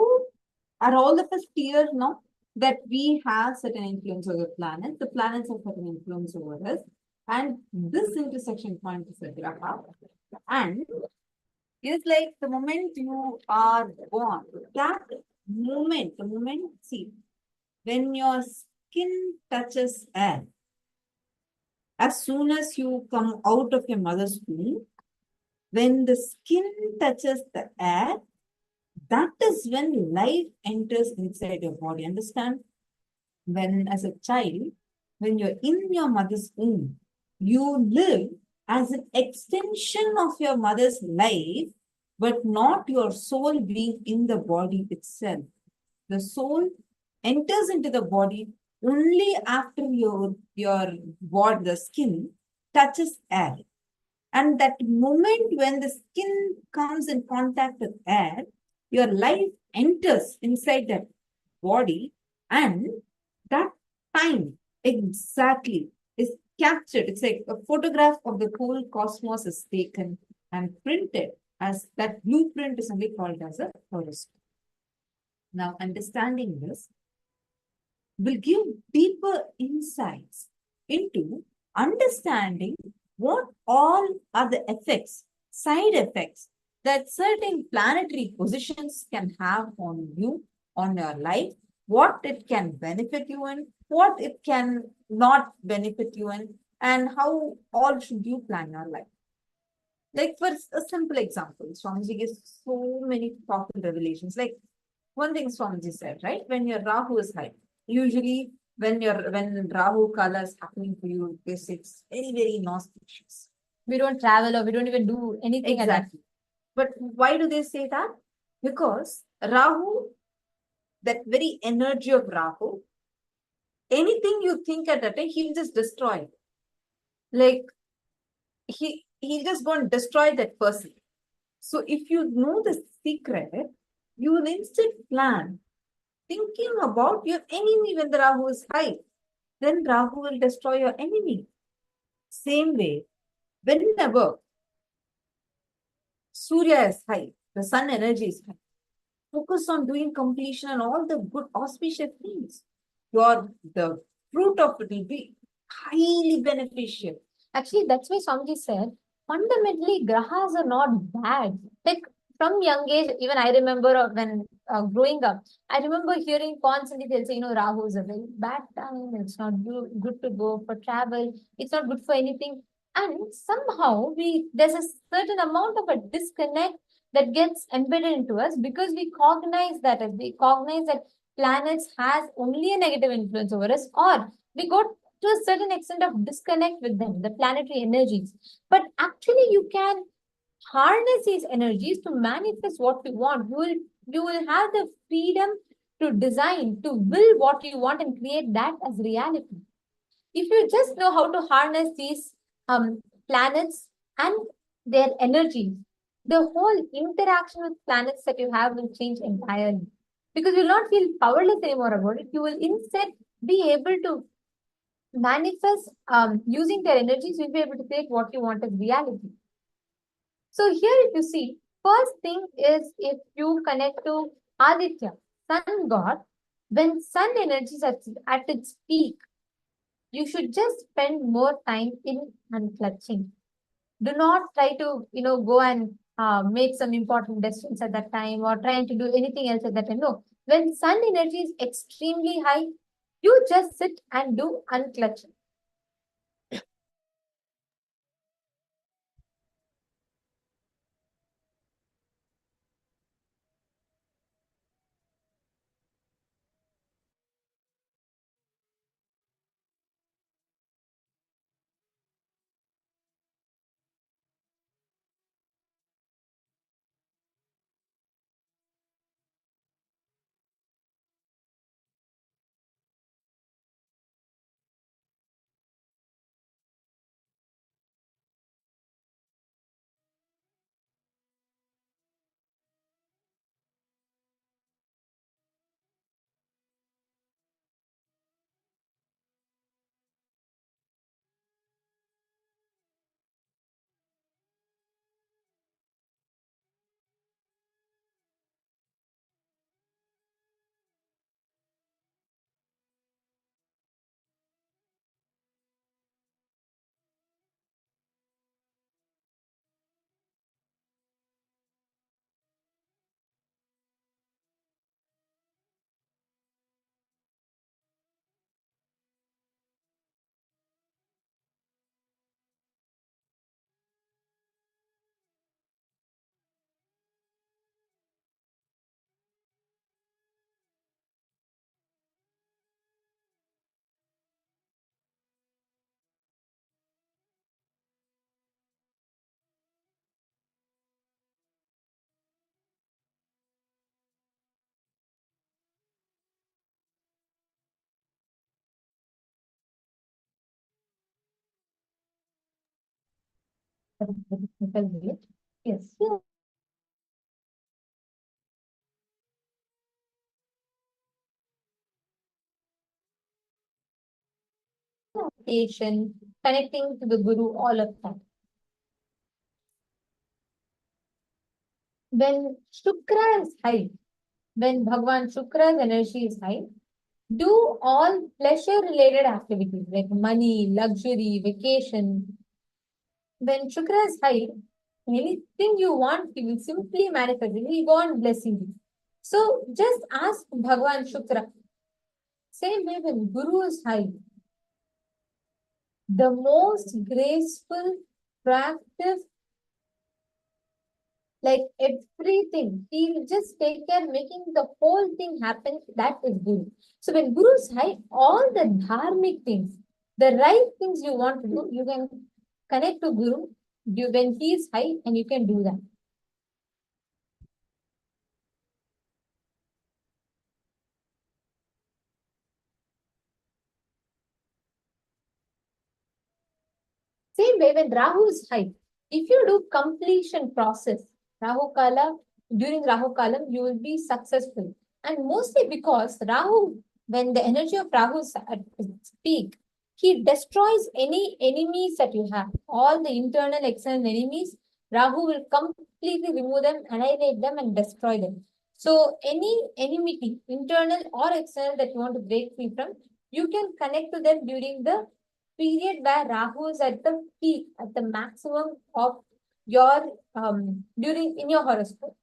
are all of us clear now that we have certain influence over the planets, the planets have certain influence over us, and this intersection point is a graha. And it's like the moment you are born, that moment, see, when your skin touches air, as soon as you come out of your mother's womb, when the skin touches the air, that is when life enters inside your body. Understand? When, as a child, when you're in your mother's womb, you live as an extension of your mother's life, but not your soul being in the body itself. The soul enters into the body only after your body, the skin touches air. And that moment when the skin comes in contact with air, your life enters inside that body, and that time exactly is captured. It's like a photograph of the whole cosmos is taken and printed, as that blueprint is only called as a horoscope. Now, understanding this will give deeper insights into understanding what all are the effects, side effects that certain planetary positions can have on you, on your life, what it can benefit you in, what it can not benefit you in, and how all should you plan your life. Like for a simple example, Swamiji gives so many powerful revelations. Like one thing Swamiji said, right? When your Rahu is high, usually when Rahu Kala is happening for you, it's very, very inauspicious. We don't travel or we don't even do anything. Exactly. But why do they say that? Because Rahu, that very energy of Rahu, anything you think at that time, he'll just destroy it. Like he'll just go and destroy that person. So if you know the secret, you will instead plan thinking about your enemy when the Rahu is high. Then Rahu will destroy your enemy. Same way, whenever Surya is high, the sun energy is high, focus on doing completion and all the good auspicious things. The fruit of it will be highly beneficial. Actually, that's why Swamiji said, fundamentally, grahas are not bad. Like from young age, even I remember when growing up, I remember hearing constantly they'll say, Rahu is a very bad time. It's not good to go for travel. It's not good for anything. And somehow there's a certain amount of a disconnect that gets embedded into us because we cognize that planets has only a negative influence over us, or we go to a certain extent of disconnect with them, the planetary energies. But actually, you can harness these energies to manifest what you want. You will have the freedom to design, to will what you want and create that as reality. If you just know how to harness these planets and their energies, the whole interaction with planets that you have will change entirely. Because you'll not feel powerless anymore about it. You will instead be able to manifest using their energies, you'll be able to create what you want as reality. So here if you see, first thing is if you connect to Aditya, sun god, when sun energy is at its peak, you should just spend more time in unclutching. Do not try to, go and make some important decisions at that time or trying to do anything else at that time. No, when sun energy is extremely high, you just sit and do unclutching. Yes. Meditation, connecting to the Guru, all of that. When Shukra is high, when Bhagwan Shukra's energy is high, do all pleasure related activities like money, luxury, vacation. When Shukra is high, anything you want, he will simply manifest. He will go on blessing you. So just ask Bhagwan Shukra. Same way when Guru is high, the most graceful, proactive, like everything, he will just take care, making the whole thing happen. That is Guru. So when Guru is high, all the dharmic things, the right things you want to do, you can connect to Guru when he is high, and you can do that. Same way when Rahu is high, if you do completion process, Rahu Kala, during Rahu Kalam, you will be successful. And mostly because Rahu, when the energy of Rahu is at its peak, he destroys any enemies that you have. All the internal, external enemies, Rahu will completely remove them, annihilate them, and destroy them. So any enmity, internal or external, that you want to break free from, you can connect to them during the period where Rahu is at the peak, at the maximum of your during in your horoscope.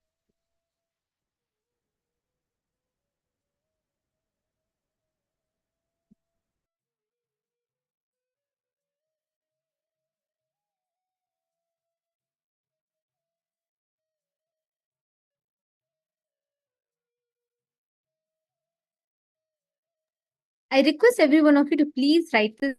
I request every one of you to please write this.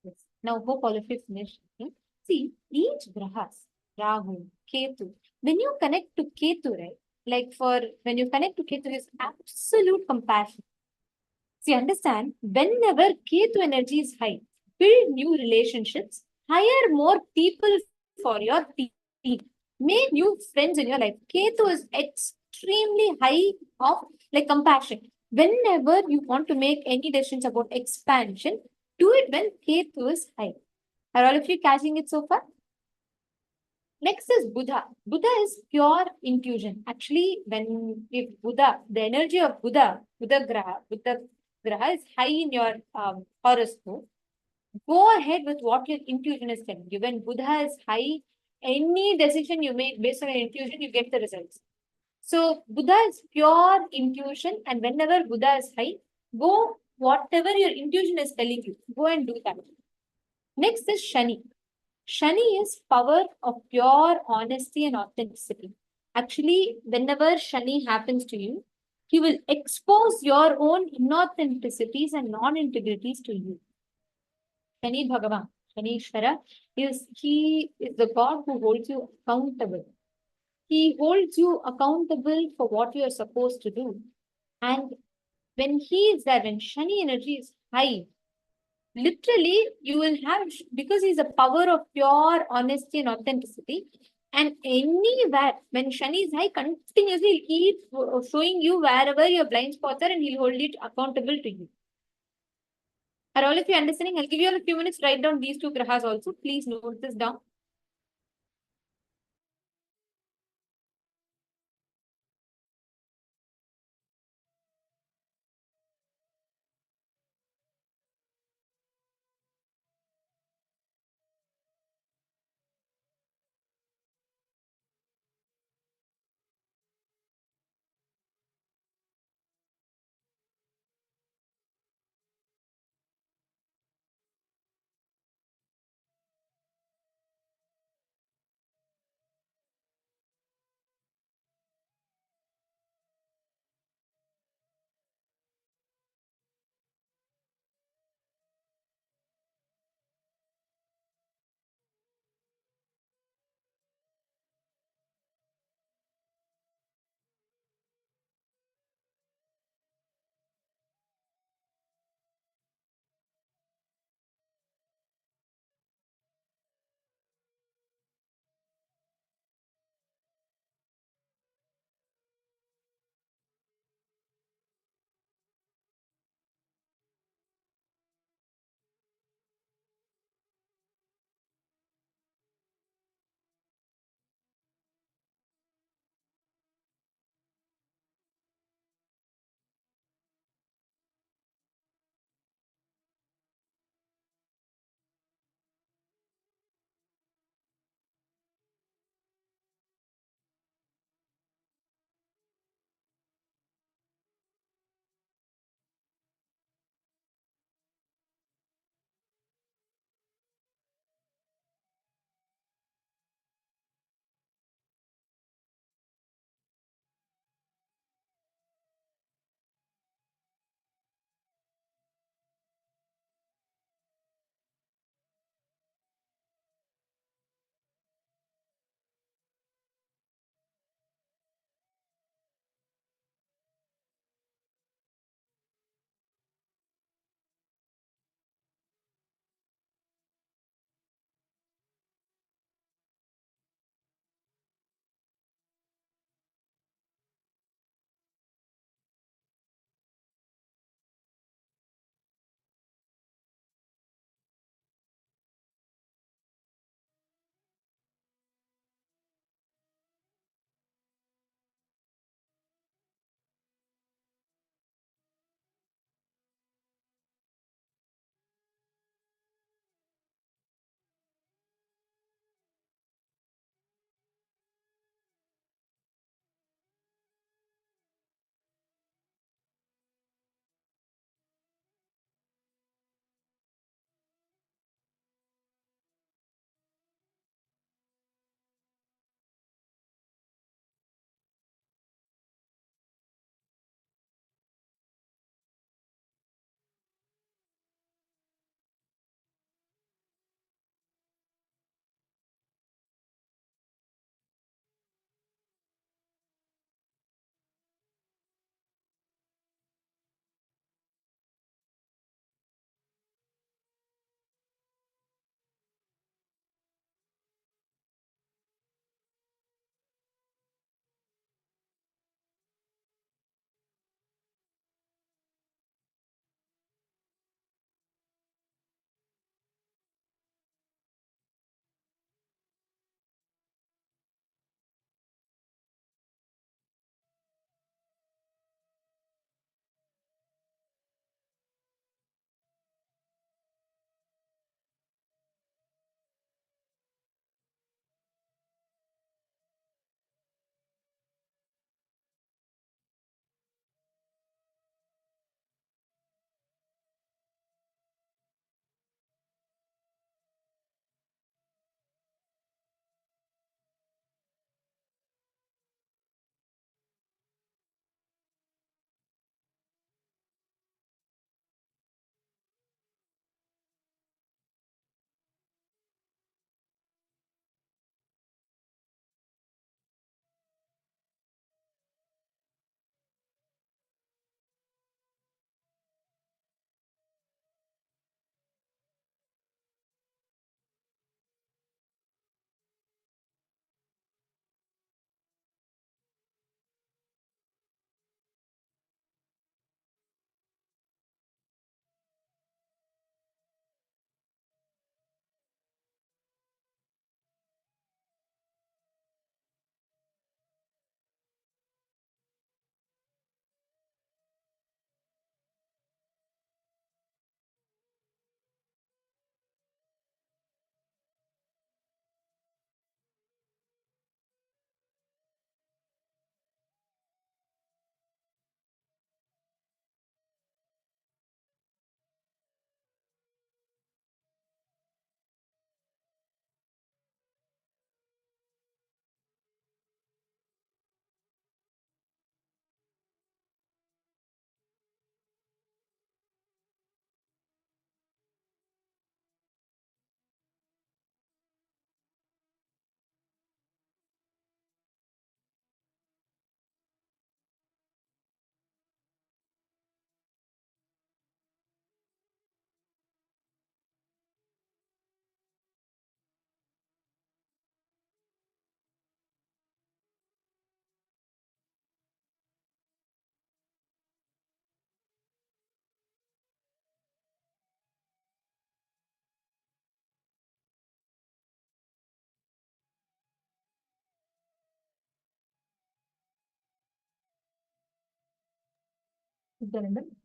Yes. Now, hope all of you finished. Okay? See, each grahas, Rahu, Ketu, when you connect to Ketu, right? Like for when you connect to Ketu, is absolute compassion. See, understand, whenever Ketu energy is high, build new relationships, hire more people for your team, make new friends in your life. Ketu is extremely high of like compassion. Whenever you want to make any decisions about expansion, do it when Ketu is high. Are all of you catching it so far? Next is Buddha. Buddha is pure intuition. Actually, when if Buddha, the energy of Buddha Graha is high in your horoscope, go ahead with what your intuition is telling you. When Buddha is high, any decision you make based on your intuition, you get the results. So Buddha is pure intuition, and whenever Buddha is high, go whatever your intuition is telling you, go and do that. Next is Shani. Shani is power of pure honesty and authenticity. Actually, whenever Shani happens to you, he will expose your own inauthenticities and non-integrities to you. Shani Bhagavan, Shanishvara, he is the God who holds you accountable. He holds you accountable for what you are supposed to do. And when he is there, when Shani energy is high, literally you will have, because he's a power of pure honesty and authenticity, and anywhere when Shani is high, continuously he'll keep showing you wherever your blind spots are, and he'll hold it accountable to you. Are all of you understanding? I'll give you all a few minutes to write down these two grahas also. Please note this down.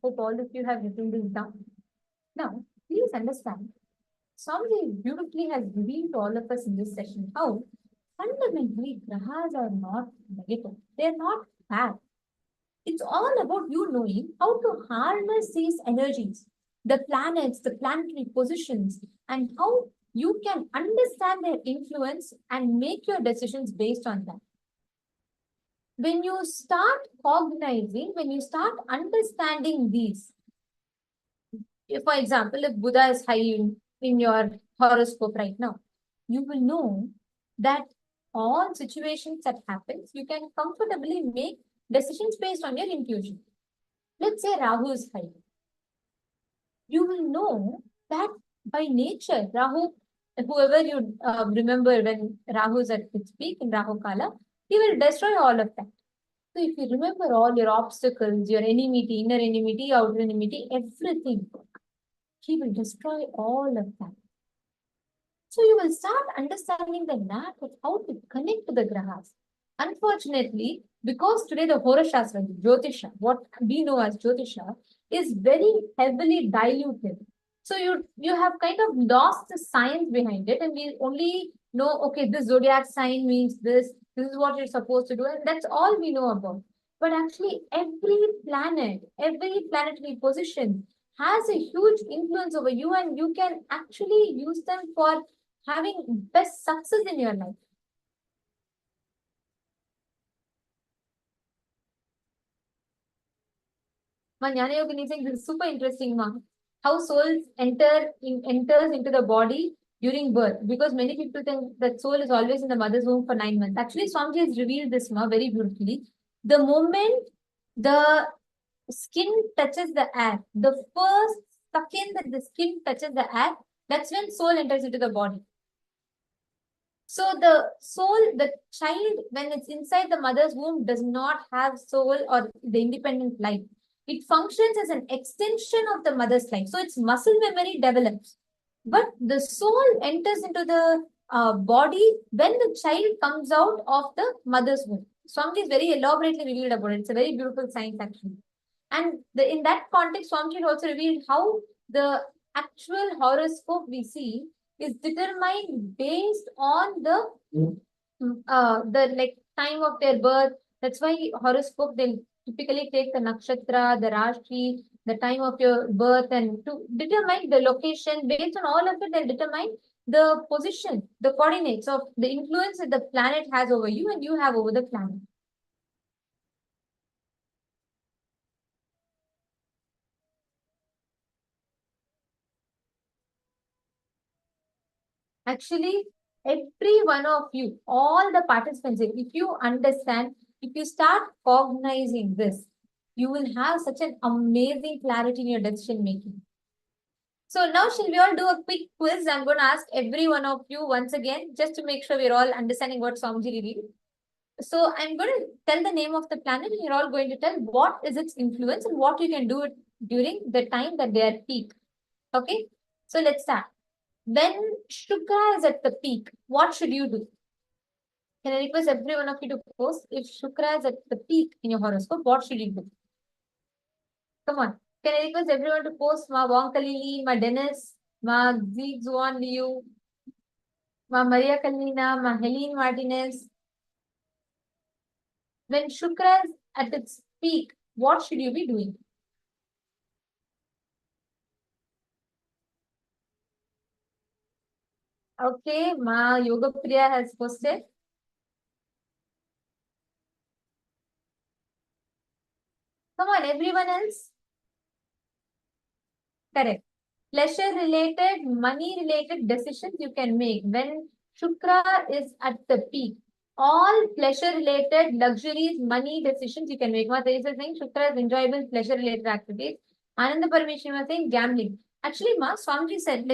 Hope all of you have written this down. Now, please understand, Swamiji beautifully has revealed to all of us in this session how fundamentally grahas are not negative. They're not bad. It's all about you knowing how to harness these energies, the planets, the planetary positions, and how you can understand their influence and make your decisions based on that. When you start cognizing, when you start understanding these, for example, if Buddha is high in your horoscope right now, you will know that all situations that happens, you can comfortably make decisions based on your intuition. Let's say Rahu is high. You will know that by nature, Rahu, whoever you remember when Rahu is at its peak in Rahu Kala, he will destroy all of that. So if you remember all your obstacles, your enmity, inner enmity, outer enmity, everything, he will destroy all of that. So you will start understanding the knack of how to connect to the grahas. Unfortunately, because today the Horoshastra, Jyotisha, what we know as Jyotisha, is very heavily diluted. So you have kind of lost the science behind it, and we only know, okay, this zodiac sign means this is what you're supposed to do, and that's all we know about. But actually, every planet, every planetary position has a huge influence over you, and you can actually use them for having best success in your life. Ma Jnana Yogini saying this is super interesting, ma. How souls enters into the body during birth, because many people think that soul is always in the mother's womb for 9 months. Actually, Swamiji has revealed this, ma, very beautifully. The moment the skin touches the air, the first second that the skin touches the air, that's when soul enters into the body. So the soul, the child, when it's inside the mother's womb, does not have soul or the independent life. It functions as an extension of the mother's life. So its muscle memory develops. But the soul enters into the body when the child comes out of the mother's womb. Swamiji is very elaborately revealed about it. It's a very beautiful science, actually. And in that context, Swamiji also revealed how the actual horoscope we see is determined based on the like time of their birth. That's why horoscope, they'll typically take the nakshatra, the rashi, the time of your birth, and to determine the location. Based on all of it, they'll determine the position, the coordinates of the influence that the planet has over you and you have over the planet. Actually, every one of you, all the participants, if you understand, if you start cognizing this, you will have such an amazing clarity in your decision making. So now, shall we all do a quick quiz? I'm going to ask every one of you once again, just to make sure we're all understanding what Swamiji revealed. So I'm going to tell the name of the planet, and you're all going to tell what is its influence and what you can do it during the time that they are peak. Okay, so let's start. When Shukra is at the peak, what should you do? Can I request every one of you to post? If Shukra is at the peak in your horoscope, what should you do? Come on. Can I request everyone to post Ma Wong Kalili, Ma Dennis, Ma Zig Zuan Liu, Ma Maria Kalina, Ma Helene Martinez? When Shukra is at its peak, what should you be doing? Okay, Ma Yoga Priya has posted. Come on, everyone else. Correct. Pleasure-related, money-related decisions you can make when Shukra is at the peak. All pleasure-related, luxuries, money decisions you can make. What is saying? Shukra is enjoyable, pleasure-related activities. Ananda Parmeshwari was saying gambling. Actually, Ma, Swamiji said,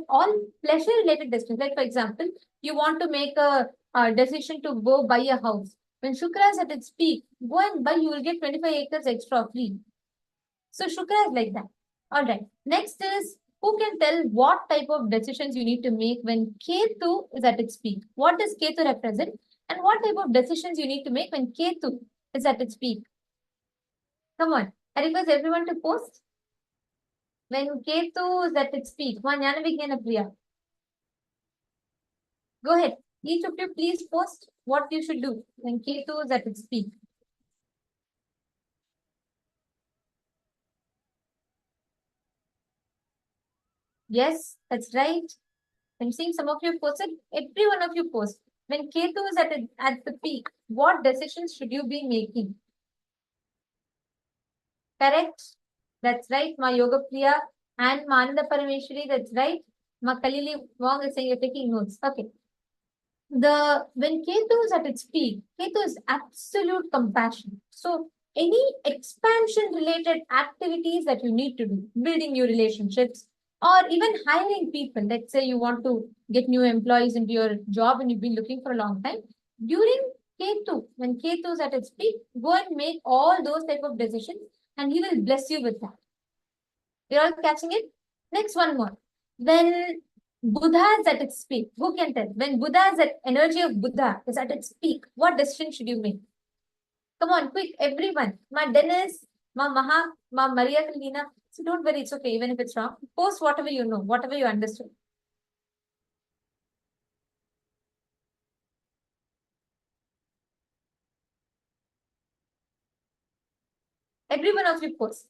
all pleasure-related decisions. Like, for example, you want to make a decision to go buy a house. When Shukra is at its peak, go and buy, you will get 25 acres extra free. So Shukra is like that. All right. Next is, who can tell what type of decisions you need to make when Ketu is at its peak? What does Ketu represent? And what type of decisions you need to make when Ketu is at its peak? Come on. I request everyone to post. When Ketu is at its peak, Priya. Go ahead. Each of you please post what you should do when Ketu is at its peak. Yes, that's right. I'm seeing some of you posted. Every one of you post. When Ketu is at the peak, what decisions should you be making? Correct? That's right. Ma Yoga Priya and Mananda Parameshwari. That's right. Ma Kalili Wong is saying you're taking notes. Okay. When Ketu is at its peak, Ketu is absolute compassion. So any expansion related activities that you need to do, building new relationships, or even hiring people. Let's say you want to get new employees into your job and you've been looking for a long time. During Ketu, when Ketu is at its peak, go and make all those type of decisions and he will bless you with that. You're all catching it? Next one more. When Buddha is at its peak, who can tell? When Buddha is at energy of Buddha is at its peak, what decision should you make? Come on, quick, everyone. Ma Dennis, Ma Maha, Ma Maria Kalina. So don't worry, it's okay, even if it's wrong. Post whatever you know, whatever you understood. Every one of you post.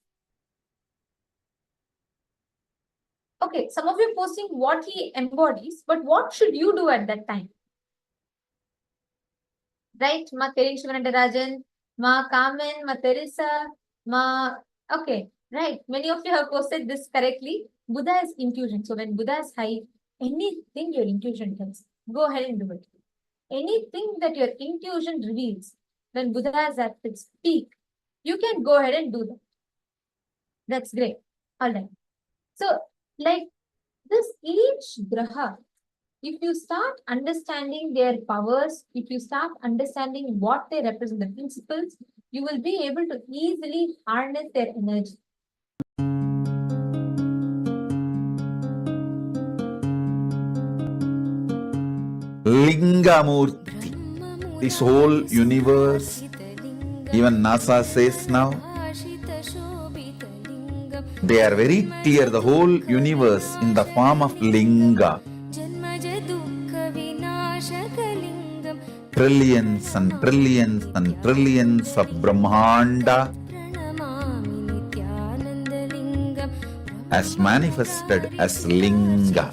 Okay, some of you posting what he embodies, but what should you do at that time? Right? Ma Terin Shivanandarajan, Ma Carmen, Ma Teresa, Ma. Okay, right. Many of you have posted this correctly. Buddha is intuition. So when Buddha is high, anything your intuition tells, go ahead and do it. Anything that your intuition reveals, when Buddha is at its peak, you can go ahead and do that. That's great. All right. So, like this, each graha, if you start understanding their powers, if you start understanding what they represent, the principles, you will be able to easily harness their energy. Lingamurti. This whole universe, even NASA says now, they are very clear, the whole universe in the form of linga. Trillions and trillions and trillions of Brahmanda as manifested as linga.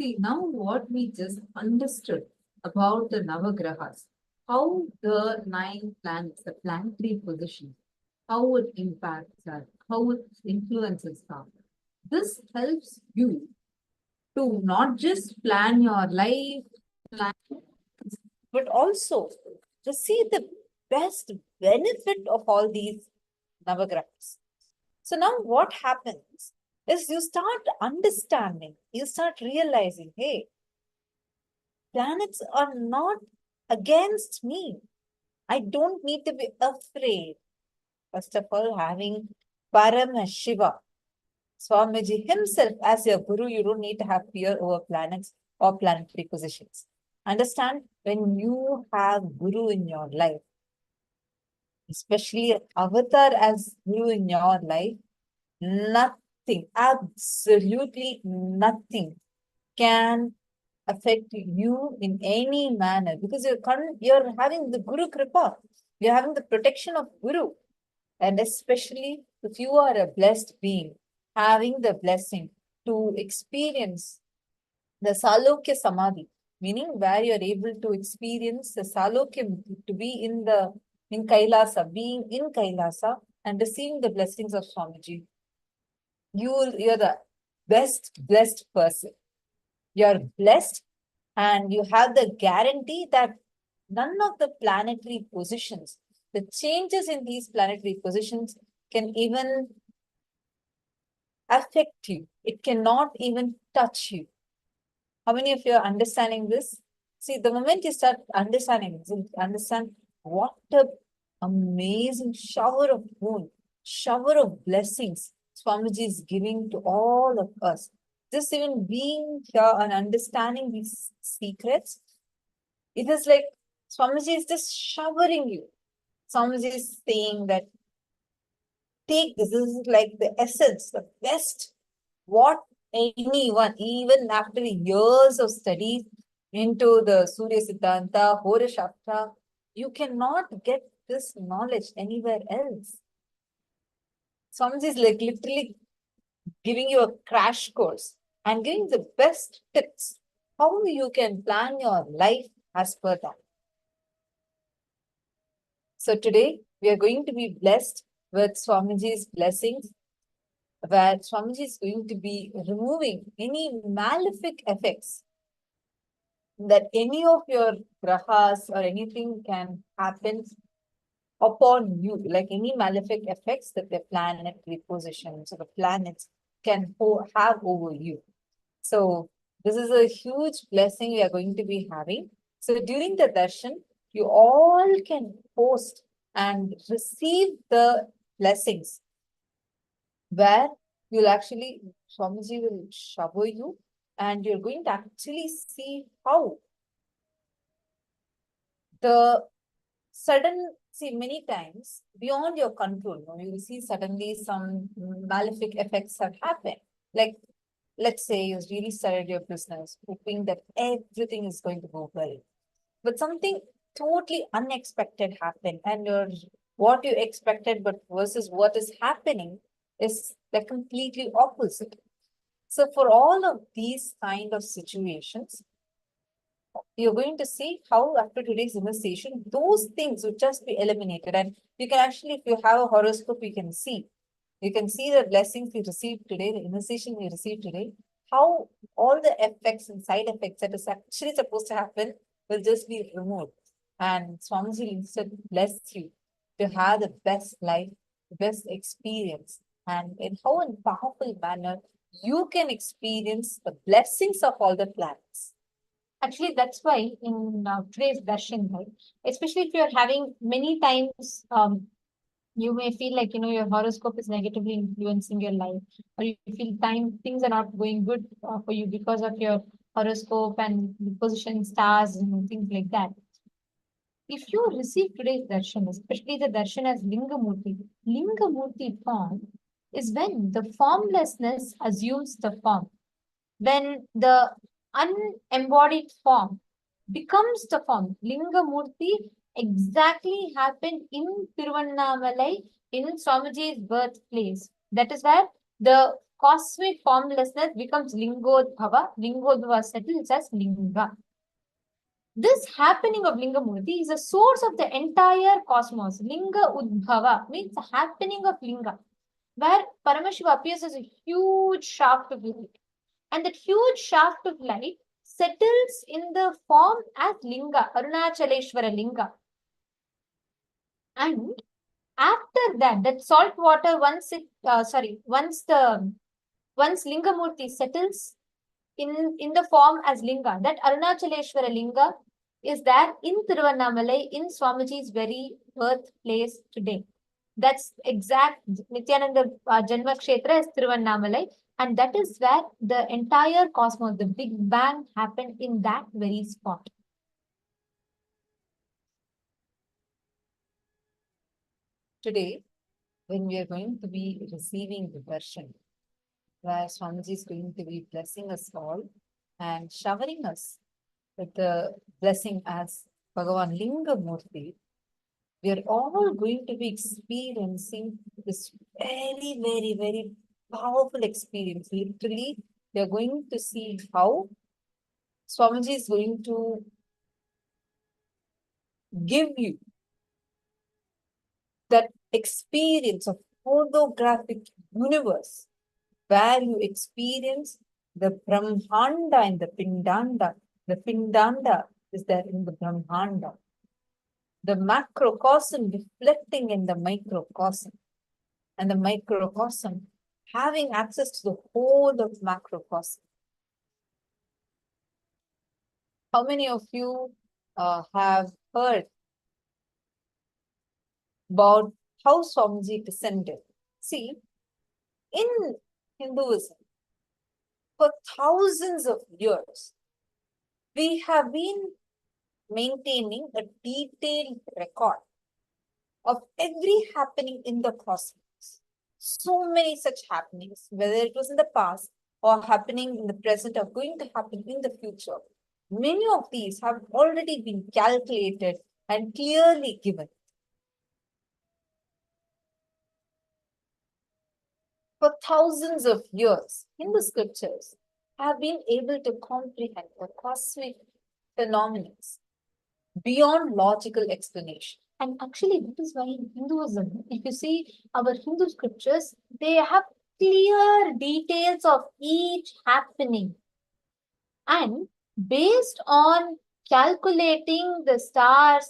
See, now what we just understood about the Navagrahas, how the 9 planets, the planetary position, how it impacts us, how it influences us. This helps you to not just plan your life, but also to see the best benefit of all these Navagrahas. So now what happens is you start understanding, you start realizing, hey, planets are not against me. I don't need to be afraid. First of all, having Paramashiva, Swamiji himself as your guru, you don't need to have fear over planets or planetary positions. Understand, when you have guru in your life, especially avatar as guru in your life, nothing, absolutely nothing can affect you in any manner, because you're having the Guru Kripa, you're having the protection of Guru. And especially if you are a blessed being, having the blessing to experience the Salokya Samadhi, meaning where you're able to experience the Salokya, to be in Kailasa, being in Kailasa and receiving the blessings of Swamiji. You're the best blessed person. You're blessed, and you have the guarantee that none of the planetary positions, the changes in these planetary positions, can even affect you. It cannot even touch you. How many of you are understanding this? See, the moment you start understanding this, you understand what a amazing shower of moon, shower of blessings Swamiji is giving to all of us. Just even being here and understanding these secrets, it is like Swamiji is just showering you. Swamiji is saying that take this is like the essence, the best, what anyone, even after years of studies into the Surya Siddhanta, Hora Shastra, you cannot get this knowledge anywhere else. Swamiji is like literally giving you a crash course and giving the best tips how you can plan your life as per that. So today we are going to be blessed with Swamiji's blessings, where Swamiji is going to be removing any malefic effects that any of your grahas or anything can happen upon you, like any malefic effects that the planetary positions or the planets can have over you. So this is a huge blessing we are going to be having. So during the darshan, you all can post and receive the blessings, where you'll actually, Swamiji will shower you, and you're going to actually see how the sudden, see, many times beyond your control, you will see suddenly some malefic effects have happened. Like, let's say you really started your business hoping that everything is going to go well, but something totally unexpected happened, and what you expected but versus what is happening is like completely opposite. So for all of these kind of situations, you're going to see how after today's initiation, those things would just be eliminated. And you can actually, if you have a horoscope, you can see the blessings you received today, the initiation you received today, how all the effects and side effects that is actually supposed to happen will just be removed. And Swamiji will instead bless you to have the best life, the best experience, and in how in powerful manner you can experience the blessings of all the planets. Actually, that's why in today's darshan, right, especially if you're having many times, you may feel like, your horoscope is negatively influencing your life, or you feel things are not going good for you because of your horoscope and the position stars and things like that. If you receive today's darshan, especially the darshan as Lingamurti form is when the formlessness assumes the form. When the unembodied form becomes the form. Lingamurti exactly happened in Tiruvannamalai, in Swamiji's birthplace. That is where the cosmic formlessness becomes lingodbhava. Lingodbhava settles as linga. This happening of Lingamurti is a source of the entire cosmos. Linga Udbhava means the happening of Linga, where Paramashiva appears as a huge shaft of light. And that huge shaft of light settles in the form as Linga, Arunachaleshwara Linga. And after that salt water, once Lingamurti settles in the form as Linga, that Arunachaleshwara Linga is there in Tiruvannamalai, in Swamiji's very birthplace today. That's exact Nityananda Janma Kshetra is Tiruvannamalai, and that is where the entire cosmos, the Big Bang, happened in that very spot. Today, when we are going to be receiving the darshan, where Swamiji is going to be blessing us all and showering us with the blessing as Bhagavan Linga Murti, we are all going to be experiencing this very, very, very powerful experience. Literally, we are going to see how Swamiji is going to give you that experience of holographic universe, where you experience the Brahmanda and the Pindanda. The Pindanda is there in the Brahmanda. The macrocosm reflecting in the microcosm, and the microcosm having access to the whole of macrocosm. How many of you have heard about how Swamiji descended? See, in Hinduism, for thousands of years, we have been maintaining a detailed record of every happening in the cosmos. So many such happenings, whether it was in the past or happening in the present or going to happen in the future. Many of these have already been calculated and clearly given. For thousands of years, Hindu scriptures have been able to comprehend the cosmic phenomena beyond logical explanation. And actually, that is why in Hinduism, if you see our Hindu scriptures, they have clear details of each happening. And based on calculating the star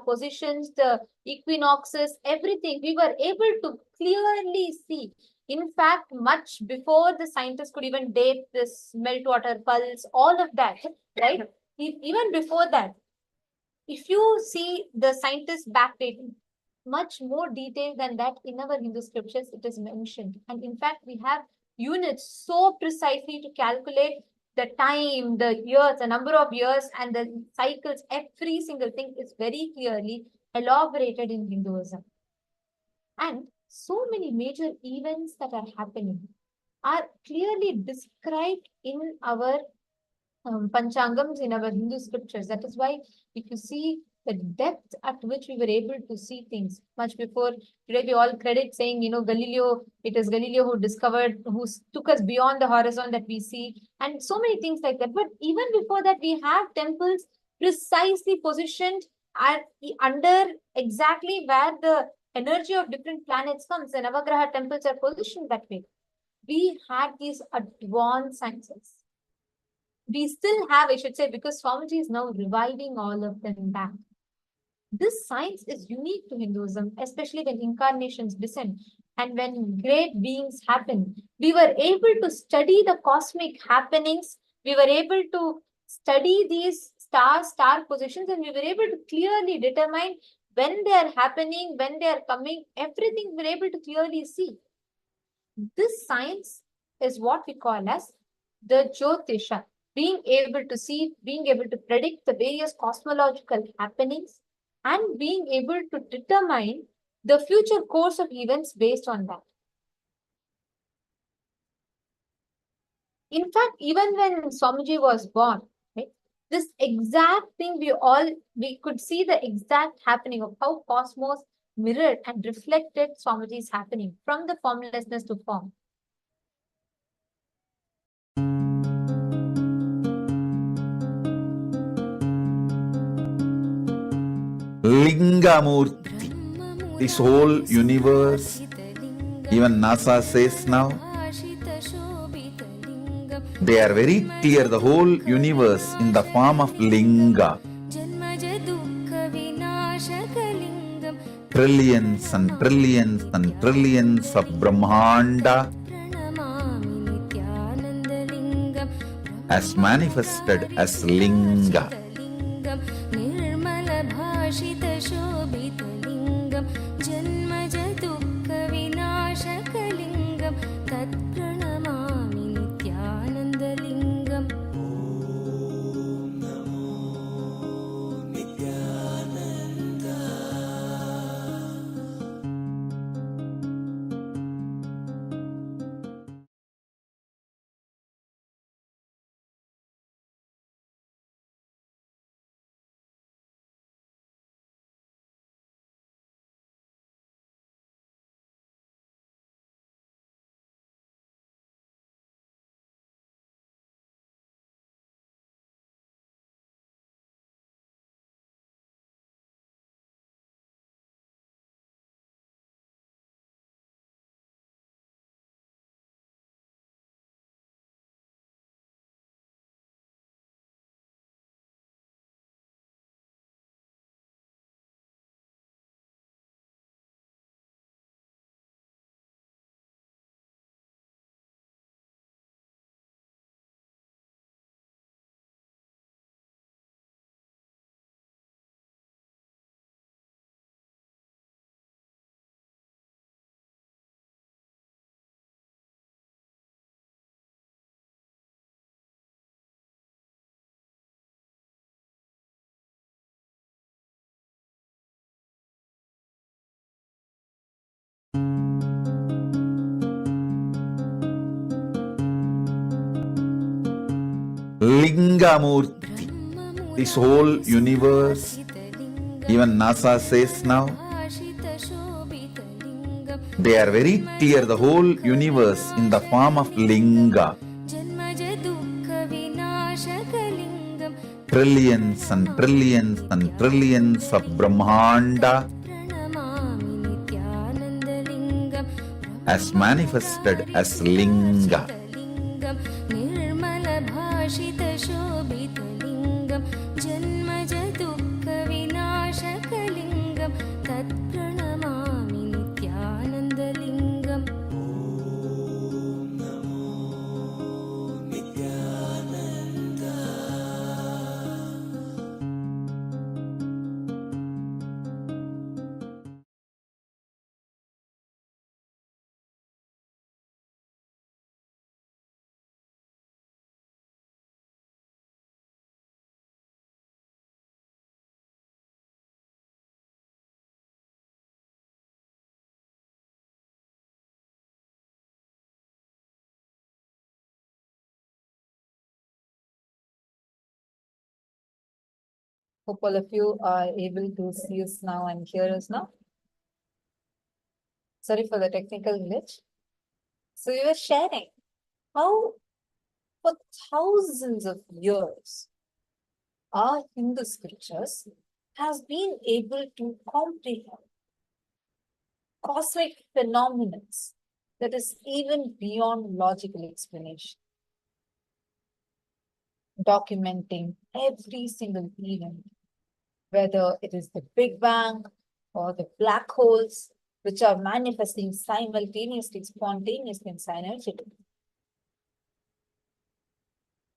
positions, the equinoxes, everything, we were able to clearly see. In fact, much before the scientists could even date this meltwater pulse, all of that, right? Even before that, if you see the scientists backdating, much more detailed than that in our Hindu scriptures, it is mentioned. And in fact, we have units so precisely to calculate the time, the years, the number of years, and the cycles. Every single thing is very clearly elaborated in Hinduism. And so many major events that are happening are clearly described in our Panchangams, in our Hindu scriptures. That is why if you see the depth at which we were able to see things much before today, we all credit saying, Galileo, it is Galileo who discovered, who took us beyond the horizon that we see, and so many things like that. But even before that, we have temples precisely positioned under exactly where the energy of different planets comes. The Navagraha temples are positioned that way. We had these advanced sciences. We still have, I should say, because Swamiji is now reviving all of them back. This science is unique to Hinduism, especially when incarnations descend and when great beings happen. We were able to study the cosmic happenings. We were able to study these star positions, and we were able to clearly determine when they are happening, when they are coming, everything we were able to clearly see. This science is what we call as the Jyotisha. Being able to see, being able to predict the various cosmological happenings, and being able to determine the future course of events based on that. In fact, even when Swamiji was born, right, this exact thing we could see the exact happening of how cosmos mirrored and reflected Swamiji's happening from the formlessness to form. Lingamurti. This whole universe, even NASA says now, they are very clear, the whole universe in the form of linga. Trillions and trillions and trillions of Brahmanda as manifested as linga. Lingamurti. This whole universe, even NASA says now, they are very clear, the whole universe in the form of linga. Trillions and trillions and trillions of Brahmanda as manifested as linga. Hope all of you are able to see us now and hear us now. Sorry for the technical glitch. So we were sharing how for thousands of years our Hindu scriptures has been able to comprehend cosmic phenomena that is even beyond logical explanation, documenting every single event, whether it is the Big Bang or the black holes, which are manifesting simultaneously, spontaneously, and synergetically.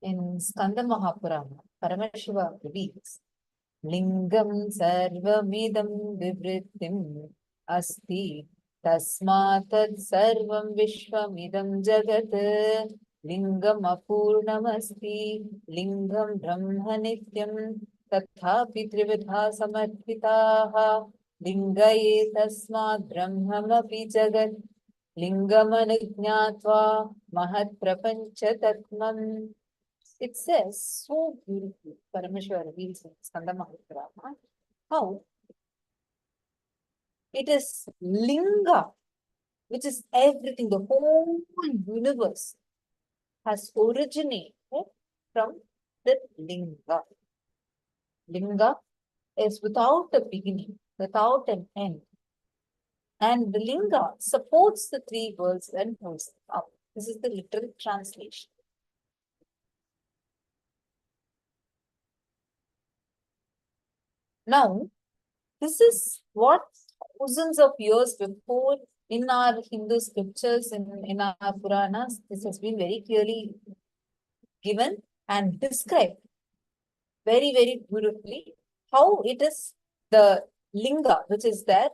In Skanda Mahapurana, Paramashiva reveals, Lingam sarvamidam vivrittim asti tasmatad sarvam vishwamidam jagat lingam apurnamasti lingam brahma nityam tathapi trividha samarpitaha lingaye tasmad brahmamapi jagat lingamanujñātvā mahat prapancha tatmam. It says so beautifully, Parameshwara reveals in Skanda Mahapurana, how it is linga, which is everything, the whole universe has originated from the linga. Linga is without a beginning, without an end. And the linga supports the three worlds and holds them up. This is the literal translation. Now, this is what thousands of years before in our Hindu scriptures, in our Puranas, this has been very clearly given and described very, very beautifully how it is the linga which is there.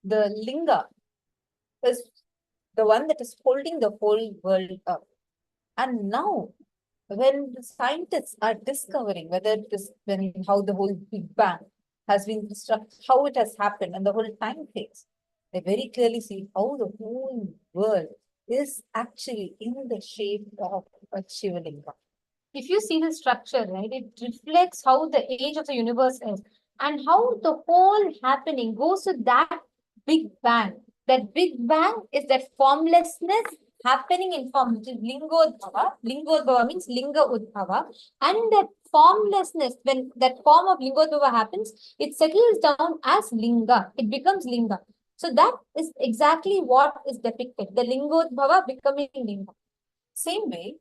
The linga is the one that is holding the whole world up. And now, when the scientists are discovering whether it is how the whole Big Bang has been constructed, how it has happened, and the whole time phase, they very clearly see how the whole world is actually in the shape of a Shivalinga. If you see the structure, right, it reflects how the age of the universe is and how the whole happening goes to that Big Bang. That Big Bang is that formlessness happening in form, which is Lingodbhava. Lingodbhava means Linga Udbhava. And that formlessness, when that form of Lingodbhava happens, it settles down as Linga. It becomes Linga. So that is exactly what is depicted. The Lingodbhava becoming Linga. Same way,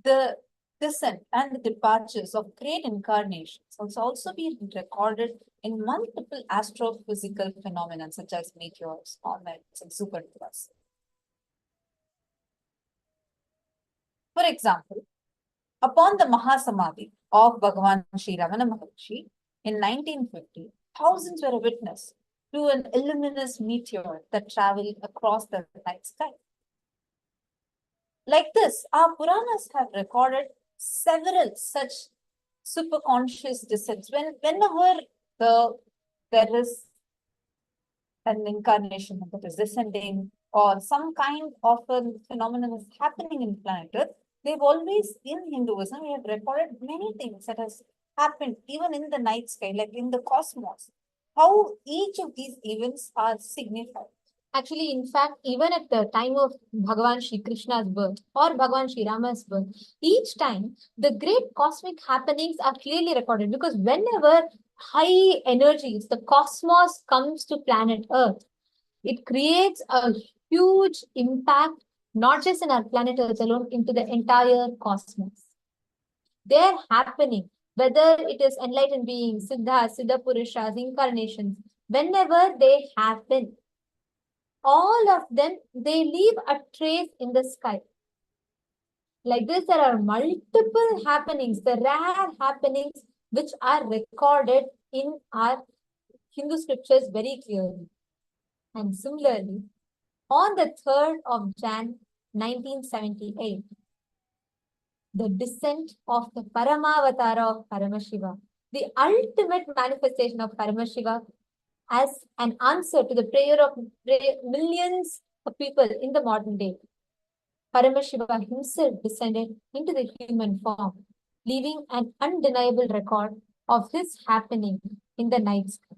the descent and the departures of great incarnations has also been recorded in multiple astrophysical phenomena such as meteors, comets, and supernovas. For example, upon the Mahasamadhi of Bhagavan Sri Ramana Maharshi in 1950, thousands were a witness to an luminous meteor that traveled across the night sky. Like this, our Puranas have recorded several such superconscious descents. Whenever there is an incarnation that is descending or some kind of a phenomenon is happening in planet Earth, they've always, in Hinduism, we have recorded many things that has happened even in the night sky, like in the cosmos, how each of these events are signified. Actually, in fact, even at the time of Bhagavan Shri Krishna's birth or Bhagavan Shri Rama's birth, each time the great cosmic happenings are clearly recorded, because whenever high energies, the cosmos comes to planet Earth, it creates a huge impact, not just in our planet Earth alone, into the entire cosmos. They're happening, whether it is enlightened beings, siddhas, siddha purushas, incarnations, whenever they happen, all of them, they leave a trace in the sky. Like this, there are multiple happenings, the rare happenings which are recorded in our Hindu scriptures very clearly. And similarly, on the 3rd of Jan 1978, the descent of the Paramavatara of Paramashiva, the ultimate manifestation of Paramashiva as an answer to the prayer of millions of people in the modern day. Paramashiva himself descended into the human form, leaving an undeniable record of his happening in the night sky.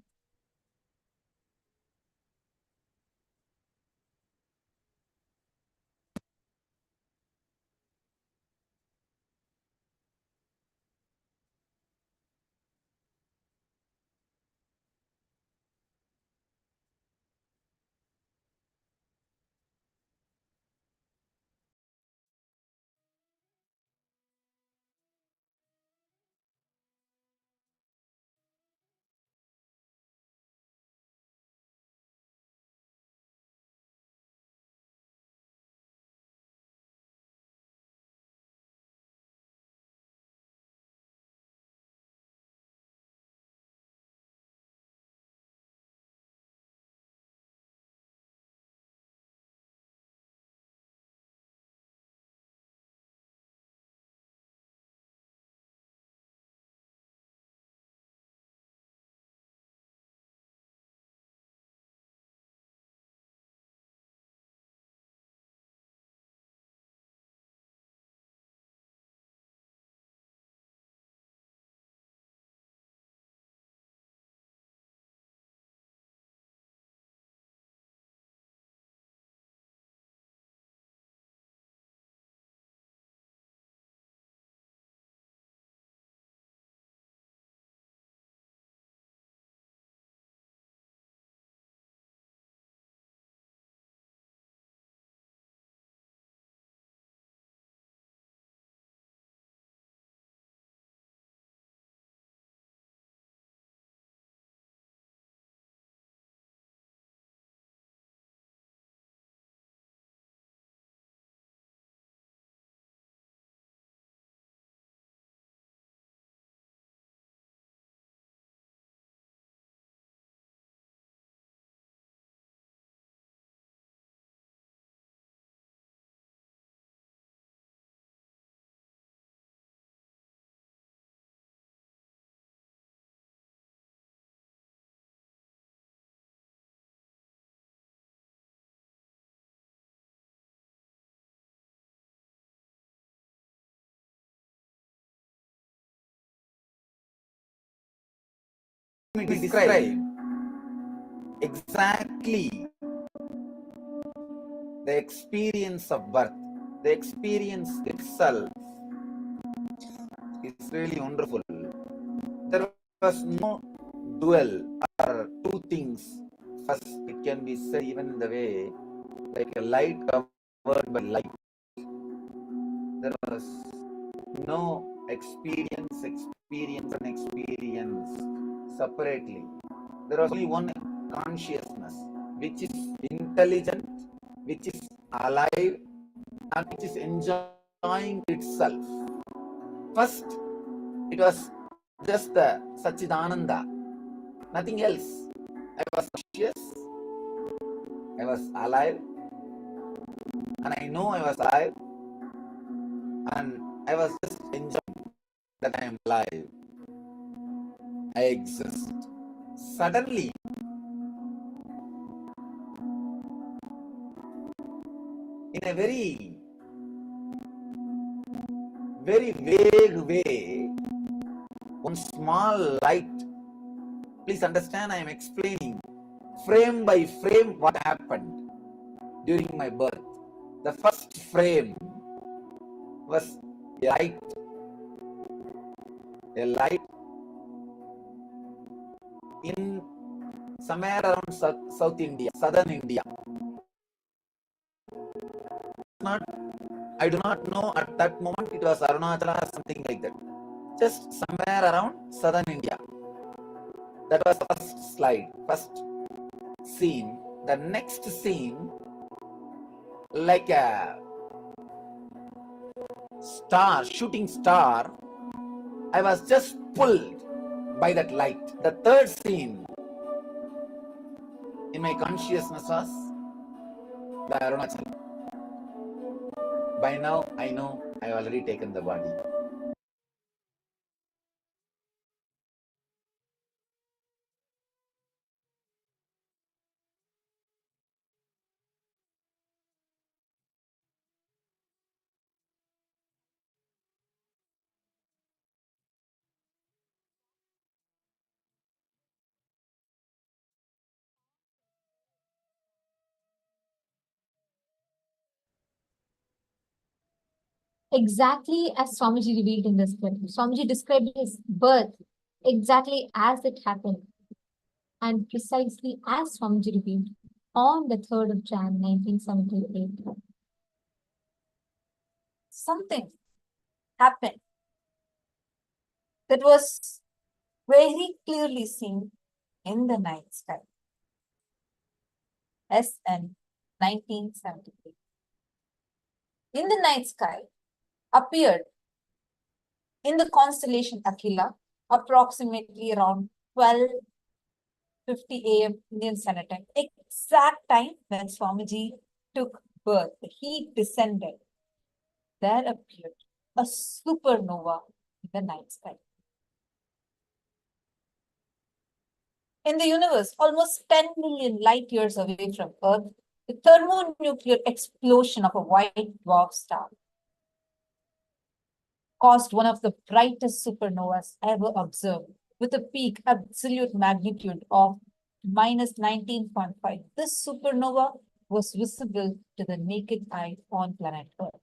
me describe exactly the experience of birth. The experience itself is really wonderful. There was no dual or two things. First, it can be said even in the way like a light covered by light. There was no experience separately. There was only one consciousness, which is intelligent, which is alive, and which is enjoying itself. First, it was just the Sachidananda, nothing else. I was conscious, I was alive, and I know I was alive, and I was just enjoying that I am alive. I exist. Suddenly, in a very vague way, one small light. Please understand, I am explaining frame by frame what happened during my birth. The first frame was a light in somewhere around South India, southern India. I do not know at that moment it was Arunachala or something like that. Just somewhere around southern India. That was the first slide, first scene. The next scene, like a star, shooting star, I was just pulled by that light. The third scene in my consciousness was the Arunachala. By now, I know I have already taken the body. Exactly as Swamiji revealed in this clip. Swamiji described his birth exactly as it happened and precisely as Swamiji revealed on the 3rd of Jan 1978. Something happened that was very clearly seen in the night sky. SN 1978. In the night sky appeared in the constellation Aquila approximately around 12:50 a.m. Indian Standard Time, exact time when Swamiji took birth. He descended. There appeared a supernova in the night sky. In the universe, almost 10 million light years away from Earth, the thermonuclear explosion of a white dwarf star caused one of the brightest supernovas ever observed, with a peak absolute magnitude of minus 19.5. This supernova was visible to the naked eye on planet Earth.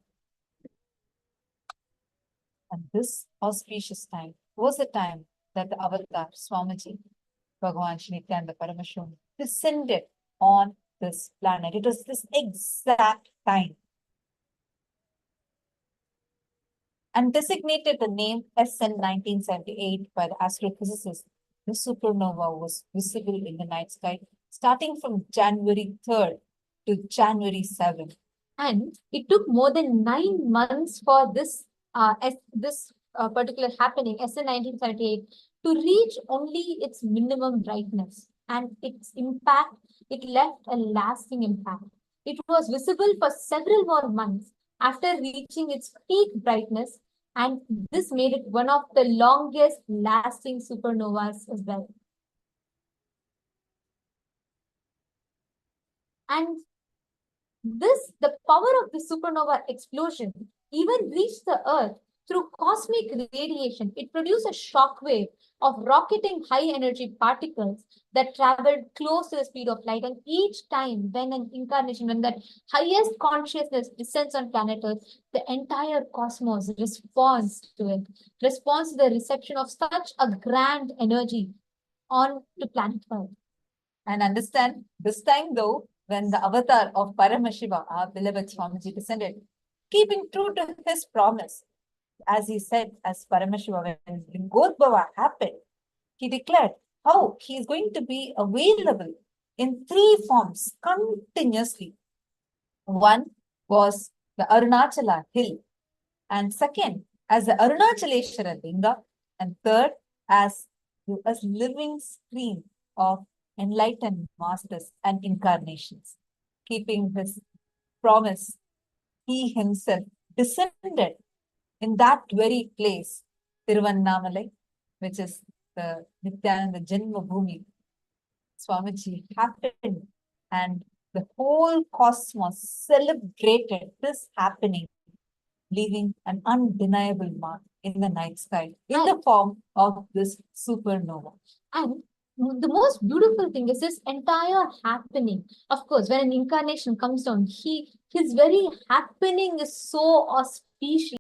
And this auspicious time was the time that the avatar Swamiji, Bhagavan Shri Nityananda Paramashivoham, descended on this planet. It was this exact time. And designated the name SN 1978 by the astrophysicist. The supernova was visible in the night sky starting from January 3rd to January 7th. And it took more than 9 months for this particular happening, SN 1978, to reach only its minimum brightness. And its impact, it left a lasting impact. It was visible for several more months after reaching its peak brightness, and this made it one of the longest lasting supernovas as well. And the power of the supernova explosion even reached the Earth through cosmic radiation, it produced a shock wave of rocketing high energy particles that traveled close to the speed of light. And each time when an incarnation, when that highest consciousness descends on planet Earth, the entire cosmos responds to it, responds to the reception of such a grand energy on to planet Earth. And understand, this time though, when the avatar of Paramashiva, our beloved Swamiji, descended, keeping true to his promise, as he said, as Paramashiva, when Godbhava happened, he declared how he is going to be available in 3 forms continuously. One was the Arunachala hill, and second, as the Arunachaleshwara Linga, and third, as a living screen of enlightened masters and incarnations. Keeping his promise, he himself descended in that very place, Tiruvannamalai, which is the Nityananda Janma Bhumi. Swamiji happened, and the whole cosmos celebrated this happening, leaving an undeniable mark in the night sky in the form of this supernova. And the most beautiful thing is this entire happening. Of course, when an incarnation comes down, his very happening is so auspicious.